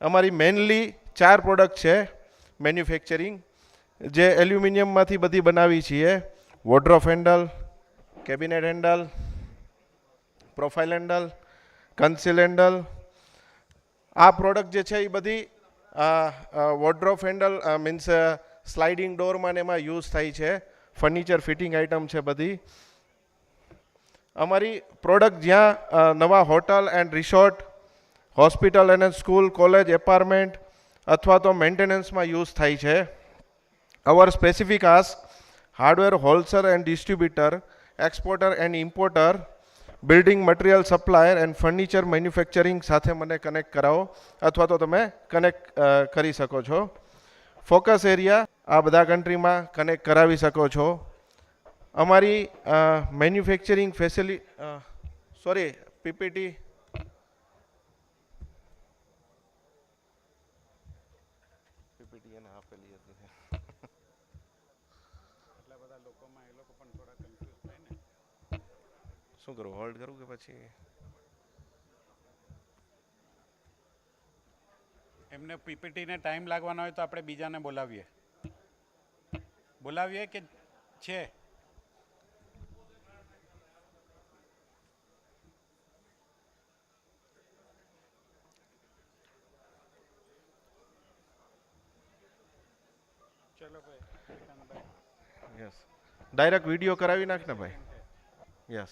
અમારી મેઇનલી 4 પ્રોડક્ટ છે મેન્યુફેક્ચરિંગ જે એલ્યુમિનિયમમાંથી બધી બનાવી છીએ. Wardrobe handle, cabinet handle, profile handle, conceal handle. આ પ્રોડક્ટ જે છે એ બધી વોર્ડરોબ હેન્ડલ મીન્સ સ્લાઇડિંગ ડોરમાં ને એમાં યુઝ થાય છે. ફર્નિચર ફિટિંગ આઇટમ છે બધી. અમારી પ્રોડક્ટ જ્યાં નવા હોટલ એન્ડ રિસોર્ટ, હોસ્પિટલ અને સ્કૂલ, કોલેજ, એપાર્ટમેન્ટ અથવા તો મેન્ટેનન્સમાં યુઝ થાય છે. Our specific ask hardware wholesaler and distributor, exporter and importer, building material supplier and furniture manufacturing સાથે મને કનેક્ટ કરાવો અથવા તો તમે કનેક્ટ કરી શકો છો. ફોકસ એરિયા આ બધા કન્ટ્રીમાં કનેક્ટ કરાવી શકો છો. અમારી મેન્યુફેક્ચરિંગ ફેસિલિટી પીપીટી એને આપેલી હતી. એટલા બધા લોકોમાં એ લોકો પણ થોડા કન્ફ્યુઝ થાય ને. શું કરું, હોલ્ડ કરું કે પછી એમને પીપીટીને ટાઈમ લાગવાનો હોય તો આપણે બીજાને બોલાવીએ કે છે? ચલો ભાઈ, યસ ડાયરેક્ટ વિડીયો કરાવી નાખ ને ભાઈ. યસ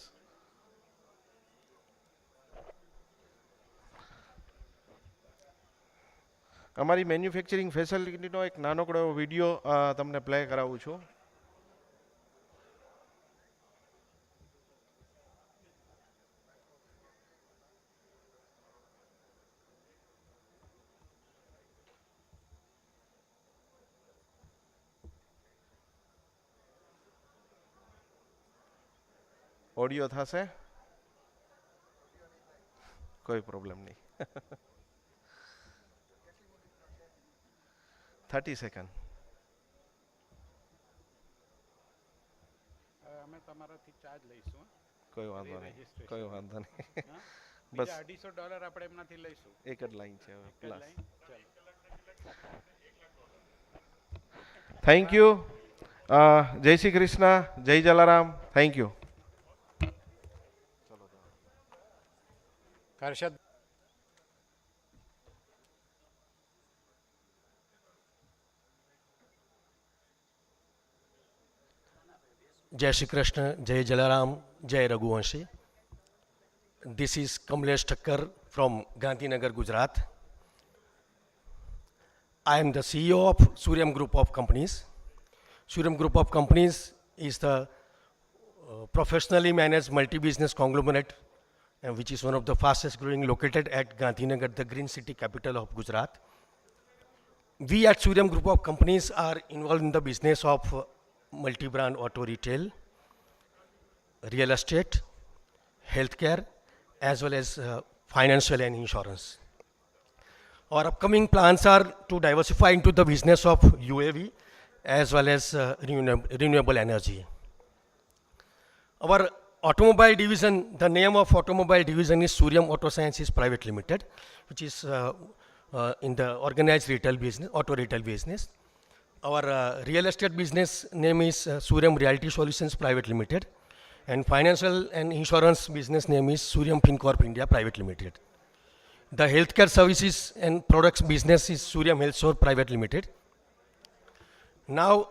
અમારી મેન્યુફેક્ચરિંગ ફેસિલિટીનો એક નાનકડો વિડીયો તમને પ્લે કરાવું છું. ઓડિયો થશે? કોઈ પ્રોબ્લેમ નહીં. 30 સેકન્ડ. અમે તમારાથી ચાર્જ લઈશું. કોઈ વાંધો નહીં, કોઈ વાંધો નહીં. બસ $250 આપણે એમનાથી લઈશું. એક જ લાઈન છે હવે પ્લસ. Thank you. જય શ્રી કૃષ્ણ, જય જલારામ. Thank you. હર્ષદ જય શ્રી કૃષ્ણ, જય જલારામ, જય Raghuvanshi. This is Kamlesh Thakkar from Gandhinagar, Gujarat. I am the CEO of Suryam Group of Companies. Suryam Group of Companies is the professionally managed multi-business conglomerate, which is one of the fastest growing, located at Gandhinagar, the green city capital of Gujarat. We at Suryam Group of Companies are involved in the business of multi-brand auto retail, real estate, healthcare, as well as financial and insurance. Our upcoming plans are to diversify into the business of UAV as well as renewable energy. Our automobile division, the name of automobile division is Suryam Auto Sciences Private Limited, which is in the organized retail business, auto retail business. Our real estate business name is Suryam Realty Solutions Private Limited, and financial and insurance business name is Suryam FinCorp India Private Limited. The healthcare services and products business is Suryam Health Store Private Limited. Now,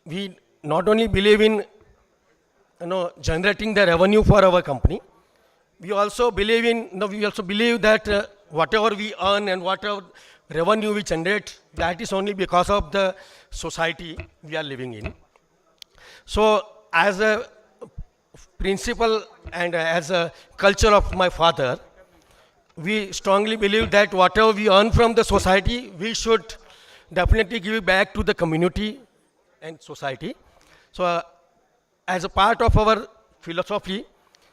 we not only believe in generating the revenue for our company, we also believe that whatever we earn and whatever revenue we generate, that is only because of the society we are living in. So, as a principle and as a culture of my father, we strongly believe that whatever we earn from the society, we should definitely give it back to the community and society. So, as a part of our philosophy,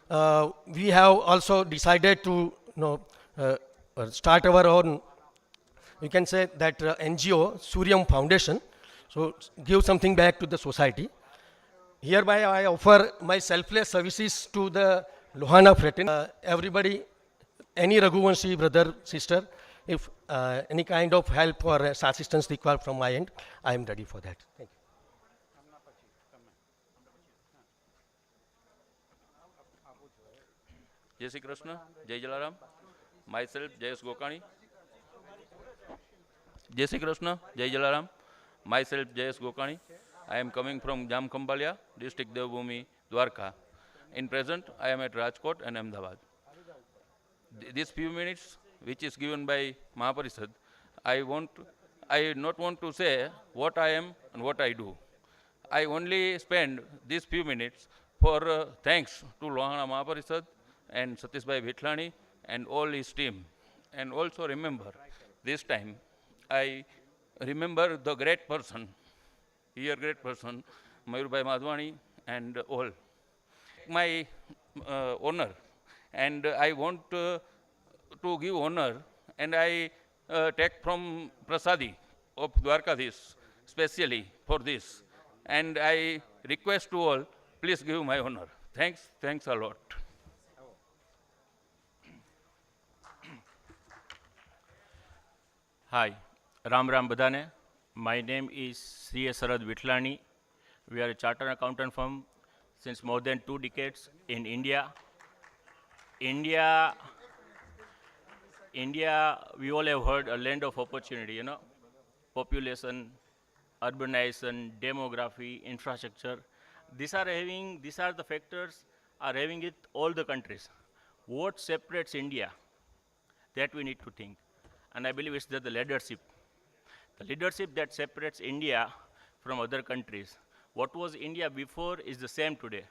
we have also decided to start our own, you can say that NGO, Suryam Foundation, so give something back to the society. Hereby I offer my selfless services to the Lohana fraternity. Everybody, any Raghuvanshi brother, sister, if any kind of help or assistance required from my end, I am ready for that. Thank you. Jai Shri Krishna, Jai Jalaram. Myself, Jayesh Gokani. Jai Shri Krishna, Jai Jalaram. Myself, Jayesh Gokani. I am coming from Jamkhambaliya, district Devbhumi, Dwarka. In present, I am at Rajkot and Ahmedabad. These few minutes, which is given by Mahaparishad, I not want to say what I am and what I do. I only spend these few minutes for thanks to Lohana Mahaparishad and Satishbhai Vithlani and all his team. And also remember, this time, I remember the great person, great person, Mayurbhai Madhwani and all. My honor, and I want to give honor, and I take from Prasadi of Dwarkadhish, specially for this. And I request to all, please give my honor. Thanks a lot. Hi, Ram Ram Badane. My name is Sri Sarad Vithlani. We are a chartered accountant firm since more than 2 decades in India. India, we all have heard, a land of opportunity, population, urbanization, demography, infrastructure. These are the factors are having it all the countries. What separates India? That we need to think. And I believe it's the leadership. The leadership that separates India from other countries. What was India before is the same today.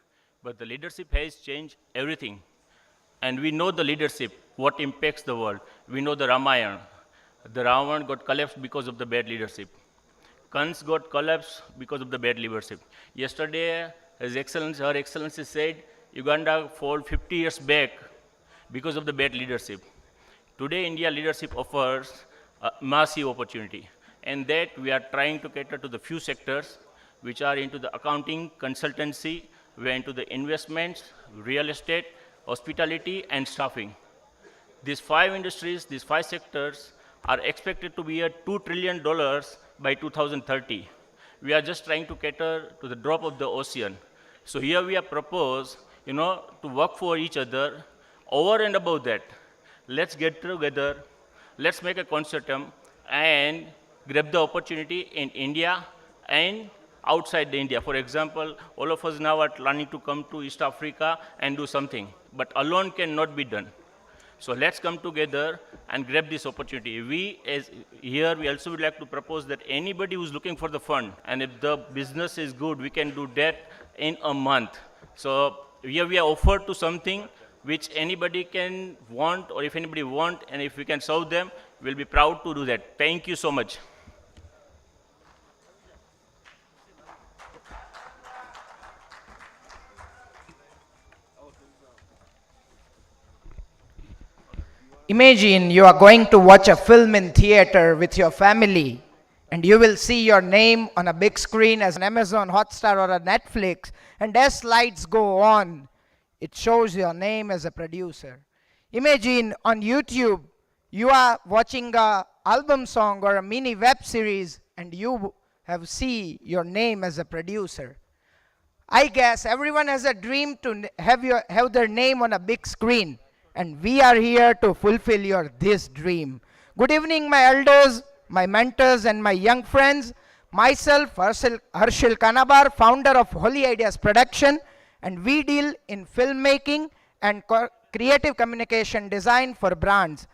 But the leadership has changed everything. And we know the leadership, what impacts the world. We know the Ramayana. The Ravan got collapsed because of the bad leadership. Kans got collapsed because of the bad leadership. Yesterday, Her Excellency said, Uganda fall 50 years back because of the bad leadership. Today, India leadership offers a massive opportunity. And that we are trying to cater to the few sectors which are into the accounting, consultancy, we are into the investments, real estate, hospitality, and staffing. These 5 industries, these 5 sectors are expected to be at $2 trillion by 2030. We are just trying to cater to the drop of the ocean. So here we are proposed, to work for each other. Over and above that, let's get together, let's make a consortium and grab the opportunity in India and outside India. For example, all of us now are planning to come to East Africa and do something, but alone cannot be done. So let's come together and grab this opportunity. We also would like to propose that anybody who's looking for the fund, and if the business is good, we can do that in a month. So here we are offered to something which anybody can want, or if anybody want, and if we can serve them, we'll be proud to do that. Thank you so much. Imagine you are going to watch a film in theater with your family, and you will see your name on a big screen as an Amazon Hotstar or a Netflix, and as lights go on, it shows your name as a producer. Imagine on YouTube, you are watching an album song or a mini web series, and you have see your name as a producer. I guess everyone has a dream to have their name on a big screen, and we are here to fulfill this dream. Good evening, my elders, my mentors, and my young friends. Myself, Harshil Kanabar, founder of Holy Ideas Production, and we deal in filmmaking and creative communication design for brands.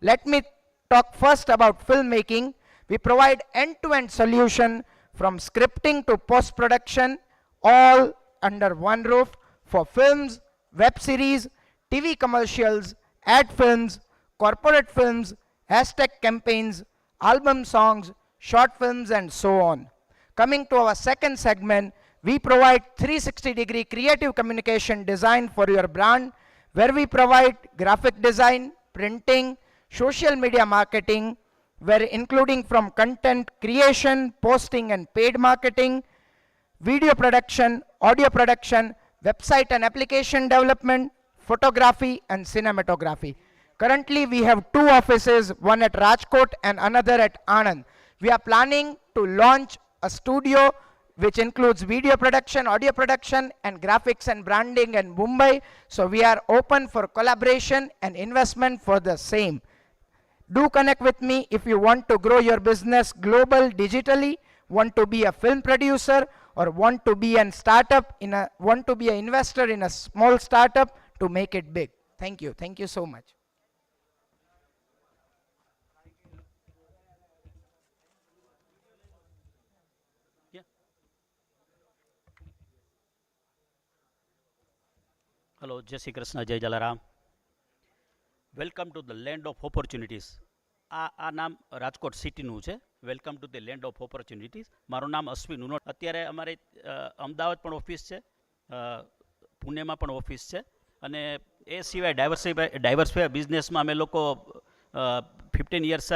Let me talk first about filmmaking. We provide end-to-end solution from scripting to post-production, all under one roof for films, web series, TV commercials, ad films, corporate films, hashtag campaigns, album songs, short films, and so on. Coming to our second segment, we provide 360-degree creative communication design for your brand, where we provide graphic design, printing, social media marketing, where including from content creation, posting and paid marketing, video production, audio production, website and application development, photography and cinematography. Currently, we have 2 offices, one at Rajkot and another at Anand. We are planning to launch a studio which includes video production, audio production, and graphics and branding in Mumbai. So we are open for collaboration and investment for the same. Do connect with me if you want to grow your business global digitally, want to be a film producer, or want to be an investor in a small startup to make it big. Thank you. Thank you so much. Hello, Jai Shri Krishna, Jai Jalaram. Welcome to the land of opportunities. આ નામ રાજકોટ સિટીનું છે. Welcome to the land of opportunities. મારું નામ અશ્વિન ઉનોટ. અત્યારે અમારે અમદાવાદ પણ office છે, પુણેમાં પણ ઓફિસ છે, અને એ સિવાય ડાયવર્સિફાય બિઝનેસમાં અમે લોકો 15 યર્સ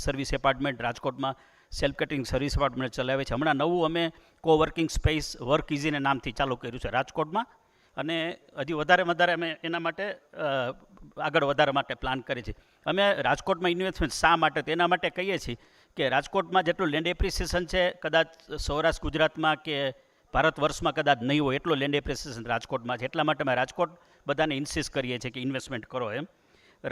સર્વિસ એપાર્ટમેન્ટ રાજકોટમાં સેલ્ફ કેટરિંગ સર્વિસ એપાર્ટમેન્ટ ચલાવે છે. હમણાં નવું અમે કોવર્કિંગ સ્પેસ વર્ક ઇઝીના નામથી ચાલુ કર્યું છે રાજકોટમાં, અને હજી વધારે અમે એના માટે આગળ વધારવા માટે પ્લાન કરીએ છીએ. અમે રાજકોટમાં ઇન્વેસ્ટમેન્ટ શા માટે, તેના માટે કહીએ છીએ કે રાજકોટમાં જેટલું લેન્ડ એપ્રિસિએશન છે કદાચ સૌરાષ્ટ્ર ગુજરાતમાં કે ભારત વર્ષમાં કદાચ નહીં હોય એટલું લેન્ડ એપ્રિસિએશન રાજકોટમાં છે. એટલા માટે અમે રાજકોટ બધાને ઇન્સિસ્ટ કરીએ છીએ કે ઇન્વેસ્ટમેન્ટ કરો એમ.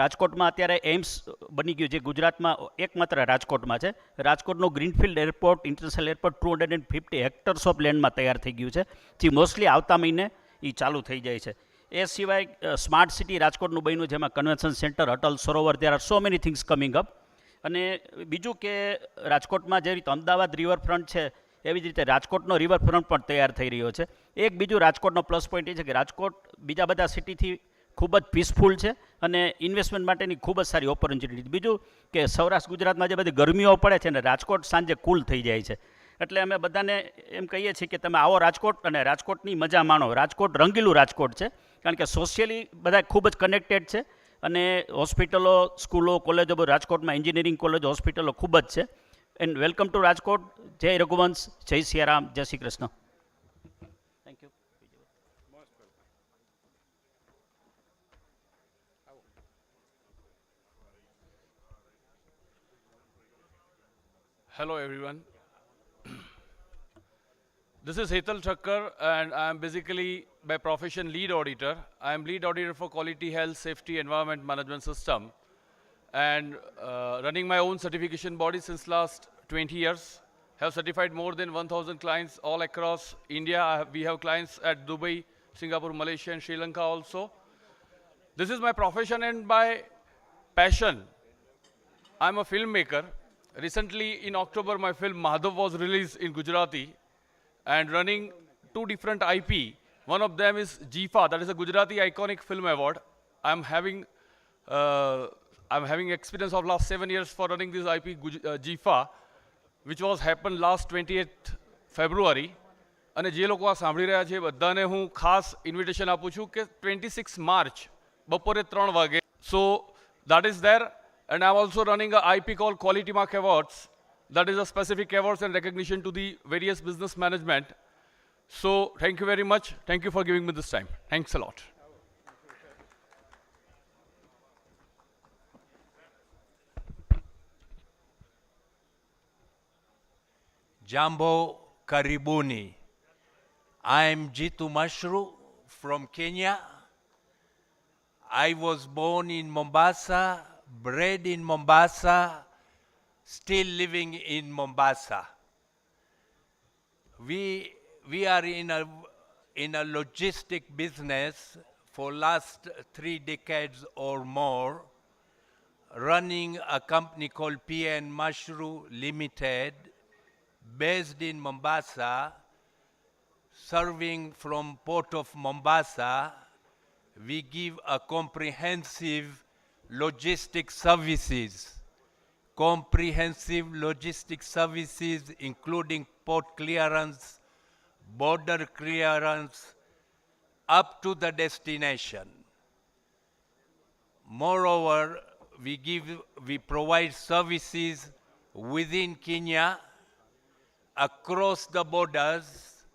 રાજકોટમાં અત્યારે એમ્સ બની ગયું છે, ગુજરાતમાં એકમાત્ર રાજકોટમાં છે. રાજકોટનું greenfield airport, international airport 250 hectares of લેન્ડમાં તૈયાર થઈ ગયું છે, જે મોસ્ટલી આવતા મહિને એ ચાલુ થઈ જાય છે. એ સિવાય સ્માર્ટ સિટી રાજકોટનું બન્યું, જેમાં convention centre, Atal Sarovar, there are so many things coming up. અને બીજું કે રાજકોટમાં જે રીતે અમદાવાદ રિવરફ્રન્ટ છે એવી જ રીતે રાજકોટનો રિવરફ્રન્ટ પણ તૈયાર થઈ રહ્યો છે. એક બીજું રાજકોટનો પ્લસ પોઈન્ટ એ છે કે રાજકોટ બીજા બધા સિટીથી ખૂબ જ પીસફુલ છે અને ઇન્વેસ્ટમેન્ટ માટેની ખૂબ જ સારી ઓપોર્ચ્યુનિટી. બીજું કે સૌરાષ્ટ્ર ગુજરાતમાં જે બધી ગરમીઓ પડે છે ને રાજકોટ સાંજે કૂલ થઈ જાય છે. એટલે અમે બધાને એમ કહીએ છીએ કે તમે આવો રાજકોટ અને રાજકોટની મજા માણો. રાજકોટ રંગીલું રાજકોટ છે, કારણ કે સોશિયલી બધા ખૂબ જ કનેક્ટેડ છે, અને હોસ્પિટલો, સ્કૂલો, કોલેજો, રાજકોટમાં એન્જિનિયરિંગ કોલેજો, હોસ્પિટલો ખૂબ જ છે. And welcome to Rajkot. જય રઘુવંશ, જય સિયારામ, જય Shri Krishna. Thank you. Hello everyone. This is Hetal Thakkar, and I am basically by profession lead auditor. I am lead auditor for Quality Health, Safety, Environment Management System, and running my own certification body since last 20 years. have certified more than 1,000 clients all across India. We have clients at Dubai, Singapore, Malaysia, and Sri Lanka also. This is my profession and my passion. I'm a filmmaker. Recently, in October, my film Madhav was released in Gujarati and running 2 different IP. One of them is JIFA, that is a Gujarati Iconic Film Award. I'm having experience of last 7 years for running this IP JIFA, which was happened last 28th February. અને જે લોકો આ સાંભળી રહ્યા છે બધાને હું ખાસ ઇન્વિટેશન આપું છું કે 26 માર્ચ બપોરે 3 વાગે. So that is there. And I'm also running a IP called Quality Mark Awards. That is a specific awards and recognition to the various business management. So thank you very much. Thank you for giving me this time. Thanks a lot. Jambo Karibuni. I'm Jitu Mashru from Kenya. I was born in Mombasa, bred in Mombasa, still living in Mombasa. We are in a logistic business for last 3 decades or more, running a company called P.N. Mashru Limited, based in Mombasa, serving from Port of Mombasa. We give a comprehensive logistic services. Comprehensive logistic services including port clearance, border clearance, up to the destination. Moreover, we provide services within Kenya, across the borders,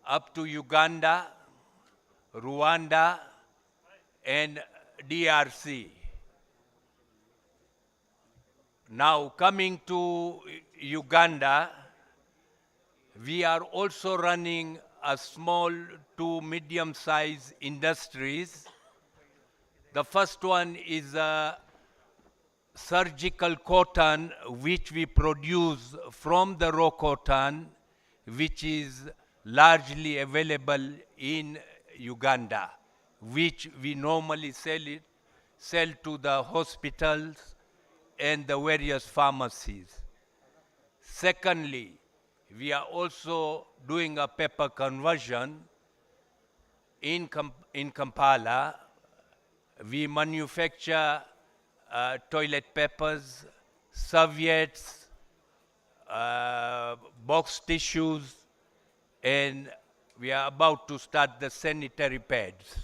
up to Uganda, Rwanda, and DRC. Now coming to Uganda, we are also running a small to medium-sized industries. The first one is surgical cotton, which we produce from the raw cotton, which is largely available in Uganda, which we normally sell to the hospitals and the various pharmacies. Secondly, we are also doing a paper conversion in Kampala. We manufacture toilet papers, serviettes, box tissues, and we are about to start the sanitary pads.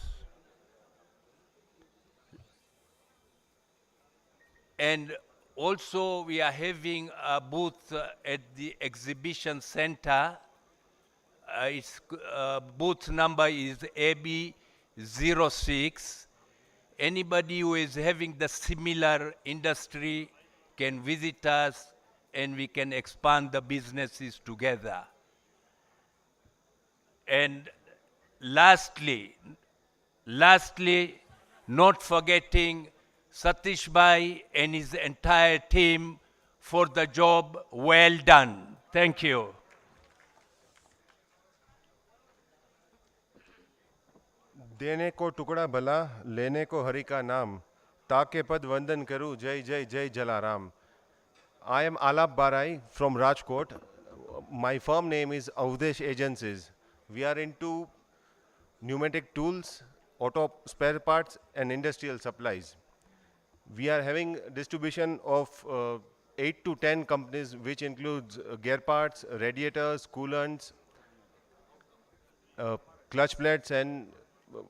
And also we are having a booth at the exhibition center. Its booth number is AB06. Anybody who is having the similar industry can visit us and we can expand the businesses together. And lastly, not forgetting Satish Bhai and his entire team for the job well done. Thank you. देने को टुकड़ा भला लेने को हरि का नाम ताके पद वंदन करूं जय जय जय Jalaram. I am Alap Barai from Rajkot. My firm name is Avdesh Agencies. We are into pneumatic tools, auto spare parts and industrial supplies. We are having distribution of 8 to 10 companies, which includes gear parts, radiators, coolants, clutch plates and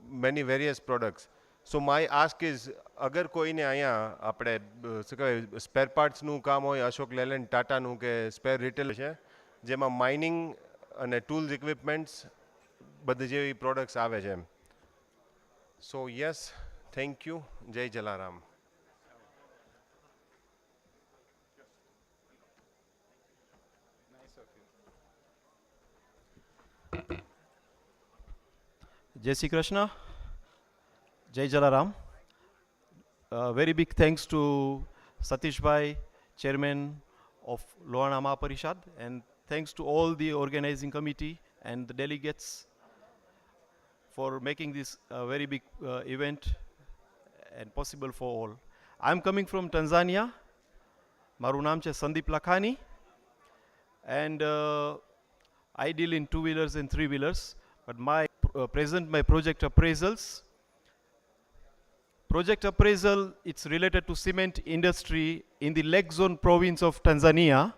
many various products. So my ask is, अगर कोई ने आया આપણે શું કહેવાય spare પાર્ટ્સનું કામ હોય Ashok Layland ટાટાનું કે સ્પેર રિટેલ છે જેમાં માઇનિંગ અને ટૂલ્સ ઇક્વિપમેન્ટ્સ બધી જેવી પ્રોડક્ટ્સ આવે છે. સો યસ, થેન્ક યુ. જય Jalaram. Jai Shri Krishna, Jai Jalaram. Very big thanks to Satish Bhai, Chairman of Lohana Mahaparishad, and thanks to all the organizing committee and the delegates for making this very big event and possible for all. I'm coming from Tanzania. Maru naam છે Sandeep Lakhani, and I deal in 2-wheelers and 3-wheelers, but my present my project appraisals. Project appraisal, it's related to cement industry in the Lake Zone province of Tanzania.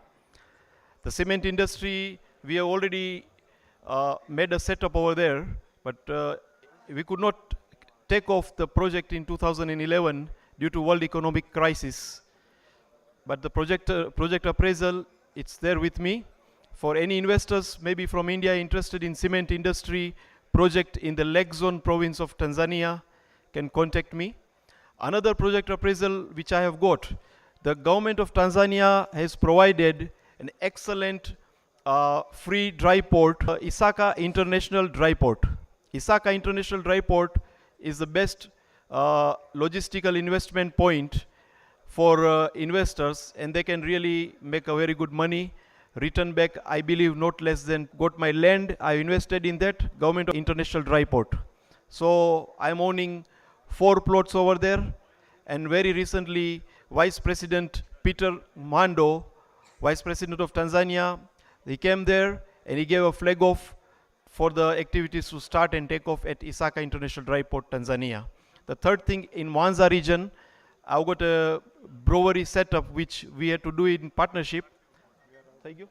The cement industry, we have already made a setup over there, but we could not take off the project in 2011 due to world economic crisis. But the project appraisal, it's there with me. For any investors, maybe from India, interested in cement industry project in the Lake Zone province of Tanzania, can contact me. Another project appraisal which I have got, the government of Tanzania has provided an excellent free dry port, Isaka International Dry Port. Isaka International Dry Port is the best logistical investment point for investors, and they can really make a very good money. Return back, I believe, not less than, got my land, I invested in that, government of international dry port. So I'm owning 4 plots over there, and very recently, Vice President Peter Mando, Vice President of Tanzania, he came there and he gave a flag off for the activities to start and take off at Isaka International Dry Port, Tanzania. The third thing, in Mwanza region, I've got a brewery setup which we had to do in partnership. Thank you.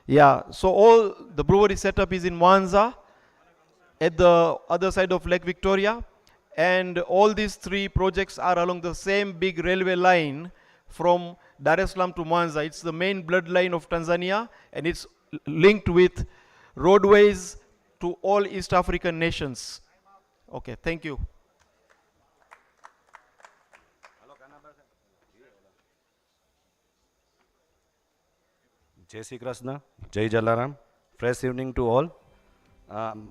Yeah, so all the brewery setup is in Mwanza at the other side of Lake Victoria, and all these 3 projects are along the same big railway line from Dar es Salaam to Mwanza. It's the main bloodline of Tanzania, and it's linked with roadways to all East African nations. Okay, thank you. Jai Shri Krishna, Jai Jalaram. Fresh evening to all.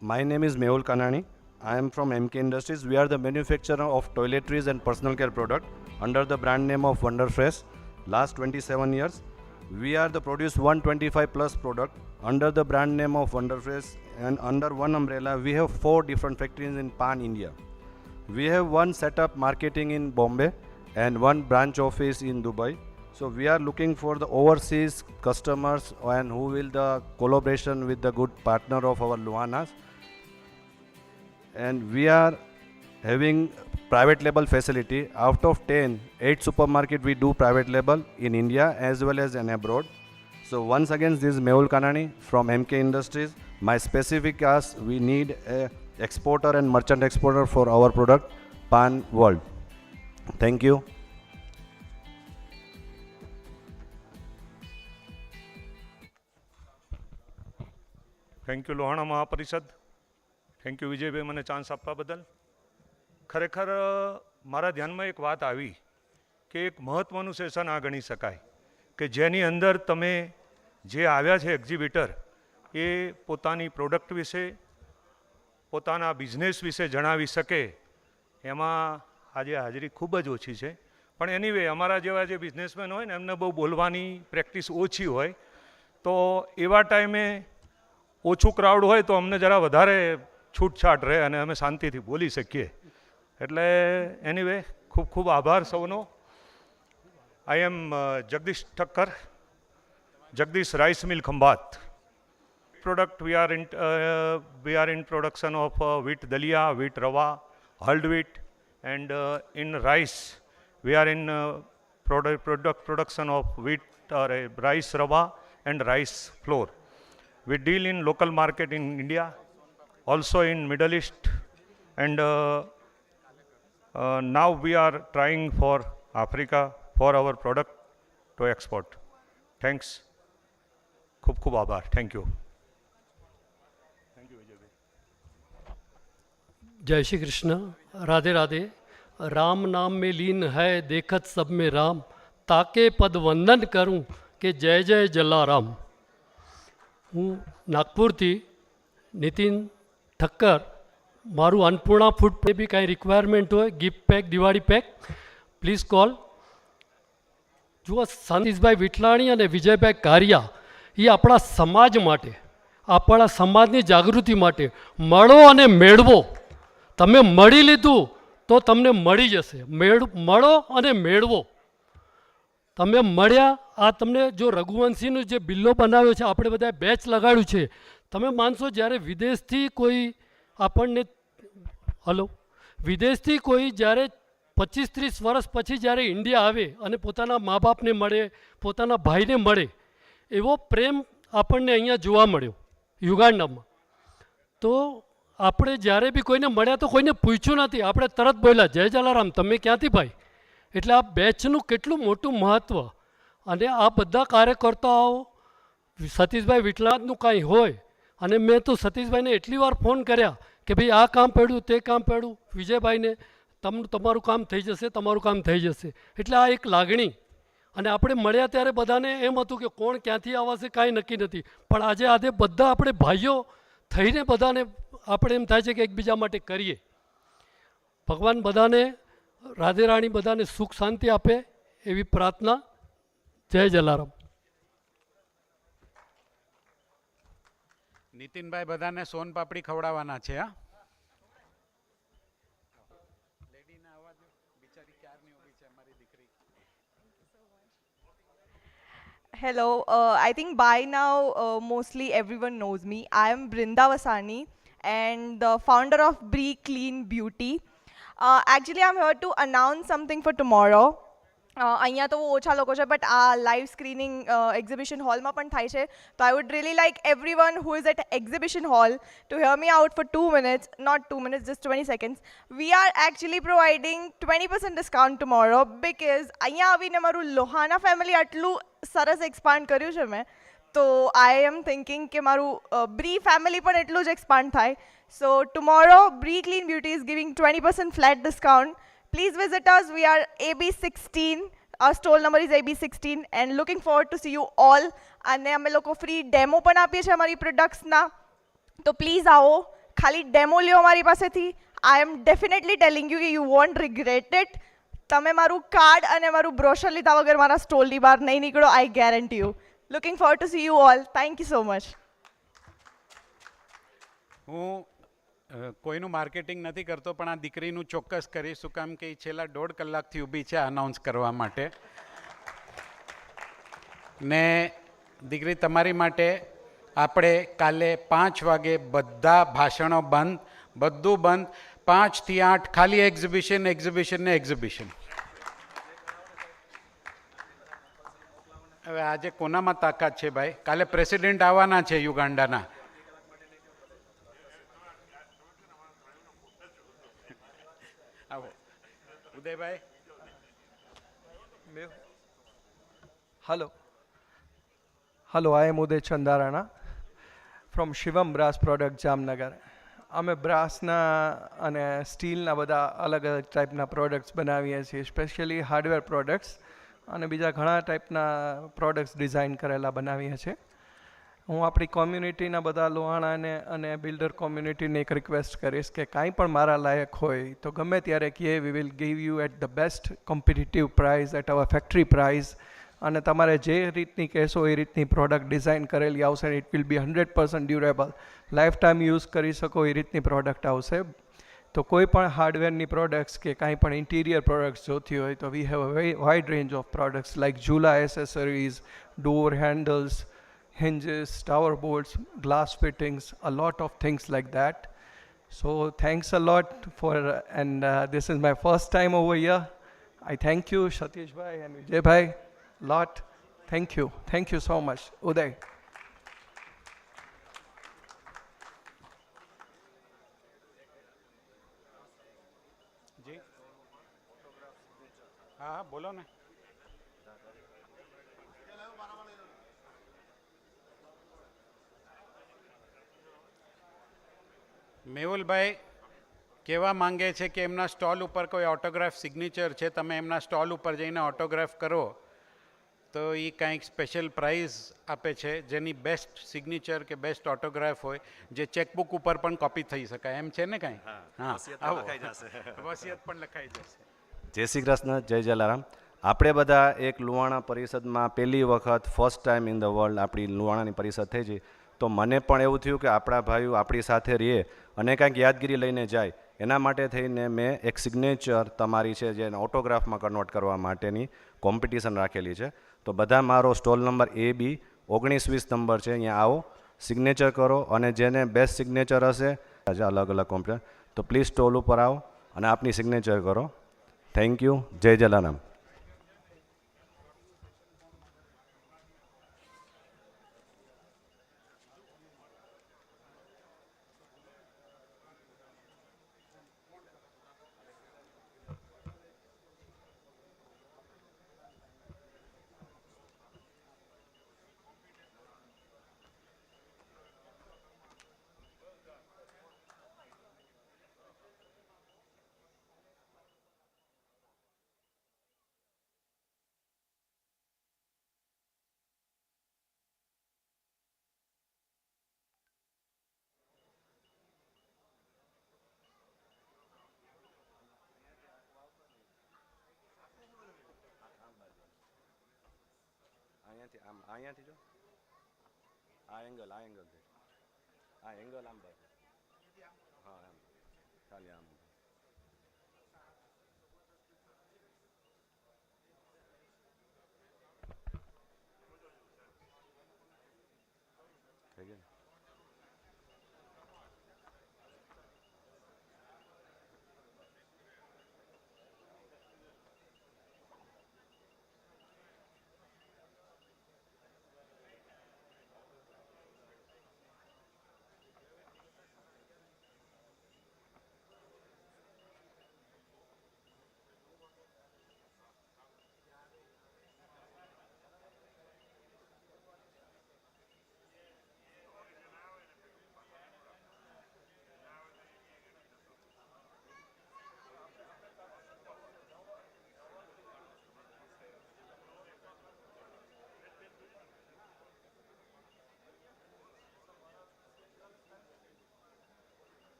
My name is Mehul Kanani. I am from MK Industries. We are the manufacturer of toiletries and personal care product under the brand name of Wonder Fresh. Last 27 years, we are the produce 125 plus product under the brand name of Wonder Fresh, and under one umbrella, we have 4 different factories in Pan India. We have one setup marketing in Bombay and one branch office in Dubai. So we are looking for the overseas customers and who will the collaboration with the good partner of our Lohanas. And we are having private label facility. Out of 10, 8 supermarket we do private label in India as well as in abroad. So once again, this is Mehul Kanani from MK Industries. My specific ask, we need a exporter and merchant exporter for our product pan world. Thank you. Thank you Lohana મહાપરિષદ. Thank you Vijaybhai મને chance આપવા બદલ. ખરેખર મારા ધ્યાનમાં એક વાત આવી કે એક મહત્ત્વનું સેશન આ ગણી શકાય કે જેની અંદર તમે જે આવ્યા છે એક્ઝિબિટર એ પોતાની પ્રોડક્ટ વિશે પોતાના બિઝનેસ વિશે જણાવી શકે. એમાં આજે હાજરી ખૂબ જ ઓછી છે, પણ એનીવે અમારા જેવા જે બિઝનેસમેન હોય ને એમને બહુ બોલવાની પ્રેક્ટિસ ઓછી હોય, તો એવા ટાઈમે ઓછું ક્રાઉડ હોય તો અમને જરા વધારે છૂટછાટ રહે અને અમે શાંતિથી બોલી શકીએ. એટલે એનીવે ખૂબ ખૂબ આભાર સૌનો. I am Jagdish Thakkar, Jagdish rice mill Khambhat. Product we are in production of wheat dalia, wheat rava, hulled wheat, and in rice we are in production of wheat or rice rava and rice flour. We deal in local market in India, also in Middle East, and now we are trying for Africa for our product to export. Thanks. Khub khub aabhar. Thank you. जय श्री कृष्ण, राधे राधे. राम नाम में लीन है देखत सब में राम, ताके पद वंदन करूं કે જય જય જલારામ. હું નાગપુરથી નીતિન ઠક્કર. મારું અન્નપૂર્ણા ફૂડ બી કાંઈ રિક્વાયરમેન્ટ હોય, gift pack, Diwali pack, please call જુઓ, સતીશભાઈ વિઠલાણી અને વિજયભાઈ કારિયા એ આપણા સમાજ માટે, આપણા સમાજની જાગૃતિ માટે મળો અને મેળવો. તમે મળી લીધું તો તમને મળી જશે. મળો અને મેળવો. તમે મળ્યા, આ તમને જો રઘુવંશીનું જે બિલ્લો બનાવ્યો છે, આપણે બધાએ બેચ લગાડ્યું છે, તમે માનશો જ્યારે વિદેશથી કોઈ આપણને વિદેશથી કોઈ જ્યારે 25-30 વર્ષ પછી જ્યારે ઇન્ડિયા આવે અને પોતાના મા બાપને મળે, પોતાના ભાઈને મળે, એવો પ્રેમ આપણને અહીંયા જોવા મળ્યો યુગાન્ડામાં. તો આપણે જ્યારે બી કોઈને મળ્યા તો કોઈને પૂછ્યું નથી, આપણે તરત બોલ્યા જય જલારામ, તમે ક્યાંથી ભાઈ? એટલે આ બેચનું કેટલું મોટું મહત્ત્વ. અને આ બધા કાર્યકર્તાઓ સતીશભાઈ વિઠલાણીનું કાંઈ હોય, અને મેં તો સતીશભાઈને એટલી વાર ફોન કર્યા કે ભાઈ આ કામ પડ્યું, તે કામ પડ્યું, વિજયભાઈને તમારું કામ થઈ જશે, તમારું કામ થઈ જશે. એટલે આ એક લાગણી. અને આપણે મળ્યા ત્યારે બધાને એમ હતું કે કોણ ક્યાંથી આવશે કાંઈ નક્કી નથી, પણ આજે બધા આપણે ભાઈઓ થઈને બધાને આપણે એમ થાય છે કે એકબીજા માટે કરીએ. ભગવાન બધાને, રાધે રાણી બધાને સુખ શાંતિ આપે એવી પ્રાર્થના. જય જલારામ. નીતિનભાઈ બધાને સોન પાપડી ખવડાવવાના છે. હા, Hello, I think by now mostly everyone knows me. I am Brinda Vasani and the founder of Bree Clean Beauty. Actually, I'm here to announce something for tomorrow. અહીંયા તો ઓછા લોકો છે, બટ આ લાઈવ સ્ક્રીનિંગ એક્ઝિબિશન હોલમાં પણ થાય છે. તો I would really like everyone who is at exhibition hall to hear me out for 2 minutes, not 2 minutes, just 20 seconds. We are actually providing 20% discount tomorrow because અહીંયા આવીને મારું લોહાના family આટલું સરસ એક્સપાન્ડ કર્યું છે મેં, તો આઈ એમ થિંકિંગ કે મારું બ્રી ફેમિલી પણ એટલું જ એક્સપાન્ડ થાય. સો tomorrow Bree Clean Beauty is giving 20% flat discount. Please visit us. We are AB16. Our stall number is AB16 and looking forward to see you all. અને અમે લોકો ફ્રી ડેમો પણ આપીએ છીએ અમારી પ્રોડક્ટ્સના, તો પ્લીઝ આવો, ખાલી ડેમો લ્યો અમારી પાસેથી. આઈ એમ ડેફિનેટલી ટેલિંગ યુ કે યુ વોન્ટ રિગ્રેટ ઇટ. તમે મારું કાર્ડ અને મારું બ્રોશર લીધા વગર મારા સ્ટોલની બહાર નહીં નીકળો, આઈ guarantee you. Looking forward two C you all. Thank you so much. હું કોઈનું માર્કેટિંગ નથી કરતો, પણ આ દીકરીનું ચોક્કસ કરીશ. શું કામ કે એ છેલ્લા 1.5 કલાકથી ઊભી છે અનાઉન્સ કરવા માટે. ને દીકરી, તમારી માટે આપણે કાલે 5 વાગે બધા ભાષણો બંધ, બધું બંધ, 5 થી 8 ખાલી એક્ઝિબિશન, એક્ઝિબિશન ને એક્ઝિબિશન. હવે આજે કોનામાં તાકાત છે ભાઈ? કાલે પ્રેસિડેન્ટ આવવાના છે યુગાન્ડાના. આવો Udaybhai. Hello, I am Uday Chandarana from Shivam Brass Product, Jamnagar. અમે બ્રાસના અને સ્ટીલના બધા અલગ અલગ ટાઈપના પ્રોડક્ટ્સ બનાવીએ છીએ, સ્પેશિયલી હાર્ડવેર પ્રોડક્ટ્સ અને બીજા ઘણા ટાઈપના પ્રોડક્ટ્સ ડિઝાઇન કરેલા બનાવીએ છીએ. હું આપણી કોમ્યુનિટીના બધા લોહાણાને અને બિલ્ડર કોમ્યુનિટીને એક રિક્વેસ્ટ કરીશ કે કાંઈ પણ મારા લાયક હોય તો ગમે ત્યારે કહે, we will give you at the best competitive price at our factory price. અને તમારે જે રીતની કહેશો એ રીતની પ્રોડક્ટ ડિઝાઇન કરેલી આવશે. It will be 100% durable, life time use કરી શકો એ રીતની પ્રોડક્ટ આવશે. તો કોઈ પણ હાર્ડવેરની પ્રોડક્ટ્સ કે કાંઈ પણ ઇન્ટિરિયર પ્રોડક્ટ્સ જોતી હોય તો we have a very wide range of products like jhula accessories, door handles, hinges, tower bolts, glass fittings, a lot of things like that. So thanks a lot for, and this is my first time over here. I thank you, Satish bhai and Vijay bhai, lot. Thank you so much. Uday. જી હા બોલો ને. મેહુલભાઈ કહેવા માંગે છે કે એમના stall ઉપર કોઈ ઓટોગ્રાફ સિગ્નેચર છે, તમે એમના સ્ટોલ ઉપર જઈને ઓટોગ્રાફ કરો તો એ કાંઈક સ્પેશિયલ પ્રાઇઝ આપે છે, જેની બેસ્ટ સિગ્નેચર કે બેસ્ટ ઓટોગ્રાફ હોય, જે ચેકબુક ઉપર પણ કોપી થઈ શકાય, એમ છે ને કાંઈ? હા, વસિયત પણ લખાઈ જશે. જય શ્રી કૃષ્ણ, જય જલારામ. આપણે બધા એક લુહાણા પરિષદમાં પહેલી વખત first time in the world આપણી લુહાણાની પરિષદ થઈ છે, તો મને પણ એવું થયું કે આપણા ભાઈઓ આપણી સાથે રહીએ અને કાંઈક યાદગીરી લઈને જાય, એના માટે થઈને મેં એક સિગ્નેચર તમારી છે જેને ઓટોગ્રાફમાં કન્વર્ટ કરવા માટેની કોમ્પિટિશન રાખેલી છે. તો બધા મારો સ્ટોલ નંબર AB1920 નંબર છે, અહીંયા આવો, સિગ્નેચર કરો, અને જેને બેસ્ટ સિગ્નેચર હશે અલગ અલગ કોમ્પિટિશન, તો પ્લીઝ સ્ટોલ ઉપર આવો અને આપની સિગ્નેચર કરો. Thank you. જય જલારામ. અહીંયાથી જો આ એંગલ છે, આ એંગલ આમ, હા એમ ખાલી આમ.